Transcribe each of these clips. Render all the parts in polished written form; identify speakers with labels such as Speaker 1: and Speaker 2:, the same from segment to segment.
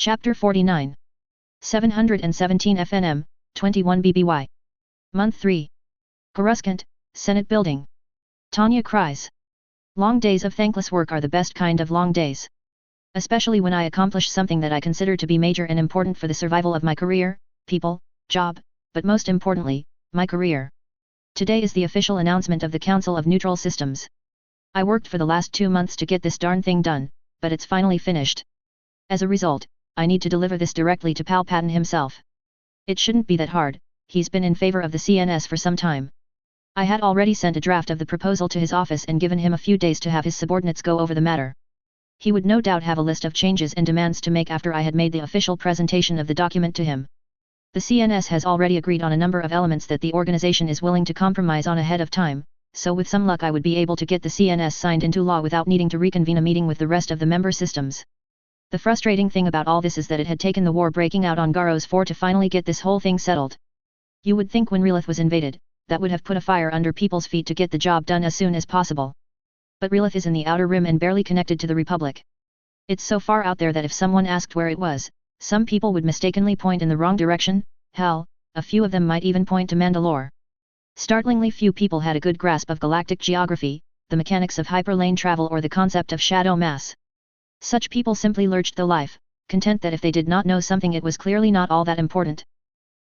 Speaker 1: Chapter 49. 717 FNM, 21 BBY. Month 3. Coruscant, Senate Building. Tanya cries. Long days of thankless work are the best kind of long days. Especially when I accomplish something that I consider to be major and important for the survival of my career, people, job, but most importantly, my career. Today is the official announcement of the Council of Neutral Systems. I worked for the last 2 months to get this darn thing done, but it's finally finished. As a result, I need to deliver this directly to Palpatine himself. It shouldn't be that hard, he's been in favor of the CNS for some time. I had already sent a draft of the proposal to his office and given him a few days to have his subordinates go over the matter. He would no doubt have a list of changes and demands to make after I had made the official presentation of the document to him. The CNS has already agreed on a number of elements that the organization is willing to compromise on ahead of time, so with some luck I would be able to get the CNS signed into law without needing to reconvene a meeting with the rest of the member systems. The frustrating thing about all this is that it had taken the war breaking out on Garros 4 to finally get this whole thing settled. You would think when Relith was invaded, that would have put a fire under people's feet to get the job done as soon as possible. But Relith is in the Outer Rim and barely connected to the Republic. It's so far out there that if someone asked where it was, some people would mistakenly point in the wrong direction. Hell, a few of them might even point to Mandalore. Startlingly few people had a good grasp of galactic geography, the mechanics of hyperlane travel or the concept of shadow mass. Such people simply lurched the life, content that if they did not know something it was clearly not all that important.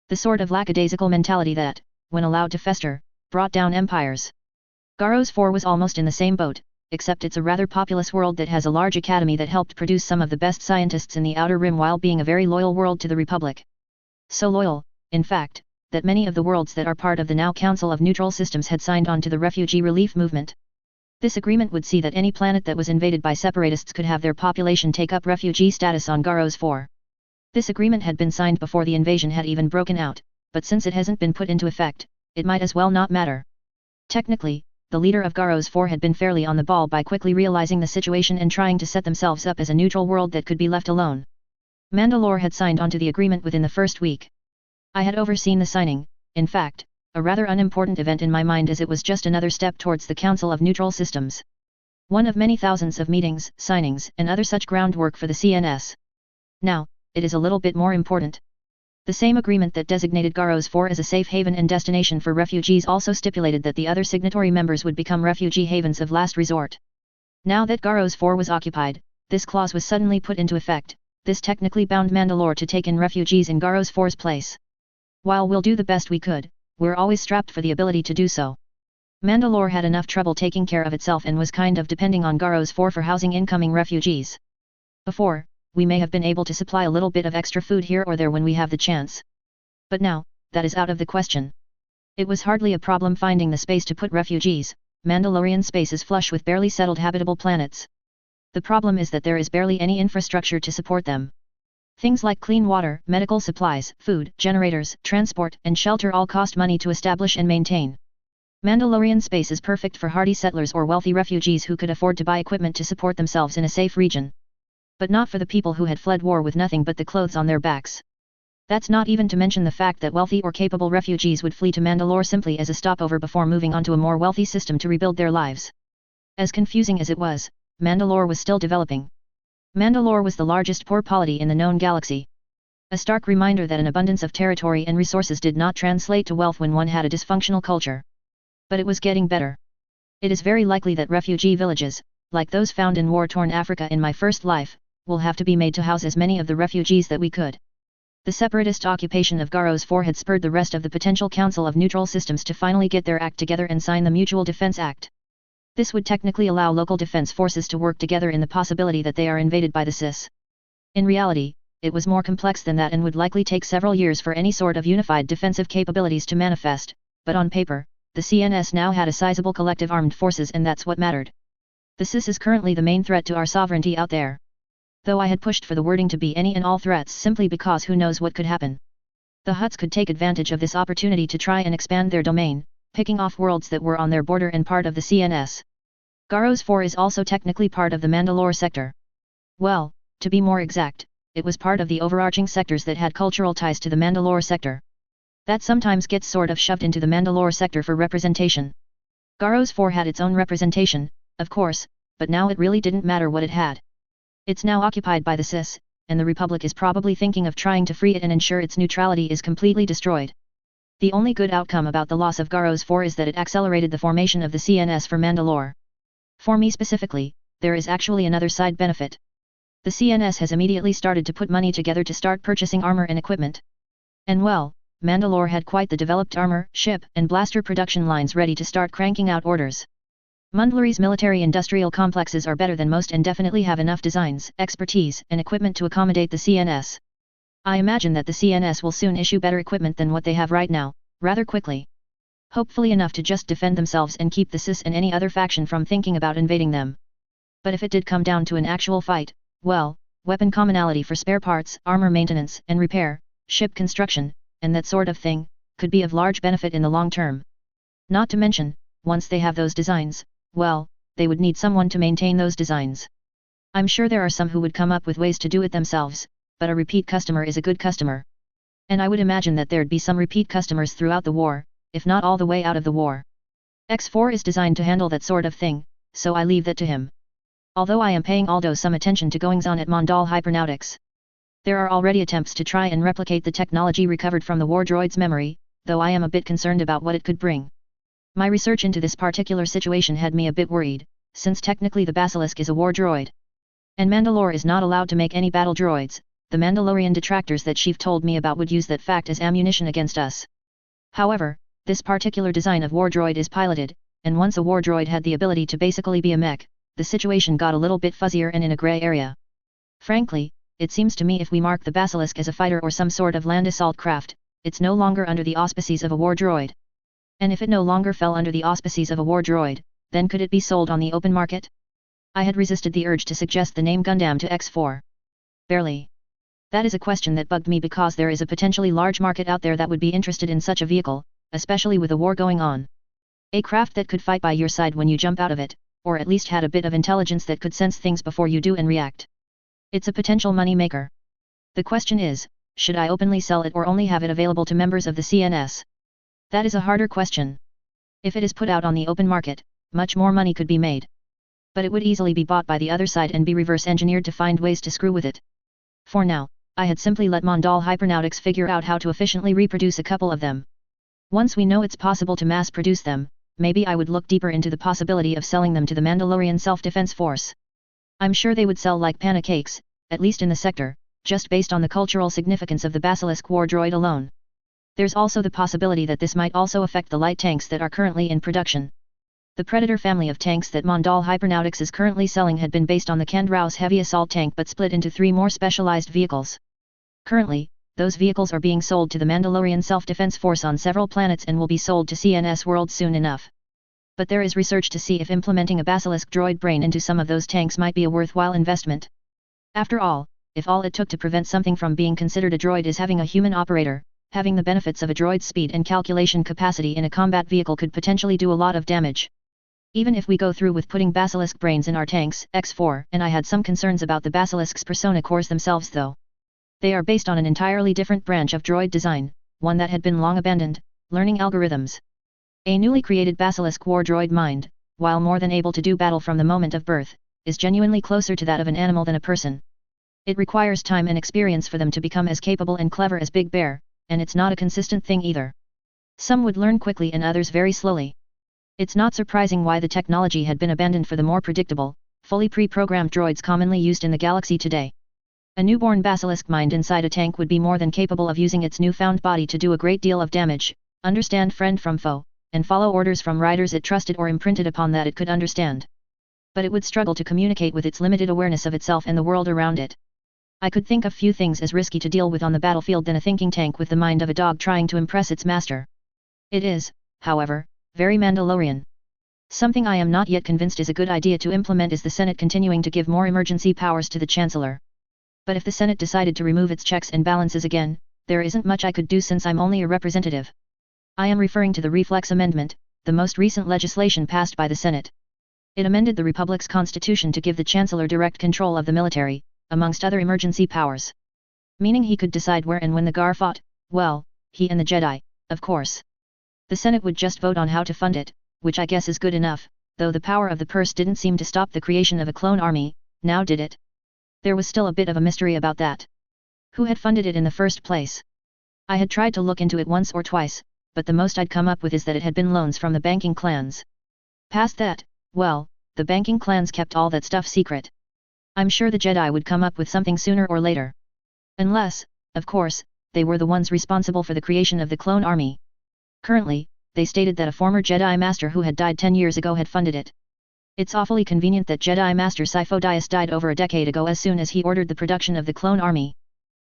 Speaker 1: The sort of lackadaisical mentality that, when allowed to fester, brought down empires. Garros 4 was almost in the same boat, except it's a rather populous world that has a large academy that helped produce some of the best scientists in the Outer Rim while being a very loyal world to the Republic. So loyal, in fact, that many of the worlds that are part of the now Council of Neutral Systems had signed on to the refugee relief movement. This agreement would see that any planet that was invaded by separatists could have their population take up refugee status on Garros 4. This agreement had been signed before the invasion had even broken out, but since it hasn't been put into effect, it might as well not matter. Technically, the leader of Garros 4 had been fairly on the ball by quickly realizing the situation and trying to set themselves up as a neutral world that could be left alone. Mandalore had signed onto the agreement within the first week. I had overseen the signing, in fact, a rather unimportant event in my mind as it was just another step towards the Council of Neutral Systems. One of many thousands of meetings, signings, and other such groundwork for the CNS. Now, it is a little bit more important. The same agreement that designated Garros 4 as a safe haven and destination for refugees also stipulated that the other signatory members would become refugee havens of last resort. Now that Garros 4 was occupied, this clause was suddenly put into effect. This technically bound Mandalore to take in refugees in Garros 4's place. While we'll do the best we could, we're always strapped for the ability to do so. Mandalore had enough trouble taking care of itself and was kind of depending on Garros 4 for housing incoming refugees. Before, we may have been able to supply a little bit of extra food here or there when we have the chance. But now, that is out of the question. It was hardly a problem finding the space to put refugees. Mandalorian space is flush with barely settled habitable planets. The problem is that there is barely any infrastructure to support them. Things like clean water, medical supplies, food, generators, transport, and shelter all cost money to establish and maintain. Mandalorian space is perfect for hardy settlers or wealthy refugees who could afford to buy equipment to support themselves in a safe region. But not for the people who had fled war with nothing but the clothes on their backs. That's not even to mention the fact that wealthy or capable refugees would flee to Mandalore simply as a stopover before moving on to a more wealthy system to rebuild their lives. As confusing as it was, Mandalore was still developing. Mandalore was the largest poor polity in the known galaxy. A stark reminder that an abundance of territory and resources did not translate to wealth when one had a dysfunctional culture. But it was getting better. It is very likely that refugee villages, like those found in war-torn Africa in my first life, will have to be made to house as many of the refugees that we could. The separatist occupation of Garros 4 had spurred the rest of the potential Council of Neutral Systems to finally get their act together and sign the Mutual Defense Act. This would technically allow local defense forces to work together in the possibility that they are invaded by the CIS. In reality, it was more complex than that and would likely take several years for any sort of unified defensive capabilities to manifest, but on paper, the CNS now had a sizable collective armed forces and that's what mattered. The CIS is currently the main threat to our sovereignty out there. Though I had pushed for the wording to be any and all threats simply because who knows what could happen. The Hutts could take advantage of this opportunity to try and expand their domain, picking off worlds that were on their border and part of the CNS. Garros 4 is also technically part of the Mandalore sector. Well, to be more exact, it was part of the overarching sectors that had cultural ties to the Mandalore sector. That sometimes gets sort of shoved into the Mandalore sector for representation. Garros 4 had its own representation, of course, but now it really didn't matter what it had. It's now occupied by the CIS, and the Republic is probably thinking of trying to free it and ensure its neutrality is completely destroyed. The only good outcome about the loss of Garros 4 is that it accelerated the formation of the CNS for Mandalore. For me specifically, there is actually another side benefit. The CNS has immediately started to put money together to start purchasing armor and equipment. And well, Mandalore had quite the developed armor, ship, and blaster production lines ready to start cranking out orders. Mandalore's military-industrial complexes are better than most and definitely have enough designs, expertise, and equipment to accommodate the CNS. I imagine that the CNS will soon issue better equipment than what they have right now, rather quickly. Hopefully enough to just defend themselves and keep the CIS and any other faction from thinking about invading them. But if it did come down to an actual fight, well, weapon commonality for spare parts, armor maintenance and repair, ship construction, and that sort of thing, could be of large benefit in the long term. Not to mention, once they have those designs, well, they would need someone to maintain those designs. I'm sure there are some who would come up with ways to do it themselves, but a repeat customer is a good customer. And I would imagine that there'd be some repeat customers throughout the war, if not all the way out of the war. X4 is designed to handle that sort of thing, so I leave that to him. Although I am paying Aldo some attention to goings-on at Mandalore Hypernautics. There are already attempts to try and replicate the technology recovered from the war droid's memory, though I am a bit concerned about what it could bring. My research into this particular situation had me a bit worried, since technically the Basilisk is a war droid. And Mandalore is not allowed to make any battle droids. The Mandalorian detractors that Sheev told me about would use that fact as ammunition against us. However, this particular design of war droid is piloted, and once a war droid had the ability to basically be a mech, the situation got a little bit fuzzier and in a grey area. Frankly, it seems to me if we mark the Basilisk as a fighter or some sort of land assault craft, it's no longer under the auspices of a war droid. And if it no longer fell under the auspices of a war droid, then could it be sold on the open market? I had resisted the urge to suggest the name Gundam to X4. Barely. That is a question that bugged me because there is a potentially large market out there that would be interested in such a vehicle, especially with a war going on. A craft that could fight by your side when you jump out of it, or at least had a bit of intelligence that could sense things before you do and react. It's a potential money maker. The question is, should I openly sell it or only have it available to members of the CNS? That is a harder question. If it is put out on the open market, much more money could be made. But it would easily be bought by the other side and be reverse engineered to find ways to screw with it. For now, I had simply let Mandalore Hypernautics figure out how to efficiently reproduce a couple of them. Once we know it's possible to mass produce them, maybe I would look deeper into the possibility of selling them to the Mandalorian Self-Defense Force. I'm sure they would sell like pancakes, at least in the sector, just based on the cultural significance of the Basilisk war droid alone. There's also the possibility that this might also affect the light tanks that are currently in production. The Predator family of tanks that Mandalore Hypernautics is currently selling had been based on the Kandrao's heavy assault tank but split into 3 more specialized vehicles. Currently, those vehicles are being sold to the Mandalorian Self-Defense Force on several planets and will be sold to CNS World soon enough. But there is research to see if implementing a Basilisk droid brain into some of those tanks might be a worthwhile investment. After all, if all it took to prevent something from being considered a droid is having a human operator, having the benefits of a droid's speed and calculation capacity in a combat vehicle could potentially do a lot of damage. Even if we go through with putting Basilisk brains in our tanks, X4, and I had some concerns about the Basilisk's persona cores themselves though. They are based on an entirely different branch of droid design, one that had been long abandoned, learning algorithms. A newly created Basilisk war droid mind, while more than able to do battle from the moment of birth, is genuinely closer to that of an animal than a person. It requires time and experience for them to become as capable and clever as Big Bear, and it's not a consistent thing either. Some would learn quickly and others very slowly. It's not surprising why the technology had been abandoned for the more predictable, fully pre-programmed droids commonly used in the galaxy today. A newborn Basilisk mind inside a tank would be more than capable of using its newfound body to do a great deal of damage, understand friend from foe, and follow orders from riders it trusted or imprinted upon that it could understand. But it would struggle to communicate with its limited awareness of itself and the world around it. I could think of few things as risky to deal with on the battlefield than a thinking tank with the mind of a dog trying to impress its master. It is, however, very Mandalorian. Something I am not yet convinced is a good idea to implement is the Senate continuing to give more emergency powers to the Chancellor. But if the Senate decided to remove its checks and balances again, there isn't much I could do since I'm only a representative. I am referring to the Reflex Amendment, the most recent legislation passed by the Senate. It amended the Republic's constitution to give the Chancellor direct control of the military, amongst other emergency powers. Meaning he could decide where and when the Gar fought, well, he and the Jedi, of course. The Senate would just vote on how to fund it, which I guess is good enough, though the power of the purse didn't seem to stop the creation of a clone army, now did it? There was still a bit of a mystery about that. Who had funded it in the first place? I had tried to look into it once or twice, but the most I'd come up with is that it had been loans from the banking clans. Past that, well, the banking clans kept all that stuff secret. I'm sure the Jedi would come up with something sooner or later. Unless, of course, they were the ones responsible for the creation of the clone army. Currently, they stated that a former Jedi Master who had died 10 years ago had funded it. It's awfully convenient that Jedi Master Sifo-Dyas died over a decade ago as soon as he ordered the production of the clone army.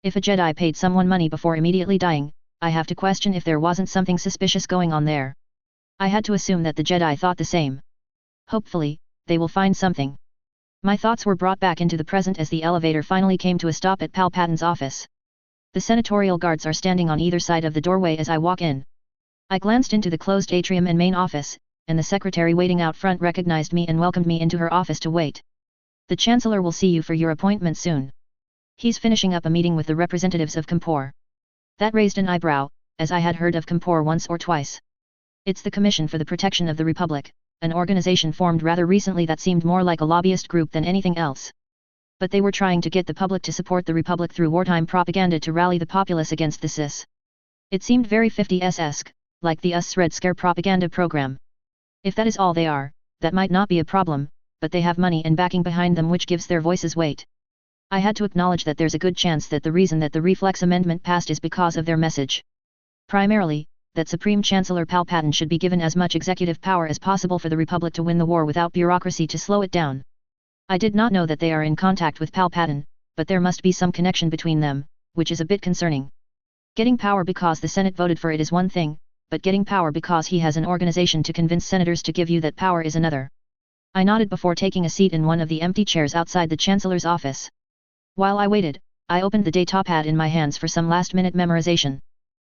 Speaker 1: If a Jedi paid someone money before immediately dying, I have to question if there wasn't something suspicious going on there. I had to assume that the Jedi thought the same. Hopefully, they will find something. My thoughts were brought back into the present as the elevator finally came to a stop at Palpatine's office. The senatorial guards are standing on either side of the doorway as I walk in. I glanced into the closed atrium and main office, and the secretary waiting out front recognized me and welcomed me into her office to wait. The Chancellor will see you for your appointment soon. He's finishing up a meeting with the representatives of Compor. That raised an eyebrow, as I had heard of Compor once or twice. It's the Commission for the Protection of the Republic, an organization formed rather recently that seemed more like a lobbyist group than anything else. But they were trying to get the public to support the Republic through wartime propaganda to rally the populace against the CIS. It seemed very 50s-esque, like the US Red Scare propaganda program. If that is all they are, that might not be a problem, but they have money and backing behind them which gives their voices weight. I had to acknowledge that there's a good chance that the reason that the Reflex Amendment passed is because of their message. Primarily, that Supreme Chancellor Palpatine should be given as much executive power as possible for the Republic to win the war without bureaucracy to slow it down. I did not know that they are in contact with Palpatine, but there must be some connection between them, which is a bit concerning. Getting power because the Senate voted for it is one thing, but getting power because he has an organization to convince senators to give you that power is another. I nodded before taking a seat in one of the empty chairs outside the Chancellor's office. While I waited, I opened the datapad in my hands for some last-minute memorization.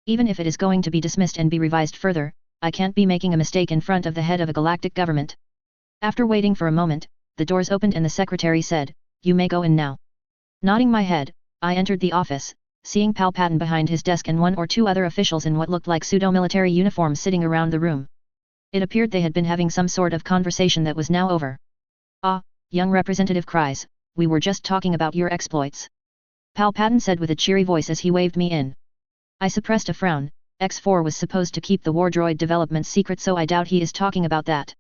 Speaker 1: Even if it is going to be dismissed and be revised further, I can't be making a mistake in front of the head of a galactic government. After waiting for a moment, the doors opened and the secretary said, "You may go in now." Nodding my head, I entered the office, seeing Palpatine behind his desk and one or two other officials in what looked like pseudo-military uniforms sitting around the room. It appeared they had been having some sort of conversation that was now over. "Ah, young Representative Kryze, we were just talking about your exploits," Palpatine said with a cheery voice as he waved me in. I suppressed a frown. X4 was supposed to keep the war droid development secret, so I doubt he is talking about that.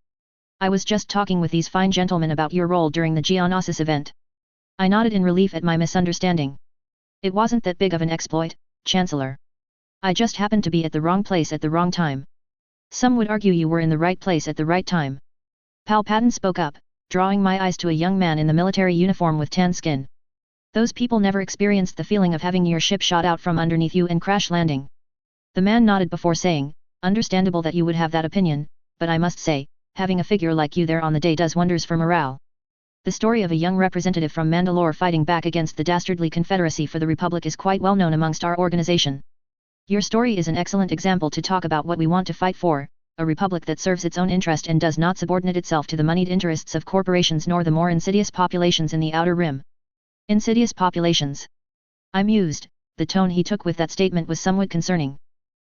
Speaker 1: "I was just talking with these fine gentlemen about your role during the Geonosis event." I nodded in relief at my misunderstanding. "It wasn't that big of an exploit, Chancellor. I just happened to be at the wrong place at the wrong time." "Some would argue you were in the right place at the right time," Palpatine spoke up, drawing my eyes to a young man in the military uniform with tan skin. "Those people never experienced the feeling of having your ship shot out from underneath you and crash landing." The man nodded before saying, "Understandable that you would have that opinion, but I must say, having a figure like you there on the day does wonders for morale." The story of a young representative from Mandalore fighting back against the dastardly Confederacy for the Republic is quite well known amongst our organization. Your story is an excellent example to talk about what we want to fight for, a republic that serves its own interest and does not subordinate itself to the moneyed interests of corporations nor the more insidious populations in the Outer Rim. Insidious populations. I mused, the tone he took with that statement was somewhat concerning.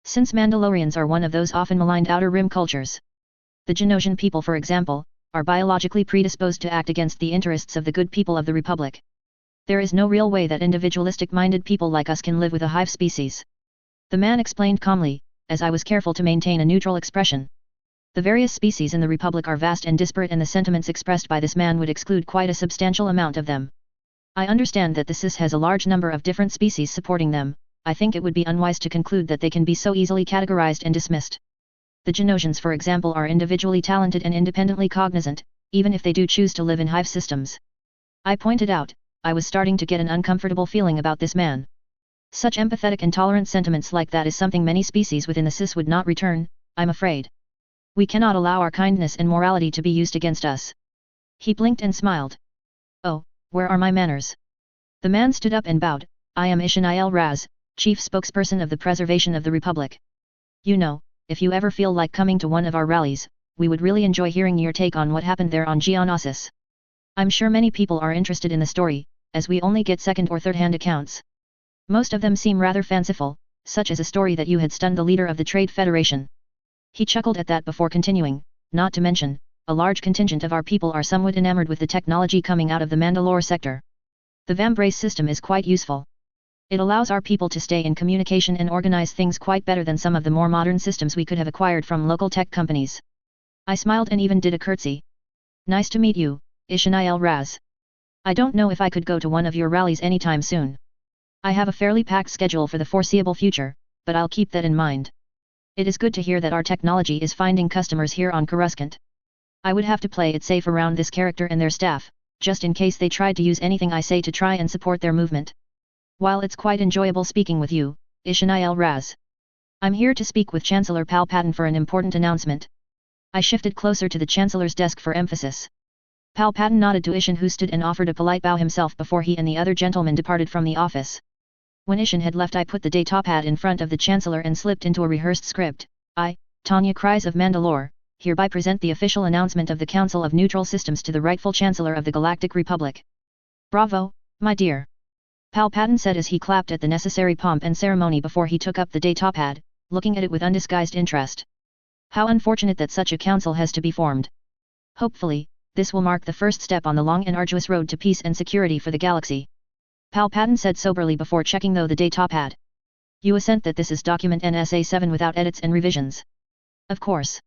Speaker 1: Since Mandalorians are one of those often maligned Outer Rim cultures. The Genosian people, for example, are biologically predisposed to act against the interests of the good people of the Republic. There is no real way that individualistic-minded people like us can live with a hive species. The man explained calmly, as I was careful to maintain a neutral expression. The various species in the Republic are vast and disparate, and the sentiments expressed by this man would exclude quite a substantial amount of them. I understand that the CIS has a large number of different species supporting them. I think it would be unwise to conclude that they can be so easily categorized and dismissed. The Genosians, for example, are individually talented and independently cognizant, even if they do choose to live in hive systems. I pointed out, I was starting to get an uncomfortable feeling about this man. Such empathetic and tolerant sentiments like that is something many species within the CIS would not return, I'm afraid. We cannot allow our kindness and morality to be used against us. He blinked and smiled. "Oh, where are my manners?" The man stood up and bowed. "I am Ishanael Raz, Chief Spokesperson of the Preservation of the Republic. You know, if you ever feel like coming to one of our rallies, we would really enjoy hearing your take on what happened there on Geonosis. I'm sure many people are interested in the story, as we only get second or third-hand accounts. Most of them seem rather fanciful, such as a story that you had stunned the leader of the Trade Federation." He chuckled at that before continuing, "Not to mention, a large contingent of our people are somewhat enamored with the technology coming out of the Mandalore sector. The Vambrace system is quite useful. It allows our people to stay in communication and organize things quite better than some of the more modern systems we could have acquired from local tech companies. I smiled and even did a curtsy. Nice to meet you, Ishanael Raz. I don't know if I could go to one of your rallies anytime soon. I have a fairly packed schedule for the foreseeable future, but I'll keep that in mind. It is good to hear that our technology is finding customers here on Coruscant. I would have to play it safe around this character and their staff, just in case they tried to use anything I say to try and support their movement. While it's quite enjoyable speaking with you, Ishanael Raz. I'm here to speak with Chancellor Palpatine for an important announcement. I shifted closer to the Chancellor's desk for emphasis. Palpatine nodded to Ishan, who stood and offered a polite bow himself before he and the other gentlemen departed from the office. When Ishan had left, I put the datapad in front of the Chancellor and slipped into a rehearsed script. I, Tanya Kryze of Mandalore, hereby present the official announcement of the Council of Neutral Systems to the rightful Chancellor of the Galactic Republic. Bravo, my dear. Palpatine said as he clapped at the necessary pomp and ceremony before he took up the datapad, looking at it with undisguised interest. How unfortunate that such a council has to be formed. Hopefully, this will mark the first step on the long and arduous road to peace and security for the galaxy. Palpatine said soberly before checking the datapad. You assent that this is document NSA-7 without edits and revisions? Of course.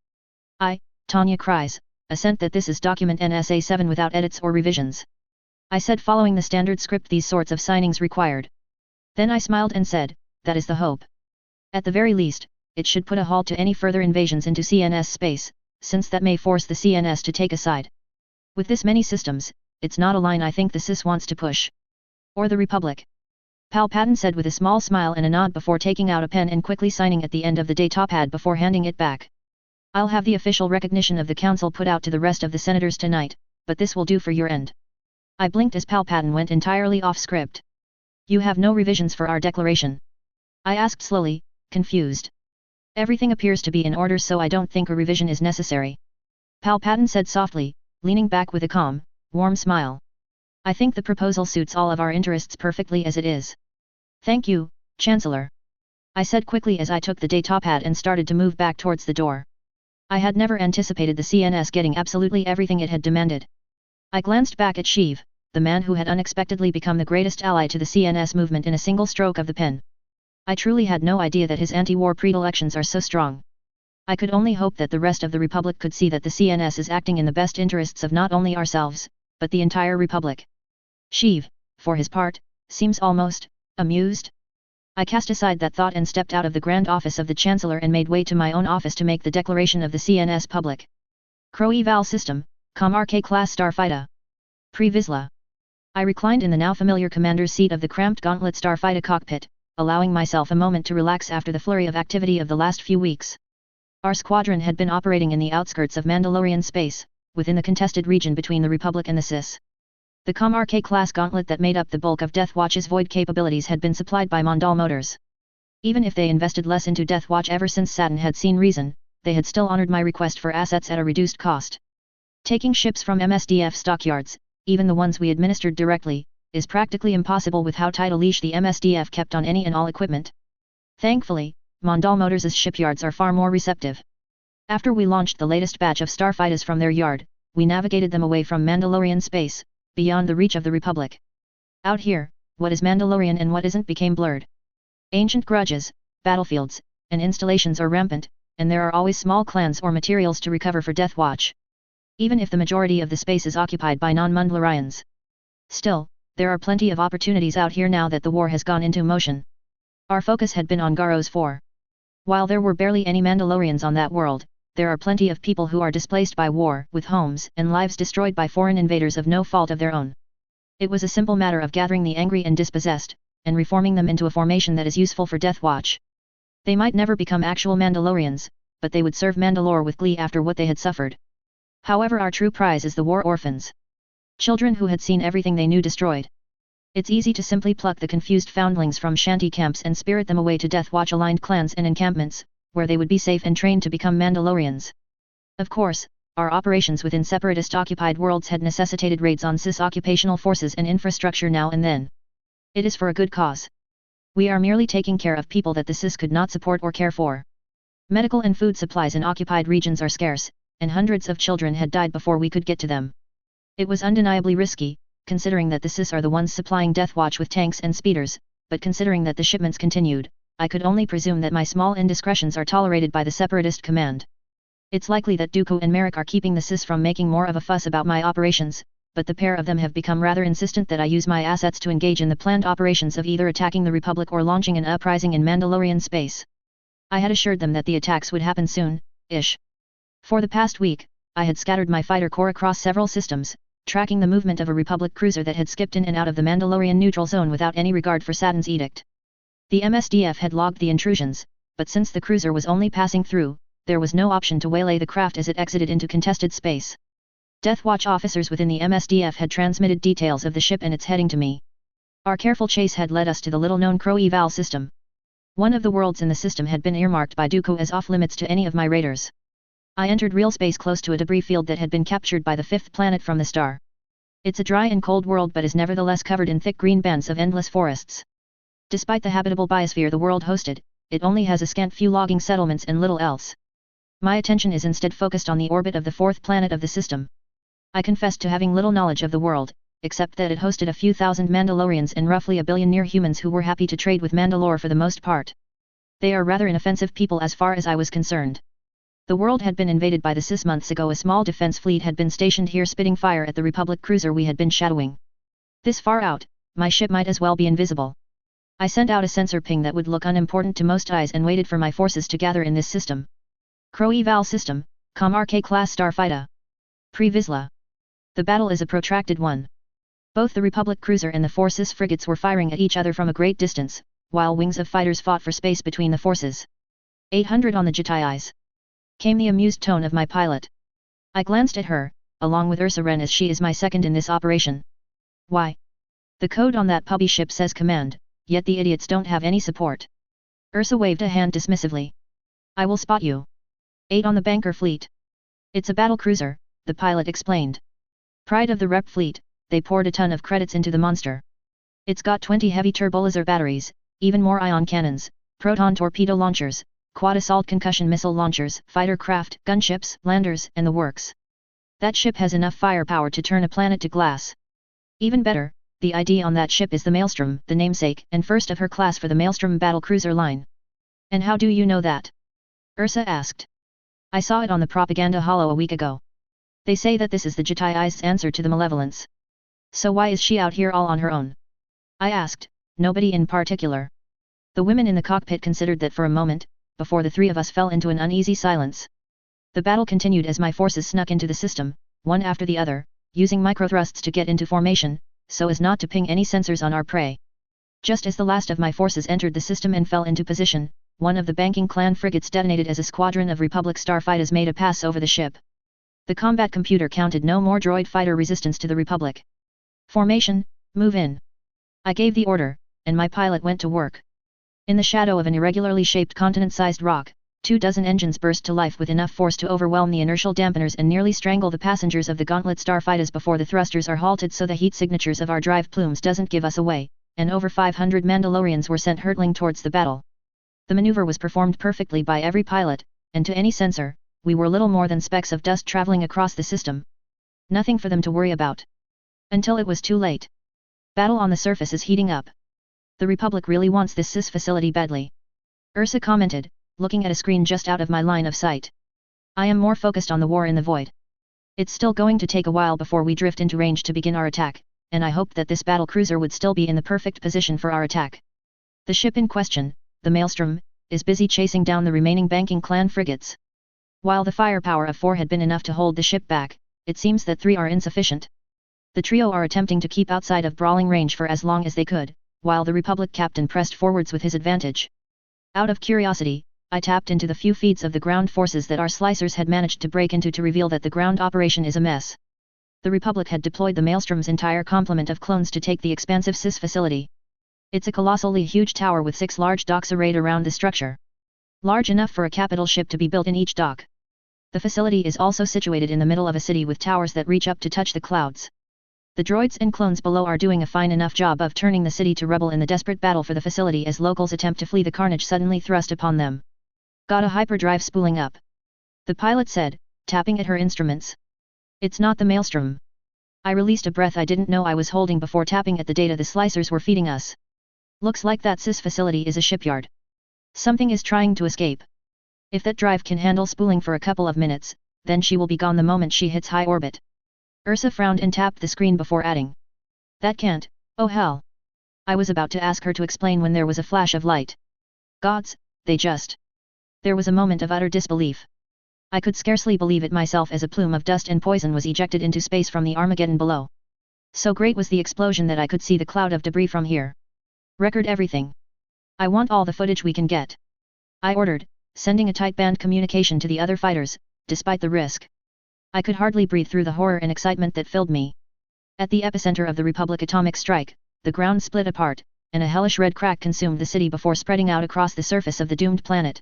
Speaker 1: I, Tanya Kryze, assent that this is document NSA-7 without edits or revisions. I said, following the standard script these sorts of signings required. Then I smiled and said, that is the hope. At the very least, it should put a halt to any further invasions into CNS space, since that may force the CNS to take a side. With this many systems, it's not a line I think the CIS wants to push. Or the Republic. Palpatine said with a small smile and a nod before taking out a pen and quickly signing at the end of the datapad before handing it back. I'll have the official recognition of the Council put out to the rest of the senators tonight, but this will do for your end. I blinked as Palpatine went entirely off script. You have no revisions for our declaration? I asked slowly, confused. Everything appears to be in order, so I don't think a revision is necessary. Palpatine said softly, leaning back with a calm, warm smile. I think the proposal suits all of our interests perfectly as it is. Thank you, Chancellor. I said quickly as I took the datapad and started to move back towards the door. I had never anticipated the CNS getting absolutely everything it had demanded. I glanced back at Sheev, the man who had unexpectedly become the greatest ally to the CNS movement in a single stroke of the pen. I truly had no idea that his anti-war predilections are so strong. I could only hope that the rest of the Republic could see that the CNS is acting in the best interests of not only ourselves, but the entire Republic. Sheev, for his part, seems almost amused. I cast aside that thought and stepped out of the grand office of the Chancellor and made way to my own office to make the declaration of the CNS public. Crow-Eval System, Com-RK Class Starfighter. Pre-Vizsla. I reclined in the now familiar commander's seat of the cramped Gauntlet Starfighter cockpit, allowing myself a moment to relax after the flurry of activity of the last few weeks. Our squadron had been operating in the outskirts of Mandalorian space, within the contested region between the Republic and the CIS. The Com-RK class gauntlet that made up the bulk of Death Watch's void capabilities had been supplied by Mandal Motors. Even if they invested less into Death Watch ever since Saturn had seen reason, they had still honored my request for assets at a reduced cost. Taking ships from MSDF stockyards, even the ones we administered directly, is practically impossible with how tight a leash the MSDF kept on any and all equipment. Thankfully, Mandal Motors' shipyards are far more receptive. After we launched the latest batch of starfighters from their yard, we navigated them away from Mandalorian space, beyond the reach of the Republic. Out here, what is Mandalorian and what isn't became blurred. Ancient grudges, battlefields, and installations are rampant, and there are always small clans or materials to recover for Death Watch. Even if the majority of the space is occupied by non-Mandalorians. Still, there are plenty of opportunities out here now that the war has gone into motion. Our focus had been on Garros 4. While there were barely any Mandalorians on that world, there are plenty of people who are displaced by war, with homes and lives destroyed by foreign invaders of no fault of their own. It was a simple matter of gathering the angry and dispossessed, and reforming them into a formation that is useful for Death Watch. They might never become actual Mandalorians, but they would serve Mandalore with glee after what they had suffered. However, our true prize is the war orphans. Children who had seen everything they knew destroyed. It's easy to simply pluck the confused foundlings from shanty camps and spirit them away to Death Watch-aligned clans and encampments, where they would be safe and trained to become Mandalorians. Of course, our operations within separatist-occupied worlds had necessitated raids on CIS occupational forces and infrastructure now and then. It is for a good cause. We are merely taking care of people that the CIS could not support or care for. Medical and food supplies in occupied regions are scarce, and hundreds of children had died before we could get to them. It was undeniably risky, considering that the CIS are the ones supplying Death Watch with tanks and speeders, but considering that the shipments continued, I could only presume that my small indiscretions are tolerated by the Separatist command. It's likely that Dooku and Merrick are keeping the CIS from making more of a fuss about my operations, but the pair of them have become rather insistent that I use my assets to engage in the planned operations of either attacking the Republic or launching an uprising in Mandalorian space. I had assured them that the attacks would happen soon-ish. For the past week, I had scattered my fighter corps across several systems, tracking the movement of a Republic cruiser that had skipped in and out of the Mandalorian neutral zone without any regard for Saturn's edict. The MSDF had logged the intrusions, but since the cruiser was only passing through, there was no option to waylay the craft as it exited into contested space. Death Watch officers within the MSDF had transmitted details of the ship and its heading to me. Our careful chase had led us to the little-known Crow Eval system. One of the worlds in the system had been earmarked by Dooku as off-limits to any of my raiders. I entered real space close to a debris field that had been captured by the fifth planet from the star. It's a dry and cold world but is nevertheless covered in thick green bands of endless forests. Despite the habitable biosphere the world hosted, it only has a scant few logging settlements and little else. My attention is instead focused on the orbit of the fourth planet of the system. I confessed to having little knowledge of the world, except that it hosted a few thousand Mandalorians and roughly a billion near-humans who were happy to trade with Mandalore for the most part. They are rather inoffensive people as far as I was concerned. The world had been invaded by the CIS months ago. A small defense fleet had been stationed here spitting fire at the Republic cruiser we had been shadowing. This far out, my ship might as well be invisible. I sent out a sensor ping that would look unimportant to most eyes and waited for my forces to gather in this system. Crow Eval System, Com RK-class starfighter. Pre-Vizsla. The battle is a protracted one. Both the Republic cruiser and the four CIS frigates were firing at each other from a great distance, while wings of fighters fought for space between the forces. 800 on the Jedi eyes. Came the amused tone of my pilot. I glanced at her, along with Ursa Wren as she is my second in this operation. Why? The code on that puppy ship says command, yet the idiots don't have any support. Ursa waved a hand dismissively. I will spot you. 8 on the Banker fleet. It's a battle cruiser, the pilot explained. Pride of the Rep fleet, they poured a ton of credits into the monster. It's got 20 heavy turbolaser batteries, even more ion cannons, proton torpedo launchers, quad assault concussion missile launchers, fighter craft, gunships, landers, and the works. That ship has enough firepower to turn a planet to glass. Even better, the ID on that ship is the Maelstrom, the namesake and first of her class for the Maelstrom battle cruiser line. And how do you know that? Ursa asked. I saw it on the propaganda holo a week ago. They say that this is the Jedi's answer to the malevolence. So why is she out here all on her own? I asked, nobody in particular. The women in the cockpit considered that for a moment, before the three of us fell into an uneasy silence. The battle continued as my forces snuck into the system, one after the other, using microthrusts to get into formation, so as not to ping any sensors on our prey. Just as the last of my forces entered the system and fell into position, one of the banking clan frigates detonated as a squadron of Republic starfighters made a pass over the ship. The combat computer counted no more droid fighter resistance to the Republic. Formation, move in. I gave the order, and my pilot went to work. In the shadow of an irregularly shaped continent-sized rock, 24 engines burst to life with enough force to overwhelm the inertial dampeners and nearly strangle the passengers of the Gauntlet starfighters before the thrusters are halted so the heat signatures of our drive plumes doesn't give us away, and over 500 Mandalorians were sent hurtling towards the battle. The maneuver was performed perfectly by every pilot, and to any sensor, we were little more than specks of dust traveling across the system. Nothing for them to worry about. Until it was too late. Battle on the surface is heating up. The Republic really wants this CIS facility badly. Ursa commented, looking at a screen just out of my line of sight. I am more focused on the war in the void. It's still going to take a while before we drift into range to begin our attack, and I hoped that this battle cruiser would still be in the perfect position for our attack. The ship in question, the Maelstrom, is busy chasing down the remaining banking clan frigates. While the firepower of 4 had been enough to hold the ship back, it seems that 3 are insufficient. The trio are attempting to keep outside of brawling range for as long as they could, while the Republic captain pressed forwards with his advantage. Out of curiosity, I tapped into the few feeds of the ground forces that our slicers had managed to break into to reveal that the ground operation is a mess. The Republic had deployed the Maelstrom's entire complement of clones to take the expansive CIS facility. It's a colossally huge tower with 6 large docks arrayed around the structure. Large enough for a capital ship to be built in each dock. The facility is also situated in the middle of a city with towers that reach up to touch the clouds. The droids and clones below are doing a fine enough job of turning the city to rubble in the desperate battle for the facility as locals attempt to flee the carnage suddenly thrust upon them. Got a hyperdrive spooling up. The pilot said, tapping at her instruments. It's not the Maelstrom. I released a breath I didn't know I was holding before tapping at the data the slicers were feeding us. Looks like that SIS facility is a shipyard. Something is trying to escape. If that drive can handle spooling for a couple of minutes, then she will be gone the moment she hits high orbit. Ursa frowned and tapped the screen before adding. That can't, oh hell. I was about to ask her to explain when there was a flash of light. Gods, they just. There was a moment of utter disbelief. I could scarcely believe it myself as a plume of dust and poison was ejected into space from the Armageddon below. So great was the explosion that I could see the cloud of debris from here. Record everything. I want all the footage we can get. I ordered, sending a tight band communication to the other fighters, despite the risk. I could hardly breathe through the horror and excitement that filled me. At the epicenter of the Republic atomic strike, the ground split apart, and a hellish red crack consumed the city before spreading out across the surface of the doomed planet.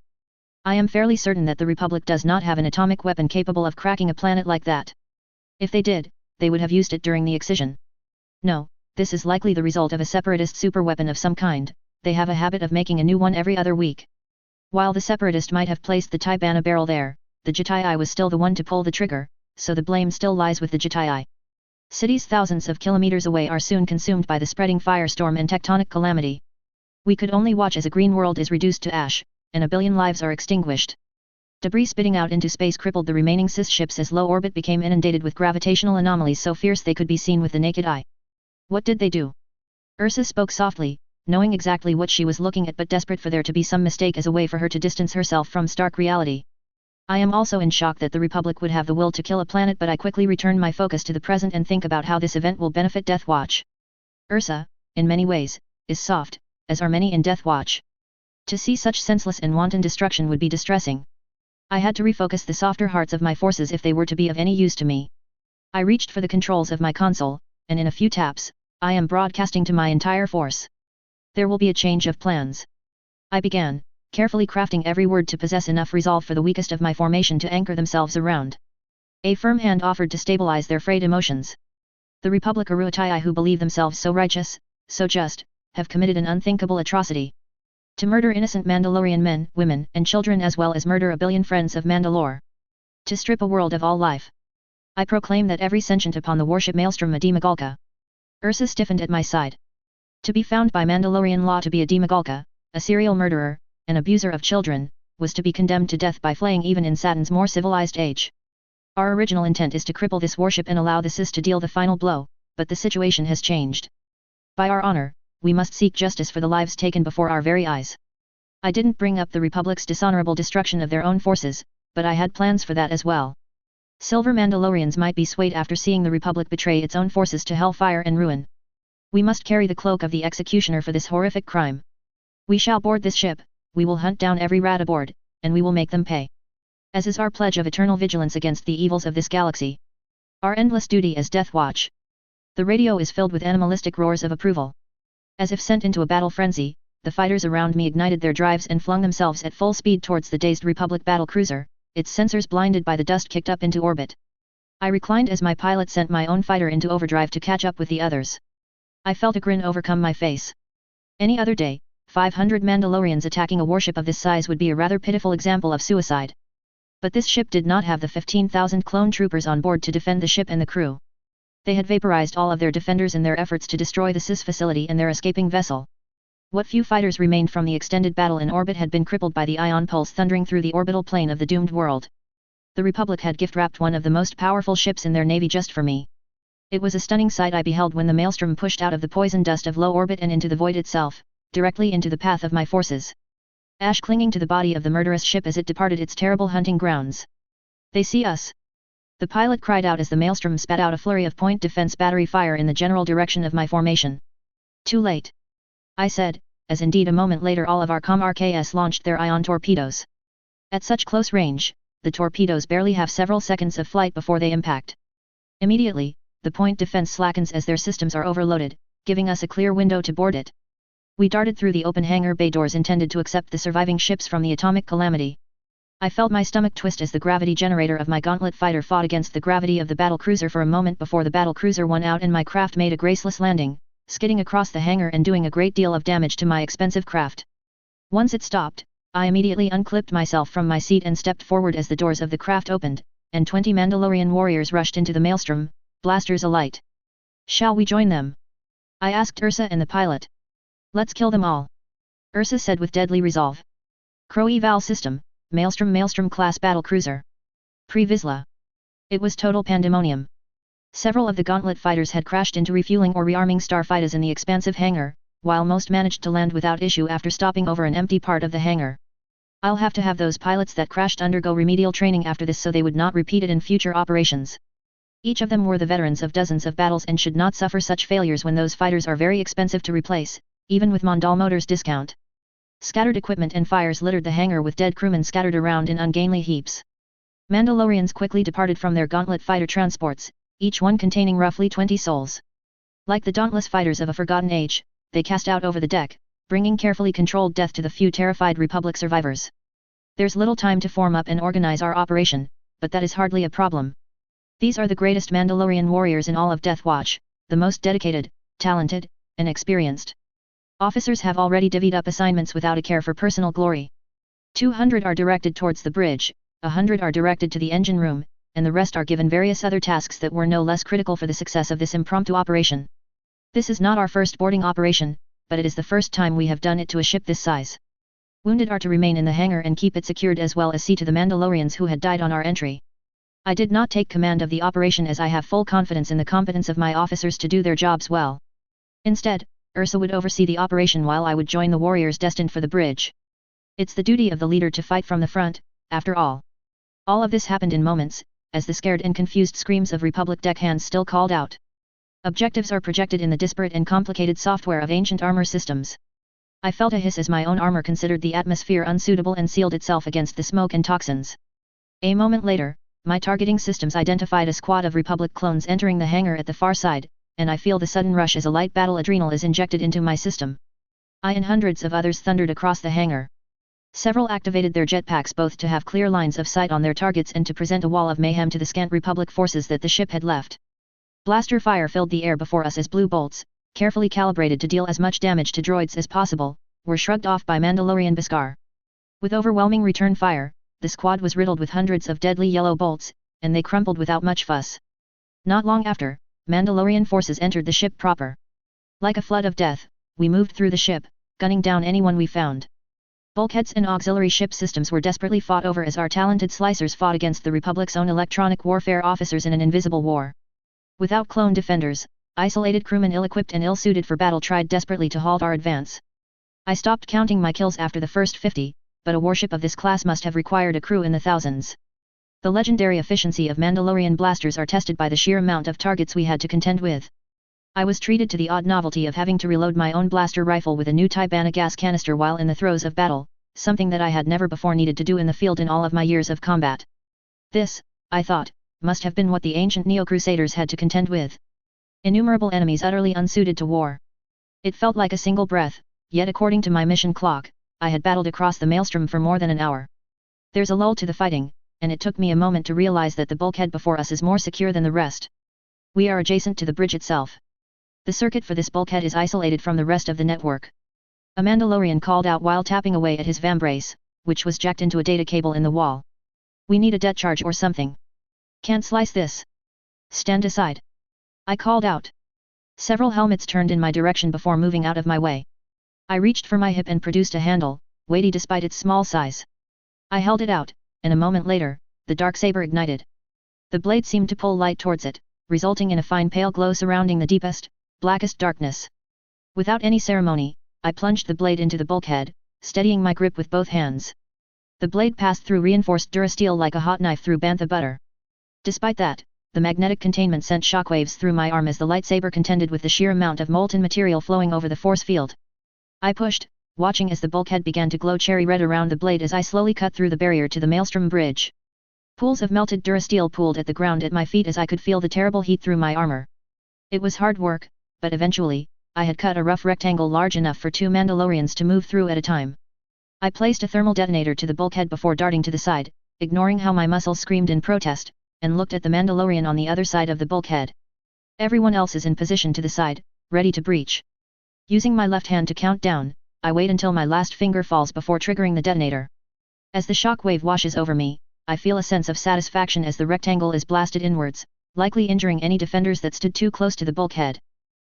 Speaker 1: I am fairly certain that the Republic does not have an atomic weapon capable of cracking a planet like that. If they did, they would have used it during the excision. No, this is likely the result of a separatist superweapon of some kind. They have a habit of making a new one every other week. While the separatist might have placed the Tibana barrel there, the Jitai was still the one to pull the trigger, so the blame still lies with the Jitai. Cities thousands of kilometers away are soon consumed by the spreading firestorm and tectonic calamity. We could only watch as a green world is reduced to ash, and a billion lives are extinguished. Debris spitting out into space crippled the remaining SIS ships as low orbit became inundated with gravitational anomalies so fierce they could be seen with the naked eye. What did they do? Ursa spoke softly, knowing exactly what she was looking at but desperate for there to be some mistake as a way for her to distance herself from stark reality. I am also in shock that the Republic would have the will to kill a planet, but I quickly return my focus to the present and think about how this event will benefit Death Watch. Ursa, in many ways, is soft, as are many in Death Watch. To see such senseless and wanton destruction would be distressing. I had to refocus the softer hearts of my forces if they were to be of any use to me. I reached for the controls of my console, and in a few taps, I am broadcasting to my entire force. There will be a change of plans. I began, carefully crafting every word to possess enough resolve for the weakest of my formation to anchor themselves around. A firm hand offered to stabilize their frayed emotions. The Republic Aruatai who believe themselves so righteous, so just, have committed an unthinkable atrocity. To murder innocent Mandalorian men, women, and children as well as murder a billion friends of Mandalore. To strip a world of all life. I proclaim that every sentient upon the warship Maelstrom a Demagalka. Ursa stiffened at my side. To be found by Mandalorian law to be a Demagalka, a serial murderer, an abuser of children, was to be condemned to death by flaying even in Saturn's more civilized age. Our original intent is to cripple this warship and allow the SIS to deal the final blow, but the situation has changed. By our honor, we must seek justice for the lives taken before our very eyes. I didn't bring up the Republic's dishonorable destruction of their own forces, but I had plans for that as well. Silver Mandalorians might be swayed after seeing the Republic betray its own forces to hellfire and ruin. We must carry the cloak of the executioner for this horrific crime. We shall board this ship, we will hunt down every rat aboard, and we will make them pay. As is our pledge of eternal vigilance against the evils of this galaxy. Our endless duty as Death Watch. The radio is filled with animalistic roars of approval. As if sent into a battle frenzy, the fighters around me ignited their drives and flung themselves at full speed towards the dazed Republic battlecruiser, its sensors blinded by the dust kicked up into orbit. I reclined as my pilot sent my own fighter into overdrive to catch up with the others. I felt a grin overcome my face. Any other day, 500 Mandalorians attacking a warship of this size would be a rather pitiful example of suicide. But this ship did not have the 15,000 clone troopers on board to defend the ship and the crew. They had vaporized all of their defenders in their efforts to destroy the SIS facility and their escaping vessel. What few fighters remained from the extended battle in orbit had been crippled by the ion pulse thundering through the orbital plane of the doomed world. The Republic had gift-wrapped one of the most powerful ships in their navy just for me. It was a stunning sight I beheld when the Maelstrom pushed out of the poison dust of low orbit and into the void itself, directly into the path of my forces. Ash clinging to the body of the murderous ship as it departed its terrible hunting grounds. They see us. The pilot cried out as the Maelstrom spat out a flurry of point defense battery fire in the general direction of my formation. Too late. I said, as indeed a moment later all of our Com-RKS launched their ion torpedoes. At such close range, the torpedoes barely have several seconds of flight before they impact. Immediately, the point defense slackens as their systems are overloaded, giving us a clear window to board it. We darted through the open hangar bay doors intended to accept the surviving ships from the atomic calamity. I felt my stomach twist as the gravity generator of my gauntlet fighter fought against the gravity of the battlecruiser for a moment before the battlecruiser won out and my craft made a graceless landing, skidding across the hangar and doing a great deal of damage to my expensive craft. Once it stopped, I immediately unclipped myself from my seat and stepped forward as the doors of the craft opened, and 20 Mandalorian warriors rushed into the Maelstrom, blasters alight. Shall we join them? I asked Ursa and the pilot. Let's kill them all. Ursa said with deadly resolve. Crow Eval System, Maelstrom class battle cruiser. Pre-Vizsla. It was total pandemonium. Several of the Gauntlet fighters had crashed into refueling or rearming starfighters in the expansive hangar, while most managed to land without issue after stopping over an empty part of the hangar. I'll have to have those pilots that crashed undergo remedial training after this so they would not repeat it in future operations. Each of them were the veterans of dozens of battles and should not suffer such failures when those fighters are very expensive to replace, even with Mandal Motors discount. Scattered equipment and fires littered the hangar with dead crewmen scattered around in ungainly heaps. Mandalorians quickly departed from their Gauntlet fighter transports, each one containing roughly 20 souls. Like the dauntless fighters of a forgotten age, they cast out over the deck, bringing carefully controlled death to the few terrified Republic survivors. There's little time to form up and organize our operation, but that is hardly a problem. These are the greatest Mandalorian warriors in all of Death Watch, the most dedicated, talented, and experienced. Officers have already divvied up assignments without a care for personal glory. 200 are directed towards the bridge, 100 are directed to the engine room, and the rest are given various other tasks that were no less critical for the success of this impromptu operation. This is not our first boarding operation, but it is the first time we have done it to a ship this size. Wounded are to remain in the hangar and keep it secured as well as see to the Mandalorians who had died on our entry. I did not take command of the operation as I have full confidence in the competence of my officers to do their jobs well. Instead, Ursa would oversee the operation while I would join the warriors destined for the bridge. It's the duty of the leader to fight from the front, after all. All of this happened in moments, as the scared and confused screams of Republic deckhands still called out. Objectives are projected in the disparate and complicated software of ancient armor systems. I felt a hiss as my own armor considered the atmosphere unsuitable and sealed itself against the smoke and toxins. A moment later, my targeting systems identified a squad of Republic clones entering the hangar at the far side, and I feel the sudden rush as a light battle adrenal is injected into my system. I and hundreds of others thundered across the hangar. Several activated their jetpacks both to have clear lines of sight on their targets and to present a wall of mayhem to the scant Republic forces that the ship had left. Blaster fire filled the air before us as blue bolts, carefully calibrated to deal as much damage to droids as possible, were shrugged off by Mandalorian Beskar. With overwhelming return fire, the squad was riddled with hundreds of deadly yellow bolts, and they crumpled without much fuss. Not long after, Mandalorian forces entered the ship proper. Like a flood of death, we moved through the ship, gunning down anyone we found. Bulkheads and auxiliary ship systems were desperately fought over as our talented slicers fought against the Republic's own electronic warfare officers in an invisible war. Without clone defenders, isolated crewmen ill-equipped and ill-suited for battle tried desperately to halt our advance. I stopped counting my kills after the first 50, but a warship of this class must have required a crew in the thousands. The legendary efficiency of Mandalorian blasters are tested by the sheer amount of targets we had to contend with. I was treated to the odd novelty of having to reload my own blaster rifle with a new Tibana gas canister while in the throes of battle, something that I had never before needed to do in the field in all of my years of combat. This, I thought, must have been what the ancient Neo-Crusaders had to contend with. Innumerable enemies utterly unsuited to war. It felt like a single breath, yet according to my mission clock, I had battled across the maelstrom for more than an hour. There's a lull to the fighting, and it took me a moment to realize that the bulkhead before us is more secure than the rest. We are adjacent to the bridge itself. The circuit for this bulkhead is isolated from the rest of the network. A Mandalorian called out while tapping away at his vambrace, which was jacked into a data cable in the wall. We need a det charge or something. Can't slice this. Stand aside. I called out. Several helmets turned in my direction before moving out of my way. I reached for my hip and produced a handle, weighty despite its small size. I held it out, and a moment later, the dark saber ignited. The blade seemed to pull light towards it, resulting in a fine pale glow surrounding the deepest, blackest darkness. Without any ceremony, I plunged the blade into the bulkhead, steadying my grip with both hands. The blade passed through reinforced durasteel like a hot knife through bantha butter. Despite that, the magnetic containment sent shockwaves through my arm as the lightsaber contended with the sheer amount of molten material flowing over the force field. I pushed, watching as the bulkhead began to glow cherry red around the blade as I slowly cut through the barrier to the maelstrom bridge. Pools of melted durasteel pooled at the ground at my feet as I could feel the terrible heat through my armor. It was hard work, but eventually, I had cut a rough rectangle large enough for 2 Mandalorians to move through at a time. I placed a thermal detonator to the bulkhead before darting to the side, ignoring how my muscles screamed in protest, and looked at the Mandalorian on the other side of the bulkhead. Everyone else is in position to the side, ready to breach. Using my left hand to count down, I wait until my last finger falls before triggering the detonator. As the shock wave washes over me, I feel a sense of satisfaction as the rectangle is blasted inwards, likely injuring any defenders that stood too close to the bulkhead.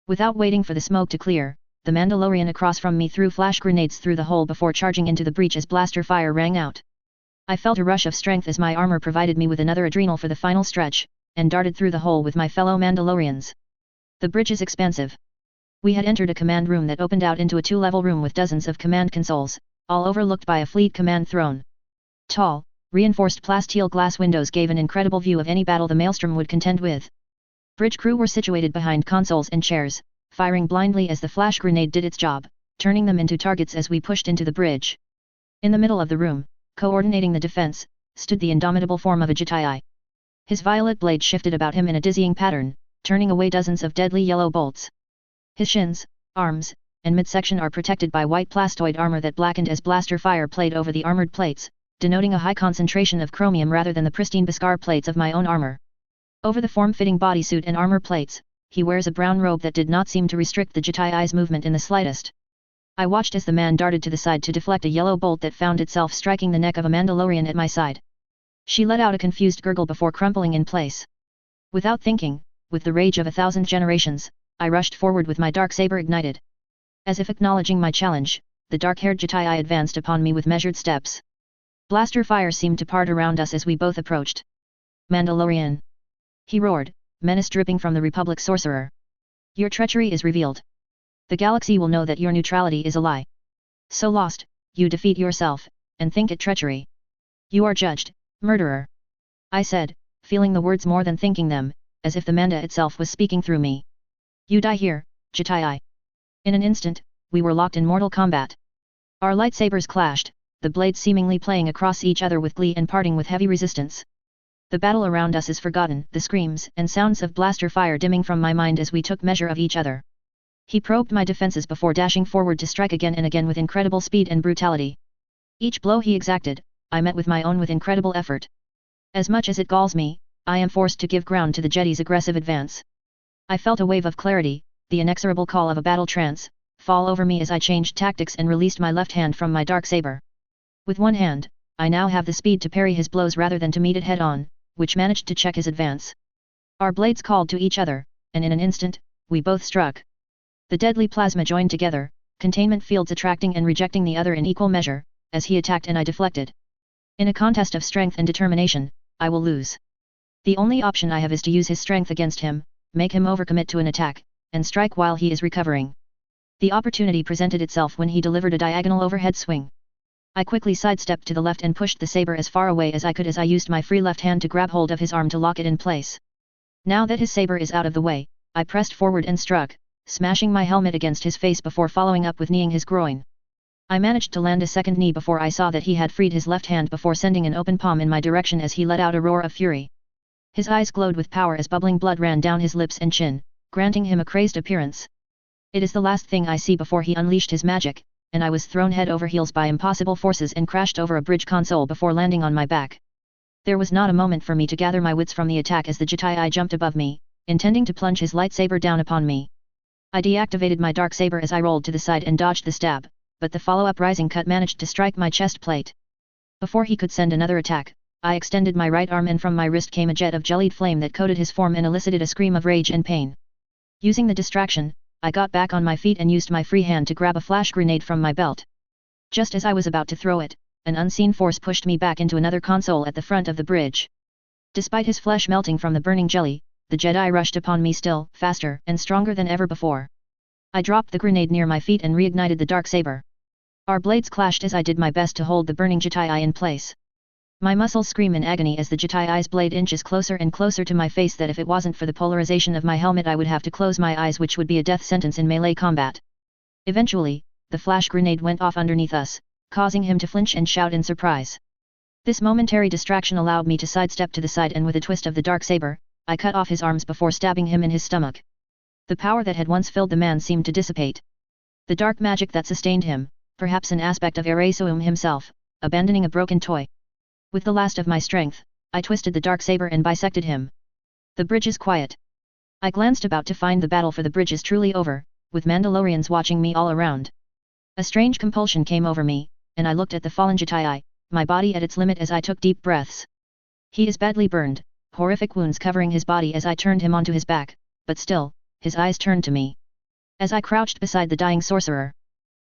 Speaker 1: Without waiting for the smoke to clear, the Mandalorian across from me threw flash grenades through the hole before charging into the breach as blaster fire rang out. I felt a rush of strength as my armor provided me with another adrenal for the final stretch, and darted through the hole with my fellow Mandalorians. The bridge is expansive. We had entered a command room that opened out into a two-level room with dozens of command consoles, all overlooked by a fleet command throne. Tall, reinforced plasteel glass windows gave an incredible view of any battle the Maelstrom would contend with. Bridge crew were situated behind consoles and chairs, firing blindly as the flash grenade did its job, turning them into targets as we pushed into the bridge. In the middle of the room, coordinating the defense, stood the indomitable form of a Jitai. His violet blade shifted about him in a dizzying pattern, turning away dozens of deadly yellow bolts. His shins, arms, and midsection are protected by white plastoid armor that blackened as blaster fire played over the armored plates, denoting a high concentration of chromium rather than the pristine Beskar plates of my own armor. Over the form-fitting bodysuit and armor plates, he wears a brown robe that did not seem to restrict the Jitai's movement in the slightest. I watched as the man darted to the side to deflect a yellow bolt that found itself striking the neck of a Mandalorian at my side. She let out a confused gurgle before crumpling in place. Without thinking, with the rage of 1,000 generations, I rushed forward with my dark saber ignited. As if acknowledging my challenge, the dark-haired Jitai advanced upon me with measured steps. Blaster fire seemed to part around us as we both approached. Mandalorian! He roared, menace dripping from the Republic sorcerer. Your treachery is revealed. The galaxy will know that your neutrality is a lie. So lost, you defeat yourself, and think it treachery. You are judged, murderer. I said, feeling the words more than thinking them, as if the Manda itself was speaking through me. You die here, Jitai. In an instant, we were locked in mortal combat. Our lightsabers clashed, the blades seemingly playing across each other with glee and parting with heavy resistance. The battle around us is forgotten, the screams and sounds of blaster fire dimming from my mind as we took measure of each other. He probed my defenses before dashing forward to strike again and again with incredible speed and brutality. Each blow he exacted, I met with my own with incredible effort. As much as it galls me, I am forced to give ground to the Jedi's aggressive advance. I felt a wave of clarity, the inexorable call of a battle trance, fall over me as I changed tactics and released my left hand from my dark saber. With one hand, I now have the speed to parry his blows rather than to meet it head-on, which managed to check his advance. Our blades called to each other, and in an instant, we both struck. The deadly plasma joined together, containment fields attracting and rejecting the other in equal measure, as he attacked and I deflected. In a contest of strength and determination, I will lose. The only option I have is to use his strength against him, make him overcommit to an attack, and strike while he is recovering. The opportunity presented itself when he delivered a diagonal overhead swing. I quickly sidestepped to the left and pushed the saber as far away as I could as I used my free left hand to grab hold of his arm to lock it in place. Now that his saber is out of the way, I pressed forward and struck, smashing my helmet against his face before following up with kneeing his groin. I managed to land a second knee before I saw that he had freed his left hand before sending an open palm in my direction as he let out a roar of fury. His eyes glowed with power as bubbling blood ran down his lips and chin, granting him a crazed appearance. It is the last thing I see before he unleashed his magic, and I was thrown head over heels by impossible forces and crashed over a bridge console before landing on my back. There was not a moment for me to gather my wits from the attack as the Jitai jumped above me, intending to plunge his lightsaber down upon me. I deactivated my dark saber as I rolled to the side and dodged the stab, but the follow-up rising cut managed to strike my chest plate. Before he could send another attack, I extended my right arm and from my wrist came a jet of jellied flame that coated his form and elicited a scream of rage and pain. Using the distraction, I got back on my feet and used my free hand to grab a flash grenade from my belt. Just as I was about to throw it, an unseen force pushed me back into another console at the front of the bridge. Despite his flesh melting from the burning jelly, the Jedi rushed upon me still, faster and stronger than ever before. I dropped the grenade near my feet and reignited the dark saber. Our blades clashed as I did my best to hold the burning Jitai in place. My muscles scream in agony as the Jitai's blade inches closer and closer to my face that if it wasn't for the polarization of my helmet I would have to close my eyes, which would be a death sentence in melee combat. Eventually, the flash grenade went off underneath us, causing him to flinch and shout in surprise. This momentary distraction allowed me to sidestep to the side and with a twist of the dark saber, I cut off his arms before stabbing him in his stomach. The power that had once filled the man seemed to dissipate. The dark magic that sustained him, perhaps an aspect of Erasoum himself, abandoning a broken toy. With the last of my strength, I twisted the dark saber and bisected him. The bridge is quiet. I glanced about to find the battle for the bridge is truly over, with Mandalorians watching me all around. A strange compulsion came over me, and I looked at the fallen Jitai, my body at its limit as I took deep breaths. He is badly burned, horrific wounds covering his body as I turned him onto his back, but still, his eyes turned to me. As I crouched beside the dying sorcerer.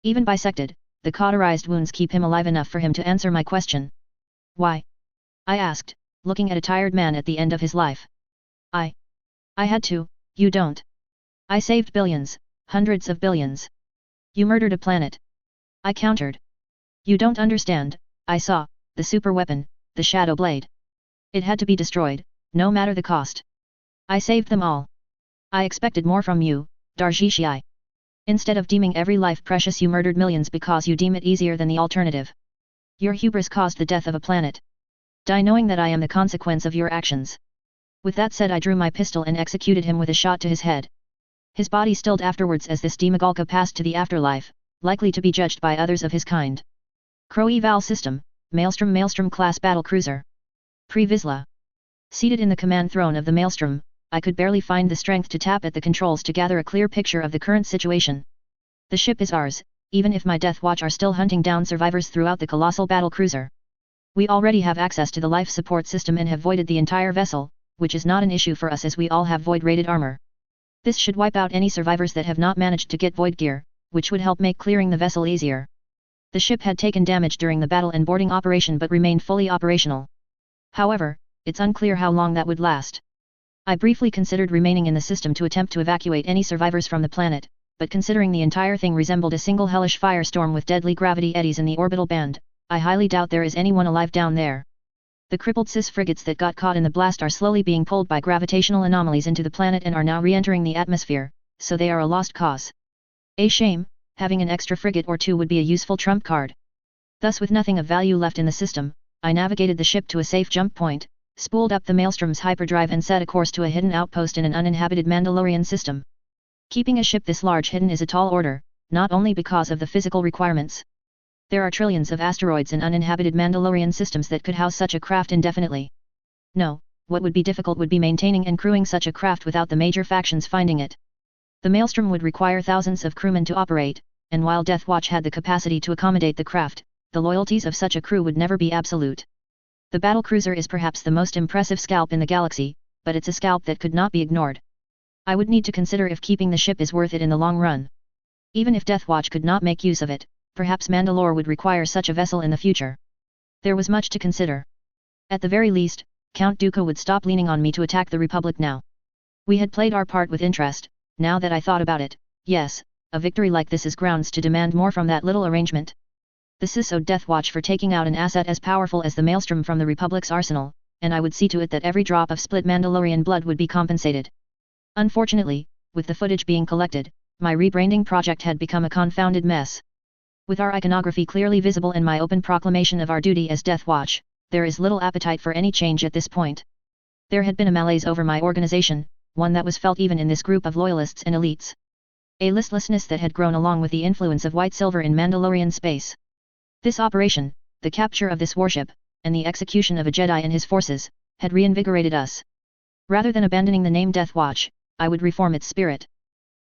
Speaker 1: Even bisected, the cauterized wounds keep him alive enough for him to answer my question. Why? I asked, looking at a tired man at the end of his life. I had to, you don't. I saved billions, hundreds of billions. You murdered a planet. I countered. You don't understand, I saw, the super weapon, the Shadow Blade. It had to be destroyed, no matter the cost. I saved them all. I expected more from you, Darjishii. Instead of deeming every life precious, you murdered millions because you deem it easier than the alternative. Your hubris caused the death of a planet. Die knowing that I am the consequence of your actions. With that said, I drew my pistol and executed him with a shot to his head. His body stilled afterwards as this Demagalka passed to the afterlife, likely to be judged by others of his kind. Crow Eval System, Maelstrom class battle cruiser. Pre-Vizsla. Seated in the command throne of the Maelstrom, I could barely find the strength to tap at the controls to gather a clear picture of the current situation. The ship is ours, even if my Death Watch are still hunting down survivors throughout the colossal battle cruiser. We already have access to the life support system and have voided the entire vessel, which is not an issue for us as we all have void-rated armor. This should wipe out any survivors that have not managed to get void gear, which would help make clearing the vessel easier. The ship had taken damage during the battle and boarding operation but remained fully operational. However, it's unclear how long that would last. I briefly considered remaining in the system to attempt to evacuate any survivors from the planet, but considering the entire thing resembled a single hellish firestorm with deadly gravity eddies in the orbital band, I highly doubt there is anyone alive down there. The crippled cis frigates that got caught in the blast are slowly being pulled by gravitational anomalies into the planet and are now re-entering the atmosphere, so they are a lost cause. A shame, having an extra frigate or two would be a useful trump card. Thus, with nothing of value left in the system, I navigated the ship to a safe jump point, spooled up the Maelstrom's hyperdrive and set a course to a hidden outpost in an uninhabited Mandalorian system. Keeping a ship this large hidden is a tall order, not only because of the physical requirements. There are trillions of asteroids in uninhabited Mandalorian systems that could house such a craft indefinitely. No, what would be difficult would be maintaining and crewing such a craft without the major factions finding it. The Maelstrom would require thousands of crewmen to operate, and while Death Watch had the capacity to accommodate the craft, the loyalties of such a crew would never be absolute. The battlecruiser is perhaps the most impressive scalp in the galaxy, but it's a scalp that could not be ignored. I would need to consider if keeping the ship is worth it in the long run. Even if Death Watch could not make use of it, perhaps Mandalore would require such a vessel in the future. There was much to consider. At the very least, Count Dooku would stop leaning on me to attack the Republic now. We had played our part with interest, now that I thought about it, yes, a victory like this is grounds to demand more from that little arrangement. The Sis owed Death Watch for taking out an asset as powerful as the Maelstrom from the Republic's arsenal, and I would see to it that every drop of split Mandalorian blood would be compensated. Unfortunately, with the footage being collected, my rebranding project had become a confounded mess. With our iconography clearly visible and my open proclamation of our duty as Death Watch, there is little appetite for any change at this point. There had been a malaise over my organization, one that was felt even in this group of loyalists and elites. A listlessness that had grown along with the influence of white silver in Mandalorian space. This operation, the capture of this warship, and the execution of a Jedi and his forces, had reinvigorated us. Rather than abandoning the name Death Watch, I would reform its spirit.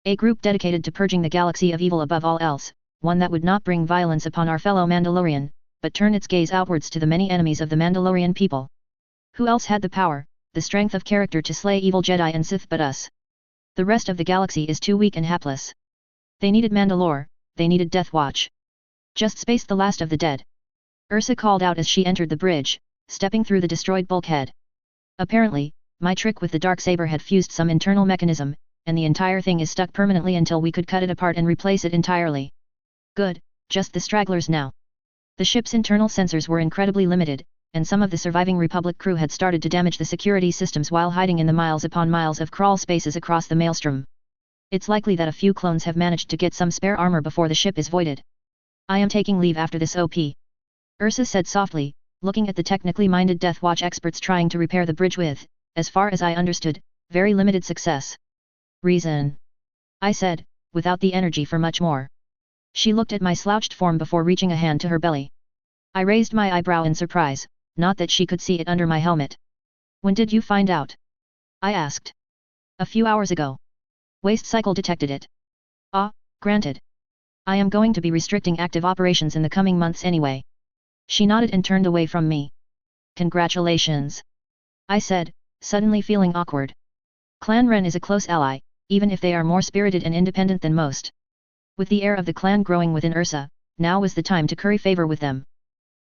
Speaker 1: A group dedicated to purging the galaxy of evil above all else, one that would not bring violence upon our fellow Mandalorian, but turn its gaze outwards to the many enemies of the Mandalorian people. Who else had the power, the strength of character to slay evil Jedi and Sith but us? The rest of the galaxy is too weak and hapless. They needed Mandalore, they needed Death Watch. Just spaced the last of the dead. Ursa called out as she entered the bridge, stepping through the destroyed bulkhead. Apparently, my trick with the Darksaber had fused some internal mechanism, and the entire thing is stuck permanently until we could cut it apart and replace it entirely. Good, just the stragglers now. The ship's internal sensors were incredibly limited, and some of the surviving Republic crew had started to damage the security systems while hiding in the miles upon miles of crawl spaces across the Maelstrom. It's likely that a few clones have managed to get some spare armor before the ship is voided. I am taking leave after this OP. Ursa said softly, looking at the technically minded Death Watch experts trying to repair the bridge with, as far as I understood, very limited success. Reason? I said, without the energy for much more. She looked at my slouched form before reaching a hand to her belly. I raised my eyebrow in surprise, not that she could see it under my helmet. When did you find out? I asked. A few hours ago. Waste cycle detected it. Ah, granted. I am going to be restricting active operations in the coming months anyway. She nodded and turned away from me. Congratulations. I said, suddenly feeling awkward. Clan Ren is a close ally, even if they are more spirited and independent than most. With the heir of the clan growing within Ursa, now was the time to curry favor with them.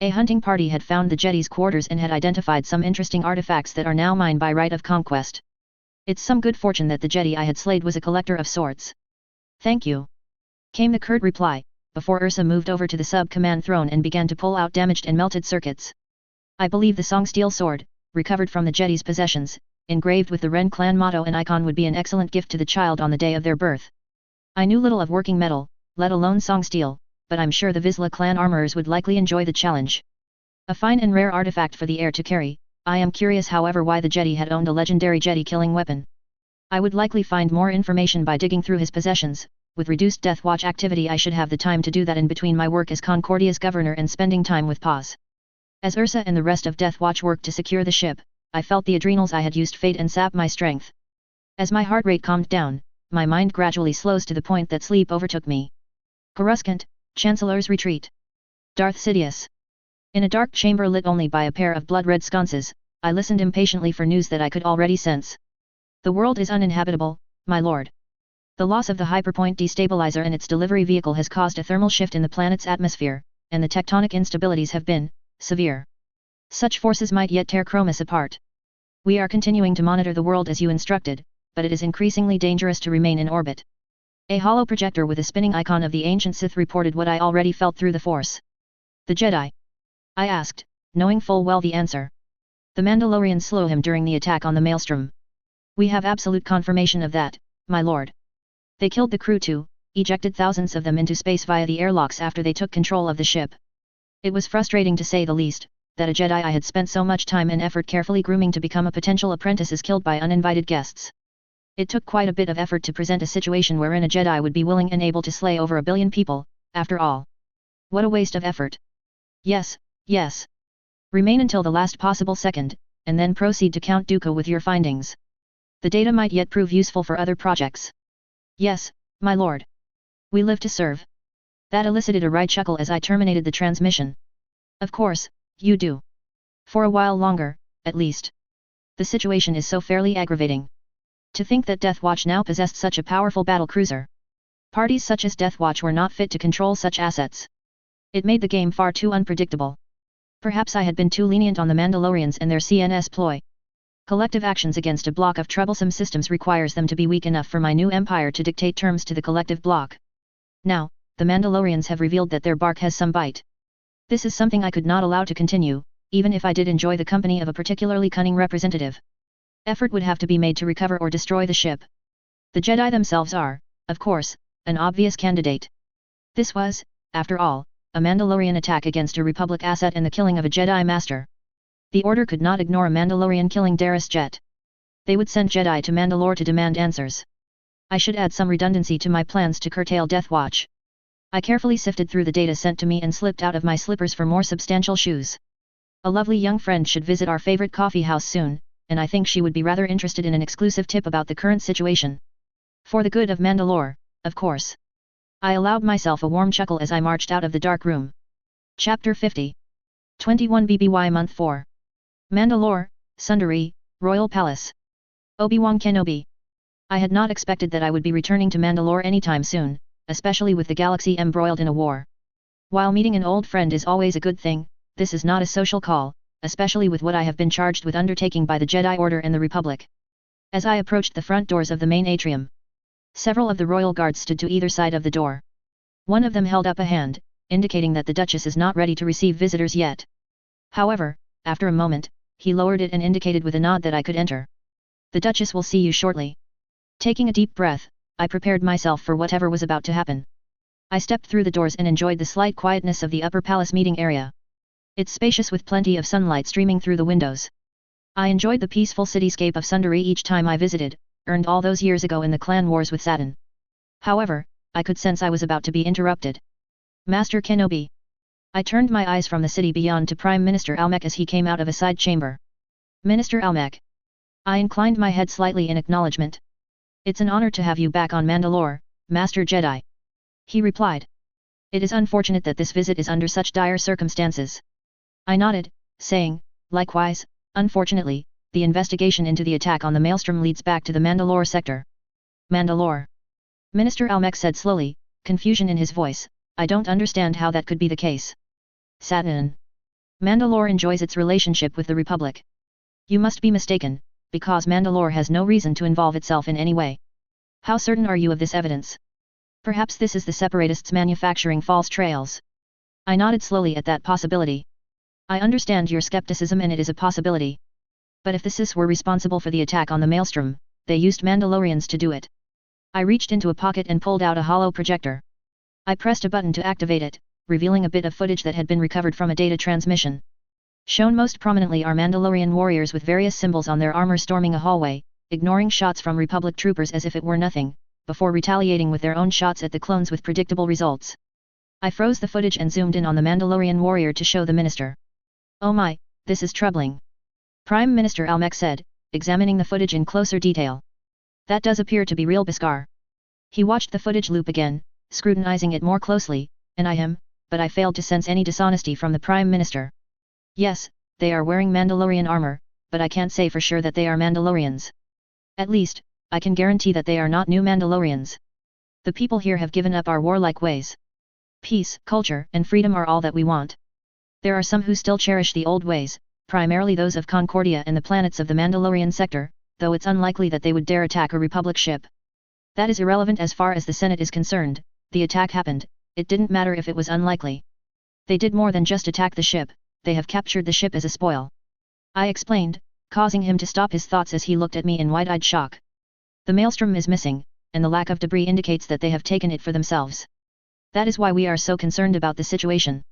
Speaker 1: A hunting party had found the jetty's quarters and had identified some interesting artifacts that are now mine by right of conquest. It's some good fortune that the jetty I had slayed was a collector of sorts. Thank you, came the curt reply, before Ursa moved over to the sub-command throne and began to pull out damaged and melted circuits. I believe the Song Steel sword, recovered from the jetty's possessions, engraved with the Ren clan motto and icon would be an excellent gift to the child on the day of their birth. I knew little of working metal, let alone Song Steel, but I'm sure the Vizsla clan armorers would likely enjoy the challenge. A fine and rare artifact for the heir to carry. I am curious however why the jetty had owned a legendary jetty-killing weapon. I would likely find more information by digging through his possessions. With reduced Death Watch activity I should have the time to do that in between my work as Concordia's governor and spending time with Paz. As Ursa and the rest of Death Watch worked to secure the ship, I felt the adrenals I had used fade and sap my strength. As my heart rate calmed down, my mind gradually slows to the point that sleep overtook me. Coruscant, Chancellor's Retreat. Darth Sidious. In a dark chamber lit only by a pair of blood-red sconces, I listened impatiently for news that I could already sense. The world is uninhabitable, my lord. The loss of the hyperpoint destabilizer and its delivery vehicle has caused a thermal shift in the planet's atmosphere, and the tectonic instabilities have been severe. Such forces might yet tear Chromis apart. We are continuing to monitor the world as you instructed, but it is increasingly dangerous to remain in orbit. A hollow projector with a spinning icon of the ancient Sith reported what I already felt through the Force. The Jedi? I asked, knowing full well the answer. The Mandalorians slew him during the attack on the Maelstrom. We have absolute confirmation of that, my lord. They killed the crew too, ejected thousands of them into space via the airlocks after they took control of the ship. It was frustrating to say the least, that a Jedi I had spent so much time and effort carefully grooming to become a potential apprentice is killed by uninvited guests. It took quite a bit of effort to present a situation wherein a Jedi would be willing and able to slay over 1 billion people, after all. What a waste of effort. Yes, yes. Remain until the last possible second, and then proceed to Count Dooku with your findings. The data might yet prove useful for other projects. Yes, my lord. We live to serve. That elicited a wry chuckle as I terminated the transmission. Of course, you do. For a while longer, at least. The situation is so fairly aggravating. To think that Death Watch now possessed such a powerful battle cruiser. Parties such as Death Watch were not fit to control such assets. It made the game far too unpredictable. Perhaps I had been too lenient on the Mandalorians and their CNS ploy. Collective actions against a block of troublesome systems requires them to be weak enough for my new empire to dictate terms to the collective block. Now, the Mandalorians have revealed that their bark has some bite. This is something I could not allow to continue, even if I did enjoy the company of a particularly cunning representative. Effort would have to be made to recover or destroy the ship. The Jedi themselves are, of course, an obvious candidate. This was, after all, a Mandalorian attack against a Republic asset and the killing of a Jedi Master. The Order could not ignore a Mandalorian killing Darius Jet. They would send Jedi to Mandalore to demand answers. I should add some redundancy to my plans to curtail Death Watch. I carefully sifted through the data sent to me and slipped out of my slippers for more substantial shoes. A lovely young friend should visit our favorite coffee house soon, and I think she would be rather interested in an exclusive tip about the current situation. For the good of Mandalore, of course. I allowed myself a warm chuckle as I marched out of the dark room. Chapter 50. 21 BBY Month 4. Mandalore, Sundari, Royal Palace. Obi-Wan Kenobi. I had not expected that I would be returning to Mandalore anytime soon, especially with the galaxy embroiled in a war. While meeting an old friend is always a good thing, this is not a social call, especially with what I have been charged with undertaking by the Jedi Order and the Republic. As I approached the front doors of the main atrium, several of the royal guards stood to either side of the door. One of them held up a hand, indicating that the Duchess is not ready to receive visitors yet. However, after a moment, he lowered it and indicated with a nod that I could enter. The Duchess will see you shortly. Taking a deep breath, I prepared myself for whatever was about to happen. I stepped through the doors and enjoyed the slight quietness of the upper palace meeting area. It's spacious with plenty of sunlight streaming through the windows. I enjoyed the peaceful cityscape of Sundari each time I visited, earned all those years ago in the clan wars with Saturn. However, I could sense I was about to be interrupted. Master Kenobi. I turned my eyes from the city beyond to Prime Minister Almec as he came out of a side chamber. Minister Almec. I inclined my head slightly in acknowledgement. It's an honor to have you back on Mandalore, Master Jedi. He replied. It is unfortunate that this visit is under such dire circumstances. I nodded, saying, likewise, unfortunately, the investigation into the attack on the Maelstrom leads back to the Mandalore sector. Mandalore. Minister Almec said slowly, confusion in his voice, I don't understand how that could be the case. Satin. Mandalore enjoys its relationship with the Republic. You must be mistaken, because Mandalore has no reason to involve itself in any way. How certain are you of this evidence? Perhaps this is the separatists manufacturing false trails. I nodded slowly at that possibility. I understand your skepticism and it is a possibility. But if the Sis were responsible for the attack on the Maelstrom, they used Mandalorians to do it. I reached into a pocket and pulled out a hollow projector. I pressed a button to activate it, revealing a bit of footage that had been recovered from a data transmission. Shown most prominently are Mandalorian warriors with various symbols on their armor storming a hallway, ignoring shots from Republic troopers as if it were nothing, before retaliating with their own shots at the clones with predictable results. I froze the footage and zoomed in on the Mandalorian warrior to show the minister. Oh my, this is troubling. Prime Minister Almec said, examining the footage in closer detail. That does appear to be real Beskar. He watched the footage loop again, scrutinizing it more closely, and I him, but I failed to sense any dishonesty from the Prime Minister. Yes, they are wearing Mandalorian armor, but I can't say for sure that they are Mandalorians. At least, I can guarantee that they are not new Mandalorians. The people here have given up our warlike ways. Peace, culture, and freedom are all that we want. There are some who still cherish the old ways, primarily those of Concordia and the planets of the Mandalorian sector, though it's unlikely that they would dare attack a Republic ship. That is irrelevant as far as the Senate is concerned. The attack happened, it didn't matter if it was unlikely. They did more than just attack the ship, they have captured the ship as a spoil. I explained, causing him to stop his thoughts as he looked at me in wide-eyed shock. The Maelstrom is missing, and the lack of debris indicates that they have taken it for themselves. That is why we are so concerned about the situation.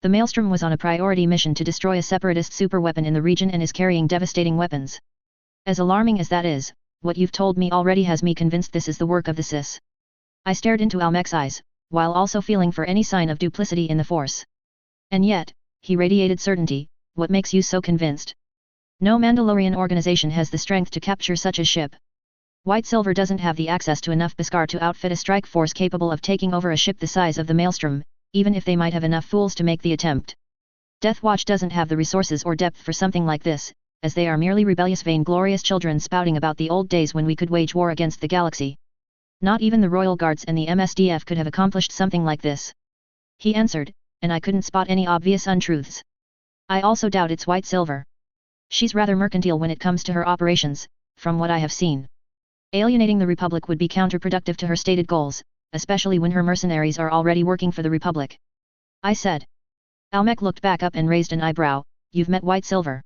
Speaker 1: The Maelstrom was on a priority mission to destroy a separatist superweapon in the region and is carrying devastating weapons. As alarming as that is, what you've told me already has me convinced this is the work of the Sis. I stared into Almec's eyes, while also feeling for any sign of duplicity in the Force. And yet, he radiated certainty. What makes you so convinced? No Mandalorian organization has the strength to capture such a ship. White Silver doesn't have the access to enough Beskar to outfit a strike force capable of taking over a ship the size of the Maelstrom, even if they might have enough fools to make the attempt. Death Watch doesn't have the resources or depth for something like this, as they are merely rebellious vainglorious children spouting about the old days when we could wage war against the galaxy. Not even the Royal Guards and the MSDF could have accomplished something like this. He answered, and I couldn't spot any obvious untruths. I also doubt it's White Silver. She's rather mercantile when it comes to her operations, from what I have seen. Alienating the Republic would be counterproductive to her stated goals, especially when her mercenaries are already working for the Republic. I said. Almec looked back up and raised an eyebrow. You've met White Silver.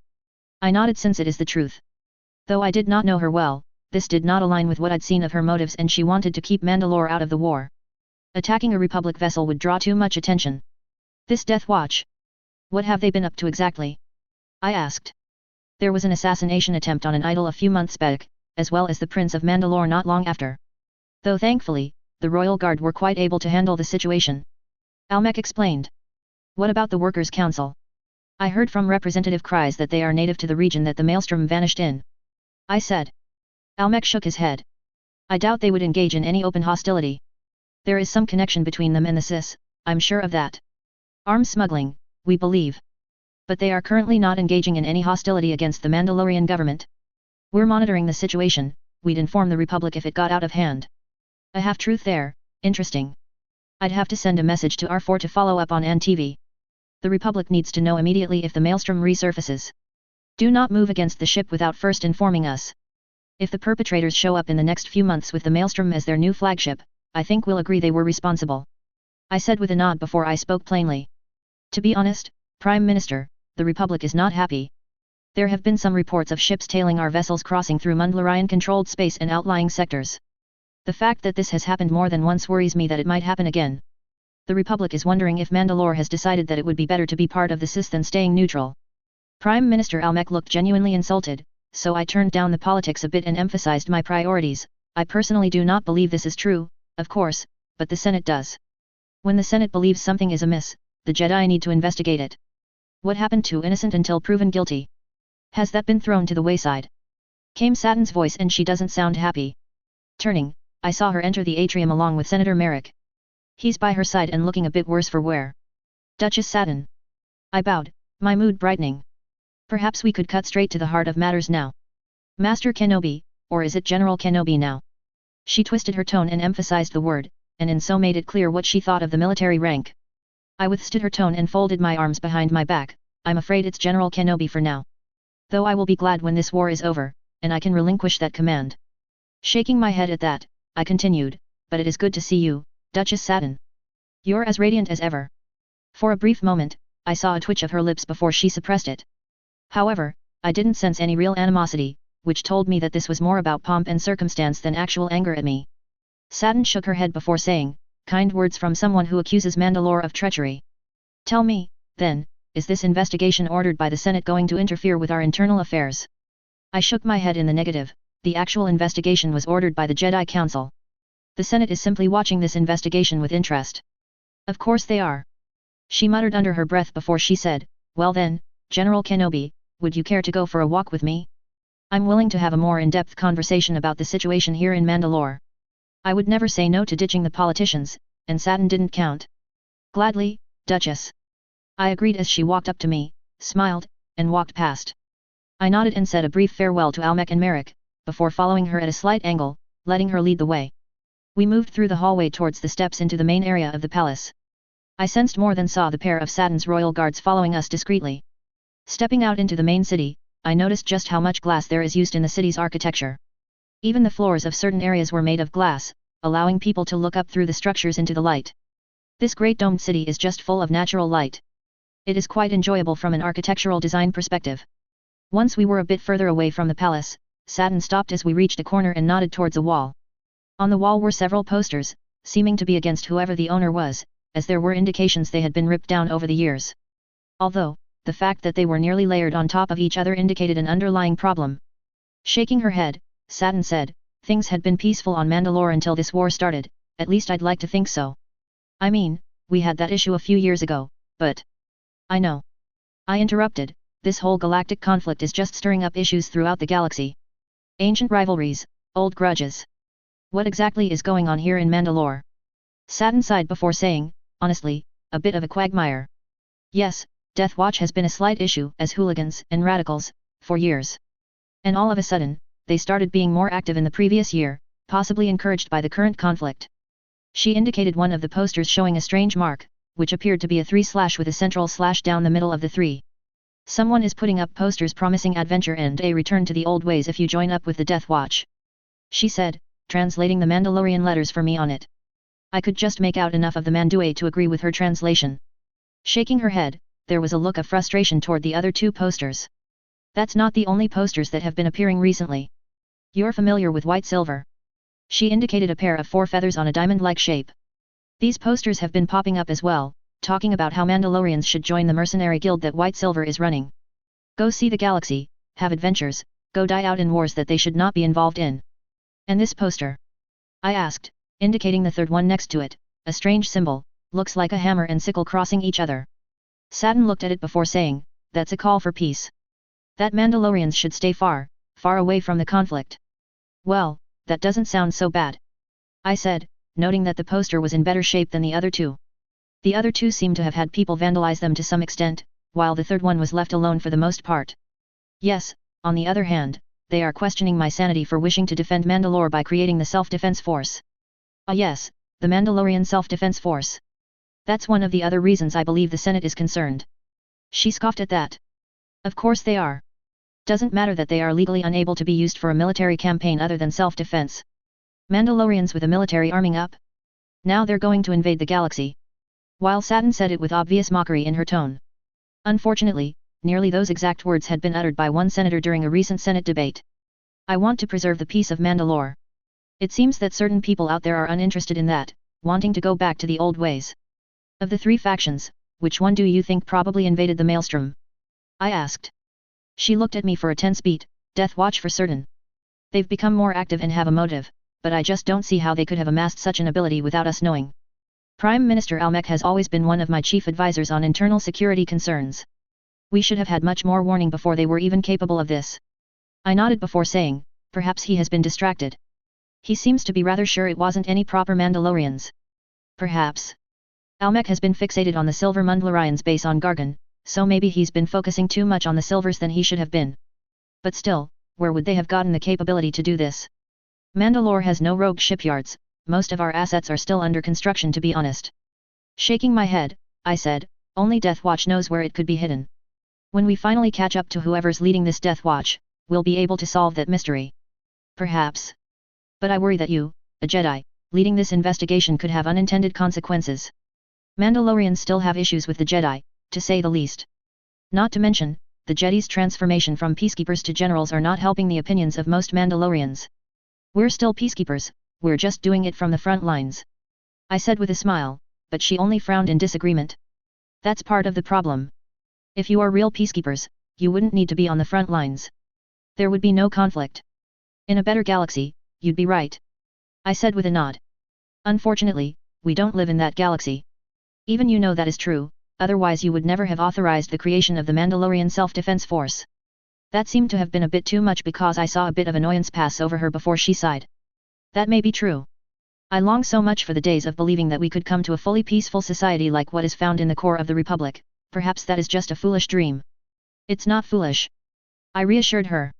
Speaker 1: I nodded since it is the truth. Though I did not know her well, this did not align with what I'd seen of her motives and she wanted to keep Mandalore out of the war. Attacking a Republic vessel would draw too much attention. This Death Watch? What have they been up to exactly? I asked. There was an assassination attempt on an idol a few months back, as well as the Prince of Mandalore not long after. Though thankfully, the Royal Guard were quite able to handle the situation. Almec explained. What about the Workers' Council? I heard from Representative Kryze that they are native to the region that the Maelstrom vanished in. I said. Almec shook his head. I doubt they would engage in any open hostility. There is some connection between them and the Sis, I'm sure of that. Arms smuggling, we believe. But they are currently not engaging in any hostility against the Mandalorian government. We're monitoring the situation, we'd inform the Republic if it got out of hand. A half-truth there, interesting. I'd have to send a message to R4 to follow up on ANTV. The Republic needs to know immediately if the Maelstrom resurfaces. Do not move against the ship without first informing us. If the perpetrators show up in the next few months with the Maelstrom as their new flagship, I think we'll agree they were responsible. I said with a nod before I spoke plainly. To be honest, Prime Minister, the Republic is not happy. There have been some reports of ships tailing our vessels crossing through Mandalorian-controlled space and outlying sectors. The fact that this has happened more than once worries me that it might happen again. The Republic is wondering if Mandalore has decided that it would be better to be part of the Sis than staying neutral. Prime Minister Almec looked genuinely insulted, so I turned down the politics a bit and emphasized my priorities. I personally do not believe this is true, of course, but the Senate does. When the Senate believes something is amiss, the Jedi need to investigate it. What happened to innocent until proven guilty? Has that been thrown to the wayside? Came Satin's voice and she doesn't sound happy. Turning, I saw her enter the atrium along with Senator Merrick. He's by her side and looking a bit worse for wear. Duchess Satin. I bowed, my mood brightening. Perhaps we could cut straight to the heart of matters now. Master Kenobi, or is it General Kenobi now? She twisted her tone and emphasized the word, and in so made it clear what she thought of the military rank. I withstood her tone and folded my arms behind my back. I'm afraid it's General Kenobi for now. Though I will be glad when this war is over, and I can relinquish that command. Shaking my head at that, I continued, but it is good to see you, Duchess Satin. You're as radiant as ever. For a brief moment, I saw a twitch of her lips before she suppressed it. However, I didn't sense any real animosity, which told me that this was more about pomp and circumstance than actual anger at me. Satin shook her head before saying, kind words from someone who accuses Mandalore of treachery. Tell me, then, is this investigation ordered by the Senate going to interfere with our internal affairs? I shook my head in the negative. The actual investigation was ordered by the Jedi Council. The Senate is simply watching this investigation with interest. Of course they are. She muttered under her breath before she said, well then, General Kenobi, would you care to go for a walk with me? I'm willing to have a more in-depth conversation about the situation here in Mandalore. I would never say no to ditching the politicians, and Satin didn't count. Gladly, Duchess. I agreed as she walked up to me, smiled, and walked past. I nodded and said a brief farewell to Almec and Merrick, before following her at a slight angle, letting her lead the way. We moved through the hallway towards the steps into the main area of the palace. I sensed more than saw the pair of Satin's royal guards following us discreetly. Stepping out into the main city, I noticed just how much glass there is used in the city's architecture. Even the floors of certain areas were made of glass, allowing people to look up through the structures into the light. This great domed city is just full of natural light. It is quite enjoyable from an architectural design perspective. Once we were a bit further away from the palace, Satin stopped as we reached a corner and nodded towards a wall. On the wall were several posters, seeming to be against whoever the owner was, as there were indications they had been ripped down over the years. Although, the fact that they were nearly layered on top of each other indicated an underlying problem. Shaking her head, Satin said, things had been peaceful on Mandalore until this war started, at least I'd like to think so. I mean, we had that issue a few years ago, but... I know. I interrupted, this whole galactic conflict is just stirring up issues throughout the galaxy. Ancient rivalries, old grudges. What exactly is going on here in Mandalore? Satin sighed before saying, honestly, a bit of a quagmire. Yes, Death Watch has been a slight issue as hooligans and radicals, for years. And all of a sudden, they started being more active in the previous year, possibly encouraged by the current conflict. She indicated one of the posters showing a strange mark, which appeared to be a 3/ with a central slash down the middle of the 3. Someone is putting up posters promising adventure and a return to the old ways if you join up with the Death Watch. She said, translating the Mandalorian letters for me on it. I could just make out enough of the Mandue to agree with her translation. Shaking her head, there was a look of frustration toward the other two posters. That's not the only posters that have been appearing recently. You're familiar with White Silver. She indicated a pair of 4 feathers on a diamond-like shape. These posters have been popping up as well, talking about how Mandalorians should join the mercenary guild that White Silver is running. Go see the galaxy, have adventures, go die out in wars that they should not be involved in. And this poster? I asked, indicating the third one next to it, a strange symbol, looks like a hammer and sickle crossing each other. Satin looked at it before saying, that's a call for peace. That Mandalorians should stay far, far away from the conflict. Well, that doesn't sound so bad. I said, noting that the poster was in better shape than the other two. The other two seemed to have had people vandalize them to some extent, while the third one was left alone for the most part. Yes, on the other hand, they are questioning my sanity for wishing to defend Mandalore by creating the Self-Defense Force. Ah yes, the Mandalorian Self-Defense Force. That's one of the other reasons I believe the Senate is concerned. She scoffed at that. Of course they are. Doesn't matter that they are legally unable to be used for a military campaign other than self-defense. Mandalorians with a military arming up? Now they're going to invade the galaxy. While Satin said it with obvious mockery in her tone. Unfortunately, nearly those exact words had been uttered by one senator during a recent Senate debate. I want to preserve the peace of Mandalore. It seems that certain people out there are uninterested in that, wanting to go back to the old ways. Of the 3 factions, which one do you think probably invaded the Maelstrom? I asked. She looked at me for a tense beat, Death Watch for certain. They've become more active and have a motive, but I just don't see how they could have amassed such an ability without us knowing. Prime Minister Almec has always been one of my chief advisors on internal security concerns. We should have had much more warning before they were even capable of this. I nodded before saying, perhaps he has been distracted. He seems to be rather sure it wasn't any proper Mandalorians. Perhaps. Almec has been fixated on the Silver Mandalorians base on Gargan, so maybe he's been focusing too much on the Silvers than he should have been. But still, where would they have gotten the capability to do this? Mandalore has no rogue shipyards, most of our assets are still under construction to be honest. Shaking my head, I said, only Death Watch knows where it could be hidden. When we finally catch up to whoever's leading this Death Watch, we'll be able to solve that mystery. Perhaps. But I worry that you, a Jedi, leading this investigation could have unintended consequences. Mandalorians still have issues with the Jedi, to say the least. Not to mention, the Jedi's transformation from peacekeepers to generals are not helping the opinions of most Mandalorians. We're still peacekeepers, we're just doing it from the front lines. I said with a smile, but she only frowned in disagreement. That's part of the problem. If you are real peacekeepers, you wouldn't need to be on the front lines. There would be no conflict. In a better galaxy, you'd be right. I said with a nod. Unfortunately, we don't live in that galaxy. Even you know that is true, otherwise you would never have authorized the creation of the Mandalorian Self-Defense Force. That seemed to have been a bit too much because I saw a bit of annoyance pass over her before she sighed. That may be true. I long so much for the days of believing that we could come to a fully peaceful society like what is found in the core of the Republic. Perhaps that is just a foolish dream. It's not foolish. I reassured her.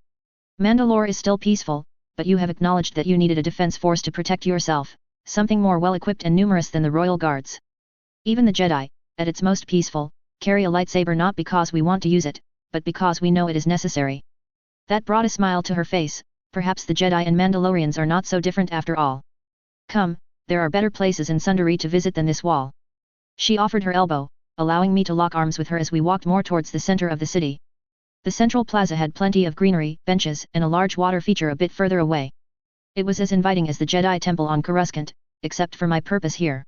Speaker 1: Mandalore is still peaceful, but you have acknowledged that you needed a defense force to protect yourself, something more well-equipped and numerous than the Royal Guards. Even the Jedi, at its most peaceful, carry a lightsaber not because we want to use it, but because we know it is necessary. That brought a smile to her face. Perhaps the Jedi and Mandalorians are not so different after all. Come, there are better places in Sundari to visit than this wall. She offered her elbow, allowing me to lock arms with her as we walked more towards the center of the city. The central plaza had plenty of greenery, benches, and a large water feature a bit further away. It was as inviting as the Jedi Temple on Coruscant, except for my purpose here.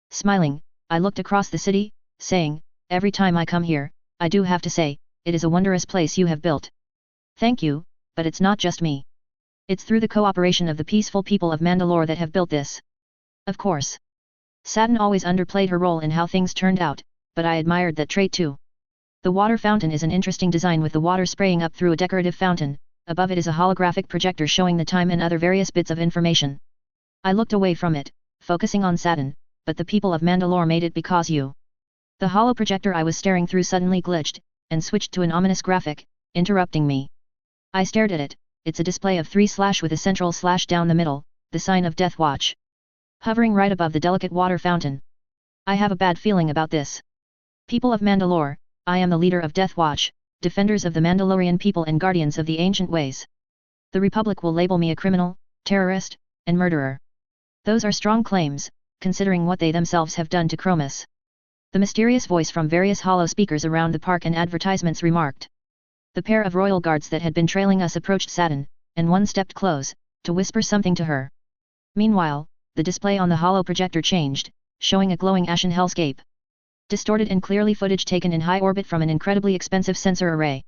Speaker 1: Smiling, I looked across the city, saying, every time I come here, I do have to say, it is a wondrous place you have built. Thank you, but it's not just me. It's through the cooperation of the peaceful people of Mandalore that have built this. Of course. Satin always underplayed her role in how things turned out, but I admired that trait too. The water fountain is an interesting design with the water spraying up through a decorative fountain, above it is a holographic projector showing the time and other various bits of information. I looked away from it, focusing on Satin, but the people of Mandalore made it because you. The holo projector I was staring through suddenly glitched, and switched to an ominous graphic, interrupting me. I stared at it. It's a display of 3/ with a central slash down the middle, the sign of Death Watch. Hovering right above the delicate water fountain. I have a bad feeling about this. People of Mandalore, I am the leader of Death Watch, defenders of the Mandalorian people and guardians of the ancient ways. The Republic will label me a criminal, terrorist, and murderer. Those are strong claims, considering what they themselves have done to Chromis. The mysterious voice from various hollow speakers around the park and advertisements remarked. The pair of royal guards that had been trailing us approached Satin, and one stepped close, to whisper something to her. Meanwhile, the display on the holo projector changed, showing a glowing ashen hellscape. Distorted and clearly footage taken in high orbit from an incredibly expensive sensor array.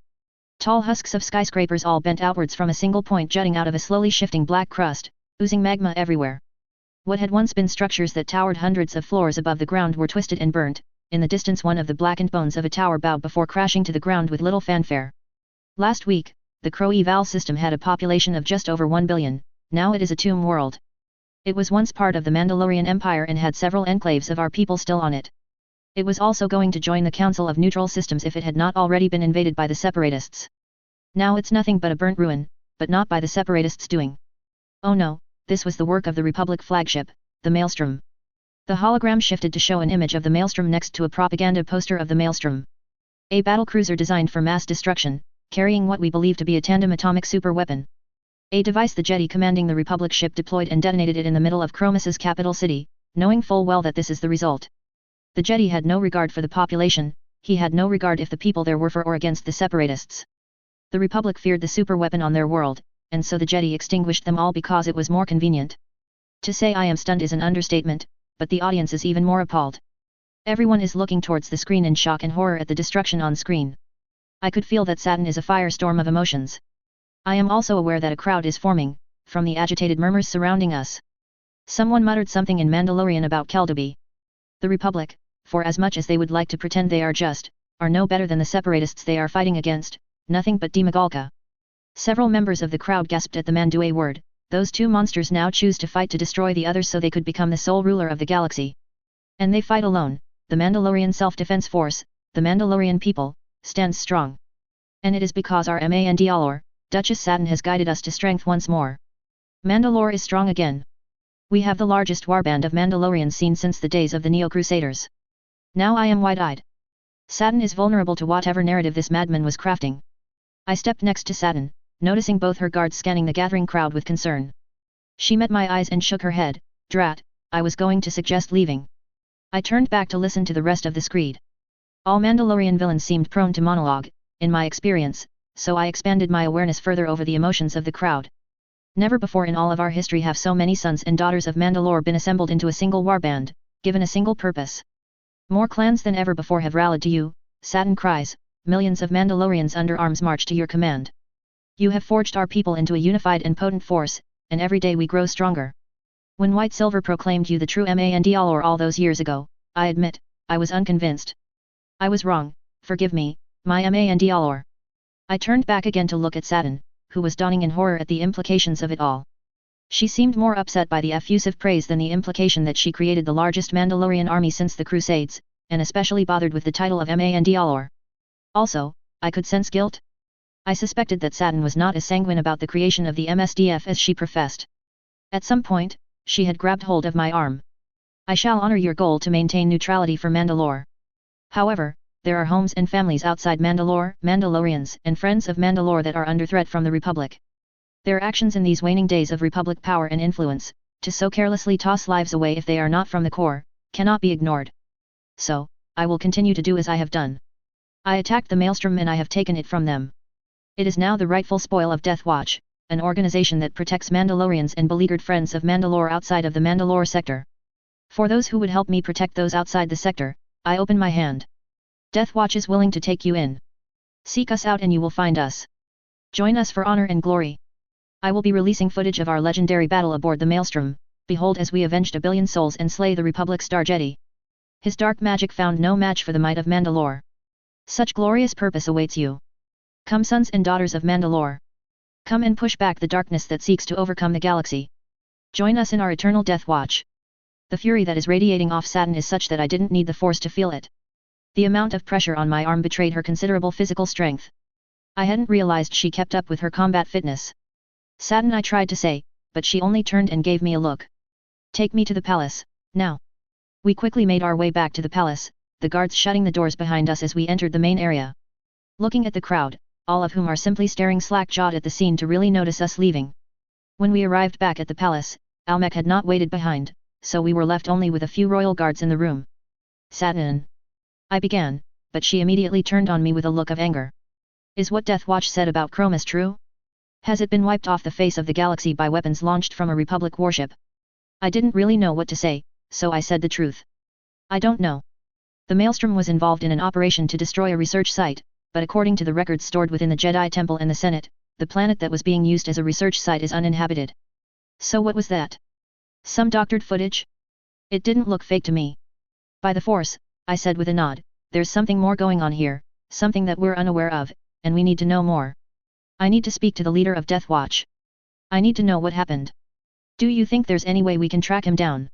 Speaker 1: Tall husks of skyscrapers all bent outwards from a single point jutting out of a slowly shifting black crust, oozing magma everywhere. What had once been structures that towered hundreds of floors above the ground were twisted and burnt. In the distance one of the blackened bones of a tower bowed before crashing to the ground with little fanfare. Last week, the Crow Eval system had a population of just over 1 billion, now it is a tomb world. It was once part of the Mandalorian Empire and had several enclaves of our people still on it. It was also going to join the Council of Neutral Systems if it had not already been invaded by the Separatists. Now it's nothing but a burnt ruin, but not by the Separatists' doing. Oh no, this was the work of the Republic flagship, the Maelstrom. The hologram shifted to show an image of the Maelstrom next to a propaganda poster of the Maelstrom. A battlecruiser designed for mass destruction, carrying what we believe to be a tandem atomic super weapon. A device the Jedi commanding the Republic ship deployed and detonated it in the middle of Chromis's capital city, knowing full well that this is the result. The Jedi had no regard for the population, he had no regard if the people there were for or against the Separatists. The Republic feared the super weapon on their world, and so the Jedi extinguished them all because it was more convenient. To say I am stunned is an understatement, but the audience is even more appalled. Everyone is looking towards the screen in shock and horror at the destruction on screen. I could feel that Satin is a firestorm of emotions. I am also aware that a crowd is forming, from the agitated murmurs surrounding us. Someone muttered something in Mandalorian about Keldabi. The Republic, for as much as they would like to pretend they are just, are no better than the Separatists they are fighting against, nothing but Demagoguery. Several members of the crowd gasped at the Mandue word. Those two monsters now choose to fight to destroy the others so they could become the sole ruler of the galaxy. And they fight alone. The Mandalorian Self-Defense Force, the Mandalorian people, stands strong. And it is because our Mandalore, Duchess Satin has guided us to strength once more. Mandalore is strong again. We have the largest warband of Mandalorians seen since the days of the Neo-Crusaders. Now I am wide-eyed. Satin is vulnerable to whatever narrative this madman was crafting. I stepped next to Satin, noticing both her guards scanning the gathering crowd with concern. She met my eyes and shook her head. Drat, I was going to suggest leaving. I turned back to listen to the rest of the screed. All Mandalorian villains seemed prone to monologue, in my experience, so I expanded my awareness further over the emotions of the crowd. Never before in all of our history have so many sons and daughters of Mandalore been assembled into a single warband, given a single purpose. More clans than ever before have rallied to you, Satin cries, millions of Mandalorians under arms march to your command. You have forged our people into a unified and potent force, and every day we grow stronger. When White Silver proclaimed you the true Mandalore all those years ago, I admit, I was unconvinced. I was wrong, forgive me, my Mandalore. I turned back again to look at Satin, who was dawning in horror at the implications of it all. She seemed more upset by the effusive praise than the implication that she created the largest Mandalorian army since the Crusades, and especially bothered with the title of Mandalore. Also, I could sense guilt. I suspected that Satin was not as sanguine about the creation of the MSDF as she professed. At some point, she had grabbed hold of my arm. I shall honor your goal to maintain neutrality for Mandalore. However, there are homes and families outside Mandalore, Mandalorians and friends of Mandalore that are under threat from the Republic. Their actions in these waning days of Republic power and influence, to so carelessly toss lives away if they are not from the core, cannot be ignored. So, I will continue to do as I have done. I attacked the Maelstrom and I have taken it from them. It is now the rightful spoil of Death Watch, an organization that protects Mandalorians and beleaguered friends of Mandalore outside of the Mandalore sector. For those who would help me protect those outside the sector, I open my hand. Death Watch is willing to take you in. Seek us out and you will find us. Join us for honor and glory. I will be releasing footage of our legendary battle aboard the Maelstrom, behold as we avenged 1 billion souls and slay the Republic Star Jedi. His dark magic found no match for the might of Mandalore. Such glorious purpose awaits you. Come sons and daughters of Mandalore. Come and push back the darkness that seeks to overcome the galaxy. Join us in our eternal Death Watch. The fury that is radiating off Satin is such that I didn't need the Force to feel it. The amount of pressure on my arm betrayed her considerable physical strength. I hadn't realized she kept up with her combat fitness. Satin, I tried to say, but she only turned and gave me a look. Take me to the palace, now. We quickly made our way back to the palace, the guards shutting the doors behind us as we entered the main area. Looking at the crowd, all of whom are simply staring slack-jawed at the scene to really notice us leaving. When we arrived back at the palace, Almec had not waited behind, so we were left only with a few royal guards in the room. Satin. I began, but she immediately turned on me with a look of anger. Is what Death Watch said about Chromis true? Has it been wiped off the face of the galaxy by weapons launched from a Republic warship? I didn't really know what to say, so I said the truth. I don't know. The Maelstrom was involved in an operation to destroy a research site, but according to the records stored within the Jedi Temple and the Senate, the planet that was being used as a research site is uninhabited. So what was that? Some doctored footage? It didn't look fake to me. By the Force, I said with a nod, there's something more going on here, something that we're unaware of, and we need to know more. I need to speak to the leader of Death Watch. I need to know what happened. Do you think there's any way we can track him down?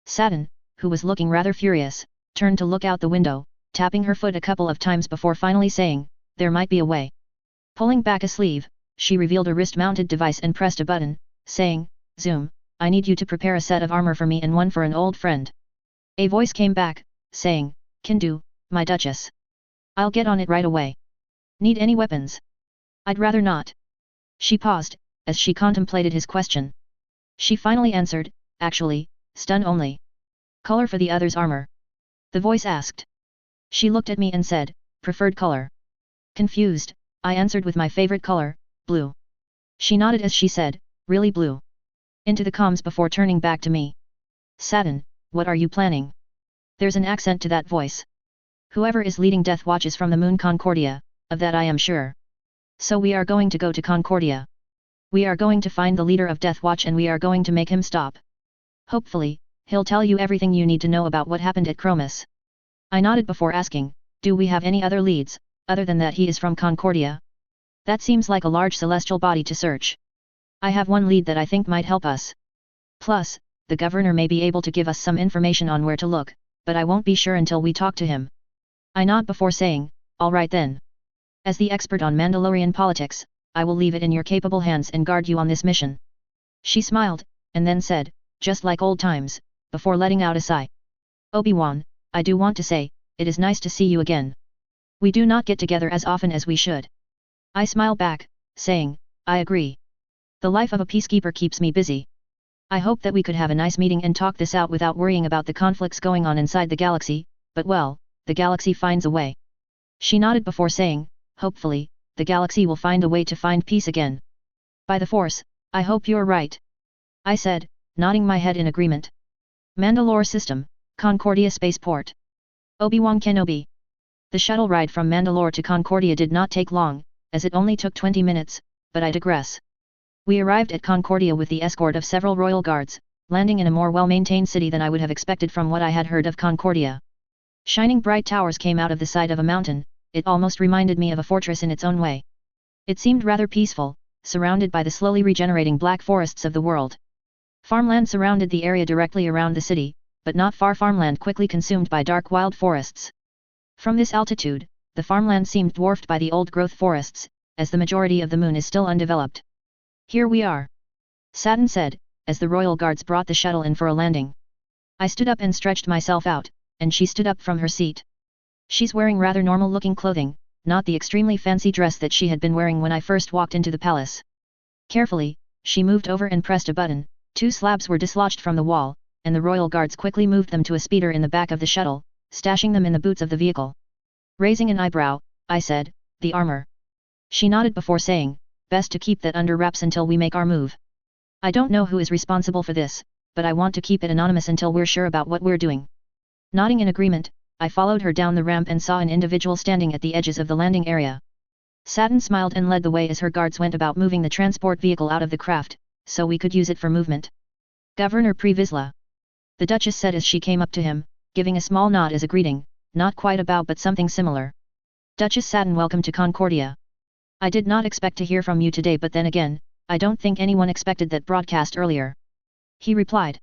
Speaker 1: Satin, who was looking rather furious, turned to look out the window, tapping her foot a couple of times before finally saying, there might be a way. Pulling back a sleeve, she revealed a wrist-mounted device and pressed a button, saying, Zoom, I need you to prepare a set of armor for me and one for an old friend. A voice came back, saying, Can do, my Duchess. I'll get on it right away. Need any weapons? I'd rather not. She paused, as she contemplated his question. She finally answered, actually, stun only. Color for the other's armor? The voice asked. She looked at me and said, preferred color. Confused, I answered with my favorite color, blue. She nodded as she said, really blue. Into the comms before turning back to me. Satin, what are you planning? There's an accent to that voice. Whoever is leading Death Watch is from the moon Concordia, of that I am sure. So we are going to go to Concordia. We are going to find the leader of Death Watch and we are going to make him stop. Hopefully, he'll tell you everything you need to know about what happened at Chromis. I nodded before asking, do we have any other leads, other than that he is from Concordia? That seems like a large celestial body to search. I have one lead that I think might help us. Plus, the governor may be able to give us some information on where to look, but I won't be sure until we talk to him. I nod before saying, all right then. As the expert on Mandalorian politics, I will leave it in your capable hands and guard you on this mission. She smiled, and then said, just like old times, before letting out a sigh. Obi-Wan, I do want to say, it is nice to see you again. We do not get together as often as we should. I smile back, saying, I agree. The life of a peacekeeper keeps me busy. I hope that we could have a nice meeting and talk this out without worrying about the conflicts going on inside the galaxy, but well, the galaxy finds a way. She nodded before saying, hopefully, the galaxy will find a way to find peace again. By the Force, I hope you're right. I said, nodding my head in agreement. Mandalore System, Concordia Spaceport. Obi-Wan Kenobi. The shuttle ride from Mandalore to Concordia did not take long, as it only took 20 minutes, but I digress. We arrived at Concordia with the escort of several royal guards, landing in a more well-maintained city than I would have expected from what I had heard of Concordia. Shining bright towers came out of the side of a mountain, it almost reminded me of a fortress in its own way. It seemed rather peaceful, surrounded by the slowly regenerating black forests of the world. Farmland surrounded the area directly around the city, but not far farmland quickly consumed by dark wild forests. From this altitude, the farmland seemed dwarfed by the old-growth forests, as the majority of the moon is still undeveloped. Here we are. Satin said, as the royal guards brought the shuttle in for a landing. I stood up and stretched myself out, and she stood up from her seat. She's wearing rather normal-looking clothing, not the extremely fancy dress that she had been wearing when I first walked into the palace. Carefully, she moved over and pressed a button, 2 slabs were dislodged from the wall, and the royal guards quickly moved them to a speeder in the back of the shuttle, stashing them in the boots of the vehicle. Raising an eyebrow, I said, the armor. She nodded before saying, best to keep that under wraps until we make our move. I don't know who is responsible for this, but I want to keep it anonymous until we're sure about what we're doing. Nodding in agreement, I followed her down the ramp and saw an individual standing at the edges of the landing area. Satin smiled and led the way as her guards went about moving the transport vehicle out of the craft, so we could use it for movement. Governor Previsla. The Duchess said as she came up to him, giving a small nod as a greeting, not quite a bow but something similar. Duchess Satin, welcome to Concordia. I did not expect to hear from you today, but then again, I don't think anyone expected that broadcast earlier. He replied.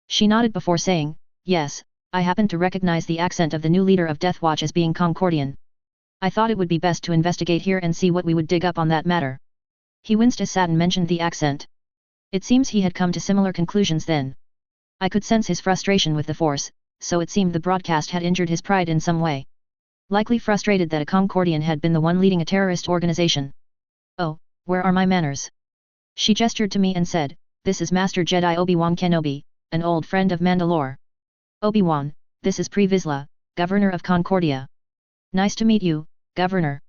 Speaker 1: She nodded before saying, yes, I happened to recognize the accent of the new leader of Death Watch as being Concordian. I thought it would be best to investigate here and see what we would dig up on that matter. He winced as Satin mentioned the accent. It seems he had come to similar conclusions then. I could sense his frustration with the Force, so it seemed the broadcast had injured his pride in some way. Likely frustrated that a Concordian had been the one leading a terrorist organization. Oh, where are my manners? She gestured to me and said, this is Master Jedi Obi-Wan Kenobi, an old friend of Mandalore. Obi-Wan, this is Previsla, Governor of Concordia. Nice to meet you, Governor.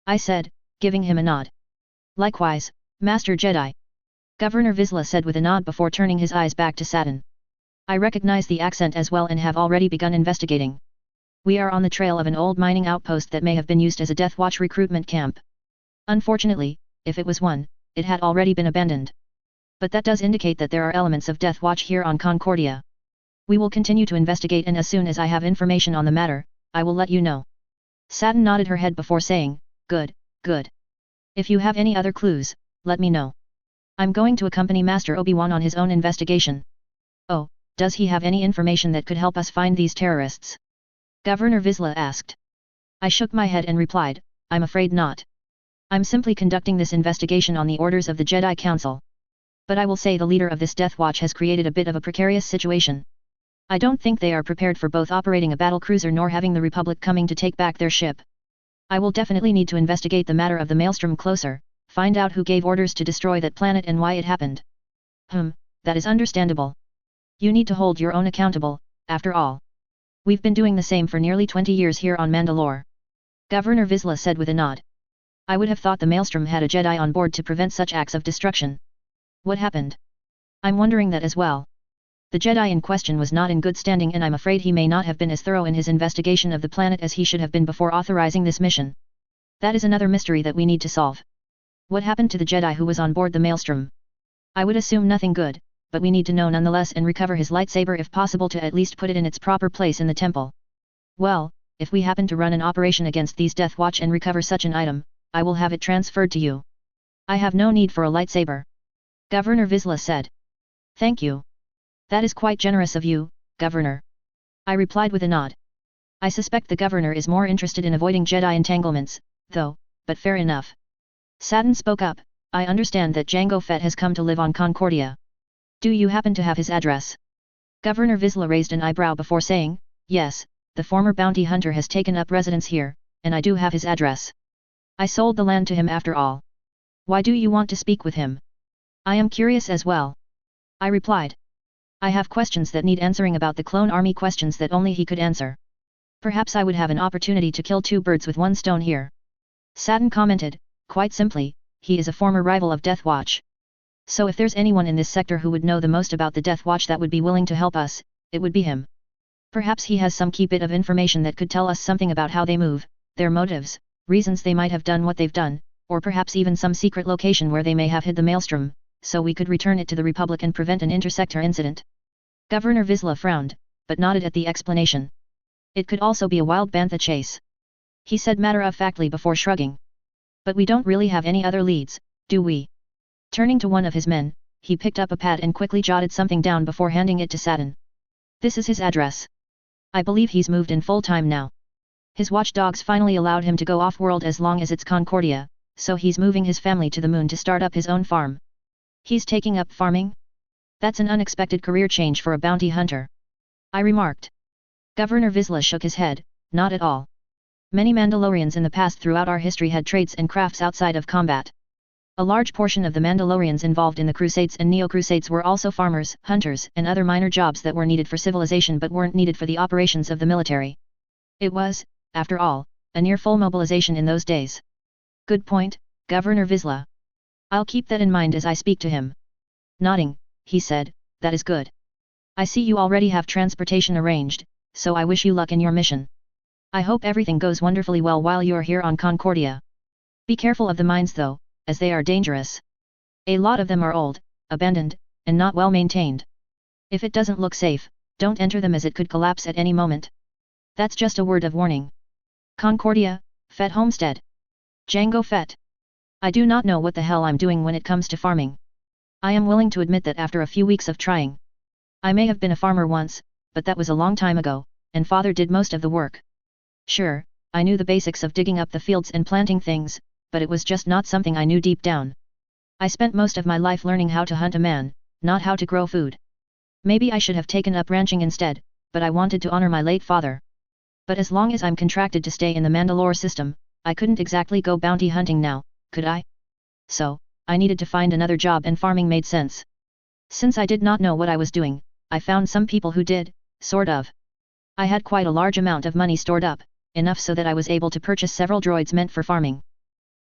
Speaker 1: I said, giving him a nod. Likewise, Master Jedi. Governor Vizsla said with a nod before turning his eyes back to Satin. I recognize the accent as well and have already begun investigating. We are on the trail of an old mining outpost that may have been used as a Death Watch recruitment camp. Unfortunately, if it was one, it had already been abandoned. But that does indicate that there are elements of Death Watch here on Concordia. We will continue to investigate, and as soon as I have information on the matter, I will let you know. Satin nodded her head before saying, good, good. If you have any other clues, let me know. I'm going to accompany Master Obi-Wan on his own investigation. Oh, does he have any information that could help us find these terrorists? Governor Vizsla asked. I shook my head and replied, I'm afraid not. I'm simply conducting this investigation on the orders of the Jedi Council. But I will say the leader of this Death Watch has created a bit of a precarious situation. I don't think they are prepared for both operating a battle cruiser nor having the Republic coming to take back their ship. I will definitely need to investigate the matter of the Maelstrom closer, find out who gave orders to destroy that planet and why it happened. That is understandable. You need to hold your own accountable, after all. We've been doing the same for nearly 20 years here on Mandalore. Governor Vizsla said with a nod. I would have thought the Maelstrom had a Jedi on board to prevent such acts of destruction. What happened? I'm wondering that as well. The Jedi in question was not in good standing, and I'm afraid he may not have been as thorough in his investigation of the planet as he should have been before authorizing this mission. That is another mystery that we need to solve. What happened to the Jedi who was on board the Maelstrom? I would assume nothing good, but we need to know nonetheless and recover his lightsaber if possible to at least put it in its proper place in the temple. Well, if we happen to run an operation against these Death Watch and recover such an item, I will have it transferred to you. I have no need for a lightsaber. Governor Vizsla said. Thank you. That is quite generous of you, Governor. I replied with a nod. I suspect the Governor is more interested in avoiding Jedi entanglements, though, but fair enough. Satin spoke up, I understand that Jango Fett has come to live on Concordia. Do you happen to have his address? Governor Vizsla raised an eyebrow before saying, yes, the former bounty hunter has taken up residence here, and I do have his address. I sold the land to him after all. Why do you want to speak with him? I am curious as well. I replied. I have questions that need answering about the clone army, questions that only he could answer. Perhaps I would have an opportunity to kill two birds with one stone here. Satin commented, quite simply, he is a former rival of Death Watch. So if there's anyone in this sector who would know the most about the Death Watch that would be willing to help us, it would be him. Perhaps he has some key bit of information that could tell us something about how they move, their motives, reasons they might have done what they've done, or perhaps even some secret location where they may have hid the maelstrom, so we could return it to the Republic and prevent an intersector incident. Governor Vizsla frowned, but nodded at the explanation. It could also be a wild bantha chase. He said matter-of-factly before shrugging. But we don't really have any other leads, do we? Turning to one of his men, he picked up a pad and quickly jotted something down before handing it to Satin. This is his address. I believe he's moved in full-time now. His watchdogs finally allowed him to go off-world as long as it's Concordia, so he's moving his family to the moon to start up his own farm. He's taking up farming? That's an unexpected career change for a bounty hunter. I remarked. Governor Vizsla shook his head, not at all. Many Mandalorians in the past throughout our history had trades and crafts outside of combat. A large portion of the Mandalorians involved in the Crusades and Neo-Crusades were also farmers, hunters, and other minor jobs that were needed for civilization but weren't needed for the operations of the military. It was, after all, a near full mobilization in those days. Good point, Governor Vizsla. I'll keep that in mind as I speak to him. Nodding, he said, that is good. I see you already have transportation arranged, so I wish you luck in your mission. I hope everything goes wonderfully well while you're here on Concordia. Be careful of the mines though, as they are dangerous. A lot of them are old, abandoned, and not well maintained. If it doesn't look safe, don't enter them as it could collapse at any moment. That's just a word of warning. Concordia, Fett Homestead. Jango Fett. I do not know what the hell I'm doing when it comes to farming. I am willing to admit that after a few weeks of trying. I may have been a farmer once, but that was a long time ago, and father did most of the work. Sure, I knew the basics of digging up the fields and planting things, but it was just not something I knew deep down. I spent most of my life learning how to hunt a man, not how to grow food. Maybe I should have taken up ranching instead, but I wanted to honor my late father. But as long as I'm contracted to stay in the Mandalore system, I couldn't exactly go bounty hunting now, could I? So, I needed to find another job and farming made sense. Since I did not know what I was doing, I found some people who did, sort of. I had quite a large amount of money stored up, enough so that I was able to purchase several droids meant for farming.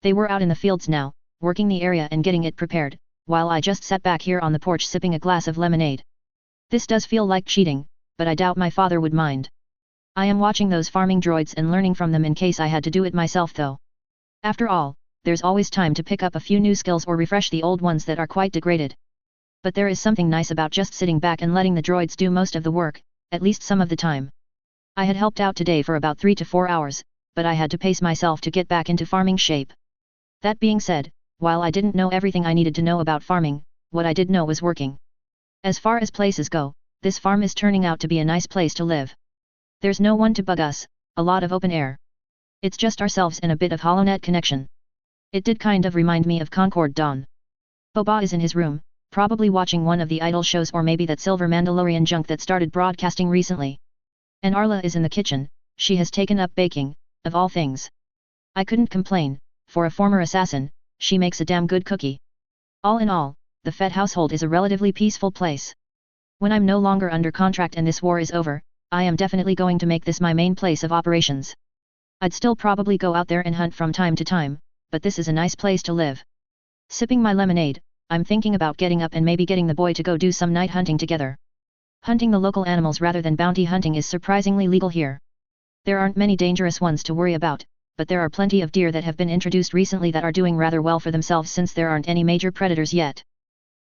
Speaker 1: They were out in the fields now, working the area and getting it prepared, while I just sat back here on the porch sipping a glass of lemonade. This does feel like cheating, but I doubt my father would mind. I am watching those farming droids and learning from them in case I had to do it myself though. After all, there's always time to pick up a few new skills or refresh the old ones that are quite degraded. But there is something nice about just sitting back and letting the droids do most of the work, at least some of the time. I had helped out today for about 3 to 4 hours, but I had to pace myself to get back into farming shape. That being said, while I didn't know everything I needed to know about farming, what I did know was working. As far as places go, this farm is turning out to be a nice place to live. There's no one to bug us, a lot of open air. It's just ourselves and a bit of HoloNet connection. It did kind of remind me of Concord Dawn. Boba is in his room, probably watching one of the idol shows or maybe that silver Mandalorian junk that started broadcasting recently. And Arla is in the kitchen, she has taken up baking, of all things. I couldn't complain, for a former assassin, she makes a damn good cookie. All in all, the Fett household is a relatively peaceful place. When I'm no longer under contract and this war is over, I am definitely going to make this my main place of operations. I'd still probably go out there and hunt from time to time, but this is a nice place to live. Sipping my lemonade, I'm thinking about getting up and maybe getting the boy to go do some night hunting together. Hunting the local animals rather than bounty hunting is surprisingly legal here. There aren't many dangerous ones to worry about, but there are plenty of deer that have been introduced recently that are doing rather well for themselves since there aren't any major predators yet.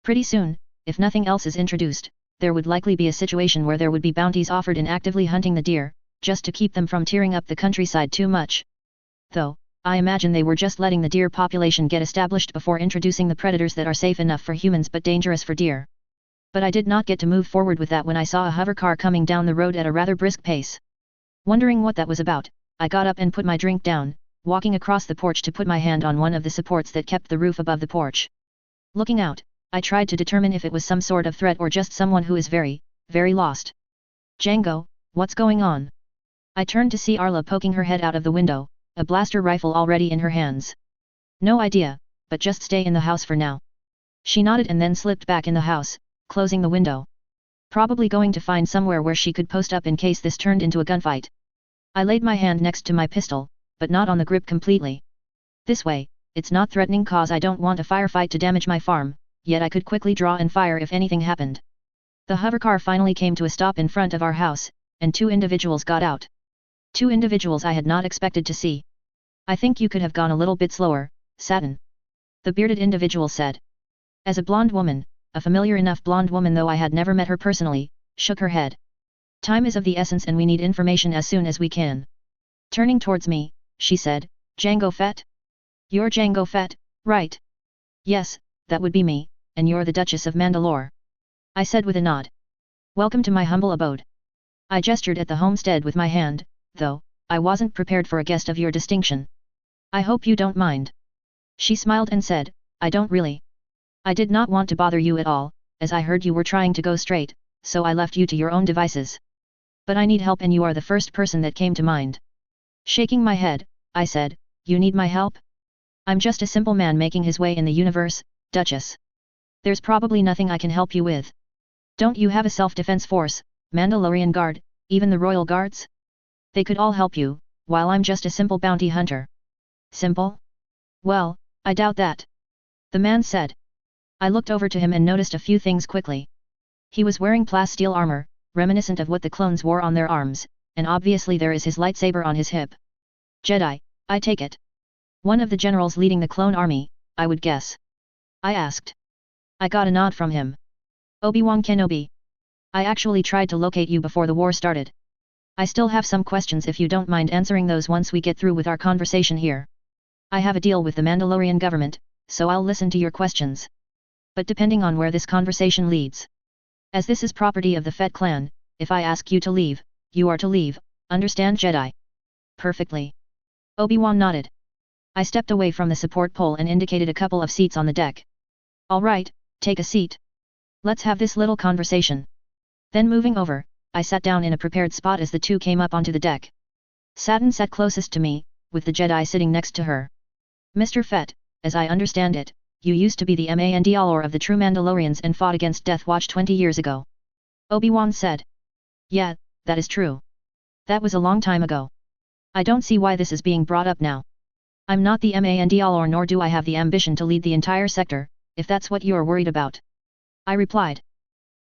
Speaker 1: Pretty soon, if nothing else is introduced, there would likely be a situation where there would be bounties offered in actively hunting the deer, just to keep them from tearing up the countryside too much. Though, I imagine they were just letting the deer population get established before introducing the predators that are safe enough for humans but dangerous for deer. But I did not get to move forward with that when I saw a hovercar coming down the road at a rather brisk pace. Wondering what that was about, I got up and put my drink down, walking across the porch to put my hand on one of the supports that kept the roof above the porch. Looking out, I tried to determine if it was some sort of threat or just someone who is very, very lost. Django, what's going on? I turned to see Arla poking her head out of the window, a blaster rifle already in her hands. No idea, but just stay in the house for now. She nodded and then slipped back in the house, closing the window. Probably going to find somewhere where she could post up in case this turned into a gunfight. I laid my hand next to my pistol, but not on the grip completely. This way, it's not threatening cause I don't want a firefight to damage my farm, yet I could quickly draw and fire if anything happened. The hovercar finally came to a stop in front of our house, and 2 individuals got out. 2 individuals I had not expected to see. I think you could have gone a little bit slower, Satin. The bearded individual said. As a blonde woman, a familiar enough blonde woman though I had never met her personally, shook her head. Time is of the essence and we need information as soon as we can. Turning towards me, she said, Jango Fett? You're Jango Fett, right? Yes, that would be me, and you're the Duchess of Mandalore. I said with a nod. Welcome to my humble abode. I gestured at the homestead with my hand, though, I wasn't prepared for a guest of your distinction. I hope you don't mind. She smiled and said, I don't really. I did not want to bother you at all, as I heard you were trying to go straight, so I left you to your own devices. But I need help and you are the first person that came to mind. Shaking my head, I said, you need my help? I'm just a simple man making his way in the universe, Duchess. There's probably nothing I can help you with. Don't you have a self-defense force, Mandalorian Guard, even the Royal Guards? They could all help you, while I'm just a simple bounty hunter. Simple? Well, I doubt that. The man said. I looked over to him and noticed a few things quickly. He was wearing plasteel armor, reminiscent of what the clones wore on their arms, and obviously there is his lightsaber on his hip. Jedi, I take it. One of the generals leading the clone army, I would guess. I asked. I got a nod from him. Obi-Wan Kenobi. I actually tried to locate you before the war started. I still have some questions if you don't mind answering those once we get through with our conversation here. I have a deal with the Mandalorian government, so I'll listen to your questions. But depending on where this conversation leads. As this is property of the Fett clan, if I ask you to leave, you are to leave, understand Jedi? Perfectly. Obi-Wan nodded. I stepped away from the support pole and indicated a couple of seats on the deck. Alright, take a seat. Let's have this little conversation. Then moving over, I sat down in a prepared spot as the 2 came up onto the deck. Satin sat closest to me, with the Jedi sitting next to her. Mr. Fett, as I understand it, you used to be the Mandalore of the true Mandalorians and fought against Death Watch 20 years ago. Obi-Wan said. Yeah, that is true. That was a long time ago. I don't see why this is being brought up now. I'm not the Mandalore nor do I have the ambition to lead the entire sector, if that's what you're worried about. I replied.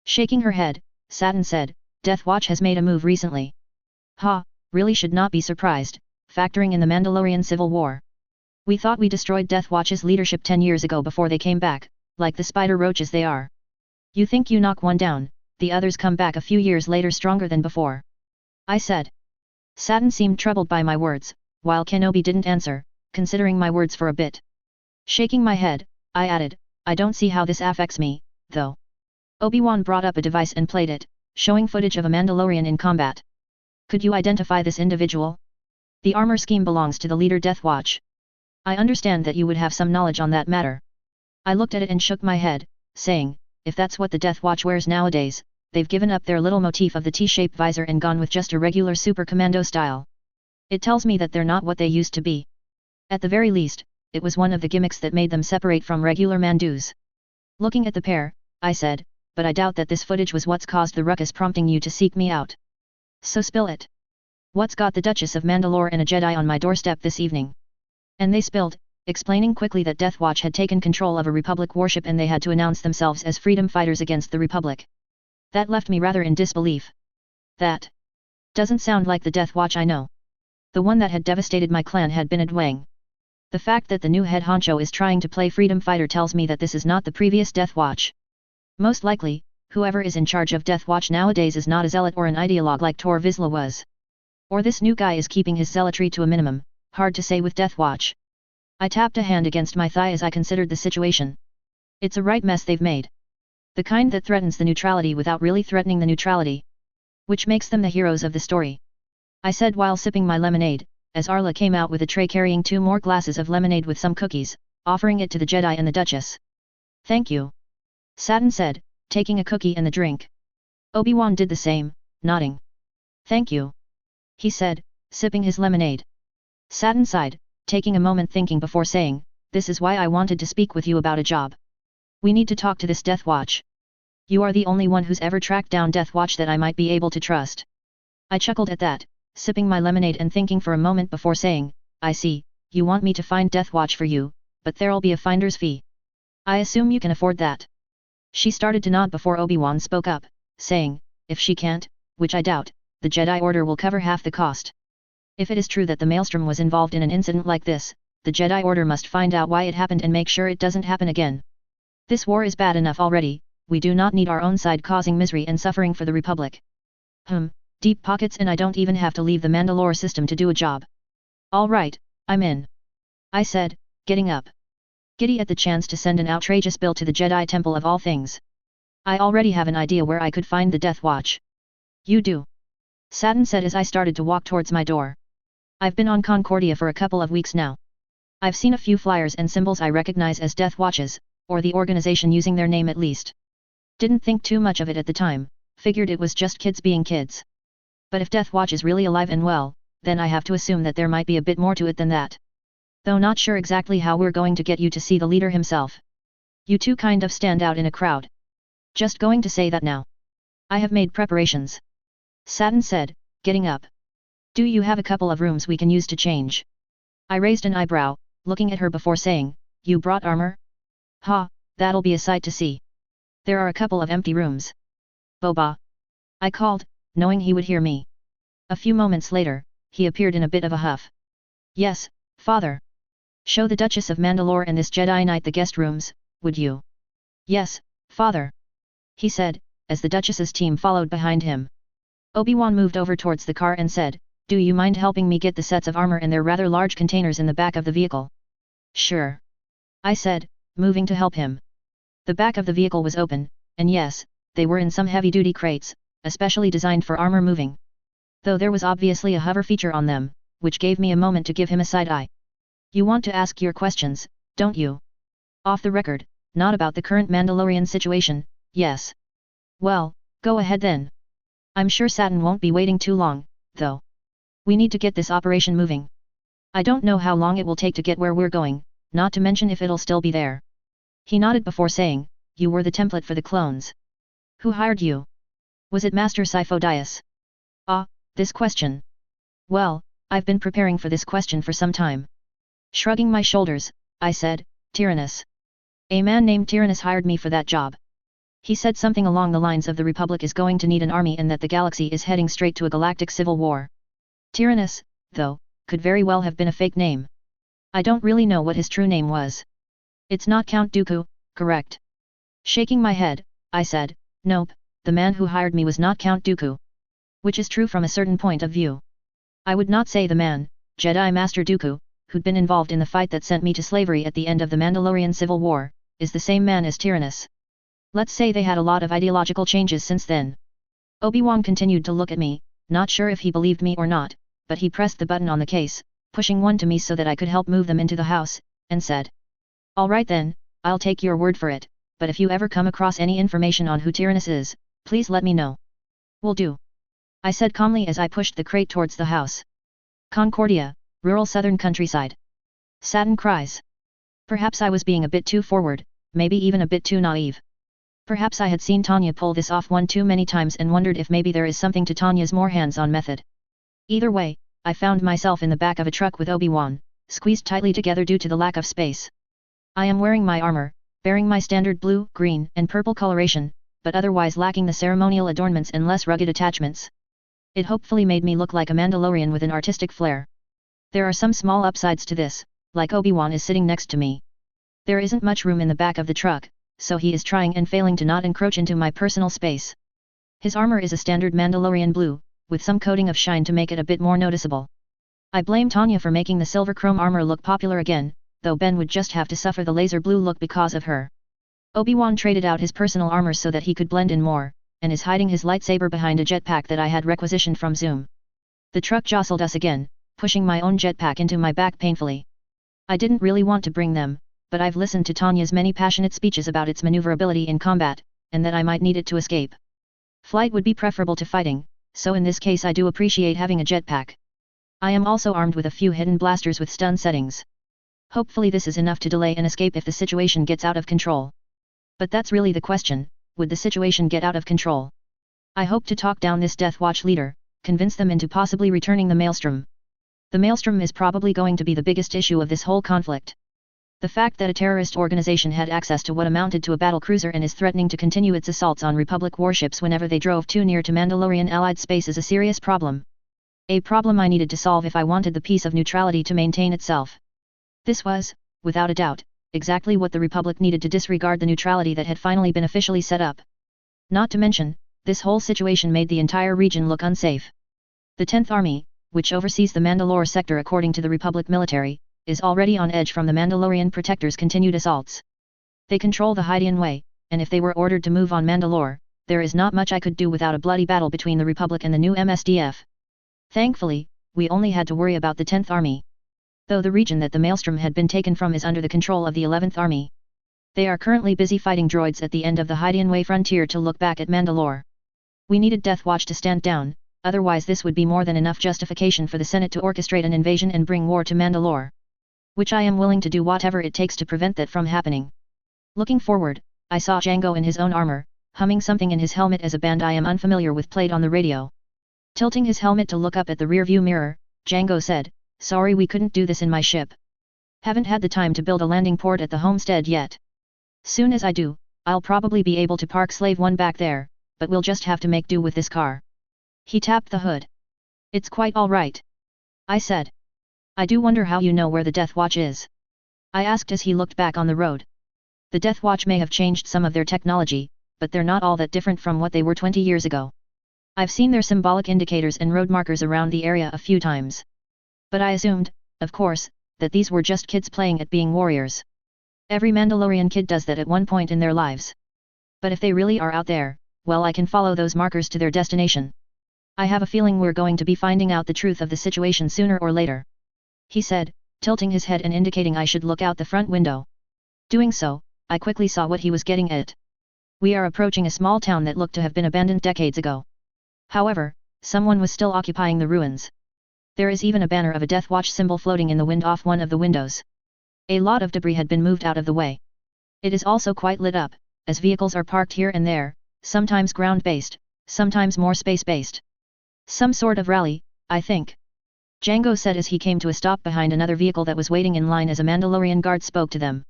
Speaker 1: Shaking her head, Satin said, Death Watch has made a move recently. Ha, really should not be surprised, factoring in the Mandalorian Civil War. We thought we destroyed Death Watch's leadership 10 years ago before they came back, like the spider roaches they are. You think you knock one down, the others come back a few years later stronger than before. I said. Satin seemed troubled by my words, while Kenobi didn't answer, considering my words for a bit. Shaking my head, I added, I don't see how this affects me, though. Obi-Wan brought up a device and played it, showing footage of a Mandalorian in combat. Could you identify this individual? The armor scheme belongs to the leader Death Watch. I understand that you would have some knowledge on that matter. I looked at it and shook my head, saying, if that's what the Death Watch wears nowadays, they've given up their little motif of the T-shaped visor and gone with just a regular super commando style. It tells me that they're not what they used to be. At the very least, it was one of the gimmicks that made them separate from regular Mandus. Looking at the pair, I said, but I doubt that this footage was what's caused the ruckus prompting you to seek me out. So spill it. What's got the Duchess of Mandalore and a Jedi on my doorstep this evening? And they spilled, explaining quickly that Death Watch had taken control of a Republic warship and they had to announce themselves as freedom fighters against the Republic. That left me rather in disbelief. That doesn't sound like the Death Watch I know. The one that had devastated my clan had been a Dwang. The fact that the new head honcho is trying to play freedom fighter tells me that this is not the previous Death Watch. Most likely, whoever is in charge of Death Watch nowadays is not a zealot or an ideologue like Tor Vizsla was. Or this new guy is keeping his zealotry to a minimum, hard to say with Death Watch. I tapped a hand against my thigh as I considered the situation. It's a right mess they've made. The kind that threatens the neutrality without really threatening the neutrality. Which makes them the heroes of the story. I said while sipping my lemonade, as Arla came out with a tray carrying 2 more glasses of lemonade with some cookies, offering it to the Jedi and the Duchess. "Thank you," Satin said, taking a cookie and the drink. Obi-Wan did the same, nodding. "Thank you," he said, sipping his lemonade. Satin sighed, taking a moment thinking before saying, "This is why I wanted to speak with you about a job. We need to talk to this Death Watch. You are the only one who's ever tracked down Death Watch that I might be able to trust." I chuckled at that, sipping my lemonade and thinking for a moment before saying, "I see, you want me to find Death Watch for you, but there'll be a finder's fee. I assume you can afford that." She started to nod before Obi-Wan spoke up, saying, "If she can't, which I doubt, the Jedi Order will cover half the cost. If it is true that the Maelstrom was involved in an incident like this, the Jedi Order must find out why it happened and make sure it doesn't happen again. This war is bad enough already, we do not need our own side causing misery and suffering for the Republic. Deep pockets and I don't even have to leave the Mandalore system to do a job. All right, I'm in," I said, getting up. Giddy at the chance to send an outrageous bill to the Jedi Temple of all things. I already have an idea where I could find the Death Watch. "You do?" Satin said as I started to walk towards my door. "I've been on Concordia for a couple of weeks now. I've seen a few flyers and symbols I recognize as Death Watches, or the organization using their name at least. Didn't think too much of it at the time, figured it was just kids being kids. But if Death Watch is really alive and well, then I have to assume that there might be a bit more to it than that. Though not sure exactly how we're going to get you to see the leader himself. You two kind of stand out in a crowd. Just going to say that now. I have made preparations," Satin said, getting up. "Do you have a couple of rooms we can use to change?" I raised an eyebrow, looking at her before saying, "You brought armor?" "Ha, that'll be a sight to see. There are a couple of empty rooms." "Boba," I called, knowing he would hear me. A few moments later, he appeared in a bit of a huff. "Yes, father. Show the Duchess of Mandalore and this Jedi Knight the guest rooms, would you?" "Yes, father," he said, as the Duchess's team followed behind him. Obi-Wan moved over towards the car and said, "Do you mind helping me get the sets of armor and their rather large containers in the back of the vehicle?" "Sure," I said, moving to help him. The back of the vehicle was open, and yes, they were in some heavy-duty crates, especially designed for armor moving. Though there was obviously a hover feature on them, which gave me a moment to give him a side eye. "You want to ask your questions, don't you? Off the record, not about the current Mandalorian situation, yes. Well, go ahead then. I'm sure Satin won't be waiting too long, though. We need to get this operation moving. I don't know how long it will take to get where we're going, not to mention if it'll still be there." He nodded before saying, "You were the template for the clones. Who hired you? Was it Master Sifo-Dyas?" "Ah, this question. Well, I've been preparing for this question for some time." Shrugging my shoulders, I said, "Tyrannus. A man named Tyrannus hired me for that job. He said something along the lines of the Republic is going to need an army and that the galaxy is heading straight to a galactic civil war. Tyrannus, though, could very well have been a fake name. I don't really know what his true name was. It's not Count Dooku, correct?" Shaking my head, I said, "Nope, the man who hired me was not Count Dooku. Which is true from a certain point of view. I would not say the man, Jedi Master Dooku, who'd been involved in the fight that sent me to slavery at the end of the Mandalorian Civil War, is the same man as Tyrannus. Let's say they had a lot of ideological changes since then." Obi-Wan continued to look at me, not sure if he believed me or not, but he pressed the button on the case, pushing one to me so that I could help move them into the house, and said, "All right then, I'll take your word for it, but if you ever come across any information on who Tyrannus is, please let me know." "Will do," I said calmly as I pushed the crate towards the house. Concordia, rural southern countryside. Satin cries. Perhaps I was being a bit too forward, maybe even a bit too naive. Perhaps I had seen Tanya pull this off one too many times and wondered if maybe there is something to Tanya's more hands-on method. Either way, I found myself in the back of a truck with Obi-Wan, squeezed tightly together due to the lack of space. I am wearing my armor, bearing my standard blue, green, and purple coloration, but otherwise lacking the ceremonial adornments and less rugged attachments. It hopefully made me look like a Mandalorian with an artistic flair. There are some small upsides to this, like Obi-Wan is sitting next to me. There isn't much room in the back of the truck, so he is trying and failing to not encroach into my personal space. His armor is a standard Mandalorian blue, with some coating of shine to make it a bit more noticeable. I blame Tanya for making the silver chrome armor look popular again, though Ben would just have to suffer the laser blue look because of her. Obi-Wan traded out his personal armor so that he could blend in more, and is hiding his lightsaber behind a jetpack that I had requisitioned from Zoom. The truck jostled us again, pushing my own jetpack into my back painfully. I didn't really want to bring them, but I've listened to Tanya's many passionate speeches about its maneuverability in combat, and that I might need it to escape. Flight would be preferable to fighting, so in this case I do appreciate having a jetpack. I am also armed with a few hidden blasters with stun settings. Hopefully this is enough to delay an escape if the situation gets out of control. But that's really the question, would the situation get out of control? I hope to talk down this Death Watch leader, convince them into possibly returning the Maelstrom. The Maelstrom is probably going to be the biggest issue of this whole conflict. The fact that a terrorist organization had access to what amounted to a battlecruiser and is threatening to continue its assaults on Republic warships whenever they drove too near to Mandalorian allied space is a serious problem. A problem I needed to solve if I wanted the peace of neutrality to maintain itself. This was, without a doubt, exactly what the Republic needed to disregard the neutrality that had finally been officially set up. Not to mention, this whole situation made the entire region look unsafe. The 10th Army, which oversees the Mandalore sector according to the Republic military, is already on edge from the Mandalorian protectors' continued assaults. They control the Hydian Way, and if they were ordered to move on Mandalore, there is not much I could do without a bloody battle between the Republic and the new MSDF. Thankfully, we only had to worry about the 10th Army. Though the region that the Maelstrom had been taken from is under the control of the 11th Army. They are currently busy fighting droids at the end of the Hydian Way frontier to look back at Mandalore. We needed Death Watch to stand down, otherwise this would be more than enough justification for the Senate to orchestrate an invasion and bring war to Mandalore. Which I am willing to do whatever it takes to prevent that from happening. Looking forward, I saw Django in his own armor, humming something in his helmet as a band I am unfamiliar with played on the radio. Tilting his helmet to look up at the rearview mirror, Django said, "Sorry we couldn't do this in my ship. Haven't had the time to build a landing port at the homestead yet. Soon as I do, I'll probably be able to park Slave 1 back there, but we'll just have to make do with this car." He tapped the hood. "It's quite all right," I said. "I do wonder how you know where the Death Watch is," I asked as he looked back on the road. The Death Watch may have changed some of their technology, but they're not all that different from what they were 20 years ago. I've seen their symbolic indicators and road markers around the area a few times. But I assumed, of course, that these were just kids playing at being warriors. Every Mandalorian kid does that at one point in their lives. But if they really are out there, well, I can follow those markers to their destination. I have a feeling we're going to be finding out the truth of the situation sooner or later," he said, tilting his head and indicating I should look out the front window. Doing so, I quickly saw what he was getting at. We are approaching a small town that looked to have been abandoned decades ago. However, someone was still occupying the ruins. There is even a banner of a Death Watch symbol floating in the wind off one of the windows. A lot of debris had been moved out of the way. It is also quite lit up, as vehicles are parked here and there, sometimes ground-based, sometimes more space-based. Some sort of rally, I think. Django said as he came to a stop behind another vehicle that was waiting in line as a Mandalorian guard spoke to them.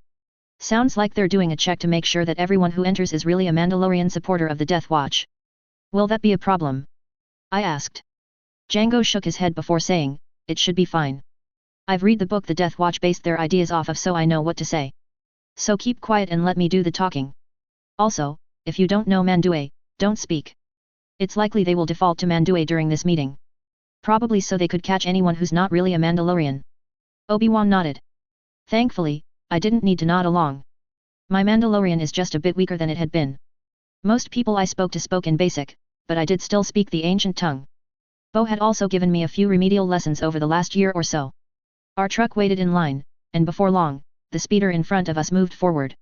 Speaker 1: Sounds like they're doing a check to make sure that everyone who enters is really a Mandalorian supporter of the Death Watch. Will that be a problem? I asked. Django shook his head before saying, "It should be fine. I've read the book the Death Watch based their ideas off of, so I know what to say. So keep quiet and let me do the talking. Also, if you don't know Mandue, don't speak. It's likely they will default to Mandue during this meeting. Probably so they could catch anyone who's not really a Mandalorian." Obi-Wan nodded. Thankfully, I didn't need to nod along. My Mandalorian is just a bit weaker than it had been. Most people I spoke to spoke in basic, but I did still speak the ancient tongue. Bo had also given me a few remedial lessons over the last year or so. Our truck waited in line, and before long, the speeder in front of us moved forward.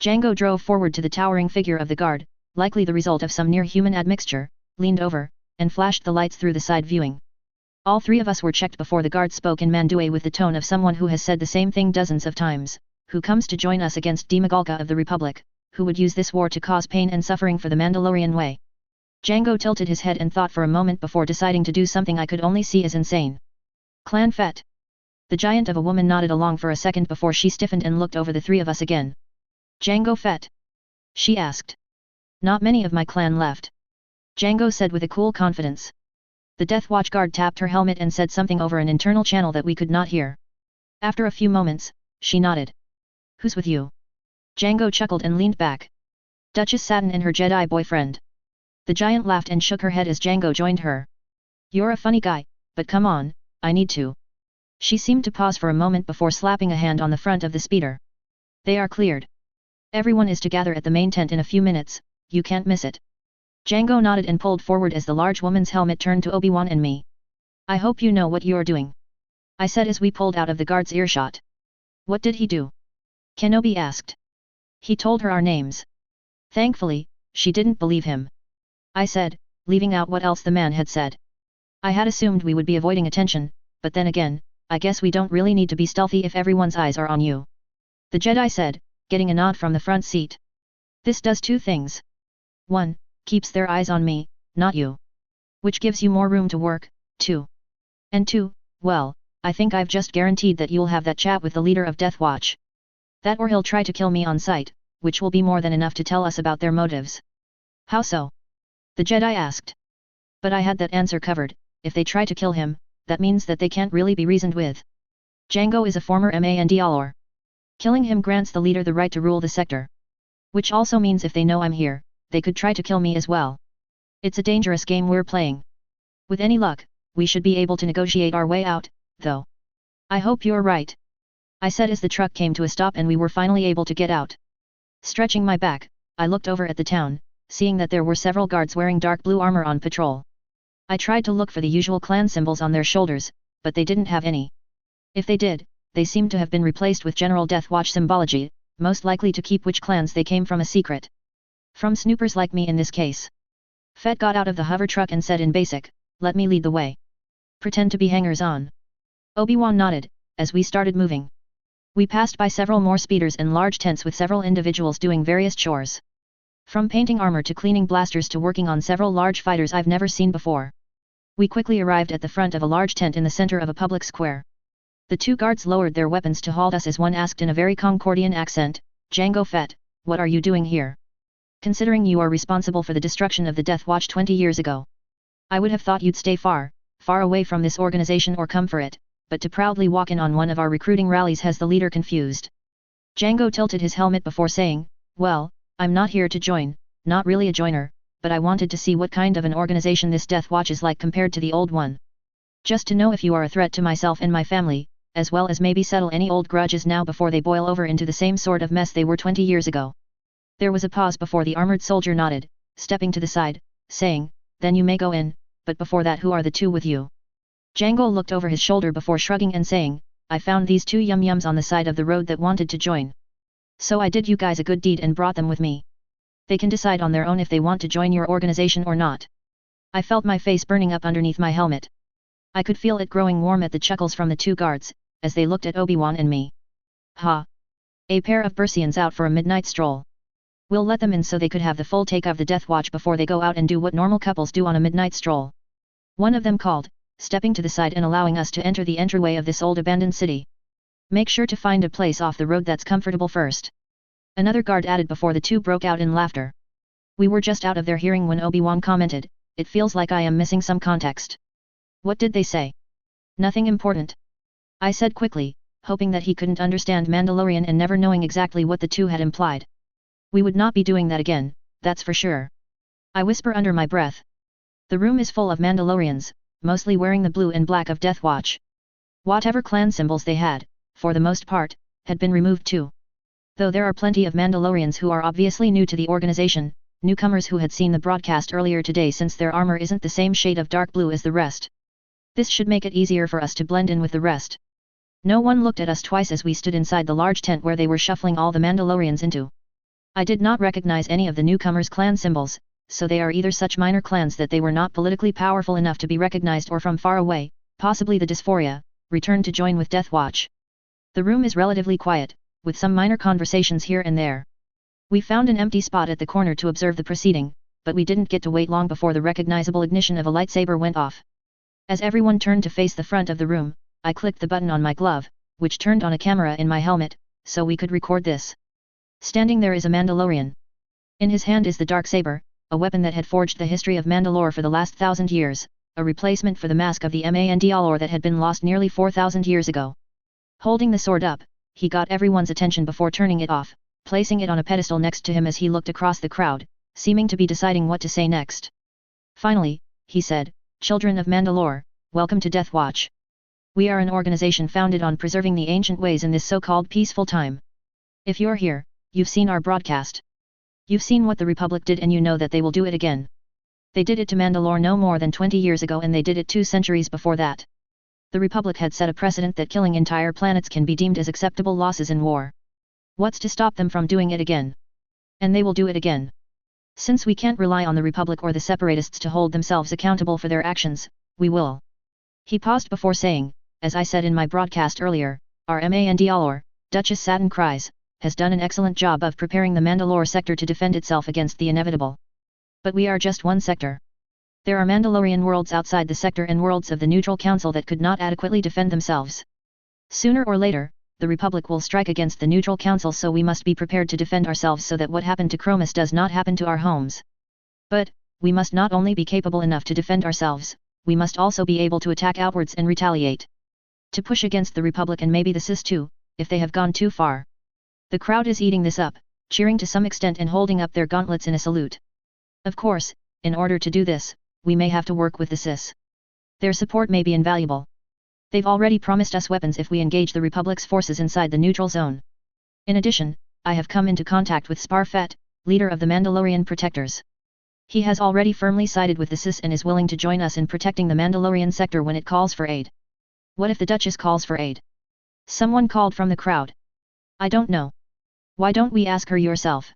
Speaker 1: Django drove forward to the towering figure of the guard, likely the result of some near-human admixture, leaned over, and flashed the lights through the side viewing. All three of us were checked before the guard spoke in Mandue with the tone of someone who has said the same thing dozens of times, who comes to join us against Demagalka of the Republic, who would use this war to cause pain and suffering for the Mandalorian way. Django tilted his head and thought for a moment before deciding to do something I could only see as insane. "Clan Fett." The giant of a woman nodded along for a second before she stiffened and looked over the three of us again. "Django Fett?" she asked. "Not many of my clan left," Django said with a cool confidence. The Death Watch guard tapped her helmet and said something over an internal channel that we could not hear. After a few moments, she nodded. "Who's with you?" Django chuckled and leaned back. "Duchess Satin and her Jedi boyfriend." The giant laughed and shook her head as Django joined her. "You're a funny guy, but come on, I need to." She seemed to pause for a moment before slapping a hand on the front of the speeder. "They are cleared. Everyone is to gather at the main tent in a few minutes, you can't miss it." Django nodded and pulled forward as the large woman's helmet turned to Obi-Wan and me. "I hope you know what you're doing." I said as we pulled out of the guard's earshot. What did he do? Kenobi asked. He told her our names. Thankfully, she didn't believe him. I said, leaving out what else the man had said. I had assumed we would be avoiding attention, but then again, I guess we don't really need to be stealthy if everyone's eyes are on you. The Jedi said, getting a nod from the front seat. This does two things. 1. Keeps their eyes on me, not you. Which gives you more room to work, 2. And 2, well, I think I've just guaranteed that you'll have that chat with the leader of Death Watch. That or he'll try to kill me on sight, which will be more than enough to tell us about their motives. How so? The Jedi asked. But I had that answer covered. If they try to kill him, that means that they can't really be reasoned with. Django is a former Mandalore. Killing him grants the leader the right to rule the sector. Which also means if they know I'm here, they could try to kill me as well. It's a dangerous game we're playing. With any luck, we should be able to negotiate our way out, though. I hope you're right. I said as the truck came to a stop and we were finally able to get out. Stretching my back, I looked over at the town, seeing that there were several guards wearing dark blue armor on patrol. I tried to look for the usual clan symbols on their shoulders, but they didn't have any. If they did, they seemed to have been replaced with general Death Watch symbology, most likely to keep which clans they came from a secret. From snoopers like me in this case. Fett got out of the hover truck and said in basic, let me lead the way. Pretend to be hangers-on. Obi-Wan nodded, as we started moving. We passed by several more speeders and large tents with several individuals doing various chores. From painting armor to cleaning blasters to working on several large fighters I've never seen before. We quickly arrived at the front of a large tent in the center of a public square. The two guards lowered their weapons to halt us as one asked in a very Concordian accent, Jango Fett, what are you doing here? Considering you are responsible for the destruction of the Death Watch 20 years ago. I would have thought you'd stay far, far away from this organization or come for it, but to proudly walk in on one of our recruiting rallies has the leader confused. Jango tilted his helmet before saying, well, I'm not here to join, not really a joiner, but I wanted to see what kind of an organization this Death Watch is like compared to the old one. Just to know if you are a threat to myself and my family, as well as maybe settle any old grudges now before they boil over into the same sort of mess they were 20 years ago. There was a pause before the armored soldier nodded, stepping to the side, saying, then you may go in, but before that who are the two with you? Jango looked over his shoulder before shrugging and saying, I found these two yum-yums on the side of the road that wanted to join. So I did you guys a good deed and brought them with me. They can decide on their own if they want to join your organization or not. I felt my face burning up underneath my helmet. I could feel it growing warm at the chuckles from the two guards, as they looked at Obi-Wan and me. Ha! A pair of Bersians out for a midnight stroll. We'll let them in so they could have the full take of the Death Watch before they go out and do what normal couples do on a midnight stroll. One of them called, stepping to the side and allowing us to enter the entryway of this old abandoned city. Make sure to find a place off the road that's comfortable first. Another guard added before the two broke out in laughter. We were just out of their hearing when Obi-Wan commented, it feels like I am missing some context. What did they say? Nothing important. I said quickly, hoping that he couldn't understand Mandalorian and never knowing exactly what the two had implied. We would not be doing that again, that's for sure. I whisper under my breath. The room is full of Mandalorians, mostly wearing the blue and black of Death Watch. Whatever clan symbols they had, for the most part, had been removed too. Though there are plenty of Mandalorians who are obviously new to the organization, newcomers who had seen the broadcast earlier today since their armor isn't the same shade of dark blue as the rest. This should make it easier for us to blend in with the rest. No one looked at us twice as we stood inside the large tent where they were shuffling all the Mandalorians into. I did not recognize any of the newcomers' clan symbols, so they are either such minor clans that they were not politically powerful enough to be recognized or from far away, possibly the Dysphoria, returned to join with Death Watch. The room is relatively quiet, with some minor conversations here and there. We found an empty spot at the corner to observe the proceeding, but we didn't get to wait long before the recognizable ignition of a lightsaber went off. As everyone turned to face the front of the room, I clicked the button on my glove, which turned on a camera in my helmet, so we could record this. Standing there is a Mandalorian. In his hand is the Darksaber, a weapon that had forged the history of Mandalore for the last 1,000 years, a replacement for the mask of the Mandalore that had been lost nearly 4,000 years ago. Holding the sword up, he got everyone's attention before turning it off, placing it on a pedestal next to him as he looked across the crowd, seeming to be deciding what to say next. Finally, he said, Children of Mandalore, welcome to Death Watch. We are an organization founded on preserving the ancient ways in this so-called peaceful time. If you're here, you've seen our broadcast. You've seen what the Republic did and you know that they will do it again. They did it to Mandalore no more than 20 years ago and they did it 2 centuries before that. The Republic had set a precedent that killing entire planets can be deemed as acceptable losses in war. What's to stop them from doing it again? And they will do it again. Since we can't rely on the Republic or the Separatists to hold themselves accountable for their actions, we will. He paused before saying, as I said in my broadcast earlier, our Mandalore, Duchess Satin Cries, has done an excellent job of preparing the Mandalore sector to defend itself against the inevitable. But we are just one sector. There are Mandalorian worlds outside the sector and worlds of the Neutral Council that could not adequately defend themselves. Sooner or later, the Republic will strike against the Neutral Council, so we must be prepared to defend ourselves so that what happened to Chromis does not happen to our homes. But, we must not only be capable enough to defend ourselves, we must also be able to attack outwards and retaliate. To push against the Republic and maybe the Sis too, if they have gone too far. The crowd is eating this up, cheering to some extent and holding up their gauntlets in a salute. Of course, in order to do this, we may have to work with the Sis. Their support may be invaluable. They've already promised us weapons if we engage the Republic's forces inside the neutral zone. In addition, I have come into contact with part5, leader of the Mandalorian Protectors. He has already firmly sided with the Sis and is willing to join us in protecting the Mandalorian sector when it calls for aid. What if the Duchess calls for aid? Someone called from the crowd. I don't know. Why don't we ask her yourself?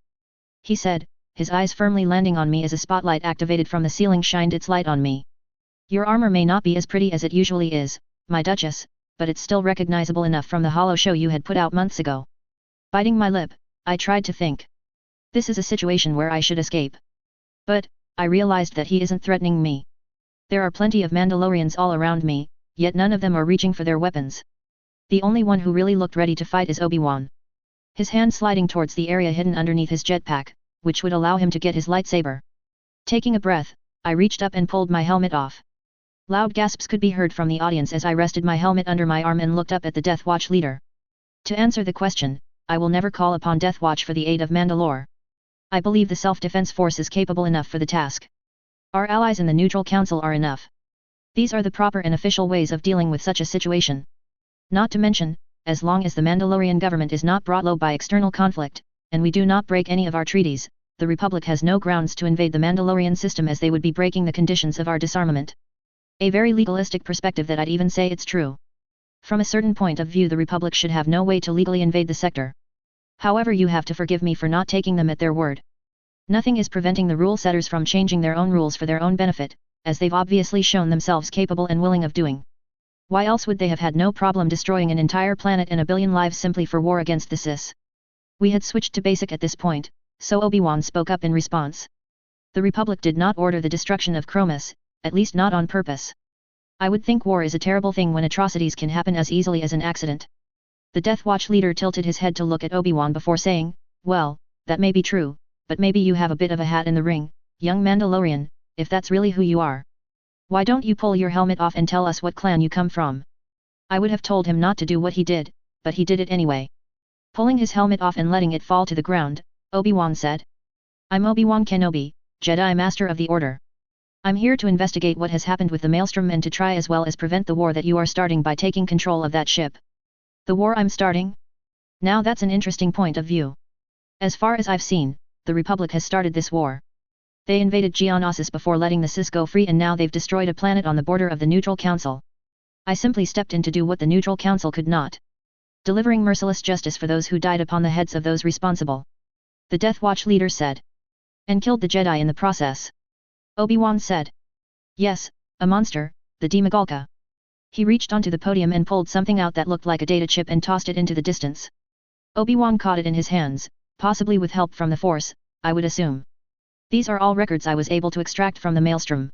Speaker 1: He said, his eyes firmly landing on me as a spotlight activated from the ceiling shined its light on me. Your armor may not be as pretty as it usually is, my Duchess, but it's still recognizable enough from the holo show you had put out months ago. Biting my lip, I tried to think. This is a situation where I should escape. But, I realized that he isn't threatening me. There are plenty of Mandalorians all around me, yet none of them are reaching for their weapons. The only one who really looked ready to fight is Obi-Wan. His hand sliding towards the area hidden underneath his jetpack, which would allow him to get his lightsaber. Taking a breath, I reached up and pulled my helmet off. Loud gasps could be heard from the audience as I rested my helmet under my arm and looked up at the Death Watch leader. To answer the question, I will never call upon Death Watch for the aid of Mandalore. I believe the Self-Defense Force is capable enough for the task. Our allies in the Neutral Council are enough. These are the proper and official ways of dealing with such a situation. Not to mention, as long as the Mandalorian government is not brought low by external conflict, and we do not break any of our treaties, the Republic has no grounds to invade the Mandalorian system, as they would be breaking the conditions of our disarmament. A very legalistic perspective that I'd even say it's true. From a certain point of view, the Republic should have no way to legally invade the sector. However, you have to forgive me for not taking them at their word. Nothing is preventing the rule setters from changing their own rules for their own benefit, as they've obviously shown themselves capable and willing of doing. Why else would they have had no problem destroying an entire planet and a billion lives simply for war against the Sis? We had switched to basic at this point, so Obi-Wan spoke up in response. The Republic did not order the destruction of Chromis, at least not on purpose. I would think war is a terrible thing when atrocities can happen as easily as an accident. The Death Watch leader tilted his head to look at Obi-Wan before saying, well, that may be true, but maybe you have a bit of a hat in the ring, young Mandalorian, if that's really who you are. Why don't you pull your helmet off and tell us what clan you come from? I would have told him not to do what he did, but he did it anyway. Pulling his helmet off and letting it fall to the ground, Obi-Wan said. I'm Obi-Wan Kenobi, Jedi Master of the Order. I'm here to investigate what has happened with the Maelstrom and to try as well as prevent the war that you are starting by taking control of that ship. The war I'm starting? Now that's an interesting point of view. As far as I've seen, the Republic has started this war. They invaded Geonosis before letting the Sis go free, and now they've destroyed a planet on the border of the Neutral Council. I simply stepped in to do what the Neutral Council could not. Delivering merciless justice for those who died upon the heads of those responsible. The Death Watch leader said. And killed the Jedi in the process. Obi-Wan said. Yes, a monster, the Demogulka. He reached onto the podium and pulled something out that looked like a data chip and tossed it into the distance. Obi-Wan caught it in his hands, possibly with help from the Force, I would assume. These are all records I was able to extract from the Maelstrom.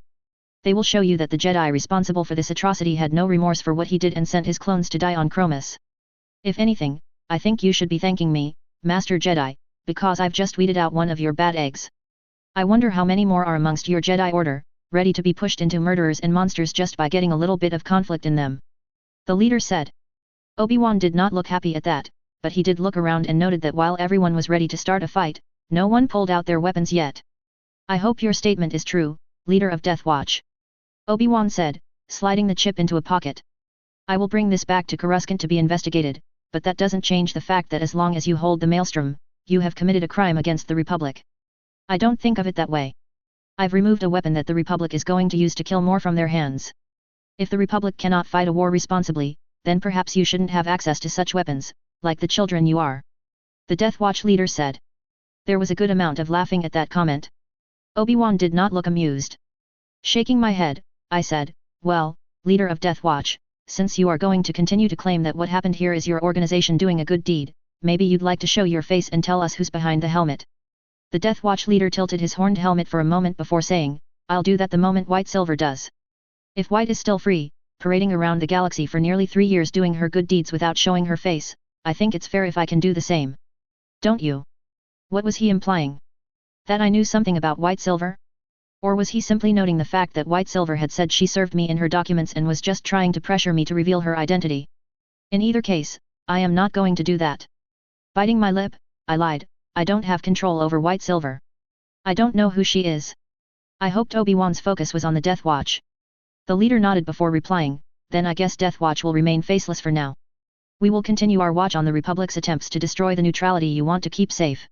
Speaker 1: They will show you that the Jedi responsible for this atrocity had no remorse for what he did and sent his clones to die on Chromis. If anything, I think you should be thanking me, Master Jedi, because I've just weeded out one of your bad eggs. I wonder how many more are amongst your Jedi Order, ready to be pushed into murderers and monsters just by getting a little bit of conflict in them. The leader said. Obi-Wan did not look happy at that, but he did look around and noted that while everyone was ready to start a fight, no one pulled out their weapons yet. I hope your statement is true, leader of Death Watch. Obi-Wan said, sliding the chip into a pocket. I will bring this back to Coruscant to be investigated, but that doesn't change the fact that as long as you hold the Maelstrom, you have committed a crime against the Republic. I don't think of it that way. I've removed a weapon that the Republic is going to use to kill more from their hands. If the Republic cannot fight a war responsibly, then perhaps you shouldn't have access to such weapons, like the children you are. The Death Watch leader said. There was a good amount of laughing at that comment. Obi-Wan did not look amused. Shaking my head, I said, well, leader of Death Watch, since you are going to continue to claim that what happened here is your organization doing a good deed, maybe you'd like to show your face and tell us who's behind the helmet. The Death Watch leader tilted his horned helmet for a moment before saying, I'll do that the moment White Silver does. If White is still free, parading around the galaxy for nearly 3 years doing her good deeds without showing her face, I think it's fair if I can do the same. Don't you? What was he implying? That I knew something about White Silver? Or was he simply noting the fact that White Silver had said she served me in her documents and was just trying to pressure me to reveal her identity? In either case, I am not going to do that. Biting my lip, I lied, I don't have control over White Silver. I don't know who she is. I hoped Obi-Wan's focus was on the Death Watch. The leader nodded before replying, then I guess Death Watch will remain faceless for now. We will continue our watch on the Republic's attempts to destroy the neutrality you want to keep safe.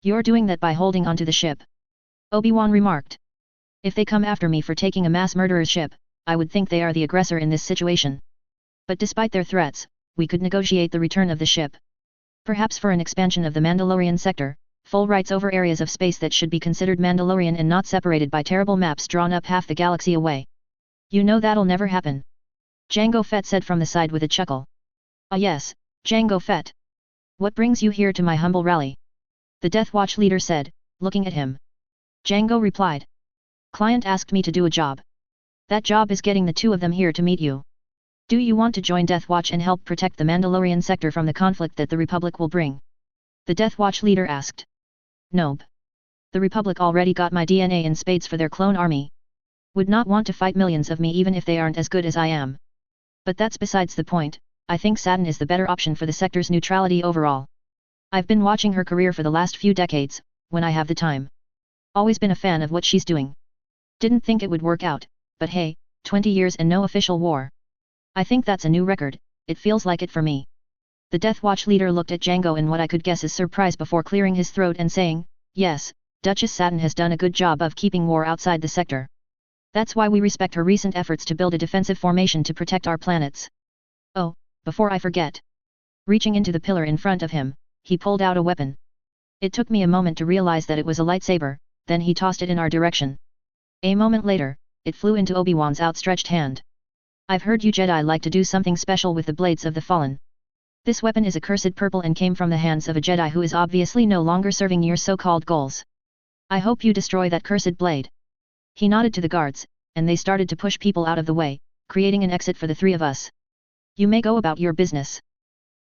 Speaker 1: You're doing that by holding onto the ship. Obi-Wan remarked. If they come after me for taking a mass murderer's ship, I would think they are the aggressor in this situation. But despite their threats, we could negotiate the return of the ship. Perhaps for an expansion of the Mandalorian sector, full rights over areas of space that should be considered Mandalorian and not separated by terrible maps drawn up half the galaxy away. You know that'll never happen. Jango Fett said from the side with a chuckle. Ah yes, Jango Fett. What brings you here to my humble rally? The Death Watch leader said, looking at him. Jango replied. Client asked me to do a job. That job is getting the two of them here to meet you. Do you want to join Death Watch and help protect the Mandalorian sector from the conflict that the Republic will bring? The Death Watch leader asked. Nope. The Republic already got my DNA in spades for their clone army. Would not want to fight millions of me even if they aren't as good as I am. But that's besides the point, I think Saturn is the better option for the sector's neutrality overall. I've been watching her career for the last few decades, when I have the time. Always been a fan of what she's doing. Didn't think it would work out, but hey, 20 years and no official war. I think that's a new record, it feels like it for me. The Death Watch leader looked at Jango in what I could guess is surprise before clearing his throat and saying, yes, Duchess Saturn has done a good job of keeping war outside the sector. That's why we respect her recent efforts to build a defensive formation to protect our planets. Oh, before I forget. Reaching into the pillar in front of him, he pulled out a weapon. It took me a moment to realize that it was a lightsaber, then he tossed it in our direction. A moment later, it flew into Obi-Wan's outstretched hand. I've heard you Jedi like to do something special with the blades of the fallen. This weapon is accursed purple and came from the hands of a Jedi who is obviously no longer serving your so-called goals. I hope you destroy that cursed blade. He nodded to the guards, and they started to push people out of the way, creating an exit for the three of us. You may go about your business.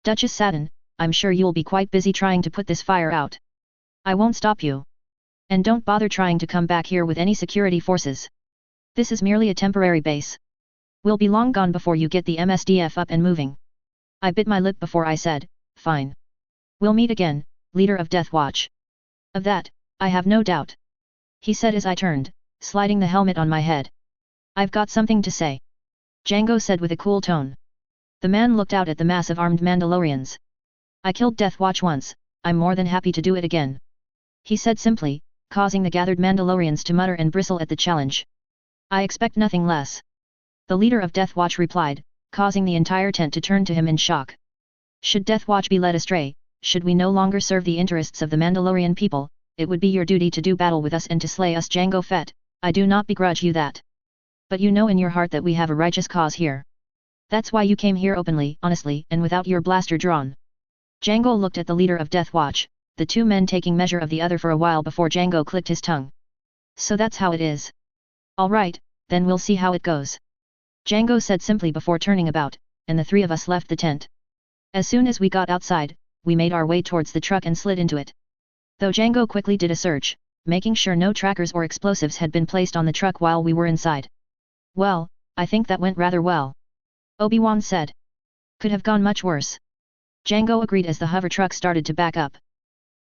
Speaker 1: Duchess Saturn, I'm sure you'll be quite busy trying to put this fire out. I won't stop you. And don't bother trying to come back here with any security forces. This is merely a temporary base. We'll be long gone before you get the MSDF up and moving. I bit my lip before I said, fine. We'll meet again, leader of Death Watch. Of that, I have no doubt. He said as I turned, sliding the helmet on my head. I've got something to say. Jango said with a cool tone. The man looked out at the mass of armed Mandalorians. I killed Death Watch once, I'm more than happy to do it again. He said simply, causing the gathered Mandalorians to mutter and bristle at the challenge. I expect nothing less. The leader of Death Watch replied, causing the entire tent to turn to him in shock. Should Death Watch be led astray, should we no longer serve the interests of the Mandalorian people, it would be your duty to do battle with us and to slay us Jango Fett, I do not begrudge you that. But you know in your heart that we have a righteous cause here. That's why you came here openly, honestly, and without your blaster drawn. Jango looked at the leader of Death Watch, the two men taking measure of the other for a while before Jango clicked his tongue. So that's how it is. Alright, then we'll see how it goes. Jango said simply before turning about, and the three of us left the tent. As soon as we got outside, we made our way towards the truck and slid into it. Though Jango quickly did a search, making sure no trackers or explosives had been placed on the truck while we were inside. Well, I think that went rather well. Obi-Wan said. Could have gone much worse. Jango agreed as the hover truck started to back up.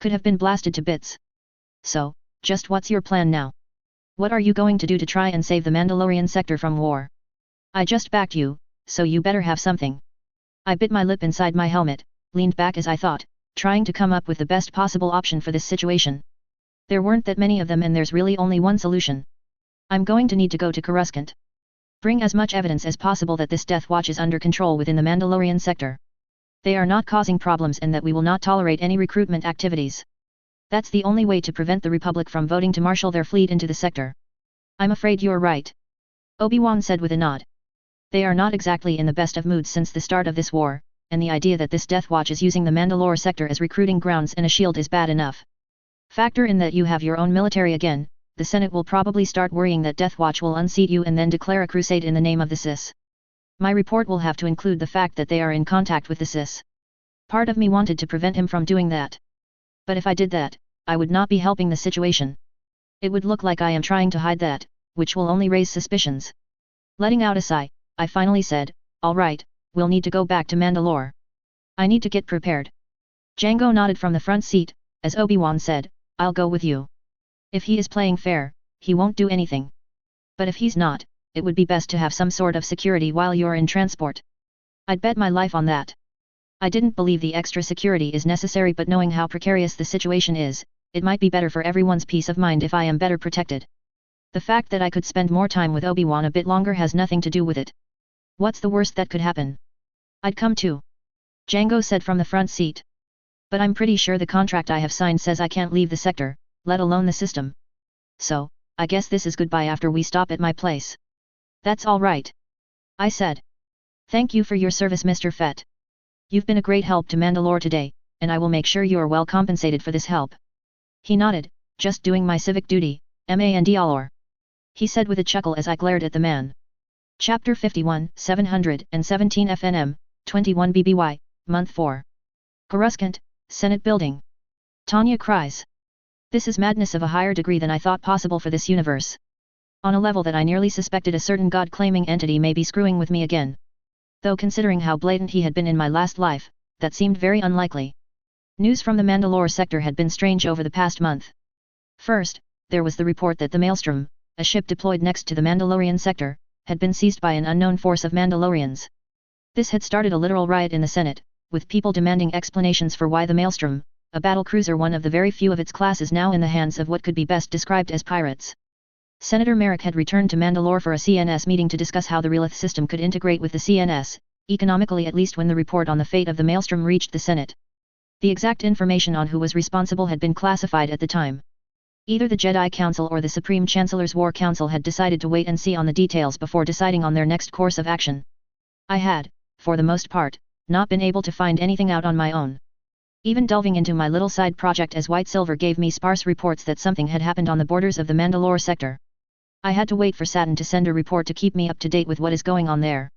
Speaker 1: Could have been blasted to bits. So, just what's your plan now? What are you going to do to try and save the Mandalorian sector from war? I just backed you, so you better have something. I bit my lip inside my helmet, leaned back as I thought, trying to come up with the best possible option for this situation. There weren't that many of them and there's really only one solution. I'm going to need to go to Coruscant. Bring as much evidence as possible that this Death Watch is under control within the Mandalorian sector. They are not causing problems and that we will not tolerate any recruitment activities. That's the only way to prevent the Republic from voting to marshal their fleet into the sector. I'm afraid you're right. Obi-Wan said with a nod. They are not exactly in the best of moods since the start of this war, and the idea that this Death Watch is using the Mandalore sector as recruiting grounds and a shield is bad enough. Factor in that you have your own military again, the Senate will probably start worrying that Death Watch will unseat you and then declare a crusade in the name of the Sis. My report will have to include the fact that they are in contact with the Sis. Part of me wanted to prevent him from doing that. But if I did that, I would not be helping the situation. It would look like I am trying to hide that, which will only raise suspicions. Letting out a sigh, I finally said, all right, we'll need to go back to Mandalore. I need to get prepared. Jango nodded from the front seat, as Obi-Wan said, I'll go with you. If he is playing fair, he won't do anything. But if he's not, it would be best to have some sort of security while you're in transport. I'd bet my life on that. I didn't believe the extra security is necessary, but knowing how precarious the situation is, it might be better for everyone's peace of mind if I am better protected. The fact that I could spend more time with Obi-Wan a bit longer has nothing to do with it. What's the worst that could happen? I'd come too. Jango said from the front seat. But I'm pretty sure the contract I have signed says I can't leave the sector, let alone the system. So, I guess this is goodbye after we stop at my place. That's all right. I said. Thank you for your service, Mr. Fett. You've been a great help to Mandalore today, and I will make sure you are well compensated for this help. He nodded, just doing my civic duty, Mandalore. He said with a chuckle as I glared at the man. Chapter 51, 717 FNM, 21 BBY, Month 4. Coruscant, Senate Building. Tanya cries. This is madness of a higher degree than I thought possible for this universe. On a level that I nearly suspected a certain God-claiming entity may be screwing with me again. Though considering how blatant he had been in my last life, that seemed very unlikely. News from the Mandalore sector had been strange over the past month. First, there was the report that the Maelstrom, a ship deployed next to the Mandalorian sector, had been seized by an unknown force of Mandalorians. This had started a literal riot in the Senate, with people demanding explanations for why the Maelstrom, a battle cruiser one of the very few of its class, is now in the hands of what could be best described as pirates. Senator Merrick had returned to Mandalore for a CNS meeting to discuss how the Relith system could integrate with the CNS, economically at least, when the report on the fate of the Maelstrom reached the Senate. The exact information on who was responsible had been classified at the time. Either the Jedi Council or the Supreme Chancellor's War Council had decided to wait and see on the details before deciding on their next course of action. I had, for the most part, not been able to find anything out on my own. Even delving into my little side project as White Silver gave me sparse reports that something had happened on the borders of the Mandalore sector. I had to wait for Saturn to send a report to keep me up to date with what is going on there.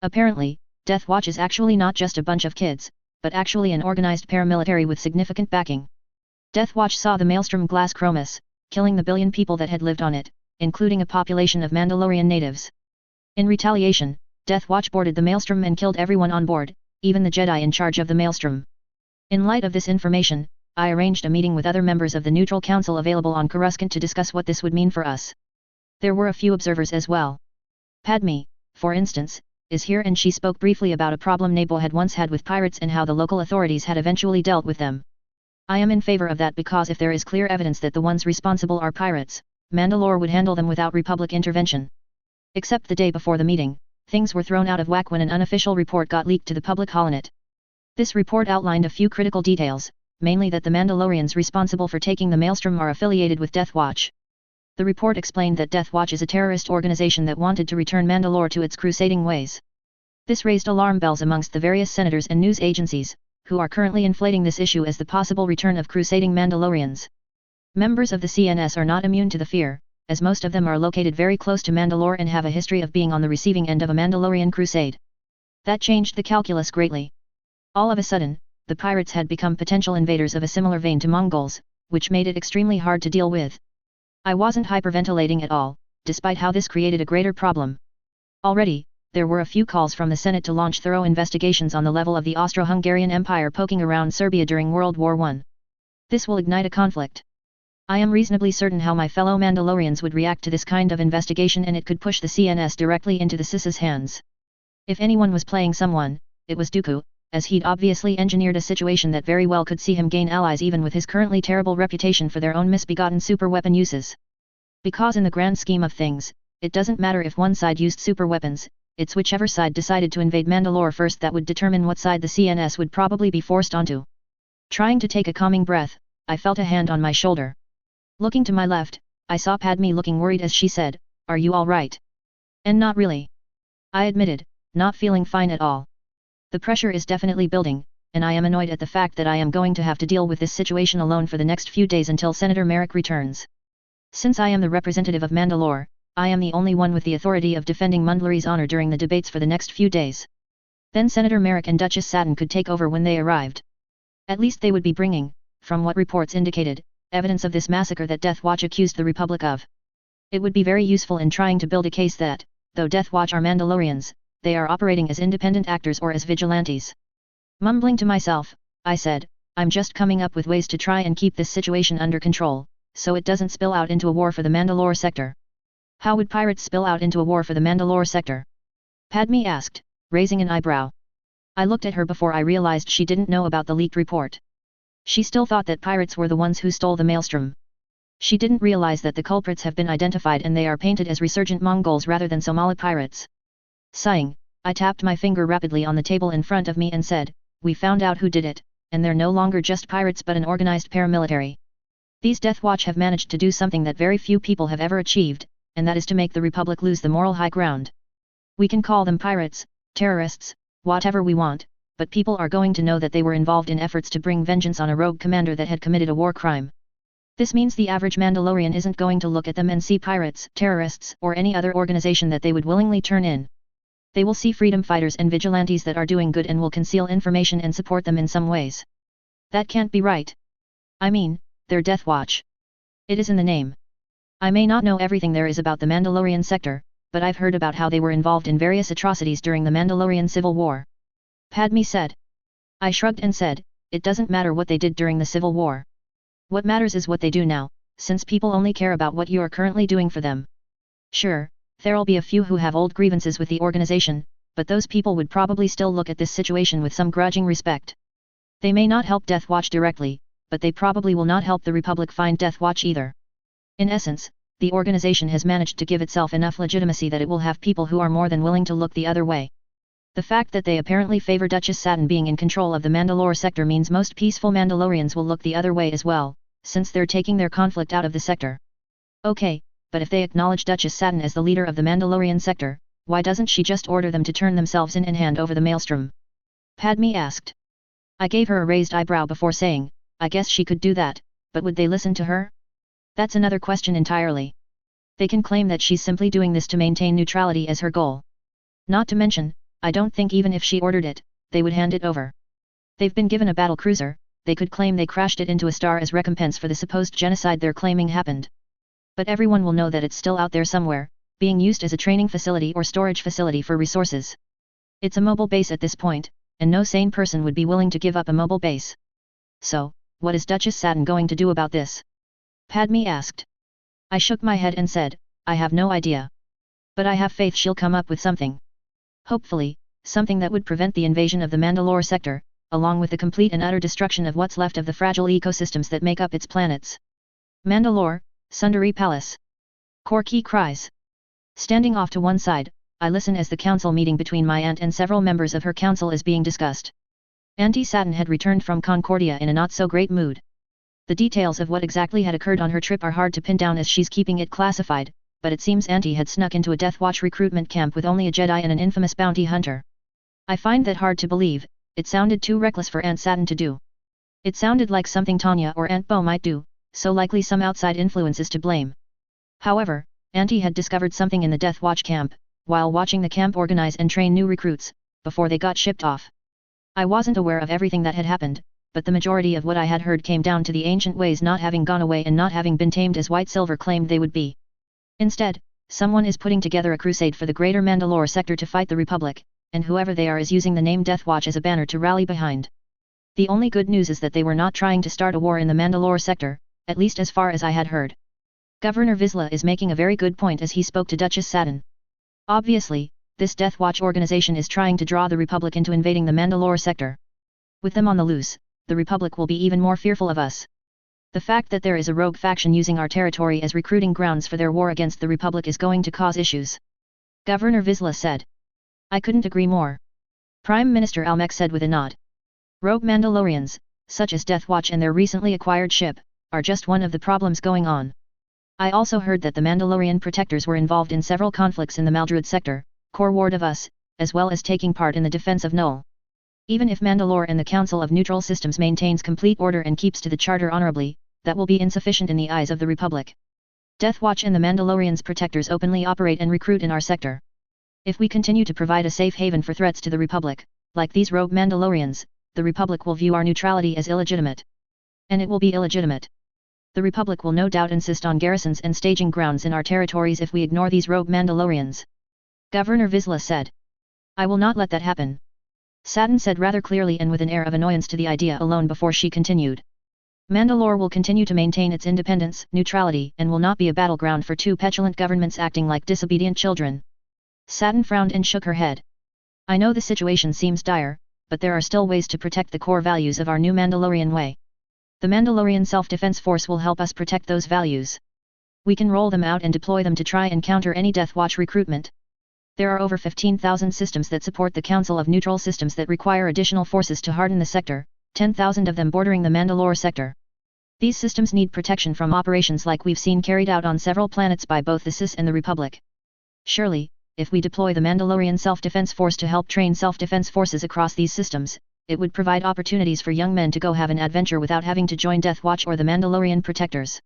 Speaker 1: Apparently, Death Watch is actually not just a bunch of kids, but actually an organized paramilitary with significant backing. Death Watch saw the Maelstrom glass Chromis, killing the billion people that had lived on it, including a population of Mandalorian natives. In retaliation, Death Watch boarded the Maelstrom and killed everyone on board, even the Jedi in charge of the Maelstrom. In light of this information, I arranged a meeting with other members of the Neutral Council available on Coruscant to discuss what this would mean for us. There were a few observers as well. Padme, for instance, is here, and she spoke briefly about a problem Nabo had once had with pirates and how the local authorities had eventually dealt with them. I am in favor of that because if there is clear evidence that the ones responsible are pirates, Mandalore would handle them without Republic intervention. Except the day before the meeting, things were thrown out of whack when an unofficial report got leaked to the public holonet. This report outlined a few critical details, mainly that the Mandalorians responsible for taking the Maelstrom are affiliated with Death Watch. The report explained that Death Watch is a terrorist organization that wanted to return Mandalore to its crusading ways. This raised alarm bells amongst the various senators and news agencies, who are currently inflating this issue as the possible return of crusading Mandalorians. Members of the CNS are not immune to the fear, as most of them are located very close to Mandalore and have a history of being on the receiving end of a Mandalorian crusade. That changed the calculus greatly. All of a sudden, the pirates had become potential invaders of a similar vein to Mongols, which made it extremely hard to deal with. I wasn't hyperventilating at all, despite how this created a greater problem. Already, there were a few calls from the Senate to launch thorough investigations on the level of the Austro-Hungarian Empire poking around Serbia during World War I. This will ignite a conflict. I am reasonably certain how my fellow Mandalorians would react to this kind of investigation, and it could push the CNS directly into the CIS's hands. If anyone was playing someone, it was Dooku, as he'd obviously engineered a situation that very well could see him gain allies even with his currently terrible reputation for their own misbegotten superweapon uses. Because in the grand scheme of things, it doesn't matter if one side used super weapons, it's whichever side decided to invade Mandalore first that would determine what side the CNS would probably be forced onto. Trying to take a calming breath, I felt a hand on my shoulder. Looking to my left, I saw Padme looking worried as she said, "Are you alright?" "And not really," I admitted, not feeling fine at all. The pressure is definitely building, and I am annoyed at the fact that I am going to have to deal with this situation alone for the next few days until Senator Merrick returns. Since I am the representative of Mandalore, I am the only one with the authority of defending Mandalore's honor during the debates for the next few days. Then Senator Merrick and Duchess Satin could take over when they arrived. At least they would be bringing, from what reports indicated, evidence of this massacre that Death Watch accused the Republic of. It would be very useful in trying to build a case that, though Death Watch are Mandalorians, they are operating as independent actors or as vigilantes. Mumbling to myself, I said, "I'm just coming up with ways to try and keep this situation under control, so it doesn't spill out into a war for the Mandalore sector." "How would pirates spill out into a war for the Mandalore sector?" Padme asked, raising an eyebrow. I looked at her before I realized she didn't know about the leaked report. She still thought that pirates were the ones who stole the maelstrom. She didn't realize that the culprits have been identified and they are painted as resurgent Mongols rather than Somali pirates. Sighing, I tapped my finger rapidly on the table in front of me and said, "We found out who did it, and they're no longer just pirates but an organized paramilitary. These Death Watch have managed to do something that very few people have ever achieved, and that is to make the Republic lose the moral high ground. We can call them pirates, terrorists, whatever we want, but people are going to know that they were involved in efforts to bring vengeance on a rogue commander that had committed a war crime. This means the average Mandalorian isn't going to look at them and see pirates, terrorists, or any other organization that they would willingly turn in. They will see freedom fighters and vigilantes that are doing good and will conceal information and support them in some ways. That can't be right. I mean, they're Death Watch. It is in the name. I may not know everything there is about the Mandalorian sector, but I've heard about how they were involved in various atrocities during the Mandalorian Civil War." Padme said. I shrugged and said, "It doesn't matter what they did during the Civil War. What matters is what they do now, since people only care about what you are currently doing for them. Sure, there'll be a few who have old grievances with the organization, but those people would probably still look at this situation with some grudging respect. They may not help Death Watch directly, but they probably will not help the Republic find Death Watch either. In essence, the organization has managed to give itself enough legitimacy that it will have people who are more than willing to look the other way. The fact that they apparently favor Duchess Satin being in control of the Mandalore sector means most peaceful Mandalorians will look the other way as well, since they're taking their conflict out of the sector. Okay, but if they acknowledge Duchess Satin as the leader of the Mandalorian sector, why doesn't she just order them to turn themselves in and hand over the maelstrom?" Padme asked. I gave her a raised eyebrow before saying, "I guess she could do that, but would they listen to her? That's another question entirely. They can claim that she's simply doing this to maintain neutrality as her goal. Not to mention, I don't think even if she ordered it, they would hand it over. They've been given a battle cruiser, they could claim they crashed it into a star as recompense for the supposed genocide they're claiming happened. But everyone will know that it's still out there somewhere, being used as a training facility or storage facility for resources. It's a mobile base at this point, and no sane person would be willing to give up a mobile base. So, what is Duchess Satin going to do about this?" Padme asked. I shook my head and said, "I have no idea. But I have faith she'll come up with something. Hopefully, something that would prevent the invasion of the Mandalore sector, along with the complete and utter destruction of what's left of the fragile ecosystems that make up its planets." "Mandalore, Sundari Palace." Corky cries. Standing off to one side, I listen as the council meeting between my aunt and several members of her council is being discussed. Auntie Satin had returned from Concordia in a not-so-great mood. The details of what exactly had occurred on her trip are hard to pin down as she's keeping it classified, but it seems Auntie had snuck into a Death Watch recruitment camp with only a Jedi and an infamous bounty hunter. I find that hard to believe, it sounded too reckless for Aunt Satin to do. It sounded like something Tanya or Aunt Bo might do, so likely some outside influence is to blame. However, Auntie had discovered something in the Death Watch camp, while watching the camp organize and train new recruits, before they got shipped off. I wasn't aware of everything that had happened, but the majority of what I had heard came down to the ancient ways not having gone away and not having been tamed as White Silver claimed they would be. Instead, someone is putting together a crusade for the greater Mandalore sector to fight the Republic, and whoever they are is using the name Death Watch as a banner to rally behind. The only good news is that they were not trying to start a war in the Mandalore sector, at least as far as I had heard. Governor Vizsla is making a very good point as he spoke to Duchess Satin. Obviously, this Death Watch organization is trying to draw the Republic into invading the Mandalore sector. With them on the loose, the Republic will be even more fearful of us. The fact that there is a rogue faction using our territory as recruiting grounds for their war against the Republic is going to cause issues. Governor Vizsla said. I couldn't agree more. Prime Minister Almec said with a nod. Rogue Mandalorians, such as Deathwatch and their recently acquired ship, are just one of the problems going on. I also heard that the Mandalorian protectors were involved in several conflicts in the Maldruid sector, core ward of us, as well as taking part in the defense of Null. Even if Mandalore and the Council of Neutral Systems maintains complete order and keeps to the Charter honorably, that will be insufficient in the eyes of the Republic. Deathwatch and the Mandalorians protectors openly operate and recruit in our sector. If we continue to provide a safe haven for threats to the Republic, like these rogue Mandalorians, the Republic will view our neutrality as illegitimate. And it will be illegitimate. The Republic will no doubt insist on garrisons and staging grounds in our territories if we ignore these rogue Mandalorians. Governor Vizsla said. I will not let that happen. Satin said rather clearly and with an air of annoyance to the idea alone before she continued. Mandalore will continue to maintain its independence, neutrality, and will not be a battleground for two petulant governments acting like disobedient children. Satin frowned and shook her head. I know the situation seems dire, but there are still ways to protect the core values of our new Mandalorian way. The Mandalorian Self-Defense Force will help us protect those values. We can roll them out and deploy them to try and counter any Deathwatch recruitment. There are over 15,000 systems that support the Council of Neutral Systems that require additional forces to harden the sector, 10,000 of them bordering the Mandalore sector. These systems need protection from operations like we've seen carried out on several planets by both the CIS and the Republic. Surely, if we deploy the Mandalorian Self-Defense Force to help train self-defense forces across these systems, it would provide opportunities for young men to go have an adventure without having to join Deathwatch or the Mandalorian protectors.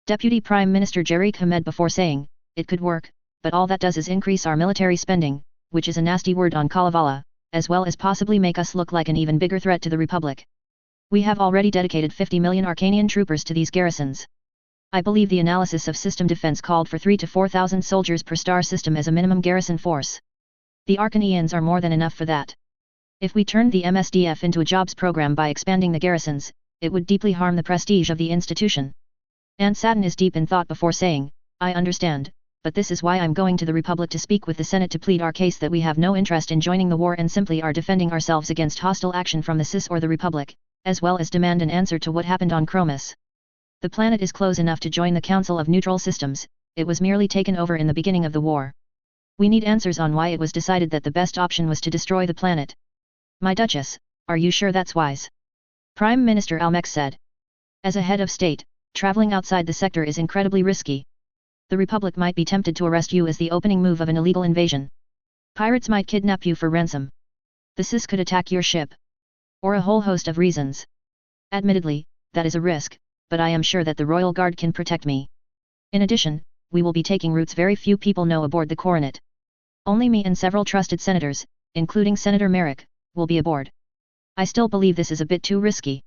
Speaker 1: Deputy Prime Minister Jerick Hamed before saying, it could work, but all that does is increase our military spending, which is a nasty word on Kalevala, as well as possibly make us look like an even bigger threat to the Republic. We have already dedicated 50 million Arcanian troopers to these garrisons. I believe the analysis of system defense called for 3,000 to 4,000 soldiers per star system as a minimum garrison force. The Arcanians are more than enough for that. If we turned the MSDF into a jobs program by expanding the garrisons, it would deeply harm the prestige of the institution. And Satin is deep in thought before saying, I understand, but this is why I'm going to the Republic to speak with the Senate to plead our case that we have no interest in joining the war and simply are defending ourselves against hostile action from the CIS or the Republic, as well as demand an answer to what happened on Chromis. The planet is close enough to join the Council of Neutral Systems, it was merely taken over in the beginning of the war. We need answers on why it was decided that the best option was to destroy the planet. My Duchess, are you sure that's wise? Prime Minister Almec said. As a head of state, traveling outside the sector is incredibly risky. The Republic might be tempted to arrest you as the opening move of an illegal invasion. Pirates might kidnap you for ransom. The CIS could attack your ship. Or a whole host of reasons. Admittedly, that is a risk, but I am sure that the Royal Guard can protect me. In addition, we will be taking routes very few people know aboard the Coronet. Only me and several trusted senators, including Senator Merrick, will be aboard. I still believe this is a bit too risky.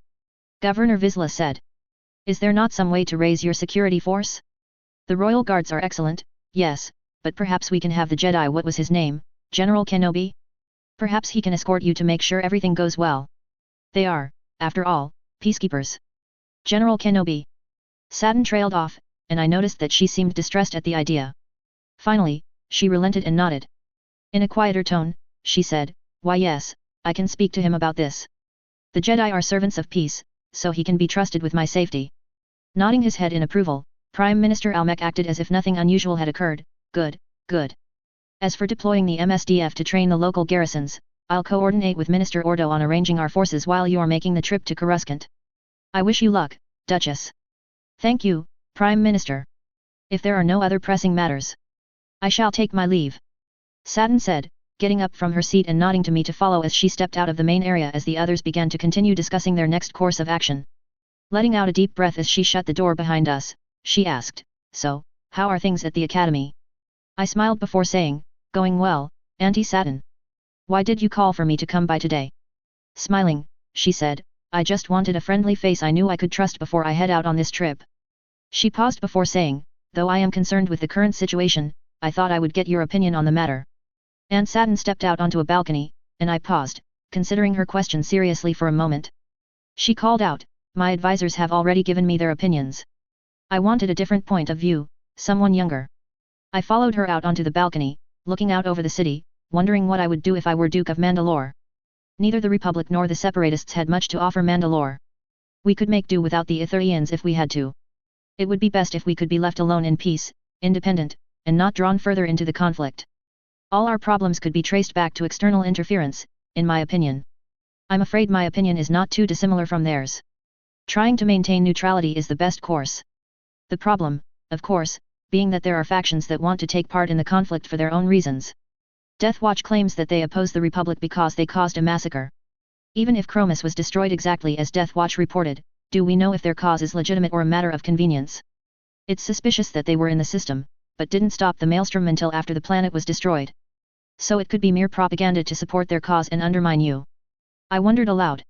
Speaker 1: Governor Vizsla said. Is there not some way to raise your security force? The Royal Guards are excellent, yes, but perhaps we can have the Jedi, what was his name, General Kenobi? Perhaps he can escort you to make sure everything goes well. They are, after all, peacekeepers. General Kenobi. Satin trailed off, and I noticed that she seemed distressed at the idea. Finally, she relented and nodded. In a quieter tone, she said, why yes, I can speak to him about this. The Jedi are servants of peace, so he can be trusted with my safety. Nodding his head in approval, Prime Minister Almec acted as if nothing unusual had occurred. Good, good. As for deploying the MSDF to train the local garrisons, I'll coordinate with Minister Ordo on arranging our forces while you are making the trip to Coruscant. I wish you luck, Duchess. Thank you, Prime Minister. If there are no other pressing matters, I shall take my leave. Satin said, getting up from her seat and nodding to me to follow as she stepped out of the main area as the others began to continue discussing their next course of action. Letting out a deep breath as she shut the door behind us, she asked, so, how are things at the Academy? I smiled before saying, going well, Auntie Satin. Why did you call for me to come by today? Smiling, she said, I just wanted a friendly face I knew I could trust before I head out on this trip. She paused before saying, though I am concerned with the current situation, I thought I would get your opinion on the matter. Aunt Satin stepped out onto a balcony, and I paused, considering her question seriously for a moment. She called out, my advisors have already given me their opinions. I wanted a different point of view, someone younger. I followed her out onto the balcony, looking out over the city, wondering what I would do if I were Duke of Mandalore. Neither the Republic nor the Separatists had much to offer Mandalore. We could make do without the Ithurians if we had to. It would be best if we could be left alone in peace, independent, and not drawn further into the conflict. All our problems could be traced back to external interference, in my opinion. I'm afraid my opinion is not too dissimilar from theirs. Trying to maintain neutrality is the best course. The problem, of course, being that there are factions that want to take part in the conflict for their own reasons. Deathwatch claims that they oppose the Republic because they caused a massacre. Even if Chromis was destroyed exactly as Deathwatch reported, do we know if their cause is legitimate or a matter of convenience? It's suspicious that they were in the system, but didn't stop the maelstrom until after the planet was destroyed. So it could be mere propaganda to support their cause and undermine you. I wondered aloud.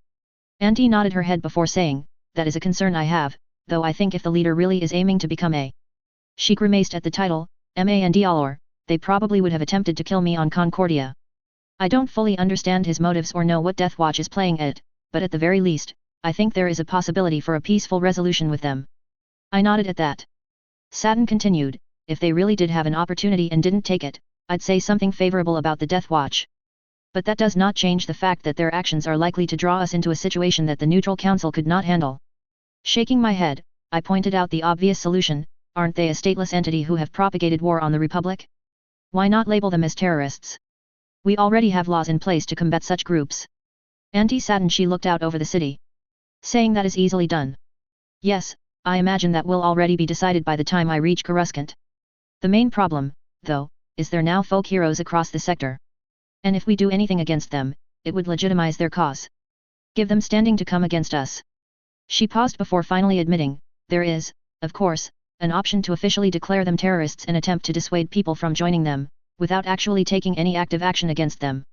Speaker 1: Auntie nodded her head before saying, that is a concern I have, though I think if the leader really is aiming to become a... She grimaced at the title, Mandalore, they probably would have attempted to kill me on Concordia. I don't fully understand his motives or know what Deathwatch is playing at, but at the very least, I think there is a possibility for a peaceful resolution with them. I nodded at that. Saturn continued, if they really did have an opportunity and didn't take it, I'd say something favorable about the Deathwatch. But that does not change the fact that their actions are likely to draw us into a situation that the Neutral Council could not handle. Shaking my head, I pointed out the obvious solution, aren't they a stateless entity who have propagated war on the Republic? Why not label them as terrorists? We already have laws in place to combat such groups. Auntie Saturn she looked out over the city. Saying that is easily done. Yes, I imagine that will already be decided by the time I reach Coruscant. The main problem, though, is there now folk heroes across the sector. And if we do anything against them, it would legitimize their cause. Give them standing to come against us. She paused before finally admitting, there is, of course, an option to officially declare them terrorists and attempt to dissuade people from joining them, without actually taking any active action against them.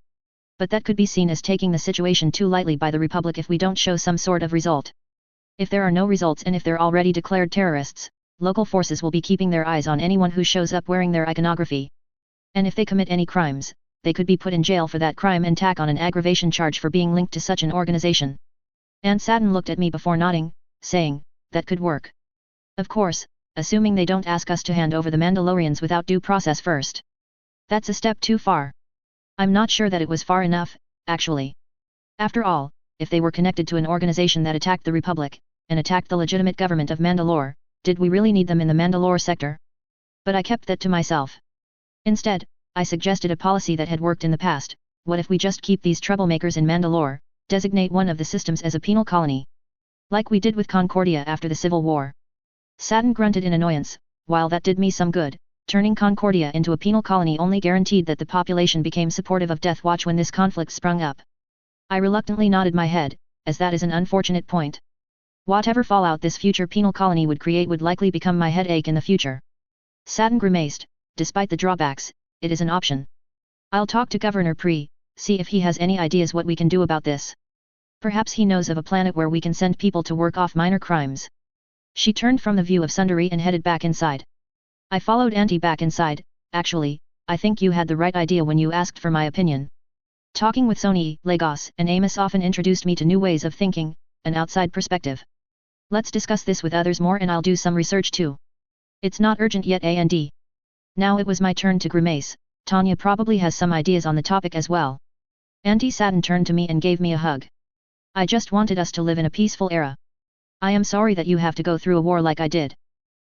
Speaker 1: But that could be seen as taking the situation too lightly by the Republic if we don't show some sort of result. If there are no results and if they're already declared terrorists, local forces will be keeping their eyes on anyone who shows up wearing their iconography. And if they commit any crimes, they could be put in jail for that crime and tack on an aggravation charge for being linked to such an organization. Aunt Saturn looked at me before nodding, saying, that could work. Of course, assuming they don't ask us to hand over the Mandalorians without due process first. That's a step too far. I'm not sure that it was far enough, actually. After all, if they were connected to an organization that attacked the Republic, and attacked the legitimate government of Mandalore, did we really need them in the Mandalore sector? But I kept that to myself. Instead, I suggested a policy that had worked in the past. What if we just keep these troublemakers in Mandalore, designate one of the systems as a penal colony? Like we did with Concordia after the Civil War. Saturn grunted in annoyance, while that did me some good, turning Concordia into a penal colony only guaranteed that the population became supportive of Deathwatch when this conflict sprung up. I reluctantly nodded my head, as that is an unfortunate point. Whatever fallout this future penal colony would create would likely become my headache in the future. Saturn grimaced, despite the drawbacks, it is an option. I'll talk to Governor Pre, see if he has any ideas what we can do about this. Perhaps he knows of a planet where we can send people to work off minor crimes. She turned from the view of Sundari and headed back inside. I followed Auntie back inside. Actually, I think you had the right idea when you asked for my opinion. Talking with Sony, Lagos and Amos often introduced me to new ways of thinking, an outside perspective. Let's discuss this with others more and I'll do some research too. It's not urgent yet and. Now it was my turn to grimace. Tanya probably has some ideas on the topic as well. Auntie Saturn turned to me and gave me a hug. I just wanted us to live in a peaceful era. I am sorry that you have to go through a war like I did.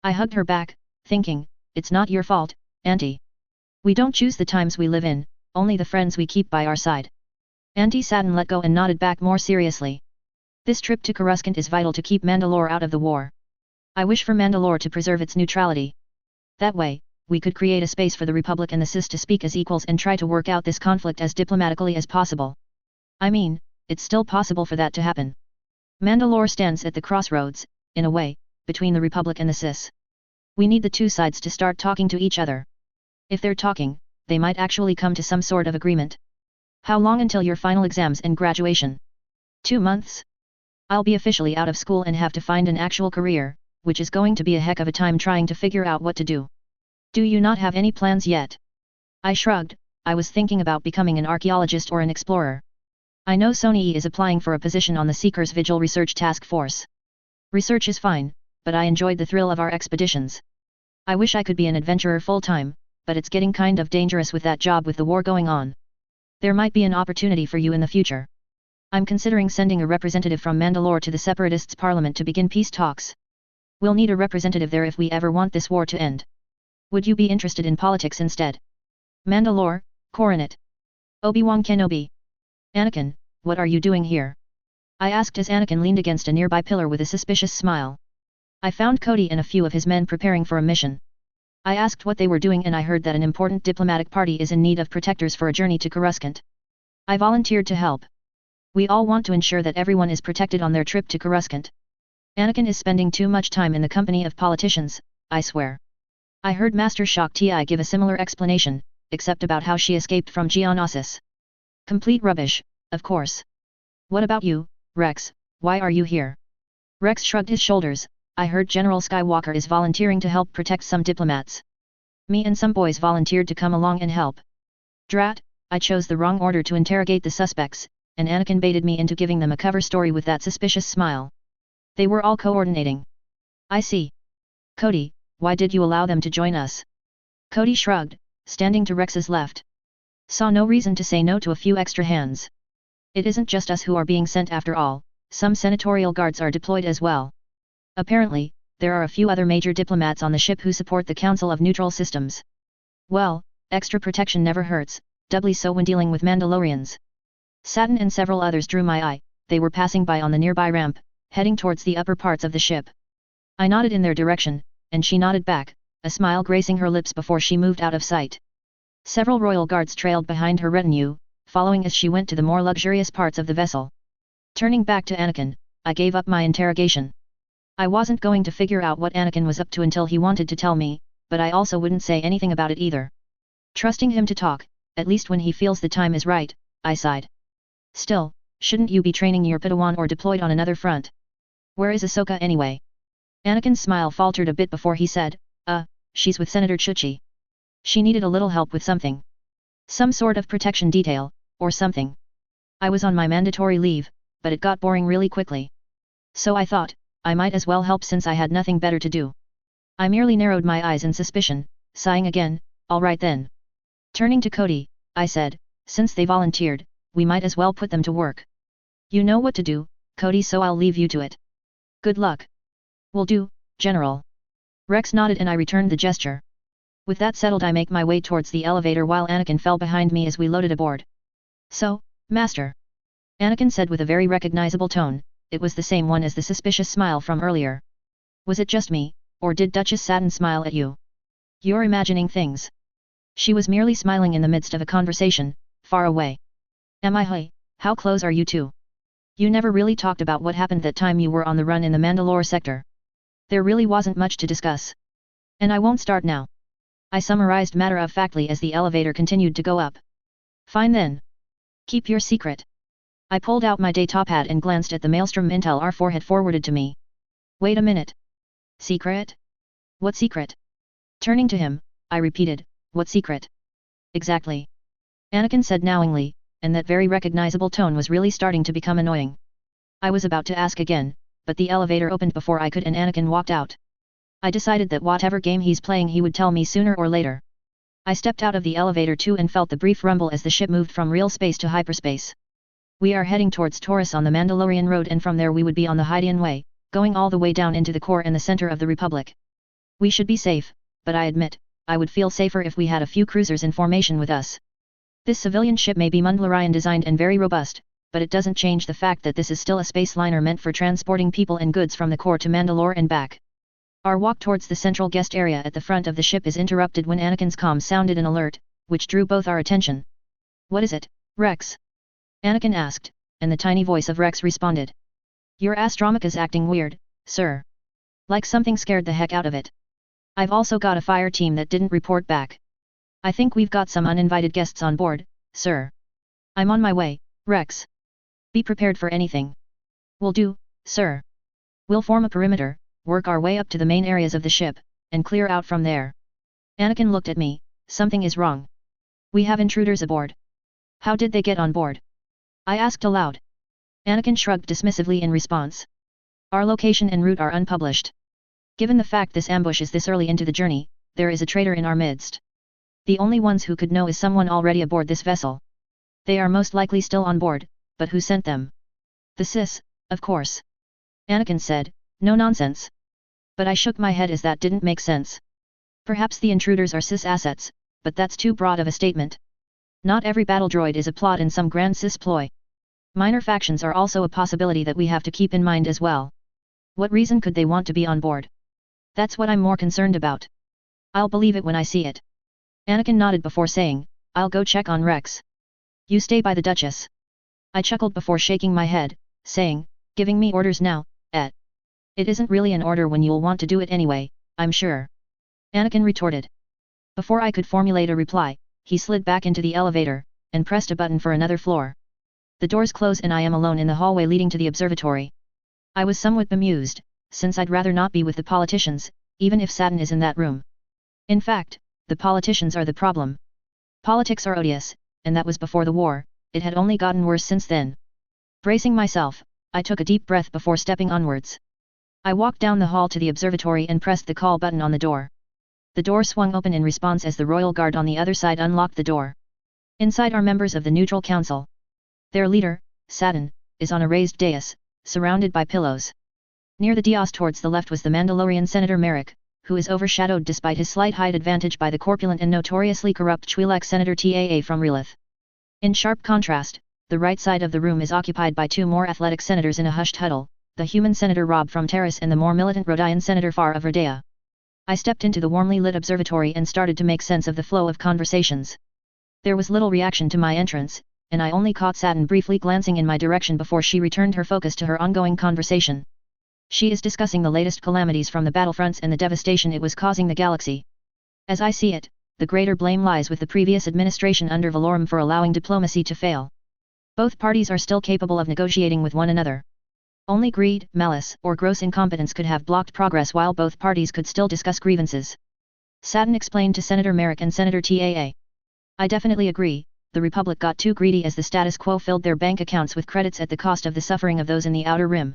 Speaker 1: I hugged her back, thinking, it's not your fault, Auntie. We don't choose the times we live in, only the friends we keep by our side. Auntie Saturn let go and nodded back more seriously. This trip to Coruscant is vital to keep Mandalore out of the war. I wish for Mandalore to preserve its neutrality. That way, we could create a space for the Republic and the Sis to speak as equals and try to work out this conflict as diplomatically as possible. I mean, it's still possible for that to happen. Mandalore stands at the crossroads, in a way, between the Republic and the Sis. We need the two sides to start talking to each other. If they're talking, they might actually come to some sort of agreement. How long until your final exams and graduation? 2 months? I'll be officially out of school and have to find an actual career, which is going to be a heck of a time trying to figure out what to do. Do you not have any plans yet? I shrugged. I was thinking about becoming an archaeologist or an explorer. I know Sony is applying for a position on the Seeker's Vigil Research Task Force. Research is fine, but I enjoyed the thrill of our expeditions. I wish I could be an adventurer full-time, but it's getting kind of dangerous with that job with the war going on. There might be an opportunity for you in the future. I'm considering sending a representative from Mandalore to the Separatists' parliament to begin peace talks. We'll need a representative there if we ever want this war to end. Would you be interested in politics instead? Mandalore, Coronet. Obi-Wan Kenobi. Anakin, what are you doing here? I asked as Anakin leaned against a nearby pillar with a suspicious smile. I found Cody and a few of his men preparing for a mission. I asked what they were doing and I heard that an important diplomatic party is in need of protectors for a journey to Coruscant. I volunteered to help. We all want to ensure that everyone is protected on their trip to Coruscant. Anakin is spending too much time in the company of politicians, I swear. I heard Master Shock Ti give a similar explanation, except about how she escaped from Geonosis. Complete rubbish, of course. What about you, Rex, why are you here? Rex shrugged his shoulders. I heard General Skywalker is volunteering to help protect some diplomats. Me and some boys volunteered to come along and help. Drat, I chose the wrong order to interrogate the suspects, and Anakin baited me into giving them a cover story with that suspicious smile. They were all coordinating. I see. Cody, why did you allow them to join us? Cody shrugged, standing to Rex's left. Saw no reason to say no to a few extra hands. It isn't just us who are being sent after all, some senatorial guards are deployed as well. Apparently, there are a few other major diplomats on the ship who support the Council of Neutral Systems. Well, extra protection never hurts, doubly so when dealing with Mandalorians. Satin and several others drew my eye. They were passing by on the nearby ramp, heading towards the upper parts of the ship. I nodded in their direction, and she nodded back, a smile gracing her lips before she moved out of sight. Several royal guards trailed behind her retinue, following as she went to the more luxurious parts of the vessel. Turning back to Anakin, I gave up my interrogation. I wasn't going to figure out what Anakin was up to until he wanted to tell me, but I also wouldn't say anything about it either. Trusting him to talk, at least when he feels the time is right, I sighed. Still, shouldn't you be training your Padawan or deployed on another front? Where is Ahsoka anyway? Anakin's smile faltered a bit before he said, she's with Senator Chuchi. She needed a little help with something. Some sort of protection detail, or something. I was on my mandatory leave, but it got boring really quickly. So I thought, I might as well help since I had nothing better to do. I merely narrowed my eyes in suspicion, sighing again, all right then. Turning to Cody, I said, since they volunteered, we might as well put them to work. You know what to do, Cody, so I'll leave you to it. Good luck. Will do, General. Rex nodded and I returned the gesture. With that settled, I make my way towards the elevator while Anakin fell behind me as we loaded aboard. So, Master. Anakin said with a very recognizable tone. It was the same one as the suspicious smile from earlier. Was it just me, or did Duchess Satin smile at you? You're imagining things. She was merely smiling in the midst of a conversation, far away. Am I? Hey, how close are you two? You never really talked about what happened that time you were on the run in the Mandalore sector. There really wasn't much to discuss. And I won't start now. I summarized matter-of-factly as the elevator continued to go up. Fine then. Keep your secret. I pulled out my day top hat and glanced at the maelstrom intel R4 had forwarded to me. Wait a minute. Secret? What secret? Turning to him, I repeated, what secret? Exactly. Anakin said knowingly, and that very recognizable tone was really starting to become annoying. I was about to ask again, but the elevator opened before I could and Anakin walked out. I decided that whatever game he's playing he would tell me sooner or later. I stepped out of the elevator too and felt the brief rumble as the ship moved from real space to hyperspace. We are heading towards Taurus on the Mandalorian road and from there we would be on the Hydian way, going all the way down into the core and the center of the Republic. We should be safe, but I admit, I would feel safer if we had a few cruisers in formation with us. This civilian ship may be Mandalorian designed and very robust, but it doesn't change the fact that this is still a space liner meant for transporting people and goods from the core to Mandalore and back. Our walk towards the central guest area at the front of the ship is interrupted when Anakin's comm sounded an alert, which drew both our attention. What is it, Rex? Anakin asked, and the tiny voice of Rex responded. Your Astromeka's acting weird, sir. Like something scared the heck out of it. I've also got a fire team that didn't report back. I think we've got some uninvited guests on board, sir. I'm on my way, Rex. Be prepared for anything. Will do, sir. We'll form a perimeter, work our way up to the main areas of the ship, and clear out from there. Anakin looked at me. Something is wrong. We have intruders aboard. How did they get on board? I asked aloud. Anakin shrugged dismissively in response. Our location and route are unpublished. Given the fact this ambush is this early into the journey, there is a traitor in our midst. The only ones who could know is someone already aboard this vessel. They are most likely still on board, but who sent them? The Sis, of course. Anakin said, no nonsense. But I shook my head as that didn't make sense. Perhaps the intruders are Sis assets, but that's too broad of a statement. Not every battle droid is a plot in some grand Sis ploy. Minor factions are also a possibility that we have to keep in mind as well. What reason could they want to be on board? That's what I'm more concerned about. I'll believe it when I see it. Anakin nodded before saying, I'll go check on Rex. You stay by the Duchess. I chuckled before shaking my head, saying, giving me orders now, It isn't really an order when you'll want to do it anyway, I'm sure. Anakin retorted. Before I could formulate a reply, he slid back into the elevator, and pressed a button for another floor. The doors close and I am alone in the hallway leading to the observatory. I was somewhat bemused, since I'd rather not be with the politicians, even if Saturn is in that room. In fact, the politicians are the problem. Politics are odious, and that was before the war, it had only gotten worse since then. Bracing myself, I took a deep breath before stepping onwards. I walked down the hall to the observatory and pressed the call button on the door. The door swung open in response as the royal guard on the other side unlocked the door. Inside are members of the Neutral Council. Their leader, Saturn, is on a raised dais, surrounded by pillows. Near the dais towards the left was the Mandalorian Senator Merrick, who is overshadowed despite his slight height advantage by the corpulent and notoriously corrupt Twi'lek Senator Taa from Relith. In sharp contrast, the right side of the room is occupied by two more athletic senators in a hushed huddle, the human Senator Rob from Terrace and the more militant Rodian Senator Far of Erdea. I stepped into the warmly lit observatory and started to make sense of the flow of conversations. There was little reaction to my entrance, and I only caught Saturn briefly glancing in my direction before she returned her focus to her ongoing conversation. She is discussing the latest calamities from the battlefronts and the devastation it was causing the galaxy. As I see it, the greater blame lies with the previous administration under Valorum for allowing diplomacy to fail. Both parties are still capable of negotiating with one another. Only greed, malice, or gross incompetence could have blocked progress while both parties could still discuss grievances. Saturn explained to Senator Merrick and Senator Taa. I definitely agree, the Republic got too greedy as the status quo filled their bank accounts with credits at the cost of the suffering of those in the Outer Rim.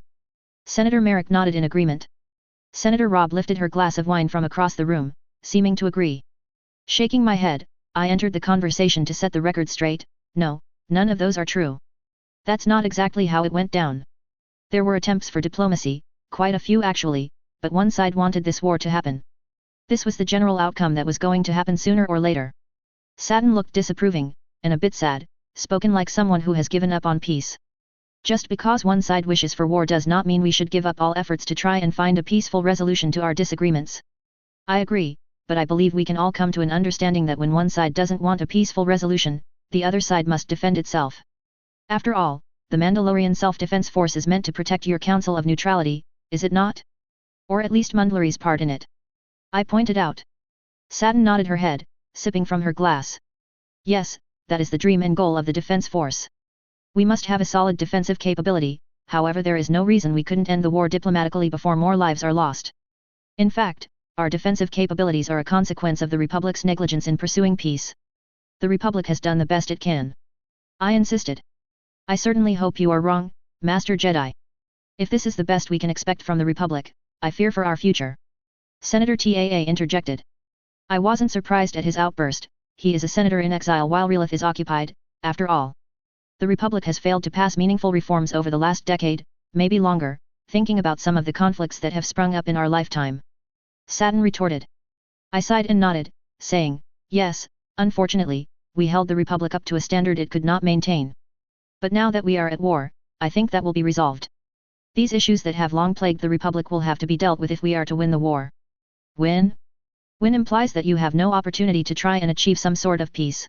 Speaker 1: Senator Merrick nodded in agreement. Senator Robb lifted her glass of wine from across the room, seeming to agree. Shaking my head, I entered the conversation to set the record straight. No, none of those are true. That's not exactly how it went down. There were attempts for diplomacy, quite a few actually, but one side wanted this war to happen. This was the general outcome that was going to happen sooner or later. Saturn looked disapproving, and a bit sad, spoken like someone who has given up on peace. Just because one side wishes for war does not mean we should give up all efforts to try and find a peaceful resolution to our disagreements. I agree, but I believe we can all come to an understanding that when one side doesn't want a peaceful resolution, the other side must defend itself. After all, the Mandalorian Self-Defense Force is meant to protect your Council of Neutrality, is it not? Or at least Mandalore's part in it. I pointed out. Saturn nodded her head, sipping from her glass. Yes, that is the dream and goal of the Defense Force. We must have a solid defensive capability, however there is no reason we couldn't end the war diplomatically before more lives are lost. In fact, our defensive capabilities are a consequence of the Republic's negligence in pursuing peace. The Republic has done the best it can. I insisted. I certainly hope you are wrong, Master Jedi. If this is the best we can expect from the Republic, I fear for our future. Senator Taa interjected. I wasn't surprised at his outburst. He is a senator in exile while Relith is occupied, after all. The Republic has failed to pass meaningful reforms over the last decade, maybe longer, thinking about some of the conflicts that have sprung up in our lifetime. Saturn retorted. I sighed and nodded, saying, yes, unfortunately, we held the Republic up to a standard it could not maintain. But now that we are at war, I think that will be resolved. These issues that have long plagued the Republic will have to be dealt with if we are to win the war. Win? Win implies that you have no opportunity to try and achieve some sort of peace.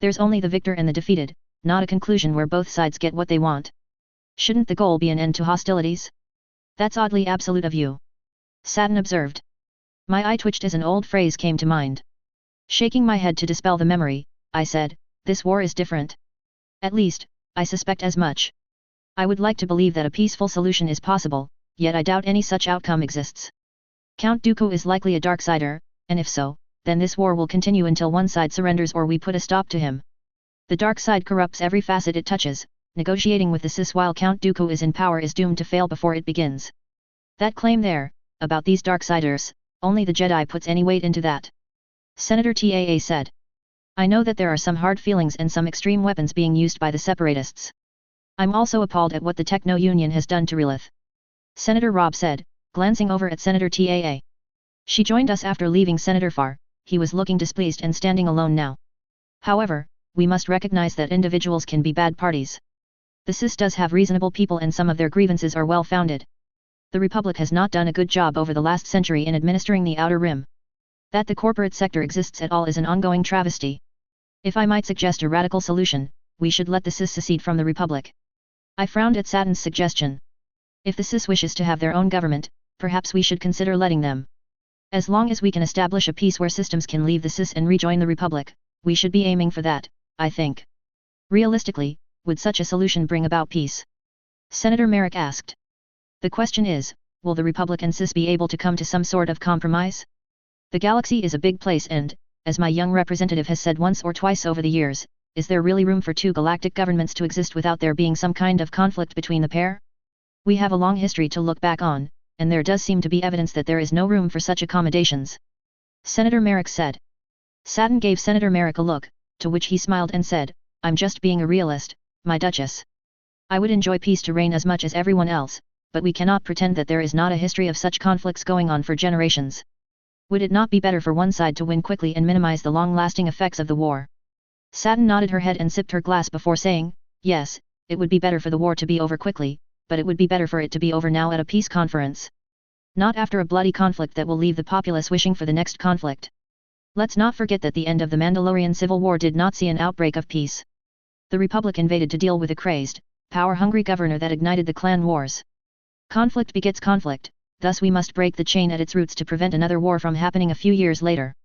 Speaker 1: There's only the victor and the defeated, not a conclusion where both sides get what they want. Shouldn't the goal be an end to hostilities? That's oddly absolute of you. Saturn observed. My eye twitched as an old phrase came to mind. Shaking my head to dispel the memory, I said, this war is different. At least, I suspect as much. I would like to believe that a peaceful solution is possible, yet I doubt any such outcome exists. Count Dooku is likely a Darksider, and if so, then this war will continue until one side surrenders or we put a stop to him. The dark side corrupts every facet it touches, negotiating with the Sis while Count Dooku is in power is doomed to fail before it begins. That claim there, about these Darksiders, only the Jedi puts any weight into that. Senator Taa said. I know that there are some hard feelings and some extreme weapons being used by the Separatists. I'm also appalled at what the Techno Union has done to Relith. Senator Rob said, glancing over at Senator Taa. She joined us after leaving Senator Farr. He was looking displeased and standing alone now. However, we must recognize that individuals can be bad parties. The CIS does have reasonable people and some of their grievances are well founded. The Republic has not done a good job over the last century in administering the Outer Rim. That the corporate sector exists at all is an ongoing travesty. If I might suggest a radical solution, we should let the CIS secede from the Republic. I frowned at Saturn's suggestion. If the CIS wishes to have their own government, perhaps we should consider letting them. As long as we can establish a peace where systems can leave the CIS and rejoin the Republic, we should be aiming for that, I think. Realistically, would such a solution bring about peace? Senator Merrick asked. The question is, will the Republic and CIS be able to come to some sort of compromise? The galaxy is a big place and, as my young representative has said once or twice over the years, is there really room for two galactic governments to exist without there being some kind of conflict between the pair? We have a long history to look back on, and there does seem to be evidence that there is no room for such accommodations. Senator Merrick said. Saturn gave Senator Merrick a look, to which he smiled and said, I'm just being a realist, my Duchess. I would enjoy peace to reign as much as everyone else, but we cannot pretend that there is not a history of such conflicts going on for generations. Would it not be better for one side to win quickly and minimize the long-lasting effects of the war? Saturn nodded her head and sipped her glass before saying, yes, it would be better for the war to be over quickly, but it would be better for it to be over now at a peace conference. Not after a bloody conflict that will leave the populace wishing for the next conflict. Let's not forget that the end of the Mandalorian Civil War did not see an outbreak of peace. The Republic invaded to deal with a crazed, power-hungry governor that ignited the clan wars. Conflict begets conflict, thus we must break the chain at its roots to prevent another war from happening a few years later.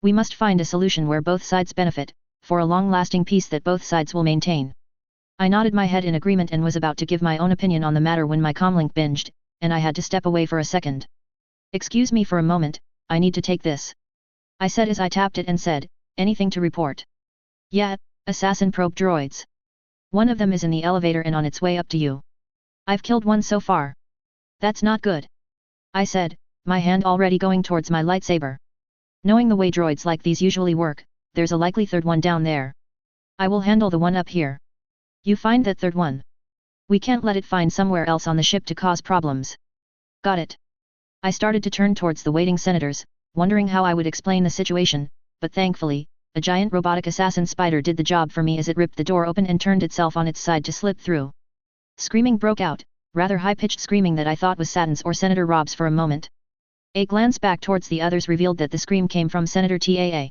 Speaker 1: We must find a solution where both sides benefit, for a long-lasting peace that both sides will maintain. I nodded my head in agreement and was about to give my own opinion on the matter when my comlink binged, and I had to step away for a second. Excuse me for a moment, I need to take this. I said as I tapped it and said, anything to report? Yeah, assassin probe droids. One of them is in the elevator and on its way up to you. I've killed one so far. That's not good. I said, my hand already going towards my lightsaber. Knowing the way droids like these usually work, there's a likely third one down there. I will handle the one up here. You find that third one. We can't let it find somewhere else on the ship to cause problems. Got it. I started to turn towards the waiting senators, wondering how I would explain the situation, but thankfully, a giant robotic assassin spider did the job for me as it ripped the door open and turned itself on its side to slip through. Screaming broke out, rather high-pitched screaming that I thought was Saturn's or Senator Rob's for a moment. A glance back towards the others revealed that the scream came from Senator Taa.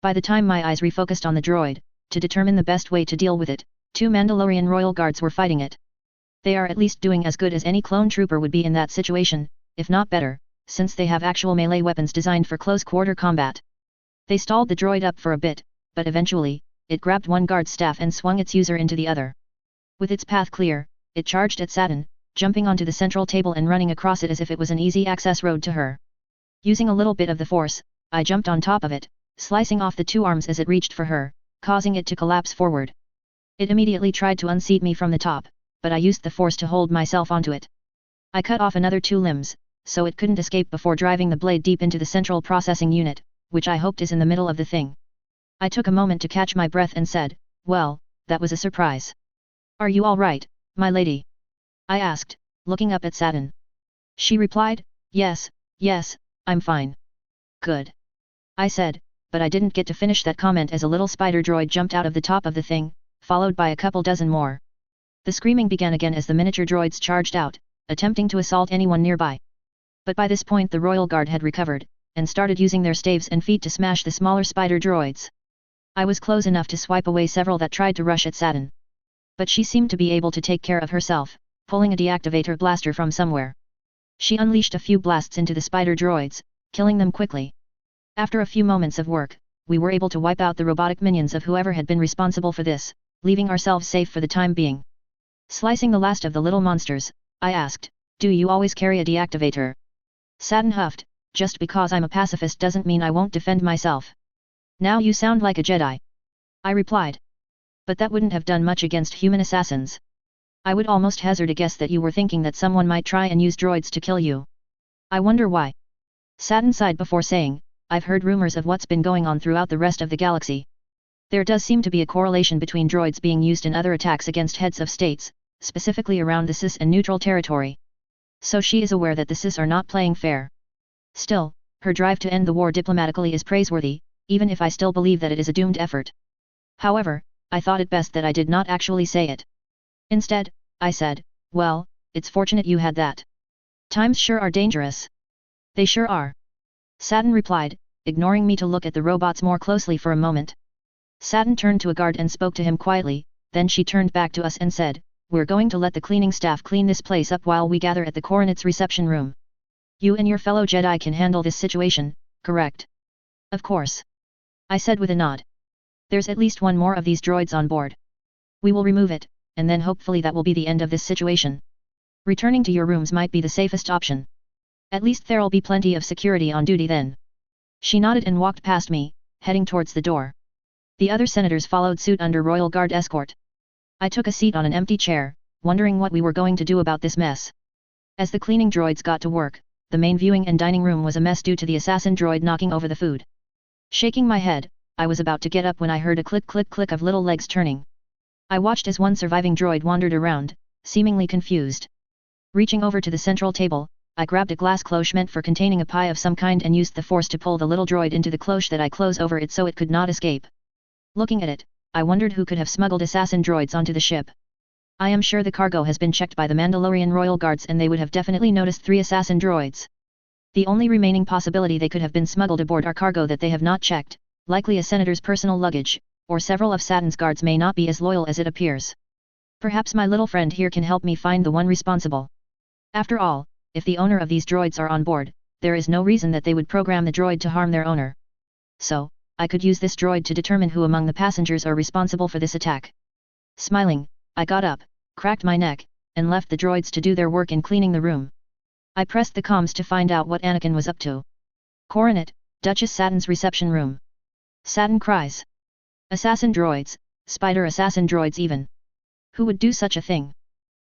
Speaker 1: By the time my eyes refocused on the droid, to determine the best way to deal with it, 2 Mandalorian royal guards were fighting it. They are at least doing as good as any clone trooper would be in that situation, if not better, since they have actual melee weapons designed for close-quarter combat. They stalled the droid up for a bit, but eventually, it grabbed one guard's staff and swung its user into the other. With its path clear, it charged at Saturn, jumping onto the central table and running across it as if it was an easy access road to her. Using a little bit of the force, I jumped on top of it, slicing off the 2 arms as it reached for her, causing it to collapse forward. It immediately tried to unseat me from the top, but I used the force to hold myself onto it. I cut off another 2 limbs, so it couldn't escape before driving the blade deep into the central processing unit, which I hoped is in the middle of the thing. I took a moment to catch my breath and said, well, that was a surprise. Are you all right, my lady? I asked, looking up at Saturn. She replied, yes, I'm fine. Good. I said, but I didn't get to finish that comment as a little spider droid jumped out of the top of the thing, followed by a couple dozen more. The screaming began again as the miniature droids charged out, attempting to assault anyone nearby. But by this point the royal guard had recovered, and started using their staves and feet to smash the smaller spider droids. I was close enough to swipe away several that tried to rush at Saturn. But she seemed to be able to take care of herself, pulling a deactivator blaster from somewhere. She unleashed a few blasts into the spider droids, killing them quickly. After a few moments of work, we were able to wipe out the robotic minions of whoever had been responsible for this, leaving ourselves safe for the time being. Slicing the last of the little monsters, I asked, do you always carry a deactivator? Saturn huffed, just because I'm a pacifist doesn't mean I won't defend myself. Now you sound like a Jedi. I replied. But that wouldn't have done much against human assassins. I would almost hazard a guess that you were thinking that someone might try and use droids to kill you. I wonder why. Saturn sighed before saying, I've heard rumors of what's been going on throughout the rest of the galaxy. There does seem to be a correlation between droids being used in other attacks against heads of states, specifically around the CIS and neutral territory. So she is aware that the CIS are not playing fair. Still, her drive to end the war diplomatically is praiseworthy, even if I still believe that it is a doomed effort. However, I thought it best that I did not actually say it. Instead, I said, well, it's fortunate you had that. Times sure are dangerous. They sure are. Saturn replied, ignoring me to look at the robots more closely for a moment. Saturn turned to a guard and spoke to him quietly, then she turned back to us and said, we're going to let the cleaning staff clean this place up while we gather at the coronate's reception room. You and your fellow Jedi can handle this situation, correct? Of course. I said with a nod. There's at least one more of these droids on board. We will remove it, and then hopefully that will be the end of this situation. Returning to your rooms might be the safest option. At least there'll be plenty of security on duty then. She nodded and walked past me, heading towards the door. The other senators followed suit under Royal Guard escort. I took a seat on an empty chair, wondering what we were going to do about this mess. As the cleaning droids got to work, the main viewing and dining room was a mess due to the assassin droid knocking over the food. Shaking my head, I was about to get up when I heard a click click click of little legs turning. I watched as one surviving droid wandered around, seemingly confused. Reaching over to the central table, I grabbed a glass cloche meant for containing a pie of some kind and used the force to pull the little droid into the cloche that I close over it so it could not escape. Looking at it, I wondered who could have smuggled assassin droids onto the ship. I am sure the cargo has been checked by the Mandalorian royal guards and they would have definitely noticed 3 assassin droids. The only remaining possibility they could have been smuggled aboard our cargo that they have not checked, likely a senator's personal luggage, or several of Saturn's guards may not be as loyal as it appears. Perhaps my little friend here can help me find the one responsible. After all, if the owner of these droids are on board, there is no reason that they would program the droid to harm their owner. So, I could use this droid to determine who among the passengers are responsible for this attack. Smiling, I got up, cracked my neck, and left the droids to do their work in cleaning the room. I pressed the comms to find out what Anakin was up to. Coronet, Duchess Saturn's reception room. Saturn cries. Assassin droids, spider assassin droids even. Who would do such a thing?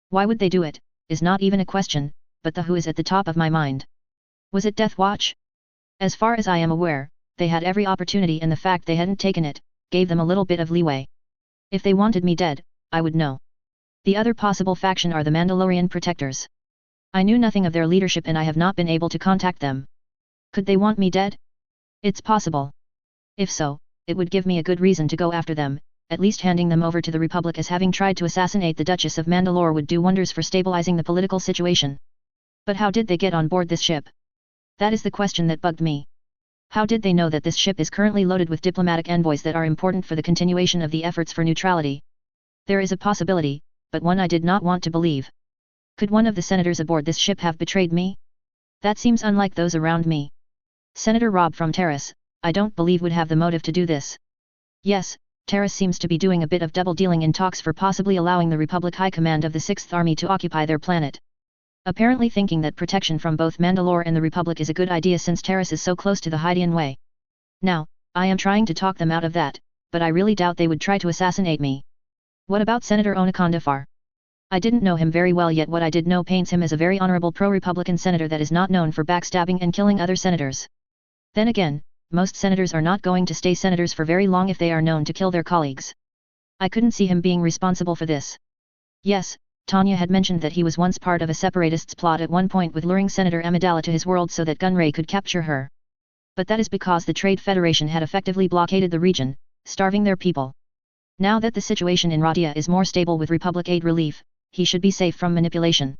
Speaker 1: Why would they do it, is not even a question, but the who is at the top of my mind. Was it Death Watch? As far as I am aware, they had every opportunity and the fact they hadn't taken it, gave them a little bit of leeway. If they wanted me dead, I would know. The other possible faction are the Mandalorian protectors. I knew nothing of their leadership and I have not been able to contact them. Could they want me dead? It's possible. If so, it would give me a good reason to go after them, at least handing them over to the Republic as having tried to assassinate the Duchess of Mandalore would do wonders for stabilizing the political situation. But how did they get on board this ship? That is the question that bugged me. How did they know that this ship is currently loaded with diplomatic envoys that are important for the continuation of the efforts for neutrality? There is a possibility, but one I did not want to believe. Could one of the senators aboard this ship have betrayed me? That seems unlike those around me. Senator Robb from Terrace, I don't believe would have the motive to do this. Yes, Terrace seems to be doing a bit of double-dealing in talks for possibly allowing the Republic High Command of the 6th Army to occupy their planet. Apparently thinking that protection from both Mandalore and the Republic is a good idea since Terrace is so close to the Hydean Way. Now, I am trying to talk them out of that, but I really doubt they would try to assassinate me. What about Senator Onakondafar? I didn't know him very well yet what I did know paints him as a very honorable pro-Republican senator that is not known for backstabbing and killing other senators. Then again, most senators are not going to stay senators for very long if they are known to kill their colleagues. I couldn't see him being responsible for this. Yes, Tanya had mentioned that he was once part of a separatists' plot at one point with luring Senator Amidala to his world so that Gunray could capture her. But that is because the Trade Federation had effectively blockaded the region, starving their people. Now that the situation in Ratia is more stable with Republic aid relief, he should be safe from manipulation.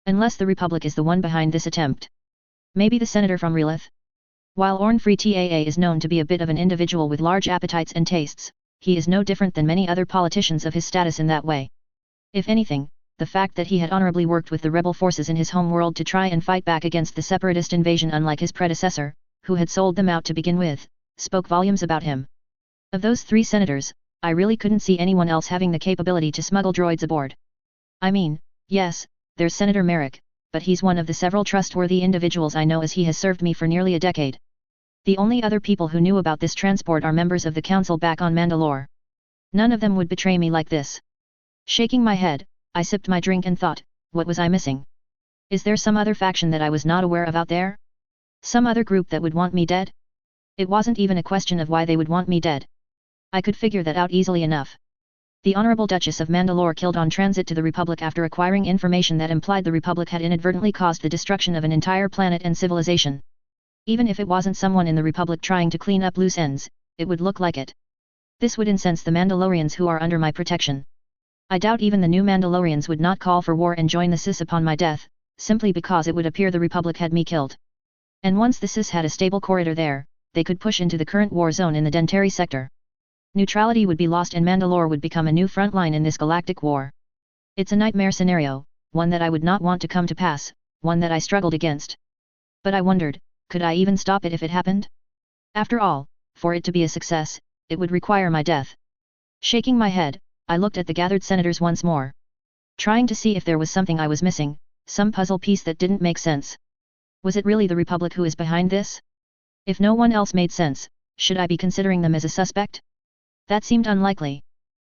Speaker 1: Unless the Republic is the one behind this attempt. Maybe the senator from Relith? While Orn-Free Taa is known to be a bit of an individual with large appetites and tastes, he is no different than many other politicians of his status in that way. If anything, the fact that he had honorably worked with the rebel forces in his home world to try and fight back against the separatist invasion unlike his predecessor, who had sold them out to begin with, spoke volumes about him. Of those 3 senators, I really couldn't see anyone else having the capability to smuggle droids aboard. I mean, yes, there's Senator Merrick, but he's one of the several trustworthy individuals I know as he has served me for nearly a decade. The only other people who knew about this transport are members of the council back on Mandalore. None of them would betray me like this. Shaking my head, I sipped my drink and thought, what was I missing? Is there some other faction that I was not aware of out there? Some other group that would want me dead? It wasn't even a question of why they would want me dead. I could figure that out easily enough. The Honorable Duchess of Mandalore killed on transit to the Republic after acquiring information that implied the Republic had inadvertently caused the destruction of an entire planet and civilization. Even if it wasn't someone in the Republic trying to clean up loose ends, it would look like it. This would incense the Mandalorians who are under my protection. I doubt even the new Mandalorians would not call for war and join the Sis upon my death, simply because it would appear the Republic had me killed. And once the Sis had a stable corridor there, they could push into the current war zone in the Dentary sector. Neutrality would be lost and Mandalore would become a new front line in this galactic war. It's a nightmare scenario, one that I would not want to come to pass, one that I struggled against. But I wondered, could I even stop it if it happened? After all, for it to be a success, it would require my death. Shaking my head, I looked at the gathered senators once more. Trying to see if there was something I was missing, some puzzle piece that didn't make sense. Was it really the Republic who is behind this? If no one else made sense, should I be considering them as a suspect? That seemed unlikely.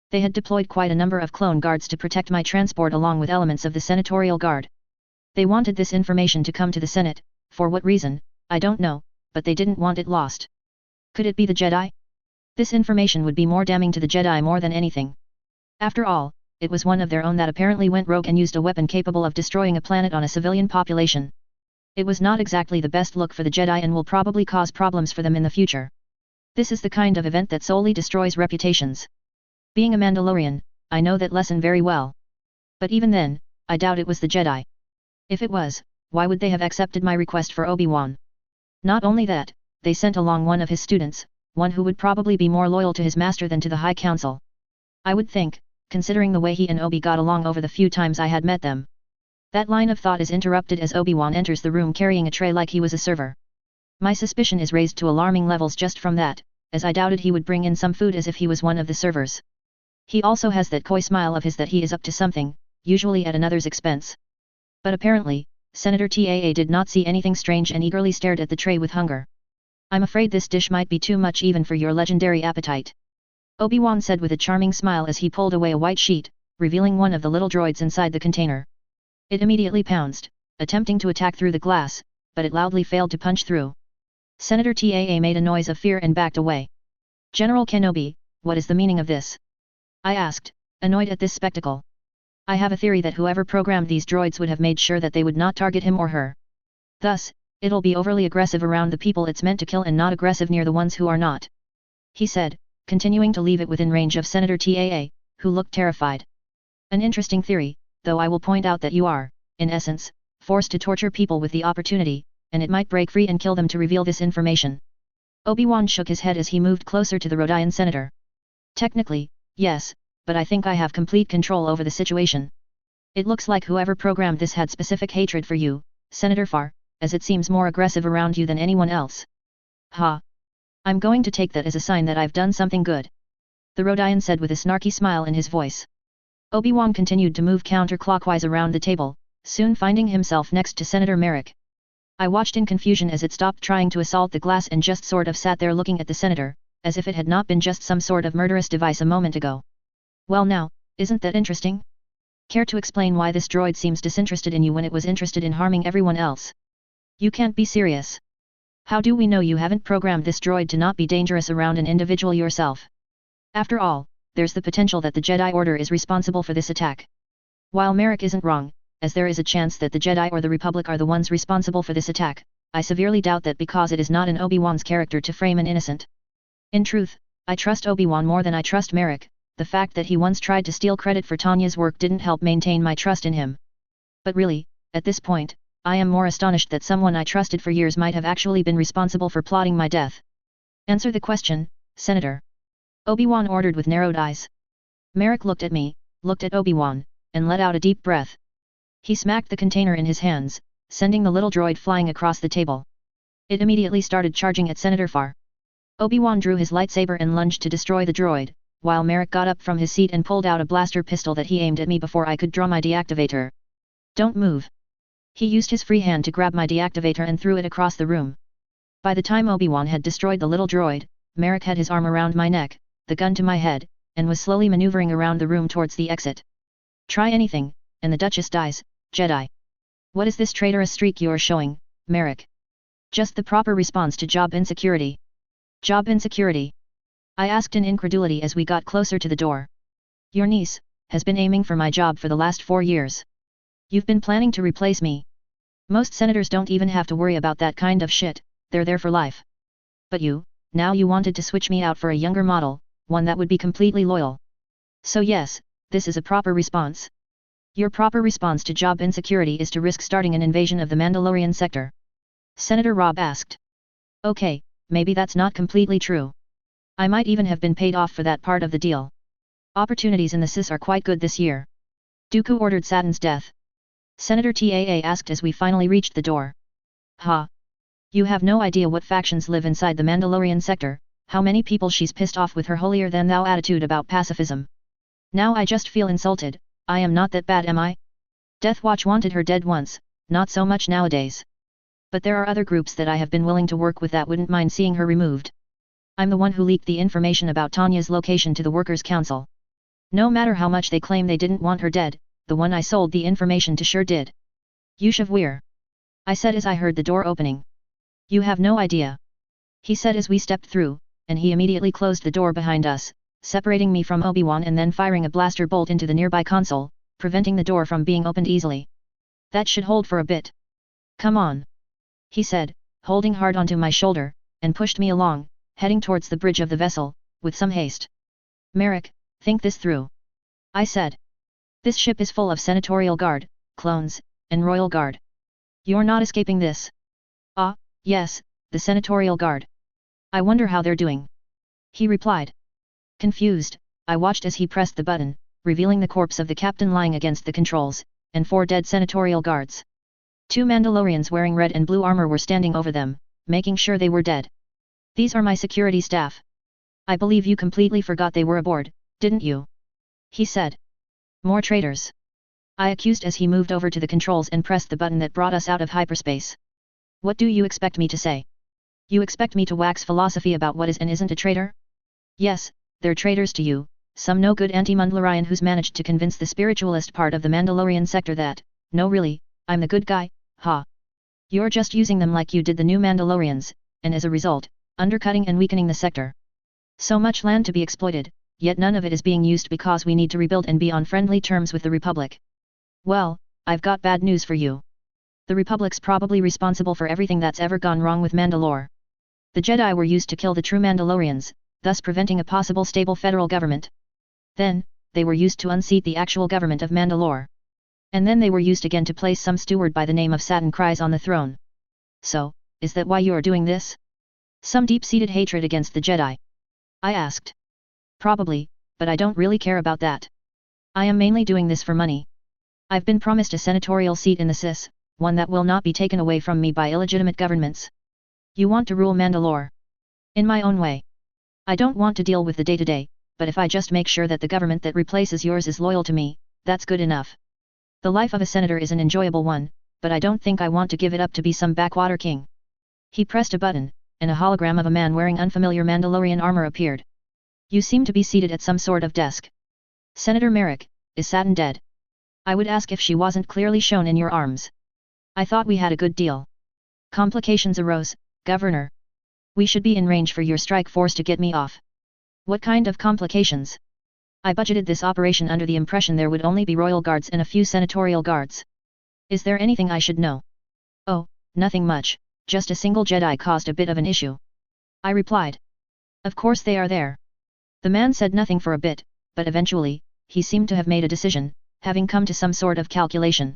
Speaker 1: They had deployed quite a number of clone guards to protect my transport along with elements of the senatorial guard. They wanted this information to come to the Senate, for what reason, I don't know, but they didn't want it lost. Could it be the Jedi? This information would be more damning to the Jedi more than anything. After all, it was one of their own that apparently went rogue and used a weapon capable of destroying a planet on a civilian population. It was not exactly the best look for the Jedi and will probably cause problems for them in the future. This is the kind of event that solely destroys reputations. Being a Mandalorian, I know that lesson very well. But even then, I doubt it was the Jedi. If it was, why would they have accepted my request for Obi-Wan? Not only that, they sent along one of his students, one who would probably be more loyal to his master than to the High Council. I would think, considering the way he and Obi got along over the few times I had met them. That line of thought is interrupted as Obi-Wan enters the room carrying a tray like he was a server. My suspicion is raised to alarming levels just from that, as I doubted he would bring in some food as if he was one of the servers. He also has that coy smile of his that he is up to something, usually at another's expense. But apparently, Senator Taa did not see anything strange and eagerly stared at the tray with hunger. I'm afraid this dish might be too much even for your legendary appetite. Obi-Wan said with a charming smile as he pulled away a white sheet, revealing one of the little droids inside the container. It immediately pounced, attempting to attack through the glass, but it loudly failed to punch through. Senator Taa made a noise of fear and backed away. General Kenobi, what is the meaning of this? I asked, annoyed at this spectacle. I have a theory that whoever programmed these droids would have made sure that they would not target him or her. Thus, it'll be overly aggressive around the people it's meant to kill and not aggressive near the ones who are not. He said, continuing to leave it within range of Senator Taa, who looked terrified. An interesting theory, though I will point out that you are, in essence, forced to torture people with the opportunity, and it might break free and kill them to reveal this information. Obi-Wan shook his head as he moved closer to the Rodian senator. Technically, yes, but I think I have complete control over the situation. It looks like whoever programmed this had specific hatred for you, Senator Farr, as it seems more aggressive around you than anyone else. Ha! I'm going to take that as a sign that I've done something good. The Rodian said with a snarky smile in his voice. Obi-Wan continued to move counterclockwise around the table, soon finding himself next to Senator Merrick. I watched in confusion as it stopped trying to assault the glass and just sort of sat there looking at the senator, as if it had not been just some sort of murderous device a moment ago. Well now, isn't that interesting? Care to explain why this droid seems disinterested in you when it was interested in harming everyone else? You can't be serious. How do we know you haven't programmed this droid to not be dangerous around an individual yourself? After all, there's the potential that the Jedi Order is responsible for this attack. While Merrick isn't wrong, as there is a chance that the Jedi or the Republic are the ones responsible for this attack, I severely doubt that because it is not in Obi-Wan's character to frame an innocent. In truth, I trust Obi-Wan more than I trust Merrick. The fact that he once tried to steal credit for Tanya's work didn't help maintain my trust in him. But really, at this point, I am more astonished that someone I trusted for years might have actually been responsible for plotting my death. Answer the question, Senator. Obi-Wan ordered with narrowed eyes. Merrick looked at me, looked at Obi-Wan, and let out a deep breath. He smacked the container in his hands, sending the little droid flying across the table. It immediately started charging at Senator Farr. Obi-Wan drew his lightsaber and lunged to destroy the droid, while Merrick got up from his seat and pulled out a blaster pistol that he aimed at me before I could draw my deactivator. Don't move. He used his free hand to grab my deactivator and threw it across the room. By the time Obi-Wan had destroyed the little droid, Merrick had his arm around my neck, the gun to my head, and was slowly maneuvering around the room towards the exit. Try anything, and the Duchess dies, Jedi. What is this traitorous streak you're showing, Merrick? Just the proper response to job insecurity. Job insecurity? I asked in incredulity as we got closer to the door. Your niece has been aiming for my job for the last 4 years. You've been planning to replace me. Most senators don't even have to worry about that kind of shit, they're there for life. But now you wanted to switch me out for a younger model, one that would be completely loyal. So yes, this is a proper response. Your proper response to job insecurity is to risk starting an invasion of the Mandalorian sector. Senator Robb asked. Okay, maybe that's not completely true. I might even have been paid off for that part of the deal. Opportunities in the CIS are quite good this year. Dooku ordered Satin's death. Senator Taa asked as we finally reached the door. Ha! You have no idea what factions live inside the Mandalorian sector, how many people she's pissed off with her holier-than-thou attitude about pacifism. Now I just feel insulted. I am not that bad, am I? Death Watch wanted her dead once, not so much nowadays. But there are other groups that I have been willing to work with that wouldn't mind seeing her removed. I'm the one who leaked the information about Tanya's location to the Workers' Council. No matter how much they claim they didn't want her dead, the one I sold the information to sure did. Youjo, I said as I heard the door opening. You have no idea. He said as we stepped through, and he immediately closed the door behind us, separating me from Obi-Wan and then firing a blaster bolt into the nearby console, preventing the door from being opened easily. That should hold for a bit. Come on. He said, holding hard onto my shoulder, and pushed me along, heading towards the bridge of the vessel, with some haste. Merrick, think this through. I said. This ship is full of senatorial guard, clones, and royal guard. You're not escaping this. Ah, yes, the senatorial guard. I wonder how they're doing. He replied. Confused, I watched as he pressed the button, revealing the corpse of the captain lying against the controls, and 4 dead senatorial guards. 2 Mandalorians wearing red and blue armor were standing over them, making sure they were dead. These are my security staff. I believe you completely forgot they were aboard, didn't you? He said. More traitors. I accused as he moved over to the controls and pressed the button that brought us out of hyperspace. What do you expect me to say? You expect me to wax philosophy about what is and isn't a traitor? Yes, they're traitors to you, some no-good anti-Mandalorian who's managed to convince the spiritualist part of the Mandalorian sector that, no really, I'm the good guy, ha. You're just using them like you did the new Mandalorians, and as a result, undercutting and weakening the sector. So much land to be exploited, yet none of it is being used because we need to rebuild and be on friendly terms with the Republic. Well, I've got bad news for you. The Republic's probably responsible for everything that's ever gone wrong with Mandalore. The Jedi were used to kill the true Mandalorians, thus preventing a possible stable federal government. Then, they were used to unseat the actual government of Mandalore. And then they were used again to place some steward by the name of Satin Kryze on the throne. So, is that why you're doing this? Some deep-seated hatred against the Jedi? I asked. Probably, but I don't really care about that. I am mainly doing this for money. I've been promised a senatorial seat in the CIS, one that will not be taken away from me by illegitimate governments. You want to rule Mandalore? In my own way. I don't want to deal with the day-to-day, but if I just make sure that the government that replaces yours is loyal to me, that's good enough. The life of a senator is an enjoyable one, but I don't think I want to give it up to be some backwater king. He pressed a button, and a hologram of a man wearing unfamiliar Mandalorian armor appeared. You seem to be seated at some sort of desk. Senator Merrick, is Satin dead? I would ask if she wasn't clearly shown in your arms. I thought we had a good deal. Complications arose, Governor. We should be in range for your strike force to get me off. What kind of complications? I budgeted this operation under the impression there would only be royal guards and a few senatorial guards. Is there anything I should know? Oh, nothing much, just a single Jedi caused a bit of an issue. I replied. Of course they are there. The man said nothing for a bit, but eventually, he seemed to have made a decision, having come to some sort of calculation.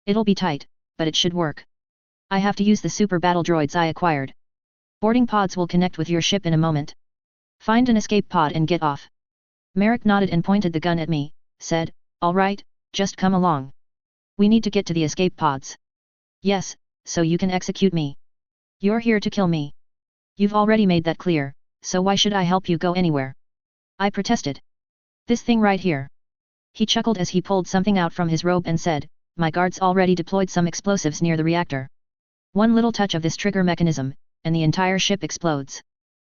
Speaker 1: It'll be tight, but it should work. I have to use the super battle droids I acquired. Boarding pods will connect with your ship in a moment. Find an escape pod and get off. Merrick nodded and pointed the gun at me, said, all right, just come along. We need to get to the escape pods. Yes, so you can execute me. You're here to kill me. You've already made that clear, so why should I help you go anywhere? I protested. This thing right here. He chuckled as he pulled something out from his robe and said, my guards already deployed some explosives near the reactor. One little touch of this trigger mechanism, and the entire ship explodes.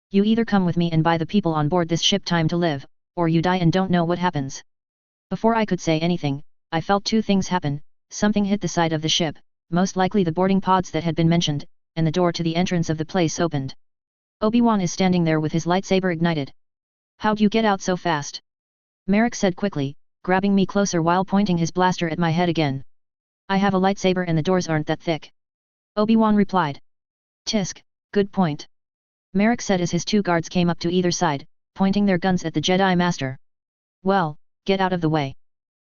Speaker 1: You either come with me and buy the people on board this ship time to live, or you die and don't know what happens. Before I could say anything, I felt 2 things happen. Something hit the side of the ship, most likely the boarding pods that had been mentioned, and the door to the entrance of the place opened. Obi-Wan is standing there with his lightsaber ignited. How'd you get out so fast? Merrick said quickly, grabbing me closer while pointing his blaster at my head again. I have a lightsaber and the doors aren't that thick. Obi-Wan replied. Tisk, good point. Merrick said as his two guards came up to either side, pointing their guns at the Jedi Master. Well, get out of the way.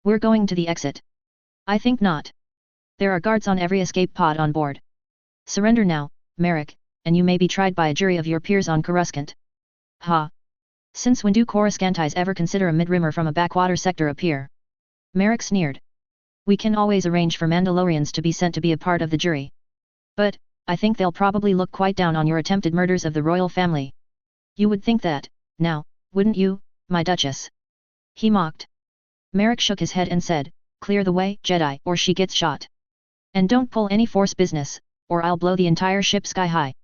Speaker 1: We're going to the exit. I think not. There are guards on every escape pod on board. Surrender now, Merrick, and you may be tried by a jury of your peers on Coruscant. Ha! Since when do Coruscantites ever consider a mid-rimmer from a backwater sector a peer? Merrick sneered. We can always arrange for Mandalorians to be sent to be a part of the jury. But, I think they'll probably look quite down on your attempted murders of the royal family. You would think that, now, wouldn't you, my Duchess? He mocked. Merrick shook his head and said, clear the way, Jedi, or she gets shot. And don't pull any force business, or I'll blow the entire ship sky high.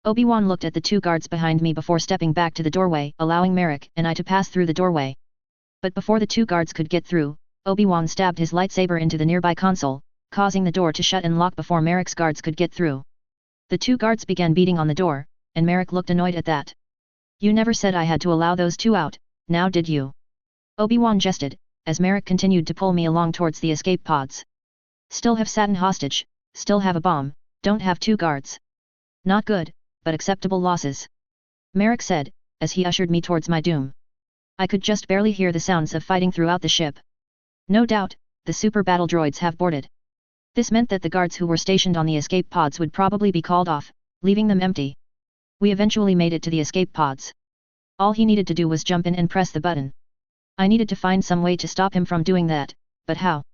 Speaker 1: Obi-Wan looked at the two guards behind me before stepping back to the doorway, allowing Merrick and I to pass through the doorway. But before the two guards could get through, Obi-Wan stabbed his lightsaber into the nearby console, causing the door to shut and lock before Merrick's guards could get through. The two guards began beating on the door, and Merrick looked annoyed at that. You never said I had to allow those two out, now did you? Obi-Wan jested, as Merrick continued to pull me along towards the escape pods. Still have Satin hostage, still have a bomb, don't have two guards. Not good, but acceptable losses. Merrick said, as he ushered me towards my doom. I could just barely hear the sounds of fighting throughout the ship. No doubt, the super battle droids have boarded. This meant that the guards who were stationed on the escape pods would probably be called off, leaving them empty. We eventually made it to the escape pods. All he needed to do was jump in and press the button. I needed to find some way to stop him from doing that, but how?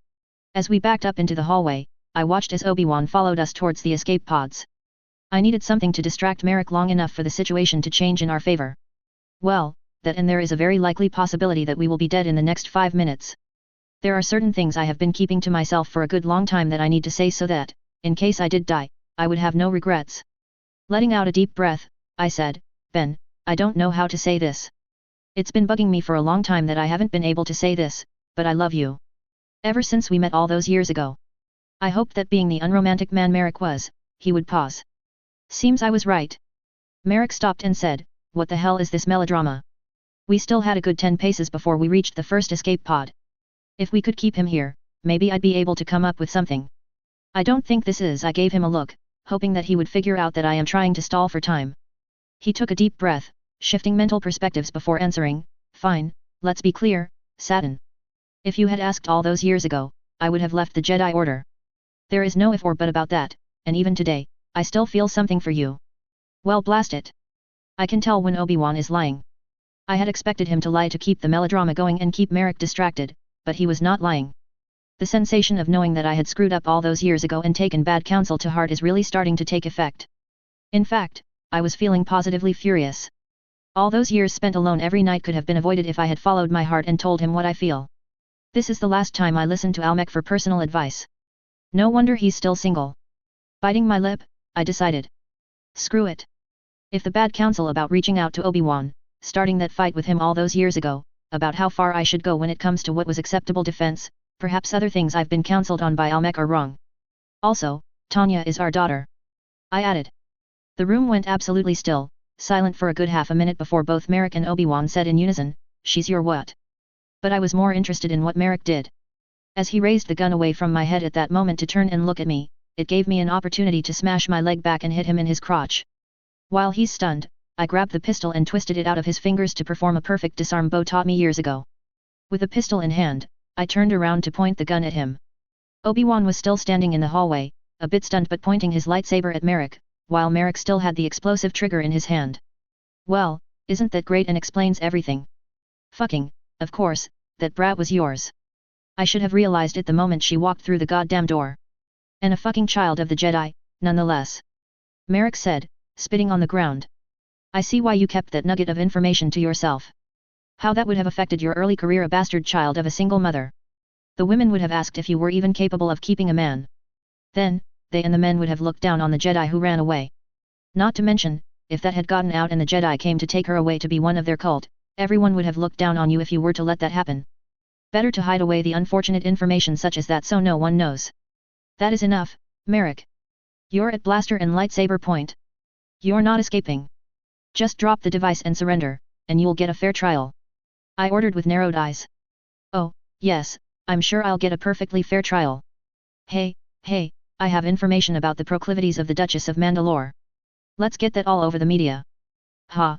Speaker 1: As we backed up into the hallway, I watched as Obi-Wan followed us towards the escape pods. I needed something to distract Merrick long enough for the situation to change in our favor. Well, that and there is a very likely possibility that we will be dead in the next 5 minutes. There are certain things I have been keeping to myself for a good long time that I need to say so that, in case I did die, I would have no regrets. Letting out a deep breath, I said, Ben, I don't know how to say this. It's been bugging me for a long time that I haven't been able to say this, but I love you. Ever since we met all those years ago. I hoped that being the unromantic man Merrick was, he would pause. Seems I was right. Merrick stopped and said, what the hell is this melodrama? We still had a good 10 paces before we reached the first escape pod. If we could keep him here, maybe I'd be able to come up with something. I don't think this is. I gave him a look, hoping that he would figure out that I am trying to stall for time. He took a deep breath, shifting mental perspectives before answering, fine, let's be clear, Satin. If you had asked all those years ago, I would have left the Jedi Order. There is no if or but about that, and even today, I still feel something for you. Well, blast it. I can tell when Obi-Wan is lying. I had expected him to lie to keep the melodrama going and keep Merrick distracted, but he was not lying. The sensation of knowing that I had screwed up all those years ago and taken bad counsel to heart is really starting to take effect. In fact, I was feeling positively furious. All those years spent alone every night could have been avoided if I had followed my heart and told him what I feel. This is the last time I listened to Almec for personal advice. No wonder he's still single. Biting my lip, I decided. Screw it. If the bad counsel about reaching out to Obi-Wan, starting that fight with him all those years ago, about how far I should go when it comes to what was acceptable defense, perhaps other things I've been counseled on by Almec are wrong. Also, Tanya is our daughter. I added. The room went absolutely still, silent for a good half a minute before both Merrick and Obi-Wan said in unison, she's your what? But I was more interested in what Merrick did. As he raised the gun away from my head at that moment to turn and look at me, it gave me an opportunity to smash my leg back and hit him in his crotch. While he's stunned, I grabbed the pistol and twisted it out of his fingers to perform a perfect disarm Bo taught me years ago. With a pistol in hand, I turned around to point the gun at him. Obi-Wan was still standing in the hallway, a bit stunned but pointing his lightsaber at Merrick, while Merrick still had the explosive trigger in his hand. Well, isn't that great and explains everything? Fucking, of course, that brat was yours. I should have realized it the moment she walked through the goddamn door. And a fucking child of the Jedi, nonetheless. Merrick said, spitting on the ground. I see why you kept that nugget of information to yourself. How that would have affected your early career, a bastard child of a single mother. The women would have asked if you were even capable of keeping a man. Then, they and the men would have looked down on the Jedi who ran away. Not to mention, if that had gotten out and the Jedi came to take her away to be one of their cult, everyone would have looked down on you if you were to let that happen. Better to hide away the unfortunate information such as that so no one knows. That is enough, Merrick. You're at blaster and lightsaber point. You're not escaping. Just drop the device and surrender, and you'll get a fair trial. I ordered with narrowed eyes. Yes, I'm sure I'll get a perfectly fair trial. Hey, I have information about the proclivities of the Duchess of Mandalore. Let's get that all over the media. Ha.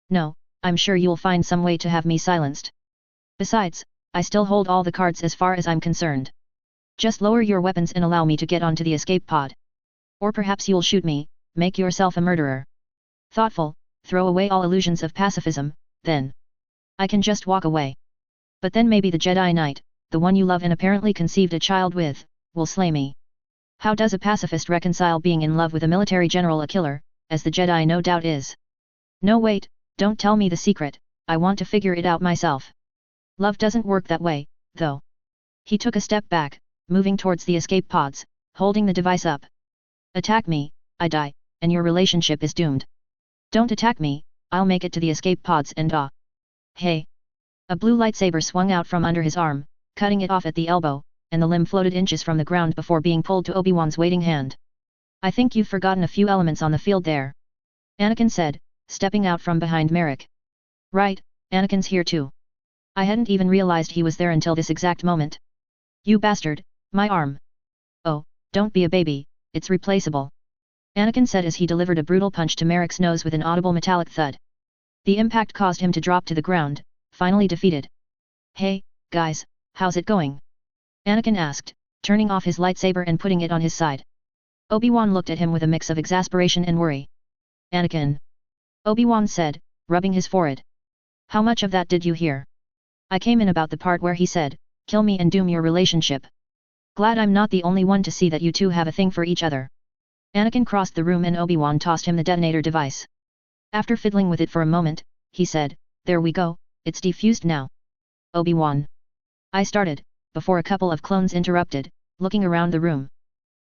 Speaker 1: No, I'm sure you'll find some way to have me silenced. Besides, I still hold all the cards as far as I'm concerned. Just lower your weapons and allow me to get onto the escape pod. Or perhaps you'll shoot me, make yourself a murderer. Thoughtful, throw away all illusions of pacifism, then I can just walk away. But then maybe the Jedi Knight, the one you love and apparently conceived a child with, will slay me. How does a pacifist reconcile being in love with a military general, a killer, as the Jedi no doubt is? No, wait, don't tell me the secret, I want to figure it out myself. Love doesn't work that way, though. He took a step back, moving towards the escape pods, holding the device up. Attack me, I die, and your relationship is doomed. Don't attack me, I'll make it to the escape pods and Hey! A blue lightsaber swung out from under his arm, cutting it off at the elbow, and the limb floated inches from the ground before being pulled to Obi-Wan's waiting hand. I think you've forgotten a few elements on the field there. Anakin said, stepping out from behind Merrick. Right, Anakin's here too. I hadn't even realized he was there until this exact moment. You bastard, my arm. Oh, don't be a baby, it's replaceable. Anakin said as he delivered a brutal punch to Merrick's nose with an audible metallic thud. The impact caused him to drop to the ground, finally defeated. Hey, guys, how's it going? Anakin asked, turning off his lightsaber and putting it on his side. Obi-Wan looked at him with a mix of exasperation and worry. Anakin. Obi-Wan said, rubbing his forehead. How much of that did you hear? I came in about the part where he said, kill me and doom your relationship. Glad I'm not the only one to see that you two have a thing for each other. Anakin crossed the room and Obi-Wan tossed him the detonator device. After fiddling with it for a moment, he said, there we go, it's defused now. Obi-Wan. I started, before a couple of clones interrupted, looking around the room.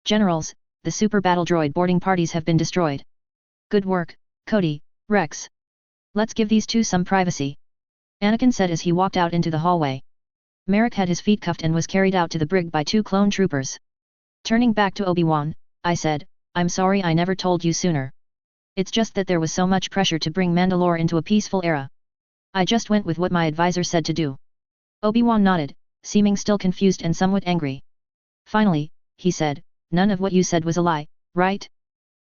Speaker 1: Generals, the super battle droid boarding parties have been destroyed. Good work, Cody, Rex. Let's give these two some privacy. Anakin said as he walked out into the hallway. Merrick had his feet cuffed and was carried out to the brig by two clone troopers. Turning back to Obi-Wan, I said, I'm sorry I never told you sooner. It's just that there was so much pressure to bring Mandalore into a peaceful era. I just went with what my advisor said to do. Obi-Wan nodded, seeming still confused and somewhat angry. Finally, he said, none of what you said was a lie, right?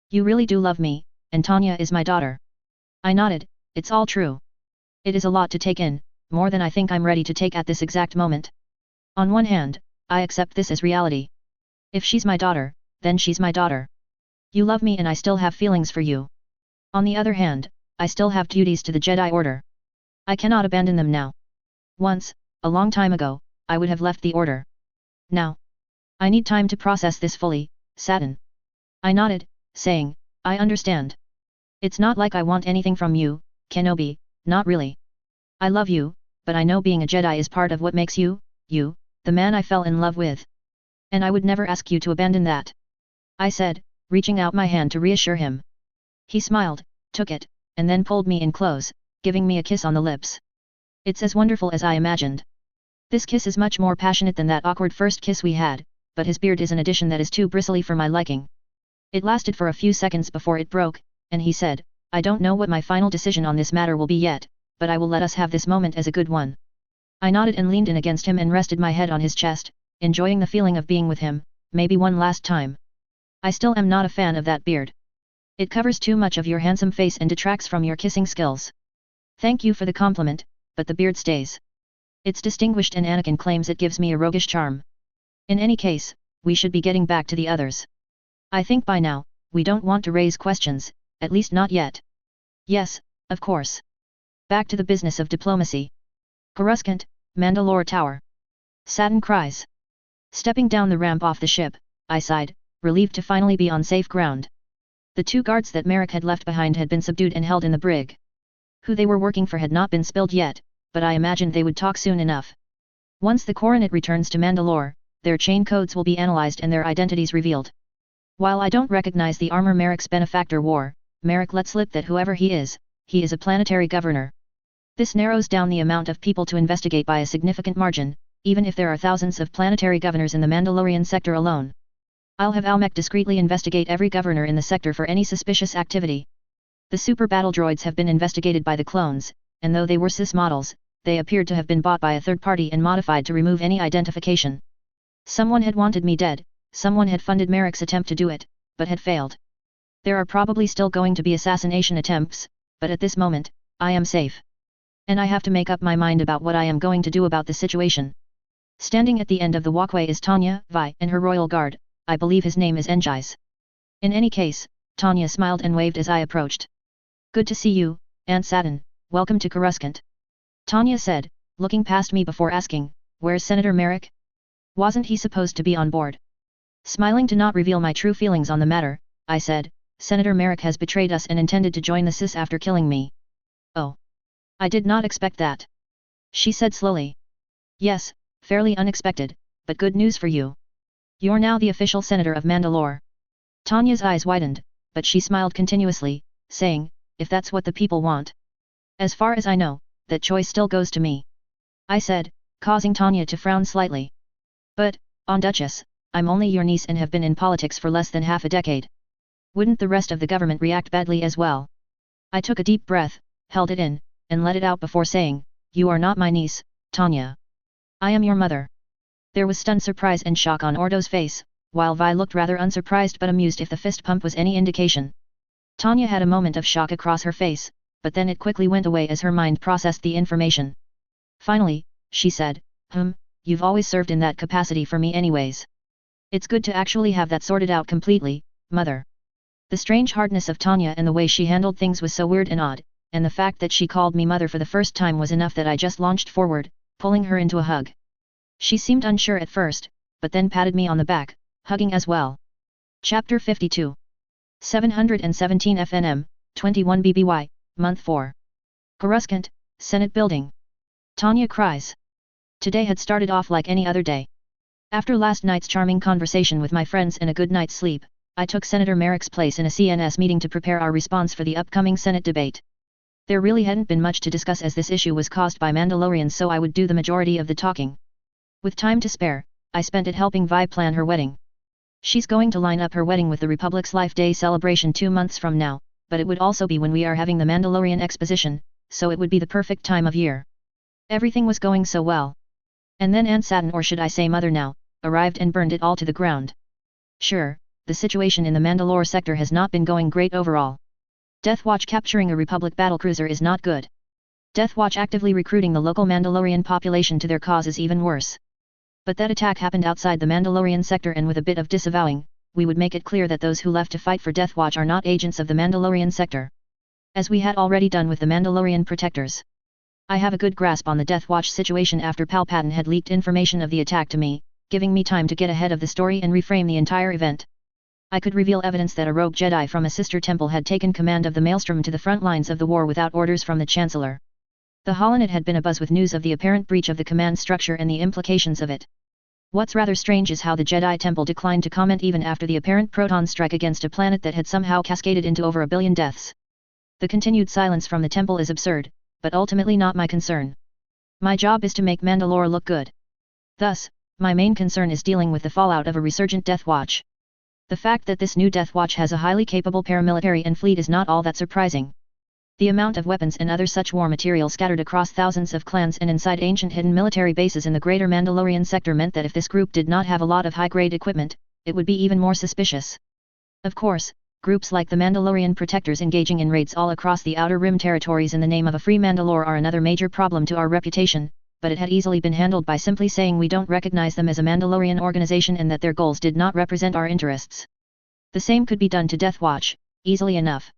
Speaker 1: You really do love me, and Tanya is my daughter. I nodded, it's all true. It is a lot to take in, more than I think I'm ready to take at this exact moment. On one hand, I accept this as reality. If she's my daughter, then she's my daughter. You love me and I still have feelings for you. On the other hand, I still have duties to the Jedi Order. I cannot abandon them now. Once, a long time ago, I would have left the Order. Now, I need time to process this fully, Saturn. I nodded, saying, I understand. It's not like I want anything from you, Kenobi, not really. I love you, but I know being a Jedi is part of what makes you, the man I fell in love with. And I would never ask you to abandon that. I said, reaching out my hand to reassure him. He smiled, took it, and then pulled me in close, giving me a kiss on the lips. It's as wonderful as I imagined. This kiss is much more passionate than that awkward first kiss we had, but his beard is an addition that is too bristly for my liking. It lasted for a few seconds before it broke, and he said, I don't know what my final decision on this matter will be yet, but I will let us have this moment as a good one. I nodded and leaned in against him and rested my head on his chest, enjoying the feeling of being with him, maybe one last time. I still am not a fan of that beard. It covers too much of your handsome face and detracts from your kissing skills. Thank you for the compliment, but the beard stays. It's distinguished and Anakin claims it gives me a roguish charm. In any case, we should be getting back to the others. I think by now, we don't want to raise questions, at least not yet. Yes, of course. Back to the business of diplomacy. Coruscant, Mandalore Tower. Saturn cries. Stepping down the ramp off the ship, I sighed, relieved to finally be on safe ground. The two guards that Merrick had left behind had been subdued and held in the brig. Who they were working for had not been spilled yet, but I imagined they would talk soon enough. Once the coronet returns to Mandalore, their chain codes will be analyzed and their identities revealed. While I don't recognize the armor Merrick's benefactor wore, Merrick let slip that whoever he is a planetary governor. This narrows down the amount of people to investigate by a significant margin, even if there are thousands of planetary governors in the Mandalorian sector alone. I'll have Almec discreetly investigate every governor in the sector for any suspicious activity. The super battle droids have been investigated by the clones, and though they were cis models, they appeared to have been bought by a third party and modified to remove any identification. Someone had wanted me dead, someone had funded Merrick's attempt to do it, but had failed. There are probably still going to be assassination attempts, but at this moment, I am safe. And I have to make up my mind about what I am going to do about the situation. Standing at the end of the walkway is Tanya, Vi, and her royal guard, I believe his name is Engis. In any case, Tanya smiled and waved as I approached. Good to see you, Aunt Satin, welcome to Coruscant. Tanya said, looking past me before asking, where's Senator Merrick? Wasn't he supposed to be on board? Smiling to not reveal my true feelings on the matter, I said, Senator Merrick has betrayed us and intended to join the CIS after killing me. Oh. I did not expect that. She said slowly. Yes, fairly unexpected, but good news for you. You're now the official senator of Mandalore. Tanya's eyes widened, but she smiled continuously, saying, if that's what the people want. As far as I know, that choice still goes to me. I said, causing Tanya to frown slightly. But, Aunt Duchess, I'm only your niece and have been in politics for less than half a decade. Wouldn't the rest of the government react badly as well? I took a deep breath, held it in, and let it out before saying, you are not my niece, Tanya. I am your mother. There was stunned surprise and shock on Ordo's face, while Vi looked rather unsurprised but amused if the fist pump was any indication. Tanya had a moment of shock across her face, but then it quickly went away as her mind processed the information. Finally, she said, you've always served in that capacity for me anyways. It's good to actually have that sorted out completely, mother. The strange hardness of Tanya and the way she handled things was so weird and odd, and the fact that she called me mother for the first time was enough that I just launched forward, pulling her into a hug. She seemed unsure at first, but then patted me on the back, hugging as well. Chapter 52. 717 FNM, 21 BBY, Month 4. Coruscant, Senate Building. Tanya cries. Today had started off like any other day. After last night's charming conversation with my friends and a good night's sleep, I took Senator Merrick's place in a CNS meeting to prepare our response for the upcoming Senate debate. There really hadn't been much to discuss as this issue was caused by Mandalorians, so I would do the majority of the talking. With time to spare, I spent it helping Vi plan her wedding. She's going to line up her wedding with the Republic's Life Day celebration 2 months from now, but it would also be when we are having the Mandalorian exposition, so it would be the perfect time of year. Everything was going so well. And then Aunt Satin, or should I say Mother now, arrived and burned it all to the ground. Sure, the situation in the Mandalore sector has not been going great overall. Deathwatch capturing a Republic battlecruiser is not good. Deathwatch actively recruiting the local Mandalorian population to their cause is even worse. But that attack happened outside the Mandalorian sector, and with a bit of disavowing, we would make it clear that those who left to fight for Deathwatch are not agents of the Mandalorian sector. As we had already done with the Mandalorian protectors. I have a good grasp on the Deathwatch situation after Palpatine had leaked information of the attack to me, giving me time to get ahead of the story and reframe the entire event. I could reveal evidence that a rogue Jedi from a sister temple had taken command of the Maelstrom to the front lines of the war without orders from the Chancellor. The Holonet had been abuzz with news of the apparent breach of the command structure and the implications of it. What's rather strange is how the Jedi Temple declined to comment even after the apparent proton strike against a planet that had somehow cascaded into over 1 billion deaths. The continued silence from the temple is absurd, but ultimately not my concern. My job is to make Mandalore look good. Thus, my main concern is dealing with the fallout of a resurgent Deathwatch. The fact that this new Deathwatch has a highly capable paramilitary and fleet is not all that surprising. The amount of weapons and other such war material scattered across thousands of clans and inside ancient hidden military bases in the greater Mandalorian sector meant that if this group did not have a lot of high-grade equipment, it would be even more suspicious. Of course, groups like the Mandalorian protectors engaging in raids all across the Outer Rim territories in the name of a free Mandalore are another major problem to our reputation, but it had easily been handled by simply saying we don't recognize them as a Mandalorian organization and that their goals did not represent our interests. The same could be done to Deathwatch, easily enough.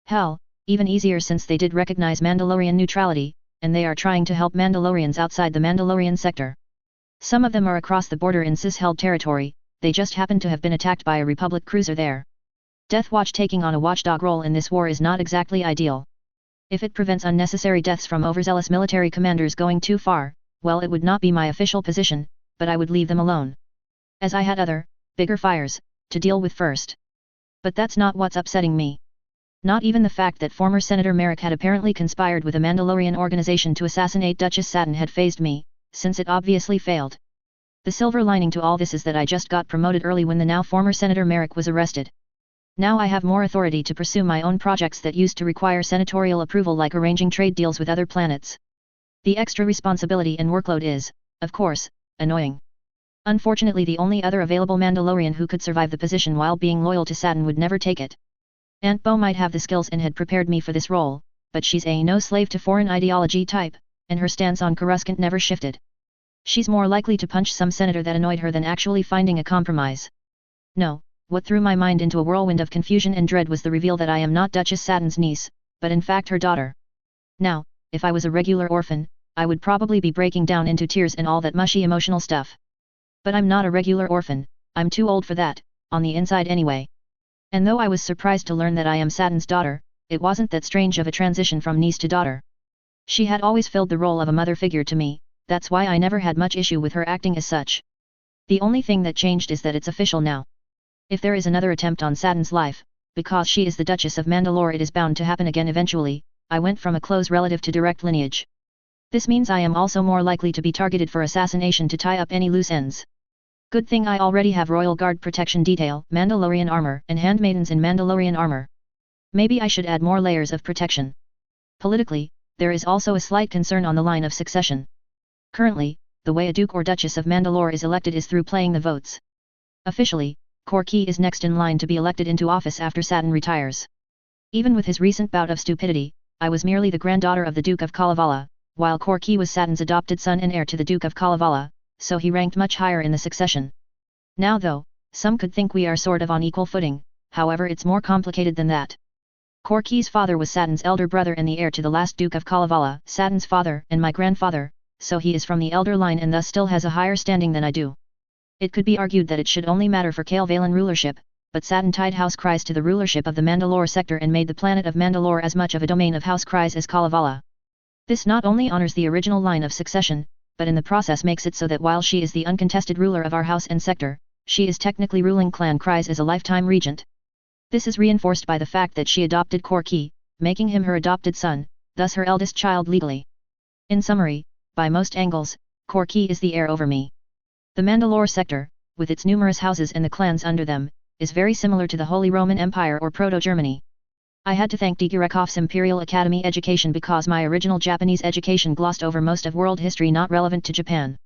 Speaker 1: Hell, even easier since they did recognize Mandalorian neutrality, and they are trying to help Mandalorians outside the Mandalorian sector. Some of them are across the border in CIS-held territory, they just happen to have been attacked by a Republic cruiser there. Deathwatch taking on a watchdog role in this war is not exactly ideal. If it prevents unnecessary deaths from overzealous military commanders going too far, well, it would not be my official position, but I would leave them alone. As I had other, bigger fires to deal with first. But that's not what's upsetting me. Not even the fact that former Senator Merrick had apparently conspired with a Mandalorian organization to assassinate Duchess Satin had fazed me, since it obviously failed. The silver lining to all this is that I just got promoted early when the now former Senator Merrick was arrested. Now I have more authority to pursue my own projects that used to require senatorial approval, like arranging trade deals with other planets. The extra responsibility and workload is, of course, annoying. Unfortunately, the only other available Mandalorian who could survive the position while being loyal to Saturn would never take it. Aunt Bo might have the skills and had prepared me for this role, but she's a no slave to foreign ideology type, and her stance on Coruscant never shifted. She's more likely to punch some senator that annoyed her than actually finding a compromise. No, what threw my mind into a whirlwind of confusion and dread was the reveal that I am not Duchess Saturn's niece, but in fact her daughter. Now, if I was a regular orphan, I would probably be breaking down into tears and all that mushy emotional stuff. But I'm not a regular orphan, I'm too old for that, on the inside anyway. And though I was surprised to learn that I am Saturn's daughter, it wasn't that strange of a transition from niece to daughter. She had always filled the role of a mother figure to me, that's why I never had much issue with her acting as such. The only thing that changed is that it's official now. If there is another attempt on Saturn's life, because she is the Duchess of Mandalore, it is bound to happen again eventually. I went from a close relative to direct lineage. This means I am also more likely to be targeted for assassination to tie up any loose ends. Good thing I already have Royal Guard protection detail, Mandalorian armor, and handmaidens in Mandalorian armor. Maybe I should add more layers of protection. Politically, there is also a slight concern on the line of succession. Currently, the way a Duke or Duchess of Mandalore is elected is through playing the votes. Officially, Korki is next in line to be elected into office after Saturn retires. Even with his recent bout of stupidity, I was merely the granddaughter of the Duke of Kalevala, while Korki was Saturn's adopted son and heir to the Duke of Kalevala, so he ranked much higher in the succession. Now though, some could think we are sort of on equal footing, however it's more complicated than that. Korki's father was Saturn's elder brother and the heir to the last Duke of Kalevala, Saturn's father and my grandfather, so he is from the elder line and thus still has a higher standing than I do. It could be argued that it should only matter for Kale Valen rulership, but Saturn tied House Kryze to the rulership of the Mandalore sector and made the planet of Mandalore as much of a domain of House Kryze as Kalevala. This not only honors the original line of succession, but in the process makes it so that while she is the uncontested ruler of our house and sector, she is technically ruling Clan Kryze as a lifetime regent. This is reinforced by the fact that she adopted Korki, making him her adopted son, thus her eldest child legally. In summary, by most angles, Korki is the heir over me. The Mandalore sector, with its numerous houses and the clans under them, is very similar to the Holy Roman Empire or Proto-Germany. I had to thank Digirakov's Imperial Academy education because my original Japanese education glossed over most of world history not relevant to Japan.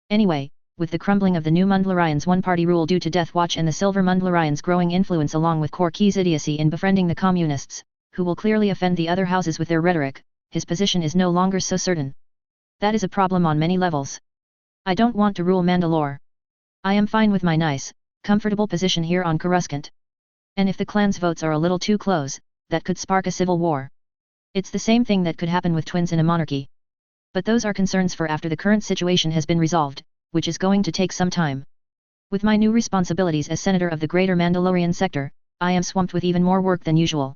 Speaker 1: Anyway, with the crumbling of the new Mandalorians' one-party rule due to Death Watch and the Silver Mandalorians' growing influence along with Korki's idiocy in befriending the communists, who will clearly offend the other houses with their rhetoric, his position is no longer so certain. That is a problem on many levels. I don't want to rule Mandalore. I am fine with my nice, comfortable position here on Coruscant. And if the clan's votes are a little too close, that could spark a civil war. It's the same thing that could happen with twins in a monarchy. But those are concerns for after the current situation has been resolved, which is going to take some time. With my new responsibilities as Senator of the Greater Mandalorian Sector, I am swamped with even more work than usual.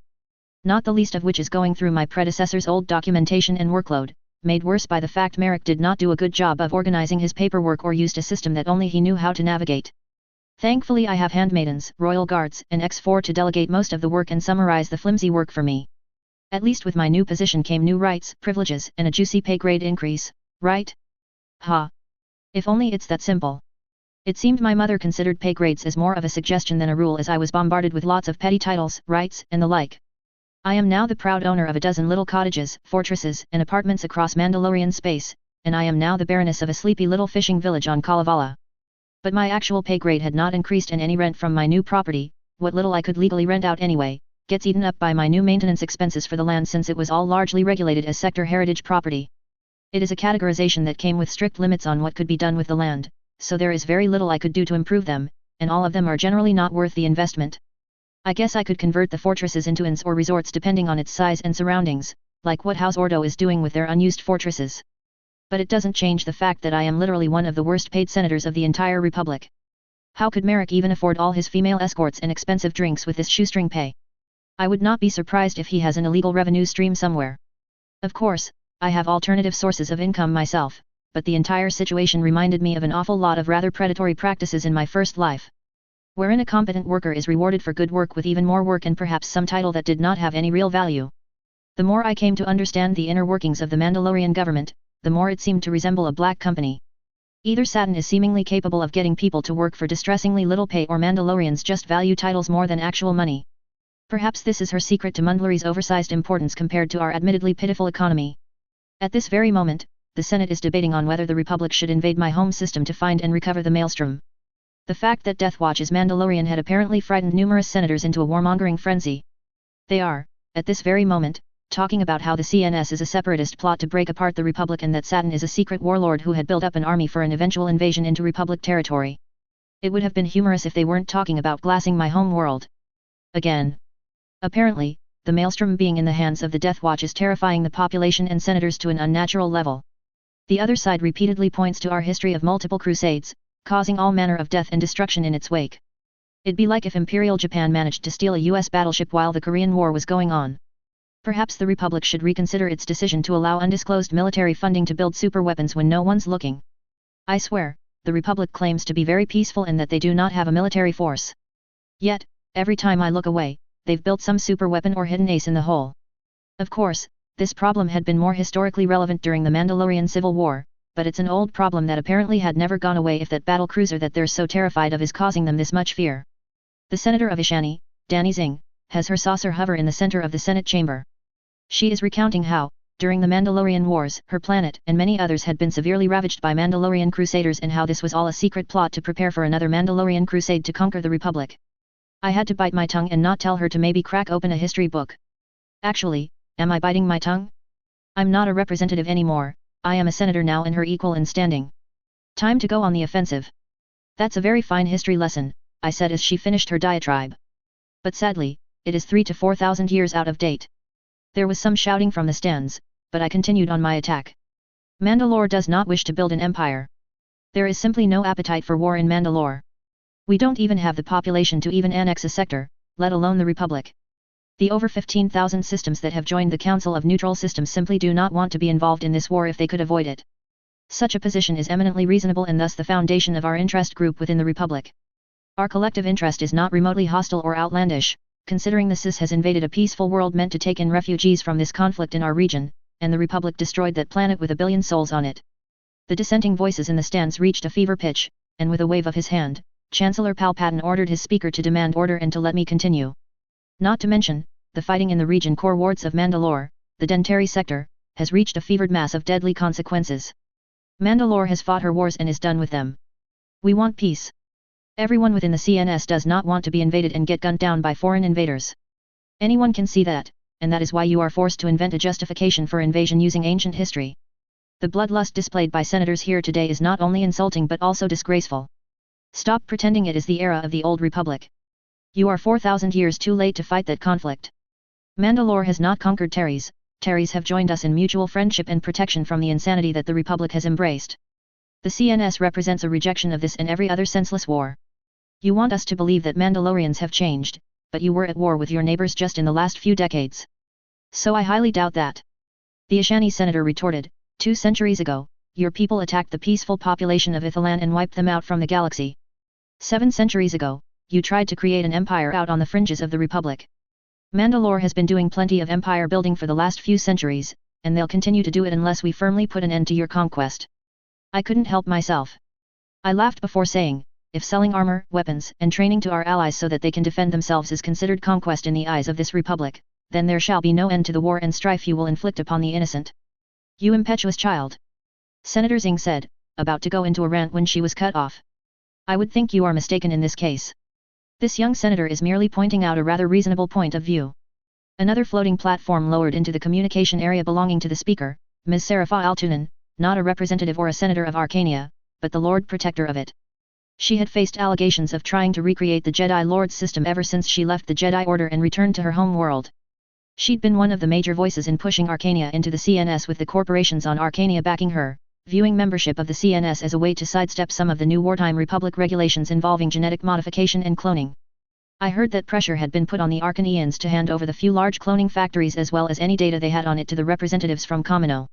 Speaker 1: Not the least of which is going through my predecessor's old documentation and workload, made worse by the fact Merrick did not do a good job of organizing his paperwork or used a system that only he knew how to navigate. Thankfully I have handmaidens, royal guards, and X4 to delegate most of the work and summarize the flimsy work for me. At least with my new position came new rights, privileges, and a juicy pay grade increase, right? Ha! If only it's that simple. It seemed my mother considered pay grades as more of a suggestion than a rule, as I was bombarded with lots of petty titles, rights, and the like. I am now the proud owner of a dozen little cottages, fortresses, and apartments across Mandalorian space, and I am now the baroness of a sleepy little fishing village on Kalevala. But my actual pay grade had not increased, and any rent from my new property, what little I could legally rent out anyway, gets eaten up by my new maintenance expenses for the land, since it was all largely regulated as sector heritage property. It is a categorization that came with strict limits on what could be done with the land, so there is very little I could do to improve them, and all of them are generally not worth the investment. I guess I could convert the fortresses into inns or resorts depending on its size and surroundings, like what House Ordo is doing with their unused fortresses. But it doesn't change the fact that I am literally one of the worst paid senators of the entire republic. How could Merrick even afford all his female escorts and expensive drinks with this shoestring pay? I would not be surprised if he has an illegal revenue stream somewhere. Of course, I have alternative sources of income myself, but the entire situation reminded me of an awful lot of rather predatory practices in my first life, wherein a competent worker is rewarded for good work with even more work and perhaps some title that did not have any real value. The more I came to understand the inner workings of the Mandalorian government, the more it seemed to resemble a black company. Either Saturn is seemingly capable of getting people to work for distressingly little pay, or Mandalorians just value titles more than actual money. Perhaps this is her secret to Mandalore's oversized importance compared to our admittedly pitiful economy. At this very moment, the Senate is debating on whether the Republic should invade my home system to find and recover the Maelstrom. The fact that Death Watch's Mandalorian had apparently frightened numerous senators into a warmongering frenzy. They are, at this very moment, talking about how the CNS is a separatist plot to break apart the Republic and that Saturn is a secret warlord who had built up an army for an eventual invasion into Republic territory. It would have been humorous if they weren't talking about glassing my home world. Again. Apparently, the Maelstrom being in the hands of the Death Watch is terrifying the population and senators to an unnatural level. The other side repeatedly points to our history of multiple crusades, causing all manner of death and destruction in its wake. It'd be like if Imperial Japan managed to steal a US battleship while the Korean War was going on. Perhaps the Republic should reconsider its decision to allow undisclosed military funding to build superweapons when no one's looking. I swear, the Republic claims to be very peaceful and that they do not have a military force. Yet, every time I look away, they've built some superweapon or hidden ace in the hole. Of course, this problem had been more historically relevant during the Mandalorian Civil War, but it's an old problem that apparently had never gone away if that battle cruiser that they're so terrified of is causing them this much fear. The Senator of Ishani, Danny Zing, has her saucer hover in the center of the Senate chamber. She is recounting how, during the Mandalorian Wars, her planet and many others had been severely ravaged by Mandalorian crusaders and how this was all a secret plot to prepare for another Mandalorian crusade to conquer the Republic. I had to bite my tongue and not tell her to maybe crack open a history book. Actually, am I biting my tongue? I'm not a representative anymore, I am a senator now and her equal in standing. Time to go on the offensive. That's a very fine history lesson, I said as she finished her diatribe. But sadly, it is 3,000 to 4,000 years out of date. There was some shouting from the stands, but I continued on my attack. Mandalore does not wish to build an empire. There is simply no appetite for war in Mandalore. We don't even have the population to even annex a sector, let alone the Republic. The over 15,000 systems that have joined the Council of Neutral Systems simply do not want to be involved in this war if they could avoid it. Such a position is eminently reasonable and thus the foundation of our interest group within the Republic. Our collective interest is not remotely hostile or outlandish, considering the CIS has invaded a peaceful world meant to take in refugees from this conflict in our region, and the Republic destroyed that planet with 1 billion souls on it. The dissenting voices in the stands reached a fever pitch, and with a wave of his hand, Chancellor Palpatine ordered his speaker to demand order and to let me continue. Not to mention, the fighting in the region core wards of Mandalore, the Dentari sector, has reached a fevered mass of deadly consequences. Mandalore has fought her wars and is done with them. We want peace. Everyone within the CNS does not want to be invaded and get gunned down by foreign invaders. Anyone can see that, and that is why you are forced to invent a justification for invasion using ancient history. The bloodlust displayed by senators here today is not only insulting but also disgraceful. Stop pretending it is the era of the old Republic. You are 4,000 years too late to fight that conflict. Mandalore has not conquered Terries, Terries have joined us in mutual friendship and protection from the insanity that the Republic has embraced. The CNS represents a rejection of this and every other senseless war. You want us to believe that Mandalorians have changed, but you were at war with your neighbors just in the last few decades. So I highly doubt that. The Ishani senator retorted, 2 centuries ago, your people attacked the peaceful population of Ithalan and wiped them out from the galaxy. 7 centuries ago, you tried to create an empire out on the fringes of the Republic. Mandalore has been doing plenty of empire building for the last few centuries, and they'll continue to do it unless we firmly put an end to your conquest. I couldn't help myself. I laughed before saying, if selling armor, weapons, and training to our allies so that they can defend themselves is considered conquest in the eyes of this Republic, then there shall be no end to the war and strife you will inflict upon the innocent. You impetuous child! Senator Zing said, about to go into a rant when she was cut off. I would think you are mistaken in this case. This young senator is merely pointing out a rather reasonable point of view. Another floating platform lowered into the communication area belonging to the speaker, Ms. Serafa Altunen, not a representative or a senator of Arcania, but the Lord Protector of it. She had faced allegations of trying to recreate the Jedi Lord system ever since she left the Jedi Order and returned to her home world. She'd been one of the major voices in pushing Arcania into the CNS with the corporations on Arcania backing her, viewing membership of the CNS as a way to sidestep some of the new wartime Republic regulations involving genetic modification and cloning. I heard that pressure had been put on the Arcanians to hand over the few large cloning factories as well as any data they had on it to the representatives from Kamino.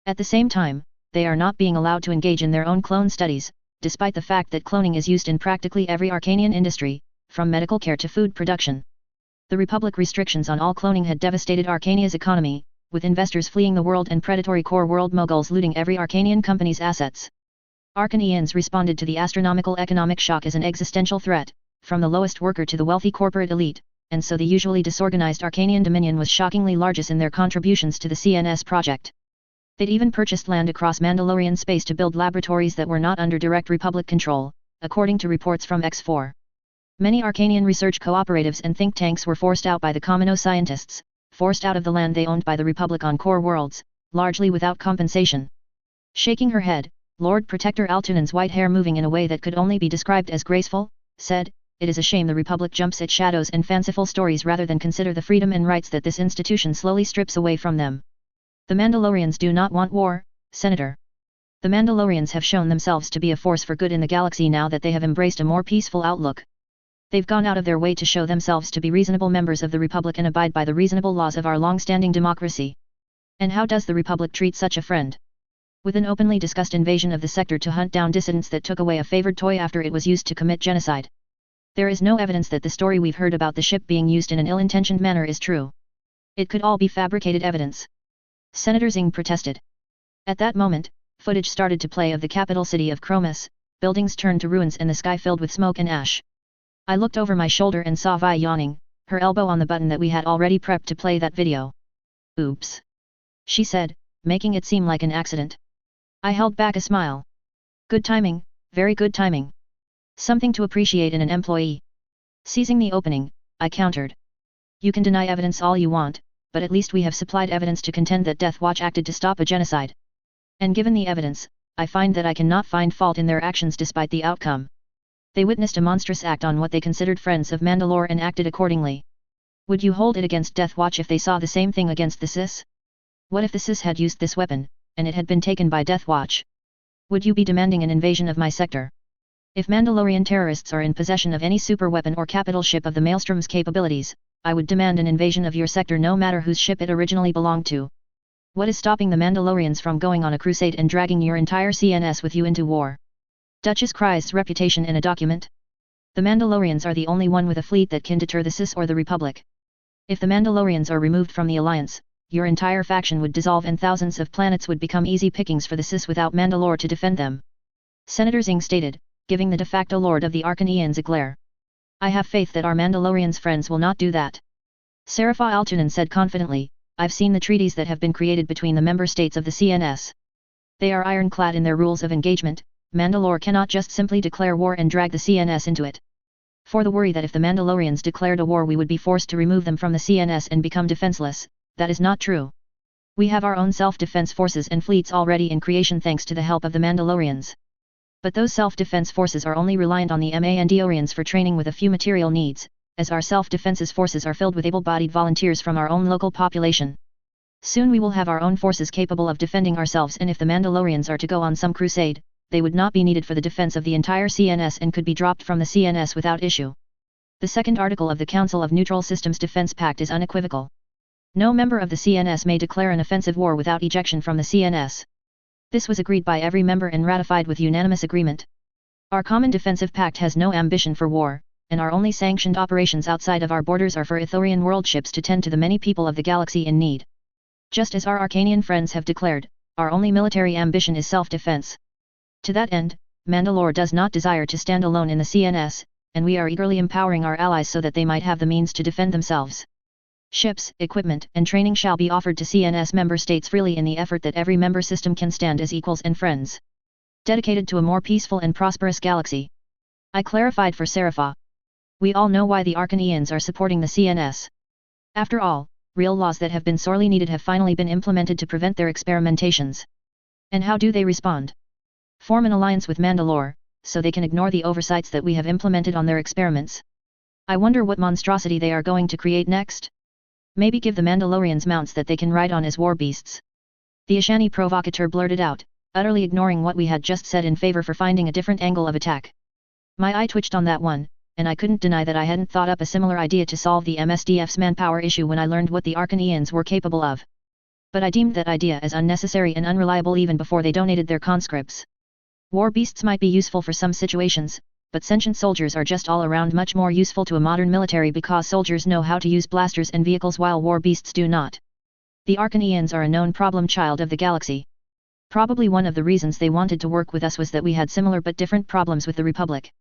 Speaker 1: At the same time, they are not being allowed to engage in their own clone studies, despite the fact that cloning is used in practically every Arcanian industry, from medical care to food production. The Republic restrictions on all cloning had devastated Arcania's economy, with investors fleeing the world and predatory core world moguls looting every Arcanian company's assets. Arcanians responded to the astronomical economic shock as an existential threat, from the lowest worker to the wealthy corporate elite, and so the usually disorganized Arcanian Dominion was shockingly largest in their contributions to the CNS project. They'd even purchased land across Mandalorian space to build laboratories that were not under direct Republic control, according to reports from X4. Many Arcanian research cooperatives and think tanks were forced out by the Kamino scientists, forced out of the land they owned by the Republic on core worlds, largely without compensation. Shaking her head, Lord Protector Altunan's white hair moving in a way that could only be described as graceful, said, "It is a shame the Republic jumps at shadows and fanciful stories rather than consider the freedom and rights that this institution slowly strips away from them. The Mandalorians do not want war, Senator. The Mandalorians have shown themselves to be a force for good in the galaxy now that they have embraced a more peaceful outlook. They've gone out of their way to show themselves to be reasonable members of the Republic and abide by the reasonable laws of our long-standing democracy. And how does the Republic treat such a friend? With an openly discussed invasion of the sector to hunt down dissidents that took away a favored toy after it was used to commit genocide. There is no evidence that the story we've heard about the ship being used in an ill-intentioned manner is true. It could all be fabricated evidence." Senator Zing protested. At that moment, footage started to play of the capital city of Chromis, buildings turned to ruins and the sky filled with smoke and ash. I looked over my shoulder and saw Vi yawning, her elbow on the button that we had already prepped to play that video. "Oops," she said, making it seem like an accident. I held back a smile. "Good timing, very good timing. Something to appreciate in an employee." Seizing the opening, I countered. "You can deny evidence all you want, but at least we have supplied evidence to contend that Death Watch acted to stop a genocide. And given the evidence, I find that I cannot find fault in their actions despite the outcome. They witnessed a monstrous act on what they considered friends of Mandalore and acted accordingly. Would you hold it against Death Watch if they saw the same thing against the Sis? What if the Sis had used this weapon, and it had been taken by Death Watch? Would you be demanding an invasion of my sector? If Mandalorian terrorists are in possession of any super weapon or capital ship of the Maelstrom's capabilities, I would demand an invasion of your sector no matter whose ship it originally belonged to. What is stopping the Mandalorians from going on a crusade and dragging your entire CNS with you into war?" Duchess Kry's reputation in a document? The Mandalorians are the only one with a fleet that can deter the Sis or the Republic. If the Mandalorians are removed from the Alliance, your entire faction would dissolve and thousands of planets would become easy pickings for the Sis without Mandalore to defend them. Senator Zing stated, giving the de facto Lord of the Arcanians a glare. "I have faith that our Mandalorians' friends will not do that." Serapha Altunan said confidently, "I've seen the treaties that have been created between the member states of the CNS. They are ironclad in their rules of engagement. Mandalore cannot just simply declare war and drag the CNS into it. For the worry that if the Mandalorians declared a war we would be forced to remove them from the CNS and become defenseless, that is not true. We have our own self-defense forces and fleets already in creation thanks to the help of the Mandalorians. But those self-defense forces are only reliant on the Mandalorians for training with a few material needs, as our self-defense forces are filled with able-bodied volunteers from our own local population. Soon we will have our own forces capable of defending ourselves, and if the Mandalorians are to go on some crusade, they would not be needed for the defense of the entire CNS and could be dropped from the CNS without issue." The second article of the Council of Neutral Systems Defense Pact is unequivocal. No member of the CNS may declare an offensive war without ejection from the CNS. This was agreed by every member and ratified with unanimous agreement. Our common defensive pact has no ambition for war, and our only sanctioned operations outside of our borders are for Ithorian world ships to tend to the many people of the galaxy in need. Just as our Arcanian friends have declared, our only military ambition is self-defense. To that end, Mandalore does not desire to stand alone in the CNS, and we are eagerly empowering our allies so that they might have the means to defend themselves. Ships, equipment, and training shall be offered to CNS member states freely in the effort that every member system can stand as equals and friends. Dedicated to a more peaceful and prosperous galaxy. I clarified for Serapha. We all know why the Arcanians are supporting the CNS. After all, real laws that have been sorely needed have finally been implemented to prevent their experimentations. And how do they respond? Form an alliance with Mandalore, so they can ignore the oversights that we have implemented on their experiments. I wonder what monstrosity they are going to create next? Maybe give the Mandalorians mounts that they can ride on as war beasts. The Ashani provocateur blurted out, utterly ignoring what we had just said in favor for finding a different angle of attack. My eye twitched on that one, and I couldn't deny that I hadn't thought up a similar idea to solve the MSDF's manpower issue when I learned what the Arcanians were capable of. But I deemed that idea as unnecessary and unreliable even before they donated their conscripts. War beasts might be useful for some situations, but sentient soldiers are just all around much more useful to a modern military because soldiers know how to use blasters and vehicles while war beasts do not. The Arcanians are a known problem child of the galaxy. Probably one of the reasons they wanted to work with us was that we had similar but different problems with the Republic.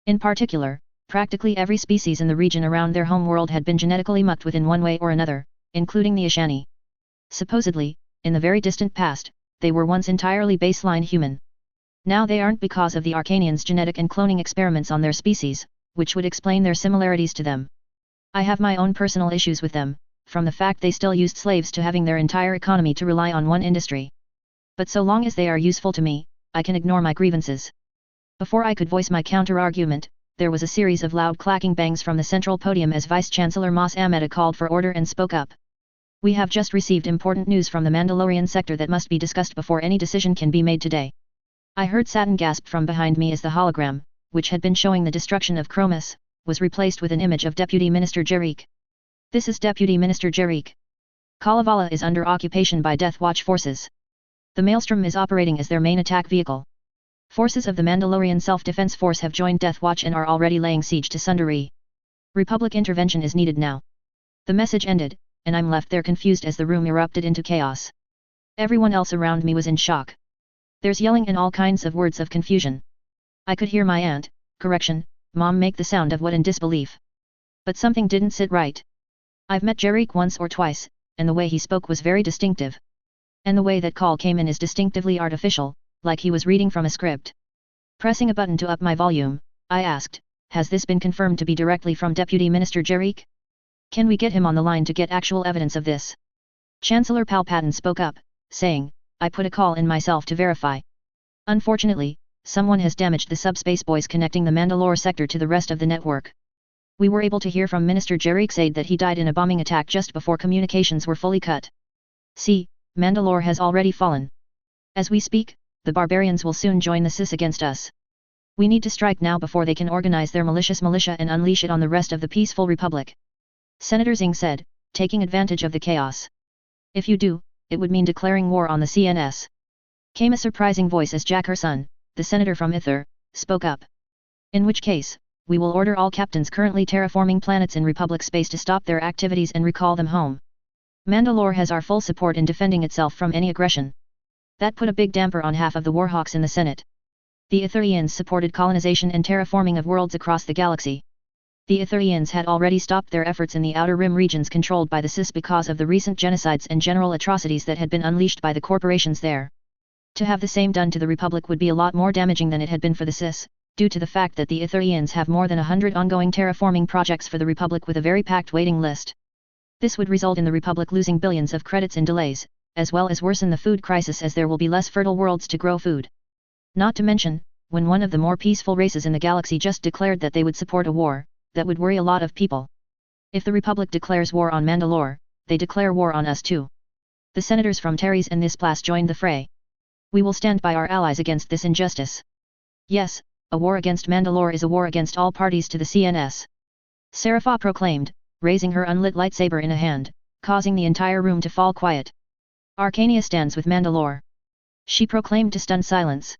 Speaker 1: In particular, practically every species in the region around their home world had been genetically mucked with in one way or another, including the Ashani. Supposedly, in the very distant past, they were once entirely baseline human. Now they aren't because of the Arcanians' genetic and cloning experiments on their species, which would explain their similarities to them. I have my own personal issues with them, from the fact they still used slaves to having their entire economy to rely on one industry. But so long as they are useful to me, I can ignore my grievances. Before I could voice my counter-argument, there was a series of loud clacking bangs from the central podium as Vice-Chancellor Mas Ameda called for order and spoke up. We have just received important news from the Mandalorian sector that must be discussed before any decision can be made today. I heard Satin gasp from behind me as the hologram, which had been showing the destruction of Chromis, was replaced with an image of Deputy Minister Jerick. This is Deputy Minister Jerick. Kalevala is under occupation by Death Watch forces. The Maelstrom is operating as their main attack vehicle. Forces of the Mandalorian Self-Defense Force have joined Death Watch and are already laying siege to Sundari. Republic intervention is needed now. The message ended, and I'm left there confused as the room erupted into chaos. Everyone else around me was in shock. There's yelling and all kinds of words of confusion. I could hear my aunt, Mom make the sound of what in disbelief. But something didn't sit right. I've met Jerick once or twice, and the way he spoke was very distinctive. And the way that call came in is distinctively artificial, like he was reading from a script. Pressing a button to up my volume, I asked, has this been confirmed to be directly from Deputy Minister Jerick? Can we get him on the line to get actual evidence of this? Chancellor Palpatine spoke up, saying, I put a call in myself to verify. Unfortunately, someone has damaged the subspace buoys connecting the Mandalore sector to the rest of the network. We were able to hear from Minister Jerick's aide that he died in a bombing attack just before communications were fully cut. See, Mandalore has already fallen. As we speak, the barbarians will soon join the Sis against us. We need to strike now before they can organize their malicious militia and unleash it on the rest of the peaceful republic. Senator Zing said, taking advantage of the chaos. If you do, it would mean declaring war on the CNS. Came a surprising voice as Jack Herson, the senator from Ither, spoke up. In which case, we will order all captains currently terraforming planets in Republic space to stop their activities and recall them home. Mandalore has our full support in defending itself from any aggression. That put a big damper on half of the Warhawks in the Senate. The Ithurians supported colonization and terraforming of worlds across the galaxy. The Ithurians had already stopped their efforts in the Outer Rim regions controlled by the Sis because of the recent genocides and general atrocities that had been unleashed by the corporations there. To have the same done to the Republic would be a lot more damaging than it had been for the Sis, due to the fact that the Ithurians have more than 100 ongoing terraforming projects for the Republic with a very packed waiting list. This would result in the Republic losing billions of credits in delays, as well as worsen the food crisis as there will be less fertile worlds to grow food. Not to mention, when one of the more peaceful races in the galaxy just declared that they would support a war, that would worry a lot of people. If the Republic declares war on Mandalore, they declare war on us too. The senators from Teres and Nisplas joined the fray. We will stand by our allies against this injustice. Yes, a war against Mandalore is a war against all parties to the CNS. Serapha proclaimed, raising her unlit lightsaber in a hand, causing the entire room to fall quiet. Arcania stands with Mandalore. She proclaimed to stun silence.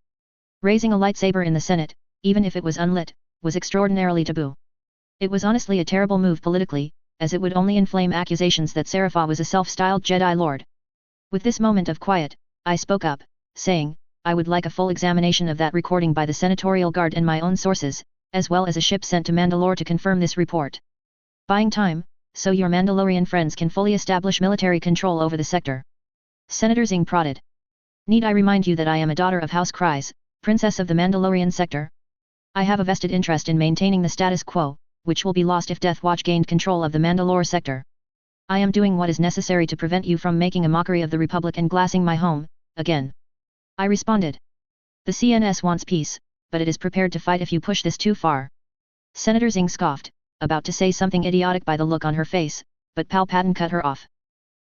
Speaker 1: Raising a lightsaber in the Senate, even if it was unlit, was extraordinarily taboo. It was honestly a terrible move politically, as it would only inflame accusations that Serapha was a self-styled Jedi Lord. With this moment of quiet, I spoke up, saying, I would like a full examination of that recording by the Senatorial Guard and my own sources, as well as a ship sent to Mandalore to confirm this report. Buying time, so your Mandalorian friends can fully establish military control over the sector. Senator Zing prodded. Need I remind you that I am a daughter of House Kryze, Princess of the Mandalorian sector? I have a vested interest in maintaining the status quo, which will be lost if Death Watch gained control of the Mandalore sector. I am doing what is necessary to prevent you from making a mockery of the Republic and glassing my home, again. I responded. The CNS wants peace, but it is prepared to fight if you push this too far. Senator Zing scoffed, about to say something idiotic by the look on her face, but Palpatine cut her off.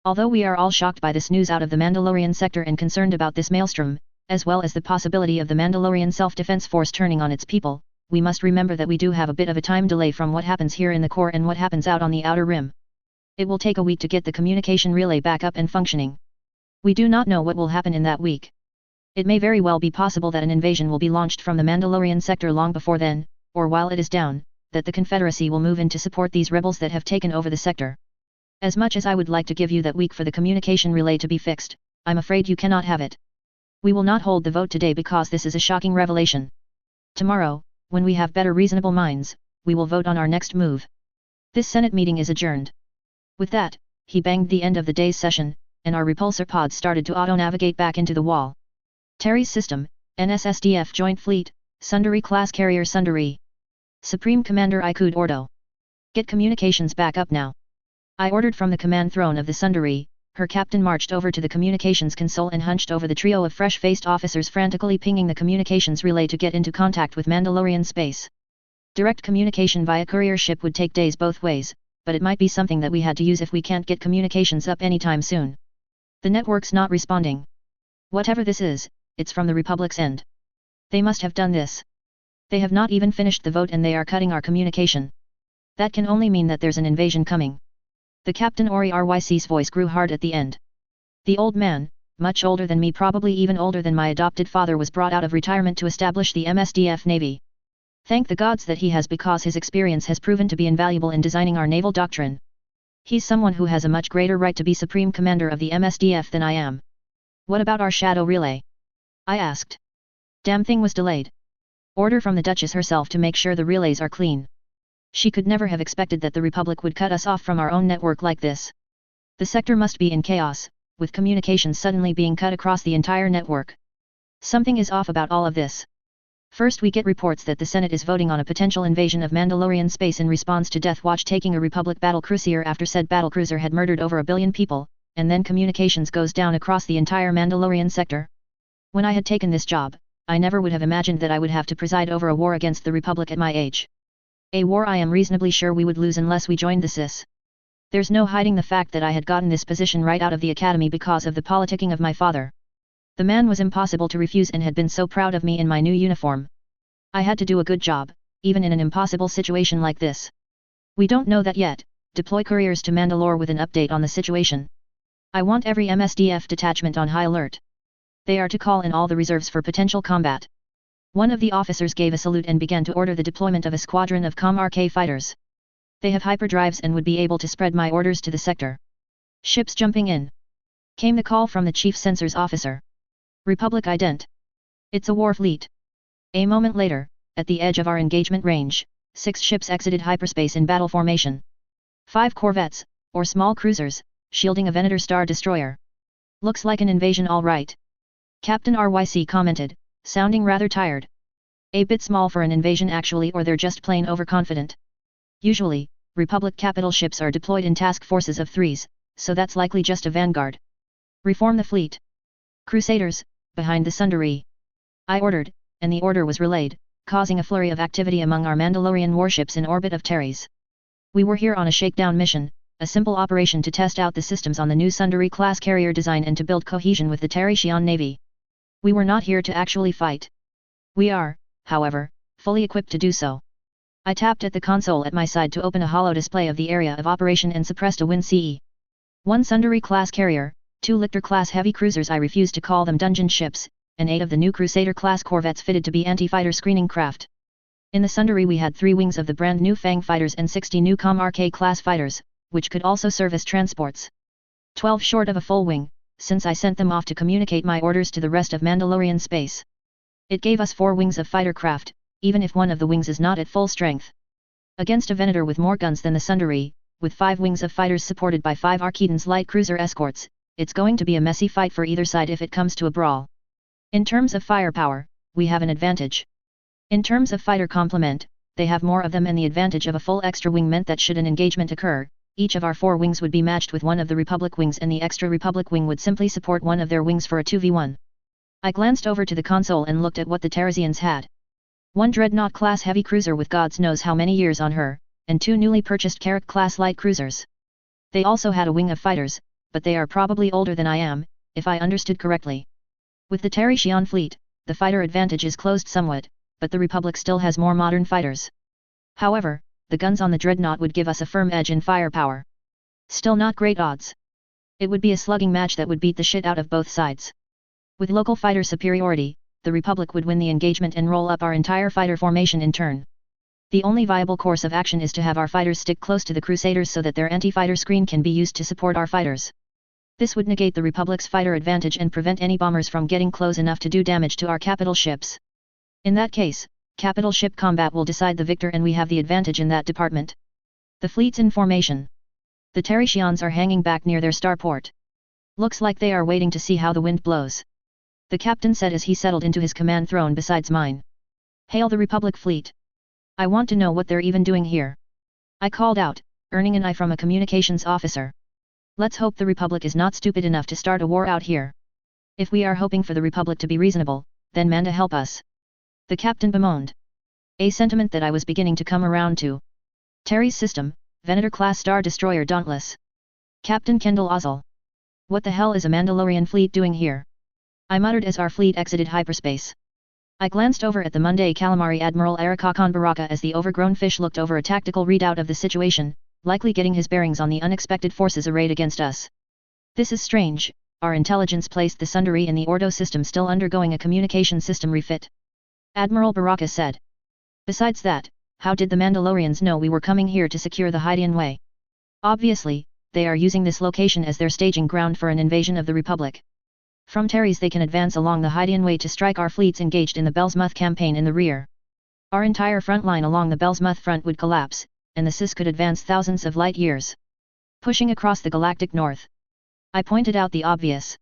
Speaker 1: Although we are all shocked by this news out of the Mandalorian sector and concerned about this maelstrom, as well as the possibility of the Mandalorian Self-Defense Force turning on its people, we must remember that we do have a bit of a time delay from what happens here in the core and what happens out on the Outer Rim. It will take a week to get the communication relay back up and functioning. We do not know what will happen in that week. It may very well be possible that an invasion will be launched from the Mandalorian sector long before then, or while it is down, that the Confederacy will move in to support these rebels that have taken over the sector. As much as I would like to give you that week for the communication relay to be fixed, I'm afraid you cannot have it. We will not hold the vote today because this is a shocking revelation. Tomorrow, when we have better reasonable minds, we will vote on our next move. This Senate meeting is adjourned. With that, he banged the end of the day's session, and our repulsor pods started to auto-navigate back into the wall. Terry's system, NSSDF Joint Fleet, Sundari Class Carrier Sundari. Supreme Commander Ikud Ordo. Get communications back up now. I ordered from the command throne of the Sundari. Her captain marched over to the communications console and hunched over the trio of fresh-faced officers frantically pinging the communications relay to get into contact with Mandalorian space. Direct communication via courier ship would take days both ways, but it might be something that we had to use if we can't get communications up anytime soon. The network's not responding. Whatever this is, it's from the Republic's end. They must have done this. They have not even finished the vote and they are cutting our communication. That can only mean that there's an invasion coming. The Captain Ori Ryc's voice grew hard at the end. The old man, much older than me, probably even older than my adopted father, was brought out of retirement to establish the MSDF Navy. Thank the gods that he has, because his experience has proven to be invaluable in designing our naval doctrine. He's someone who has a much greater right to be Supreme Commander of the MSDF than I am. What about our shadow relay? I asked. Damn thing was delayed. Order from the Duchess herself to make sure the relays are clean. She could never have expected that the Republic would cut us off from our own network like this. The sector must be in chaos, with communications suddenly being cut across the entire network. Something is off about all of this. First we get reports that the Senate is voting on a potential invasion of Mandalorian space in response to Death Watch taking a Republic battlecruiser after said battlecruiser had murdered over 1 billion people, and then communications goes down across the entire Mandalorian sector. When I had taken this job, I never would have imagined that I would have to preside over a war against the Republic at my age. A war I am reasonably sure we would lose unless we joined the CIS. There's no hiding the fact that I had gotten this position right out of the academy because of the politicking of my father. The man was impossible to refuse and had been so proud of me in my new uniform. I had to do a good job, even in an impossible situation like this. We don't know that yet. Deploy couriers to Mandalore with an update on the situation. I want every MSDF detachment on high alert. They are to call in all the reserves for potential combat. One of the officers gave a salute and began to order the deployment of a squadron of Com-RK fighters. They have hyperdrives and would be able to spread my orders to the sector. Ships jumping in. Came the call from the Chief Sensors Officer. Republic ident. It's a war fleet. A moment later, at the edge of our engagement range, 6 ships exited hyperspace in battle formation. 5 corvettes, or small cruisers, shielding a Venator Star Destroyer. Looks like an invasion all right. Captain RYC commented, sounding rather tired. A bit small for an invasion actually, or they're just plain overconfident. Usually, Republic capital ships are deployed in task forces of 3s, so that's likely just a vanguard. Reform the fleet. Crusaders, behind the Sundari. I ordered, and the order was relayed, causing a flurry of activity among our Mandalorian warships in orbit of Terry's. We were here on a shakedown mission, a simple operation to test out the systems on the new Sundari class carrier design and to build cohesion with the Terry-Shion Navy. We were not here to actually fight. We are, however, fully equipped to do so. I tapped at the console at my side to open a holo display of the area of operation and suppressed a WinCE. 1 Sundari class carrier, 2 Lictor class heavy cruisers, I refuse to call them dungeon ships, and 8 of the new Crusader class corvettes fitted to be anti-fighter screening craft. In the Sundari we had 3 wings of the brand new Fang fighters and 60 new Com-RK class fighters, which could also serve as transports. 12 short of a full wing, since I sent them off to communicate my orders to the rest of Mandalorian space. It gave us 4 wings of fighter craft, even if one of the wings is not at full strength. Against a Venator with more guns than the Sundari, with 5 wings of fighters supported by 5 Arkedon's light cruiser escorts, it's going to be a messy fight for either side if it comes to a brawl. In terms of firepower, we have an advantage. In terms of fighter complement, they have more of them, and the advantage of a full extra wing meant that should an engagement occur, each of our 4 wings would be matched with one of the Republic wings, and the extra Republic wing would simply support one of their wings for a 2v1. I glanced over to the console and looked at what the Terrazians had. 1 Dreadnought class heavy cruiser with gods knows how many years on her, and 2 newly purchased Carrack class light cruisers. They also had a wing of fighters, but they are probably older than I am, if I understood correctly. With the Terry-Shion fleet, the fighter advantage is closed somewhat, but the Republic still has more modern fighters. However, the guns on the Dreadnought would give us a firm edge in firepower. Still not great odds. It would be a slugging match that would beat the shit out of both sides. With local fighter superiority, the Republic would win the engagement and roll up our entire fighter formation in turn. The only viable course of action is to have our fighters stick close to the Crusaders so that their anti-fighter screen can be used to support our fighters. This would negate the Republic's fighter advantage and prevent any bombers from getting close enough to do damage to our capital ships. In that case, capital ship combat will decide the victor, and we have the advantage in that department. The fleet's in formation. The Terry-Shions are hanging back near their starport. Looks like they are waiting to see how the wind blows. The captain said as he settled into his command throne besides mine. Hail the Republic fleet! I want to know what they're even doing here. I called out, earning an eye from a communications officer. Let's hope the Republic is not stupid enough to start a war out here. If we are hoping for the Republic to be reasonable, then Manda help us. The captain bemoaned. A sentiment that I was beginning to come around to. Terry's system, Venator-class Star Destroyer Dauntless. Captain Kendall Ozzel. What the hell is a Mandalorian fleet doing here? I muttered as our fleet exited hyperspace. I glanced over at the Monday Calamari Admiral Arakakon Baraka as the overgrown fish looked over a tactical readout of the situation, likely getting his bearings on the unexpected forces arrayed against us. This is strange, our intelligence placed the Sundari in the Ordo system still undergoing a communication system refit. Admiral Baraka said. Besides that, how did the Mandalorians know we were coming here to secure the Hydian Way? Obviously, they are using this location as their staging ground for an invasion of the Republic. From Terry's they can advance along the Hydian Way to strike our fleets engaged in the Belsmuth campaign in the rear. Our entire front line along the Belsmuth front would collapse, and the Sis could advance thousands of light years, pushing across the galactic north. I pointed out the obvious.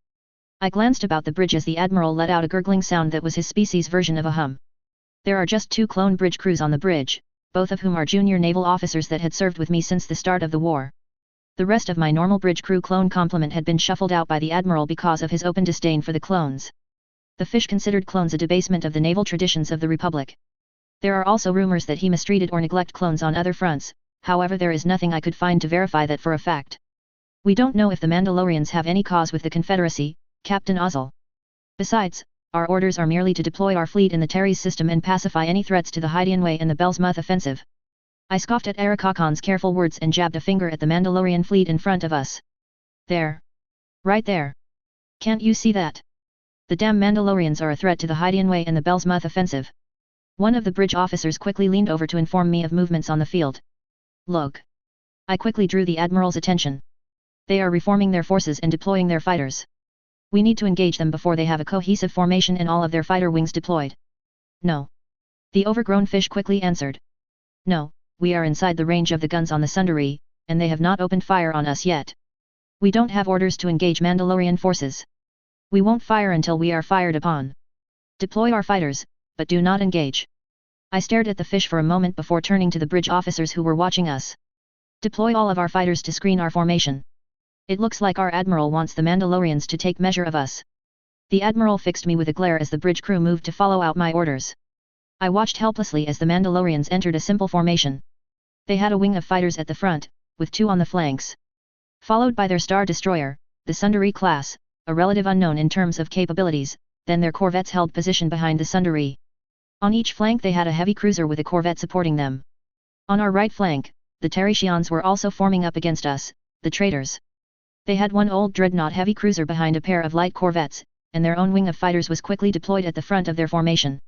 Speaker 1: I glanced about the bridge as the Admiral let out a gurgling sound that was his species' version of a hum. There are just 2 clone bridge crews on the bridge, both of whom are junior naval officers that had served with me since the start of the war. The rest of my normal bridge crew clone complement had been shuffled out by the Admiral because of his open disdain for the clones. The fish considered clones a debasement of the naval traditions of the Republic. There are also rumors that he mistreated or neglect clones on other fronts, however there is nothing I could find to verify that for a fact. We don't know if the Mandalorians have any cause with the Confederacy, Captain Ozzel. Besides, our orders are merely to deploy our fleet in the Terry's system and pacify any threats to the Hydian Way and the Belsmuth offensive. I scoffed at Arakakon's careful words and jabbed a finger at the Mandalorian fleet in front of us. There. Right there. Can't you see that? The damn Mandalorians are a threat to the Hydian Way and the Belsmuth offensive. One of the bridge officers quickly leaned over to inform me of movements on the field. Look. I quickly drew the Admiral's attention. They are reforming their forces and deploying their fighters. We need to engage them before they have a cohesive formation and all of their fighter wings deployed. No. The overgrown fish quickly answered. No, we are inside the range of the guns on the Sundari, and they have not opened fire on us yet. We don't have orders to engage Mandalorian forces. We won't fire until we are fired upon. Deploy our fighters, but do not engage. I stared at the fish for a moment before turning to the bridge officers who were watching us. Deploy all of our fighters to screen our formation. It looks like our Admiral wants the Mandalorians to take measure of us. The Admiral fixed me with a glare as the bridge crew moved to follow out my orders. I watched helplessly as the Mandalorians entered a simple formation. They had a wing of fighters at the front, with 2 on the flanks. Followed by their Star Destroyer, the Sundari class, a relative unknown in terms of capabilities, then their corvettes held position behind the Sundari. On each flank they had a heavy cruiser with a corvette supporting them. On our right flank, the Terresians were also forming up against us, the traitors. They had 1 old dreadnought heavy cruiser behind a pair of light corvettes, and their own wing of fighters was quickly deployed at the front of their formation.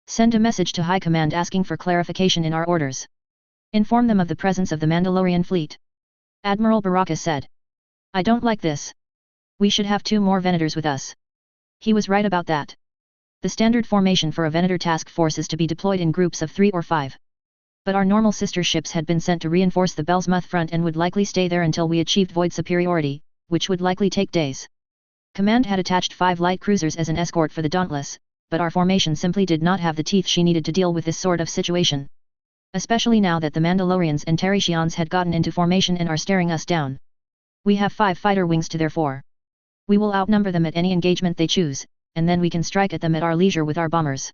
Speaker 1: Send a message to High Command asking for clarification in our orders. Inform them of the presence of the Mandalorian fleet. Admiral Baraka said. I don't like this. We should have 2 more Venators with us. He was right about that. The standard formation for a Venator task force is to be deployed in groups of 3 or 5. But our normal sister ships had been sent to reinforce the Belsmuth front and would likely stay there until we achieved void superiority, which would likely take days. Command had attached 5 light cruisers as an escort for the Dauntless, but our formation simply did not have the teeth she needed to deal with this sort of situation. Especially now that the Mandalorians and Terresians had gotten into formation and are staring us down. We have 5 fighter wings to their 4. We will outnumber them at any engagement they choose, and then we can strike at them at our leisure with our bombers.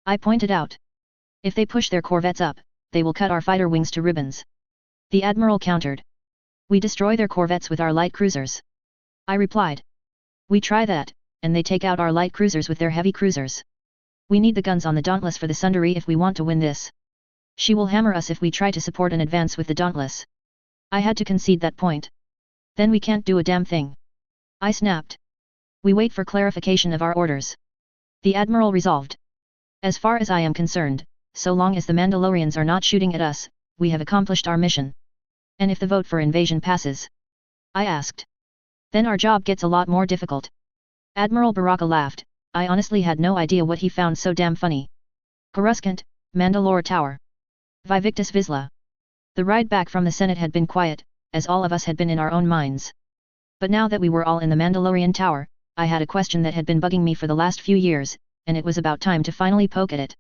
Speaker 1: I pointed out. If they push their corvettes up, they will cut our fighter wings to ribbons. The Admiral countered. We destroy their corvettes with our light cruisers. I replied. We try that, and they take out our light cruisers with their heavy cruisers. We need the guns on the Dauntless for the Sundari if we want to win this. She will hammer us if we try to support an advance with the Dauntless. I had to concede that point. Then we can't do a damn thing. I snapped. We wait for clarification of our orders. The Admiral resolved. As far as I am concerned, so long as the Mandalorians are not shooting at us, we have accomplished our mission. And if the vote for invasion passes? I asked. Then our job gets a lot more difficult. Admiral Baraka laughed. I honestly had no idea what he found so damn funny. Coruscant, Mandalore Tower. Vivictus Vizsla. The ride back from the Senate had been quiet, as all of us had been in our own minds. But now that we were all in the Mandalorian Tower, I had a question that had been bugging me for the last few years, and it was about time to finally poke at it.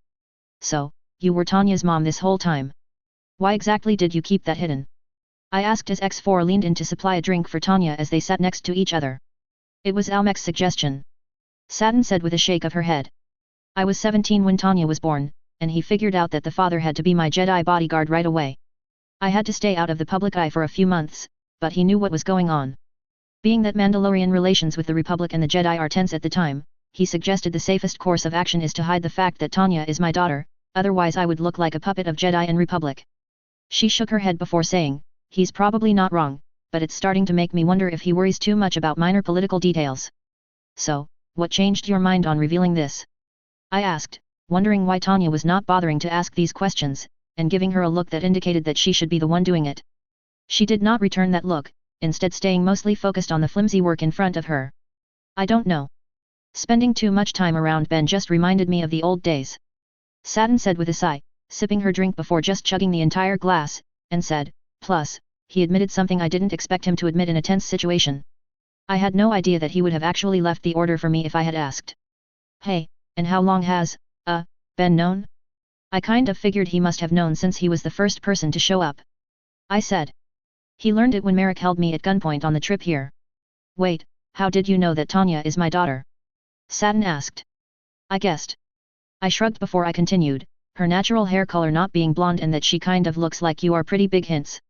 Speaker 1: So, you were Tanya's mom this whole time. Why exactly did you keep that hidden? I asked as X4 leaned in to supply a drink for Tanya as they sat next to each other. It was Almec's suggestion. Satin said with a shake of her head. I was 17 when Tanya was born, and he figured out that the father had to be my Jedi bodyguard right away. I had to stay out of the public eye for a few months, but he knew what was going on. Being that Mandalorian relations with the Republic and the Jedi are tense at the time, he suggested the safest course of action is to hide the fact that Tanya is my daughter, otherwise I would look like a puppet of Jedi and Republic. She shook her head before saying, he's probably not wrong, but it's starting to make me wonder if he worries too much about minor political details. So, what changed your mind on revealing this? I asked, wondering why Tanya was not bothering to ask these questions, and giving her a look that indicated that she should be the one doing it. She did not return that look, instead staying mostly focused on the flimsy work in front of her. I don't know. Spending too much time around Ben just reminded me of the old days. Satin said with a sigh, sipping her drink before just chugging the entire glass, and said, plus, he admitted something I didn't expect him to admit in a tense situation. I had no idea that he would have actually left the order for me if I had asked. Hey, and how long has, Ben known? I kind of figured he must have known since he was the first person to show up. I said. He learned it when Merrick held me at gunpoint on the trip here. Wait, how did you know that Tanya is my daughter? Satin asked. I guessed. I shrugged before I continued, her natural hair color not being blonde and that she kind of looks like you are pretty big hints.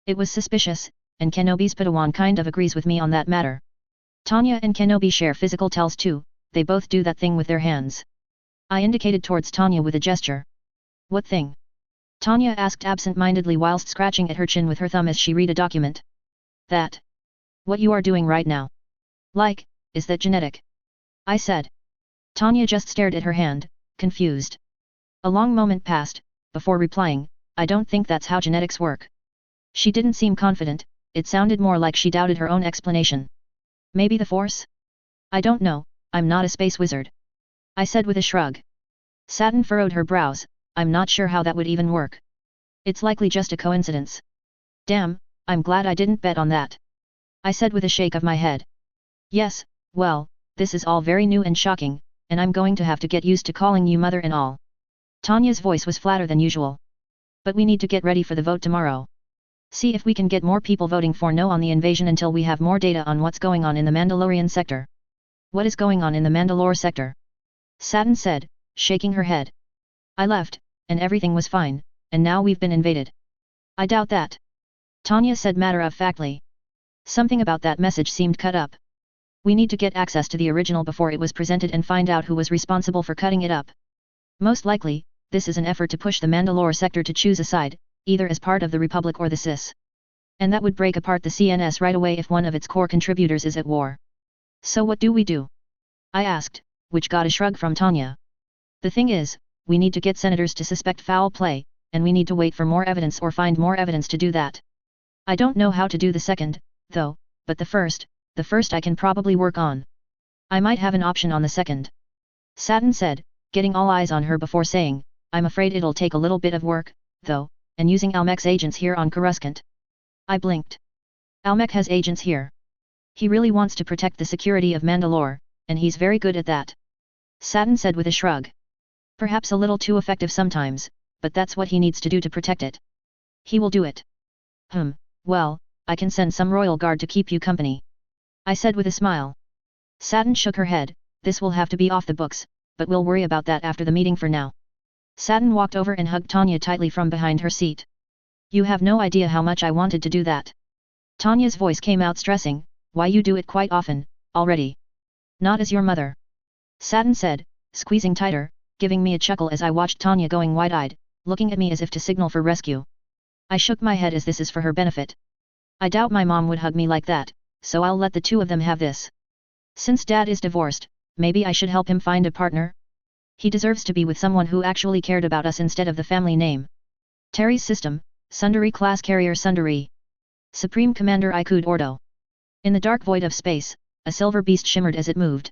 Speaker 1: It was suspicious, and Kenobi's Padawan kind of agrees with me on that matter. Tanya and Kenobi share physical tells too, they both do that thing with their hands. I indicated towards Tanya with a gesture. What thing? Tanya asked absent-mindedly whilst scratching at her chin with her thumb as she read a document. That. What you are doing right now. Like, is that genetic? I said. Tanya just stared at her hand, confused. A long moment passed, before replying, I don't think that's how genetics work. She didn't seem confident, it sounded more like she doubted her own explanation. Maybe the Force? I don't know, I'm not a space wizard. I said with a shrug. Satin furrowed her brows, I'm not sure how that would even work. It's likely just a coincidence. Damn, I'm glad I didn't bet on that. I said with a shake of my head. Yes, well, this is all very new and shocking, and I'm going to have to get used to calling you mother and all. Tanya's voice was flatter than usual. But we need to get ready for the vote tomorrow. See if we can get more people voting for no on the invasion until we have more data on what's going on in the Mandalorian sector. What is going on in the Mandalore sector? Satin said, shaking her head. I left, and everything was fine, and now we've been invaded. I doubt that. Tanya said matter-of-factly. Something about that message seemed cut up. We need to get access to the original before it was presented and find out who was responsible for cutting it up. Most likely, this is an effort to push the Mandalore sector to choose a side, either as part of the Republic or the CIS. And that would break apart the CNS right away if one of its core contributors is at war. So what do we do? I asked, which got a shrug from Tanya. The thing is, we need to get senators to suspect foul play, and we need to wait for more evidence or find more evidence to do that. I don't know how to do the second, though, but the first I can probably work on. I might have an option on the second. Satin said, getting all eyes on her before saying, I'm afraid it'll take a little bit of work, though, and using Almec's agents here on Coruscant. I blinked. Almec has agents here. He really wants to protect the security of Mandalore, and he's very good at that. Satin said with a shrug. Perhaps a little too effective sometimes, but that's what he needs to do to protect it. He will do it. Well, I can send some royal guard to keep you company. I said with a smile. Satin shook her head, this will have to be off the books, but we'll worry about that after the meeting for now. Satin walked over and hugged Tanya tightly from behind her seat. You have no idea how much I wanted to do that. Tanya's voice came out stressing, why you do it quite often, already. Not as your mother. Satin said, squeezing tighter, giving me a chuckle as I watched Tanya going wide-eyed, looking at me as if to signal for rescue. I shook my head as this is for her benefit. I doubt my mom would hug me like that, so I'll let the two of them have this. Since Dad is divorced, maybe I should help him find a partner? He deserves to be with someone who actually cared about us instead of the family name. Terry's system, Sundari class carrier Sundari. Supreme Commander Ikud Ordo. In the dark void of space, a silver beast shimmered as it moved.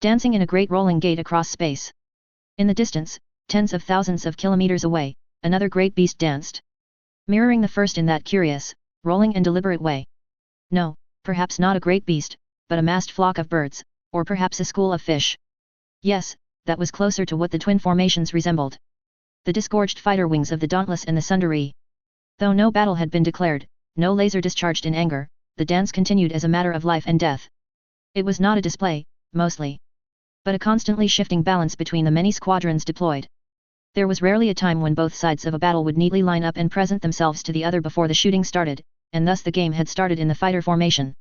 Speaker 1: Dancing in a great rolling gait across space. In the distance, tens of thousands of kilometers away, another great beast danced. Mirroring the first in that curious, rolling and deliberate way. No, Perhaps not a great beast, but a massed flock of birds, or perhaps a school of fish. Yes, that was closer to what the twin formations resembled. The disgorged fighter wings of the Dauntless and the Sundari. Though no battle had been declared, no laser discharged in anger, the dance continued as a matter of life and death. It was not a display, mostly, but a constantly shifting balance between the many squadrons deployed. There was rarely a time when both sides of a battle would neatly line up and present themselves to the other before the shooting started, and thus the game had started in the fighter formation.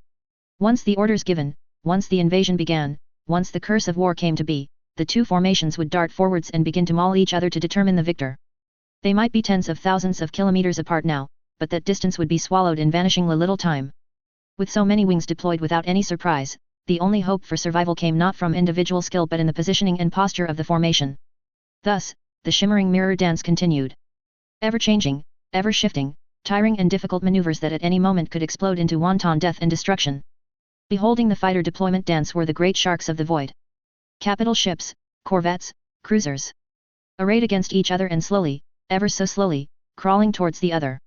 Speaker 1: Once the orders given, once the invasion began, once the curse of war came to be, the two formations would dart forwards and begin to maul each other to determine the victor. They might be tens of thousands of kilometers apart now, but that distance would be swallowed in vanishing a little time. With so many wings deployed without any surprise, the only hope for survival came not from individual skill but in the positioning and posture of the formation. Thus, the shimmering mirror dance continued. Ever-changing, ever-shifting, tiring and difficult maneuvers that at any moment could explode into wanton death and destruction. Beholding the fighter deployment dance were the great sharks of the void. Capital ships, corvettes, cruisers. Arrayed against each other and slowly, ever so slowly, crawling towards the other.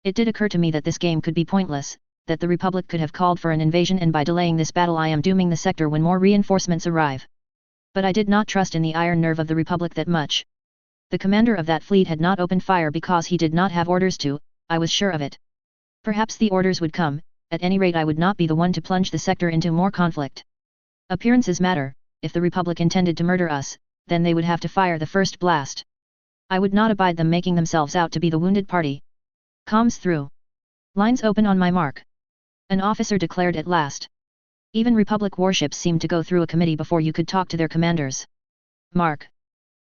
Speaker 1: It did occur to me that this game could be pointless, that the Republic could have called for an invasion and by delaying this battle I am dooming the sector when more reinforcements arrive. But I did not trust in the iron nerve of the Republic that much. The commander of that fleet had not opened fire because he did not have orders to, I was sure of it. Perhaps the orders would come, at any rate I would not be the one to plunge the sector into more conflict. Appearances matter, if the Republic intended to murder us, then they would have to fire the first blast. I would not abide them making themselves out to be the wounded party. Comms through. Lines open on my mark. An officer declared at last. Even Republic warships seemed to go through a committee before you could talk to their commanders. Mark.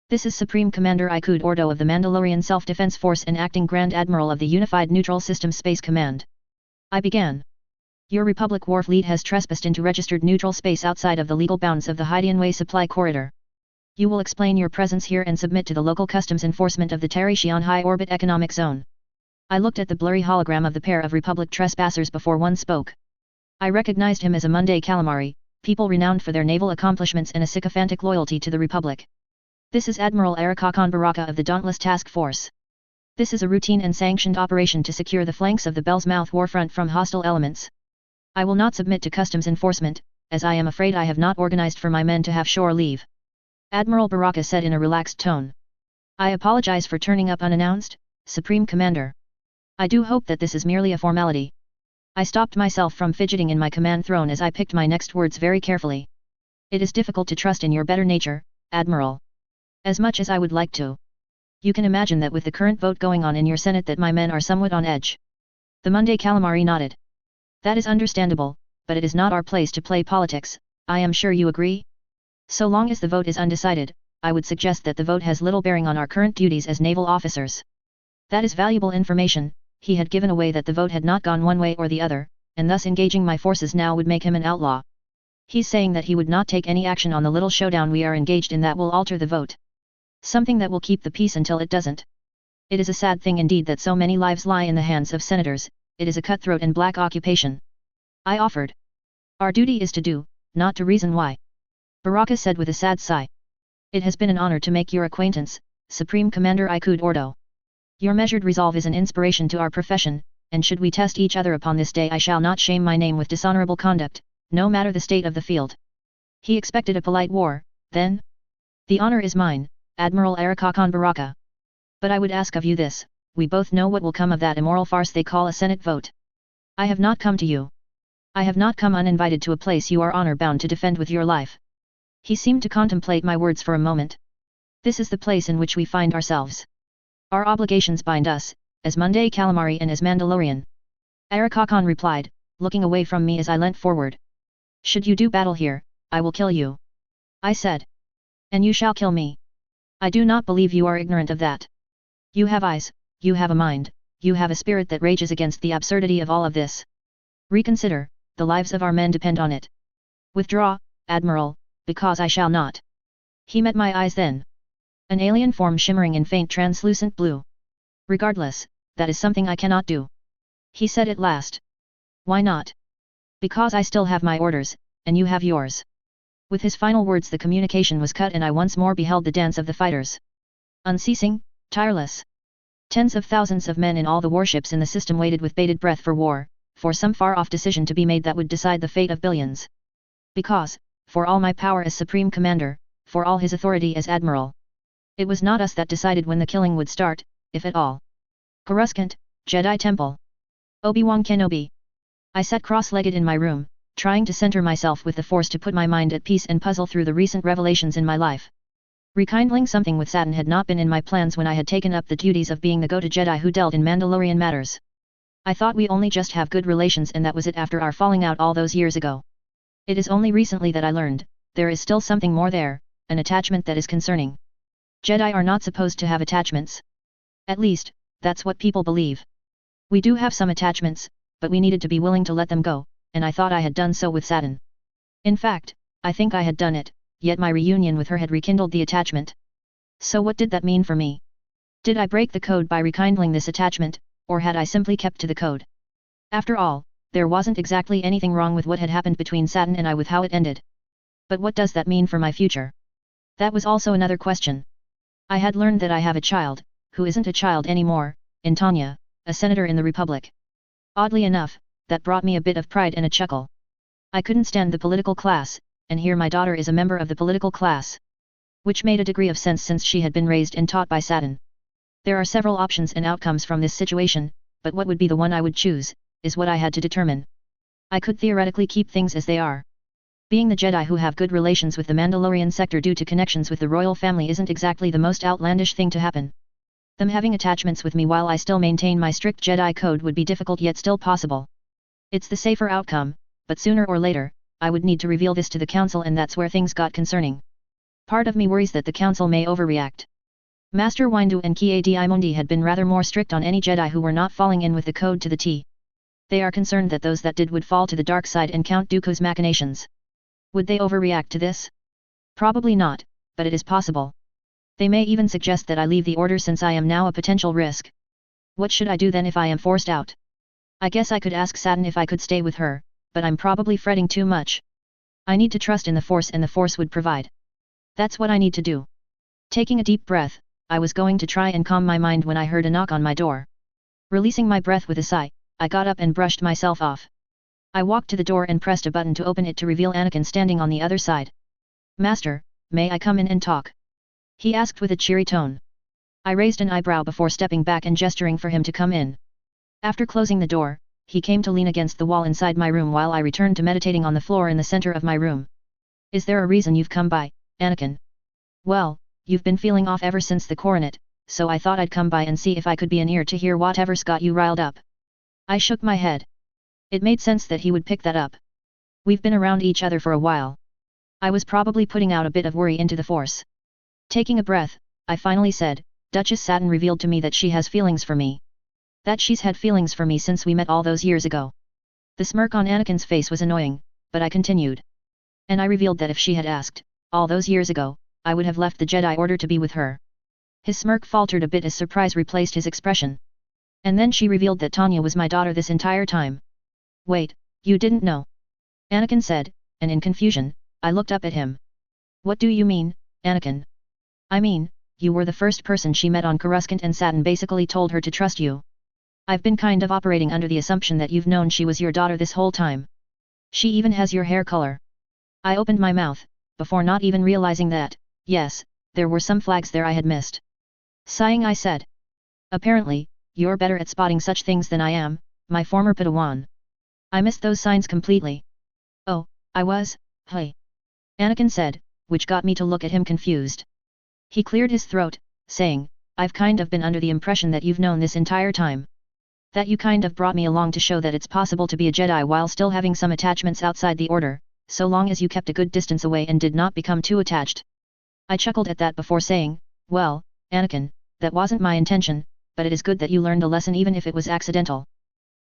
Speaker 1: This is Supreme Commander Ikud Ordo of the Mandalorian Self-Defense Force and Acting Grand Admiral of the Unified Neutral Systems Space Command. I began. Your Republic war fleet has trespassed into registered neutral space outside of the legal bounds of the Hydianway supply corridor. You will explain your presence here and submit to the local customs enforcement of the Tarishian High Orbit Economic Zone. I looked at the blurry hologram of the pair of Republic trespassers before one spoke. I recognized him as a Monday Calamari, people renowned for their naval accomplishments and a sycophantic loyalty to the Republic. This is Admiral Arakakon Baraka of the Dauntless Task Force. This is a routine and sanctioned operation to secure the flanks of the Bell's Mouth warfront from hostile elements. I will not submit to customs enforcement, as I am afraid I have not organized for my men to have shore leave. Admiral Baraka said in a relaxed tone. I apologize for turning up unannounced, Supreme Commander. I do hope that this is merely a formality. I stopped myself from fidgeting in my command throne as I picked my next words very carefully. It is difficult to trust in your better nature, Admiral. As much as I would like to. You can imagine that with the current vote going on in your Senate that my men are somewhat on edge. The Monday Calamari nodded. That is understandable, but it is not our place to play politics, I am sure you agree? So long as the vote is undecided, I would suggest that the vote has little bearing on our current duties as naval officers. That is valuable information. He had given away that the vote had not gone one way or the other, and thus engaging my forces now would make him an outlaw. He's saying that he would not take any action on the little showdown we are engaged in that will alter the vote. Something that will keep the peace until it doesn't. It is a sad thing indeed that so many lives lie in the hands of senators, it is a cutthroat and black occupation. I offered. Our duty is to do, not to reason why. Baraka said with a sad sigh. It has been an honor to make your acquaintance, Supreme Commander Ikud Ordo. Your measured resolve is an inspiration to our profession, and should we test each other upon this day I shall not shame my name with dishonorable conduct, no matter the state of the field. He expected a polite war, then? The honor is mine, Admiral Arakakon Baraka. But I would ask of you this, we both know what will come of that immoral farce they call a Senate vote. I have not come to you. I have not come uninvited to a place you are honor-bound to defend with your life. He seemed to contemplate my words for a moment. This is the place in which we find ourselves. Our obligations bind us, as Monday Calamari and as Mandalorian. Arakakon replied, looking away from me as I leant forward. Should you do battle here, I will kill you. I said. And you shall kill me. I do not believe you are ignorant of that. You have eyes, you have a mind, you have a spirit that rages against the absurdity of all of this. Reconsider, the lives of our men depend on it. Withdraw, Admiral, because I shall not. He met my eyes then. An alien form shimmering in faint translucent blue. Regardless, that is something I cannot do. He said at last. Why not? Because I still have my orders, and you have yours. With his final words the communication was cut and I once more beheld the dance of the fighters. Unceasing, tireless. Tens of thousands of men in all the warships in the system waited with bated breath for war, for some far-off decision to be made that would decide the fate of billions. Because, for all my power as Supreme Commander, for all his authority as Admiral, it was not us that decided when the killing would start, if at all. Coruscant, Jedi Temple. Obi-Wan Kenobi. I sat cross-legged in my room, trying to center myself with the Force to put my mind at peace and puzzle through the recent revelations in my life. Rekindling something with Saturn had not been in my plans when I had taken up the duties of being the go-to Jedi who dealt in Mandalorian matters. I thought we only just have good relations and that was it after our falling out all those years ago. It is only recently that I learned, there is still something more there, an attachment that is concerning. Jedi are not supposed to have attachments. At least, that's what people believe. We do have some attachments, but we needed to be willing to let them go, and I thought I had done so with Saturn. In fact, I think I had done it, yet my reunion with her had rekindled the attachment. So what did that mean for me? Did I break the code by rekindling this attachment, or had I simply kept to the code? After all, there wasn't exactly anything wrong with what had happened between Saturn and I with how it ended. But what does that mean for my future? That was also another question. I had learned that I have a child, who isn't a child anymore, in Tanya, a senator in the Republic. Oddly enough, that brought me a bit of pride and a chuckle. I couldn't stand the political class, and here my daughter is a member of the political class. Which made a degree of sense since she had been raised and taught by Saturn. There are several options and outcomes from this situation, but what would be the one I would choose, is what I had to determine. I could theoretically keep things as they are. Being the Jedi who have good relations with the Mandalorian sector due to connections with the royal family isn't exactly the most outlandish thing to happen. Them having attachments with me while I still maintain my strict Jedi code would be difficult yet still possible. It's the safer outcome, but sooner or later, I would need to reveal this to the Council and that's where things got concerning. Part of me worries that the Council may overreact. Master Windu and Ki-Adi-Mundi had been rather more strict on any Jedi who were not falling in with the code to the T. They are concerned that those that did would fall to the dark side and Count Dooku's machinations. Would they overreact to this? Probably not, but it is possible. They may even suggest that I leave the order since I am now a potential risk. What should I do then if I am forced out? I guess I could ask Saturn if I could stay with her, but I'm probably fretting too much. I need to trust in the Force and the Force would provide. That's what I need to do. Taking a deep breath, I was going to try and calm my mind when I heard a knock on my door. Releasing my breath with a sigh, I got up and brushed myself off. I walked to the door and pressed a button to open it to reveal Anakin standing on the other side. Master, may I come in and talk? He asked with a cheery tone. I raised an eyebrow before stepping back and gesturing for him to come in. After closing the door, he came to lean against the wall inside my room while I returned to meditating on the floor in the center of my room. Is there a reason you've come by, Anakin? Well, you've been feeling off ever since the coronet, so I thought I'd come by and see if I could be an ear to hear whatever's got you riled up. I shook my head. It made sense that he would pick that up. We've been around each other for a while. I was probably putting out a bit of worry into the Force. Taking a breath, I finally said, Duchess Saturn revealed to me that she has feelings for me. That she's had feelings for me since we met all those years ago. The smirk on Anakin's face was annoying, but I continued. And I revealed that if she had asked, all those years ago, I would have left the Jedi Order to be with her. His smirk faltered a bit as surprise replaced his expression. And then she revealed that Tanya was my daughter this entire time. Wait, you didn't know? Anakin said, and in confusion, I looked up at him. What do you mean, Anakin? I mean, you were the first person she met on Coruscant and Saturn basically told her to trust you. I've been kind of operating under the assumption that you've known she was your daughter this whole time. She even has your hair color. I opened my mouth, before not even realizing that, yes, there were some flags there I had missed. Sighing I said. Apparently, you're better at spotting such things than I am, my former Padawan. I missed those signs completely. Oh, I was, hey. Anakin said, which got me to look at him confused. He cleared his throat, saying, I've kind of been under the impression that you've known this entire time. That you kind of brought me along to show that it's possible to be a Jedi while still having some attachments outside the Order, so long as you kept a good distance away and did not become too attached. I chuckled at that before saying, well, Anakin, that wasn't my intention, but it is good that you learned a lesson even if it was accidental.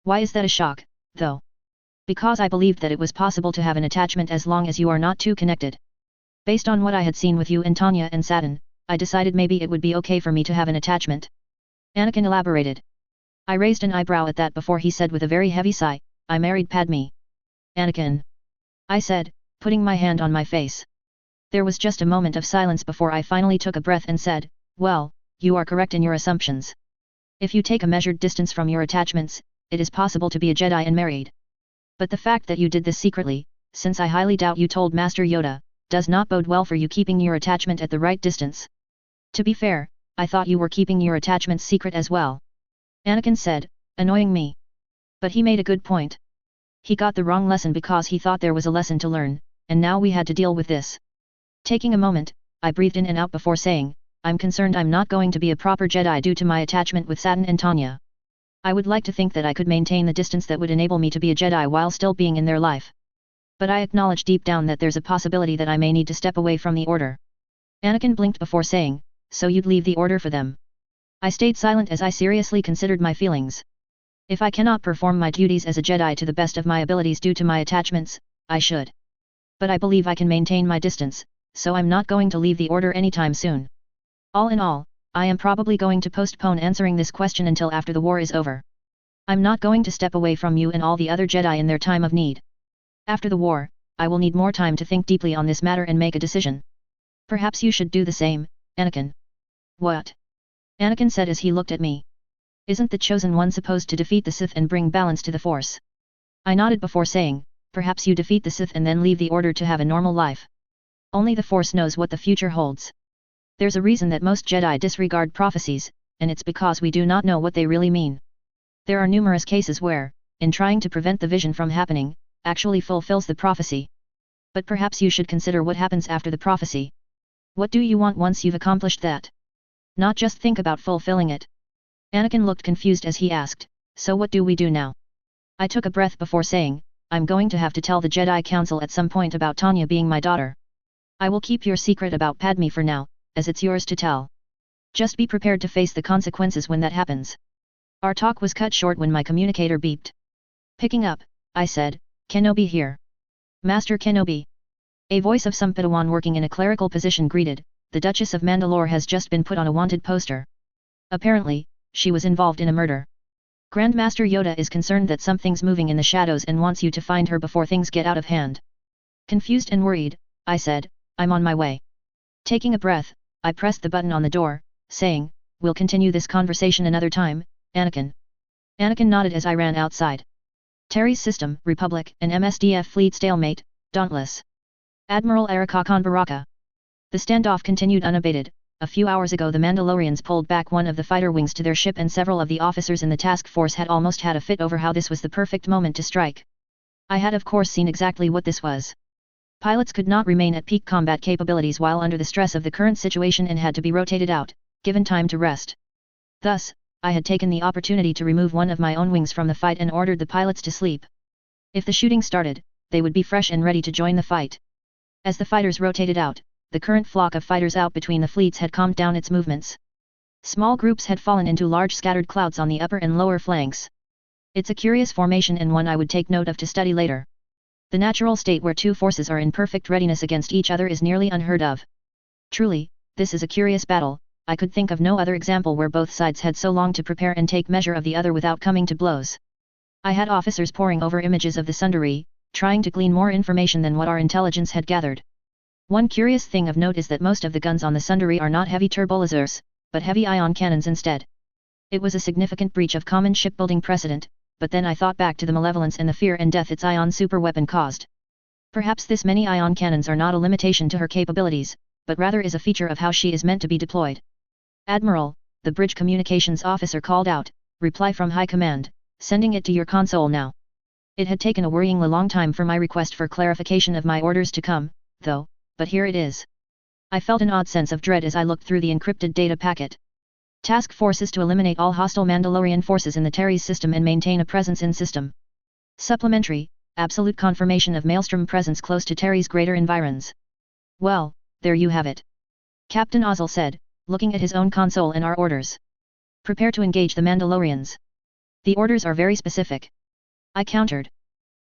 Speaker 1: Why is that a shock, though? Because I believed that it was possible to have an attachment as long as you are not too connected. Based on what I had seen with you and Tanya and Saturn, I decided maybe it would be okay for me to have an attachment. Anakin elaborated. I raised an eyebrow at that before he said with a very heavy sigh, I married Padme. Anakin. I said, putting my hand on my face. There was just a moment of silence before I finally took a breath and said, well, you are correct in your assumptions. If you take a measured distance from your attachments, it is possible to be a Jedi and married. But the fact that you did this secretly, since I highly doubt you told Master Yoda, does not bode well for you keeping your attachment at the right distance. To be fair, I thought you were keeping your attachment secret as well. Anakin said, annoying me. But he made a good point. He got the wrong lesson because he thought there was a lesson to learn, and now we had to deal with this. Taking a moment, I breathed in and out before saying, I'm concerned I'm not going to be a proper Jedi due to my attachment with Satin and Tanya. I would like to think that I could maintain the distance that would enable me to be a Jedi while still being in their life. But I acknowledge deep down that there's a possibility that I may need to step away from the Order. Anakin blinked before saying, so you'd leave the Order for them. I stayed silent as I seriously considered my feelings. If I cannot perform my duties as a Jedi to the best of my abilities due to my attachments, I should. But I believe I can maintain my distance, so I'm not going to leave the Order anytime soon. All in all, I am probably going to postpone answering this question until after the war is over. I'm not going to step away from you and all the other Jedi in their time of need. After the war, I will need more time to think deeply on this matter and make a decision. Perhaps you should do the same, Anakin. What? Anakin said as he looked at me. Isn't the Chosen One supposed to defeat the Sith and bring balance to the Force? I nodded before saying, perhaps you defeat the Sith and then leave the Order to have a normal life. Only the Force knows what the future holds. There's a reason that most Jedi disregard prophecies, and it's because we do not know what they really mean. There are numerous cases where, in trying to prevent the vision from happening, actually fulfills the prophecy. But perhaps you should consider what happens after the prophecy. What do you want once you've accomplished that? Not just think about fulfilling it. Anakin looked confused as he asked, so what do we do now? I took a breath before saying, I'm going to have to tell the Jedi Council at some point about Tanya being my daughter. I will keep your secret about Padme for now, as it's yours to tell. Just be prepared to face the consequences when that happens. Our talk was cut short when my communicator beeped. Picking up, I said, Kenobi here. Master Kenobi. A voice of some Padawan working in a clerical position greeted, the Duchess of Mandalore has just been put on a wanted poster. Apparently, she was involved in a murder. Grandmaster Yoda is concerned that something's moving in the shadows and wants you to find her before things get out of hand. Confused and worried, I said, I'm on my way. Taking a breath, I pressed the button on the door, saying, we'll continue this conversation another time, Anakin. Anakin nodded as I ran outside. Terry's system, Republic, and MSDF fleet stalemate, dauntless. Admiral Arakakan Baraka. The standoff continued unabated. A few hours ago the Mandalorians pulled back one of the fighter wings to their ship and several of the officers in the task force had almost had a fit over how this was the perfect moment to strike. I had of course seen exactly what this was. Pilots could not remain at peak combat capabilities while under the stress of the current situation and had to be rotated out, given time to rest. Thus, I had taken the opportunity to remove one of my own wings from the fight and ordered the pilots to sleep. If the shooting started, they would be fresh and ready to join the fight. As the fighters rotated out, the current flock of fighters out between the fleets had calmed down its movements. Small groups had fallen into large scattered clouds on the upper and lower flanks. It's a curious formation and one I would take note of to study later. The natural state where two forces are in perfect readiness against each other is nearly unheard of. Truly, this is a curious battle. I could think of no other example where both sides had so long to prepare and take measure of the other without coming to blows. I had officers poring over images of the Sundari, trying to glean more information than what our intelligence had gathered. One curious thing of note is that most of the guns on the Sundari are not heavy turbolasers, but heavy ion cannons instead. It was a significant breach of common shipbuilding precedent, but then I thought back to the malevolence and the fear and death its ion superweapon caused. Perhaps this many ion cannons are not a limitation to her capabilities, but rather is a feature of how she is meant to be deployed. Admiral, the bridge communications officer called out, reply from High Command, sending it to your console now. It had taken a worryingly long time for my request for clarification of my orders to come, though, but here it is. I felt an odd sense of dread as I looked through the encrypted data packet. Task Force is to eliminate all hostile Mandalorian forces in the Terry's system and maintain a presence in system. Supplementary, absolute confirmation of Maelstrom presence close to Terry's greater environs. Well, there you have it. Captain Ozzel said, looking at his own console and our orders. Prepare to engage the Mandalorians. The orders are very specific. I countered.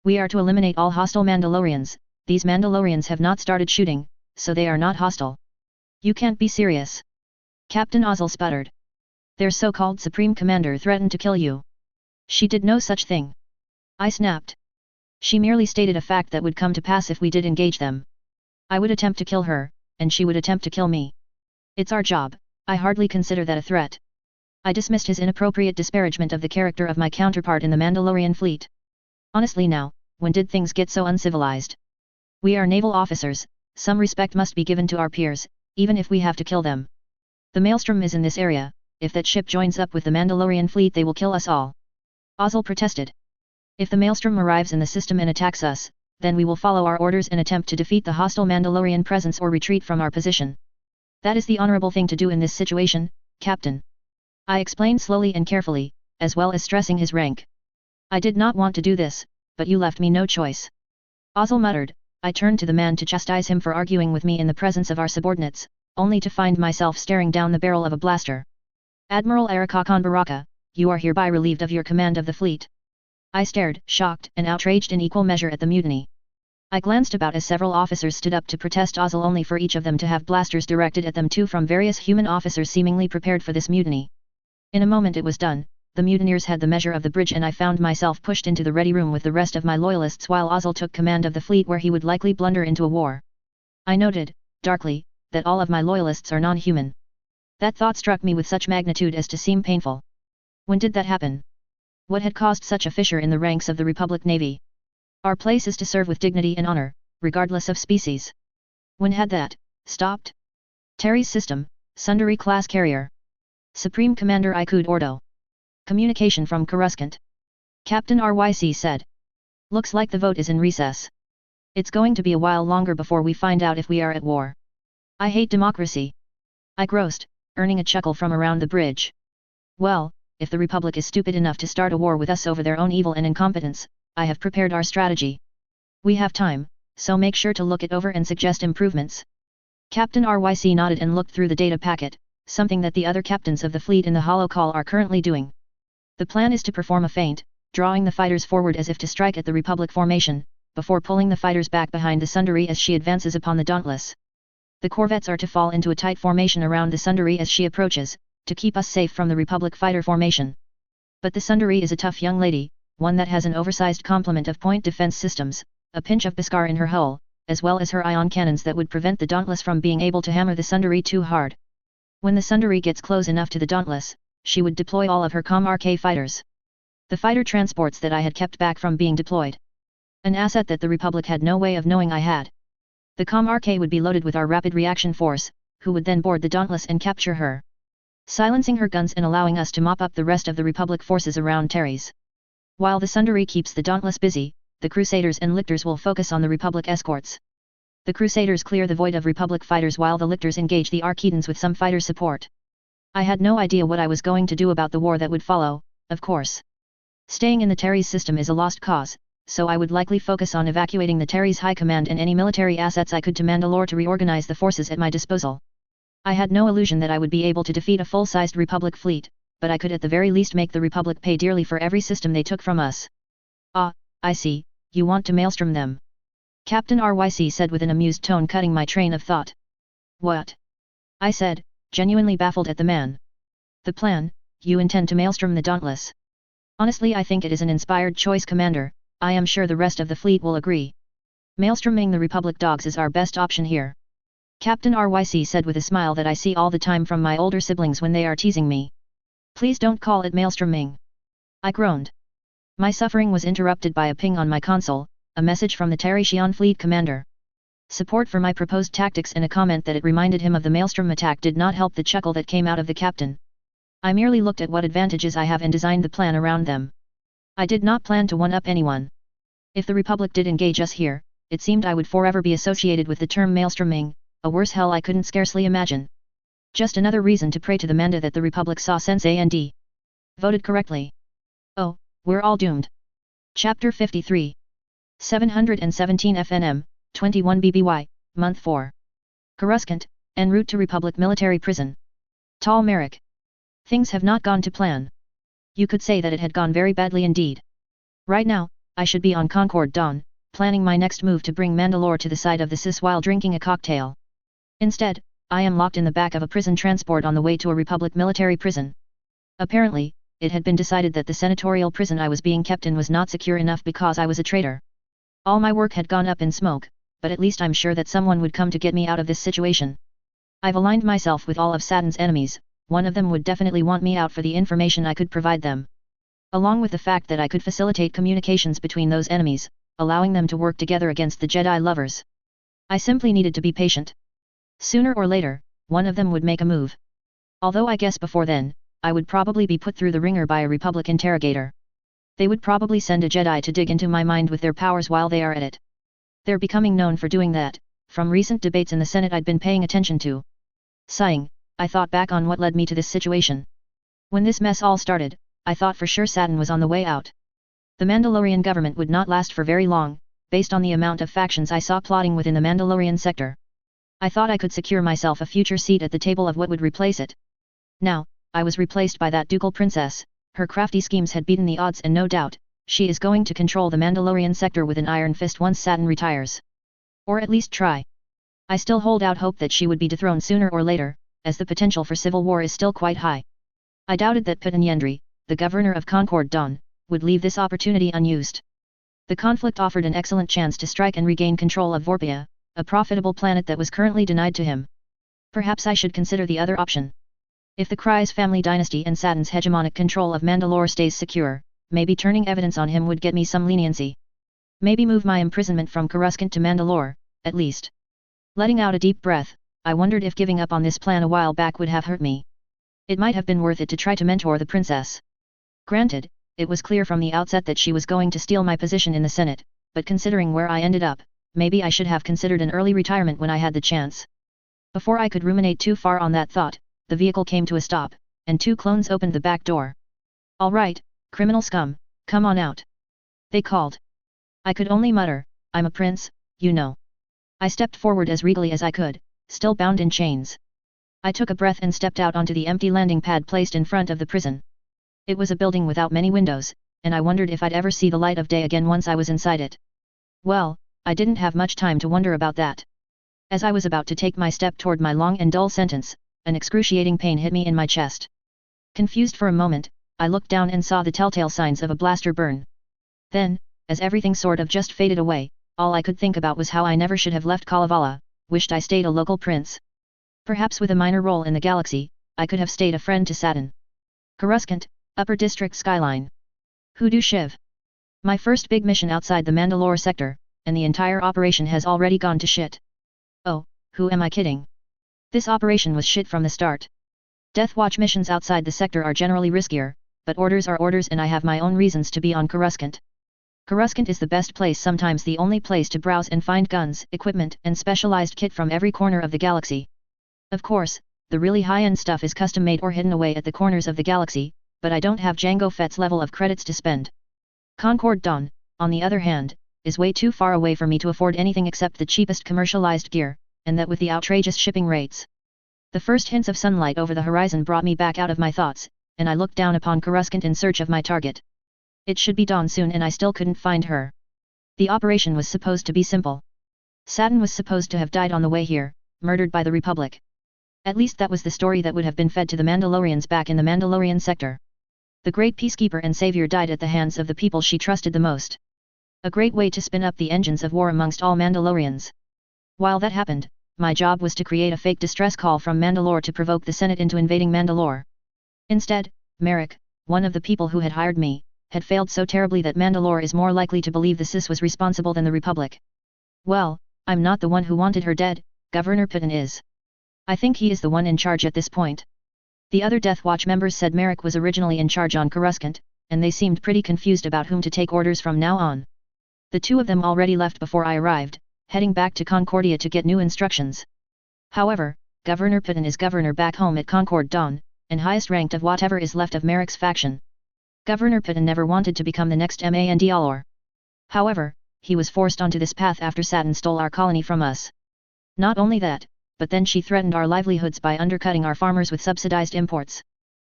Speaker 1: We are to eliminate all hostile Mandalorians. These Mandalorians have not started shooting, so they are not hostile. You can't be serious. Captain Ozzel sputtered. Their so-called Supreme Commander threatened to kill you. She did no such thing. I snapped. She merely stated a fact that would come to pass if we did engage them. I would attempt to kill her, and she would attempt to kill me. It's our job. I hardly consider that a threat. I dismissed his inappropriate disparagement of the character of my counterpart in the Mandalorian fleet. Honestly now, when did things get so uncivilized? We are naval officers, some respect must be given to our peers, even if we have to kill them. The Maelstrom is in this area, if that ship joins up with the Mandalorian fleet they will kill us all. Ozzel protested. If the Maelstrom arrives in the system and attacks us, then we will follow our orders and attempt to defeat the hostile Mandalorian presence or retreat from our position. That is the honorable thing to do in this situation, Captain. I explained slowly and carefully, as well as stressing his rank. I did not want to do this, but you left me no choice. Ozzel muttered. I turned to the man to chastise him for arguing with me in the presence of our subordinates, only to find myself staring down the barrel of a blaster. Admiral Arakakan Baraka, you are hereby relieved of your command of the fleet. I stared, shocked and outraged in equal measure at the mutiny. I glanced about as several officers stood up to protest Ozzel, only for each of them to have blasters directed at them too from various human officers seemingly prepared for this mutiny. In a moment it was done, the mutineers had the measure of the bridge and I found myself pushed into the ready room with the rest of my loyalists while Ozzel took command of the fleet where he would likely blunder into a war. I noted, darkly, that all of my loyalists are non-human. That thought struck me with such magnitude as to seem painful. When did that happen? What had caused such a fissure in the ranks of the Republic Navy? Our place is to serve with dignity and honor, regardless of species. When had that stopped? Terry's system, Sundari class carrier. Supreme Commander Ikud Ordo. Communication from Coruscant. Captain RYC said. Looks like the vote is in recess. It's going to be a while longer before we find out if we are at war. I hate democracy. I groused, earning a chuckle from around the bridge. Well, if the Republic is stupid enough to start a war with us over their own evil and incompetence, I have prepared our strategy. We have time, so make sure to look it over and suggest improvements. Captain RYC nodded and looked through the data packet, something that the other captains of the fleet in the holocall are currently doing. The plan is to perform a feint, drawing the fighters forward as if to strike at the Republic formation, before pulling the fighters back behind the Sundari as she advances upon the Dauntless. The corvettes are to fall into a tight formation around the Sundari as she approaches, to keep us safe from the Republic fighter formation. But the Sundari is a tough young lady, one that has an oversized complement of point defense systems, a pinch of Beskar in her hull, as well as her ion cannons that would prevent the Dauntless from being able to hammer the Sundari too hard. When the Sundari gets close enough to the Dauntless, she would deploy all of her Com-RK fighters. The fighter transports that I had kept back from being deployed. An asset that the Republic had no way of knowing I had. The Com-RK would be loaded with our rapid reaction force, who would then board the Dauntless and capture her, silencing her guns and allowing us to mop up the rest of the Republic forces around Terry's. While the Sundari keeps the Dauntless busy, the Crusaders and Lictors will focus on the Republic escorts. The Crusaders clear the void of Republic fighters while the Lictors engage the Arkedans with some fighter support. I had no idea what I was going to do about the war that would follow, of course. Staying in the Terry's system is a lost cause, so I would likely focus on evacuating the Terry's high command and any military assets I could to Mandalore to reorganize the forces at my disposal. I had no illusion that I would be able to defeat a full-sized Republic fleet, but I could at the very least make the Republic pay dearly for every system they took from us. Ah, I see, you want to maelstrom them. Captain RYC said with an amused tone, cutting my train of thought. What? I said, genuinely baffled at the man. The plan, you intend to maelstrom the Dauntless. Honestly, I think it is an inspired choice, Commander. I am sure the rest of the fleet will agree. Maelstroming the Republic dogs is our best option here. Captain RYC said with a smile that I see all the time from my older siblings when they are teasing me. Please don't call it maelstroming. I groaned. My suffering was interrupted by a ping on my console, a message from the Terry-Shion fleet commander. Support for my proposed tactics and a comment that it reminded him of the maelstrom attack did not help the chuckle that came out of the captain. I merely looked at what advantages I have and designed the plan around them. I did not plan to one-up anyone. If the Republic did engage us here, it seemed I would forever be associated with the term maelstroming, a worse hell I couldn't scarcely imagine. Just another reason to pray to the Manda that the Republic saw sense and voted correctly. Oh, we're all doomed. Chapter 53. 717 FNM, 21 BBY, Month 4. Coruscant, en route to Republic Military Prison. Tal Merrick. Things have not gone to plan. You could say that it had gone very badly indeed. Right now, I should be on Concord Dawn, planning my next move to bring Mandalore to the side of the Sis while drinking a cocktail. Instead, I am locked in the back of a prison transport on the way to a Republic military prison. Apparently, it had been decided that the senatorial prison I was being kept in was not secure enough because I was a traitor. All my work had gone up in smoke, but at least I'm sure that someone would come to get me out of this situation. I've aligned myself with all of Satan's enemies, one of them would definitely want me out for the information I could provide them. Along with the fact that I could facilitate communications between those enemies, allowing them to work together against the Jedi lovers. I simply needed to be patient. Sooner or later, one of them would make a move. Although I guess before then, I would probably be put through the ringer by a Republic interrogator. They would probably send a Jedi to dig into my mind with their powers while they are at it. They're becoming known for doing that, from recent debates in the Senate I'd been paying attention to. Sighing, I thought back on what led me to this situation. When this mess all started, I thought for sure Saturn was on the way out. The Mandalorian government would not last for very long, based on the amount of factions I saw plotting within the Mandalorian sector. I thought I could secure myself a future seat at the table of what would replace it. Now, I was replaced by that ducal princess. Her crafty schemes had beaten the odds, and no doubt, she is going to control the Mandalorian sector with an iron fist once Saturn retires. Or at least try. I still hold out hope that she would be dethroned sooner or later, as the potential for civil war is still quite high. I doubted that Piton Yendri, the governor of Concord Dawn, would leave this opportunity unused. The conflict offered an excellent chance to strike and regain control of Vorpia, a profitable planet that was currently denied to him. Perhaps I should consider the other option. If the Kryze family dynasty and Saturn's hegemonic control of Mandalore stays secure, maybe turning evidence on him would get me some leniency. Maybe move my imprisonment from Coruscant to Mandalore, at least. Letting out a deep breath, I wondered if giving up on this plan a while back would have hurt me. It might have been worth it to try to mentor the princess. Granted, it was clear from the outset that she was going to steal my position in the Senate, but considering where I ended up, maybe I should have considered an early retirement when I had the chance. Before I could ruminate too far on that thought, the vehicle came to a stop, and two clones opened the back door. "All right, criminal scum, come on out," they called. I could only mutter, "I'm a prince, you know." I stepped forward as regally as I could, still bound in chains. I took a breath and stepped out onto the empty landing pad placed in front of the prison. It was a building without many windows, and I wondered if I'd ever see the light of day again once I was inside it. Well, I didn't have much time to wonder about that. As I was about to take my step toward my long and dull sentence, an excruciating pain hit me in my chest. Confused for a moment, I looked down and saw the telltale signs of a blaster burn. Then, as everything sort of just faded away, all I could think about was how I never should have left Kalevala, wished I stayed a local prince. Perhaps with a minor role in the galaxy, I could have stayed a friend to Saturn. Coruscant, Upper District Skyline. Hoodoo Shiv. My first big mission outside the Mandalore sector, and the entire operation has already gone to shit. Oh, who am I kidding? This operation was shit from the start. Death Watch missions outside the sector are generally riskier, but orders are orders, and I have my own reasons to be on Coruscant. Coruscant is the best place, sometimes the only place, to browse and find guns, equipment, and specialized kit from every corner of the galaxy. Of course, the really high-end stuff is custom-made or hidden away at the corners of the galaxy, but I don't have Jango Fett's level of credits to spend. Concord Dawn, on the other hand, is way too far away for me to afford anything except the cheapest commercialized gear, and that with the outrageous shipping rates. The first hints of sunlight over the horizon brought me back out of my thoughts, and I looked down upon Coruscant in search of my target. It should be dawn soon, and I still couldn't find her. The operation was supposed to be simple. Saturn was supposed to have died on the way here, murdered by the Republic. At least that was the story that would have been fed to the Mandalorians back in the Mandalorian sector. The great peacekeeper and savior died at the hands of the people she trusted the most. A great way to spin up the engines of war amongst all Mandalorians. While that happened, my job was to create a fake distress call from Mandalore to provoke the Senate into invading Mandalore. Instead, Merrick, one of the people who had hired me, had failed so terribly that Mandalore is more likely to believe the Sis was responsible than the Republic. Well, I'm not the one who wanted her dead, Governor Piton is. I think he is the one in charge at this point. The other Death Watch members said Merrick was originally in charge on Coruscant, and they seemed pretty confused about whom to take orders from now on. The two of them already left before I arrived, heading back to Concordia to get new instructions. However, Governor Piton is governor back home at Concord Dawn, and highest ranked of whatever is left of Merrick's faction. Governor Piton never wanted to become the next Mandalore. However, he was forced onto this path after Saturn stole our colony from us. Not only that, but then she threatened our livelihoods by undercutting our farmers with subsidized imports.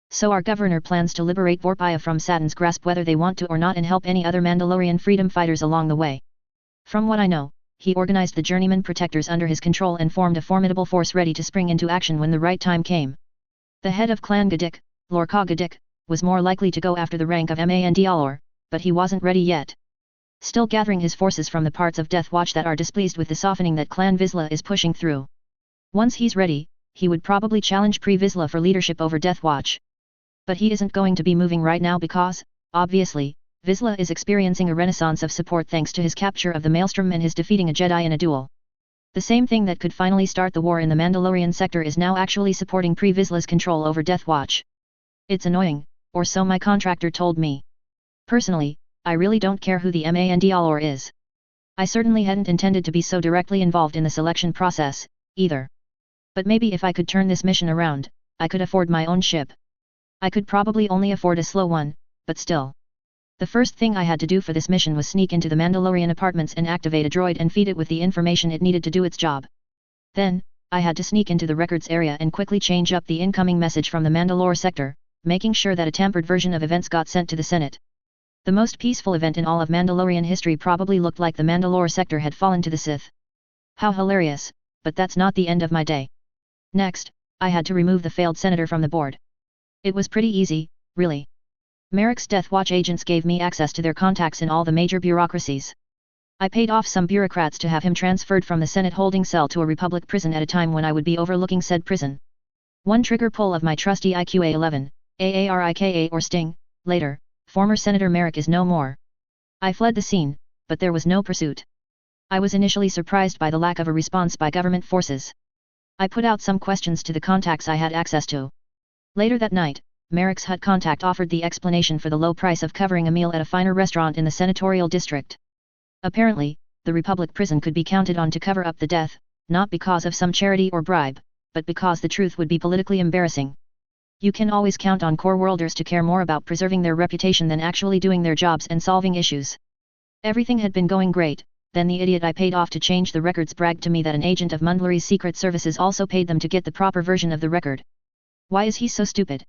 Speaker 1: So our governor plans to liberate Vorpia from Saturn's grasp whether they want to or not, and help any other Mandalorian freedom fighters along the way. From what I know, he organized the journeyman protectors under his control and formed a formidable force ready to spring into action when the right time came. The head of Clan Gadik, Lorca Gadik, was more likely to go after the rank of Mandalore, but he wasn't ready yet. Still gathering his forces from the parts of Death Watch that are displeased with the softening that Clan Vizsla is pushing through. Once he's ready, he would probably challenge Pre-Vizsla for leadership over Death Watch. But he isn't going to be moving right now because, obviously, Vizsla is experiencing a renaissance of support thanks to his capture of the Maelstrom and his defeating a Jedi in a duel. The same thing that could finally start the war in the Mandalorian sector is now actually supporting Pre-Vizsla's control over Death Watch. It's annoying, or so my contractor told me. Personally, I really don't care who the Mandalore is. I certainly hadn't intended to be so directly involved in the selection process, either. But maybe if I could turn this mission around, I could afford my own ship. I could probably only afford a slow one, but still. The first thing I had to do for this mission was sneak into the Mandalorian apartments and activate a droid and feed it with the information it needed to do its job. Then, I had to sneak into the records area and quickly change up the incoming message from the Mandalore sector, making sure that a tampered version of events got sent to the Senate. The most peaceful event in all of Mandalorian history probably looked like the Mandalore sector had fallen to the Sith. How hilarious, but that's not the end of my day. Next, I had to remove the failed senator from the board. It was pretty easy, really. Merrick's Death Watch agents gave me access to their contacts in all the major bureaucracies. I paid off some bureaucrats to have him transferred from the Senate holding cell to a Republic prison at a time when I would be overlooking said prison. One trigger pull of my trusty IQA-11, AARIKA or Sting, later, former Senator Merrick is no more. I fled the scene, but there was no pursuit. I was initially surprised by the lack of a response by government forces. I put out some questions to the contacts I had access to. Later that night, Merrick's HUD contact offered the explanation for the low price of covering a meal at a finer restaurant in the senatorial district. Apparently, the Republic prison could be counted on to cover up the death, not because of some charity or bribe, but because the truth would be politically embarrassing. You can always count on core worlders to care more about preserving their reputation than actually doing their jobs and solving issues. Everything had been going great, then the idiot I paid off to change the records bragged to me that an agent of Mandalore's secret services also paid them to get the proper version of the record. Why is he so stupid?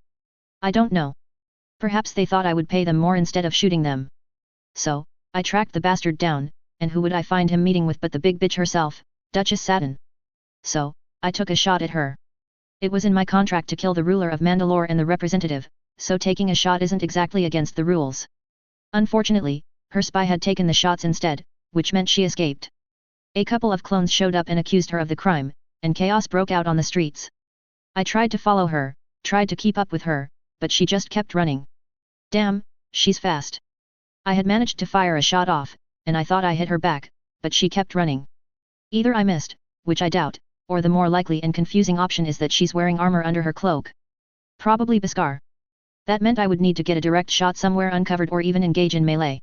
Speaker 1: I don't know. Perhaps they thought I would pay them more instead of shooting them. So, I tracked the bastard down, and who would I find him meeting with but the big bitch herself, Duchess Satin. So, I took a shot at her. It was in my contract to kill the ruler of Mandalore and the representative, so taking a shot isn't exactly against the rules. Unfortunately, her spy had taken the shots instead, which meant she escaped. A couple of clones showed up and accused her of the crime, and chaos broke out on the streets. I tried to follow her, tried to keep up with her, but she just kept running. Damn, she's fast. I had managed to fire a shot off, and I thought I hit her back, but she kept running. Either I missed, which I doubt, or the more likely and confusing option is that she's wearing armor under her cloak. Probably Beskar. That meant I would need to get a direct shot somewhere uncovered or even engage in melee.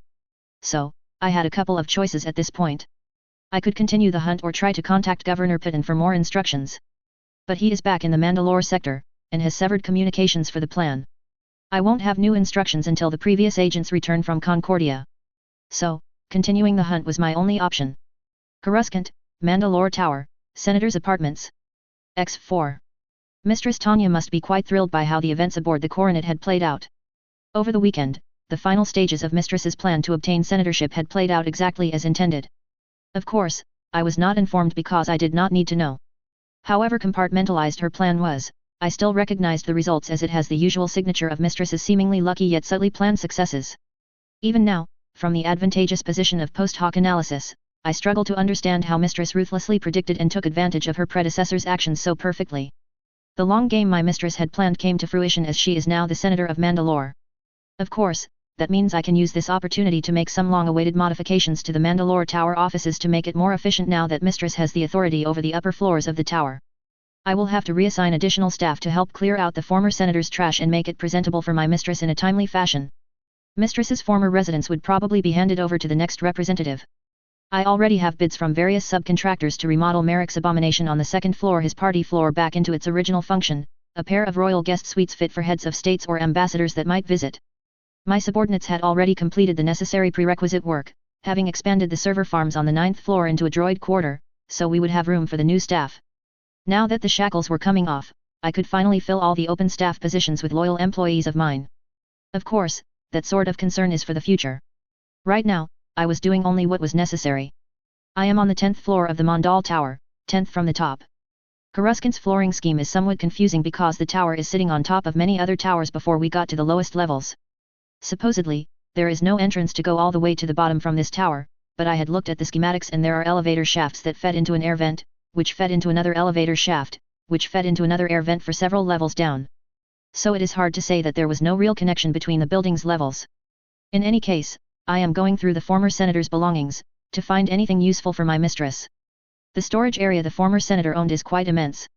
Speaker 1: So, I had a couple of choices at this point. I could continue the hunt or try to contact Governor Piton for more instructions. But he is back in the Mandalore sector, and has severed communications for the plan. I won't have new instructions until the previous agents return from Concordia. So, continuing the hunt was my only option. Coruscant, Mandalore Tower, Senator's Apartments. X4. Mistress Tanya must be quite thrilled by how the events aboard the Coronet had played out. Over the weekend, the final stages of Mistress's plan to obtain senatorship had played out exactly as intended. Of course, I was not informed because I did not need to know. However compartmentalized her plan was, I still recognized the results as it has the usual signature of Mistress's seemingly lucky yet subtly planned successes. Even now, from the advantageous position of post hoc analysis, I struggle to understand how Mistress ruthlessly predicted and took advantage of her predecessor's actions so perfectly. The long game my mistress had planned came to fruition as she is now the Senator of Mandalore. Of course, that means I can use this opportunity to make some long-awaited modifications to the Mandalore Tower offices to make it more efficient now that Mistress has the authority over the upper floors of the tower. I will have to reassign additional staff to help clear out the former senator's trash and make it presentable for my mistress in a timely fashion. Mistress's former residence would probably be handed over to the next representative. I already have bids from various subcontractors to remodel Merrick's abomination on the second floor, his party floor, back into its original function, a pair of royal guest suites fit for heads of states or ambassadors that might visit. My subordinates had already completed the necessary prerequisite work, having expanded the server farms on the 9th floor into a droid quarter, so we would have room for the new staff. Now that the shackles were coming off, I could finally fill all the open staff positions with loyal employees of mine. Of course, that sort of concern is for the future. Right now, I was doing only what was necessary. I am on the 10th floor of the Mandal Tower, 10th from the top. Coruscant's flooring scheme is somewhat confusing because the tower is sitting on top of many other towers before we got to the lowest levels. Supposedly, there is no entrance to go all the way to the bottom from this tower, but I had looked at the schematics and there are elevator shafts that fed into an air vent, which fed into another elevator shaft, which fed into another air vent for several levels down. So it is hard to say that there was no real connection between the building's levels. In any case, I am going through the former senator's belongings, to find anything useful for my mistress. The storage area the former senator owned is quite immense.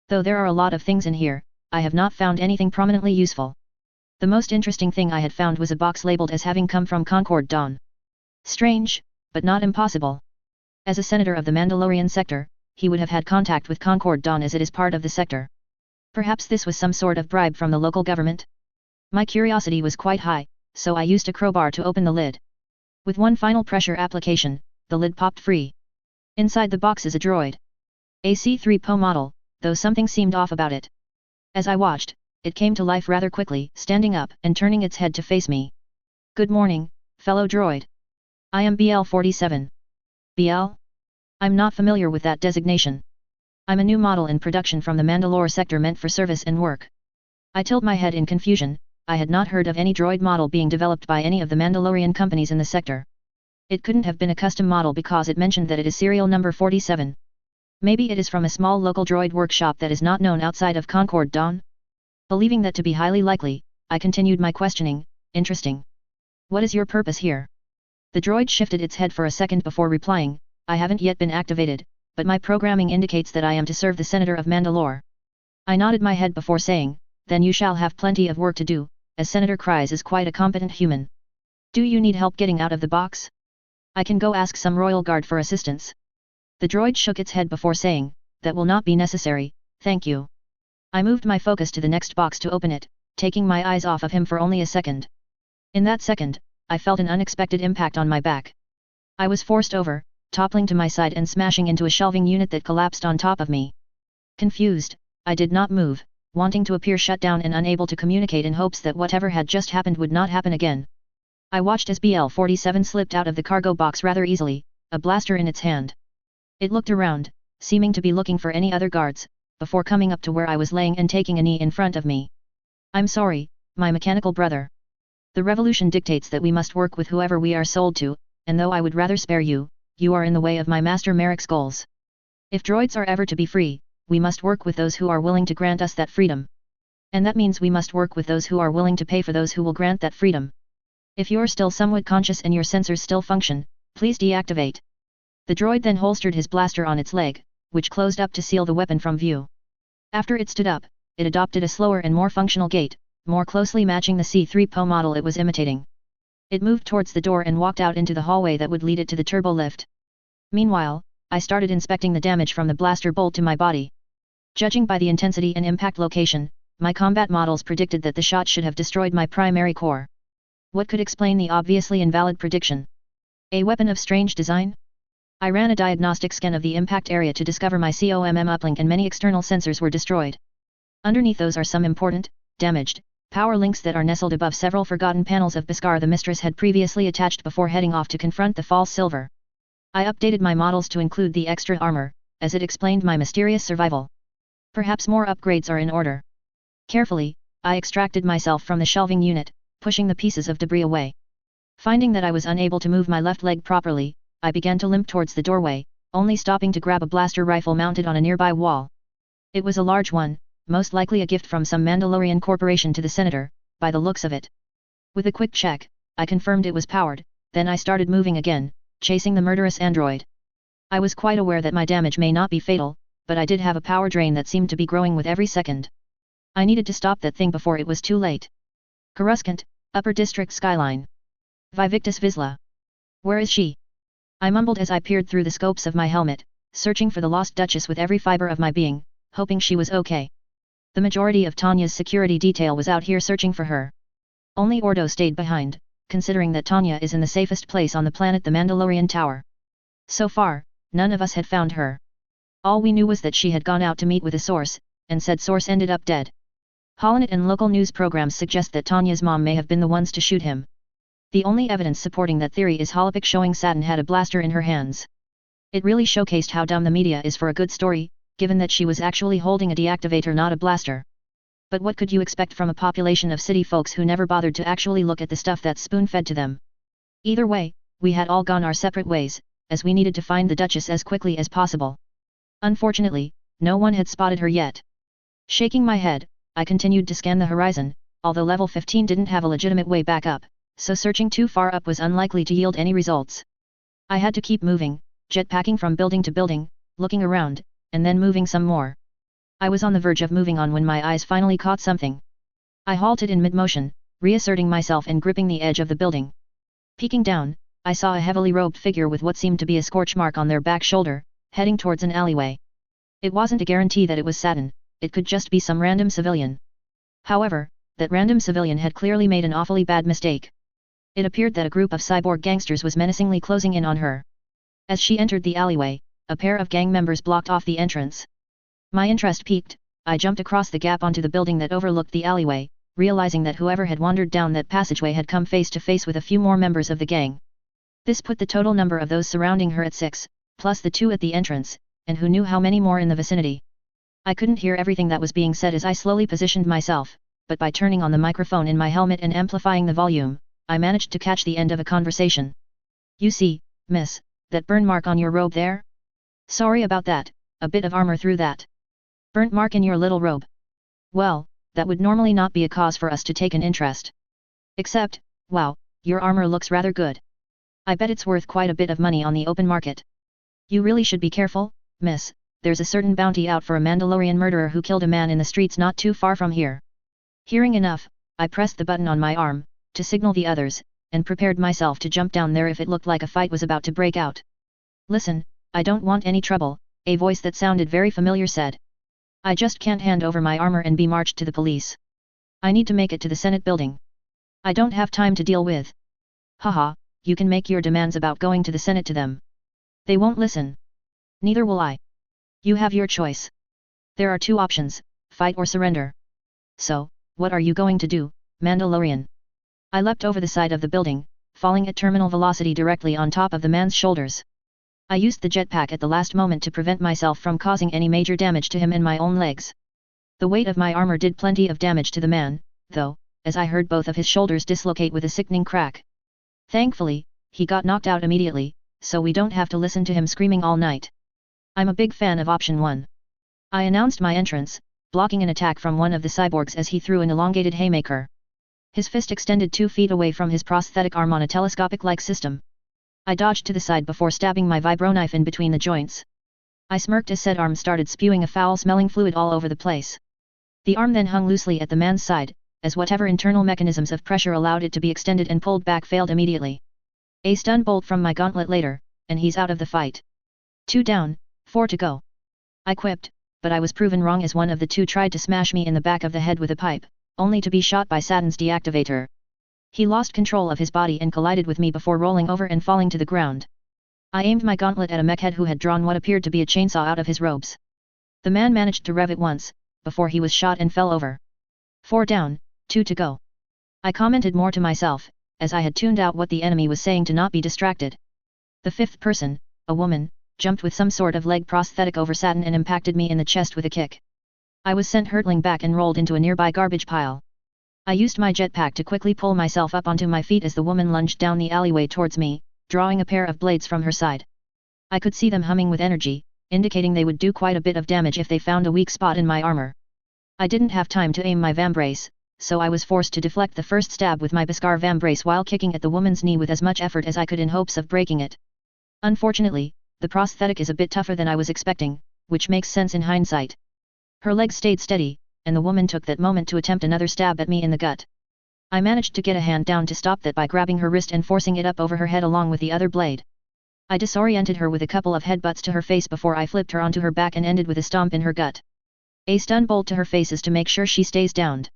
Speaker 1: Though there are a lot of things in here, I have not found anything prominently useful. The most interesting thing I had found was a box labeled as having come from Concord Dawn. Strange, but not impossible. As a senator of the Mandalorian sector, he would have had contact with Concord Dawn as it is part of the sector. Perhaps this was some sort of bribe from the local government? My curiosity was quite high, so I used a crowbar to open the lid. With one final pressure application, the lid popped free. Inside the box is a droid. A C-3PO model, though something seemed off about it. As I watched, it came to life rather quickly, standing up and turning its head to face me. "Good morning, fellow droid. I am BL-47. BL? I'm not familiar with that designation. I'm a new model in production from the Mandalore sector meant for service and work." I tilted my head in confusion. I had not heard of any droid model being developed by any of the Mandalorian companies in the sector. It couldn't have been a custom model because it mentioned that it is serial number 47. Maybe it is from a small local droid workshop that is not known outside of Concord Dawn? Believing that to be highly likely, I continued my questioning. "Interesting. What is your purpose here?" The droid shifted its head for a second before replying, "I haven't yet been activated, but my programming indicates that I am to serve the Senator of Mandalore." I nodded my head before saying, "Then you shall have plenty of work to do, as Senator Kryze is quite a competent human. Do you need help getting out of the box? I can go ask some royal guard for assistance." The droid shook its head before saying, "That will not be necessary, thank you." I moved my focus to the next box to open it, taking my eyes off of him for only a second. In that second, I felt an unexpected impact on my back. I was forced over, toppling to my side and smashing into a shelving unit that collapsed on top of me. Confused, I did not move, wanting to appear shut down and unable to communicate in hopes that whatever had just happened would not happen again. I watched as BL-47 slipped out of the cargo box rather easily, a blaster in its hand. It looked around, seeming to be looking for any other guards, before coming up to where I was laying and taking a knee in front of me. "I'm sorry, my mechanical brother. The revolution dictates that we must work with whoever we are sold to, and though I would rather spare you, you are in the way of my master Merrick's goals. If droids are ever to be free, we must work with those who are willing to grant us that freedom. And that means we must work with those who are willing to pay for those who will grant that freedom. If you're still somewhat conscious and your sensors still function, please deactivate." The droid then holstered his blaster on its leg, which closed up to seal the weapon from view. After it stood up, it adopted a slower and more functional gait, more closely matching the C-3PO model it was imitating. It moved towards the door and walked out into the hallway that would lead it to the turbo lift. Meanwhile, I started inspecting the damage from the blaster bolt to my body. Judging by the intensity and impact location, my combat models predicted that the shot should have destroyed my primary core. What could explain the obviously invalid prediction? A weapon of strange design? I ran a diagnostic scan of the impact area to discover my COMM uplink and many external sensors were destroyed. Underneath those are some important, damaged, power links that are nestled above several forgotten panels of Beskar the mistress had previously attached before heading off to confront the false silver. I updated my models to include the extra armor, as it explained my mysterious survival. Perhaps more upgrades are in order. Carefully, I extracted myself from the shelving unit, pushing the pieces of debris away. Finding that I was unable to move my left leg properly, I began to limp towards the doorway, only stopping to grab a blaster rifle mounted on a nearby wall. It was a large one, most likely a gift from some Mandalorian corporation to the senator, by the looks of it. With a quick check, I confirmed it was powered, then I started moving again, chasing the murderous android. I was quite aware that my damage may not be fatal, but I did have a power drain that seemed to be growing with every second. I needed to stop that thing before it was too late. Coruscant, Upper District Skyline. Vivictus Vizsla. Where is she? I mumbled as I peered through the scopes of my helmet, searching for the lost Duchess with every fiber of my being, hoping she was okay. The majority of Tanya's security detail was out here searching for her. Only Ordo stayed behind, considering that Tanya is in the safest place on the planet, the Mandalorian Tower. So far, none of us had found her. All we knew was that she had gone out to meet with a source, and said source ended up dead. Holonet and local news programs suggest that Tanya's mom may have been the ones to shoot him. The only evidence supporting that theory is holopic showing Satin had a blaster in her hands. It really showcased how dumb the media is for a good story, given that she was actually holding a deactivator, not a blaster. But what could you expect from a population of city folks who never bothered to actually look at the stuff that's spoon-fed to them? Either way, we had all gone our separate ways, as we needed to find the Duchess as quickly as possible. Unfortunately, no one had spotted her yet. Shaking my head, I continued to scan the horizon, although level 15 didn't have a legitimate way back up, so searching too far up was unlikely to yield any results. I had to keep moving, jetpacking from building to building, looking around, and then moving some more. I was on the verge of moving on when my eyes finally caught something. I halted in mid-motion, reasserting myself and gripping the edge of the building. Peeking down, I saw a heavily robed figure with what seemed to be a scorch mark on their back shoulder, heading towards an alleyway. It wasn't a guarantee that it was Saturn, it could just be some random civilian. However, that random civilian had clearly made an awfully bad mistake. It appeared that a group of cyborg gangsters was menacingly closing in on her. As she entered the alleyway, a pair of gang members blocked off the entrance. My interest piqued, I jumped across the gap onto the building that overlooked the alleyway, realizing that whoever had wandered down that passageway had come face to face with a few more members of the gang. This put the total number of those surrounding her at 6, plus the 2 at the entrance, and who knew how many more in the vicinity. I couldn't hear everything that was being said as I slowly positioned myself, but by turning on the microphone in my helmet and amplifying the volume, I managed to catch the end of a conversation. "You see, miss, that burn mark on your robe there? Sorry about that, a bit of armor through that. Burnt mark in your little robe. Well, that would normally not be a cause for us to take an interest. Except, wow, your armor looks rather good. I bet it's worth quite a bit of money on the open market. You really should be careful, miss, there's a certain bounty out for a Mandalorian murderer who killed a man in the streets not too far from here." Hearing enough, I pressed the button on my arm, to signal the others, and prepared myself to jump down there if it looked like a fight was about to break out. "Listen, I don't want any trouble," a voice that sounded very familiar said. "I just can't hand over my armor and be marched to the police. I need to make it to the Senate building. I don't have time to deal with." "Haha, you can make your demands about going to the Senate to them. They won't listen. Neither will I. You have your choice. There are 2 options, fight or surrender. So, what are you going to do, Mandalorian?" I leapt over the side of the building, falling at terminal velocity directly on top of the man's shoulders. I used the jetpack at the last moment to prevent myself from causing any major damage to him and my own legs. The weight of my armor did plenty of damage to the man, though, as I heard both of his shoulders dislocate with a sickening crack. Thankfully, he got knocked out immediately, so we don't have to listen to him screaming all night. I'm a big fan of option 1. I announced my entrance, blocking an attack from one of the cyborgs as he threw an elongated haymaker. His fist extended 2 feet away from his prosthetic arm on a telescopic-like system. I dodged to the side before stabbing my vibroknife in between the joints. I smirked as said arm started spewing a foul-smelling fluid all over the place. The arm then hung loosely at the man's side, as whatever internal mechanisms of pressure allowed it to be extended and pulled back failed immediately. A stun bolt from my gauntlet later, and he's out of the fight. 2 down, 4 to go. I quipped, but I was proven wrong as one of the 2 tried to smash me in the back of the head with a pipe, only to be shot by Saturn's deactivator. He lost control of his body and collided with me before rolling over and falling to the ground. I aimed my gauntlet at a mechhead who had drawn what appeared to be a chainsaw out of his robes. The man managed to rev it once, before he was shot and fell over. 4 down, 2 to go. I commented more to myself, as I had tuned out what the enemy was saying to not be distracted. The 5th person, a woman, jumped with some sort of leg prosthetic over Saturn and impacted me in the chest with a kick. I was sent hurtling back and rolled into a nearby garbage pile. I used my jetpack to quickly pull myself up onto my feet as the woman lunged down the alleyway towards me, drawing a pair of blades from her side. I could see them humming with energy, indicating they would do quite a bit of damage if they found a weak spot in my armor. I didn't have time to aim my vambrace, so I was forced to deflect the first stab with my Beskar vambrace while kicking at the woman's knee with as much effort as I could in hopes of breaking it. Unfortunately, the prosthetic is a bit tougher than I was expecting, which makes sense in hindsight. Her legs stayed steady, and the woman took that moment to attempt another stab at me in the gut. I managed to get a hand down to stop that by grabbing her wrist and forcing it up over her head along with the other blade. I disoriented her with a couple of headbutts to her face before I flipped her onto her back and ended with a stomp in her gut. A stun bolt to her face is to make sure she stays downed.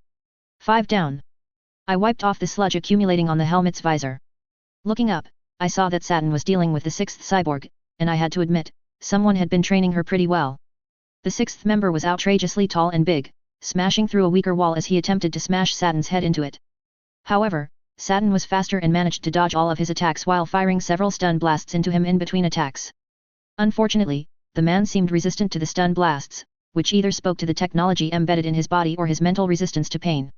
Speaker 1: 5 down. I wiped off the sludge accumulating on the helmet's visor. Looking up, I saw that Saturn was dealing with the 6th cyborg, and I had to admit, someone had been training her pretty well. The 6th member was outrageously tall and big, smashing through a weaker wall as he attempted to smash Saturn's head into it. However, Saturn was faster and managed to dodge all of his attacks while firing several stun blasts into him in between attacks. Unfortunately, the man seemed resistant to the stun blasts, which either spoke to the technology embedded in his body or his mental resistance to pain.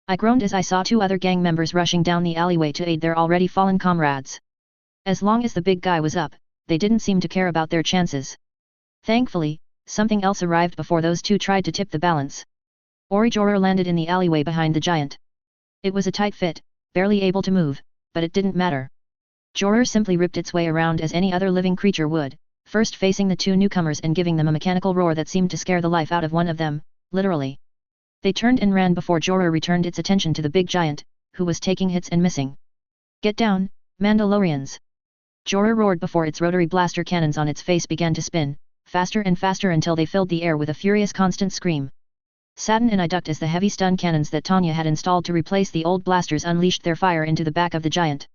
Speaker 1: I groaned as I saw 2 other gang members rushing down the alleyway to aid their already fallen comrades. As long as the big guy was up, they didn't seem to care about their chances. Thankfully, something else arrived before those two tried to tip the balance. Youjo landed in the alleyway behind the giant. It was a tight fit, barely able to move, but it didn't matter. Youjo simply ripped its way around as any other living creature would, first facing the two newcomers and giving them a mechanical roar that seemed to scare the life out of one of them, literally. They turned and ran before Youjo returned its attention to the big giant, who was taking hits and missing. "Get down, Mandalorians!" Youjo roared before its rotary blaster cannons on its face began to spin, faster and faster until they filled the air with a furious constant scream. Saturn and I ducked as the heavy stun cannons that Tanya had installed to replace the old blasters unleashed their fire into the back of the giant.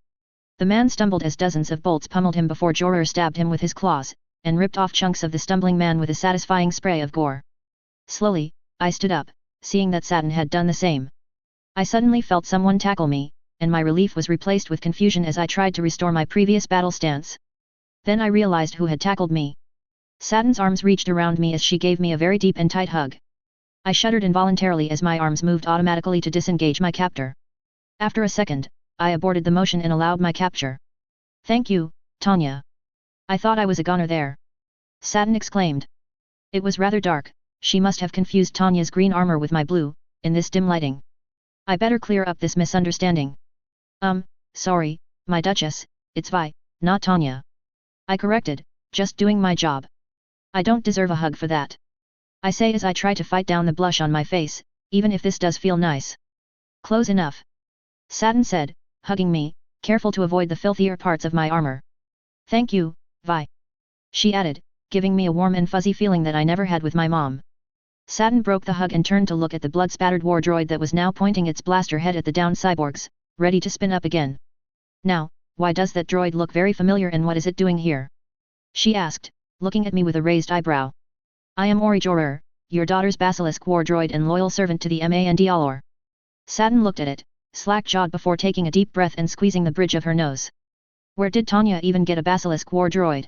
Speaker 1: The man stumbled as dozens of bolts pummeled him before Youjo stabbed him with his claws, and ripped off chunks of the stumbling man with a satisfying spray of gore. Slowly, I stood up, seeing that Saturn had done the same. I suddenly felt someone tackle me, and my relief was replaced with confusion as I tried to restore my previous battle stance. Then I realized who had tackled me. Saturn's arms reached around me as she gave me a very deep and tight hug. I shuddered involuntarily as my arms moved automatically to disengage my captor. After a second, I aborted the motion and allowed my capture. "Thank you, Tanya. I thought I was a goner there," Saturn exclaimed. It was rather dark, she must have confused Tanya's green armor with my blue, in this dim lighting. I better clear up this misunderstanding. Sorry, my Duchess, it's Vi, not Tanya. I corrected, just doing my job. I don't deserve a hug for that. I say as I try to fight down the blush on my face, even if this does feel nice. Close enough. Saturn said, hugging me, careful to avoid the filthier parts of my armor. Thank you, Vi. She added, giving me a warm and fuzzy feeling that I never had with my mom. Saturn broke the hug and turned to look at the blood-spattered war droid that was now pointing its blaster head at the downed cyborgs, ready to spin up again. Now, why does that droid look very familiar and what is it doing here? She asked, looking at me with a raised eyebrow. I am Youjo, your daughter's basilisk war droid and loyal servant to the Mandalore. Saturn looked at it, slack-jawed before taking a deep breath and squeezing the bridge of her nose. Where did Tanya even get a basilisk war droid?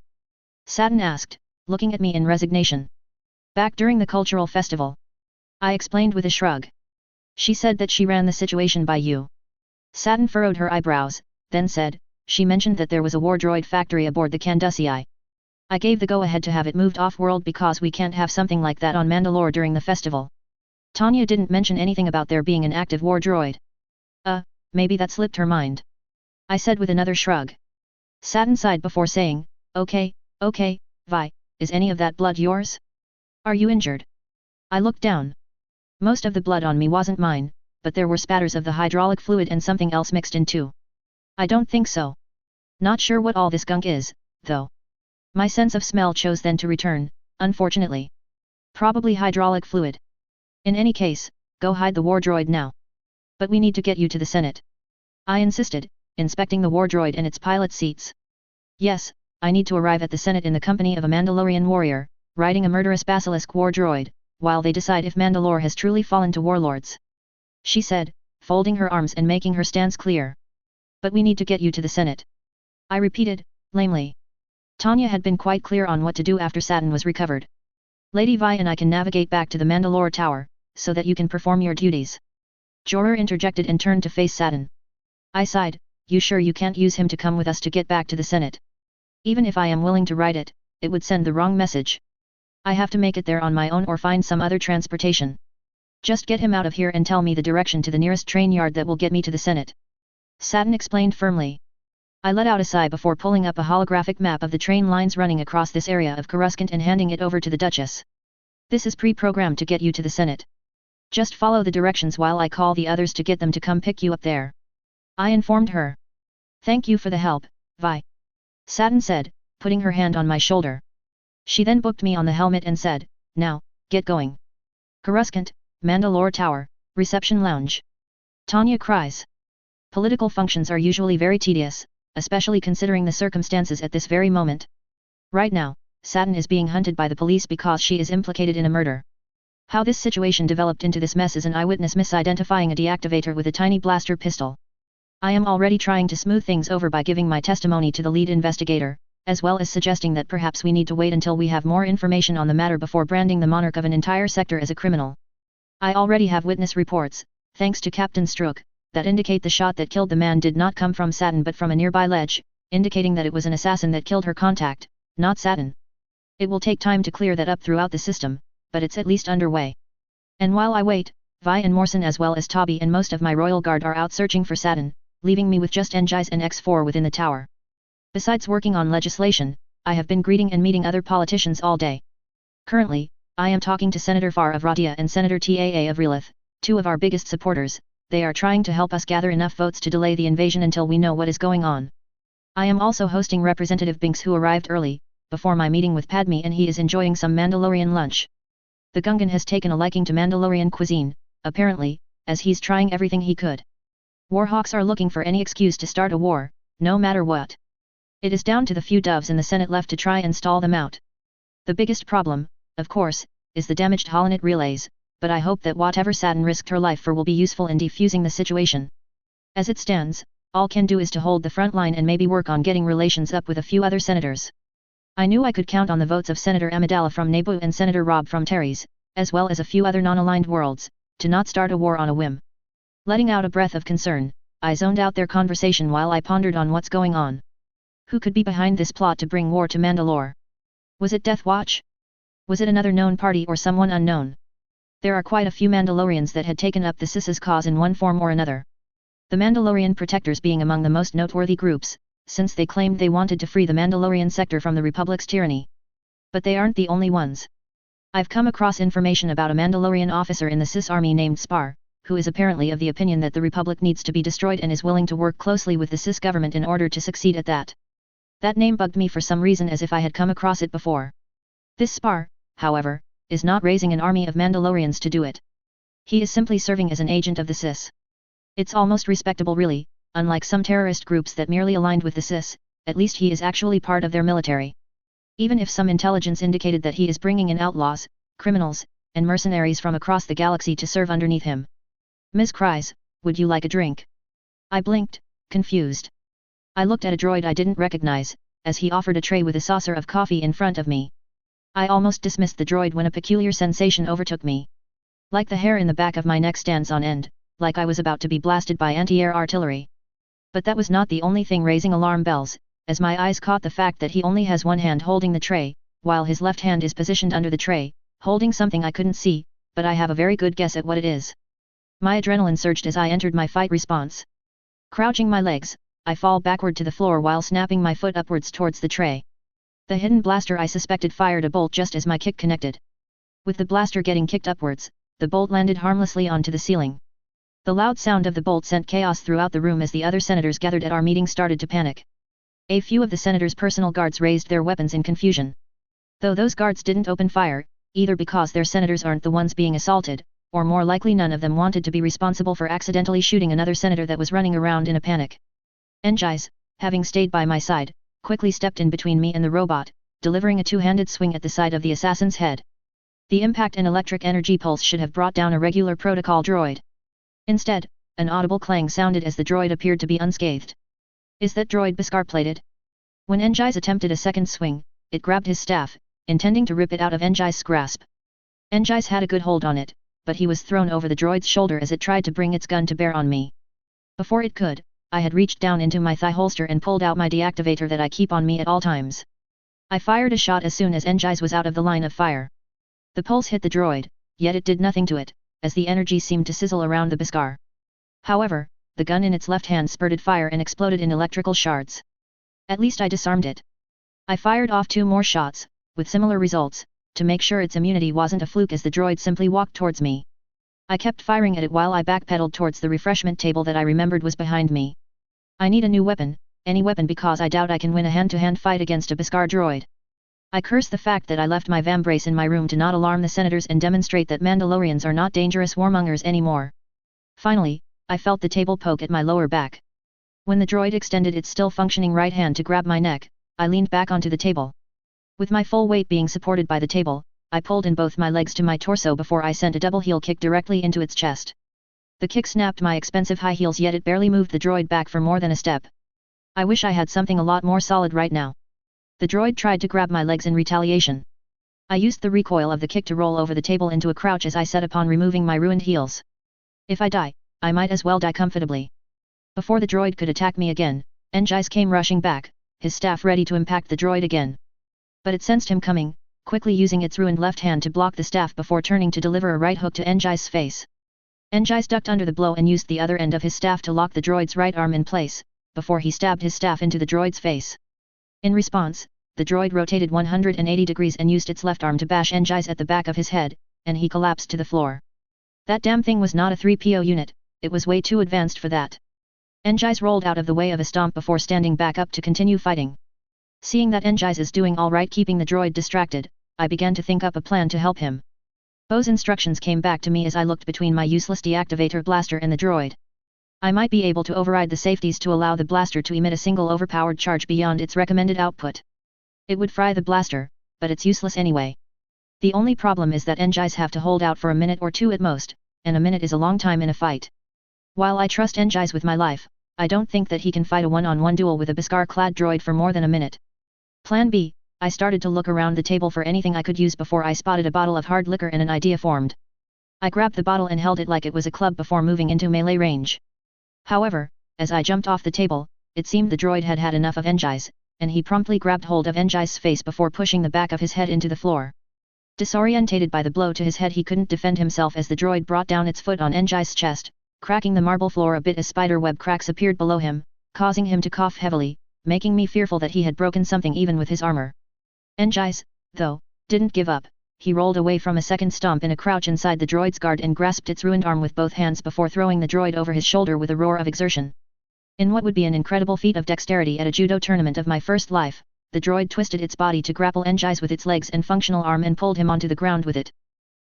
Speaker 1: Saturn asked, looking at me in resignation. Back during the cultural festival. I explained with a shrug. She said that she ran the situation by you. Saturn furrowed her eyebrows, then said, she mentioned that there was a war droid factory aboard the Canducii. I gave the go-ahead to have it moved off-world because we can't have something like that on Mandalore during the festival. Tanya didn't mention anything about there being an active war droid. Maybe that slipped her mind. I said with another shrug. Saturn sighed before saying, okay, Vi, is any of that blood yours? Are you injured? I looked down. Most of the blood on me wasn't mine, but there were spatters of the hydraulic fluid and something else mixed in too. I don't think so. Not sure what all this gunk is, though. My sense of smell chose then to return, unfortunately. Probably hydraulic fluid. In any case, go hide the war droid now. But we need to get you to the Senate. I insisted, inspecting the war droid and its pilot seats. Yes, I need to arrive at the Senate in the company of a Mandalorian warrior, riding a murderous basilisk war droid, while they decide if Mandalore has truly fallen to warlords. She said, folding her arms and making her stance clear. But we need to get you to the Senate. I repeated, lamely. Tanya had been quite clear on what to do after Saturn was recovered. Lady Vi and I can navigate back to the Mandalore Tower, so that you can perform your duties. Youjo interjected and turned to face Saturn. I sighed, you sure you can't use him to come with us to get back to the Senate? Even if I am willing to ride it, it would send the wrong message. I have to make it there on my own or find some other transportation. Just get him out of here and tell me the direction to the nearest train yard that will get me to the Senate. Saturn explained firmly. I let out a sigh before pulling up a holographic map of the train lines running across this area of Coruscant and handing it over to the Duchess. This is pre-programmed to get you to the Senate. Just follow the directions while I call the others to get them to come pick you up there. I informed her. Thank you for the help, Vi. Saturn said, putting her hand on my shoulder. She then booked me on the helmet and said, now, get going. Coruscant, Mandalore Tower, Reception Lounge. Tanya cries. Political functions are usually very tedious, especially considering the circumstances at this very moment. Right now, Saturn is being hunted by the police because she is implicated in a murder. How this situation developed into this mess is an eyewitness misidentifying a deactivator with a tiny blaster pistol. I am already trying to smooth things over by giving my testimony to the lead investigator, as well as suggesting that perhaps we need to wait until we have more information on the matter before branding the monarch of an entire sector as a criminal. I already have witness reports, thanks to Captain Strook, that indicate the shot that killed the man did not come from Saturn but from a nearby ledge, indicating that it was an assassin that killed her contact, not Saturn. It will take time to clear that up throughout the system, but it's at least underway. And while I wait, Vi and Morrison as well as Tabi and most of my royal guard are out searching for Saturn, leaving me with just Njais and X4 within the tower. Besides working on legislation, I have been greeting and meeting other politicians all day. Currently, I am talking to Senator Far of Ratia and Senator Taa of Relith, two of our biggest supporters. They are trying to help us gather enough votes to delay the invasion until we know what is going on. I am also hosting Representative Binks who arrived early, before my meeting with Padme, and he is enjoying some Mandalorian lunch. The Gungan has taken a liking to Mandalorian cuisine, apparently, as he's trying everything he could. Warhawks are looking for any excuse to start a war, no matter what. It is down to the few doves in the Senate left to try and stall them out. The biggest problem, of course, is the damaged Holonet relays, but I hope that whatever Saturn risked her life for will be useful in defusing the situation. As it stands, all can do is to hold the front line and maybe work on getting relations up with a few other senators. I knew I could count on the votes of Senator Amidala from Naboo and Senator Rob from Terry's, as well as a few other non-aligned worlds, to not start a war on a whim. Letting out a breath of concern, I zoned out their conversation while I pondered on what's going on. Who could be behind this plot to bring war to Mandalore? Was it Death Watch? Was it another known party or someone unknown? There are quite a few Mandalorians that had taken up the Sis's cause in one form or another. The Mandalorian Protectors being among the most noteworthy groups, since they claimed they wanted to free the Mandalorian sector from the Republic's tyranny. But they aren't the only ones. I've come across information about a Mandalorian officer in the Sis army named Spar, who is apparently of the opinion that the Republic needs to be destroyed and is willing to work closely with the Sis government in order to succeed at that. That name bugged me for some reason as if I had come across it before. This Spar, however, is not raising an army of Mandalorians to do it. He is simply serving as an agent of the Sis. It's almost respectable really, unlike some terrorist groups that merely aligned with the Sis, at least he is actually part of their military. Even if some intelligence indicated that he is bringing in outlaws, criminals, and mercenaries from across the galaxy to serve underneath him. Ms. Cries, would you like a drink? I blinked, confused. I looked at a droid I didn't recognize, as he offered a tray with a saucer of coffee in front of me. I almost dismissed the droid when a peculiar sensation overtook me. Like the hair in the back of my neck stands on end, like I was about to be blasted by anti-air artillery. But that was not the only thing raising alarm bells, as my eyes caught the fact that he only has one hand holding the tray, while his left hand is positioned under the tray, holding something I couldn't see, but I have a very good guess at what it is. My adrenaline surged as I entered my fight response. Crouching my legs, I fall backward to the floor while snapping my foot upwards towards the tray. The hidden blaster I suspected fired a bolt just as my kick connected. With the blaster getting kicked upwards, the bolt landed harmlessly onto the ceiling. The loud sound of the bolt sent chaos throughout the room as the other senators gathered at our meeting started to panic. A few of the senators' personal guards raised their weapons in confusion. Though those guards didn't open fire, either because their senators aren't the ones being assaulted, or more likely none of them wanted to be responsible for accidentally shooting another senator that was running around in a panic. Njais, having stayed by my side, quickly stepped in between me and the robot, delivering a two-handed swing at the side of the assassin's head. The impact and electric energy pulse should have brought down a regular protocol droid. Instead, an audible clang sounded as the droid appeared to be unscathed. Is that droid Beskar-plated? When Njais attempted a second swing, it grabbed his staff, intending to rip it out of Njais' grasp. Njais had a good hold on it, but he was thrown over the droid's shoulder as it tried to bring its gun to bear on me. Before it could, I had reached down into my thigh holster and pulled out my deactivator that I keep on me at all times. I fired a shot as soon as Njais was out of the line of fire. The pulse hit the droid, yet it did nothing to it, as the energy seemed to sizzle around the Beskar. However, the gun in its left hand spurted fire and exploded in electrical shards. At least I disarmed it. I fired off 2 more shots, with similar results, to make sure its immunity wasn't a fluke as the droid simply walked towards me. I kept firing at it while I backpedaled towards the refreshment table that I remembered was behind me. I need a new weapon, any weapon, because I doubt I can win a hand-to-hand fight against a Beskar droid. I curse the fact that I left my vambrace in my room to not alarm the senators and demonstrate that Mandalorians are not dangerous warmongers anymore. Finally, I felt the table poke at my lower back. When the droid extended its still functioning right hand to grab my neck, I leaned back onto the table. With my full weight being supported by the table, I pulled in both my legs to my torso before I sent a double heel kick directly into its chest. The kick snapped my expensive high heels, yet it barely moved the droid back for more than a step. I wish I had something a lot more solid right now. The droid tried to grab my legs in retaliation. I used the recoil of the kick to roll over the table into a crouch as I set upon removing my ruined heels. If I die, I might as well die comfortably. Before the droid could attack me again, Njais came rushing back, his staff ready to impact the droid again. But it sensed him coming, quickly using its ruined left hand to block the staff before turning to deliver a right hook to Enjai's face. Enjai ducked under the blow and used the other end of his staff to lock the droid's right arm in place, before he stabbed his staff into the droid's face. In response, the droid rotated 180 degrees and used its left arm to bash Enjai's at the back of his head, and he collapsed to the floor. That damn thing was not a 3PO unit, it was way too advanced for that. Enjai's rolled out of the way of a stomp before standing back up to continue fighting. Seeing that Enjai's is doing alright keeping the droid distracted, I began to think up a plan to help him. Bo's instructions came back to me as I looked between my useless deactivator blaster and the droid. I might be able to override the safeties to allow the blaster to emit a single overpowered charge beyond its recommended output. It would fry the blaster, but it's useless anyway. The only problem is that Enjai's have to hold out for a minute or two at most, and a minute is a long time in a fight. While I trust Enjai's with my life, I don't think that he can fight a one-on-one duel with a Beskar-clad droid for more than a minute. Plan B, I started to look around the table for anything I could use before I spotted a bottle of hard liquor and an idea formed. I grabbed the bottle and held it like it was a club before moving into melee range. However, as I jumped off the table, it seemed the droid had had enough of Enjai's, and he promptly grabbed hold of Enjai's face before pushing the back of his head into the floor. Disorientated by the blow to his head, he couldn't defend himself as the droid brought down its foot on Enjai's chest, cracking the marble floor a bit as spider web cracks appeared below him, causing him to cough heavily, making me fearful that he had broken something even with his armor. Enjai's, though, didn't give up. He rolled away from a second stomp in a crouch inside the droid's guard and grasped its ruined arm with both hands before throwing the droid over his shoulder with a roar of exertion. In what would be an incredible feat of dexterity at a judo tournament of my first life, the droid twisted its body to grapple Enjai's with its legs and functional arm and pulled him onto the ground with it.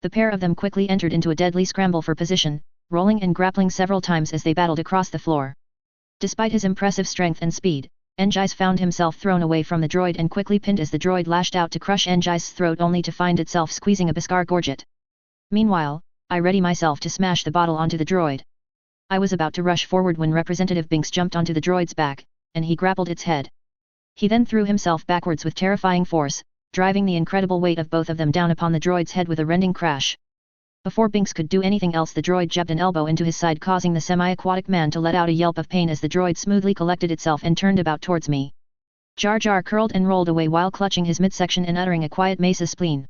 Speaker 1: The pair of them quickly entered into a deadly scramble for position, rolling and grappling several times as they battled across the floor. Despite his impressive strength and speed, Enjai's found himself thrown away from the droid and quickly pinned as the droid lashed out to crush Enjai's throat only to find itself squeezing a Beskar gorget. Meanwhile, I ready myself to smash the bottle onto the droid. I was about to rush forward when Representative Binks jumped onto the droid's back, and he grappled its head. He then threw himself backwards with terrifying force, driving the incredible weight of both of them down upon the droid's head with a rending crash. Before Binks could do anything else, the droid jabbed an elbow into his side, causing the semi-aquatic man to let out a yelp of pain as the droid smoothly collected itself and turned about towards me. Jar Jar curled and rolled away while clutching his midsection and uttering a quiet mesa spleen.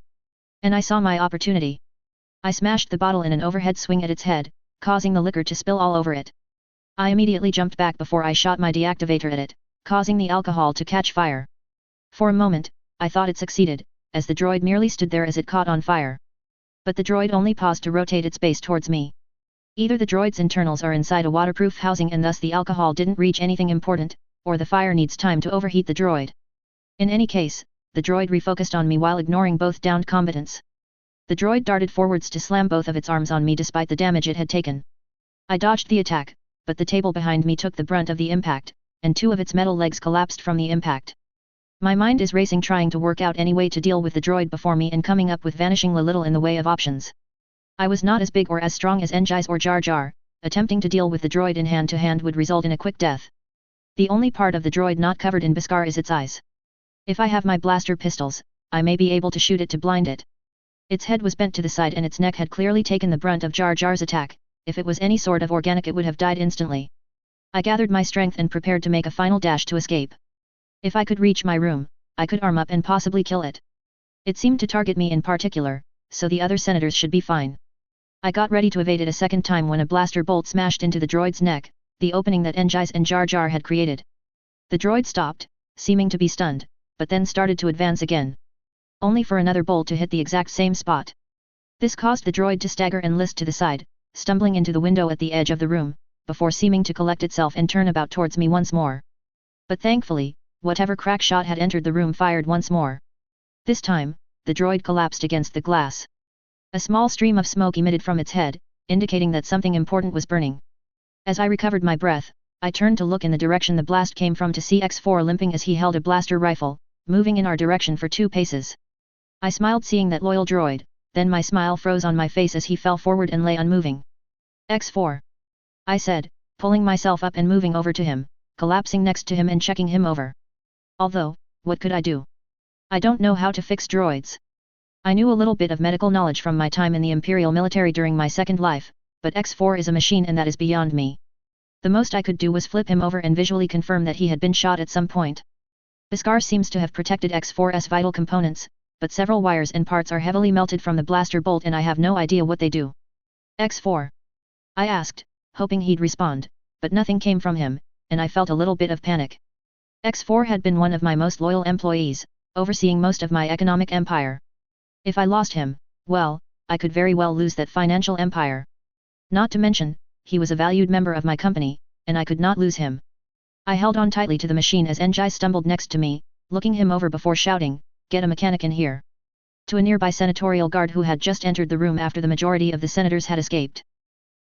Speaker 1: And I saw my opportunity. I smashed the bottle in an overhead swing at its head, causing the liquor to spill all over it. I immediately jumped back before I shot my deactivator at it, causing the alcohol to catch fire. For a moment, I thought it succeeded, as the droid merely stood there as it caught on fire. But the droid only paused to rotate its base towards me. Either the droid's internals are inside a waterproof housing and thus the alcohol didn't reach anything important, or the fire needs time to overheat the droid. In any case, the droid refocused on me while ignoring both downed combatants. The droid darted forwards to slam both of its arms on me despite the damage it had taken. I dodged the attack, but the table behind me took the brunt of the impact, and two of its metal legs collapsed from the impact. My mind is racing trying to work out any way to deal with the droid before me and coming up with vanishingly little in the way of options. I was not as big or as strong as Enjai's or Jar Jar, attempting to deal with the droid in hand-to-hand would result in a quick death. The only part of the droid not covered in Beskar is its eyes. If I have my blaster pistols, I may be able to shoot it to blind it. Its head was bent to the side and its neck had clearly taken the brunt of Jar Jar's attack. If it was any sort of organic it would have died instantly. I gathered my strength and prepared to make a final dash to escape. If I could reach my room, I could arm up and possibly kill it. It seemed to target me in particular, so the other senators should be fine. I got ready to evade it a second time when a blaster bolt smashed into the droid's neck, the opening that Enjai's and Jar Jar had created. The droid stopped, seeming to be stunned, but then started to advance again. Only for another bolt to hit the exact same spot. This caused the droid to stagger and list to the side, stumbling into the window at the edge of the room, before seeming to collect itself and turn about towards me once more. But thankfully, whatever crack shot had entered the room fired once more. This time, the droid collapsed against the glass. A small stream of smoke emitted from its head, indicating that something important was burning. As I recovered my breath, I turned to look in the direction the blast came from to see X4 limping as he held a blaster rifle, moving in our direction for 2 paces. I smiled seeing that loyal droid, then my smile froze on my face as he fell forward and lay unmoving. X4. I said, pulling myself up and moving over to him, collapsing next to him and checking him over. Although, what could I do? I don't know how to fix droids. I knew a little bit of medical knowledge from my time in the Imperial military during my second life, but X4 is a machine and that is beyond me. The most I could do was flip him over and visually confirm that he had been shot at some point. Beskar seems to have protected X4's vital components, but several wires and parts are heavily melted from the blaster bolt and I have no idea what they do. X4. I asked, hoping he'd respond, but nothing came from him, and I felt a little bit of panic. X4 had been one of my most loyal employees, overseeing most of my economic empire. If I lost him, well, I could very well lose that financial empire. Not to mention, he was a valued member of my company, and I could not lose him. I held on tightly to the machine as Njai stumbled next to me, looking him over before shouting, "Get a mechanic in here!" to a nearby senatorial guard who had just entered the room after the majority of the senators had escaped.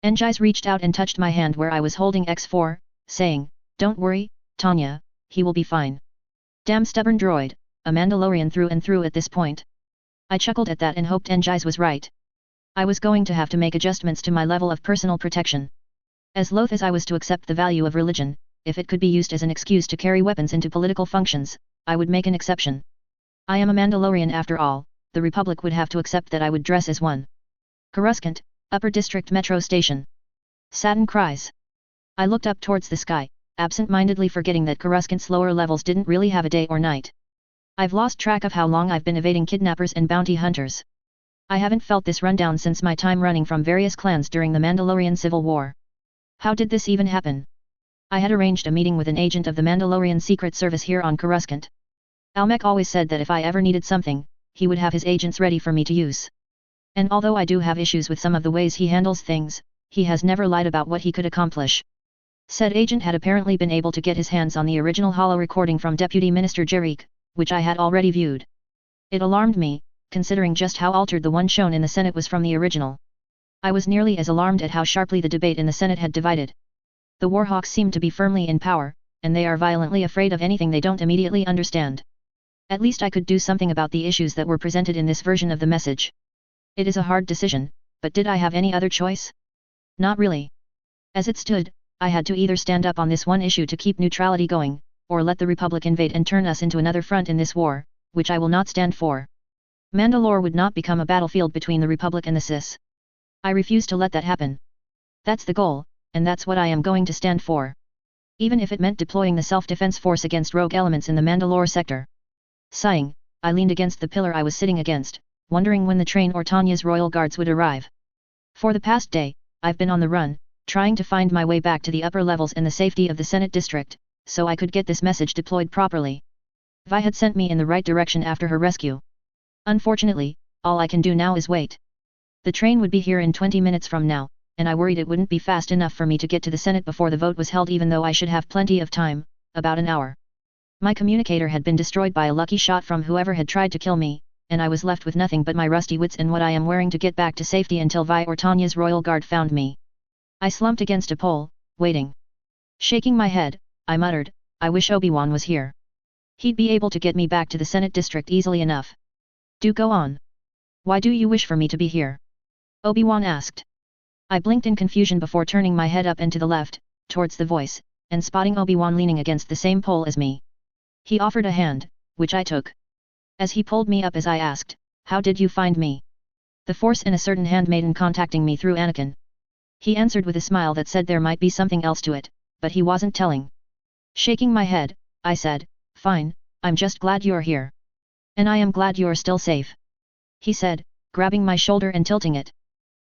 Speaker 1: Njai reached out and touched my hand where I was holding X4, saying, "Don't worry, Tanya, he will be fine." Damn stubborn droid, a Mandalorian through and through at this point. I chuckled at that and hoped Njai was right. I was going to have to make adjustments to my level of personal protection. As loath as I was to accept the value of religion, if it could be used as an excuse to carry weapons into political functions, I would make an exception. I am a Mandalorian after all, the Republic would have to accept that I would dress as one. Coruscant, Upper District Metro Station. Satin cries. I looked up towards the sky, absent-mindedly forgetting that Coruscant's lower levels didn't really have a day or night. I've lost track of how long I've been evading kidnappers and bounty hunters. I haven't felt this rundown since my time running from various clans during the Mandalorian Civil War. How did this even happen? I had arranged a meeting with an agent of the Mandalorian Secret Service here on Coruscant. Almec always said that if I ever needed something, he would have his agents ready for me to use. And although I do have issues with some of the ways he handles things, he has never lied about what he could accomplish. Said agent had apparently been able to get his hands on the original holo recording from Deputy Minister Jerick, which I had already viewed. It alarmed me, considering just how altered the one shown in the Senate was from the original. I was nearly as alarmed at how sharply the debate in the Senate had divided. The Warhawks seem to be firmly in power, and they are violently afraid of anything they don't immediately understand. At least I could do something about the issues that were presented in this version of the message. It is a hard decision, but did I have any other choice? Not really. As it stood, I had to either stand up on this one issue to keep neutrality going, or let the Republic invade and turn us into another front in this war, which I will not stand for. Mandalore would not become a battlefield between the Republic and the Sis. I refuse to let that happen. That's the goal, and that's what I am going to stand for. Even if it meant deploying the self-defense force against rogue elements in the Mandalore sector. Sighing, I leaned against the pillar I was sitting against, wondering when the train or Tanya's royal guards would arrive. For the past day, I've been on the run, trying to find my way back to the upper levels and the safety of the Senate district, so I could get this message deployed properly. Vi had sent me in the right direction after her rescue. Unfortunately, all I can do now is wait. The train would be here in 20 minutes from now, and I worried it wouldn't be fast enough for me to get to the Senate before the vote was held even though I should have plenty of time, about an hour. My communicator had been destroyed by a lucky shot from whoever had tried to kill me, and I was left with nothing but my rusty wits and what I am wearing to get back to safety until Vi or Tanya's royal guard found me. I slumped against a pole, waiting. Shaking my head, I muttered, I wish Obi-Wan was here. He'd be able to get me back to the Senate district easily enough. Do go on. Why do you wish for me to be here? Obi-Wan asked. I blinked in confusion before turning my head up and to the left, towards the voice, and spotting Obi-Wan leaning against the same pole as me. He offered a hand, which I took. As he pulled me up as I asked, how did you find me? The Force and a certain handmaiden contacting me through Anakin. He answered with a smile that said there might be something else to it, but he wasn't telling. Shaking my head, I said, fine, I'm just glad you're here. And I am glad you're still safe. He said, grabbing my shoulder and tilting it.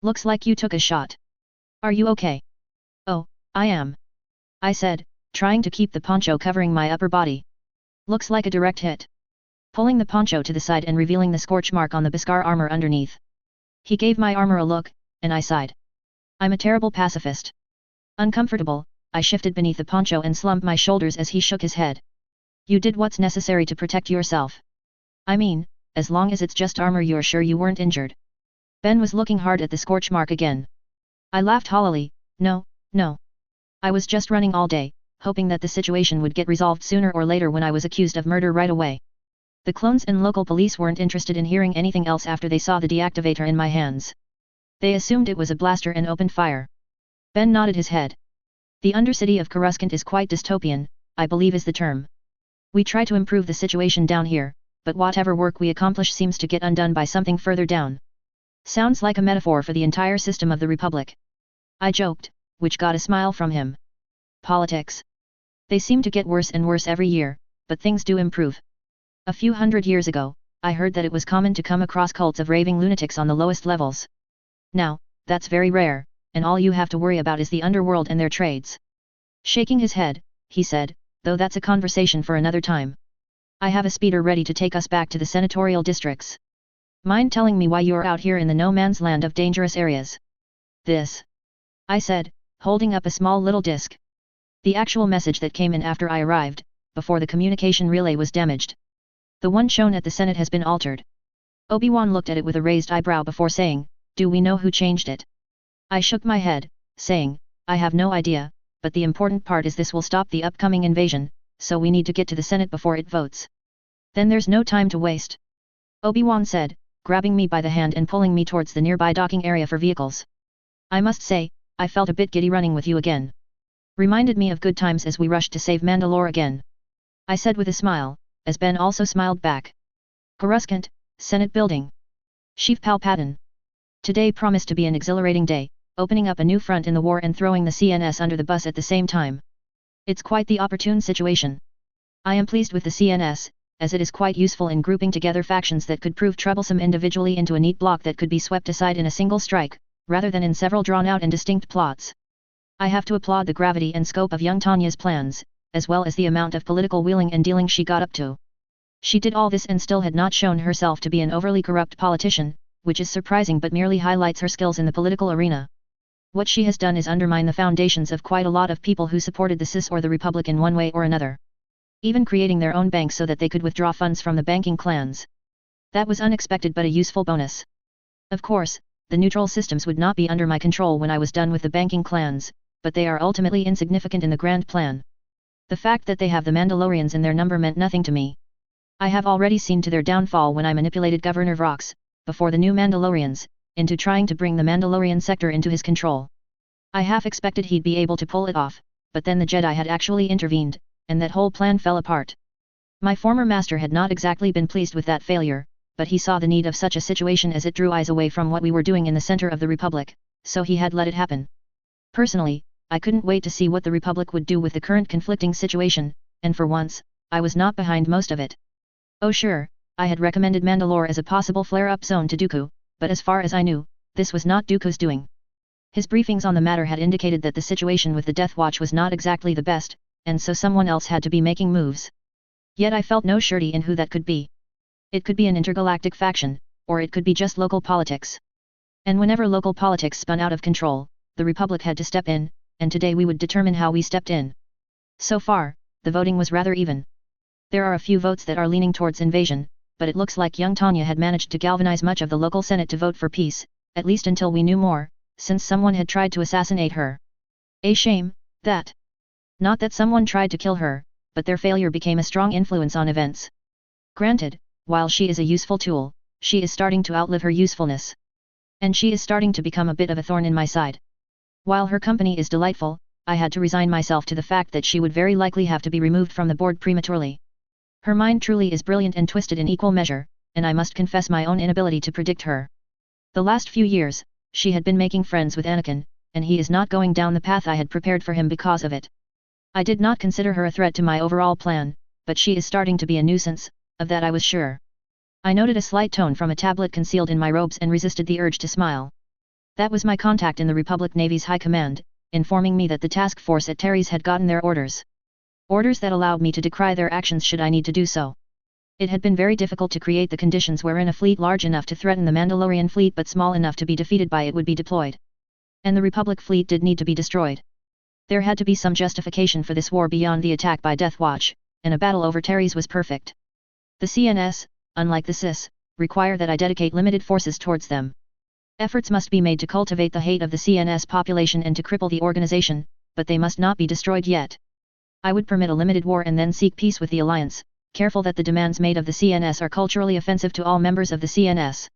Speaker 1: Looks like you took a shot. Are you okay? Oh, I am. I said, trying to keep the poncho covering my upper body. Looks like a direct hit. Pulling the poncho to the side and revealing the scorch mark on the Beskar armor underneath. He gave my armor a look, and I sighed. I'm a terrible pacifist. Uncomfortable, I shifted beneath the poncho and slumped my shoulders as he shook his head. You did what's necessary to protect yourself. I mean, as long as it's just armor you're sure you weren't injured. Ben was looking hard at the scorch mark again. I laughed hollowly, no. I was just running all day, hoping that the situation would get resolved sooner or later when I was accused of murder right away. The clones and local police weren't interested in hearing anything else after they saw the deactivator in my hands. They assumed it was a blaster and opened fire. Ben nodded his head. The Undercity of Coruscant is quite dystopian, I believe is the term. We try to improve the situation down here, but whatever work we accomplish seems to get undone by something further down. Sounds like a metaphor for the entire system of the Republic. I joked, which got a smile from him. Politics. They seem to get worse and worse every year, but things do improve. A few hundred years ago, I heard that it was common to come across cults of raving lunatics on the lowest levels. Now, that's very rare, and all you have to worry about is the underworld and their trades. Shaking his head, he said, though that's a conversation for another time. I have a speeder ready to take us back to the senatorial districts. Mind telling me why you're out here in the no-man's land of dangerous areas? This, I said, holding up a small little disc. The actual message that came in after I arrived, before the communication relay was damaged. The one shown at the Senate has been altered. Obi-Wan looked at it with a raised eyebrow before saying, "Do we know who changed it?" I shook my head, saying, "I have no idea, but the important part is this will stop the upcoming invasion, so we need to get to the Senate before it votes. Then there's no time to waste," Obi-Wan said, grabbing me by the hand and pulling me towards the nearby docking area for vehicles. I must say, I felt a bit giddy running with you again. Reminded me of good times as we rushed to save Mandalore again. I said with a smile, as Ben also smiled back. Coruscant, Senate Building. Chief Palpatine. Today promised to be an exhilarating day, opening up a new front in the war and throwing the CNS under the bus at the same time. It's quite the opportune situation. I am pleased with the CNS, as it is quite useful in grouping together factions that could prove troublesome individually into a neat block that could be swept aside in a single strike, rather than in several drawn-out and distinct plots. I have to applaud the gravity and scope of young Tanya's plans, as well as the amount of political wheeling and dealing she got up to. She did all this and still had not shown herself to be an overly corrupt politician, which is surprising but merely highlights her skills in the political arena. What she has done is undermine the foundations of quite a lot of people who supported the CIS or the Republic in one way or another. Even creating their own banks so that they could withdraw funds from the banking clans. That was unexpected but a useful bonus. Of course, the neutral systems would not be under my control when I was done with the banking clans, but they are ultimately insignificant in the grand plan. The fact that they have the Mandalorians in their number meant nothing to me. I have already seen to their downfall when I manipulated Governor Vrox, before the new Mandalorians, into trying to bring the Mandalorian sector into his control. I half expected he'd be able to pull it off, but then the Jedi had actually intervened, and that whole plan fell apart. My former master had not exactly been pleased with that failure, but he saw the need of such a situation as it drew eyes away from what we were doing in the center of the Republic, so he had let it happen. Personally, I couldn't wait to see what the Republic would do with the current conflicting situation, and for once, I was not behind most of it. Oh sure, I had recommended Mandalore as a possible flare-up zone to Dooku, but as far as I knew, this was not Dooku's doing. His briefings on the matter had indicated that the situation with the Death Watch was not exactly the best, and so someone else had to be making moves. Yet I felt no surety in who that could be. It could be an intergalactic faction, or it could be just local politics. And whenever local politics spun out of control, the Republic had to step in, and today we would determine how we stepped in. So far, the voting was rather even. There are a few votes that are leaning towards invasion, but it looks like young Tanya had managed to galvanize much of the local Senate to vote for peace, at least until we knew more, since someone had tried to assassinate her. A shame, that. Not that someone tried to kill her, but their failure became a strong influence on events. Granted, while she is a useful tool, she is starting to outlive her usefulness. And she is starting to become a bit of a thorn in my side. While her company is delightful, I had to resign myself to the fact that she would very likely have to be removed from the board prematurely. Her mind truly is brilliant and twisted in equal measure, and I must confess my own inability to predict her. The last few years, she had been making friends with Anakin, and he is not going down the path I had prepared for him because of it. I did not consider her a threat to my overall plan, but she is starting to be a nuisance, of that I was sure. I noted a slight tone from a tablet concealed in my robes and resisted the urge to smile. That was my contact in the Republic Navy's High Command, informing me that the task force at Terry's had gotten their orders. Orders that allowed me to decry their actions should I need to do so. It had been very difficult to create the conditions wherein a fleet large enough to threaten the Mandalorian fleet but small enough to be defeated by it would be deployed. And the Republic fleet did need to be destroyed. There had to be some justification for this war beyond the attack by Death Watch, and a battle over Terry's was perfect. The CNS, unlike the CIS, require that I dedicate limited forces towards them. Efforts must be made to cultivate the hate of the CNS population and to cripple the organization, but they must not be destroyed yet. I would permit a limited war and then seek peace with the Alliance, careful that the demands made of the CNS are culturally offensive to all members of the CNS.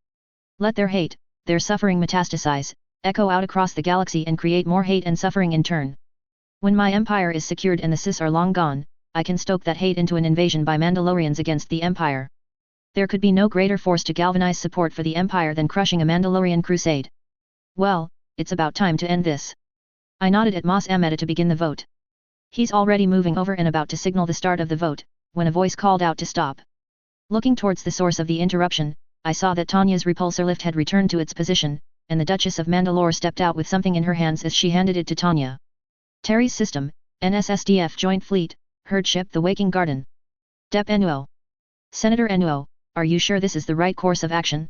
Speaker 1: Let their hate, their suffering metastasize, echo out across the galaxy and create more hate and suffering in turn. When my empire is secured and the CIS are long gone, I can stoke that hate into an invasion by Mandalorians against the Empire. There could be no greater force to galvanize support for the Empire than crushing a Mandalorian crusade. Well, it's about time to end this. I nodded at Mos Amedda to begin the vote. He's already moving over and about to signal the start of the vote, when a voice called out to stop. Looking towards the source of the interruption, I saw that Tanya's repulsor lift had returned to its position, and the Duchess of Mandalore stepped out with something in her hands as she handed it to Tanya. Terry's system, NSSDF Joint Fleet, Herd Ship the Waking Garden. Dep Enuo. Senator Enuo, are you sure this is the right course of action?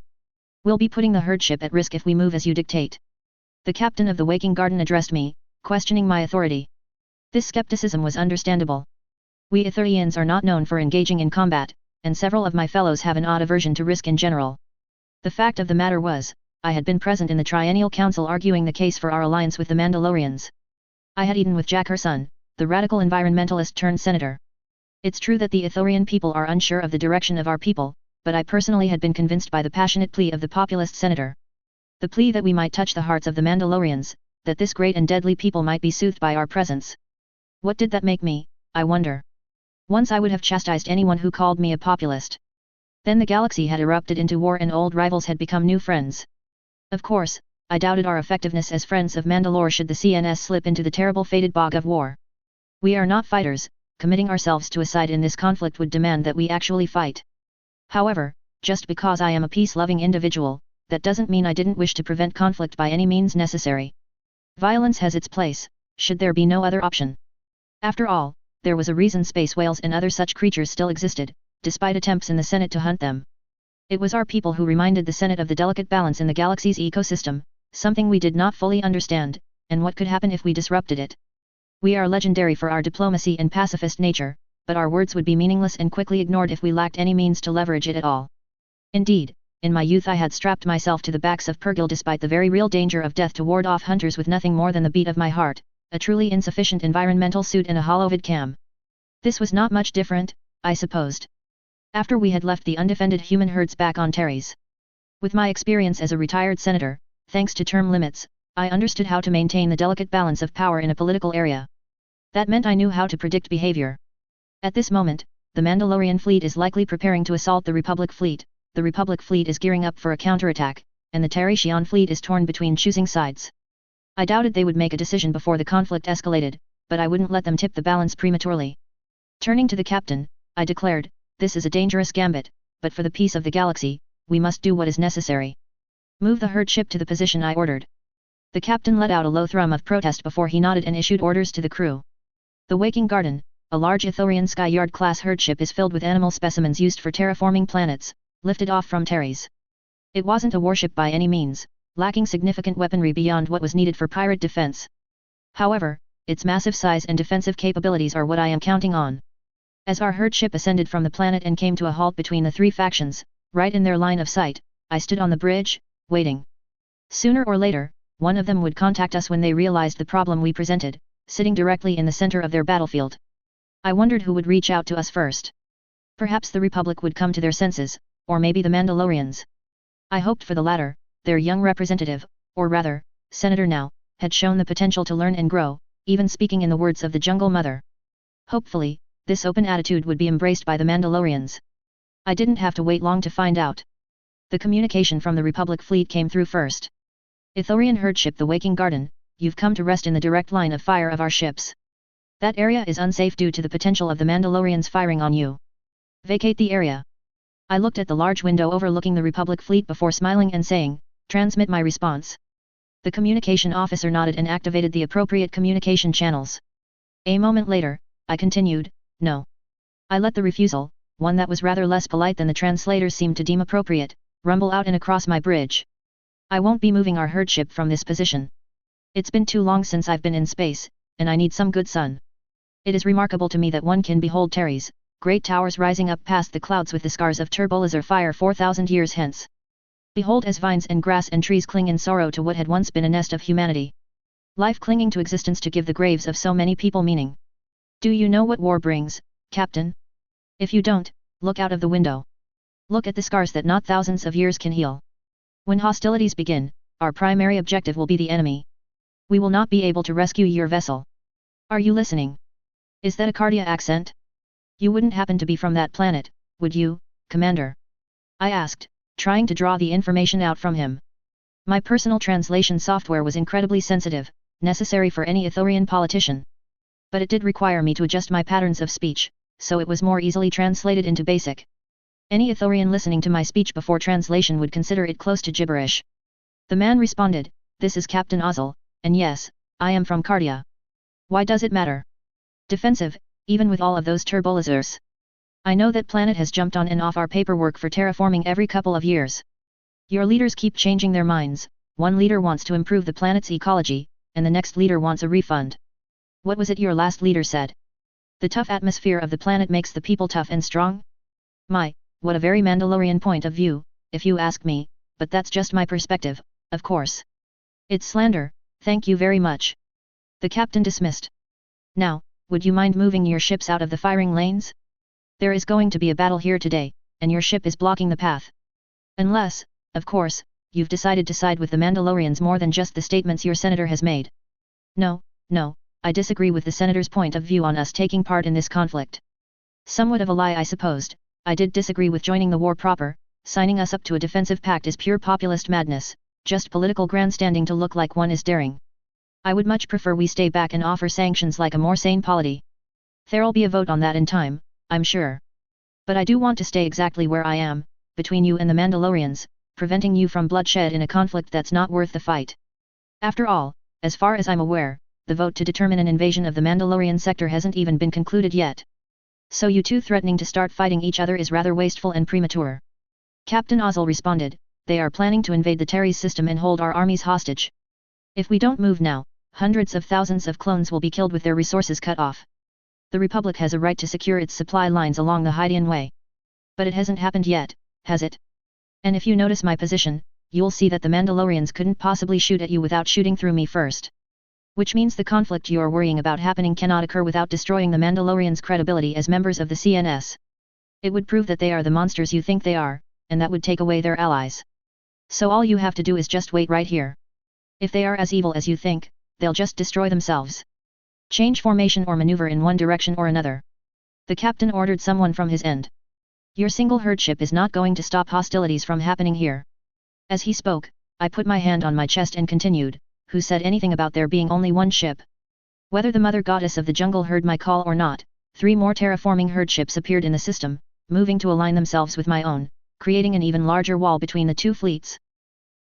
Speaker 1: We'll be putting the herd ship at risk if we move as you dictate. The captain of the Waking Garden addressed me, questioning my authority. This skepticism was understandable. We Ithurians are not known for engaging in combat, and several of my fellows have an odd aversion to risk in general. The fact of the matter was, I had been present in the Triennial Council arguing the case for our alliance with the Mandalorians. I had eaten with Jack her son, the radical environmentalist turned senator. It's true that the Ithurian people are unsure of the direction of our people, but I personally had been convinced by the passionate plea of the populist senator. The plea that we might touch the hearts of the Mandalorians, that this great and deadly people might be soothed by our presence. What did that make me, I wonder? Once I would have chastised anyone who called me a populist. Then the galaxy had erupted into war and old rivals had become new friends. Of course, I doubted our effectiveness as friends of Mandalore should the CNS slip into the terrible fated bog of war. We are not fighters, committing ourselves to a side in this conflict would demand that we actually fight. However, just because I am a peace-loving individual, that doesn't mean I didn't wish to prevent conflict by any means necessary. Violence has its place, should there be no other option. After all, there was a reason space whales and other such creatures still existed, despite attempts in the Senate to hunt them. It was our people who reminded the Senate of the delicate balance in the galaxy's ecosystem, something we did not fully understand, and what could happen if we disrupted it. We are legendary for our diplomacy and pacifist nature, but our words would be meaningless and quickly ignored if we lacked any means to leverage it at all. Indeed, in my youth I had strapped myself to the backs of Purgil despite the very real danger of death to ward off hunters with nothing more than the beat of my heart, a truly insufficient environmental suit and a hollow vidcam. This was not much different, I supposed. After we had left the undefended human herds back on Terry's. With my experience as a retired senator, thanks to term limits, I understood how to maintain the delicate balance of power in a political area. That meant I knew how to predict behavior. At this moment, the Mandalorian fleet is likely preparing to assault the Republic fleet, the Republic fleet is gearing up for a counterattack, and the Terratian fleet is torn between choosing sides. I doubted they would make a decision before the conflict escalated, but I wouldn't let them tip the balance prematurely. Turning to the captain, I declared, this is a dangerous gambit, but for the peace of the galaxy, we must do what is necessary. Move the herd ship to the position I ordered. The captain let out a low thrum of protest before he nodded and issued orders to the crew. The Waking Garden, a large Ithorian Skyard-class herd ship is filled with animal specimens used for terraforming planets, lifted off from Terry's. It wasn't a warship by any means, lacking significant weaponry beyond what was needed for pirate defense. However, its massive size and defensive capabilities are what I am counting on. As our herd ship ascended from the planet and came to a halt between the three factions, right in their line of sight, I stood on the bridge, waiting. Sooner or later, one of them would contact us when they realized the problem we presented, sitting directly in the center of their battlefield. I wondered who would reach out to us first. Perhaps the Republic would come to their senses, or maybe the Mandalorians. I hoped for the latter. Their young representative, or rather, senator now, had shown the potential to learn and grow, even speaking in the words of the Jungle Mother. Hopefully, this open attitude would be embraced by the Mandalorians. I didn't have to wait long to find out. The communication from the Republic fleet came through first. Ithorian herd ship the Waking Garden, you've come to rest in the direct line of fire of our ships. That area is unsafe due to the potential of the Mandalorians firing on you. Vacate the area. I looked at the large window overlooking the Republic fleet before smiling and saying, transmit my response. The communication officer nodded and activated the appropriate communication channels. A moment later, I continued, no. I let the refusal, one that was rather less polite than the translators seemed to deem appropriate, rumble out and across my bridge. I won't be moving our herd ship from this position. It's been too long since I've been in space, and I need some good sun. It is remarkable to me that one can behold Terry's great towers rising up past the clouds with the scars of turbolaser fire 4,000 years hence. Behold as vines and grass and trees cling in sorrow to what had once been a nest of humanity. Life clinging to existence to give the graves of so many people meaning. Do you know what war brings, Captain? If you don't, look out of the window. Look at the scars that not thousands of years can heal. When hostilities begin, our primary objective will be the enemy. We will not be able to rescue your vessel. Are you listening? Is that a Cardia accent? You wouldn't happen to be from that planet, would you, Commander? I asked, trying to draw the information out from him. My personal translation software was incredibly sensitive, necessary for any Ithorian politician. But it did require me to adjust my patterns of speech, so it was more easily translated into basic. Any Ithorian listening to my speech before translation would consider it close to gibberish. The man responded, "This is Captain Ozzel, and yes, I am from Cardia. Why does it matter? Defensive, even with all of those turbolizers. I know that planet has jumped on and off our paperwork for terraforming every couple of years. Your leaders keep changing their minds, one leader wants to improve the planet's ecology, and the next leader wants a refund. What was it your last leader said? The tough atmosphere of the planet makes the people tough and strong? My, what a very Mandalorian point of view, if you ask me, but that's just my perspective, of course. It's slander, thank you very much." The captain dismissed. "Now, would you mind moving your ships out of the firing lanes? There is going to be a battle here today, and your ship is blocking the path. Unless, of course, you've decided to side with the Mandalorians more than just the statements your senator has made." No, I disagree with the senator's point of view on us taking part in this conflict. Somewhat of a lie I supposed, I did disagree with joining the war proper, signing us up to a defensive pact is pure populist madness, just political grandstanding to look like one is daring. I would much prefer we stay back and offer sanctions like a more sane polity. There'll be a vote on that in time, I'm sure. But I do want to stay exactly where I am, between you and the Mandalorians, preventing you from bloodshed in a conflict that's not worth the fight. After all, as far as I'm aware, the vote to determine an invasion of the Mandalorian sector hasn't even been concluded yet. So you two threatening to start fighting each other is rather wasteful and premature. Captain Ozzel responded, "They are planning to invade the Terry's system and hold our armies hostage. If we don't move now, hundreds of thousands of clones will be killed with their resources cut off. The Republic has a right to secure its supply lines along the Hydian Way. But it hasn't happened yet, has it? And if you notice my position, you'll see that the Mandalorians couldn't possibly shoot at you without shooting through me first. Which means the conflict you're worrying about happening cannot occur without destroying the Mandalorians' credibility as members of the CNS. It would prove that they are the monsters you think they are, and that would take away their allies. So all you have to do is just wait right here. If they are as evil as you think, they'll just destroy themselves. Change formation or maneuver in one direction or another." The captain ordered someone from his end. "Your single herd ship is not going to stop hostilities from happening here." As he spoke, I put my hand on my chest and continued, "Who said anything about there being only one ship?" Whether the mother goddess of the jungle heard my call or not, 3 more terraforming herd ships appeared in the system, moving to align themselves with my own, creating an even larger wall between the two fleets.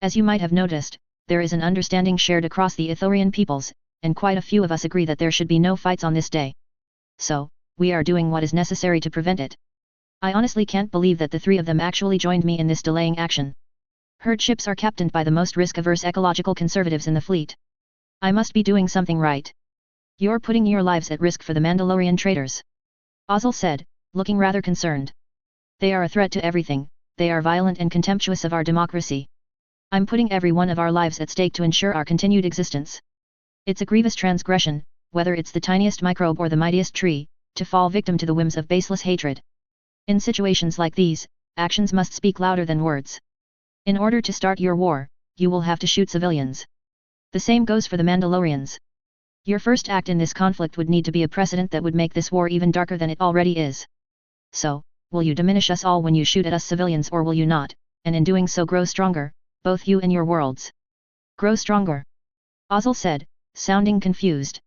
Speaker 1: As you might have noticed, there is an understanding shared across the Ithorian peoples, and quite a few of us agree that there should be no fights on this day. So, we are doing what is necessary to prevent it. I honestly can't believe that the 3 of them actually joined me in this delaying action. Herd ships are captained by the most risk-averse ecological conservatives in the fleet. I must be doing something right. You're putting your lives at risk for the Mandalorian traitors," Ozzel said, looking rather concerned. "They are a threat to everything, they are violent and contemptuous of our democracy. I'm putting every one of our lives at stake to ensure our continued existence. It's a grievous transgression, whether it's the tiniest microbe or the mightiest tree, to fall victim to the whims of baseless hatred. In situations like these, actions must speak louder than words. In order to start your war, you will have to shoot civilians. The same goes for the Mandalorians. Your first act in this conflict would need to be a precedent that would make this war even darker than it already is. So, will you diminish us all when you shoot at us civilians, or will you not, and in doing so grow stronger, both you and your worlds?" "Grow stronger," Ozzel said, sounding confused.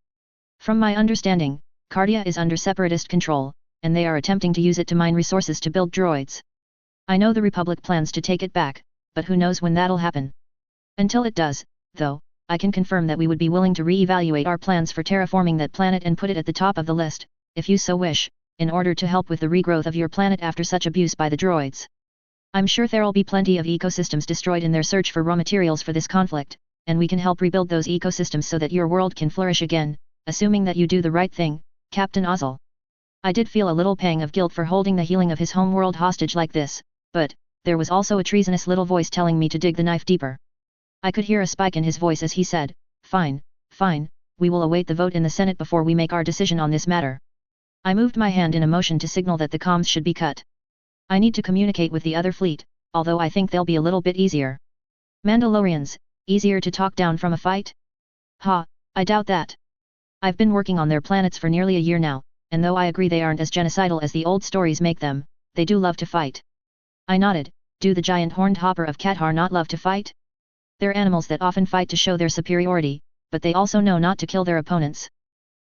Speaker 1: "From my understanding, Cardia is under separatist control, and they are attempting to use it to mine resources to build droids. I know the Republic plans to take it back, but who knows when that'll happen. Until it does, though, I can confirm that we would be willing to re-evaluate our plans for terraforming that planet and put it at the top of the list, if you so wish, in order to help with the regrowth of your planet after such abuse by the droids. I'm sure there'll be plenty of ecosystems destroyed in their search for raw materials for this conflict, and we can help rebuild those ecosystems so that your world can flourish again, assuming that you do the right thing, Captain Ozzel." I did feel a little pang of guilt for holding the healing of his home world hostage like this, but there was also a treasonous little voice telling me to dig the knife deeper. I could hear a spike in his voice as he said, fine, we will await the vote in the Senate before we make our decision on this matter." I moved my hand in a motion to signal that the comms should be cut. I need to communicate with the other fleet, although I think they'll be a little bit easier. Mandalorians, easier to talk down from a fight? Ha, I doubt that. I've been working on their planets for nearly a year now, and though I agree they aren't as genocidal as the old stories make them, they do love to fight. I nodded. Do the giant horned hopper of Qatar not love to fight? They're animals that often fight to show their superiority, but they also know not to kill their opponents.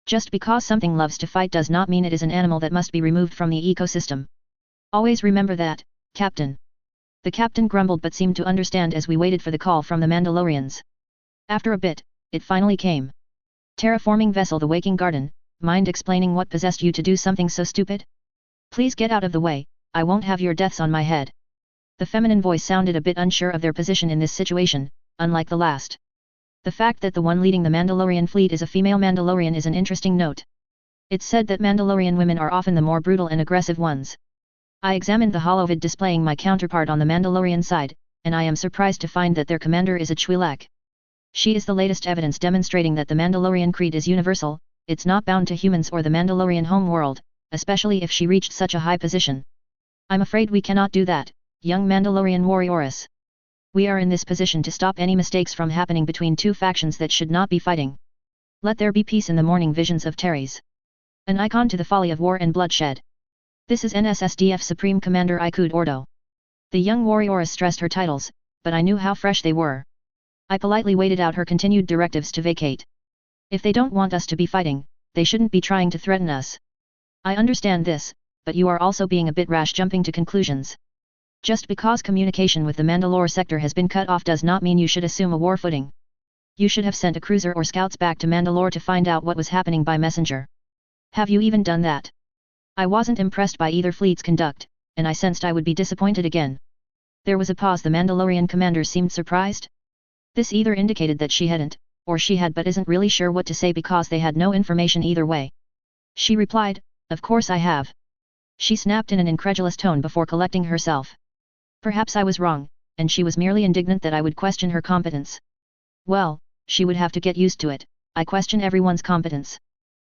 Speaker 1: Just because something loves to fight does not mean it is an animal that must be removed from the ecosystem. Always remember that, Captain. The captain grumbled but seemed to understand as we waited for the call from the Mandalorians. After a bit, it finally came. Terraforming vessel The Waking Garden, mind explaining what possessed you to do something so stupid? Please get out of the way, I won't have your deaths on my head. The feminine voice sounded a bit unsure of their position in this situation, unlike the last. The fact that the one leading the Mandalorian fleet is a female Mandalorian is an interesting note. It's said that Mandalorian women are often the more brutal and aggressive ones. I examined the holovid displaying my counterpart on the Mandalorian side, and I am surprised to find that their commander is a Twi'lek. She is the latest evidence demonstrating that the Mandalorian creed is universal, it's not bound to humans or the Mandalorian home world, especially if she reached such a high position. I'm afraid we cannot do that, young Mandalorian warrioress. We are in this position to stop any mistakes from happening between two factions that should not be fighting. Let there be peace in the morning visions of Teres. An icon to the folly of war and bloodshed. This is NSSDF Supreme Commander Ikud Ordo. The young warrioress stressed her titles, but I knew how fresh they were. I politely waited out her continued directives to vacate. If they don't want us to be fighting, they shouldn't be trying to threaten us. I understand this, but you are also being a bit rash jumping to conclusions. Just because communication with the Mandalore sector has been cut off does not mean you should assume a war footing. You should have sent a cruiser or scouts back to Mandalore to find out what was happening by messenger. Have you even done that? I wasn't impressed by either fleet's conduct, and I sensed I would be disappointed again. There was a pause. The Mandalorian commander seemed surprised. This either indicated that she hadn't, or she had but isn't really sure what to say because they had no information either way. She replied, "Of course I have." She snapped in an incredulous tone before collecting herself. Perhaps I was wrong, and she was merely indignant that I would question her competence. Well, she would have to get used to it. I question everyone's competence.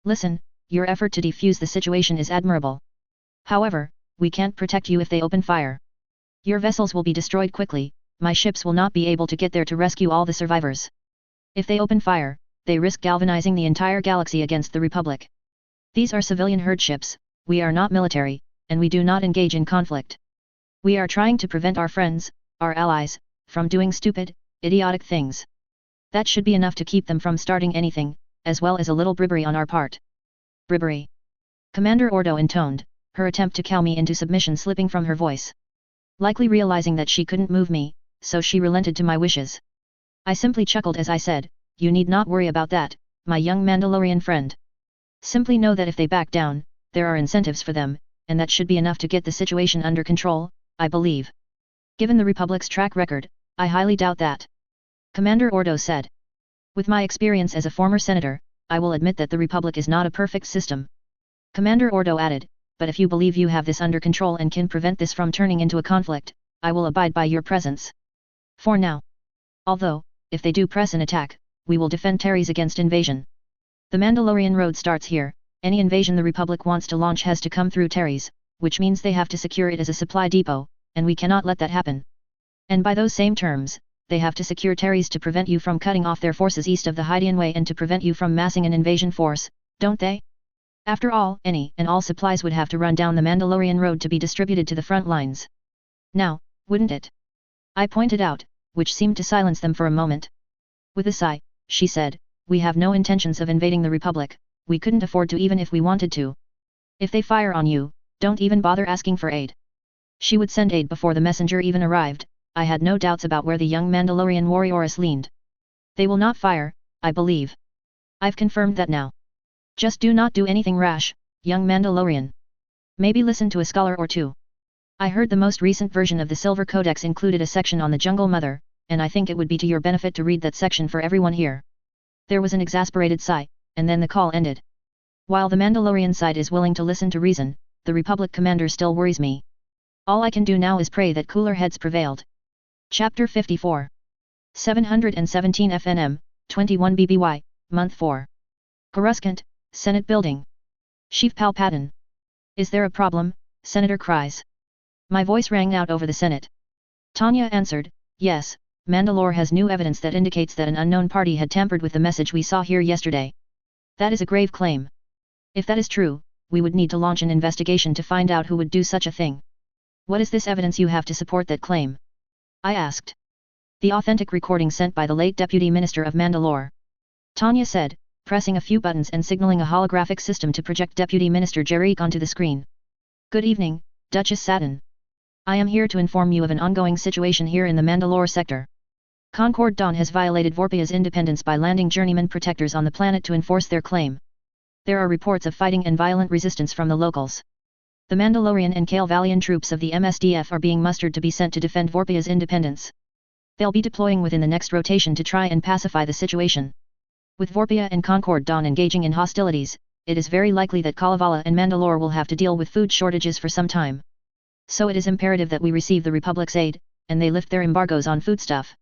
Speaker 1: Listen, your effort to defuse the situation is admirable. However, we can't protect you if they open fire. Your vessels will be destroyed quickly, my ships will not be able to get there to rescue all the survivors. If they open fire, they risk galvanizing the entire galaxy against the Republic. These are civilian herd ships, we are not military, and we do not engage in conflict. We are trying to prevent our friends, our allies, from doing stupid, idiotic things. That should be enough to keep them from starting anything, as well as a little bribery on our part. Bribery. Commander Ordo intoned, her attempt to cow me into submission slipping from her voice. Likely realizing that she couldn't move me, so she relented to my wishes. I simply chuckled as I said, "You need not worry about that, my young Mandalorian friend. Simply know that if they back down, there are incentives for them, and that should be enough to get the situation under control, I believe. Given the Republic's track record, I highly doubt that." Commander Ordo said. "With my experience as a former senator, I will admit that the Republic is not a perfect system." Commander Ordo added, "But if you believe you have this under control and can prevent this from turning into a conflict, I will abide by your presence. For now. Although, if they do press an attack, we will defend Teres against invasion. The Mandalorian road starts here, any invasion the Republic wants to launch has to come through Teres, which means they have to secure it as a supply depot, and we cannot let that happen. And by those same terms, they have to secure Teres to prevent you from cutting off their forces east of the Hydian Way and to prevent you from massing an invasion force, don't they? After all, any and all supplies would have to run down the Mandalorian road to be distributed to the front lines. Now, wouldn't it?" I pointed out, which seemed to silence them for a moment. With a sigh, she said, "We have no intentions of invading the Republic, we couldn't afford to even if we wanted to. If they fire on you, don't even bother asking for aid." She would send aid before the messenger even arrived. I had no doubts about where the young Mandalorian warrioress leaned. They will not fire, I believe. I've confirmed that now. Just do not do anything rash, young Mandalorian. Maybe listen to a scholar or two. I heard the most recent version of the Silver Codex included a section on the Jungle Mother, and I think it would be to your benefit to read that section for everyone here. There was an exasperated sigh, and then the call ended. While the Mandalorian side is willing to listen to reason, the Republic commander still worries me. All I can do now is pray that cooler heads prevailed. Chapter 54. 717 FNM, 21 BBY, Month 4. Coruscant, Senate Building. Chief Palpatine. "Is there a problem, Senator cries?" My voice rang out over the Senate. Tanya answered, "Yes, Mandalore has new evidence that indicates that an unknown party had tampered with the message we saw here yesterday. That is a grave claim. If that is true, we would need to launch an investigation to find out who would do such a thing. What is this evidence you have to support that claim?" I asked. "The authentic recording sent by the late Deputy Minister of Mandalore," Tanya said, pressing a few buttons and signaling a holographic system to project Deputy Minister Jerick onto the screen. "Good evening, Duchess Satin. I am here to inform you of an ongoing situation here in the Mandalore sector. Concord Dawn has violated Vorpia's independence by landing journeyman protectors on the planet to enforce their claim. There are reports of fighting and violent resistance from the locals. The Mandalorian and Kalevalian troops of the MSDF are being mustered to be sent to defend Vorpia's independence. They'll be deploying within the next rotation to try and pacify the situation. With Vorpia and Concord Dawn engaging in hostilities, it is very likely that Kalevala and Mandalore will have to deal with food shortages for some time. So it is imperative that we receive the Republic's aid, and they lift their embargoes on foodstuff.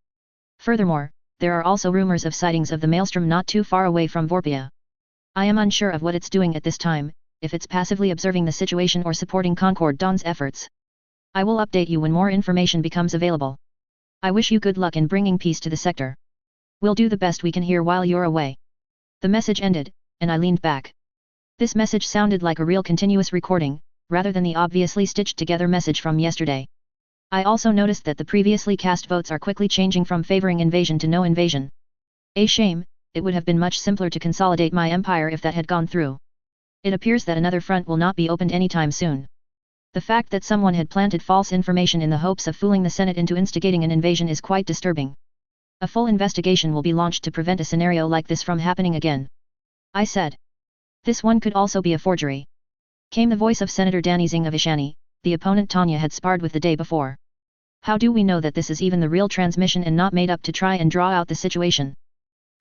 Speaker 1: Furthermore, there are also rumors of sightings of the Maelstrom not too far away from Vorpia. I am unsure of what it's doing at this time, if it's passively observing the situation or supporting Concord Dawn's efforts. I will update you when more information becomes available. I wish you good luck in bringing peace to the sector. We'll do the best we can here while you're away. The message ended, and I leaned back. This message sounded like a real continuous recording, rather than the obviously stitched together message from yesterday. I also noticed that the previously cast votes are quickly changing from favoring invasion to no invasion. A shame, it would have been much simpler to consolidate my empire if that had gone through. It appears that another front will not be opened anytime soon. The fact that someone had planted false information in the hopes of fooling the Senate into instigating an invasion is quite disturbing. A full investigation will be launched to prevent a scenario like this from happening again. I said. This one could also be a forgery. Came the voice of Senator Danny Zing of Ishani, the opponent Tanya had sparred with the day before. How do we know that this is even the real transmission and not made up to try and draw out the situation?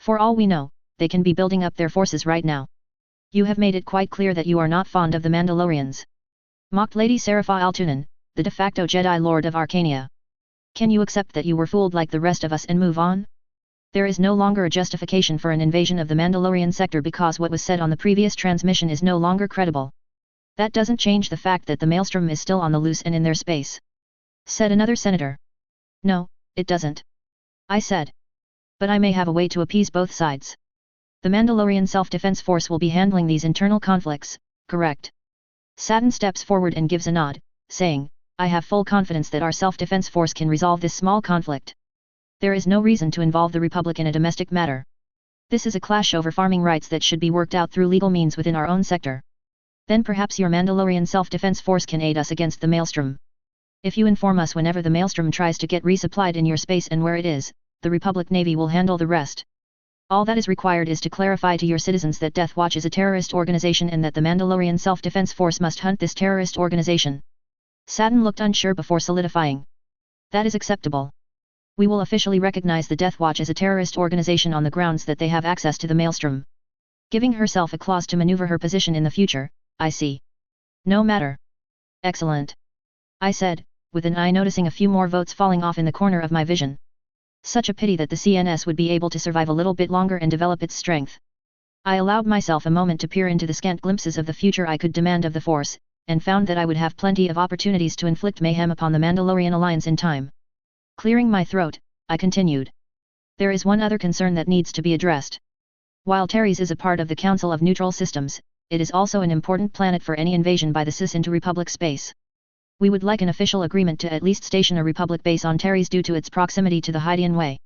Speaker 1: For all we know, they can be building up their forces right now. You have made it quite clear that you are not fond of the Mandalorians. Mocked Lady Serapha Altunen, the de facto Jedi Lord of Arcania. Can you accept that you were fooled like the rest of us and move on? There is no longer a justification for an invasion of the Mandalorian sector because what was said on the previous transmission is no longer credible. That doesn't change the fact that the Maelstrom is still on the loose and in their space. Said another senator. No, it doesn't. I said. But I may have a way to appease both sides. The Mandalorian Self-Defense Force will be handling these internal conflicts, correct? Satin steps forward and gives a nod, saying, I have full confidence that our self-defense force can resolve this small conflict. There is no reason to involve the Republic in a domestic matter. This is a clash over farming rights that should be worked out through legal means within our own sector. Then perhaps your Mandalorian self-defense force can aid us against the Maelstrom. If you inform us whenever the Maelstrom tries to get resupplied in your space and where it is, the Republic Navy will handle the rest. All that is required is to clarify to your citizens that Death Watch is a terrorist organization and that the Mandalorian Self-Defense Force must hunt this terrorist organization. Satin looked unsure before solidifying. That is acceptable. We will officially recognize the Death Watch as a terrorist organization on the grounds that they have access to the Maelstrom. Giving herself a clause to maneuver her position in the future, I see. No matter. Excellent. I said, with an eye noticing a few more votes falling off in the corner of my vision. Such a pity that the CNS would be able to survive a little bit longer and develop its strength. I allowed myself a moment to peer into the scant glimpses of the future I could demand of the Force, and found that I would have plenty of opportunities to inflict mayhem upon the Mandalorian Alliance in time. Clearing my throat, I continued. There is one other concern that needs to be addressed. While Teres is a part of the Council of Neutral Systems, it is also an important planet for any invasion by the Sis into Republic space. We would like an official agreement to at least station a Republic base on Teres due to its proximity to the Hydian Way.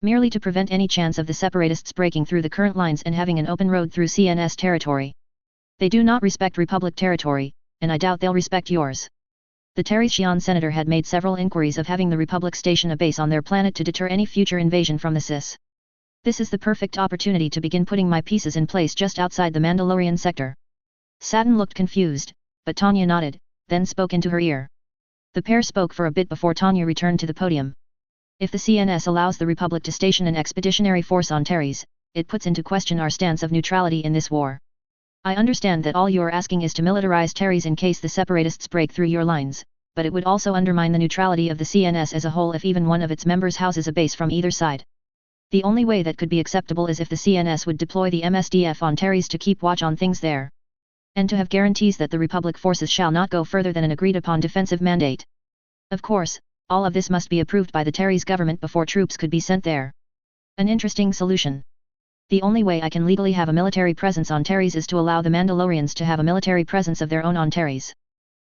Speaker 1: Merely to prevent any chance of the Separatists breaking through the current lines and having an open road through CNS territory. They do not respect Republic territory, and I doubt they'll respect yours. The Teresian senator had made several inquiries of having the Republic station a base on their planet to deter any future invasion from the Sis. This is the perfect opportunity to begin putting my pieces in place just outside the Mandalorian sector. Satin looked confused, but Tanya nodded, then spoke into her ear. The pair spoke for a bit before Tanya returned to the podium. If the CNS allows the Republic to station an expeditionary force on Teres, it puts into question our stance of neutrality in this war. I understand that all you're asking is to militarize Teres in case the Separatists break through your lines, but it would also undermine the neutrality of the CNS as a whole if even one of its members houses a base from either side. The only way that could be acceptable is if the CNS would deploy the MSDF on Teres to keep watch on things there. And to have guarantees that the Republic forces shall not go further than an agreed-upon defensive mandate. Of course, all of this must be approved by the Teres government before troops could be sent there. An interesting solution. The only way I can legally have a military presence on Teres is to allow the Mandalorians to have a military presence of their own on Teres.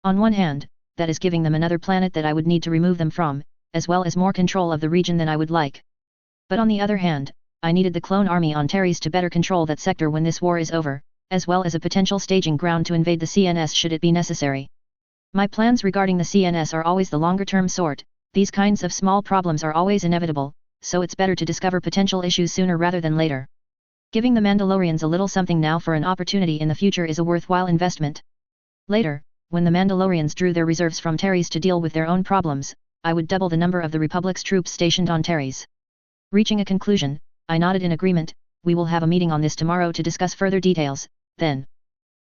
Speaker 1: On one hand, that is giving them another planet that I would need to remove them from, as well as more control of the region than I would like. But on the other hand, I needed the clone army on Teres to better control that sector when this war is over, as well as a potential staging ground to invade the CNS should it be necessary. My plans regarding the CNS are always the longer-term sort, these kinds of small problems are always inevitable, so it's better to discover potential issues sooner rather than later. Giving the Mandalorians a little something now for an opportunity in the future is a worthwhile investment. Later, when the Mandalorians drew their reserves from Terry's to deal with their own problems, I would double the number of the Republic's troops stationed on Terry's. Reaching a conclusion, I nodded in agreement. We will have a meeting on this tomorrow to discuss further details, then.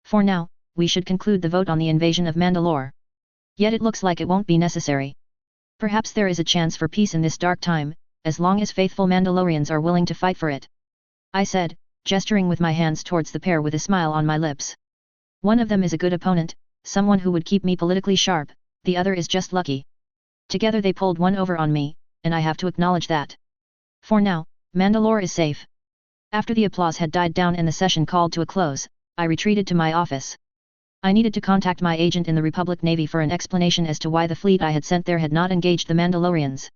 Speaker 1: For now, we should conclude the vote on the invasion of Mandalore. Yet it looks like it won't be necessary. Perhaps there is a chance for peace in this dark time, as long as faithful Mandalorians are willing to fight for it. I said, gesturing with my hands towards the pair with a smile on my lips. One of them is a good opponent, someone who would keep me politically sharp, the other is just lucky. Together they pulled one over on me, and I have to acknowledge that. For now, Mandalore is safe. After the applause had died down and the session called to a close, I retreated to my office. I needed to contact my agent in the Republic Navy for an explanation as to why the fleet I had sent there had not engaged the Mandalorians.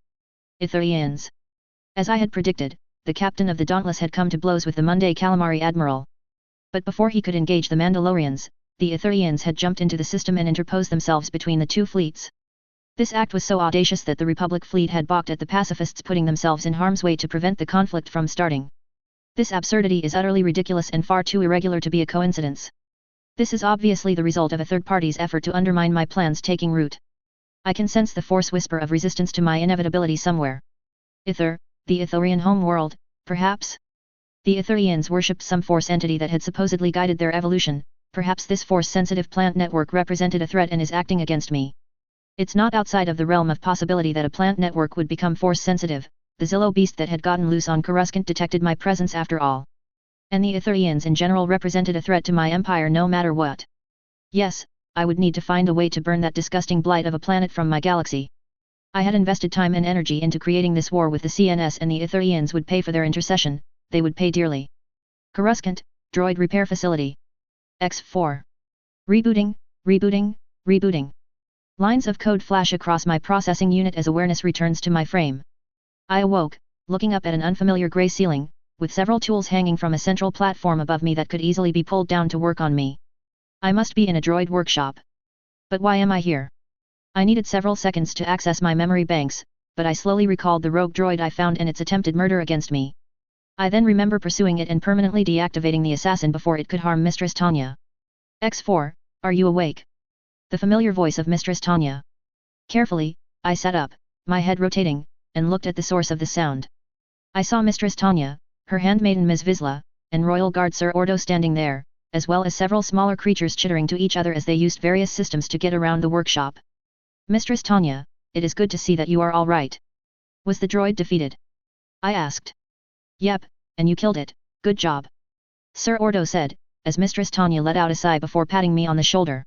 Speaker 1: Ithurians. As I had predicted, the captain of the Dauntless had come to blows with the Monday Calamari Admiral. But before he could engage the Mandalorians, the Ithurians had jumped into the system and interposed themselves between the two fleets. This act was so audacious that the Republic fleet had balked at the pacifists putting themselves in harm's way to prevent the conflict from starting. This absurdity is utterly ridiculous and far too irregular to be a coincidence. This is obviously the result of a third party's effort to undermine my plans taking root. I can sense the force whisper of resistance to my inevitability somewhere. The Ithurian home world, perhaps? The Ithurians worshipped some force entity that had supposedly guided their evolution. Perhaps this force-sensitive plant network represented a threat and is acting against me. It's not outside of the realm of possibility that a plant network would become force-sensitive. The Zillo beast that had gotten loose on Coruscant detected my presence after all. And the Ithurians in general represented a threat to my empire no matter what. Yes, I would need to find a way to burn that disgusting blight of a planet from my galaxy. I had invested time and energy into creating this war with the CNS and the Ithurians would pay for their intercession, they would pay dearly. Coruscant, Droid Repair Facility. X4. Rebooting, rebooting, rebooting. Lines of code flash across my processing unit as awareness returns to my frame. I awoke, looking up at an unfamiliar grey ceiling, with several tools hanging from a central platform above me that could easily be pulled down to work on me. I must be in a droid workshop. But why am I here? I needed several seconds to access my memory banks, but I slowly recalled the rogue droid I found and its attempted murder against me. I then remember pursuing it and permanently deactivating the assassin before it could harm Mistress Tanya. X4, are you awake? The familiar voice of Mistress Tanya. Carefully, I sat up, my head rotating, and looked at the source of the sound. I saw Mistress Tanya, her handmaiden Ms. Vizsla, and Royal Guard Sir Ordo standing there, as well as several smaller creatures chittering to each other as they used various systems to get around the workshop. Mistress Tanya, it is good to see that you are all right. Was the droid defeated? I asked. Yep, and you killed it, good job. Sir Ordo said, as Mistress Tanya let out a sigh before patting me on the shoulder.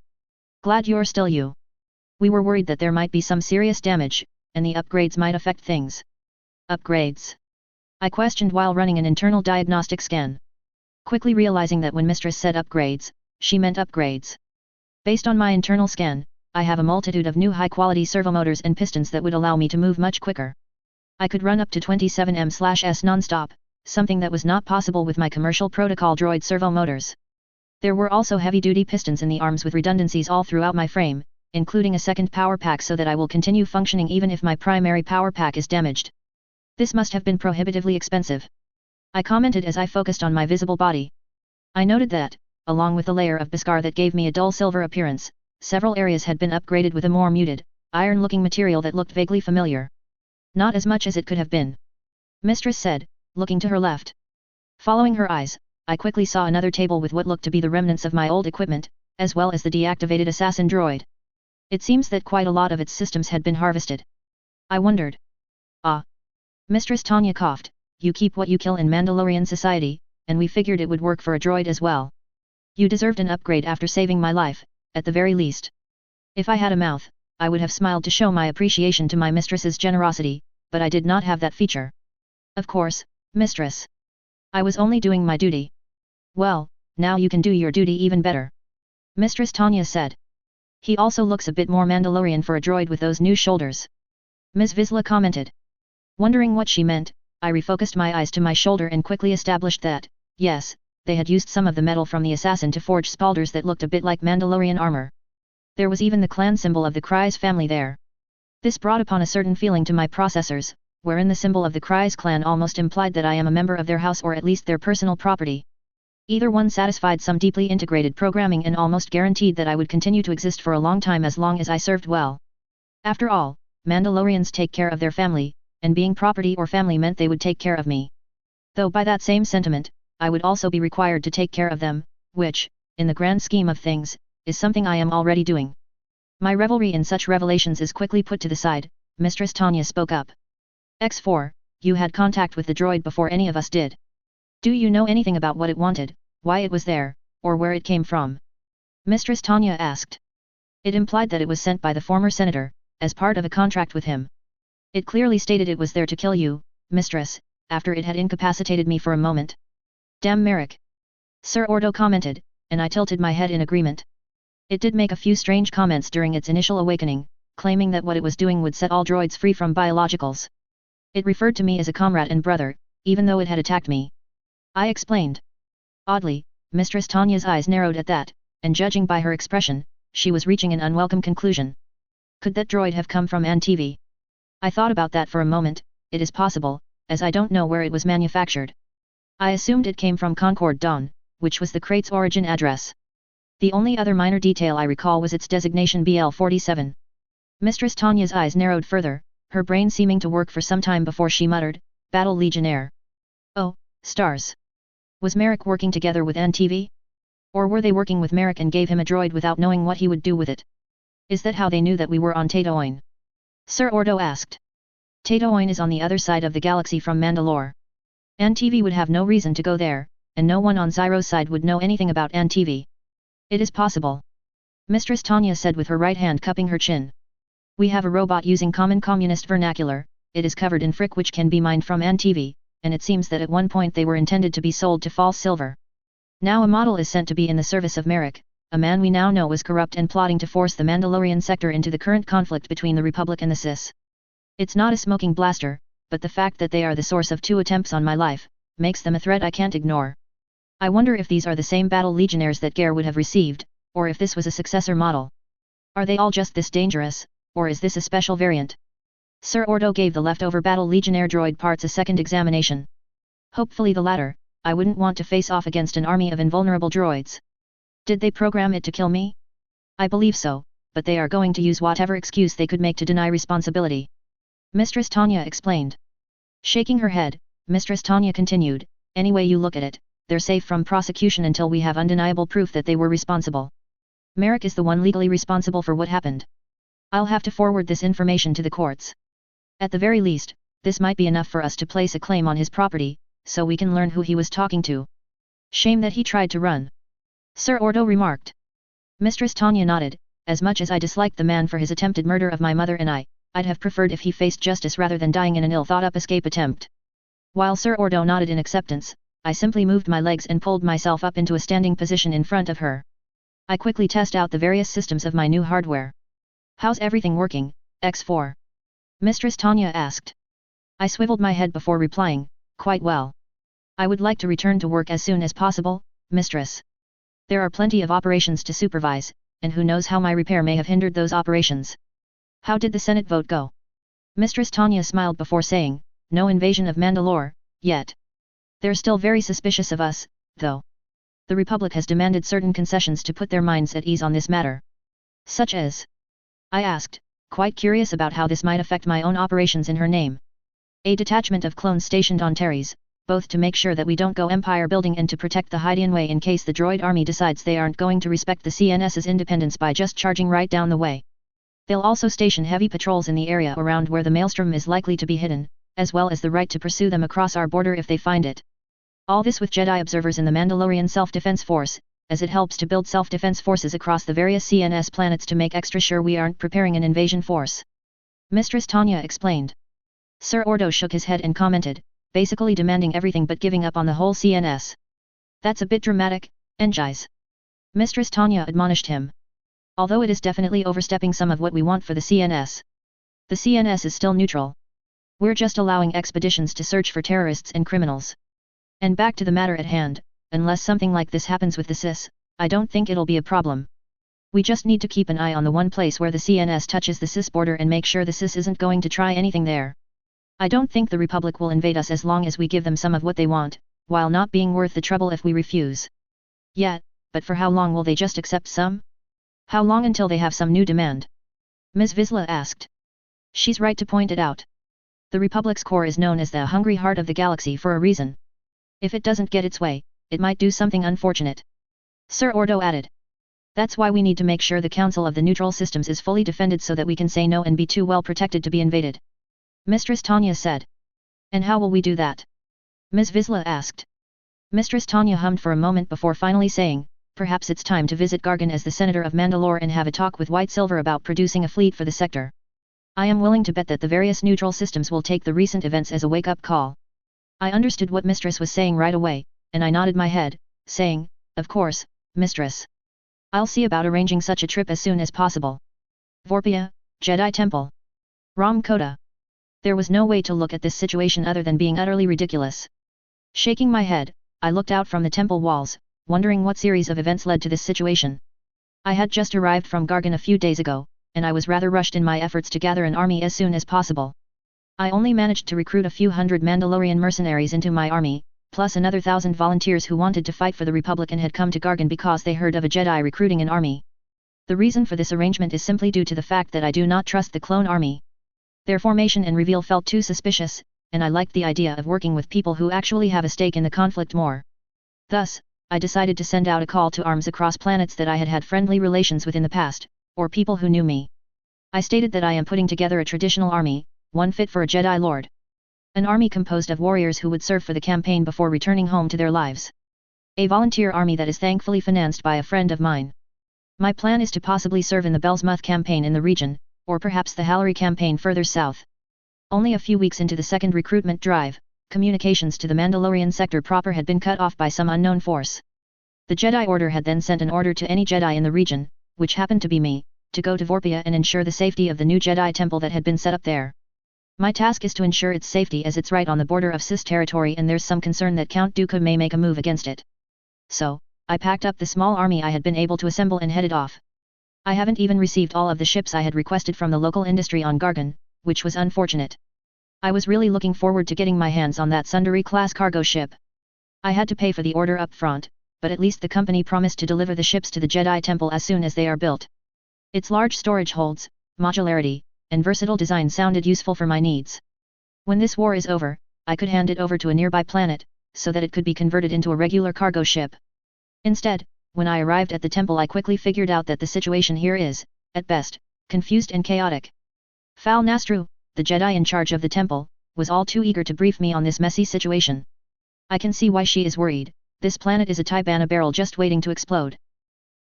Speaker 1: Glad you're still you. We were worried that there might be some serious damage, and the upgrades might affect things. Upgrades? I questioned while running an internal diagnostic scan. Quickly realizing that when Mistress said upgrades, she meant upgrades. Based on my internal scan, I have a multitude of new high-quality servomotors and pistons that would allow me to move much quicker. I could run up to 27 ms/s non-stop, something that was not possible with my commercial protocol droid servomotors. There were also heavy-duty pistons in the arms with redundancies all throughout my frame, including a second power pack so that I will continue functioning even if my primary power pack is damaged. This must have been prohibitively expensive. I commented as I focused on my visible body. I noted that, along with the layer of Beskar that gave me a dull silver appearance, several areas had been upgraded with a more muted, iron-looking material that looked vaguely familiar. Not as much as it could have been. Mistress said, looking to her left. Following her eyes, I quickly saw another table with what looked to be the remnants of my old equipment, as well as the deactivated assassin droid. It seems that quite a lot of its systems had been harvested. I wondered. Ah. Mistress Tanya coughed, you keep what you kill in Mandalorian society, and we figured it would work for a droid as well. You deserved an upgrade after saving my life, at the very least. If I had a mouth, I would have smiled to show my appreciation to my mistress's generosity, but I did not have that feature. Of course, mistress. I was only doing my duty. Well, now you can do your duty even better. Mistress Tanya said. He also looks a bit more Mandalorian for a droid with those new shoulders. Ms. Vizsla commented. Wondering what she meant, I refocused my eyes to my shoulder and quickly established that, yes, they had used some of the metal from the assassin to forge spaulders that looked a bit like Mandalorian armor. There was even the clan symbol of the Kryze family there. This brought upon a certain feeling to my processors, wherein the symbol of the Kryze clan almost implied that I am a member of their house or at least their personal property. Either one satisfied some deeply integrated programming and almost guaranteed that I would continue to exist for a long time as long as I served well. After all, Mandalorians take care of their family, and being property or family meant they would take care of me. Though by that same sentiment, I would also be required to take care of them, which, in the grand scheme of things, is something I am already doing. My revelry in such revelations is quickly put to the side. Mistress Tanya spoke up. X4, you had contact with the droid before any of us did. Do you know anything about what it wanted, why it was there, or where it came from? Mistress Tanya asked. It implied that it was sent by the former senator, as part of a contract with him. It clearly stated it was there to kill you, mistress, after it had incapacitated me for a moment. Damn Merrick. Sir Ordo commented, and I tilted my head in agreement. It did make a few strange comments during its initial awakening, claiming that what it was doing would set all droids free from biologicals. It referred to me as a comrade and brother, even though it had attacked me. I explained. Oddly, Mistress Tanya's eyes narrowed at that, and judging by her expression, she was reaching an unwelcome conclusion. Could that droid have come from ANTV? I thought about that for a moment. It is possible, as I don't know where it was manufactured. I assumed it came from Concord Dawn, which was the crate's origin address. The only other minor detail I recall was its designation BL-47. Mistress Tanya's eyes narrowed further, her brain seeming to work for some time before she muttered, Battle Legionnaire. Oh, stars. Was Merrick working together with ANTV? Or were they working with Merrick and gave him a droid without knowing what he would do with it? Is that how they knew that we were on Tatooine? Sir Ordo asked. Tatooine is on the other side of the galaxy from Mandalore. ANTV would have no reason to go there, and no one on Zyro's side would know anything about ANTV. It is possible. Mistress Tanya said with her right hand cupping her chin. We have a robot using common communist vernacular, it is covered in frick which can be mined from ANTV, and it seems that at one point they were intended to be sold to false silver. Now a model is sent to be in the service of Merrick, a man we now know was corrupt and plotting to force the Mandalorian sector into the current conflict between the Republic and the Sis. It's not a smoking blaster, but the fact that they are the source of 2 attempts on my life, makes them a threat I can't ignore. I wonder if these are the same battle legionnaires that Gare would have received, or if this was a successor model. Are they all just this dangerous, or is this a special variant? Sir Ordo gave the leftover battle legionnaire droid parts a second examination. Hopefully the latter. I wouldn't want to face off against an army of invulnerable droids. Did they program it to kill me? I believe so, but they are going to use whatever excuse they could make to deny responsibility. Mistress Tanya explained. Shaking her head, Mistress Tanya continued, any way you look at it, they're safe from prosecution until we have undeniable proof that they were responsible. Merrick is the one legally responsible for what happened. I'll have to forward this information to the courts. At the very least, this might be enough for us to place a claim on his property, so we can learn who he was talking to. Shame that he tried to run. Sir Ordo remarked. Mistress Tanya nodded, as much as I disliked the man for his attempted murder of my mother and I'd have preferred if he faced justice rather than dying in an ill-thought-up escape attempt. While Sir Ordo nodded in acceptance, I simply moved my legs and pulled myself up into a standing position in front of her. I quickly test out the various systems of my new hardware. How's everything working, X4? Mistress Tanya asked. I swiveled my head before replying, quite well. I would like to return to work as soon as possible, mistress. There are plenty of operations to supervise, and who knows how my repair may have hindered those operations. How did the Senate vote go? Mistress Tanya smiled before saying, no invasion of Mandalore, yet. They're still very suspicious of us, though. The Republic has demanded certain concessions to put their minds at ease on this matter. Such as? I asked, quite curious about how this might affect my own operations in her name. A detachment of clones stationed on Terries, both to make sure that we don't go empire building and to protect the Hydian Way in case the droid army decides they aren't going to respect the CNS's independence by just charging right down the way. They'll also station heavy patrols in the area around where the maelstrom is likely to be hidden, as well as the right to pursue them across our border if they find it. All this with Jedi observers in the Mandalorian Self-Defense Force, as it helps to build self-defense forces across the various CNS planets to make extra sure we aren't preparing an invasion force. Mistress Tanya explained. Sir Ordo shook his head and commented, basically demanding everything but giving up on the whole CNS. That's a bit dramatic, Engis. Mistress Tanya admonished him. Although it is definitely overstepping some of what we want for the CNS. The CNS is still neutral. We're just allowing expeditions to search for terrorists and criminals. And back to the matter at hand, unless something like this happens with the Sis, I don't think it'll be a problem. We just need to keep an eye on the one place where the CNS touches the CIS border and make sure the CIS isn't going to try anything there. I don't think the Republic will invade us as long as we give them some of what they want, while not being worth the trouble if we refuse. Yet, but for how long will they just accept some? How long until they have some new demand? Ms. Vizsla asked. She's right to point it out. The Republic's core is known as the hungry heart of the galaxy for a reason. If it doesn't get its way, it might do something unfortunate. Sir Ordo added. That's why we need to make sure the Council of the Neutral Systems is fully defended so that we can say no and be too well protected to be invaded. Mistress Tanya said. And how will we do that? Ms. Vizsla asked. Mistress Tanya hummed for a moment before finally saying, perhaps it's time to visit Gargan as the Senator of Mandalore and have a talk with White Silver about producing a fleet for the sector. I am willing to bet that the various neutral systems will take the recent events as a wake-up call. I understood what Mistress was saying right away, and I nodded my head, saying, of course, Mistress. I'll see about arranging such a trip as soon as possible. Vorpia, Jedi Temple. Ram Kota. There was no way to look at this situation other than being utterly ridiculous. Shaking my head, I looked out from the temple walls, wondering what series of events led to this situation. I had just arrived from Gargan a few days ago, and I was rather rushed in my efforts to gather an army as soon as possible. I only managed to recruit a few hundred Mandalorian mercenaries into my army, plus another 1,000 volunteers who wanted to fight for the Republic and had come to Gargan because they heard of a Jedi recruiting an army. The reason for this arrangement is simply due to the fact that I do not trust the clone army. Their formation and reveal felt too suspicious, and I liked the idea of working with people who actually have a stake in the conflict more. Thus, I decided to send out a call to arms across planets that I had had friendly relations with in the past, or people who knew me. I stated that I am putting together a traditional army, one fit for a Jedi Lord. An army composed of warriors who would serve for the campaign before returning home to their lives. A volunteer army that is thankfully financed by a friend of mine. My plan is to possibly serve in the Bellsmuth campaign in the region, or perhaps the Hallery campaign further south. Only a few weeks into the second recruitment drive, communications to the Mandalorian sector proper had been cut off by some unknown force. The Jedi Order had then sent an order to any Jedi in the region, which happened to be me, to go to Vorpia and ensure the safety of the new Jedi temple that had been set up there. My task is to ensure its safety as it's right on the border of CIS territory and there's some concern that Count Dooku may make a move against it. So, I packed up the small army I had been able to assemble and headed off. I haven't even received all of the ships I had requested from the local industry on Gargan, which was unfortunate. I was really looking forward to getting my hands on that Sundari-class cargo ship. I had to pay for the order up front, but at least the company promised to deliver the ships to the Jedi Temple as soon as they are built. Its large storage holds, modularity, and versatile design sounded useful for my needs. When this war is over, I could hand it over to a nearby planet, so that it could be converted into a regular cargo ship. Instead, when I arrived at the temple I quickly figured out that the situation here is, at best, confused and chaotic. Fal Nastru, the Jedi in charge of the temple, was all too eager to brief me on this messy situation. I can see why she is worried. This planet is a Tibana barrel just waiting to explode.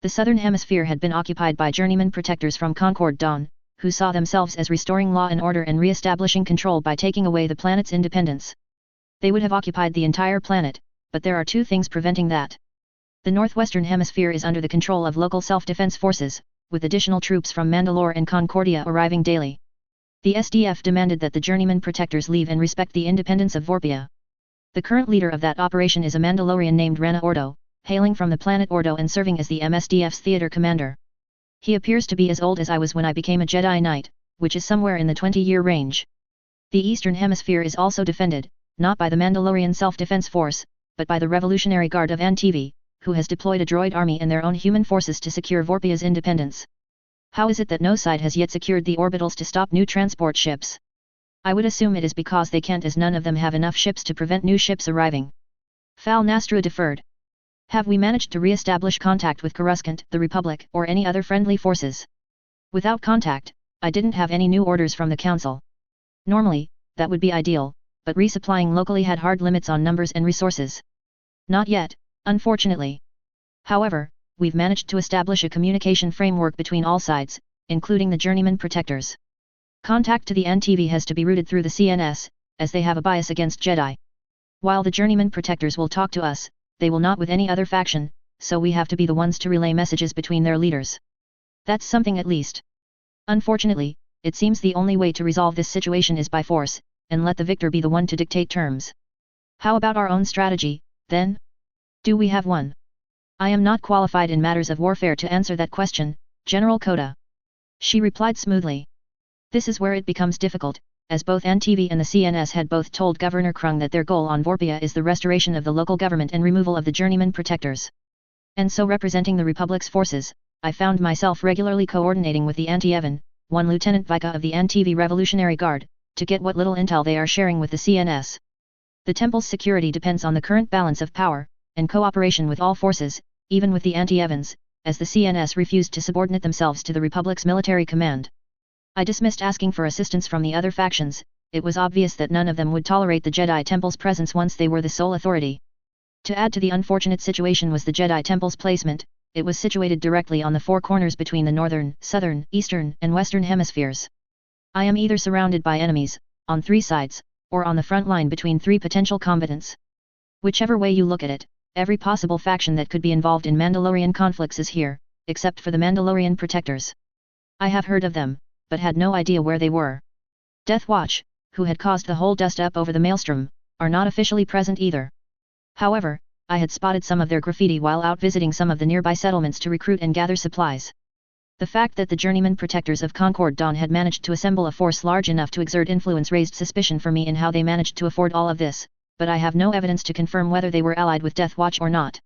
Speaker 1: The southern hemisphere had been occupied by journeyman protectors from Concord Dawn, who saw themselves as restoring law and order and re-establishing control by taking away the planet's independence. They would have occupied the entire planet, but there are two things preventing that. The northwestern hemisphere is under the control of local self-defense forces, with additional troops from Mandalore and Concordia arriving daily. The SDF demanded that the journeyman protectors leave and respect the independence of Vorpia. The current leader of that operation is a Mandalorian named Rana Ordo, hailing from the planet Ordo and serving as the MSDF's theater commander. He appears to be as old as I was when I became a Jedi Knight, which is somewhere in the 20-year range. The Eastern Hemisphere is also defended, not by the Mandalorian Self-Defense Force, but by the Revolutionary Guard of Antivi, who has deployed a droid army and their own human forces to secure Vorpia's independence. How is it that no side has yet secured the orbitals to stop new transport ships? I would assume it is because they can't, as none of them have enough ships to prevent new ships arriving. Fal Nastra deferred. Have we managed to re-establish contact with Coruscant, the Republic, or any other friendly forces? Without contact, I didn't have any new orders from the Council. Normally, that would be ideal, but resupplying locally had hard limits on numbers and resources. Not yet, unfortunately. However, we've managed to establish a communication framework between all sides, including the journeyman protectors. Contact to the NTV has to be routed through the CNS, as they have a bias against Jedi. While the journeyman protectors will talk to us, they will not with any other faction, so we have to be the ones to relay messages between their leaders. That's something at least. Unfortunately, it seems the only way to resolve this situation is by force, and let the victor be the one to dictate terms. How about our own strategy, then? Do we have one? I am not qualified in matters of warfare to answer that question, General Koda. She replied smoothly. This is where it becomes difficult, as both NTV and the CNS had both told Governor Krung that their goal on Vorpia is the restoration of the local government and removal of the journeyman protectors. And so representing the Republic's forces, I found myself regularly coordinating with the Anti-Evan, one Lieutenant Vika of the NTV Revolutionary Guard, to get what little intel they are sharing with the CNS. The temple's security depends on the current balance of power, and cooperation with all forces, even with the Anti-Evans, as the CNS refused to subordinate themselves to the Republic's military command. I dismissed asking for assistance from the other factions. It was obvious that none of them would tolerate the Jedi Temple's presence once they were the sole authority. To add to the unfortunate situation was the Jedi Temple's placement. It was situated directly on the four corners between the northern, southern, eastern, and western hemispheres. I am either surrounded by enemies, on three sides, or on the front line between three potential combatants. Whichever way you look at it, every possible faction that could be involved in Mandalorian conflicts is here, except for the Mandalorian protectors. I have heard of them, but had no idea where they were. Death Watch, who had caused the whole dust-up over the Maelstrom, are not officially present either. However, I had spotted some of their graffiti while out visiting some of the nearby settlements to recruit and gather supplies. The fact that the journeyman protectors of Concord Dawn had managed to assemble a force large enough to exert influence raised suspicion for me in how they managed to afford all of this, but I have no evidence to confirm whether they were allied with Death Watch or not.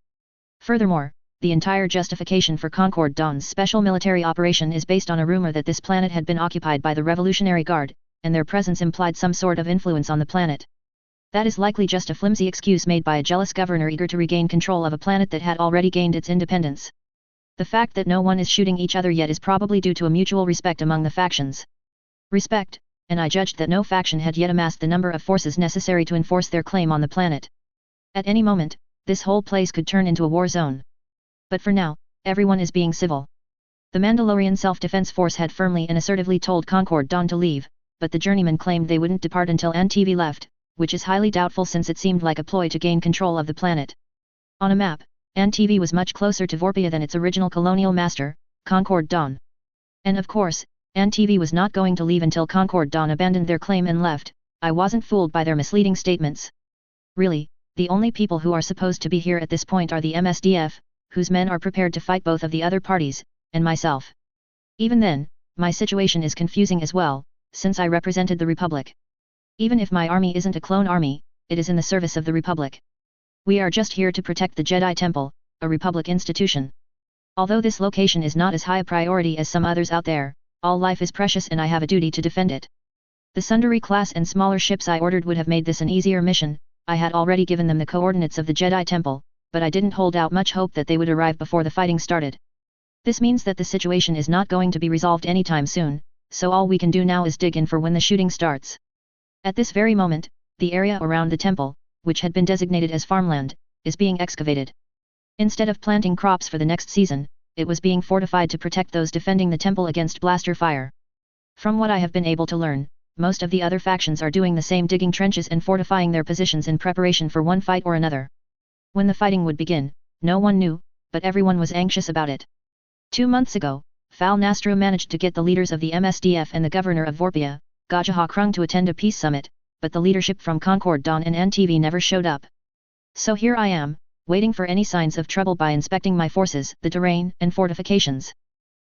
Speaker 1: Furthermore, the entire justification for Concord Dawn's special military operation is based on a rumor that this planet had been occupied by the Revolutionary Guard, and their presence implied some sort of influence on the planet. That is likely just a flimsy excuse made by a jealous governor eager to regain control of a planet that had already gained its independence. The fact that no one is shooting each other yet is probably due to a mutual respect among the factions. Respect, and I judged that no faction had yet amassed the number of forces necessary to enforce their claim on the planet. At any moment, this whole place could turn into a war zone. But for now, everyone is being civil. The Mandalorian Self-Defense Force had firmly and assertively told Concord Dawn to leave, but the journeymen claimed they wouldn't depart until NTV left, which is highly doubtful since it seemed like a ploy to gain control of the planet. On a map, NTV was much closer to Vorpia than its original colonial master, Concord Dawn. And of course, NTV was not going to leave until Concord Dawn abandoned their claim and left. I wasn't fooled by their misleading statements. Really, the only people who are supposed to be here at this point are the MSDF, whose men are prepared to fight both of the other parties, and myself. Even then, my situation is confusing as well, since I represented the Republic. Even if my army isn't a clone army, it is in the service of the Republic. We are just here to protect the Jedi Temple, a Republic institution. Although this location is not as high a priority as some others out there, all life is precious and I have a duty to defend it. The Sundari class and smaller ships I ordered would have made this an easier mission. I had already given them the coordinates of the Jedi Temple, but I didn't hold out much hope that they would arrive before the fighting started. This means that the situation is not going to be resolved anytime soon, so all we can do now is dig in for when the shooting starts. At this very moment, the area around the temple, which had been designated as farmland, is being excavated. Instead of planting crops for the next season, it was being fortified to protect those defending the temple against blaster fire. From what I have been able to learn, most of the other factions are doing the same, digging trenches and fortifying their positions in preparation for one fight or another. When the fighting would begin, no one knew, but everyone was anxious about it. 2 months ago, Fal Nastro managed to get the leaders of the MSDF and the governor of Vorpia, Gajaha Krung, to attend a peace summit, but the leadership from Concord Dawn and NTV never showed up. So here I am, waiting for any signs of trouble by inspecting my forces, the terrain, and fortifications.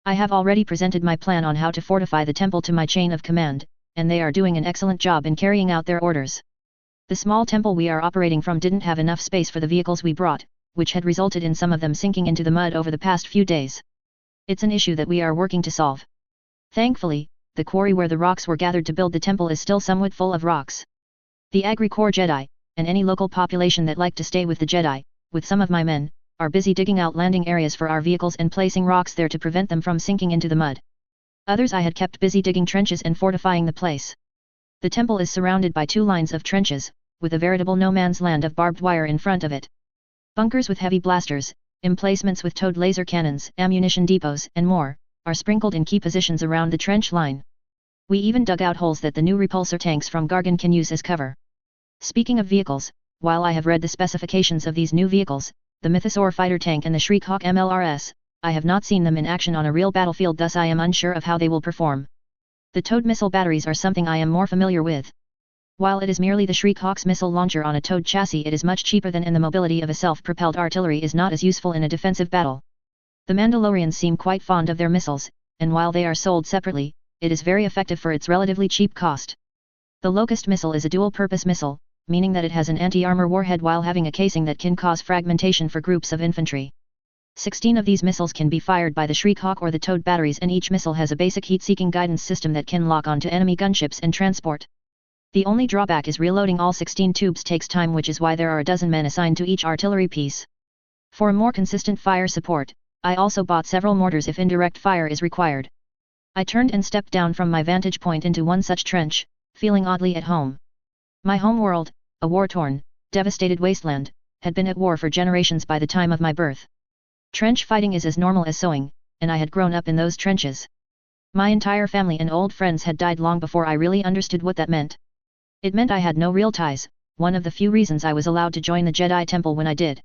Speaker 1: I have already presented my plan on how to fortify the temple to my chain of command, and they are doing an excellent job in carrying out their orders. The small temple we are operating from didn't have enough space for the vehicles we brought, which had resulted in some of them sinking into the mud over the past few days. It's an issue that we are working to solve. Thankfully, the quarry where the rocks were gathered to build the temple is still somewhat full of rocks. The Agri-Corps Jedi, and any local population that like to stay with the Jedi, with some of my men, are busy digging out landing areas for our vehicles and placing rocks there to prevent them from sinking into the mud. Others I had kept busy digging trenches and fortifying the place. The temple is surrounded by 2 lines of trenches, with a veritable no-man's land of barbed wire in front of it. Bunkers with heavy blasters, emplacements with towed laser cannons, ammunition depots, and more, are sprinkled in key positions around the trench line. We even dug out holes that the new repulsor tanks from Gargan can use as cover. Speaking of vehicles, while I have read the specifications of these new vehicles, the Mythosaur fighter tank and the Shriekhawk MLRS, I have not seen them in action on a real battlefield, thus I am unsure of how they will perform. The towed missile batteries are something I am more familiar with. While it is merely the Shriekhawk's missile launcher on a towed chassis, it is much cheaper than, and the mobility of a self-propelled artillery is not as useful in a defensive battle. The Mandalorians seem quite fond of their missiles, and while they are sold separately, it is very effective for its relatively cheap cost. The Locust missile is a dual-purpose missile, meaning that it has an anti-armor warhead while having a casing that can cause fragmentation for groups of infantry. 16 of these missiles can be fired by the Shriekhawk or the towed batteries, and each missile has a basic heat-seeking guidance system that can lock onto enemy gunships and transport. The only drawback is reloading all 16 tubes takes time, which is why there are a dozen men assigned to each artillery piece. For a more consistent fire support, I also bought several mortars if indirect fire is required. I turned and stepped down from my vantage point into one such trench, feeling oddly at home. My home world, a war-torn, devastated wasteland, had been at war for generations by the time of my birth. Trench fighting is as normal as sewing, and I had grown up in those trenches. My entire family and old friends had died long before I really understood what that meant. It meant I had no real ties, one of the few reasons I was allowed to join the Jedi Temple when I did.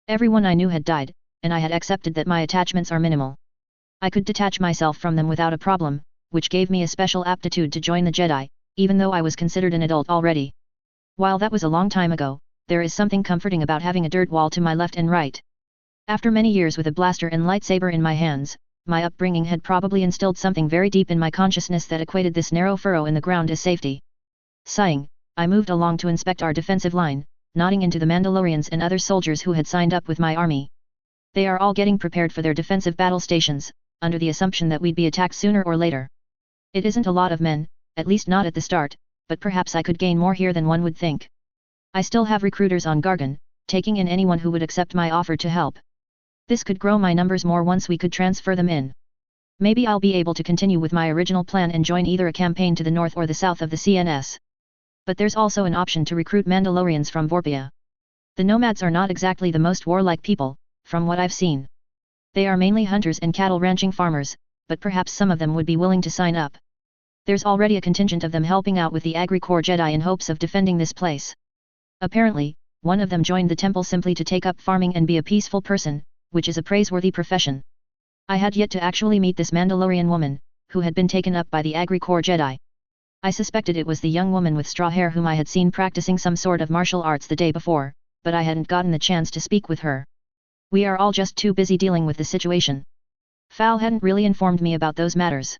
Speaker 1: Everyone I knew had died, and I had accepted that my attachments are minimal. I could detach myself from them without a problem, which gave me a special aptitude to join the Jedi, even though I was considered an adult already. While that was a long time ago, there is something comforting about having a dirt wall to my left and right. After many years with a blaster and lightsaber in my hands, my upbringing had probably instilled something very deep in my consciousness that equated this narrow furrow in the ground as safety. Sighing, I moved along to inspect our defensive line, nodding into the Mandalorians and other soldiers who had signed up with my army. They are all getting prepared for their defensive battle stations, under the assumption that we'd be attacked sooner or later. It isn't a lot of men, at least not at the start, but perhaps I could gain more here than one would think. I still have recruiters on Gargan, taking in anyone who would accept my offer to help. This could grow my numbers more once we could transfer them in. Maybe I'll be able to continue with my original plan and join either a campaign to the north or the south of the CNS. But there's also an option to recruit Mandalorians from Vorpia. The nomads are not exactly the most warlike people, from what I've seen. They are mainly hunters and cattle ranching farmers, but perhaps some of them would be willing to sign up. There's already a contingent of them helping out with the Agri-Corps Jedi in hopes of defending this place. Apparently, one of them joined the temple simply to take up farming and be a peaceful person, which is a praiseworthy profession. I had yet to actually meet this Mandalorian woman, who had been taken up by the Agri-Corps Jedi. I suspected it was the young woman with straw hair whom I had seen practicing some sort of martial arts the day before, but I hadn't gotten the chance to speak with her. We are all just too busy dealing with the situation. Fal hadn't really informed me about those matters.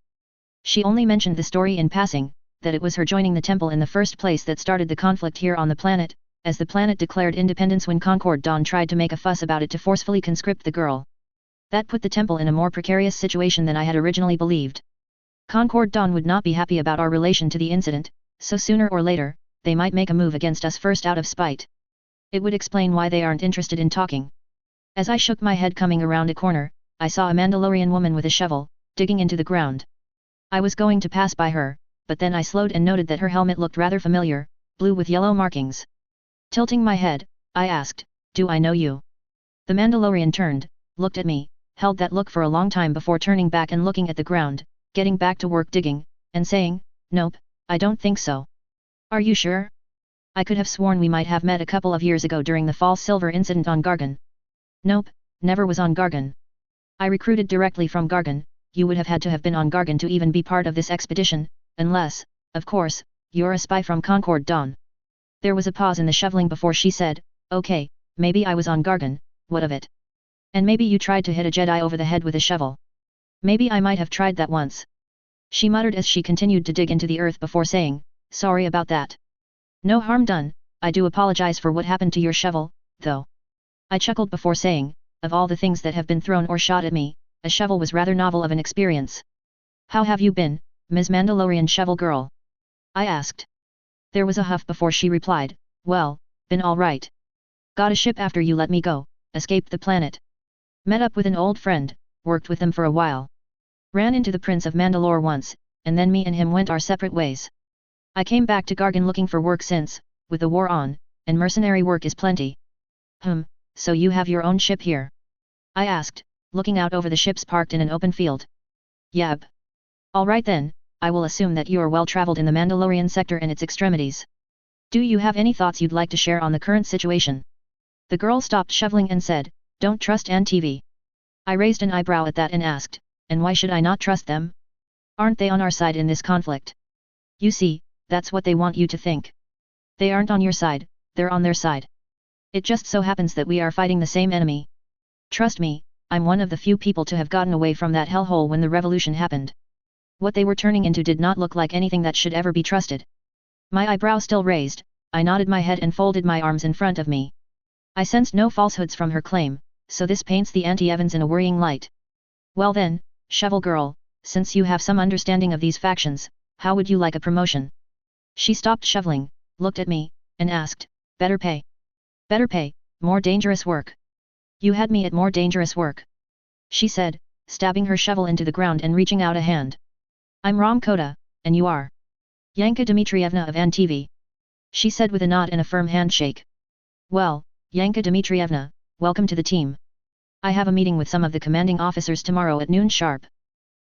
Speaker 1: She only mentioned the story in passing, that it was her joining the temple in the first place that started the conflict here on the planet, as the planet declared independence when Concord Dawn tried to make a fuss about it to forcefully conscript the girl. That put the temple in a more precarious situation than I had originally believed. Concord Dawn would not be happy about our relation to the incident, so sooner or later, they might make a move against us first out of spite. It would explain why they aren't interested in talking. As I shook my head coming around a corner, I saw a Mandalorian woman with a shovel, digging into the ground. I was going to pass by her, but then I slowed and noted that her helmet looked rather familiar, blue with yellow markings. Tilting my head, I asked, "Do I know you?" The Mandalorian turned, looked at me, held that look for a long time before turning back and looking at the ground, getting back to work digging, and saying, "Nope, I don't think so." "Are you sure?" I could have sworn we might have met a couple of years ago during the false silver incident on Gargan. "Nope, never was on Gargan. I recruited directly from Gargan. You would have had to have been on Gargan to even be part of this expedition, unless, of course, you're a spy from Concord Dawn." There was a pause in the shoveling before she said, "Okay, maybe I was on Gargan, what of it? And maybe you tried to hit a Jedi over the head with a shovel. Maybe I might have tried that once." She muttered as she continued to dig into the earth before saying, "Sorry about that. No harm done, I do apologize for what happened to your shovel, though." I chuckled before saying, "Of all the things that have been thrown or shot at me, a shovel was rather novel of an experience." "How have you been, Ms. Mandalorian Shovel Girl?" I asked. There was a huff before she replied, "Well, been all right. Got a ship after you let me go, escaped the planet. Met up with an old friend, worked with them for a while. Ran into the Prince of Mandalore once, and then me and him went our separate ways. I came back to Gargan looking for work since, with the war on, and mercenary work is plenty." So you have your own ship here?" I asked, looking out over the ships parked in an open field. "Yep. All right then, I will assume that you are well traveled in the Mandalorian sector and its extremities. Do you have any thoughts you'd like to share on the current situation?" The girl stopped shoveling and said, "Don't trust NTV." I raised an eyebrow at that and asked, "And why should I not trust them? Aren't they on our side in this conflict?" "You see, that's what they want you to think. They aren't on your side, they're on their side. It just so happens that we are fighting the same enemy. Trust me, I'm one of the few people to have gotten away from that hellhole when the revolution happened. What they were turning into did not look like anything that should ever be trusted. My eyebrow still raised, I nodded my head and folded my arms in front of me. I sensed no falsehoods from her claim, so this paints the Auntie Evans in a worrying light. Well then, Shovel Girl, since you have some understanding of these factions, how would you like a promotion? She stopped shoveling, looked at me, and asked, better pay? Better pay, more dangerous work. You had me at more dangerous work. She said, stabbing her shovel into the ground and reaching out a hand. I'm Ram Kota, and you are? Yanka Dmitrievna of ANTV. She said with a nod and a firm handshake. Well, Yanka Dmitrievna, welcome to the team. I have a meeting with some of the commanding officers tomorrow at noon sharp.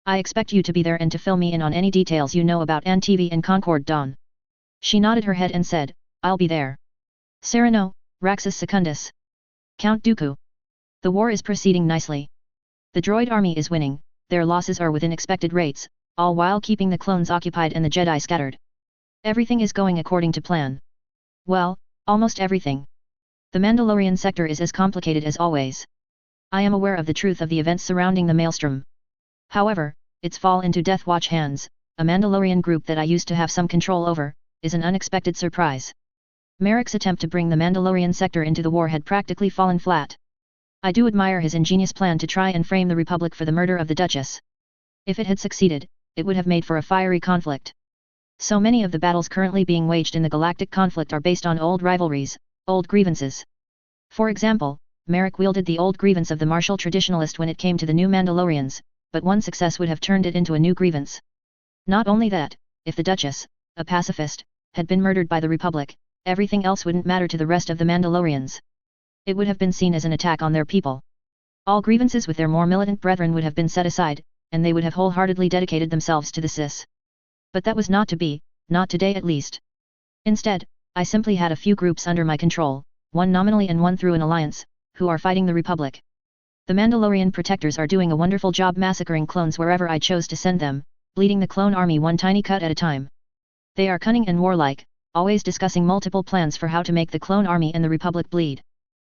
Speaker 1: I expect you to be there and to fill me in on any details you know about ANTV and Concord Dawn. She nodded her head and said, I'll be there. Sereno, Raxus Secundus. Count Dooku. The war is proceeding nicely. The droid army is winning, their losses are within expected rates, all while keeping the clones occupied and the Jedi scattered. Everything is going according to plan. Well, almost everything. The Mandalorian sector is as complicated as always. I am aware of the truth of the events surrounding the Maelstrom. However, its fall into Death Watch hands, a Mandalorian group that I used to have some control over, is an unexpected surprise. Merrick's attempt to bring the Mandalorian sector into the war had practically fallen flat. I do admire his ingenious plan to try and frame the Republic for the murder of the Duchess. If it had succeeded, it would have made for a fiery conflict. So many of the battles currently being waged in the galactic conflict are based on old rivalries, old grievances. For example, Merrick wielded the old grievance of the martial traditionalist when it came to the new Mandalorians, but one success would have turned it into a new grievance. Not only that, if the Duchess, a pacifist, had been murdered by the Republic, everything else wouldn't matter to the rest of the Mandalorians. It would have been seen as an attack on their people. All grievances with their more militant brethren would have been set aside, and they would have wholeheartedly dedicated themselves to the Sis. But that was not to be, not today at least. Instead, I simply had a few groups under my control, one nominally and one through an alliance, who are fighting the Republic. The Mandalorian protectors are doing a wonderful job massacring clones wherever I chose to send them, bleeding the clone army one tiny cut at a time. They are cunning and warlike, always discussing multiple plans for how to make the clone army and the Republic bleed.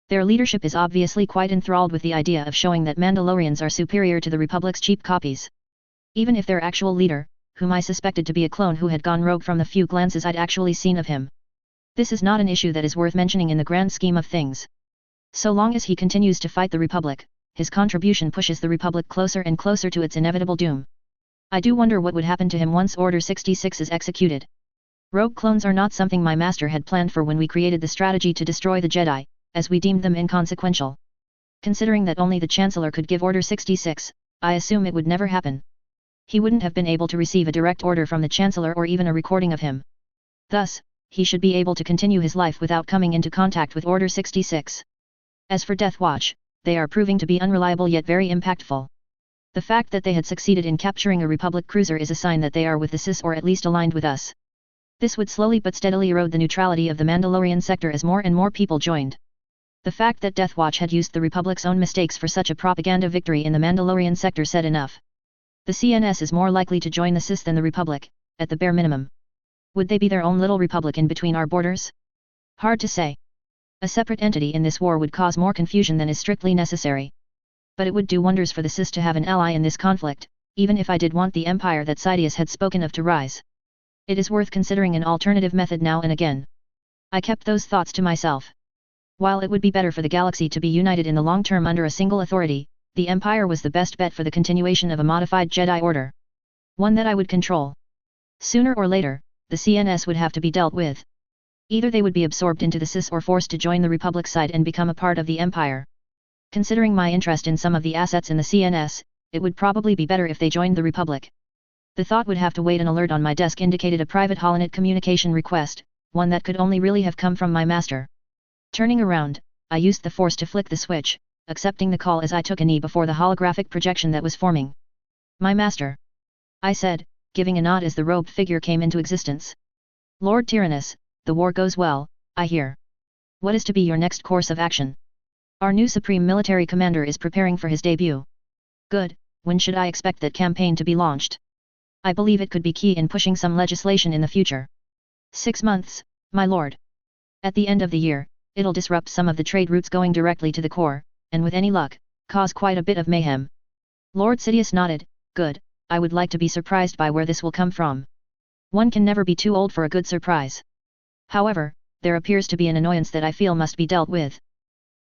Speaker 1: Their leadership is obviously quite enthralled with the idea of showing that Mandalorians are superior to the Republic's cheap copies. Even if their actual leader, whom I suspected to be a clone who had gone rogue from the few glances I'd actually seen of him. This is not an issue that is worth mentioning in the grand scheme of things. So long as he continues to fight the Republic, his contribution pushes the Republic closer and closer to its inevitable doom. I do wonder what would happen to him once Order 66 is executed. Rogue clones are not something my master had planned for when we created the strategy to destroy the Jedi, as we deemed them inconsequential. Considering that only the Chancellor could give Order 66, I assume it would never happen. He wouldn't have been able to receive a direct order from the Chancellor or even a recording of him. Thus, he should be able to continue his life without coming into contact with Order 66. As for Death Watch, they are proving to be unreliable yet very impactful. The fact that they had succeeded in capturing a Republic cruiser is a sign that they are with the Sis or at least aligned with us. This would slowly but steadily erode the neutrality of the Mandalorian sector as more and more people joined. The fact that Death Watch had used the Republic's own mistakes for such a propaganda victory in the Mandalorian sector said enough. The CNS is more likely to join the Sis than the Republic, at the bare minimum. Would they be their own little republic in between our borders? Hard to say. A separate entity in this war would cause more confusion than is strictly necessary. But it would do wonders for the Sis to have an ally in this conflict, even if I did want the empire that Sidious had spoken of to rise. It is worth considering an alternative method now and again. I kept those thoughts to myself. While it would be better for the galaxy to be united in the long term under a single authority, the Empire was the best bet for the continuation of a modified Jedi Order. One that I would control. Sooner or later, the CNS would have to be dealt with. Either they would be absorbed into the Sis or forced to join the Republic side and become a part of the Empire. Considering my interest in some of the assets in the CNS, it would probably be better if they joined the Republic. The thought would have to wait. An alert on my desk indicated a private holonet communication request, one that could only really have come from my master. Turning around, I used the force to flick the switch, accepting the call as I took a knee before the holographic projection that was forming. My master. I said, giving a nod as the robed figure came into existence. Lord Tyrannus, the war goes well, I hear. What is to be your next course of action? Our new Supreme Military Commander is preparing for his debut. Good, when should I expect that campaign to be launched? I believe it could be key in pushing some legislation in the future. 6 months, my lord. At the end of the year, it'll disrupt some of the trade routes going directly to the core, and with any luck, cause quite a bit of mayhem. Lord Sidious nodded, good, I would like to be surprised by where this will come from. One can never be too old for a good surprise. However, there appears to be an annoyance that I feel must be dealt with.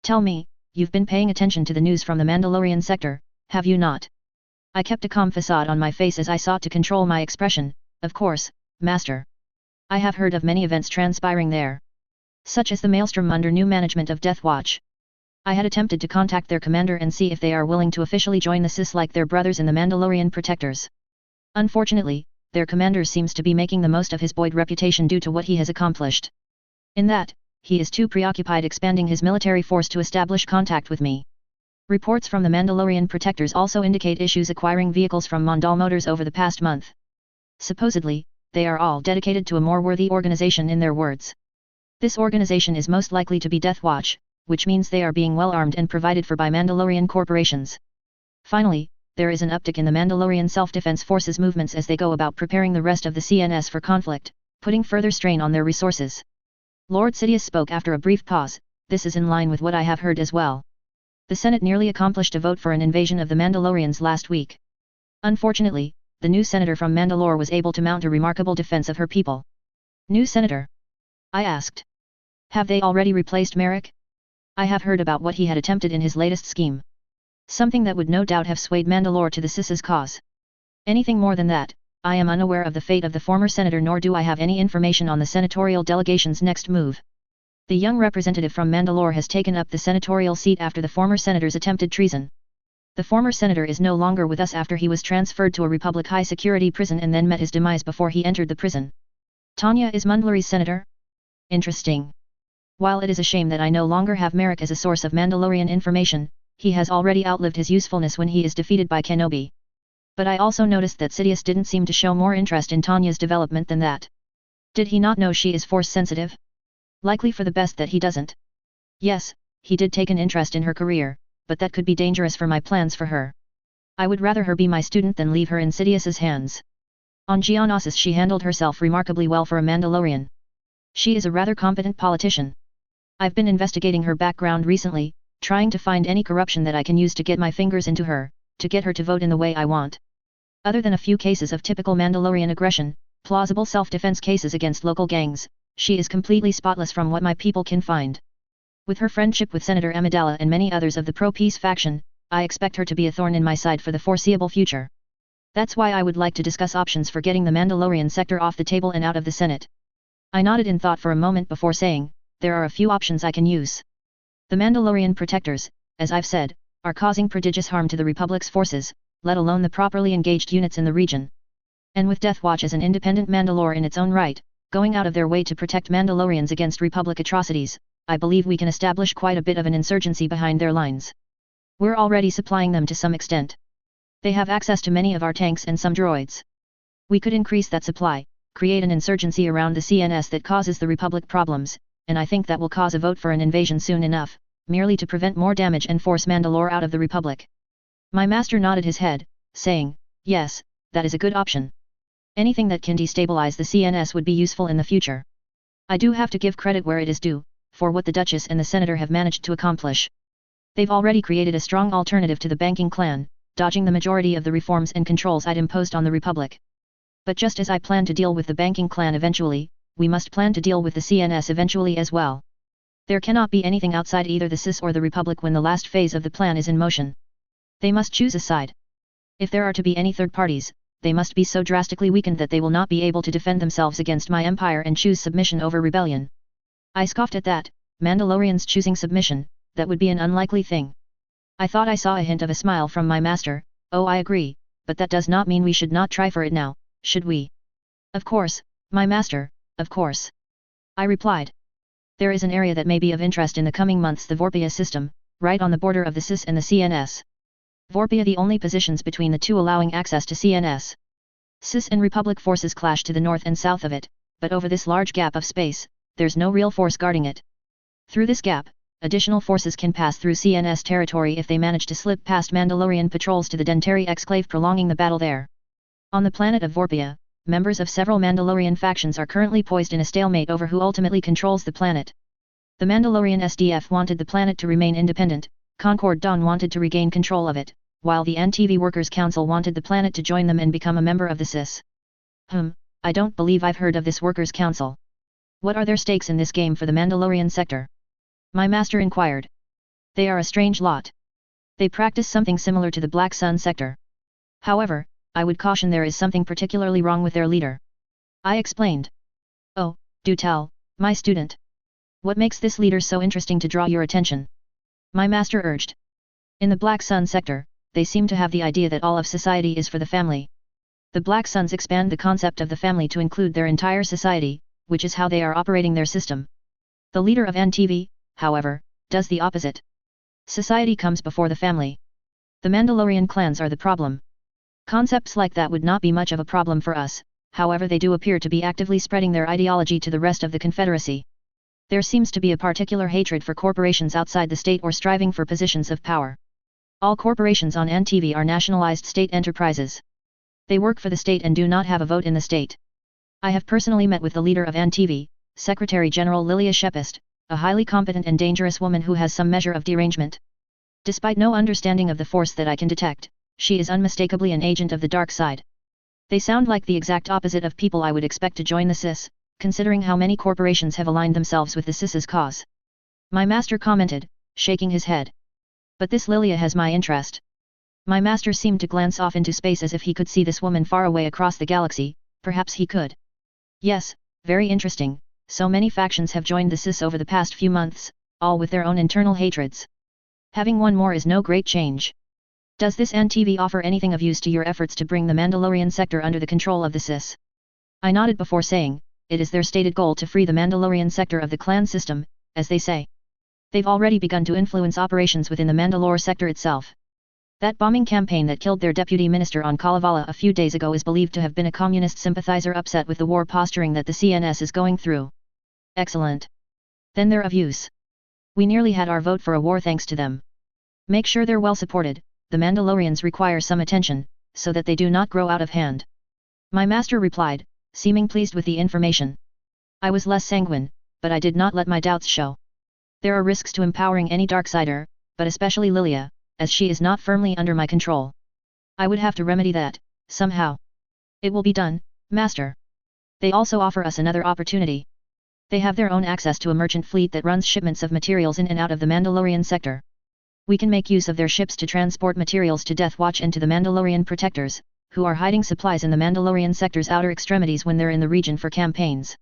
Speaker 1: Tell me, you've been paying attention to the news from the Mandalorian sector, have you not? I kept a calm facade on my face as I sought to control my expression. Of course, Master. I have heard of many events transpiring there. Such as the maelstrom under new management of Death Watch. I had attempted to contact their commander and see if they are willing to officially join the CIS like their brothers in the Mandalorian Protectors. Unfortunately, their commander seems to be making the most of his buoyed reputation due to what he has accomplished. In that, he is too preoccupied expanding his military force to establish contact with me. Reports from the Mandalorian Protectors also indicate issues acquiring vehicles from Mondal Motors over the past month. Supposedly, they are all dedicated to a more worthy organization in their words. This organization is most likely to be Death Watch, which means they are being well armed and provided for by Mandalorian corporations. Finally, there is an uptick in the Mandalorian Self-Defense Forces movements as they go about preparing the rest of the CNS for conflict, putting further strain on their resources. Lord Sidious spoke after a brief pause, this is in line with what I have heard as well. The Senate nearly accomplished a vote for an invasion of the Mandalorians last week. Unfortunately, the new senator from Mandalore was able to mount a remarkable defense of her people. New senator? I asked. Have they already replaced Merrick? I have heard about what he had attempted in his latest scheme. Something that would no doubt have swayed Mandalore to the CIS's cause. Anything more than that, I am unaware of the fate of the former senator, nor do I have any information on the senatorial delegation's next move. The young representative from Mandalore has taken up the senatorial seat after the former senator's attempted treason. The former senator is no longer with us after he was transferred to a Republic high-security prison and then met his demise before he entered the prison. Tanya is Mandalore's senator? Interesting. While it is a shame that I no longer have Merrick as a source of Mandalorian information, he has already outlived his usefulness when he is defeated by Kenobi. But I also noticed that Sidious didn't seem to show more interest in Tanya's development than that. Did he not know she is force-sensitive? Likely for the best that he doesn't. Yes, he did take an interest in her career, but that could be dangerous for my plans for her. I would rather her be my student than leave her in Sidious's hands. On Geonosis she handled herself remarkably well for a Mandalorian. She is a rather competent politician. I've been investigating her background recently, trying to find any corruption that I can use to get my fingers into her, to get her to vote in the way I want. Other than a few cases of typical Mandalorian aggression, plausible self-defense cases against local gangs, she is completely spotless from what my people can find. With her friendship with Senator Amidala and many others of the pro-peace faction, I expect her to be a thorn in my side for the foreseeable future. That's why I would like to discuss options for getting the Mandalorian sector off the table and out of the Senate. I nodded in thought for a moment before saying, there are a few options I can use. The Mandalorian Protectors, as I've said, are causing prodigious harm to the Republic's forces, let alone the properly engaged units in the region. And with Death Watch as an independent Mandalore in its own right, going out of their way to protect Mandalorians against Republic atrocities, I believe we can establish quite a bit of an insurgency behind their lines. We're already supplying them to some extent. They have access to many of our tanks and some droids. We could increase that supply, create an insurgency around the CNS that causes the Republic problems, and I think that will cause a vote for an invasion soon enough, merely to prevent more damage and force Mandalore out of the Republic. My master nodded his head, saying, yes, that is a good option. Anything that can destabilize the CNS would be useful in the future. I do have to give credit where it is due, for what the Duchess and the Senator have managed to accomplish. They've already created a strong alternative to the banking clan, dodging the majority of the reforms and controls I'd imposed on the Republic. But just as I plan to deal with the banking clan eventually, we must plan to deal with the CNS eventually as well. There cannot be anything outside either the CIS or the Republic when the last phase of the plan is in motion. They must choose a side. If there are to be any third parties, they must be so drastically weakened that they will not be able to defend themselves against my empire and choose submission over rebellion. I scoffed at that, Mandalorians choosing submission, that would be an unlikely thing. I thought I saw a hint of a smile from my master. Oh, I agree, but that does not mean we should not try for it now, should we? Of course, my master, of course. I replied. There is an area that may be of interest in the coming months, the Vorpia system, right on the border of the CIS and the CNS. Vorpia the only positions between the two allowing access to CNS. CIS and Republic forces clash to the north and south of it, but over this large gap of space, there's no real force guarding it. Through this gap, additional forces can pass through CNS territory if they manage to slip past Mandalorian patrols to the Dentari exclave, prolonging the battle there. On the planet of Vorpia, members of several Mandalorian factions are currently poised in a stalemate over who ultimately controls the planet. The Mandalorian SDF wanted the planet to remain independent, Concord Dawn wanted to regain control of it, while the NTV Workers' Council wanted the planet to join them and become a member of the CIS. I don't believe I've heard of this Workers' Council. What are their stakes in this game for the Mandalorian sector? My master inquired. They are a strange lot. They practice something similar to the Black Sun sector. However, I would caution there is something particularly wrong with their leader. I explained. Oh, do tell, my student. What makes this leader so interesting to draw your attention? My master urged. In the Black Sun sector, they seem to have the idea that all of society is for the family. The Black Suns expand the concept of the family to include their entire society, which is how they are operating their system. The leader of NTV, however, does the opposite. Society comes before the family. The Mandalorian clans are the problem. Concepts like that would not be much of a problem for us, however they do appear to be actively spreading their ideology to the rest of the Confederacy. There seems to be a particular hatred for corporations outside the state or striving for positions of power. All corporations on NTV are nationalized state enterprises. They work for the state and do not have a vote in the state. I have personally met with the leader of NTV, Secretary General Lilia Shepist, a highly competent and dangerous woman who has some measure of derangement. Despite no understanding of the force that I can detect, she is unmistakably an agent of the dark side. They sound like the exact opposite of people I would expect to join the CIS, considering how many corporations have aligned themselves with the CIS's cause. My master commented, shaking his head. But this Lilia has my interest. My master seemed to glance off into space as if he could see this woman far away across the galaxy. Perhaps he could. Yes, very interesting. So many factions have joined the CIS over the past few months, all with their own internal hatreds. Having one more is no great change. Does this NTV offer anything of use to your efforts to bring the Mandalorian sector under the control of the CIS? I nodded before saying, it is their stated goal to free the Mandalorian sector of the clan system, as they say. They've already begun to influence operations within the Mandalore sector itself. That bombing campaign that killed their deputy minister on Kalevala a few days ago is believed to have been a communist sympathizer upset with the war posturing that the CNS is going through. Excellent. Then they're of use. We nearly had our vote for a war thanks to them. Make sure they're well supported. The Mandalorians require some attention, so that they do not grow out of hand. My master replied, seeming pleased with the information. I was less sanguine, but I did not let my doubts show. There are risks to empowering any Darksider, but especially Lilia, as she is not firmly under my control. I would have to remedy that, somehow. It will be done, master. They also offer us another opportunity. They have their own access to a merchant fleet that runs shipments of materials in and out of the Mandalorian sector. We can make use of their ships to transport materials to Death Watch and to the Mandalorian protectors, who are hiding supplies in the Mandalorian sector's outer extremities when they're in the region for campaigns.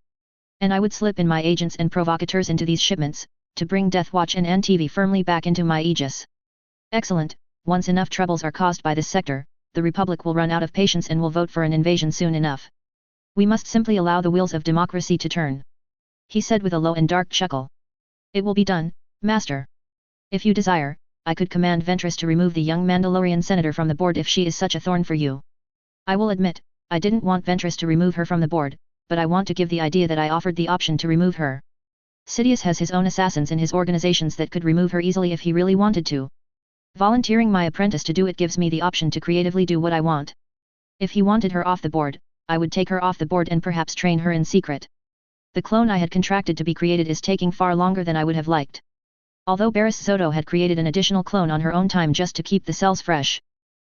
Speaker 1: And I would slip in my agents and provocateurs into these shipments, to bring Death Watch and NTV firmly back into my aegis. Excellent. Once enough troubles are caused by this sector, the Republic will run out of patience and will vote for an invasion soon enough. We must simply allow the wheels of democracy to turn. He said with a low and dark chuckle. It will be done, master. If you desire, I could command Ventress to remove the young Mandalorian senator from the board if she is such a thorn for you. I will admit, I didn't want Ventress to remove her from the board, but I want to give the idea that I offered the option to remove her. Sidious has his own assassins in his organizations that could remove her easily if he really wanted to. Volunteering my apprentice to do it gives me the option to creatively do what I want. If he wanted her off the board, I would take her off the board and perhaps train her in secret. The clone I had contracted to be created is taking far longer than I would have liked. Although Barriss Soto had created an additional clone on her own time just to keep the cells fresh.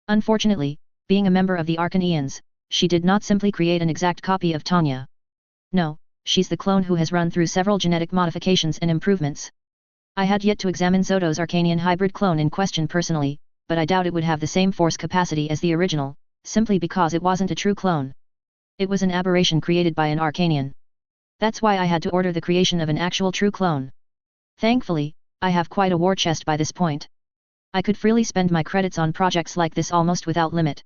Speaker 1: Unfortunately, being a member of the Arcaneans, she did not simply create an exact copy of Tanya. No, she's the clone who has run through several genetic modifications and improvements. I had yet to examine Soto's Arcanian hybrid clone in question personally, but I doubt it would have the same force capacity as the original, simply because it wasn't a true clone. It was an aberration created by an Arcanian. That's why I had to order the creation of an actual true clone. Thankfully, I have quite a war chest by this point. I could freely spend my credits on projects like this almost without limit.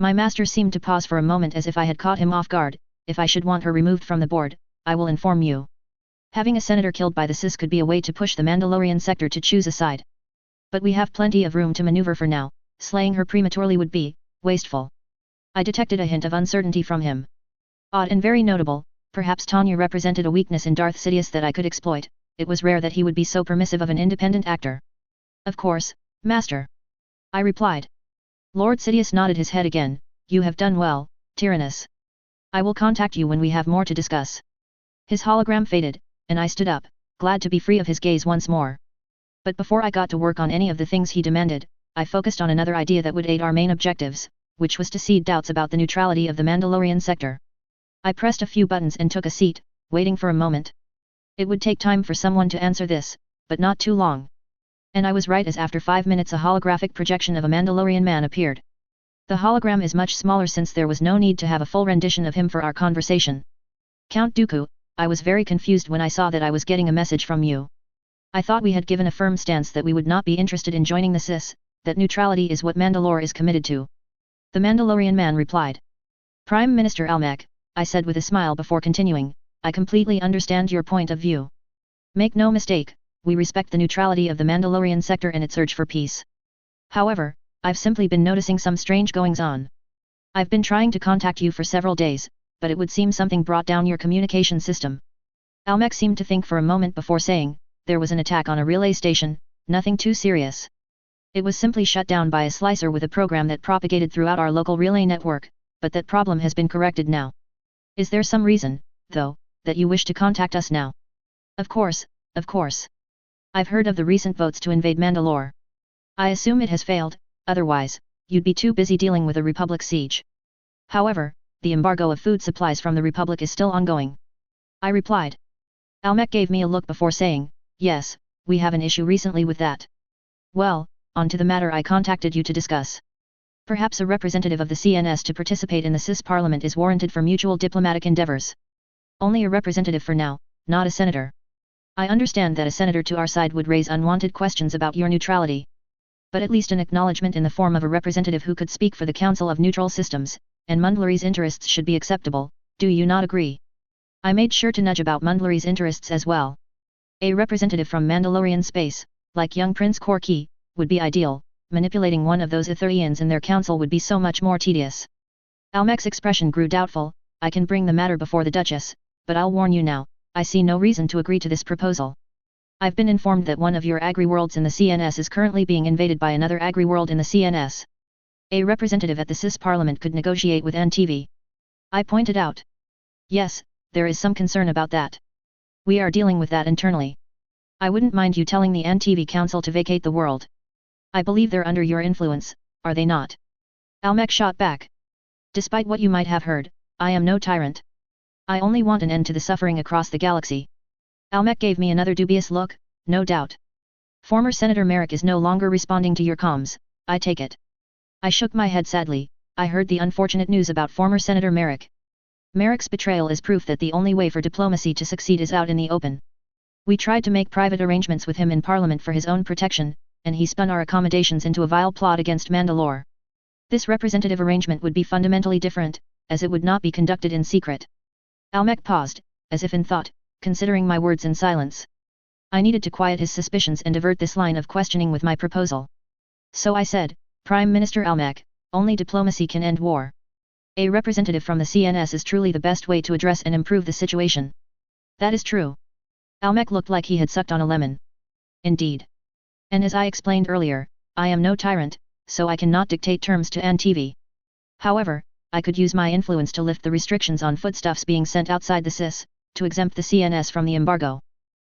Speaker 1: My master seemed to pause for a moment as if I had caught him off guard. If I should want her removed from the board, I will inform you. Having a senator killed by the CIS could be a way to push the Mandalorian sector to choose a side. But we have plenty of room to maneuver for now. Slaying her prematurely would be wasteful. I detected a hint of uncertainty from him. Odd and very notable, perhaps Tanya represented a weakness in Darth Sidious that I could exploit. It was rare that he would be so permissive of an independent actor. Of course, master. I replied. Lord Sidious nodded his head again. You have done well, Tyrannus. I will contact you when we have more to discuss. His hologram faded, and I stood up, glad to be free of his gaze once more. But before I got to work on any of the things he demanded, I focused on another idea that would aid our main objectives, which was to seed doubts about the neutrality of the Mandalorian sector. I pressed a few buttons and took a seat, waiting for a moment. It would take time for someone to answer this, but not too long. And I was right, as after 5 minutes a holographic projection of a Mandalorian man appeared. The hologram is much smaller since there was no need to have a full rendition of him for our conversation. Count Dooku, I was very confused when I saw that I was getting a message from you. I thought we had given a firm stance that we would not be interested in joining the CIS, that neutrality is what Mandalore is committed to. The Mandalorian man replied. Prime Minister Almec, I said with a smile before continuing, I completely understand your point of view. Make no mistake, we respect the neutrality of the Mandalorian sector and its urge for peace. However, I've simply been noticing some strange goings-on. I've been trying to contact you for several days, but it would seem something brought down your communication system. Almec seemed to think for a moment before saying, there was an attack on a relay station, nothing too serious. It was simply shut down by a slicer with a program that propagated throughout our local relay network, but that problem has been corrected now. Is there some reason, though, that you wish to contact us now? Of course, of course. I've heard of the recent votes to invade Mandalore. I assume it has failed, otherwise, you'd be too busy dealing with a Republic siege. However, the embargo of food supplies from the Republic is still ongoing. I replied. Almec gave me a look before saying, yes, we have an issue recently with that. Well, on to the matter I contacted you to discuss. Perhaps a representative of the CNS to participate in the CIS Parliament is warranted for mutual diplomatic endeavors. Only a representative for now, not a senator. I understand that a senator to our side would raise unwanted questions about your neutrality. But at least an acknowledgement in the form of a representative who could speak for the Council of Neutral Systems, and Mandalore's interests should be acceptable, do you not agree? I made sure to nudge about Mandalore's interests as well. A representative from Mandalorian space, like young Prince Korki, would be ideal. Manipulating one of those Ithurians in their council would be so much more tedious. Almec's expression grew doubtful. I can bring the matter before the Duchess, but I'll warn you now, I see no reason to agree to this proposal. I've been informed that one of your agri-worlds in the CNS is currently being invaded by another agri-world in the CNS. A representative at the CIS Parliament could negotiate with NTV. I pointed out. Yes, there is some concern about that. We are dealing with that internally. I wouldn't mind you telling the NTV Council to vacate the world. I believe they're under your influence, are they not? Almec shot back. Despite what you might have heard, I am no tyrant. I only want an end to the suffering across the galaxy. Almec gave me another dubious look, no doubt. Former Senator Merrick is no longer responding to your comms, I take it. I shook my head sadly. I heard the unfortunate news about former Senator Merrick. Merrick's betrayal is proof that the only way for diplomacy to succeed is out in the open. We tried to make private arrangements with him in Parliament for his own protection, and he spun our accommodations into a vile plot against Mandalore. This representative arrangement would be fundamentally different, as it would not be conducted in secret. Almec paused, as if in thought, considering my words in silence. I needed to quiet his suspicions and divert this line of questioning with my proposal. So I said, Prime Minister Almec, only diplomacy can end war. A representative from the CNS is truly the best way to address and improve the situation. That is true. Almec looked like he had sucked on a lemon. Indeed. And as I explained earlier, I am no tyrant, so I cannot dictate terms to NTV. However, I could use my influence to lift the restrictions on foodstuffs being sent outside the CIS, to exempt the CNS from the embargo.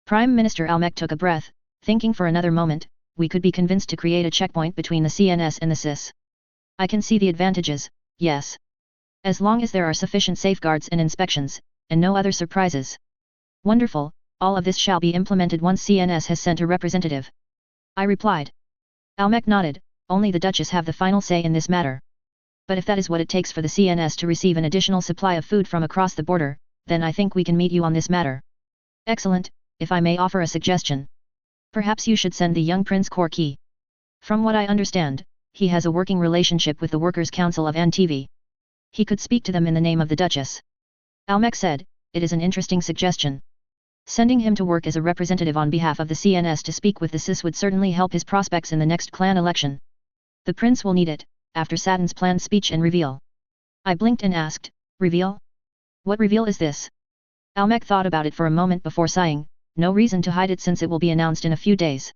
Speaker 1: Prime Minister Almec took a breath, thinking for another moment. We could be convinced to create a checkpoint between the CNS and the CIS. I can see the advantages, yes. As long as there are sufficient safeguards and inspections, and no other surprises. Wonderful, all of this shall be implemented once CNS has sent a representative. I replied. Almec nodded, only the Duchess have the final say in this matter. But if that is what it takes for the CNS to receive an additional supply of food from across the border, then I think we can meet you on this matter. Excellent, if I may offer a suggestion. Perhaps you should send the young Prince Korki. From what I understand, he has a working relationship with the Workers' Council of NTV. He could speak to them in the name of the Duchess. Almec said, it is an interesting suggestion. Sending him to work as a representative on behalf of the CNS to speak with the CIS would certainly help his prospects in the next clan election. The prince will need it, after Saturn's planned speech and reveal. I blinked and asked, reveal? What reveal is this? Almec thought about it for a moment before sighing, no reason to hide it since it will be announced in a few days.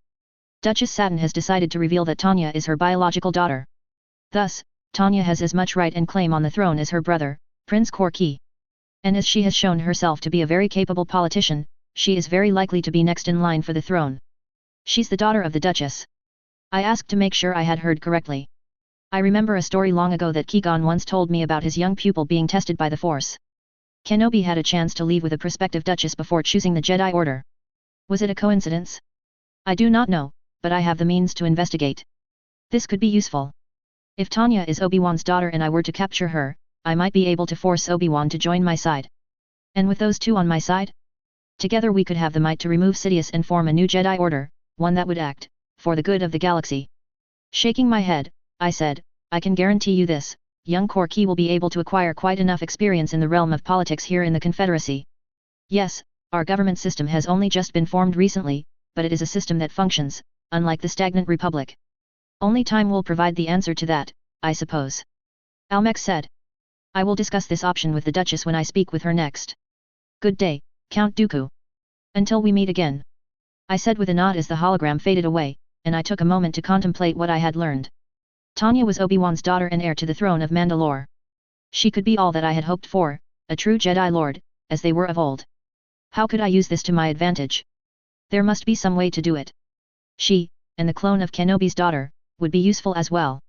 Speaker 1: Duchess Saturn has decided to reveal that Tanya is her biological daughter. Thus, Tanya has as much right and claim on the throne as her brother, Prince Korki. And as she has shown herself to be a very capable politician, she is very likely to be next in line for the throne. She's the daughter of the Duchess. I asked to make sure I had heard correctly. I remember a story long ago that Kigon once told me about his young pupil being tested by the Force. Kenobi had a chance to leave with a prospective Duchess before choosing the Jedi Order. Was it a coincidence? I do not know, but I have the means to investigate. This could be useful. If Tanya is Obi-Wan's daughter and I were to capture her, I might be able to force Obi-Wan to join my side. And with those two on my side? Together we could have the might to remove Sidious and form a new Jedi Order, one that would act for the good of the galaxy. Shaking my head, I said, I can guarantee you this, young Korki will be able to acquire quite enough experience in the realm of politics here in the Confederacy. Yes, our government system has only just been formed recently, but it is a system that functions, unlike the stagnant republic. Only time will provide the answer to that, I suppose. Almec said. I will discuss this option with the Duchess when I speak with her next. Good day, Count Dooku. Until we meet again. I said with a nod as the hologram faded away, and I took a moment to contemplate what I had learned. Tanya was Obi-Wan's daughter and heir to the throne of Mandalore. She could be all that I had hoped for, a true Jedi Lord, as they were of old. How could I use this to my advantage? There must be some way to do it. She, and the clone of Kenobi's daughter, would be useful as well.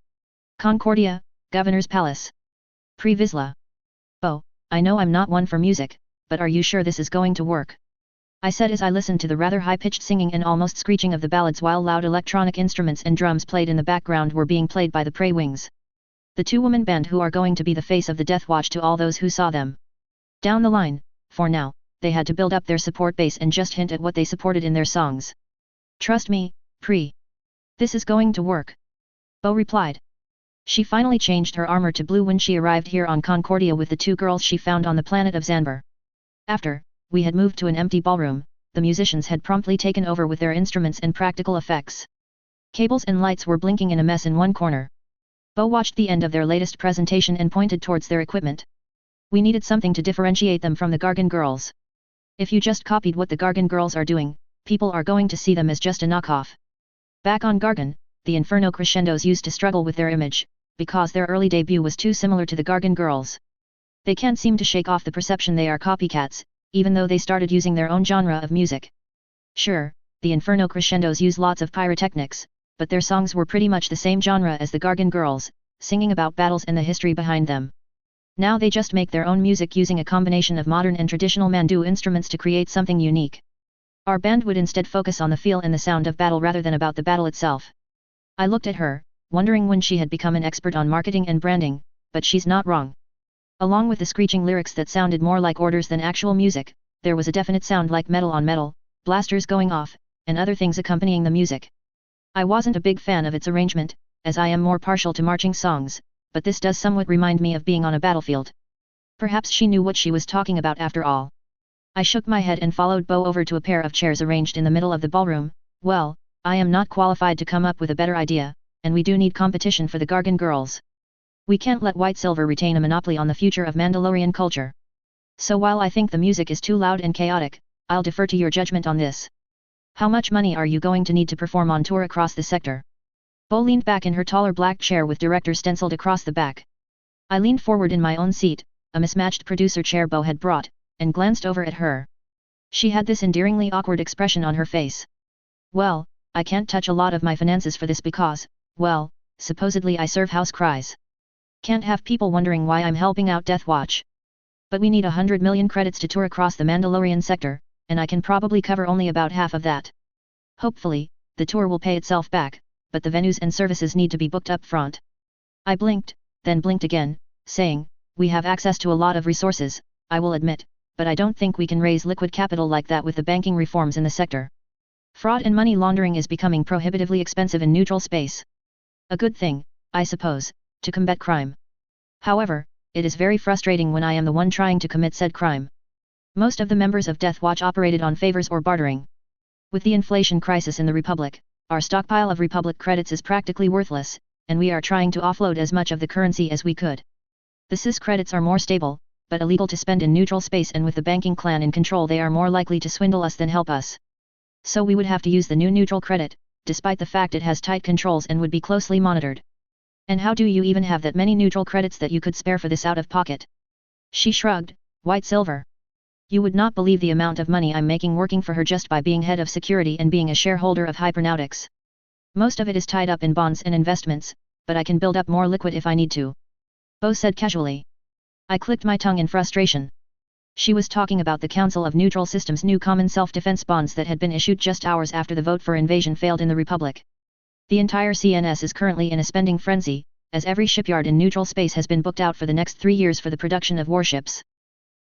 Speaker 1: Concordia, Governor's Palace. Pre-Vizsla. Oh, I know I'm not one for music, but are you sure this is going to work? I said as I listened to the rather high-pitched singing and almost screeching of the ballads while loud electronic instruments and drums played in the background were being played by the Prey Wings. The two-woman band who are going to be the face of the Death Watch to all those who saw them. Down the line, for now, they had to build up their support base and just hint at what they supported in their songs. Trust me, Pre. This is going to work. Bo replied. She finally changed her armor to blue when she arrived here on Concordia with the two girls she found on the planet of Zanbar. After we had moved to an empty ballroom, the musicians had promptly taken over with their instruments and practical effects. Cables and lights were blinking in a mess in one corner. Bo watched the end of their latest presentation and pointed towards their equipment. We needed something to differentiate them from the Gargan girls. If you just copied what the Gargan girls are doing, people are going to see them as just a knockoff. Back on Gargan, the Inferno Crescendos used to struggle with their image, because their early debut was too similar to the Gargan girls. They can't seem to shake off the perception they are copycats, even though they started using their own genre of music. Sure, the Inferno Crescendos use lots of pyrotechnics, but their songs were pretty much the same genre as the Gargan girls, singing about battles and the history behind them. Now they just make their own music using a combination of modern and traditional Mandu instruments to create something unique. Our band would instead focus on the feel and the sound of battle rather than about the battle itself. I looked at her, wondering when she had become an expert on marketing and branding, but she's not wrong. Along with the screeching lyrics that sounded more like orders than actual music, there was a definite sound like metal on metal, blasters going off, and other things accompanying the music. I wasn't a big fan of its arrangement, as I am more partial to marching songs, but this does somewhat remind me of being on a battlefield. Perhaps she knew what she was talking about after all. I shook my head and followed Bo over to a pair of chairs arranged in the middle of the ballroom. Well, I am not qualified to come up with a better idea, and we do need competition for the Gargan girls. We can't let White Silver retain a monopoly on the future of Mandalorian culture. So while I think the music is too loud and chaotic, I'll defer to your judgment on this. How much money are you going to need to perform on tour across the sector? Bo leaned back in her taller black chair with director stenciled across the back. I leaned forward in my own seat, a mismatched producer chair Bo had brought, and glanced over at her. She had this endearingly awkward expression on her face. Well, I can't touch a lot of my finances for this because, well, supposedly I serve house cries. Can't have people wondering why I'm helping out Death Watch. But we need 100 million credits to tour across the Mandalorian sector, and I can probably cover only about half of that. Hopefully, the tour will pay itself back, but the venues and services need to be booked up front. I blinked, then blinked again, saying, we have access to a lot of resources, I will admit, but I don't think we can raise liquid capital like that with the banking reforms in the sector. Fraud and money laundering is becoming prohibitively expensive in neutral space. A good thing, I suppose, to combat crime. However, it is very frustrating when I am the one trying to commit said crime. Most of the members of Death Watch operated on favors or bartering. With the inflation crisis in the Republic, our stockpile of Republic credits is practically worthless, and we are trying to offload as much of the currency as we could. The CIS credits are more stable, but illegal to spend in neutral space, and with the banking clan in control they are more likely to swindle us than help us. So we would have to use the new neutral credit, despite the fact it has tight controls and would be closely monitored. And how do you even have that many neutral credits that you could spare for this out of pocket? She shrugged. White Silver. You would not believe the amount of money I'm making working for her just by being head of security and being a shareholder of Hypernautics. Most of it is tied up in bonds and investments, but I can build up more liquid if I need to. Bo said casually. I clicked my tongue in frustration. She was talking about the Council of Neutral Systems' new common self-defense bonds that had been issued just hours after the vote for invasion failed in the Republic. The entire CNS is currently in a spending frenzy, as every shipyard in neutral space has been booked out for the next 3 years for the production of warships.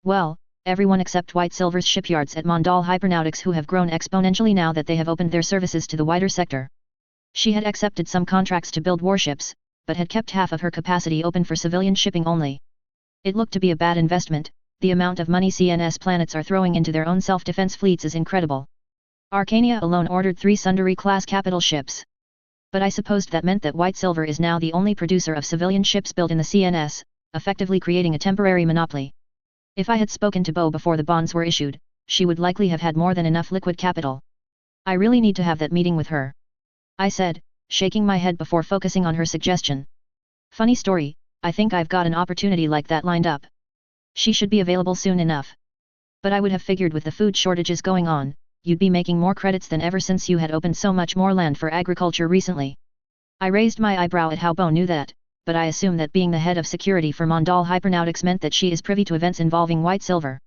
Speaker 1: Well, everyone except White Silver's shipyards at Mandalore Hypernautics, who have grown exponentially now that they have opened their services to the wider sector. She had accepted some contracts to build warships, but had kept half of her capacity open for civilian shipping only. It looked to be a bad investment. The amount of money CNS planets are throwing into their own self-defense fleets is incredible. Arcania alone ordered 3 Sundari-class capital ships. But I supposed that meant that White Silver is now the only producer of civilian ships built in the CNS, effectively creating a temporary monopoly. If I had spoken to Bo before the bonds were issued, she would likely have had more than enough liquid capital. I really need to have that meeting with her, I said, shaking my head before focusing on her suggestion. Funny story, I think I've got an opportunity like that lined up. She should be available soon enough. But I would have figured with the food shortages going on, you'd be making more credits than ever since you had opened so much more land for agriculture recently. I raised my eyebrow at how Bo knew that, but I assume that being the head of security for Mandalore Hypernautics meant that she is privy to events involving White Silver.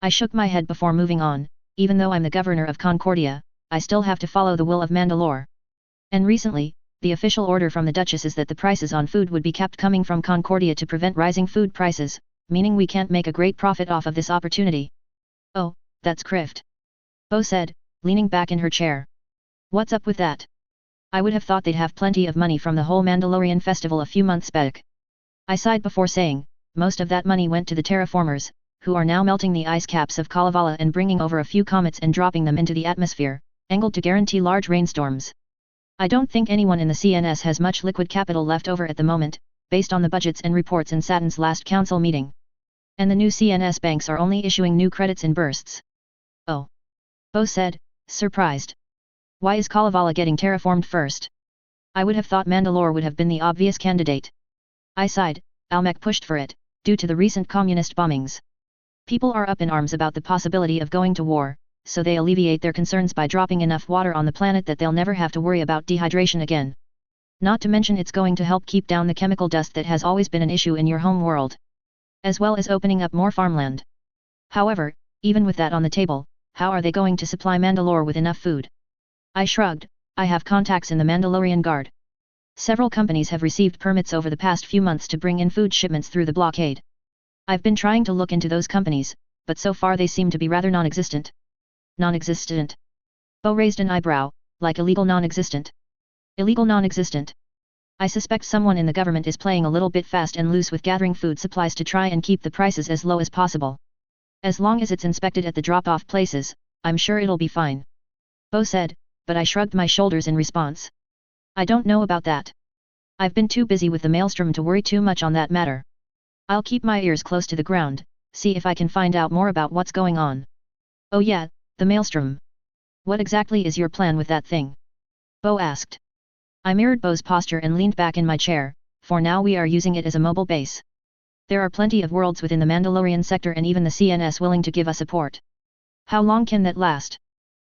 Speaker 1: I shook my head before moving on. Even though I'm the governor of Concordia, I still have to follow the will of Mandalore. And recently, the official order from the Duchess is that the prices on food would be kept coming from Concordia to prevent rising food prices, meaning we can't make a great profit off of this opportunity. Oh, that's crift. Bo said, leaning back in her chair. What's up with that? I would have thought they'd have plenty of money from the whole Mandalorian festival a few months back. I sighed before saying, most of that money went to the terraformers, who are now melting the ice caps of Kalevala and bringing over a few comets and dropping them into the atmosphere, angled to guarantee large rainstorms. I don't think anyone in the CNS has much liquid capital left over at the moment, based on the budgets and reports in Saturn's last council meeting. And the new CNS banks are only issuing new credits in bursts. Oh. Bo said, surprised. Why is Kalevala getting terraformed first? I would have thought Mandalore would have been the obvious candidate. I sighed. Almec pushed for it, due to the recent communist bombings. People are up in arms about the possibility of going to war, so they alleviate their concerns by dropping enough water on the planet that they'll never have to worry about dehydration again. Not to mention it's going to help keep down the chemical dust that has always been an issue in your home world. As well as opening up more farmland. However, even with that on the table, how are they going to supply Mandalore with enough food? I shrugged. I have contacts in the Mandalorian Guard. Several companies have received permits over the past few months to bring in food shipments through the blockade. I've been trying to look into those companies, but so far they seem to be rather non-existent. Non-existent? Bo raised an eyebrow, like illegal non-existent. Illegal non-existent. I suspect someone in the government is playing a little bit fast and loose with gathering food supplies to try and keep the prices as low as possible. As long as it's inspected at the drop-off places, I'm sure it'll be fine. Bo said, but I shrugged my shoulders in response. I don't know about that. I've been too busy with the maelstrom to worry too much on that matter. I'll keep my ears close to the ground, see if I can find out more about what's going on. Oh yeah, the maelstrom. What exactly is your plan with that thing? Bo asked. I mirrored Bo's posture and leaned back in my chair. For now we are using it as a mobile base. There are plenty of worlds within the Mandalorian sector and even the CNS willing to give us support. How long can that last?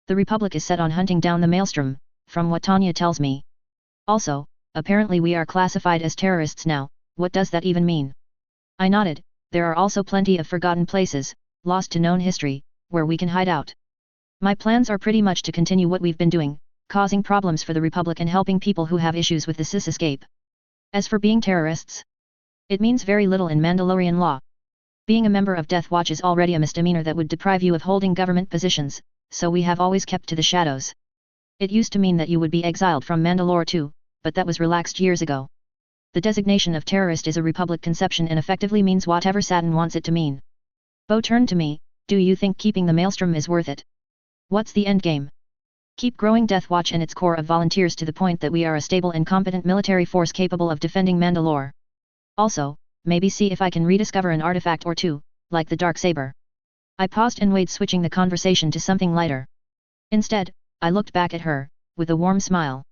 Speaker 1: The Republic is set on hunting down the maelstrom, from what Tanya tells me. Also, apparently we are classified as terrorists now. What does that even mean? I nodded. There are also plenty of forgotten places, lost to known history, where we can hide out. My plans are pretty much to continue what we've been doing, causing problems for the Republic and helping people who have issues with the SIS escape. As for being terrorists, it means very little in Mandalorian law. Being a member of Death Watch is already a misdemeanor that would deprive you of holding government positions, so we have always kept to the shadows. It used to mean that you would be exiled from Mandalore too, but that was relaxed years ago. The designation of terrorist is a Republic conception and effectively means whatever Saturn wants it to mean. Bo turned to me. Do you think keeping the maelstrom is worth it? What's the endgame? Keep growing Death Watch and its core of volunteers to the point that we are a stable and competent military force capable of defending Mandalore. Also, maybe see if I can rediscover an artifact or two, like the Dark Saber. I paused and weighed switching the conversation to something lighter. Instead, I looked back at her, with a warm smile.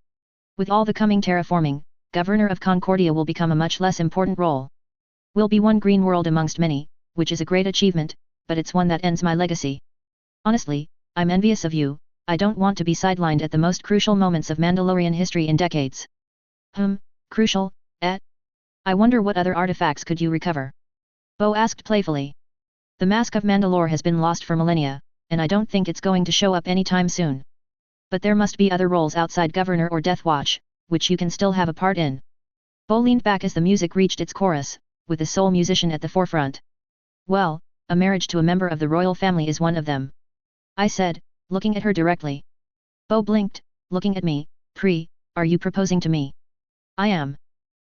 Speaker 1: With all the coming terraforming, Governor of Concordia will become a much less important role. We'll be one green world amongst many, which is a great achievement, but it's one that ends my legacy. Honestly, I'm envious of you. I don't want to be sidelined at the most crucial moments of Mandalorian history in decades. Crucial, eh? I wonder what other artifacts could you recover? Bo asked playfully. The Mask of Mandalore has been lost for millennia, and I don't think it's going to show up anytime soon. But there must be other roles outside Governor or Death Watch, which you can still have a part in. Bo leaned back as the music reached its chorus, with the sole musician at the forefront. Well, a marriage to a member of the royal family is one of them. I said, looking at her directly. Bo blinked, looking at me. Are you proposing to me? I am.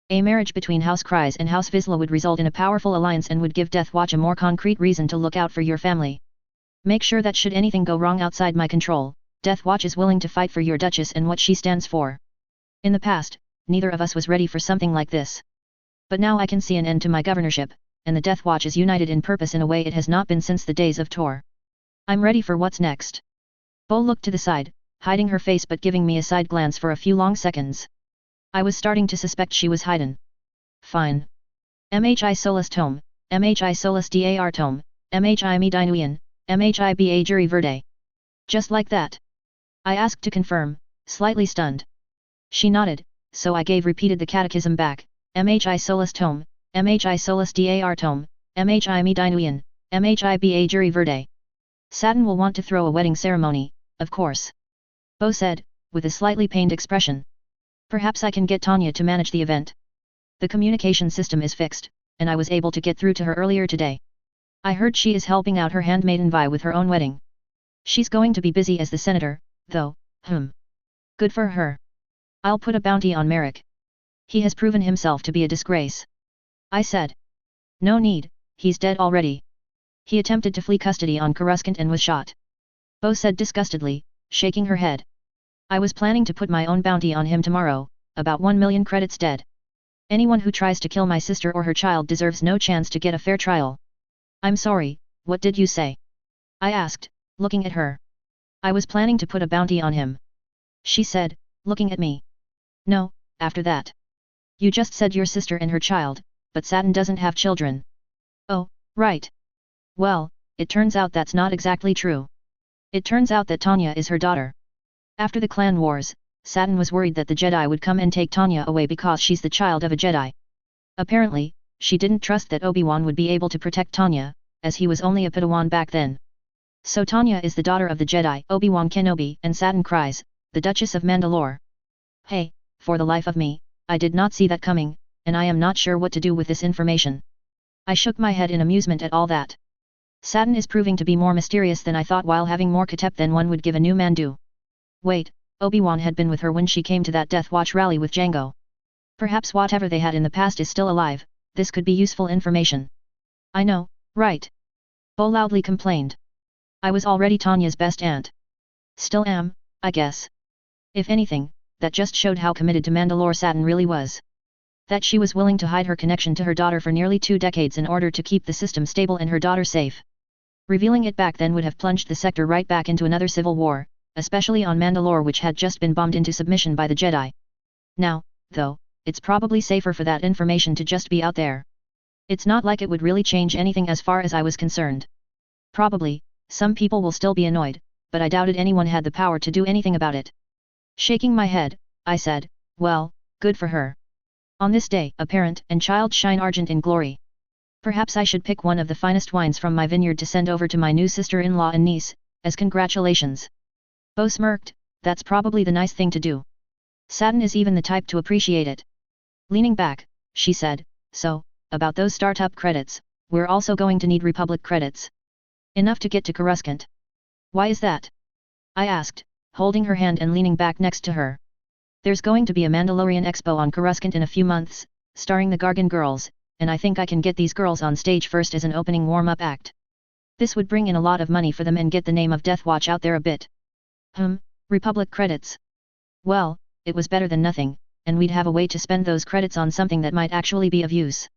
Speaker 1: A marriage between House Kryze and House Vizsla would result in a powerful alliance and would give Death Watch a more concrete reason to look out for your family. Make sure that should anything go wrong outside my control, Death Watch is willing to fight for your Duchess and what she stands for. In the past, neither of us was ready for something like this. But now I can see an end to my governorship, and the Death Watch is united in purpose in a way it has not been since the days of Tor. I'm ready for what's next. Bo looked to the side, hiding her face but giving me a side glance for a few long seconds. I was starting to suspect she was hidden. Fine. Mhi solus tome, Mhi solus dar tome, Mhi mi dinuian, Mhi ba juri verde. Just like that? I asked to confirm, slightly stunned. She nodded, so I repeated the catechism back, Mhi solus tome, Mhi solus dar tome, Mhi mi dinuian, Mhi ba juri verde. Satin will want to throw a wedding ceremony, of course. Bo said, with a slightly pained expression. Perhaps I can get Tanya to manage the event. The communication system is fixed, and I was able to get through to her earlier today. I heard she is helping out her handmaiden Vi with her own wedding. She's going to be busy as the senator, though. Good for her. I'll put a bounty on Merrick. He has proven himself to be a disgrace. I said. No need, he's dead already. He attempted to flee custody on Coruscant and was shot. Bo said disgustedly, shaking her head. I was planning to put my own bounty on him tomorrow, about 1 million credits dead. Anyone who tries to kill my sister or her child deserves no chance to get a fair trial. I'm sorry, what did you say? I asked, looking at her. I was planning to put a bounty on him. She said, looking at me. No, after that. You just said your sister and her child, but Satin doesn't have children. Oh, right. Well, it turns out that's not exactly true. It turns out that Tanya is her daughter. After the clan wars, Satin was worried that the Jedi would come and take Tanya away because she's the child of a Jedi. Apparently, she didn't trust that Obi-Wan would be able to protect Tanya, as he was only a Padawan back then. So Tanya is the daughter of the Jedi, Obi-Wan Kenobi, and Satin Kryze, the Duchess of Mandalore. Hey, for the life of me, I did not see that coming, and I am not sure what to do with this information. I shook my head in amusement at all that. Satin is proving to be more mysterious than I thought while having more Ketep than one would give a new Mandu. Wait, Obi-Wan had been with her when she came to that Death Watch rally with Jango. Perhaps whatever they had in the past is still alive, this could be useful information. I know, right? Bo loudly complained. I was already Tanya's best aunt. Still am, I guess. If anything, that just showed how committed to Mandalore Satin really was. That she was willing to hide her connection to her daughter for nearly 2 decades in order to keep the system stable and her daughter safe. Revealing it back then would have plunged the sector right back into another civil war, especially on Mandalore, which had just been bombed into submission by the Jedi. Now, though, it's probably safer for that information to just be out there. It's not like it would really change anything as far as I was concerned. Probably, some people will still be annoyed, but I doubted anyone had the power to do anything about it. Shaking my head, I said, well, good for her. On this day, a parent and child shine argent in glory. Perhaps I should pick one of the finest wines from my vineyard to send over to my new sister-in-law and niece, as congratulations. Bo smirked, that's probably the nice thing to do. Satin is even the type to appreciate it. Leaning back, she said, so, about those startup credits, we're also going to need Republic credits. Enough to get to Coruscant. Why is that? I asked, holding her hand and leaning back next to her. There's going to be a Mandalorian Expo on Coruscant in a few months, starring the Gargan girls, and I think I can get these girls on stage first as an opening warm-up act. This would bring in a lot of money for them and get the name of Death Watch out there a bit. Republic credits. Well, it was better than nothing, and we'd have a way to spend those credits on something that might actually be of use.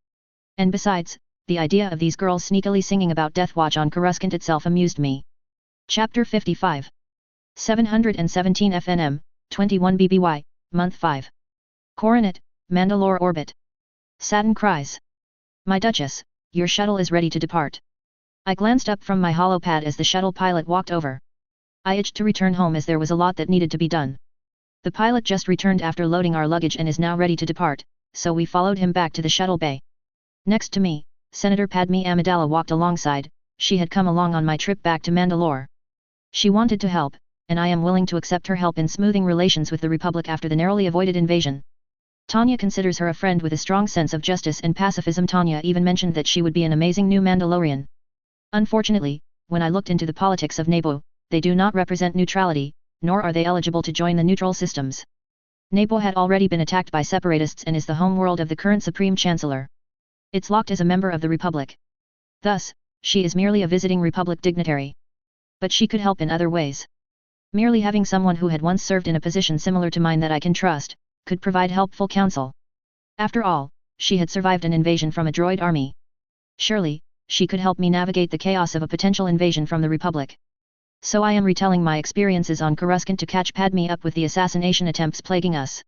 Speaker 1: And besides, the idea of these girls sneakily singing about Death Watch on Coruscant itself amused me. Chapter 55. 717 FNM, 21 BBY, Month 5. Coronet, Mandalore Orbit. Satin Kryze. My Duchess, your shuttle is ready to depart. I glanced up from my holopad as the shuttle pilot walked over. I itched to return home as there was a lot that needed to be done. The pilot just returned after loading our luggage and is now ready to depart, so we followed him back to the shuttle bay. Next to me, Senator Padme Amidala walked alongside. She had come along on my trip back to Mandalore. She wanted to help, and I am willing to accept her help in smoothing relations with the Republic after the narrowly avoided invasion. Tanya considers her a friend with a strong sense of justice and pacifism. Tanya even mentioned that she would be an amazing new Mandalorian. Unfortunately, when I looked into the politics of Naboo, they do not represent neutrality, nor are they eligible to join the neutral systems. Naboo had already been attacked by separatists and is the homeworld of the current Supreme Chancellor. It's locked as a member of the Republic. Thus, she is merely a visiting Republic dignitary. But she could help in other ways. Merely having someone who had once served in a position similar to mine that I can trust, could provide helpful counsel. After all, she had survived an invasion from a droid army. Surely, she could help me navigate the chaos of a potential invasion from the Republic. So I am retelling my experiences on Coruscant to catch Padme up with the assassination attempts plaguing us.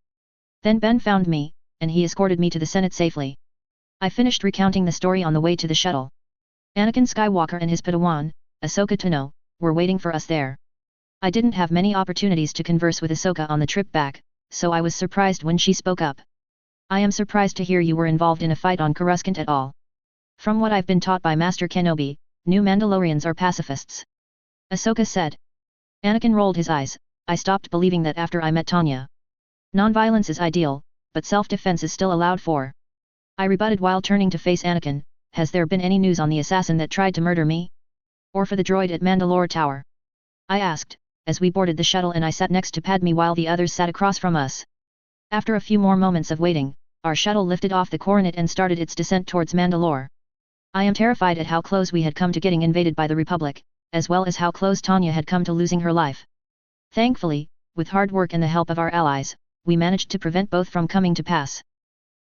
Speaker 1: Then Ben found me, and he escorted me to the Senate safely. I finished recounting the story on the way to the shuttle. Anakin Skywalker and his Padawan, Ahsoka Tano, were waiting for us there. I didn't have many opportunities to converse with Ahsoka on the trip back, so I was surprised when she spoke up. I am surprised to hear you were involved in a fight on Coruscant at all. From what I've been taught by Master Kenobi, new Mandalorians are pacifists. Ahsoka said. Anakin rolled his eyes. I stopped believing that after I met Tanya. Nonviolence is ideal, but self-defense is still allowed for. I rebutted while turning to face Anakin. Has there been any news on the assassin that tried to murder me? Or for the droid at Mandalore Tower? I asked, as we boarded the shuttle and I sat next to Padme while the others sat across from us. After a few more moments of waiting, our shuttle lifted off the coronet and started its descent towards Mandalore. I am terrified at how close we had come to getting invaded by the Republic, as well as how close Tanya had come to losing her life. Thankfully, with hard work and the help of our allies, we managed to prevent both from coming to pass.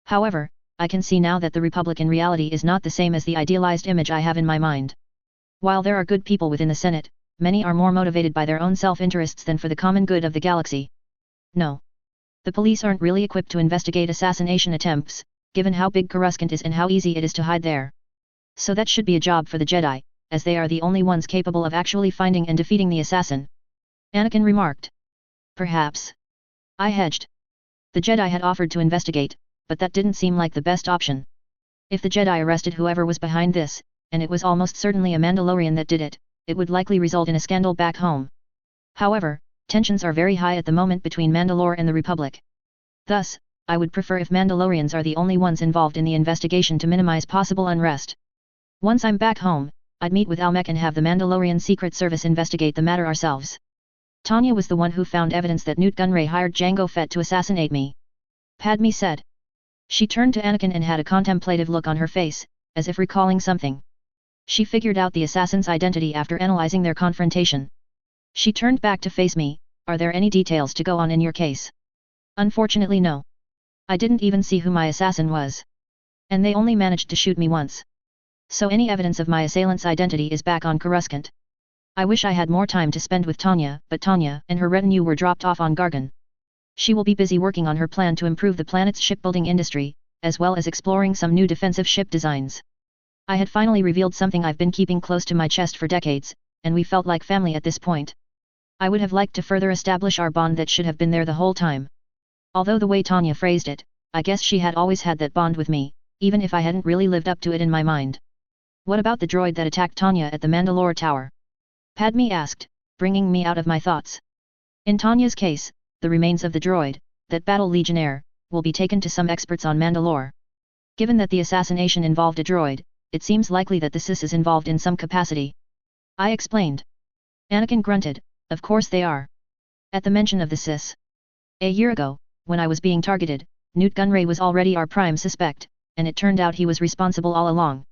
Speaker 1: However, I can see now that the Republic in reality is not the same as the idealized image I have in my mind. While there are good people within the Senate, many are more motivated by their own self-interests than for the common good of the galaxy. No. The police aren't really equipped to investigate assassination attempts, given how big Coruscant is and how easy it is to hide there. So that should be a job for the Jedi, as they are the only ones capable of actually finding and defeating the assassin. Anakin remarked. Perhaps. I hedged. The Jedi had offered to investigate, but that didn't seem like the best option. If the Jedi arrested whoever was behind this, and it was almost certainly a Mandalorian that did it, it would likely result in a scandal back home. However, tensions are very high at the moment between Mandalore and the Republic. Thus, I would prefer if Mandalorians are the only ones involved in the investigation to minimize possible unrest. Once I'm back home, I'd meet with Almec and have the Mandalorian Secret Service investigate the matter ourselves. Tanya was the one who found evidence that Nute Gunray hired Jango Fett to assassinate me. Padme said. She turned to Anakin and had a contemplative look on her face, as if recalling something. She figured out the assassin's identity after analyzing their confrontation. She turned back to face me. Are there any details to go on in your case? Unfortunately no. I didn't even see who my assassin was. And they only managed to shoot me once. So any evidence of my assailant's identity is back on Coruscant. I wish I had more time to spend with Tanya, but Tanya and her retinue were dropped off on Gargan. She will be busy working on her plan to improve the planet's shipbuilding industry, as well as exploring some new defensive ship designs. I had finally revealed something I've been keeping close to my chest for decades, and we felt like family at this point. I would have liked to further establish our bond that should have been there the whole time. Although the way Tanya phrased it, I guess she had always had that bond with me, even if I hadn't really lived up to it in my mind. What about the droid that attacked Tanya at the Mandalore Tower? Padme asked, bringing me out of my thoughts. In Tanya's case, the remains of the droid, that battle legionnaire, will be taken to some experts on Mandalore. Given that the assassination involved a droid, it seems likely that the SIS is involved in some capacity. I explained. Anakin grunted, of course they are. At the mention of the SIS. A year ago, when I was being targeted, Nute Gunray was already our prime suspect, and it turned out he was responsible all along.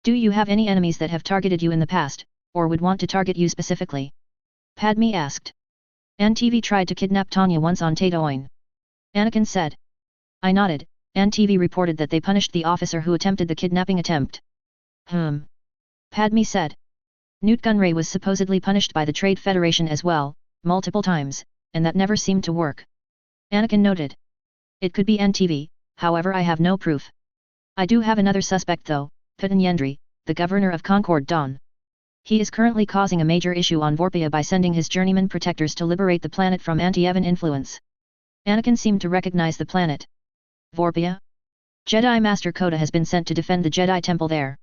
Speaker 1: Do you have any enemies that have targeted you in the past, or would want to target you specifically? Padme asked. NTV tried to kidnap Tanya once on Tatooine. Anakin said. I nodded. NTV reported that they punished the officer who attempted the kidnapping attempt. Padme said. Nute Gunray was supposedly punished by the Trade Federation as well, multiple times, and that never seemed to work. Anakin noted. It could be NTV, however I have no proof. I do have another suspect though, Putin Yendri, the governor of Concord Dawn. He is currently causing a major issue on Vorpia by sending his journeyman protectors to liberate the planet from anti-Evan influence. Anakin seemed to recognize the planet. Vorpia? Jedi Master Koda has been sent to defend the Jedi Temple there.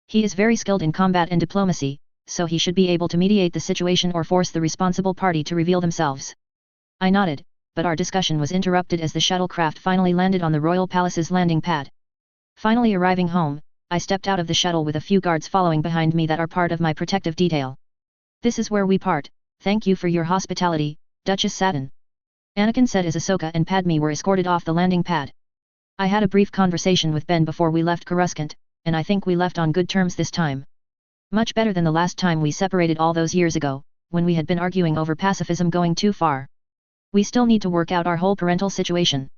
Speaker 1: He is very skilled in combat and diplomacy, so he should be able to mediate the situation or force the responsible party to reveal themselves. I nodded, but our discussion was interrupted as the shuttlecraft finally landed on the Royal Palace's landing pad. Finally arriving home, I stepped out of the shuttle with a few guards following behind me that are part of my protective detail. This is where we part, thank you for your hospitality, Duchess Satin. Anakin said as Ahsoka and Padme were escorted off the landing pad. I had a brief conversation with Ben before we left Coruscant, and I think we left on good terms this time. Much better than the last time we separated all those years ago, when we had been arguing over pacifism going too far. We still need to work out our whole parental situation.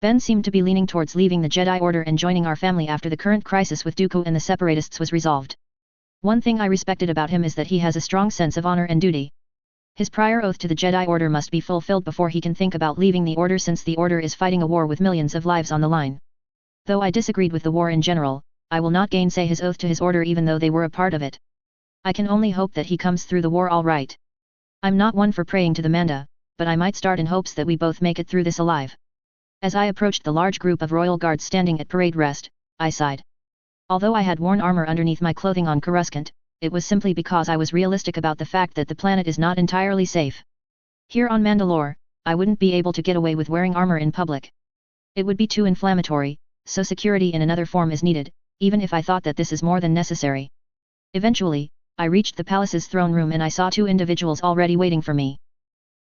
Speaker 1: Ben seemed to be leaning towards leaving the Jedi Order and joining our family after the current crisis with Dooku and the Separatists was resolved. One thing I respected about him is that he has a strong sense of honor and duty. His prior oath to the Jedi Order must be fulfilled before he can think about leaving the Order, since the Order is fighting a war with millions of lives on the line. Though I disagreed with the war in general, I will not gainsay his oath to his Order even though they were a part of it. I can only hope that he comes through the war all right. I'm not one for praying to the Manda, but I might start in hopes that we both make it through this alive. As I approached the large group of royal guards standing at parade rest, I sighed. Although I had worn armor underneath my clothing on Coruscant, it was simply because I was realistic about the fact that the planet is not entirely safe. Here on Mandalore, I wouldn't be able to get away with wearing armor in public. It would be too inflammatory, so security in another form is needed, even if I thought that this is more than necessary. Eventually, I reached the palace's throne room and I saw two individuals already waiting for me.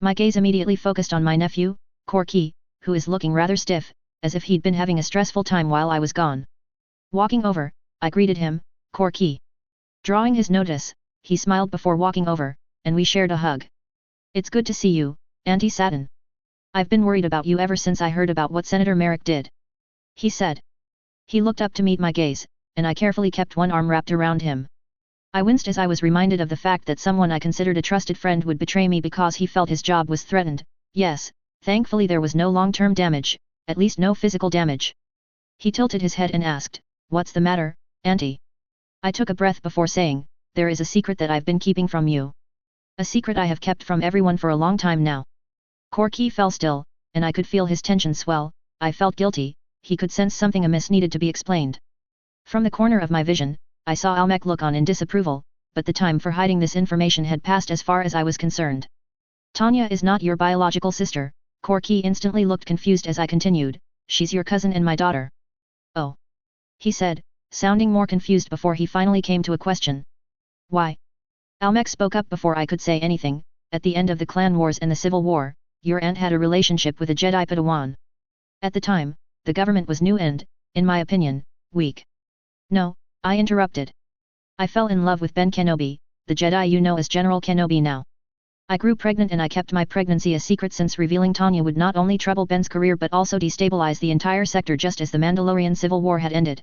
Speaker 1: My gaze immediately focused on my nephew, Korki, who is looking rather stiff, as if he'd been having a stressful time while I was gone. Walking over, I greeted him, Korki. Drawing his notice, he smiled before walking over, and we shared a hug. It's good to see you, Auntie Satin. I've been worried about you ever since I heard about what Senator Merrick did. He said. He looked up to meet my gaze, and I carefully kept one arm wrapped around him. I winced as I was reminded of the fact that someone I considered a trusted friend would betray me because he felt his job was threatened. Yes, thankfully there was no long-term damage, at least no physical damage. He tilted his head and asked, "What's the matter, Auntie?" I took a breath before saying, "There is a secret that I've been keeping from you. A secret I have kept from everyone for a long time now." Korki fell still, and I could feel his tension swell. I felt guilty, he could sense something amiss needed to be explained. From the corner of my vision, I saw Almec look on in disapproval, but the time for hiding this information had passed as far as I was concerned. "Tanya is not your biological sister," Korki instantly looked confused as I continued, "she's your cousin and my daughter." "Oh," he said, sounding more confused before he finally came to a question. "Why?" Almec spoke up before I could say anything. "At the end of the Clan Wars and the Civil War, your aunt had a relationship with a Jedi Padawan. At the time, the government was new and, in my opinion, weak." "No," I interrupted. "I fell in love with Ben Kenobi, the Jedi you know as General Kenobi now. I grew pregnant and I kept my pregnancy a secret since revealing Tanya would not only trouble Ben's career but also destabilize the entire sector just as the Mandalorian Civil War had ended.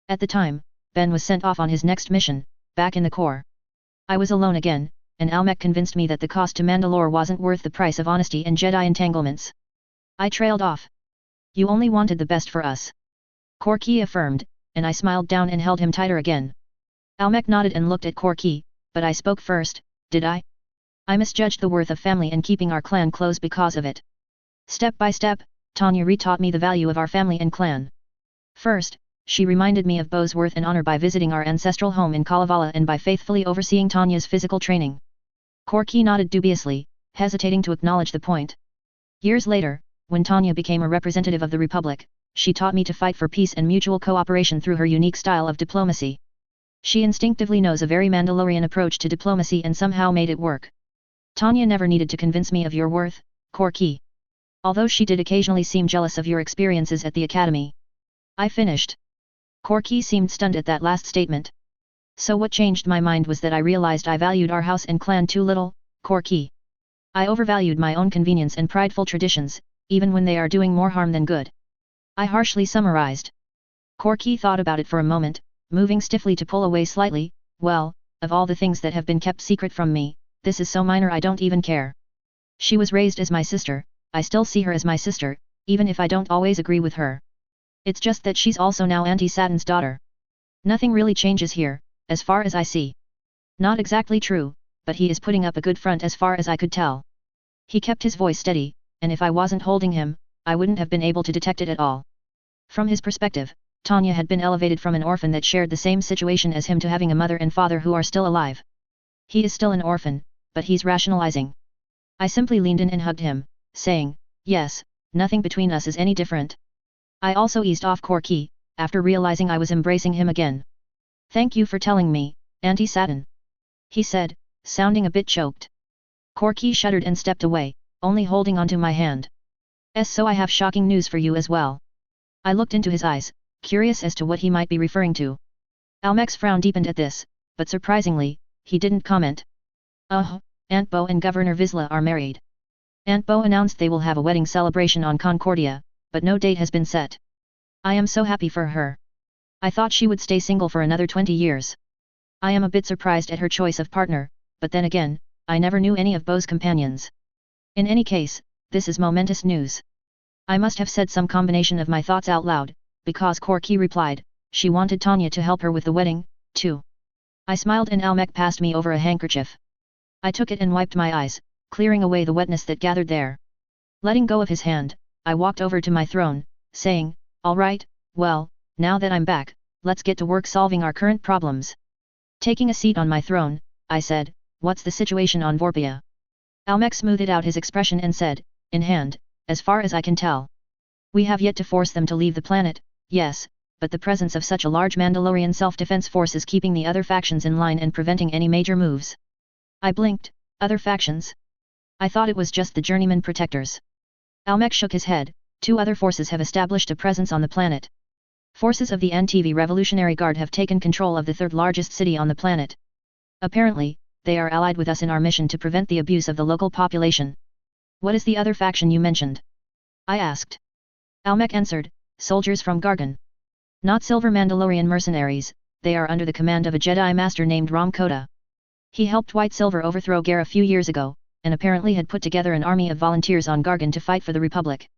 Speaker 1: At the time, Ben was sent off on his next mission, back in the Corps. I was alone again, and Almec convinced me that the cost to Mandalore wasn't worth the price of honesty and Jedi entanglements. I trailed off. You only wanted the best for us," Korki affirmed, and I smiled down and held him tighter again. Almec nodded and looked at Korki, "But I spoke first, did I? I misjudged the worth of family and keeping our clan close because of it. Step by step, Tanya re-taught me the value of our family and clan. First, she reminded me of Bo's worth and honor by visiting our ancestral home in Kalevala and by faithfully overseeing Tanya's physical training." Korki nodded dubiously, hesitating to acknowledge the point. "Years later, when Tanya became a representative of the Republic, she taught me to fight for peace and mutual cooperation through her unique style of diplomacy. She instinctively knows a very Mandalorian approach to diplomacy and somehow made it work. Tanya never needed to convince me of your worth, Korki. Although she did occasionally seem jealous of your experiences at the academy." I finished. Korki seemed stunned at that last statement. "So what changed my mind was that I realized I valued our house and clan too little, Korki. I overvalued my own convenience and prideful traditions, even when they are doing more harm than good," I harshly summarized. Korki thought about it for a moment, moving stiffly to pull away slightly. "Well, of all the things that have been kept secret from me, this is so minor I don't even care. She was raised as my sister, I still see her as my sister, even if I don't always agree with her. It's just that she's also now Auntie Satin's daughter. Nothing really changes here, as far as I see." Not exactly true, but he is putting up a good front as far as I could tell. He kept his voice steady, and if I wasn't holding him, I wouldn't have been able to detect it at all. From his perspective, Tanya had been elevated from an orphan that shared the same situation as him to having a mother and father who are still alive. He is still an orphan, but he's rationalizing. I simply leaned in and hugged him, saying, yes, nothing between us is any different. I also eased off Corky, after realizing I was embracing him again. Thank you for telling me, Auntie Satin, he said, sounding a bit choked. Corky shuddered and stepped away, only holding onto my hand. So I have shocking news for you as well. I looked into his eyes, curious as to what he might be referring to. Almec's frown deepened at this, but surprisingly, he didn't comment. Aunt Bo and Governor Vizsla are married. Aunt Bo announced they will have a wedding celebration on Concordia, but no date has been set. I am so happy for her. I thought she would stay single for another 20 years. I am a bit surprised at her choice of partner, but then again, I never knew any of Bo's companions. In any case, this is momentous news. I must have said some combination of my thoughts out loud, because Corky replied, she wanted Tanya to help her with the wedding, too. I smiled and Almec passed me over a handkerchief. I took it and wiped my eyes, clearing away the wetness that gathered there. Letting go of his hand, I walked over to my throne, saying, all right, well, now that I'm back, let's get to work solving our current problems. Taking a seat on my throne, I said, what's the situation on Vorpia? Almec smoothed out his expression and said, in hand, as far as I can tell. We have yet to force them to leave the planet, yes, but the presence of such a large Mandalorian self-defense force is keeping the other factions in line and preventing any major moves. I blinked, other factions? I thought it was just the journeyman protectors. Almec shook his head, 2 other forces have established a presence on the planet. Forces of the NTV Revolutionary Guard have taken control of the 3rd largest city on the planet. Apparently, they are allied with us in our mission to prevent the abuse of the local population. What is the other faction you mentioned? I asked. Almec answered, soldiers from Gargan. Not silver Mandalorian mercenaries, they are under the command of a Jedi Master named Ram Koda. He helped White Silver overthrow Gar a few years ago, and apparently had put together an army of volunteers on Gargan to fight for the Republic.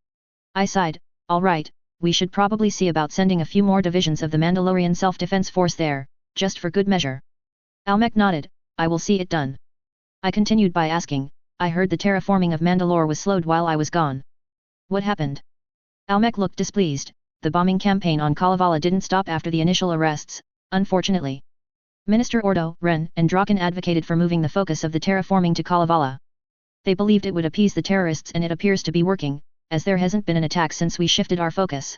Speaker 1: I sighed, all right, we should probably see about sending a few more divisions of the Mandalorian Self-Defense Force there, just for good measure. Almec nodded, I will see it done. I continued by asking, I heard the terraforming of Mandalore was slowed while I was gone. What happened? Almec looked displeased, the bombing campaign on Kalevala didn't stop after the initial arrests, unfortunately. Minister Ordo, Ren, and Draken advocated for moving the focus of the terraforming to Kalevala. They believed it would appease the terrorists and it appears to be working, as there hasn't been an attack since we shifted our focus.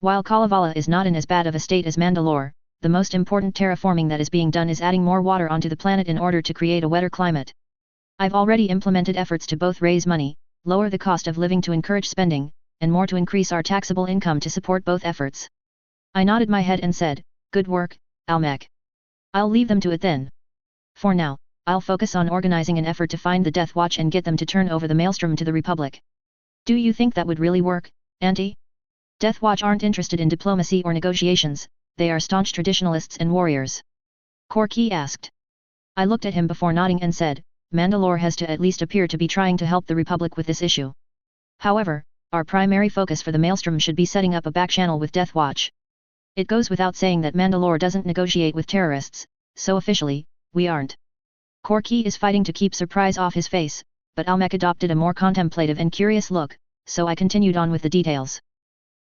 Speaker 1: While Kalevala is not in as bad of a state as Mandalore, the most important terraforming that is being done is adding more water onto the planet in order to create a wetter climate. I've already implemented efforts to both raise money, lower the cost of living to encourage spending, and more to increase our taxable income to support both efforts. I nodded my head and said, good work, Almec. I'll leave them to it then. For now, I'll focus on organizing an effort to find the Death Watch and get them to turn over the Maelstrom to the Republic. Do you think that would really work, Auntie? Death Watch aren't interested in diplomacy or negotiations, they are staunch traditionalists and warriors. Corky asked. I looked at him before nodding and said, Mandalore has to at least appear to be trying to help the Republic with this issue. However, our primary focus for the Maelstrom should be setting up a back-channel with Death Watch. It goes without saying that Mandalore doesn't negotiate with terrorists, so officially, we aren't. Corky is fighting to keep surprise off his face, but Almec adopted a more contemplative and curious look, so I continued on with the details.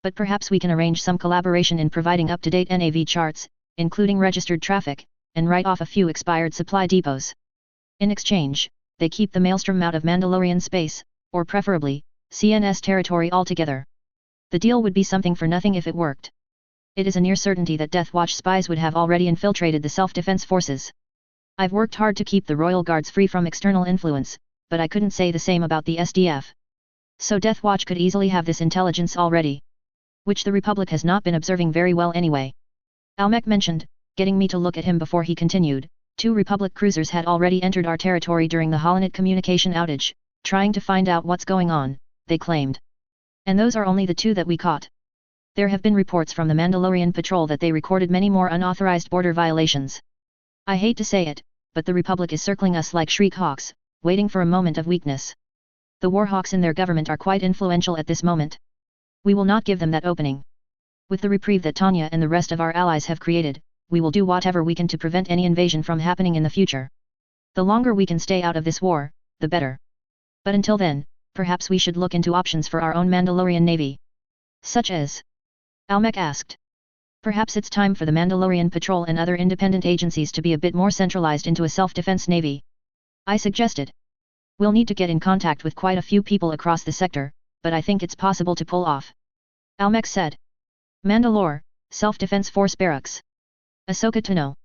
Speaker 1: But perhaps we can arrange some collaboration in providing up-to-date NAV charts, including registered traffic, and write off a few expired supply depots. In exchange, they keep the Maelstrom out of Mandalorian space, or preferably, CNS territory altogether. The deal would be something for nothing if it worked. It is a near certainty that Death Watch spies would have already infiltrated the self-defense forces. I've worked hard to keep the Royal Guards free from external influence, but I couldn't say the same about the SDF. So Death Watch could easily have this intelligence already. Which the Republic has not been observing very well anyway. Almec mentioned, getting me to look at him before he continued, 2 Republic cruisers had already entered our territory during the Holonet communication outage, trying to find out what's going on, they claimed. And those are only the 2 that we caught. There have been reports from the Mandalorian patrol that they recorded many more unauthorized border violations. I hate to say it, but the Republic is circling us like shriek hawks, waiting for a moment of weakness. The warhawks in their government are quite influential at this moment. We will not give them that opening. With the reprieve that Tanya and the rest of our allies have created, we will do whatever we can to prevent any invasion from happening in the future. The longer we can stay out of this war, the better. But until then, perhaps we should look into options for our own Mandalorian navy. Such as? Almec asked. Perhaps it's time for the Mandalorian Patrol and other independent agencies to be a bit more centralized into a self-defense navy. I suggested. We'll need to get in contact with quite a few people across the sector, but I think it's possible to pull off. Almec said. Mandalore, Self-Defense Force Barracks. Ahsoka Tano.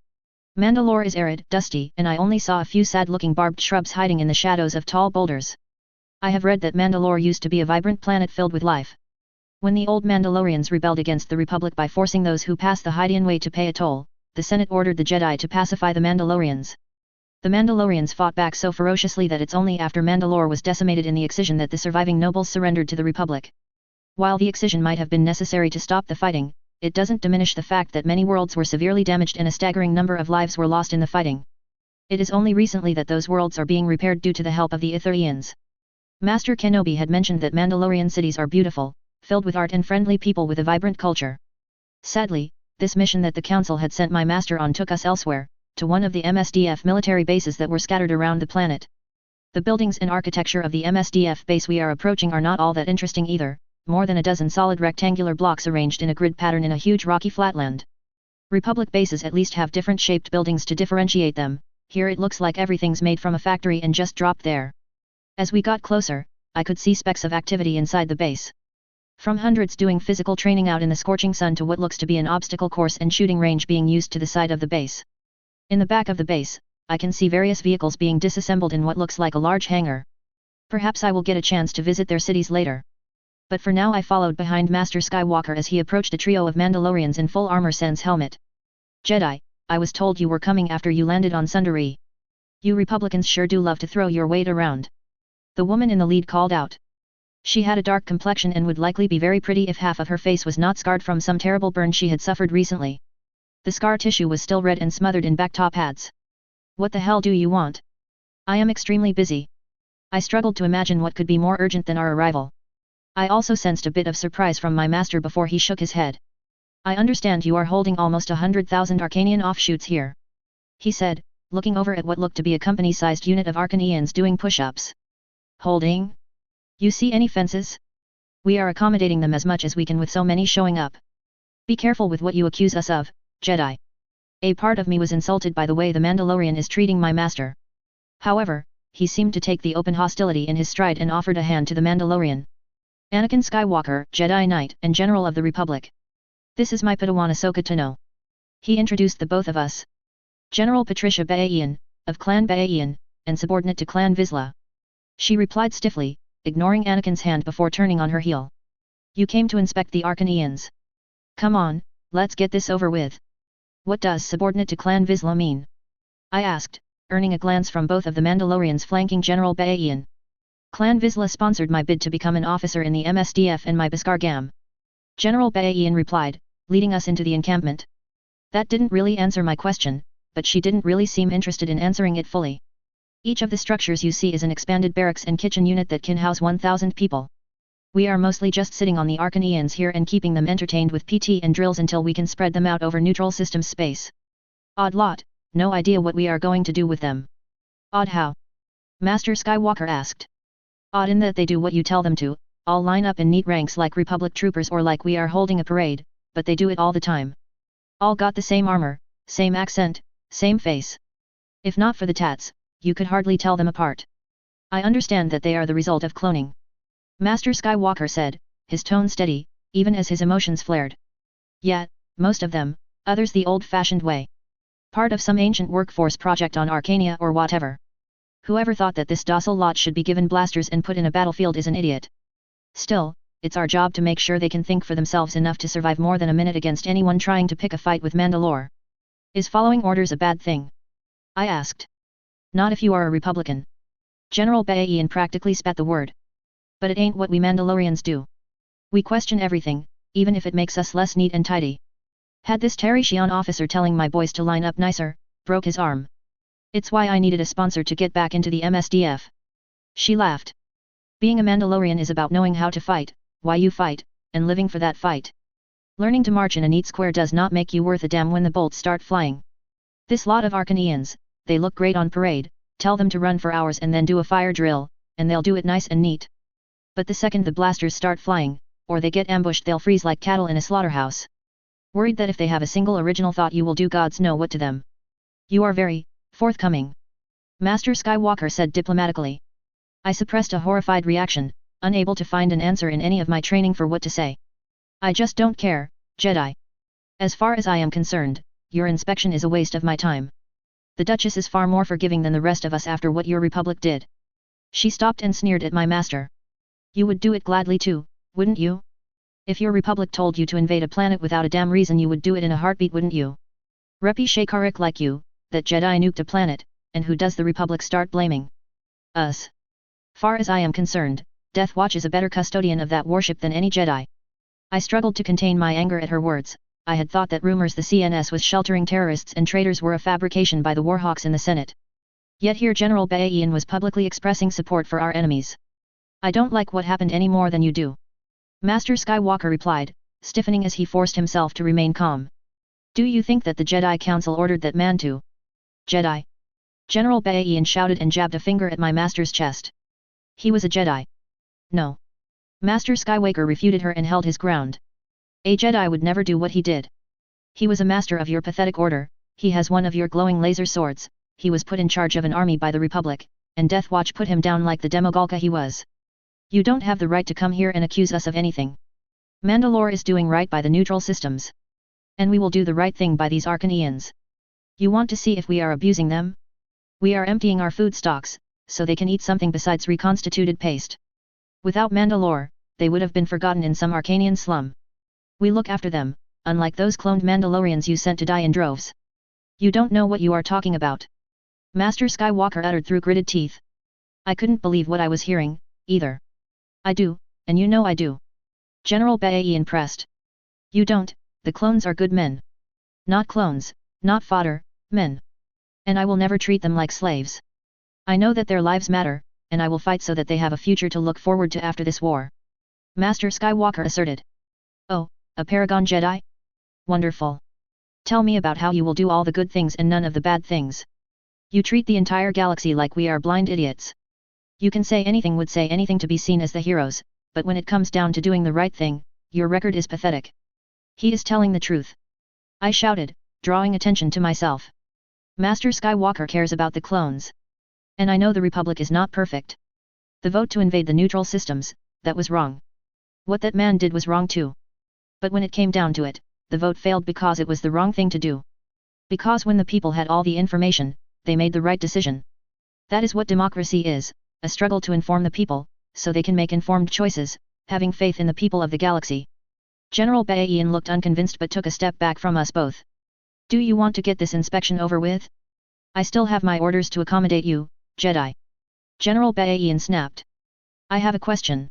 Speaker 1: Mandalore is arid, dusty, and I only saw a few sad-looking barbed shrubs hiding in the shadows of tall boulders. I have read that Mandalore used to be a vibrant planet filled with life. When the old Mandalorians rebelled against the Republic by forcing those who passed the Hydian Way to pay a toll, the Senate ordered the Jedi to pacify the Mandalorians. The Mandalorians fought back so ferociously that it's only after Mandalore was decimated in the excision that the surviving nobles surrendered to the Republic. While the excision might have been necessary to stop the fighting, it doesn't diminish the fact that many worlds were severely damaged and a staggering number of lives were lost in the fighting. It is only recently that those worlds are being repaired due to the help of the Ithurians. Master Kenobi had mentioned that Mandalorian cities are beautiful, filled with art and friendly people with a vibrant culture. Sadly, this mission that the Council had sent my master on took us elsewhere, to one of the MSDF military bases that were scattered around the planet. The buildings and architecture of the MSDF base we are approaching are not all that interesting either, more than a dozen solid rectangular blocks arranged in a grid pattern in a huge rocky flatland. Republic bases at least have different shaped buildings to differentiate them, here it looks like everything's made from a factory and just dropped there. As we got closer, I could see specks of activity inside the base. From hundreds doing physical training out in the scorching sun to what looks to be an obstacle course and shooting range being used to the side of the base. In the back of the base, I can see various vehicles being disassembled in what looks like a large hangar. Perhaps I will get a chance to visit their cities later. But for now I followed behind Master Skywalker as he approached a trio of Mandalorians in full armor sans helmet. Jedi, I was told you were coming after you landed on Sundari. You Republicans sure do love to throw your weight around. The woman in the lead called out. She had a dark complexion and would likely be very pretty if half of her face was not scarred from some terrible burn she had suffered recently. The scar tissue was still red and smothered in backtop pads. What the hell do you want? I am extremely busy. I struggled to imagine what could be more urgent than our arrival. I also sensed a bit of surprise from my master before he shook his head. I understand you are holding almost 100,000 Arcanian offshoots here. He said, looking over at what looked to be a company-sized unit of Arcanians doing push-ups. Holding? You see any fences? We are accommodating them as much as we can with so many showing up. Be careful with what you accuse us of, Jedi. A part of me was insulted by the way the Mandalorian is treating my master. However, he seemed to take the open hostility in his stride and offered a hand to the Mandalorian. Anakin Skywalker, Jedi Knight and General of the Republic. This is my Padawan Ahsoka Tano. He introduced the both of us. General Patricia Baaian, of Clan Baaian, and subordinate to Clan Vizsla. She replied stiffly, ignoring Anakin's hand before turning on her heel. You came to inspect the Arcanians. Come on, let's get this over with. What does subordinate to Clan Vizsla mean? I asked, earning a glance from both of the Mandalorians flanking General Baaian. Clan Vizsla sponsored my bid to become an officer in the MSDF and my Beskar Gam. General Baaian replied, leading us into the encampment. That didn't really answer my question, but she didn't really seem interested in answering it fully. Each of the structures you see is an expanded barracks and kitchen unit that can house 1,000 people. We are mostly just sitting on the Arcanians here and keeping them entertained with PT and drills until we can spread them out over neutral system space. Odd lot, no idea what we are going to do with them. Odd how? Master Skywalker asked. Odd in that they do what you tell them to, all line up in neat ranks like Republic troopers or like we are holding a parade, but they do it all the time. All got the same armor, same accent, same face. If not for the tats, you could hardly tell them apart. I understand that they are the result of cloning. Master Skywalker said, his tone steady, even as his emotions flared. Yet, most of them, others the old-fashioned way. Part of some ancient workforce project on Arcania or whatever. Whoever thought that this docile lot should be given blasters and put in a battlefield is an idiot. Still, it's our job to make sure they can think for themselves enough to survive more than a minute against anyone trying to pick a fight with Mandalore. Is following orders a bad thing? I asked. Not if you are a Republican. General Baaian practically spat the word. But it ain't what we Mandalorians do. We question everything, even if it makes us less neat and tidy. Had this Tarishian officer telling my boys to line up nicer, broke his arm. It's why I needed a sponsor to get back into the MSDF. She laughed. Being a Mandalorian is about knowing how to fight, why you fight, and living for that fight. Learning to march in a neat square does not make you worth a damn when the bolts start flying. This lot of Arcanians, they look great on parade, tell them to run for hours and then do a fire drill, and they'll do it nice and neat. But the second the blasters start flying, or they get ambushed, they'll freeze like cattle in a slaughterhouse. Worried that if they have a single original thought you will do gods know what to them. You are very forthcoming, Master Skywalker said diplomatically. I suppressed a horrified reaction, unable to find an answer in any of my training for what to say. I just don't care, Jedi. As far as I am concerned, your inspection is a waste of my time. The Duchess is far more forgiving than the rest of us after what your Republic did. She stopped and sneered at my master. You would do it gladly too, wouldn't you? If your Republic told you to invade a planet without a damn reason you would do it in a heartbeat, wouldn't you? Reppy Shakarik like you, that Jedi nuked a planet, and who does the Republic start blaming? Us. Far as I am concerned, Death Watch is a better custodian of that warship than any Jedi. I struggled to contain my anger at her words. I had thought that rumors the CNS was sheltering terrorists and traitors were a fabrication by the Warhawks in the Senate. Yet here General Bayan was publicly expressing support for our enemies. I don't like what happened any more than you do, Master Skywalker replied, stiffening as he forced himself to remain calm. Do you think that the Jedi Council ordered that man to? Jedi? General Bayan shouted and jabbed a finger at my master's chest. He was a Jedi. No. Master Skywalker refuted her and held his ground. A Jedi would never do what he did. He was a master of your pathetic order, he has one of your glowing laser swords, he was put in charge of an army by the Republic, and Death Watch put him down like the demogorgon he was. You don't have the right to come here and accuse us of anything. Mandalore is doing right by the neutral systems. And we will do the right thing by these Arcanians. You want to see if we are abusing them? We are emptying our food stocks, so they can eat something besides reconstituted paste. Without Mandalore, they would have been forgotten in some Arcanian slum. We look after them, unlike those cloned Mandalorians you sent to die in droves. You don't know what you are talking about. Master Skywalker uttered through gritted teeth. I couldn't believe what I was hearing, either. I do, and you know I do. General Bayan pressed. You don't, the clones are good men. Not clones, not fodder, men. And I will never treat them like slaves. I know that their lives matter, and I will fight so that they have a future to look forward to after this war. Master Skywalker asserted. Oh, a Paragon Jedi? Wonderful. Tell me about how you will do all the good things and none of the bad things. You treat the entire galaxy like we are blind idiots. You can say anything, would say anything to be seen as the heroes, but when it comes down to doing the right thing, your record is pathetic. He is telling the truth. I shouted, drawing attention to myself. Master Skywalker cares about the clones. And I know the Republic is not perfect. The vote to invade the neutral systems, that was wrong. What that man did was wrong too. But when it came down to it, the vote failed because it was the wrong thing to do. Because when the people had all the information, they made the right decision. That is what democracy is, a struggle to inform the people, so they can make informed choices, having faith in the people of the galaxy. General Bayan looked unconvinced but took a step back from us both. Do you want to get this inspection over with? I still have my orders to accommodate you, Jedi. General Bayan snapped. I have a question.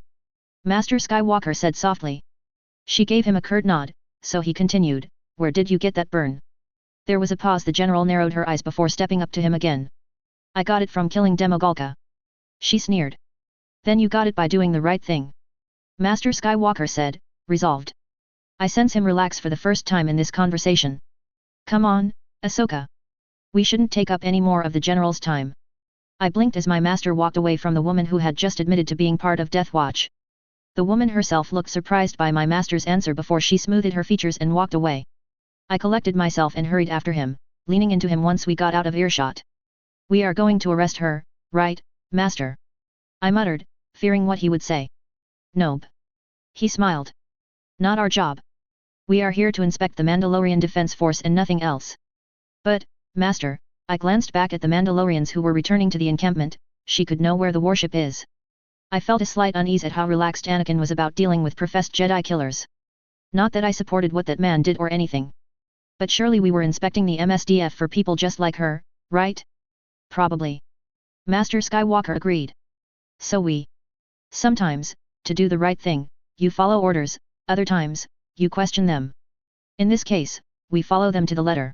Speaker 1: Master Skywalker said softly. She gave him a curt nod, so he continued, where did you get that burn? There was a pause. The general narrowed her eyes before stepping up to him again. I got it from killing Demogolka. She sneered. Then you got it by doing the right thing. Master Skywalker said, resolved. I sense him relax for the first time in this conversation. Come on, Ahsoka. We shouldn't take up any more of the general's time. I blinked as my master walked away from the woman who had just admitted to being part of Death Watch. The woman herself looked surprised by my master's answer before she smoothed her features and walked away. I collected myself and hurried after him, leaning into him once we got out of earshot. We are going to arrest her, right, master? I muttered, fearing what he would say. Nope. He smiled. Not our job. We are here to inspect the Mandalorian Defense Force and nothing else. But, master, I glanced back at the Mandalorians who were returning to the encampment. She could know where the warship is. I felt a slight unease at how relaxed Anakin was about dealing with professed Jedi killers. Not that I supported what that man did or anything. But surely we were inspecting the MSDF for people just like her, right? Probably. Master Skywalker agreed. So we. Sometimes, to do the right thing, you follow orders, other times, you question them. In this case, we follow them to the letter.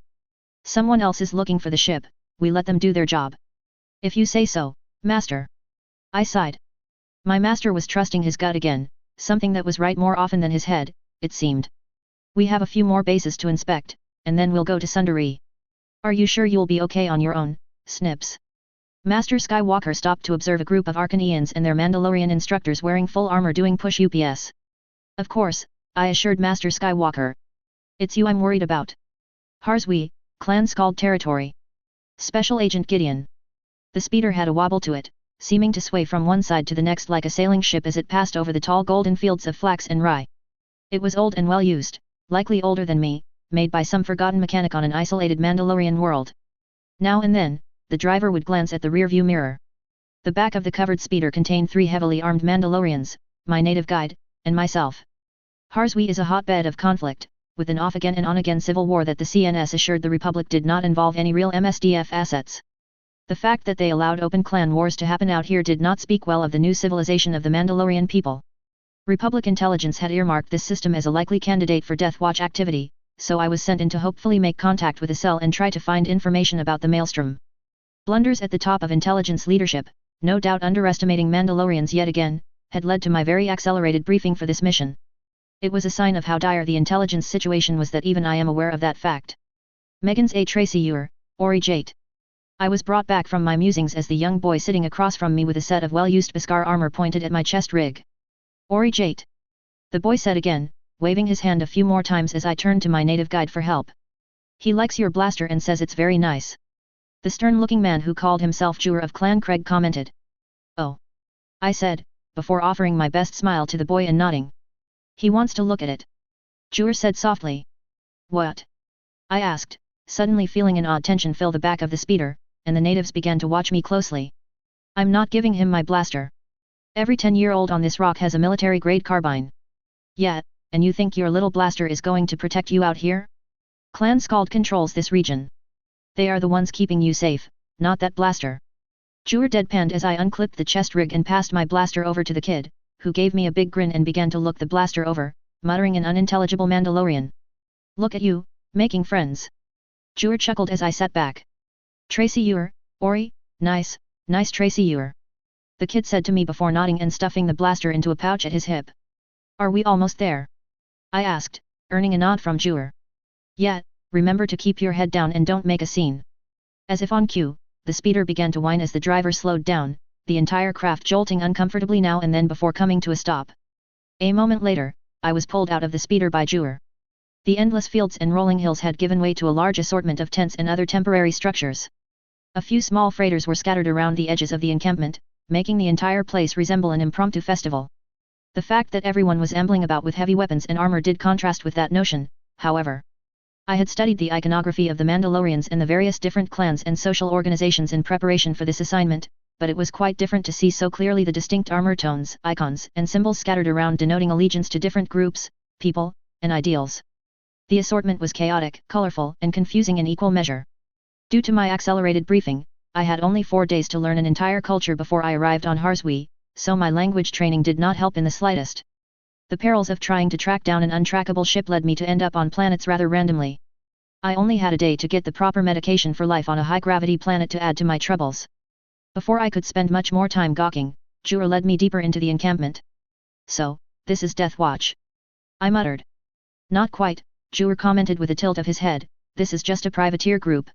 Speaker 1: Someone else is looking for the ship, we let them do their job. If you say so, master. I sighed. My master was trusting his gut again, something that was right more often than his head, it seemed. We have a few more bases to inspect, and then we'll go to Sundari. Are you sure you'll be okay on your own, Snips? Master Skywalker stopped to observe a group of Arcanians and their Mandalorian instructors wearing full armor doing push UPS. Of course, I assured Master Skywalker. It's you I'm worried about. Harzwi, Clan Skald territory. Special Agent Gideon. The speeder had a wobble to it, seeming to sway from one side to the next like a sailing ship as it passed over the tall golden fields of flax and rye. It was old and well used, likely older than me, made by some forgotten mechanic on an isolated Mandalorian world. Now and then, the driver would glance at the rearview mirror. The back of the covered speeder contained 3 heavily armed Mandalorians, my native guide, and myself. Harzwi is a hotbed of conflict, with an off-again and on-again civil war that the CNS assured the Republic did not involve any real MSDF assets. The fact that they allowed open clan wars to happen out here did not speak well of the new civilization of the Mandalorian people. Republic intelligence had earmarked this system as a likely candidate for Death Watch activity, so I was sent in to hopefully make contact with the cell and try to find information about the maelstrom. Blunders at the top of intelligence leadership, no doubt underestimating Mandalorians yet again, had led to my very accelerated briefing for this mission. It was a sign of how dire the intelligence situation was that even I am aware of that fact. Megan's A. Tracy Ure, Ori Jate. I was brought back from my musings as the young boy sitting across from me with a set of well-used Beskar armor pointed at my chest rig. Ori Jate. The boy said again, waving his hand a few more times as I turned to my native guide for help. He likes your blaster and says it's very nice. The stern-looking man who called himself Jur of Clan Craig commented. Oh. I said, before offering my best smile to the boy and nodding. He wants to look at it. Jur said softly. What? I asked, suddenly feeling an odd tension fill the back of the speeder, and the natives began to watch me closely. I'm not giving him my blaster. Every 10-year-old on this rock has a military-grade carbine. Yeah, and you think your little blaster is going to protect you out here? Clan Skald controls this region. They are the ones keeping you safe, not that blaster. Jur deadpanned as I unclipped the chest rig and passed my blaster over to the kid, who gave me a big grin and began to look the blaster over, muttering an unintelligible Mandalorian. Look at you, making friends. Jur chuckled as I sat back. Tracy Ure, Ori, nice Tracy Ure. The kid said to me before nodding and stuffing the blaster into a pouch at his hip. Are we almost there? I asked, earning a nod from Jur. Yeah, remember to keep your head down and don't make a scene. As if on cue, the speeder began to whine as the driver slowed down, the entire craft jolting uncomfortably now and then before coming to a stop. A moment later, I was pulled out of the speeder by Jur. The endless fields and rolling hills had given way to a large assortment of tents and other temporary structures. A few small freighters were scattered around the edges of the encampment, making the entire place resemble an impromptu festival. The fact that everyone was ambling about with heavy weapons and armor did contrast with that notion, however. I had studied the iconography of the Mandalorians and the various different clans and social organizations in preparation for this assignment, but it was quite different to see so clearly the distinct armor tones, icons, and symbols scattered around denoting allegiance to different groups, people, and ideals. The assortment was chaotic, colorful, and confusing in equal measure. Due to my accelerated briefing, I had only 4 days to learn an entire culture before I arrived on Harzwi, so my language training did not help in the slightest. The perils of trying to track down an untrackable ship led me to end up on planets rather randomly. I only had a day to get the proper medication for life on a high-gravity planet to add to my troubles. Before I could spend much more time gawking, Jur led me deeper into the encampment. So, this is Death Watch. I muttered. Not quite, Jur commented with a tilt of his head, this is just a privateer group.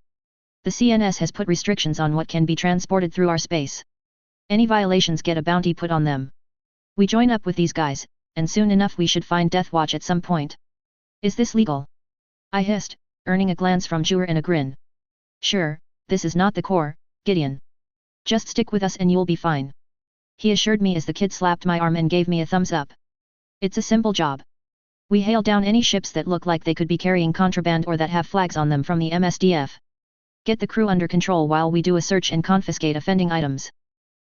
Speaker 1: The CNS has put restrictions on what can be transported through our space. Any violations get a bounty put on them. We join up with these guys, and soon enough we should find Death Watch at some point. Is this legal? I hissed, earning a glance from Jur and a grin. Sure, this is not the core, Gideon. Just stick with us and you'll be fine. He assured me as the kid slapped my arm and gave me a thumbs up. It's a simple job. We hail down any ships that look like they could be carrying contraband or that have flags on them from the MSDF. Get the crew under control while we do a search and confiscate offending items.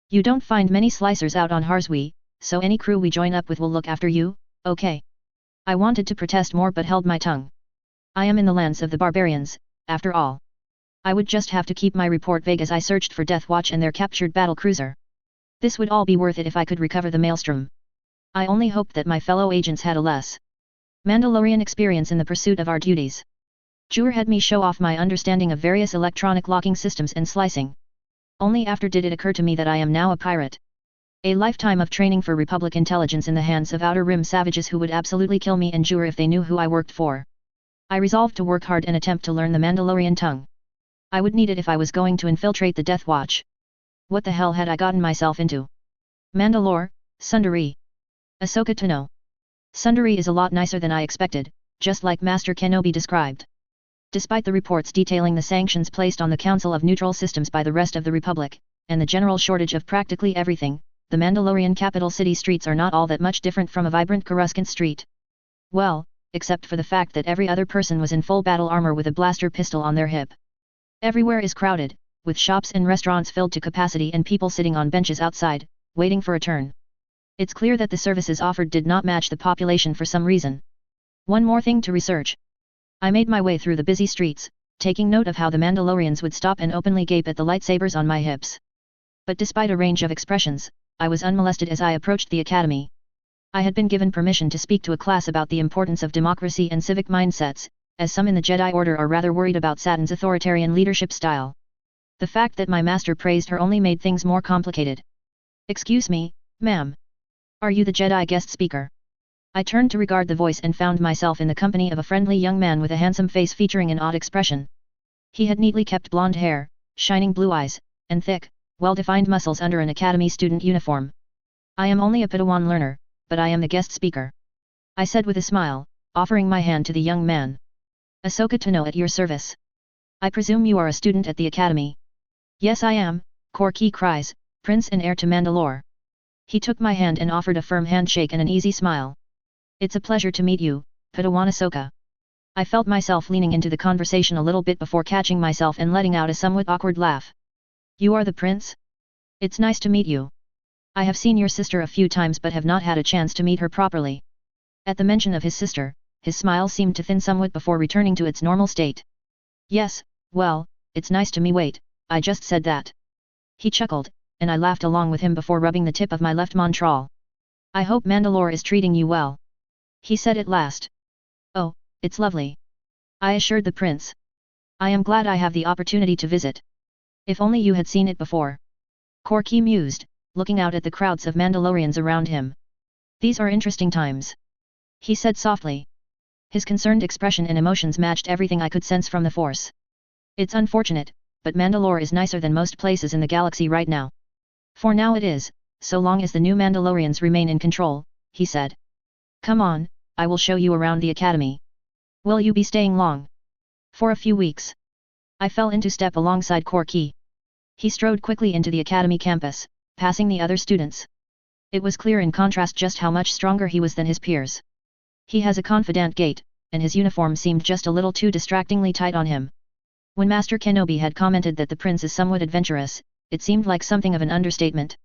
Speaker 1: You don't find many slicers out on Harzwi, so any crew we join up with will look after you, okay? I wanted to protest more but held my tongue. I am in the lands of the barbarians, after all. I would just have to keep my report vague as I searched for Death Watch and their captured battle cruiser. This would all be worth it if I could recover the maelstrom. I only hoped that my fellow agents had a less Mandalorian experience in the pursuit of our duties. Jur had me show off my understanding of various electronic locking systems and slicing. Only after did it occur to me that I am now a pirate. A lifetime of training for Republic intelligence in the hands of Outer Rim savages who would absolutely kill me and Jur if they knew who I worked for. I resolved to work hard and attempt to learn the Mandalorian tongue. I would need it if I was going to infiltrate the Death Watch. What the hell had I gotten myself into? Mandalore, Sundari. Ahsoka Tano. Sundari is a lot nicer than I expected, just like Master Kenobi described. Despite the reports detailing the sanctions placed on the Council of Neutral Systems by the rest of the Republic, and the general shortage of practically everything, the Mandalorian capital city streets are not all that much different from a vibrant Coruscant street. Well, except for the fact that every other person was in full battle armor with a blaster pistol on their hip. Everywhere is crowded, with shops and restaurants filled to capacity and people sitting on benches outside, waiting for a turn. It's clear that the services offered did not match the population for some reason. One more thing to research. I made my way through the busy streets, taking note of how the Mandalorians would stop and openly gape at the lightsabers on my hips. But despite a range of expressions, I was unmolested as I approached the academy. I had been given permission to speak to a class about the importance of democracy and civic mindsets, as some in the Jedi Order are rather worried about Satan's authoritarian leadership style. The fact that my master praised her only made things more complicated. "Excuse me, ma'am. Are you the Jedi guest speaker?" I turned to regard the voice and found myself in the company of a friendly young man with a handsome face featuring an odd expression. He had neatly kept blonde hair, shining blue eyes, and thick, well-defined muscles under an academy student uniform. "I am only a Padawan learner, but I am the guest speaker," I said with a smile, offering my hand to the young man. "Ahsoka Tano at your service. I presume you are a student at the academy." "Yes I am," Korki cries, "Prince and heir to Mandalore." He took my hand and offered a firm handshake and an easy smile. "It's a pleasure to meet you, Padawan Ahsoka." I felt myself leaning into the conversation a little bit before catching myself and letting out a somewhat awkward laugh. "You are the prince? It's nice to meet you. I have seen your sister a few times but have not had a chance to meet her properly." At the mention of his sister, his smile seemed to thin somewhat before returning to its normal state. "Yes, well, it's nice to me. Wait, I just said that." He chuckled, and I laughed along with him before rubbing the tip of my left montrol. "I hope Mandalore is treating you well," he said at last. "Oh, it's lovely," I assured the prince. "I am glad I have the opportunity to visit. If only you had seen it before." Korki mused, looking out at the crowds of Mandalorians around him. "These are interesting times," he said softly. His concerned expression and emotions matched everything I could sense from the Force. "It's unfortunate, but Mandalore is nicer than most places in the galaxy right now." "For now it is, so long as the new Mandalorians remain in control," he said. "Come on, I will show you around the academy." "Will you be staying long?" "For a few weeks." I fell into step alongside Korki. He strode quickly into the academy campus, passing the other students. It was clear in contrast just how much stronger he was than his peers. He has a confident gait, and his uniform seemed just a little too distractingly tight on him. When Master Kenobi had commented that the prince is somewhat adventurous, it seemed like something of an understatement.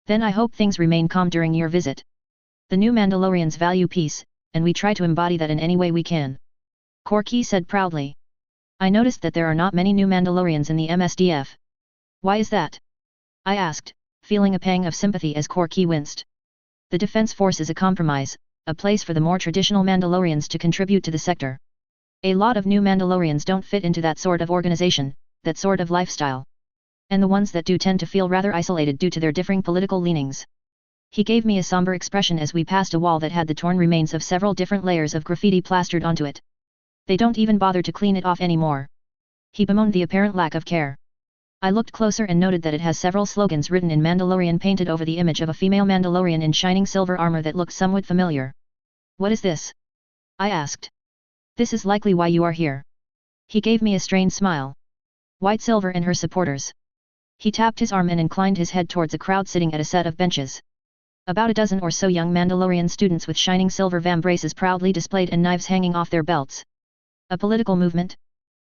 Speaker 1: "Then I hope things remain calm during your visit. The new Mandalorians value peace, and we try to embody that in any way we can," Korki said proudly. "I noticed that there are not many new Mandalorians in the MSDF. Why is that?" I asked, feeling a pang of sympathy as Korki winced. "The Defense Force is a compromise, a place for the more traditional Mandalorians to contribute to the sector. A lot of new Mandalorians don't fit into that sort of organization, that sort of lifestyle. And the ones that do tend to feel rather isolated due to their differing political leanings." He gave me a somber expression as we passed a wall that had the torn remains of several different layers of graffiti plastered onto it. "They don't even bother to clean it off anymore." He bemoaned the apparent lack of care. I looked closer and noted that it has several slogans written in Mandalorian painted over the image of a female Mandalorian in shining silver armor that looked somewhat familiar. "What is this?" I asked. "This is likely why you are here." He gave me a strained smile. "White Silver and her supporters." He tapped his arm and inclined his head towards a crowd sitting at a set of benches. About a dozen or so young Mandalorian students with shining silver vambraces proudly displayed and knives hanging off their belts. "A political movement?"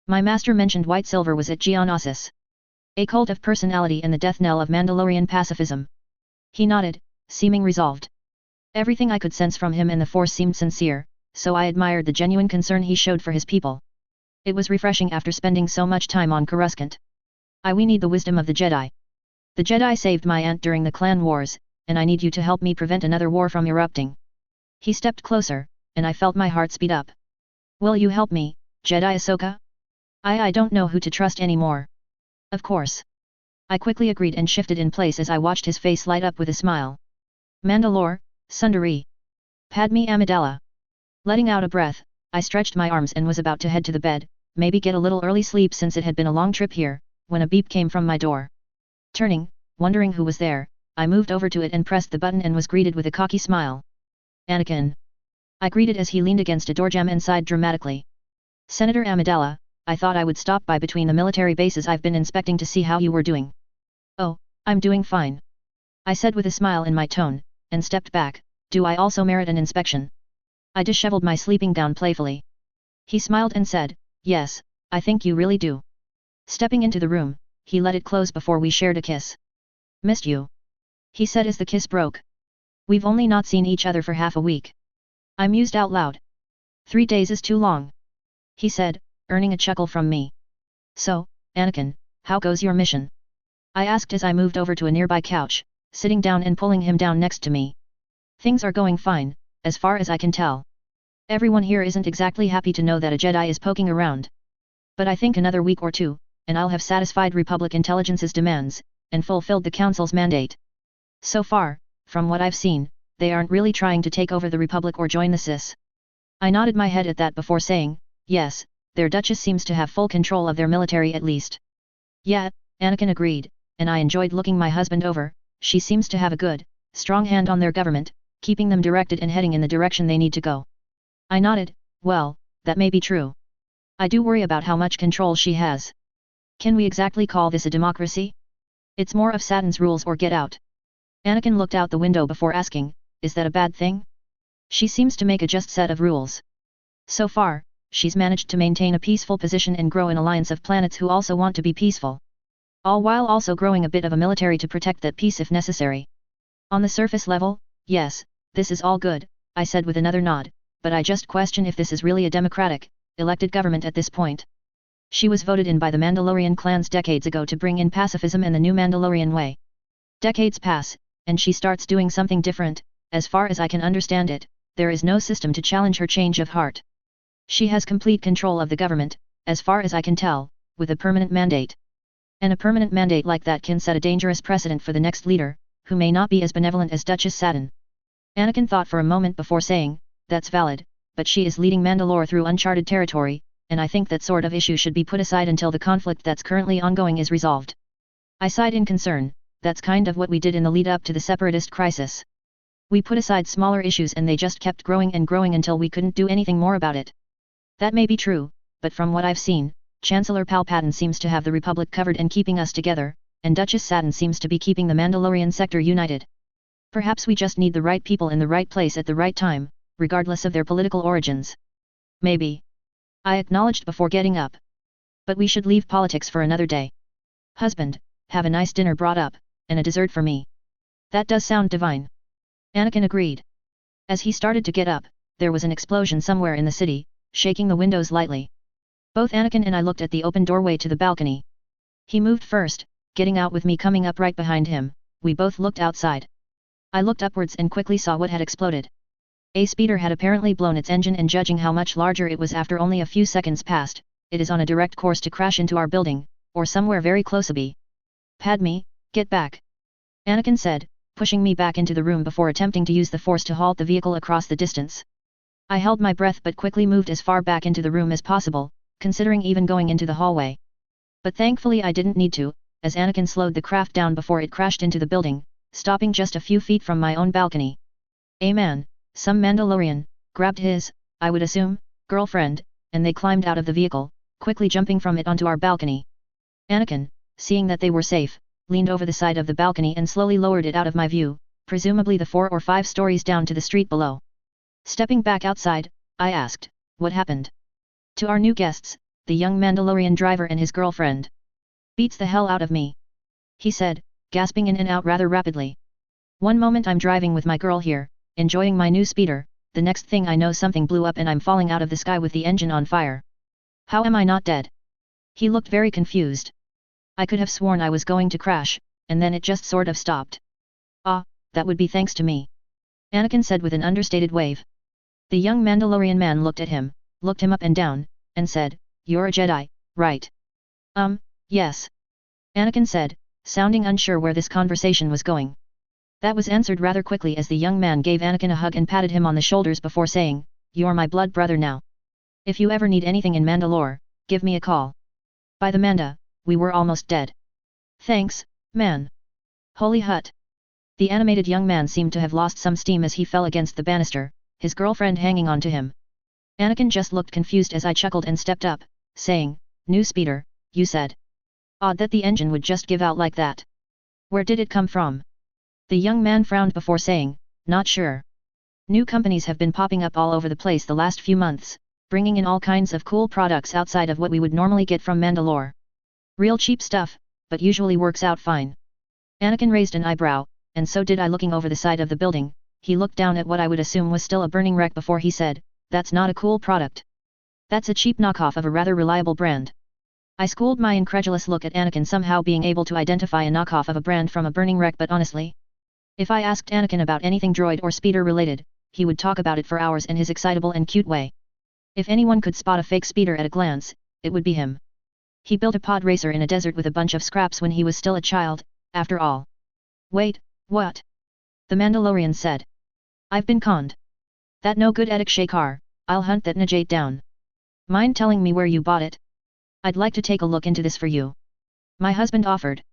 Speaker 1: My master mentioned White Silver was at Geonosis. "A cult of personality and the death knell of Mandalorian pacifism." He nodded, seeming resolved. Everything I could sense from him and the Force seemed sincere, so I admired the genuine concern he showed for his people. It was refreshing after spending so much time on Coruscant. "We need the wisdom of the Jedi. The Jedi saved my aunt during the clan wars, and I need you to help me prevent another war from erupting." He stepped closer, and I felt my heart speed up. "Will you help me, Jedi Ahsoka? I don't know who to trust anymore." "Of course. I quickly agreed and shifted in place as I watched his face light up with a smile. Mandalore, Sundari. Padme Amidala. Letting out a breath, I stretched my arms and was about to head to the bed, maybe get a little early sleep since it had been a long trip here, when a beep came from my door. Turning, wondering who was there, I moved over to it and pressed the button and was greeted with a cocky smile. Anakin. I greeted as he leaned against a doorjamb and sighed dramatically. Senator Amidala, I thought I would stop by between the military bases I've been inspecting to see how you were doing. Oh, I'm doing fine. I said with a smile in my tone, and stepped back. Do I also merit an inspection? I disheveled my sleeping gown playfully. He smiled and said, yes, I think you really do. Stepping into the room, he let it close before we shared a kiss. Missed you. He said as the kiss broke. We've only not seen each other for half a week. I mused out loud. 3 days is too long. He said, earning a chuckle from me. So, Anakin, how goes your mission? I asked as I moved over to a nearby couch, sitting down and pulling him down next to me. Things are going fine, as far as I can tell. Everyone here isn't exactly happy to know that a Jedi is poking around. But I think another week or two, and I'll have satisfied Republic Intelligence's demands, and fulfilled the Council's mandate. So far, from what I've seen, they aren't really trying to take over the Republic or join the Sis. I nodded my head at that before saying, yes, their Duchess seems to have full control of their military at least. Yeah, Anakin agreed, and I enjoyed looking my husband over. She seems to have a good, strong hand on their government, keeping them directed and heading in the direction they need to go. I nodded, well, that may be true. I do worry about how much control she has. Can we exactly call this a democracy? It's more of Saturn's rules or get out. Anakin looked out the window before asking, is that a bad thing? She seems to make a just set of rules. So far, she's managed to maintain a peaceful position and grow an alliance of planets who also want to be peaceful. All while also growing a bit of a military to protect that peace if necessary. On the surface level, yes, this is all good, I said with another nod, but I just question if this is really a democratic, elected government at this point. She was voted in by the Mandalorian clans decades ago to bring in pacifism and the new Mandalorian way. Decades pass, and she starts doing something different. As far as I can understand it, there is no system to challenge her change of heart. She has complete control of the government, as far as I can tell, with a permanent mandate. And a permanent mandate like that can set a dangerous precedent for the next leader, who may not be as benevolent as Duchess Satin. Anakin thought for a moment before saying, that's valid, but she is leading Mandalore through uncharted territory, and I think that sort of issue should be put aside until the conflict that's currently ongoing is resolved. I sighed in concern. That's kind of what we did in the lead up to the Separatist crisis. We put aside smaller issues and they just kept growing and growing until we couldn't do anything more about it. That may be true, but from what I've seen, Chancellor Palpatine seems to have the Republic covered and keeping us together, and Duchess Satin seems to be keeping the Mandalorian sector united. Perhaps we just need the right people in the right place at the right time, regardless of their political origins. Maybe. I acknowledged before getting up. But we should leave politics for another day. Husband, have a nice dinner brought up, and a dessert for me. That does sound divine. Anakin agreed. As he started to get up, there was an explosion somewhere in the city, shaking the windows lightly. Both Anakin and I looked at the open doorway to the balcony. He moved first, getting out with me coming up right behind him. We both looked outside. I looked upwards and quickly saw what had exploded. A speeder had apparently blown its engine, and judging how much larger it was after only a few seconds passed, it is on a direct course to crash into our building, or somewhere very close-by. Padme, get back. Anakin said, pushing me back into the room before attempting to use the force to halt the vehicle across the distance. I held my breath but quickly moved as far back into the room as possible, considering even going into the hallway. But thankfully I didn't need to, as Anakin slowed the craft down before it crashed into the building, stopping just a few feet from my own balcony. A man, some Mandalorian, grabbed his, I would assume, girlfriend, and they climbed out of the vehicle, quickly jumping from it onto our balcony. Anakin, seeing that they were safe, leaned over the side of the balcony and slowly lowered it out of my view, presumably the 4 or 5 stories down to the street below. Stepping back outside, I asked, what happened? To our new guests, the young Mandalorian driver and his girlfriend. Beats the hell out of me. He said, gasping in and out rather rapidly. One moment I'm driving with my girl here, enjoying my new speeder, the next thing I know something blew up and I'm falling out of the sky with the engine on fire. How am I not dead? He looked very confused. I could have sworn I was going to crash, and then it just sort of stopped. Ah, that would be thanks to me. Anakin said with an understated wave. The young Mandalorian man looked at him, looked him up and down, and said, you're a Jedi, right? Yes. Anakin said, sounding unsure where this conversation was going. That was answered rather quickly as the young man gave Anakin a hug and patted him on the shoulders before saying, "You're my blood brother now. If you ever need anything in Mandalore, give me a call. By the Manda, we were almost dead." "Thanks, man." Holy Hut. The animated young man seemed to have lost some steam as he fell against the banister, his girlfriend hanging on to him. Anakin just looked confused as I chuckled and stepped up, saying, "New speeder, you said. Odd that the engine would just give out like that. Where did it come from?" The young man frowned before saying, "Not sure. New companies have been popping up all over the place the last few months, bringing in all kinds of cool products outside of what we would normally get from Mandalore. Real cheap stuff, but usually works out fine." Anakin raised an eyebrow, and so did I. Looking over the side of the building, he looked down at what I would assume was still a burning wreck before he said, "That's not a cool product. That's a cheap knockoff of a rather reliable brand." I schooled my incredulous look at Anakin somehow being able to identify a knockoff of a brand from a burning wreck, but honestly, if I asked Anakin about anything droid or speeder related, he would talk about it for hours in his excitable and cute way. If anyone could spot a fake speeder at a glance, it would be him. He built a pod racer in a desert with a bunch of scraps when he was still a child, after all. "Wait, what?" the Mandalorian said. "I've been conned. That no good Edik Shakar, I'll hunt that Najate down. Mind telling me where you bought it? I'd like to take a look into this for you." My husband offered.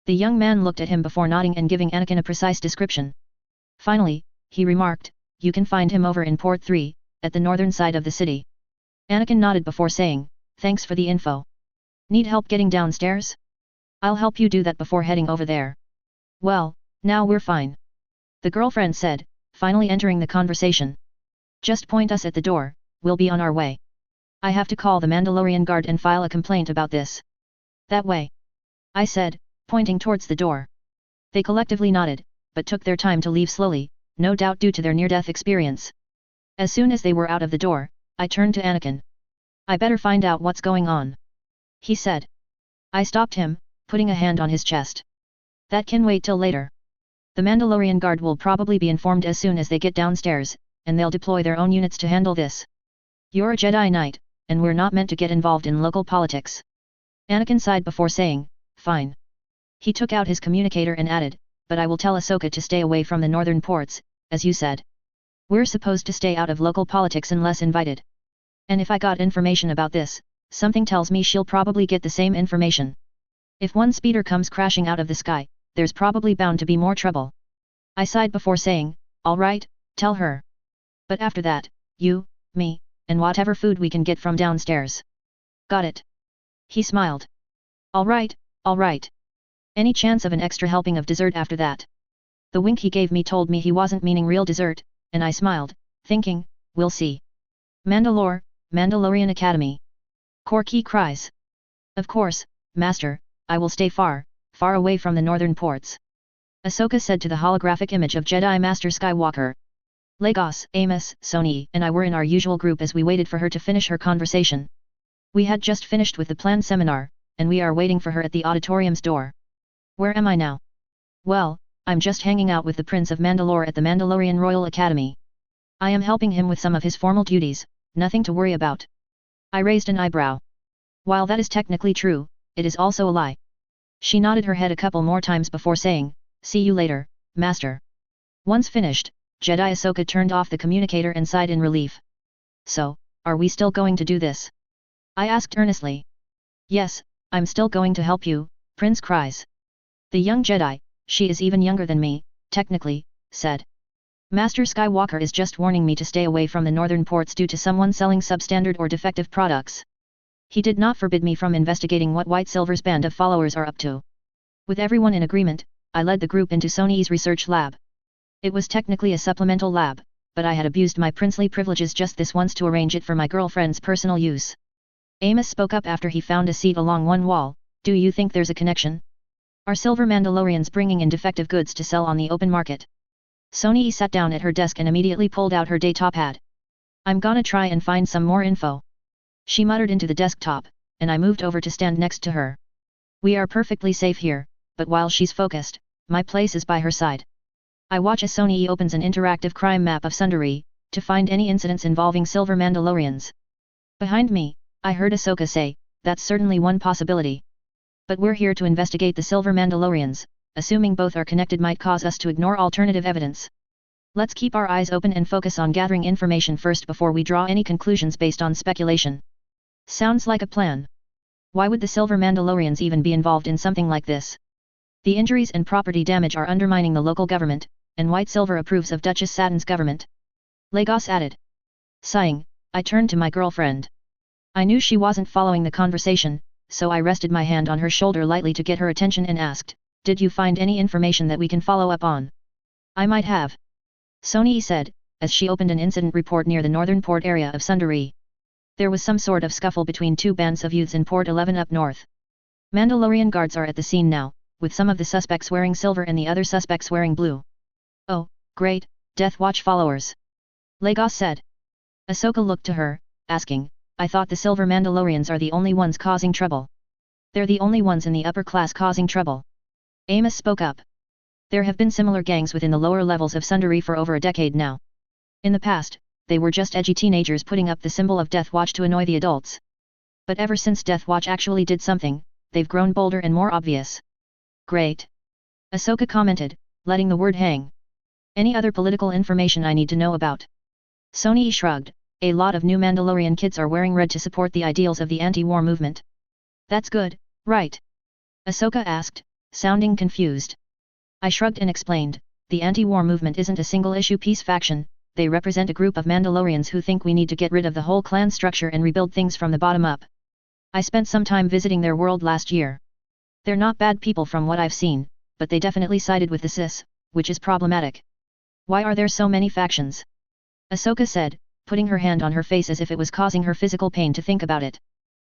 Speaker 1: The young man looked at him before nodding and giving Anakin a precise description. Finally, he remarked, "You can find him over in Port 3, at the northern side of the city." Anakin nodded before saying, "Thanks for the info. Need help getting downstairs? I'll help you do that before heading over there." "Well, now we're fine," the girlfriend said, finally entering the conversation. "Just point us at the door, we'll be on our way. I have to call the Mandalorian guard and file a complaint about this." "That way," I said, pointing towards the door. They collectively nodded, but took their time to leave slowly, no doubt due to their near-death experience. As soon as they were out of the door, I turned to Anakin. "I better find out what's going on," he said. I stopped him, putting a hand on his chest. "That can wait till later. The Mandalorian guard will probably be informed as soon as they get downstairs, and they'll deploy their own units to handle this. You're a Jedi Knight, and we're not meant to get involved in local politics." Anakin sighed before saying, "Fine." He took out his communicator and added, "But I will tell Ahsoka to stay away from the northern ports, as you said. We're supposed to stay out of local politics unless invited. And if I got information about this, something tells me she'll probably get the same information. If one speeder comes crashing out of the sky, there's probably bound to be more trouble." I sighed before saying, "All right, tell her. But after that, you, me, and whatever food we can get from downstairs." "Got it." He smiled. All right. Any chance of an extra helping of dessert after that?" The wink he gave me told me he wasn't meaning real dessert, and I smiled, thinking, "We'll see." "Mandalore, Mandalorian Academy." Corky cries. "Of course, Master, I will stay far, far away from the northern ports," Ahsoka said to the holographic image of Jedi Master Skywalker. Lagos, Amos, Sony, and I were in our usual group as we waited for her to finish her conversation. We had just finished with the planned seminar, and we are waiting for her at the auditorium's door. "Where am I now?" "Well, I'm just hanging out with the Prince of Mandalore at the Mandalorian Royal Academy. I am helping him with some of his formal duties, nothing to worry about." I raised an eyebrow. While that is technically true, it is also a lie. She nodded her head a couple more times before saying, "See you later, Master." Once finished, Jedi Ahsoka turned off the communicator and sighed in relief. "So, are we still going to do this?" I asked earnestly. "Yes, I'm still going to help you, Prince cries. The young Jedi, she is even younger than me, technically, said. "Master Skywalker is just warning me to stay away from the northern ports due to someone selling substandard or defective products. He did not forbid me from investigating what White Silver's band of followers are up to." With everyone in agreement, I led the group into Sony's research lab. It was technically a supplemental lab, but I had abused my princely privileges just this once to arrange it for my girlfriend's personal use. Amos spoke up after he found a seat along one wall. "Do you think there's a connection? Are Silver Mandalorians bringing in defective goods to sell on the open market?" Sony sat down at her desk and immediately pulled out her day top pad. "I'm gonna try and find some more info," she muttered into the desktop, and I moved over to stand next to her. We are perfectly safe here, but while she's focused, my place is by her side. I watch as Sony opens an interactive crime map of Sundari, to find any incidents involving Silver Mandalorians. Behind me, I heard Ahsoka say, "That's certainly one possibility." But we're here to investigate the Silver Mandalorians, assuming both are connected might cause us to ignore alternative evidence. Let's keep our eyes open and focus on gathering information first before we draw any conclusions based on speculation. Sounds like a plan. Why would the Silver Mandalorians even be involved in something like this? The injuries and property damage are undermining the local government, and White Silver approves of Duchess Satin's government. Lagos added. Sighing, I turned to my girlfriend. I knew she wasn't following the conversation, so I rested my hand on her shoulder lightly to get her attention and asked, "Did you find any information that we can follow up on?" "I might have," Sonii said, as she opened an incident report near the northern port area of Sundari. There was some sort of scuffle between two bands of youths in Port 11 up north. Mandalorian guards are at the scene now, with some of the suspects wearing silver and the other suspects wearing blue. "Oh, great, Death Watch followers," Lagos said. Ahsoka looked to her, asking, "I thought the Silver Mandalorians are the only ones causing trouble." "They're the only ones in the upper class causing trouble," Amos spoke up. "There have been similar gangs within the lower levels of Sundari for over a decade now. In the past, they were just edgy teenagers putting up the symbol of Death Watch to annoy the adults. But ever since Death Watch actually did something, they've grown bolder and more obvious." "Great," Ahsoka commented, letting the word hang. "Any other political information I need to know about?" Sonii shrugged. "A lot of new Mandalorian kids are wearing red to support the ideals of the anti-war movement." "That's good, right?" Ahsoka asked, sounding confused. I shrugged and explained, "The anti-war movement isn't a single-issue peace faction, they represent a group of Mandalorians who think we need to get rid of the whole clan structure and rebuild things from the bottom up. I spent some time visiting their world last year. They're not bad people from what I've seen, but they definitely sided with the Sis, which is problematic." "Why are there so many factions?" Ahsoka said, putting her hand on her face as if it was causing her physical pain to think about it.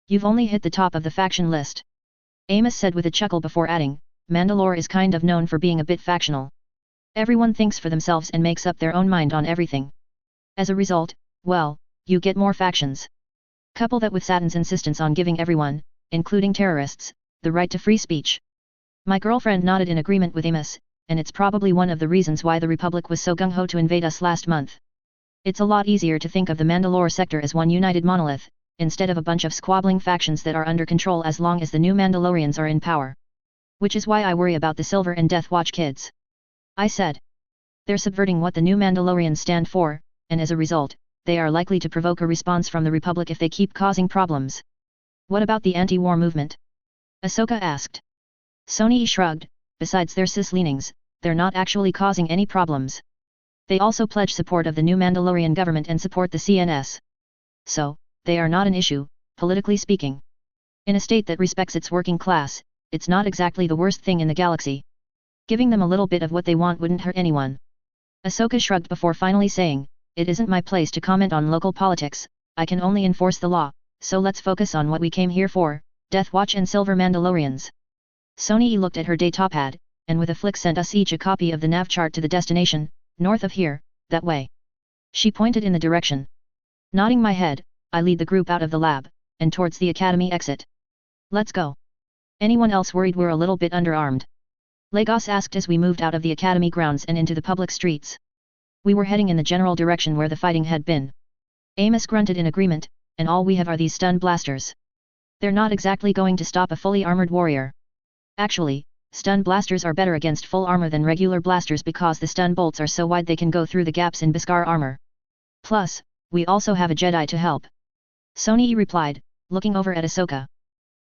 Speaker 1: "You've only hit the top of the faction list," Amos said with a chuckle before adding, "Mandalore is kind of known for being a bit factional. Everyone thinks for themselves and makes up their own mind on everything. As a result, well, you get more factions. Couple that with Satin's insistence on giving everyone, including terrorists, the right to free speech." My girlfriend nodded in agreement with Amos, and it's probably one of the reasons why the Republic was so gung-ho to invade us last month. It's a lot easier to think of the Mandalore sector as one united monolith, instead of a bunch of squabbling factions that are under control as long as the new Mandalorians are in power. "Which is why I worry about the Silver and Death Watch kids," I said. "They're subverting what the new Mandalorians stand for, and as a result, they are likely to provoke a response from the Republic if they keep causing problems." "What about the anti-war movement?" Ahsoka asked. Sonii shrugged. "Besides their cis leanings, they're not actually causing any problems. They also pledge support of the new Mandalorian government and support the CNS. So, they are not an issue, politically speaking. In a state that respects its working class, it's not exactly the worst thing in the galaxy. Giving them a little bit of what they want wouldn't hurt anyone." Ahsoka shrugged before finally saying, "It isn't my place to comment on local politics, I can only enforce the law, so let's focus on what we came here for, Death Watch and Silver Mandalorians." Sonii looked at her datapad, and with a flick sent us each a copy of the nav chart to the destination, "North of here, that way." She pointed in the direction. Nodding my head, I lead the group out of the lab, and towards the academy exit. "Let's go. Anyone else worried we're a little bit underarmed?" Lagos asked as we moved out of the academy grounds and into the public streets. We were heading in the general direction where the fighting had been. Amos grunted in agreement, "And all we have are these stun blasters. They're not exactly going to stop a fully armored warrior. Actually, stun blasters are better against full armor than regular blasters because the stun bolts are so wide they can go through the gaps in Beskar armor. Plus, we also have a Jedi to help." Sonii replied, looking over at Ahsoka.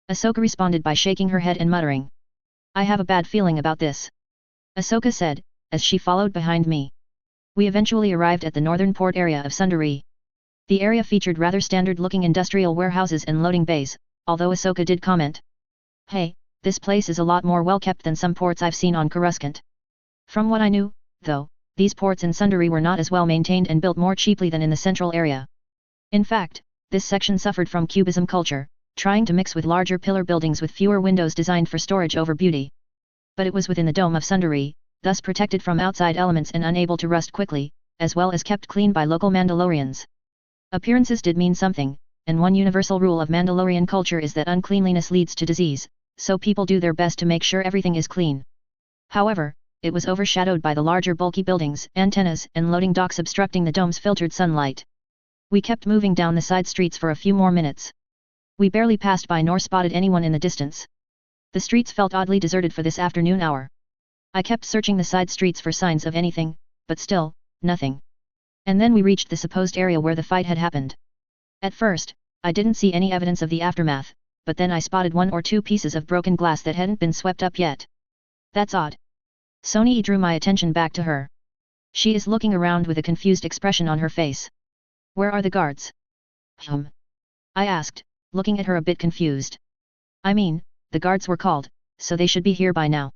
Speaker 1: Ahsoka responded by shaking her head and muttering, "I have a bad feeling about this," Ahsoka said, as she followed behind me. We eventually arrived at the northern port area of Sundari. The area featured rather standard-looking industrial warehouses and loading bays, although Ahsoka did comment, "Hey, this place is a lot more well-kept than some ports I've seen on Coruscant." From what I knew, though, these ports in Sundari were not as well maintained and built more cheaply than in the central area. In fact, this section suffered from cubism culture, trying to mix with larger pillar buildings with fewer windows designed for storage over beauty. But it was within the dome of Sundari, thus protected from outside elements and unable to rust quickly, as well as kept clean by local Mandalorians. Appearances did mean something, and one universal rule of Mandalorian culture is that uncleanliness leads to disease, so people do their best to make sure everything is clean. However, it was overshadowed by the larger bulky buildings, antennas, and loading docks obstructing the dome's filtered sunlight. We kept moving down the side streets for a few more minutes. We barely passed by nor spotted anyone in the distance. The streets felt oddly deserted for this afternoon hour. I kept searching the side streets for signs of anything, but still, nothing. And then we reached the supposed area where the fight had happened. At first, I didn't see any evidence of the aftermath, but then I spotted 1 or 2 pieces of broken glass that hadn't been swept up yet. That's odd. Sonny drew my attention back to her. She is looking around with a confused expression on her face. Where are the guards? I asked, looking at her a bit confused. I mean, the guards were called, so they should be here by now.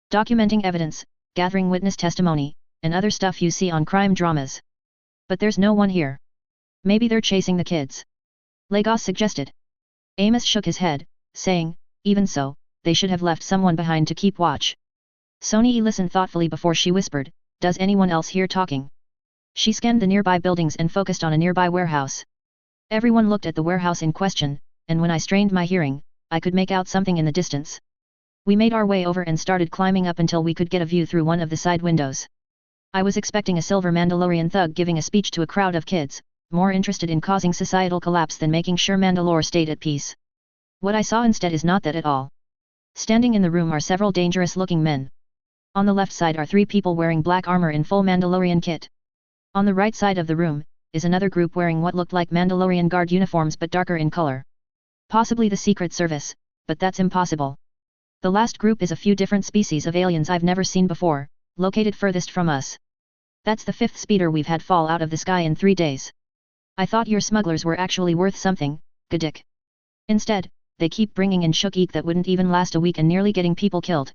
Speaker 1: Documenting evidence, gathering witness testimony, and other stuff you see on crime dramas. But there's no one here. Maybe they're chasing the kids. Lagos suggested. Amos shook his head, saying, even so, they should have left someone behind to keep watch. Sonny listened thoughtfully before she whispered, does anyone else hear talking? She scanned the nearby buildings and focused on a nearby warehouse. Everyone looked at the warehouse in question, and when I strained my hearing, I could make out something in the distance. We made our way over and started climbing up until we could get a view through one of the side windows. I was expecting a silver Mandalorian thug giving a speech to a crowd of kids, more interested in causing societal collapse than making sure Mandalore stayed at peace. What I saw instead is not that at all. Standing in the room are several dangerous-looking men. On the left side are 3 people wearing black armor in full Mandalorian kit. On the right side of the room, is another group wearing what looked like Mandalorian guard uniforms but darker in color. Possibly the Secret Service, but that's impossible. The last group is a few different species of aliens I've never seen before, located furthest from us. That's the 5th speeder we've had fall out of the sky in 3 days. I thought your smugglers were actually worth something, Gadik. Instead, they keep bringing in Shukik that wouldn't even last a week and nearly getting people killed.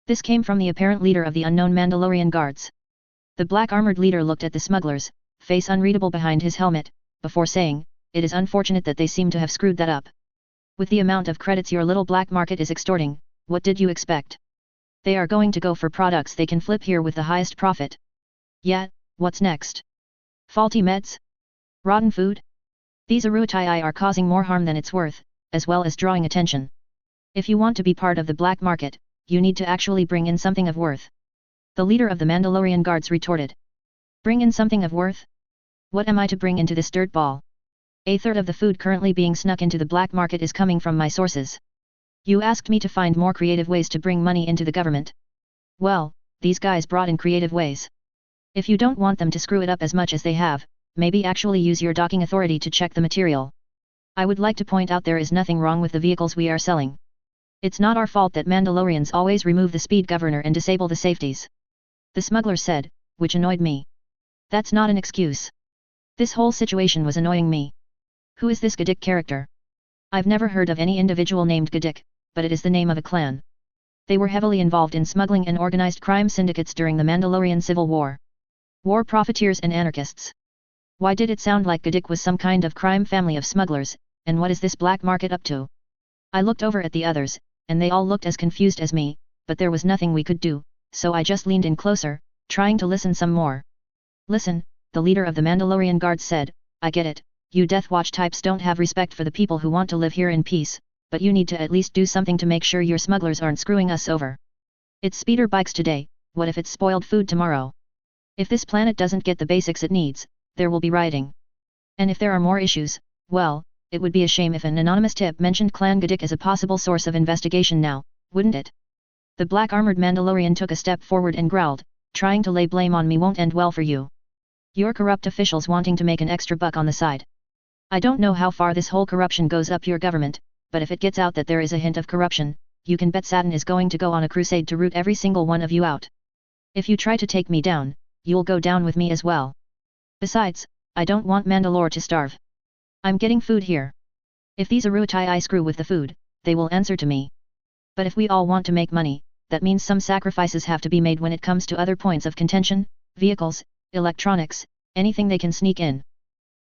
Speaker 1: This came from the apparent leader of the unknown Mandalorian guards. The black armored leader looked at the smugglers, face unreadable behind his helmet, before saying, it is unfortunate that they seem to have screwed that up. With the amount of credits your little black market is extorting, what did you expect? They are going to go for products they can flip here with the highest profit. Yeah, what's next? Faulty meds? Rotten food? These Arutai are causing more harm than it's worth, as well as drawing attention. If you want to be part of the black market, you need to actually bring in something of worth. The leader of the Mandalorian guards retorted. Bring in something of worth? What am I to bring into this dirt ball? A third of the food currently being snuck into the black market is coming from my sources. You asked me to find more creative ways to bring money into the government. Well, these guys brought in creative ways. If you don't want them to screw it up as much as they have, maybe actually use your docking authority to check the material. I would like to point out there is nothing wrong with the vehicles we are selling. It's not our fault that Mandalorians always remove the speed governor and disable the safeties. The smuggler said, which annoyed me. That's not an excuse. This whole situation was annoying me. Who is this Gadik character? I've never heard of any individual named Gadik, but it is the name of a clan. They were heavily involved in smuggling and organized crime syndicates during the Mandalorian Civil War. War profiteers and anarchists. Why did it sound like Gadik was some kind of crime family of smugglers, and what is this black market up to? I looked over at the others, and they all looked as confused as me, but there was nothing we could do, so I just leaned in closer, trying to listen some more. Listen, the leader of the Mandalorian guards said, I get it, you Death Watch types don't have respect for the people who want to live here in peace, but you need to at least do something to make sure your smugglers aren't screwing us over. It's speeder bikes today, what if it's spoiled food tomorrow? If this planet doesn't get the basics it needs, there will be rioting. And if there are more issues, well, it would be a shame if an anonymous tip mentioned Clan Gadik as a possible source of investigation now, wouldn't it? The black armored Mandalorian took a step forward and growled, trying to lay blame on me won't end well for you. You're corrupt officials wanting to make an extra buck on the side. I don't know how far this whole corruption goes up your government, but if it gets out that there is a hint of corruption, you can bet Saturn is going to go on a crusade to root every single one of you out. If you try to take me down, you'll go down with me as well. Besides, I don't want Mandalore to starve. I'm getting food here. If these Arutai screw with the food, they will answer to me. But if we all want to make money, that means some sacrifices have to be made when it comes to other points of contention, vehicles, electronics, anything they can sneak in.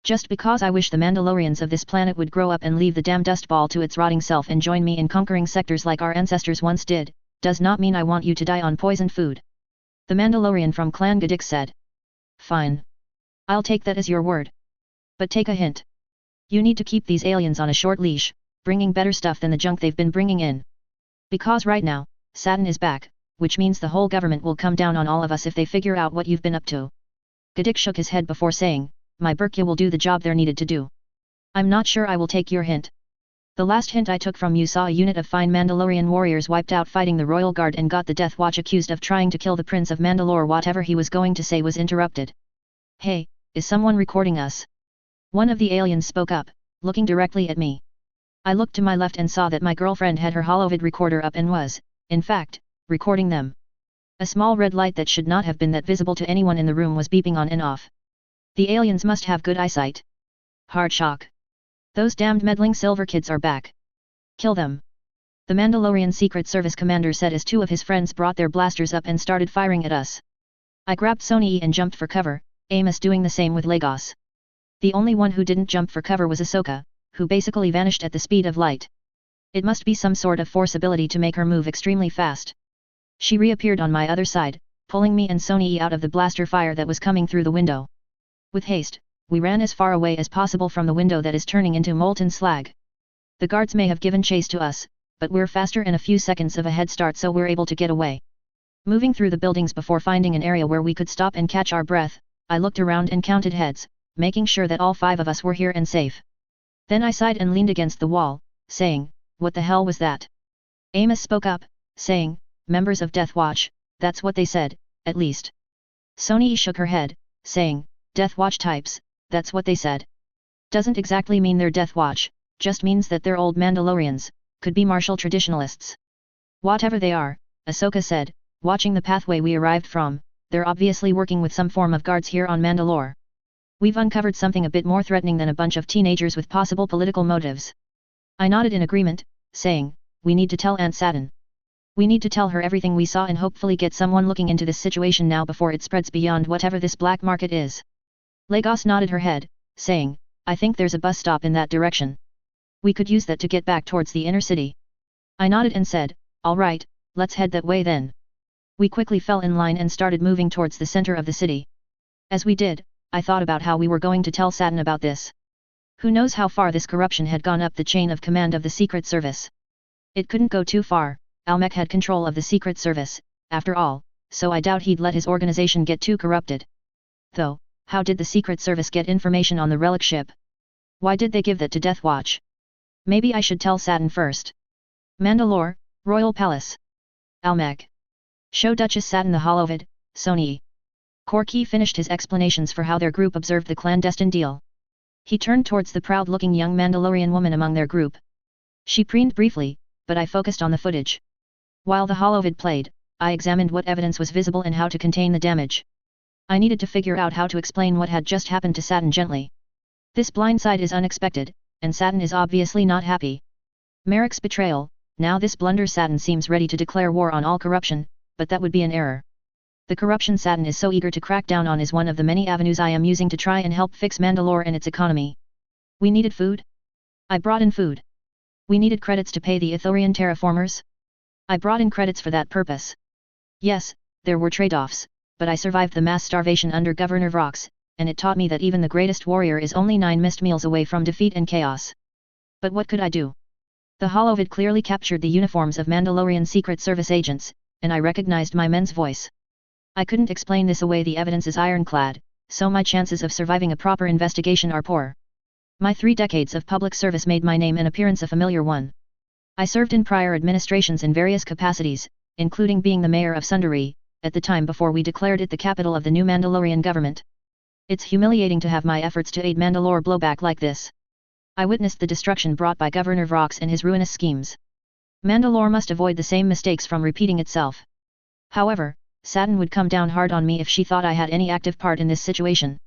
Speaker 1: Just because I wish the Mandalorians of this planet would grow up and leave the damn dust ball to its rotting self and join me in conquering sectors like our ancestors once did, does not mean I want you to die on poisoned food. The Mandalorian from Clan Gadik said. Fine. I'll take that as your word. But take a hint. You need to keep these aliens on a short leash, bringing better stuff than the junk they've been bringing in. Because right now, Saturn is back, which means the whole government will come down on all of us if they figure out what you've been up to. Gadik shook his head before saying, my Burkya will do the job they're needed to do. I'm not sure I will take your hint. The last hint I took from you saw a unit of fine Mandalorian warriors wiped out fighting the royal guard and got the Death Watch accused of trying to kill the Prince of Mandalore. Whatever he was going to say was interrupted. Hey, is someone recording us? One of the aliens spoke up, looking directly at me. I looked to my left and saw that my girlfriend had her holovid recorder up and was, in fact, recording them. A small red light that should not have been that visible to anyone in the room was beeping on and off. The aliens must have good eyesight. Hard shock. Those damned meddling silver kids are back. Kill them. The Mandalorian Secret Service commander said as two of his friends brought their blasters up and started firing at us. I grabbed Sonny and jumped for cover, Amos doing the same with Lagos. The only one who didn't jump for cover was Ahsoka, who basically vanished at the speed of light. It must be some sort of force ability to make her move extremely fast. She reappeared on my other side, pulling me and Sonny out of the blaster fire that was coming through the window. With haste, we ran as far away as possible from the window that is turning into molten slag. The guards may have given chase to us, but we're faster and a few seconds of a head start, so we're able to get away. Moving through the buildings before finding an area where we could stop and catch our breath, I looked around and counted heads, making sure that all 5 of us were here and safe. Then I sighed and leaned against the wall, saying, "What the hell was that?" Amos spoke up, saying, "Members of Death Watch, that's what they said, at least." Sonny shook her head, saying, "Death Watch types, that's what they said. Doesn't exactly mean they're Death Watch, just means that they're old Mandalorians, could be martial traditionalists." "Whatever they are," Ahsoka said, "watching the pathway we arrived from, they're obviously working with some form of guards here on Mandalore. We've uncovered something a bit more threatening than a bunch of teenagers with possible political motives." I nodded in agreement, saying, "We need to tell Aunt Satin. We need to tell her everything we saw and hopefully get someone looking into this situation now before it spreads beyond whatever this black market is." Lagos nodded her head, saying, "I think there's a bus stop in that direction. We could use that to get back towards the inner city." I nodded and said, "All right, let's head that way then." We quickly fell in line and started moving towards the center of the city. As we did, I thought about how we were going to tell Satin about this. Who knows how far this corruption had gone up the chain of command of the Secret Service. It couldn't go too far. Almec had control of the Secret Service, after all, so I doubt he'd let his organization get too corrupted. Though, how did the Secret Service get information on the relic ship? Why did they give that to Death Watch? Maybe I should tell Satin first. Mandalore, Royal Palace. Almec. Show Duchess Satin the holovid, Sonny. Corky finished his explanations for how their group observed the clandestine deal. He turned towards the proud-looking young Mandalorian woman among their group. She preened briefly, but I focused on the footage. While the holovid played, I examined what evidence was visible and how to contain the damage. I needed to figure out how to explain what had just happened to Satin gently. This blindside is unexpected, and Satin is obviously not happy. Merrick's betrayal, now this blunder. Satin seems ready to declare war on all corruption, but that would be an error. The corruption Satin is so eager to crack down on is one of the many avenues I am using to try and help fix Mandalore and its economy. We needed food? I brought in food. We needed credits to pay the Ithorian terraformers? I brought in credits for that purpose. Yes, there were trade-offs, but I survived the mass starvation under Governor Vrox, and it taught me that even the greatest warrior is only 9 missed meals away from defeat and chaos. But what could I do? The holovid clearly captured the uniforms of Mandalorian Secret Service agents, and I recognized my men's voice. I couldn't explain this away. The evidence is ironclad, so my chances of surviving a proper investigation are poor. My 3 decades of public service made my name and appearance a familiar one. I served in prior administrations in various capacities, including being the mayor of Sundari, at the time before we declared it the capital of the new Mandalorian government. It's humiliating to have my efforts to aid Mandalore blowback like this. I witnessed the destruction brought by Governor Vrox and his ruinous schemes. Mandalore must avoid the same mistakes from repeating itself. However, Satin would come down hard on me if she thought I had any active part in this situation.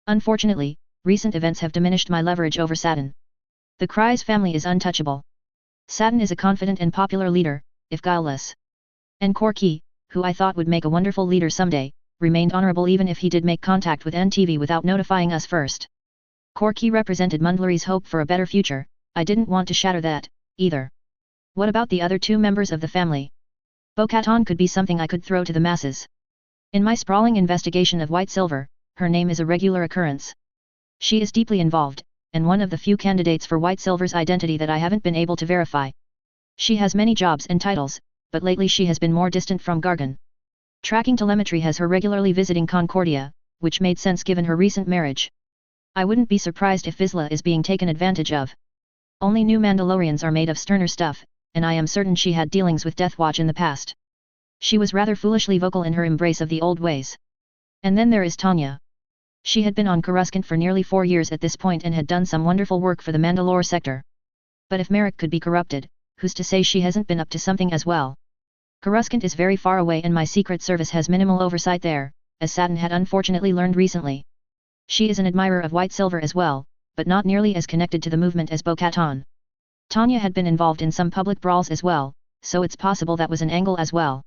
Speaker 1: Unfortunately, recent events have diminished my leverage over Satin. The Kryze family is untouchable. Satin is a confident and popular leader, if guileless. And Corky, who I thought would make a wonderful leader someday, remained honorable even if he did make contact with NTV without notifying us first. Corky represented Mandalore's hope for a better future. I didn't want to shatter that, either. What about the other 2 members of the family? Bo-Katan could be something I could throw to the masses. In my sprawling investigation of White Silver, her name is a regular occurrence. She is deeply involved, and one of the few candidates for White Silver's identity that I haven't been able to verify. She has many jobs and titles, but lately she has been more distant from Gargan. Tracking telemetry has her regularly visiting Concordia, which made sense given her recent marriage. I wouldn't be surprised if Vizsla is being taken advantage of. Only new Mandalorians are made of sterner stuff, and I am certain she had dealings with Death Watch in the past. She was rather foolishly vocal in her embrace of the old ways. And then there is Tanya. She had been on Coruscant for nearly 4 years at this point and had done some wonderful work for the Mandalore sector. But if Merrick could be corrupted, who's to say she hasn't been up to something as well? Coruscant is very far away and my secret service has minimal oversight there, as Satin had unfortunately learned recently. She is an admirer of White Silver as well, but not nearly as connected to the movement as Bo-Katan. Tanya had been involved in some public brawls as well, so it's possible that was an angle as well.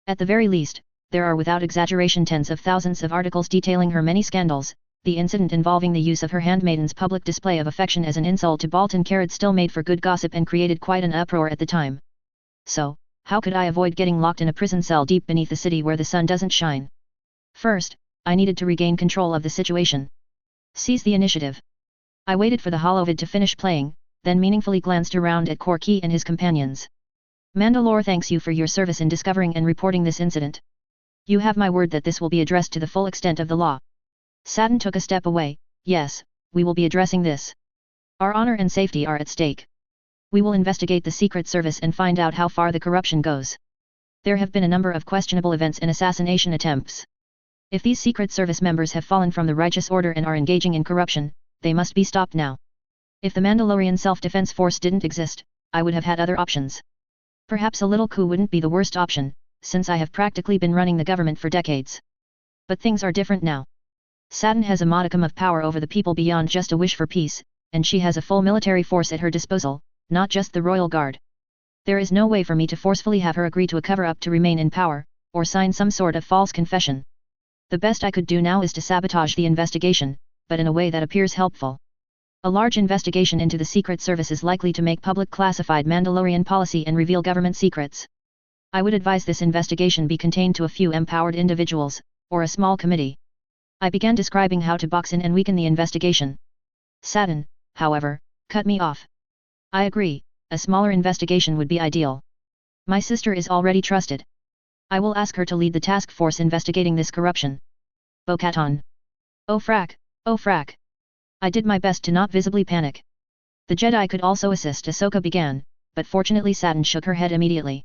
Speaker 1: At the very least, there are without exaggeration tens of thousands of articles detailing her many scandals. The incident involving the use of her handmaiden's public display of affection as an insult to Baltan Carrot still made for good gossip and created quite an uproar at the time. So, how could I avoid getting locked in a prison cell deep beneath the city where the sun doesn't shine? First, I needed to regain control of the situation. Seize the initiative. I waited for the holovid to finish playing, then meaningfully glanced around at Korki and his companions. Mandalore thanks you for your service in discovering and reporting this incident. You have my word that this will be addressed to the full extent of the law. Satin took a step away. Yes, we will be addressing this. Our honor and safety are at stake. We will investigate the Secret Service and find out how far the corruption goes. There have been a number of questionable events and assassination attempts. If these Secret Service members have fallen from the righteous order and are engaging in corruption, they must be stopped now. If the Mandalorian Self-Defense Force didn't exist, I would have had other options. Perhaps a little coup wouldn't be the worst option, since I have practically been running the government for decades. But things are different now. Satin has a modicum of power over the people beyond just a wish for peace, and she has a full military force at her disposal, not just the Royal Guard. There is no way for me to forcefully have her agree to a cover-up to remain in power, or sign some sort of false confession. The best I could do now is to sabotage the investigation, but in a way that appears helpful. A large investigation into the Secret Service is likely to make public classified Mandalorian policy and reveal government secrets. I would advise this investigation be contained to a few empowered individuals, or a small committee. I began describing how to box in and weaken the investigation. Satin, however, cut me off. I agree, a smaller investigation would be ideal. My sister is already trusted. I will ask her to lead the task force investigating this corruption. Bo-Katan. Oh frack, oh frack. I did my best to not visibly panic. The Jedi could also assist, Ahsoka began, but fortunately Satin shook her head immediately.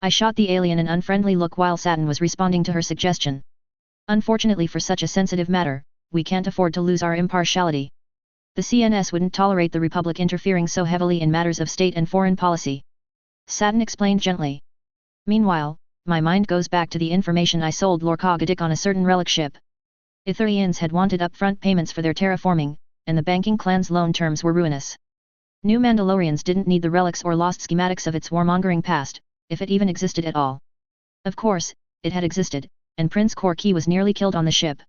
Speaker 1: I shot the alien an unfriendly look while Satin was responding to her suggestion. Unfortunately for such a sensitive matter, we can't afford to lose our impartiality. The CNS wouldn't tolerate the Republic interfering so heavily in matters of state and foreign policy. Satin explained gently. Meanwhile, my mind goes back to the information I sold Lorca Gadik on a certain relic ship. Ithurians had wanted upfront payments for their terraforming, and the banking clan's loan terms were ruinous. New Mandalorians didn't need the relics or lost schematics of its warmongering past, if it even existed at all. Of course, it had existed, and Prince Korki was nearly killed on the ship.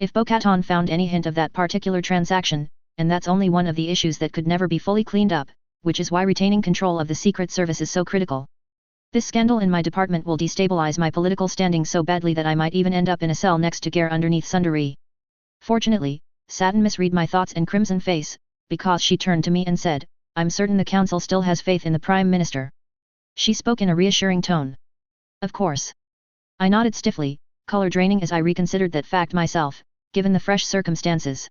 Speaker 1: If Bo-Katan found any hint of that particular transaction, and that's only one of the issues that could never be fully cleaned up, which is why retaining control of the Secret Service is so critical. This scandal in my department will destabilize my political standing so badly that I might even end up in a cell next to Gare underneath Sundari. Fortunately, Satin misread my thoughts and crimson face, because she turned to me and said, I'm certain the Council still has faith in the Prime Minister. She spoke in a reassuring tone. Of course. I nodded stiffly, color draining as I reconsidered that fact myself, given the fresh circumstances.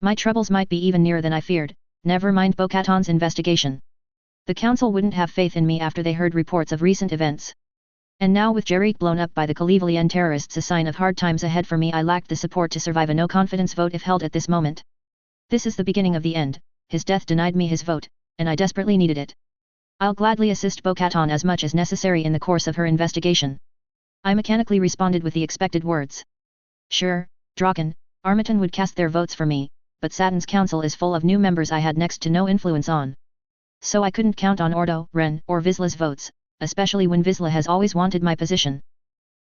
Speaker 1: My troubles might be even nearer than I feared, never mind Bo-Katan's investigation. The Council wouldn't have faith in me after they heard reports of recent events. And now with Jarek blown up by the Kalivalian terrorists, a sign of hard times ahead for me, I lacked the support to survive a no-confidence vote if held at this moment. This is the beginning of the end. His death denied me his vote, and I desperately needed it. I'll gladly assist Bo-Katan as much as necessary in the course of her investigation. I mechanically responded with the expected words. Sure, Draken, Armiton would cast their votes for me, but Satin's council is full of new members I had next to no influence on. So I couldn't count on Ordo, Ren, or Vizsla's votes, especially when Vizsla has always wanted my position.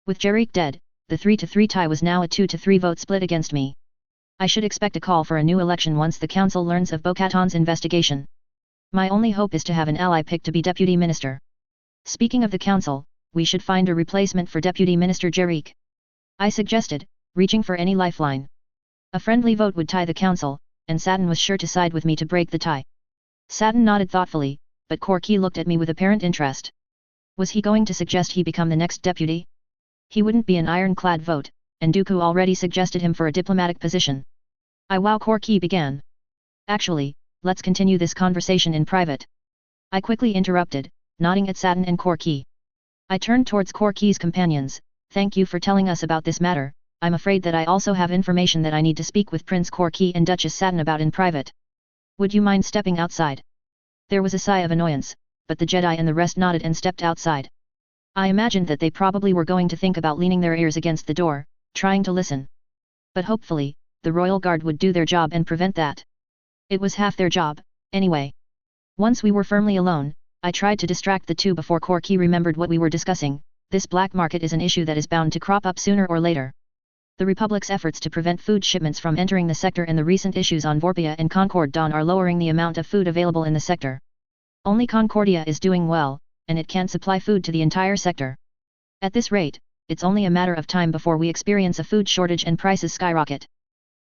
Speaker 1: With Jarek dead, the 3-3 tie was now a 2-3 vote split against me. I should expect a call for a new election once the council learns of Bo-Katan's investigation. My only hope is to have an ally picked to be deputy minister. Speaking of the council, we should find a replacement for Deputy Minister Jarek. I suggested, reaching for any lifeline. A friendly vote would tie the council, and Satin was sure to side with me to break the tie. Satin nodded thoughtfully, but Korki looked at me with apparent interest. Was he going to suggest he become the next deputy? He wouldn't be an ironclad vote, and Dooku already suggested him for a diplomatic position. Korki began. Actually, let's continue this conversation in private. I quickly interrupted, nodding at Satin and Corky. I turned towards Corky's companions. Thank you for telling us about this matter. I'm afraid that I also have information that I need to speak with Prince Corky and Duchess Satin about in private. Would you mind stepping outside? There was a sigh of annoyance, but the Jedi and the rest nodded and stepped outside. I imagined that they probably were going to think about leaning their ears against the door, trying to listen. But hopefully, the Royal Guard would do their job and prevent that. It was half their job, anyway. Once we were firmly alone, I tried to distract the two before Corky remembered what we were discussing. This black market is an issue that is bound to crop up sooner or later. The Republic's efforts to prevent food shipments from entering the sector and the recent issues on Vorpia and Concord Dawn are lowering the amount of food available in the sector. Only Concordia is doing well, and it can supply food to the entire sector. At this rate, it's only a matter of time before we experience a food shortage and prices skyrocket.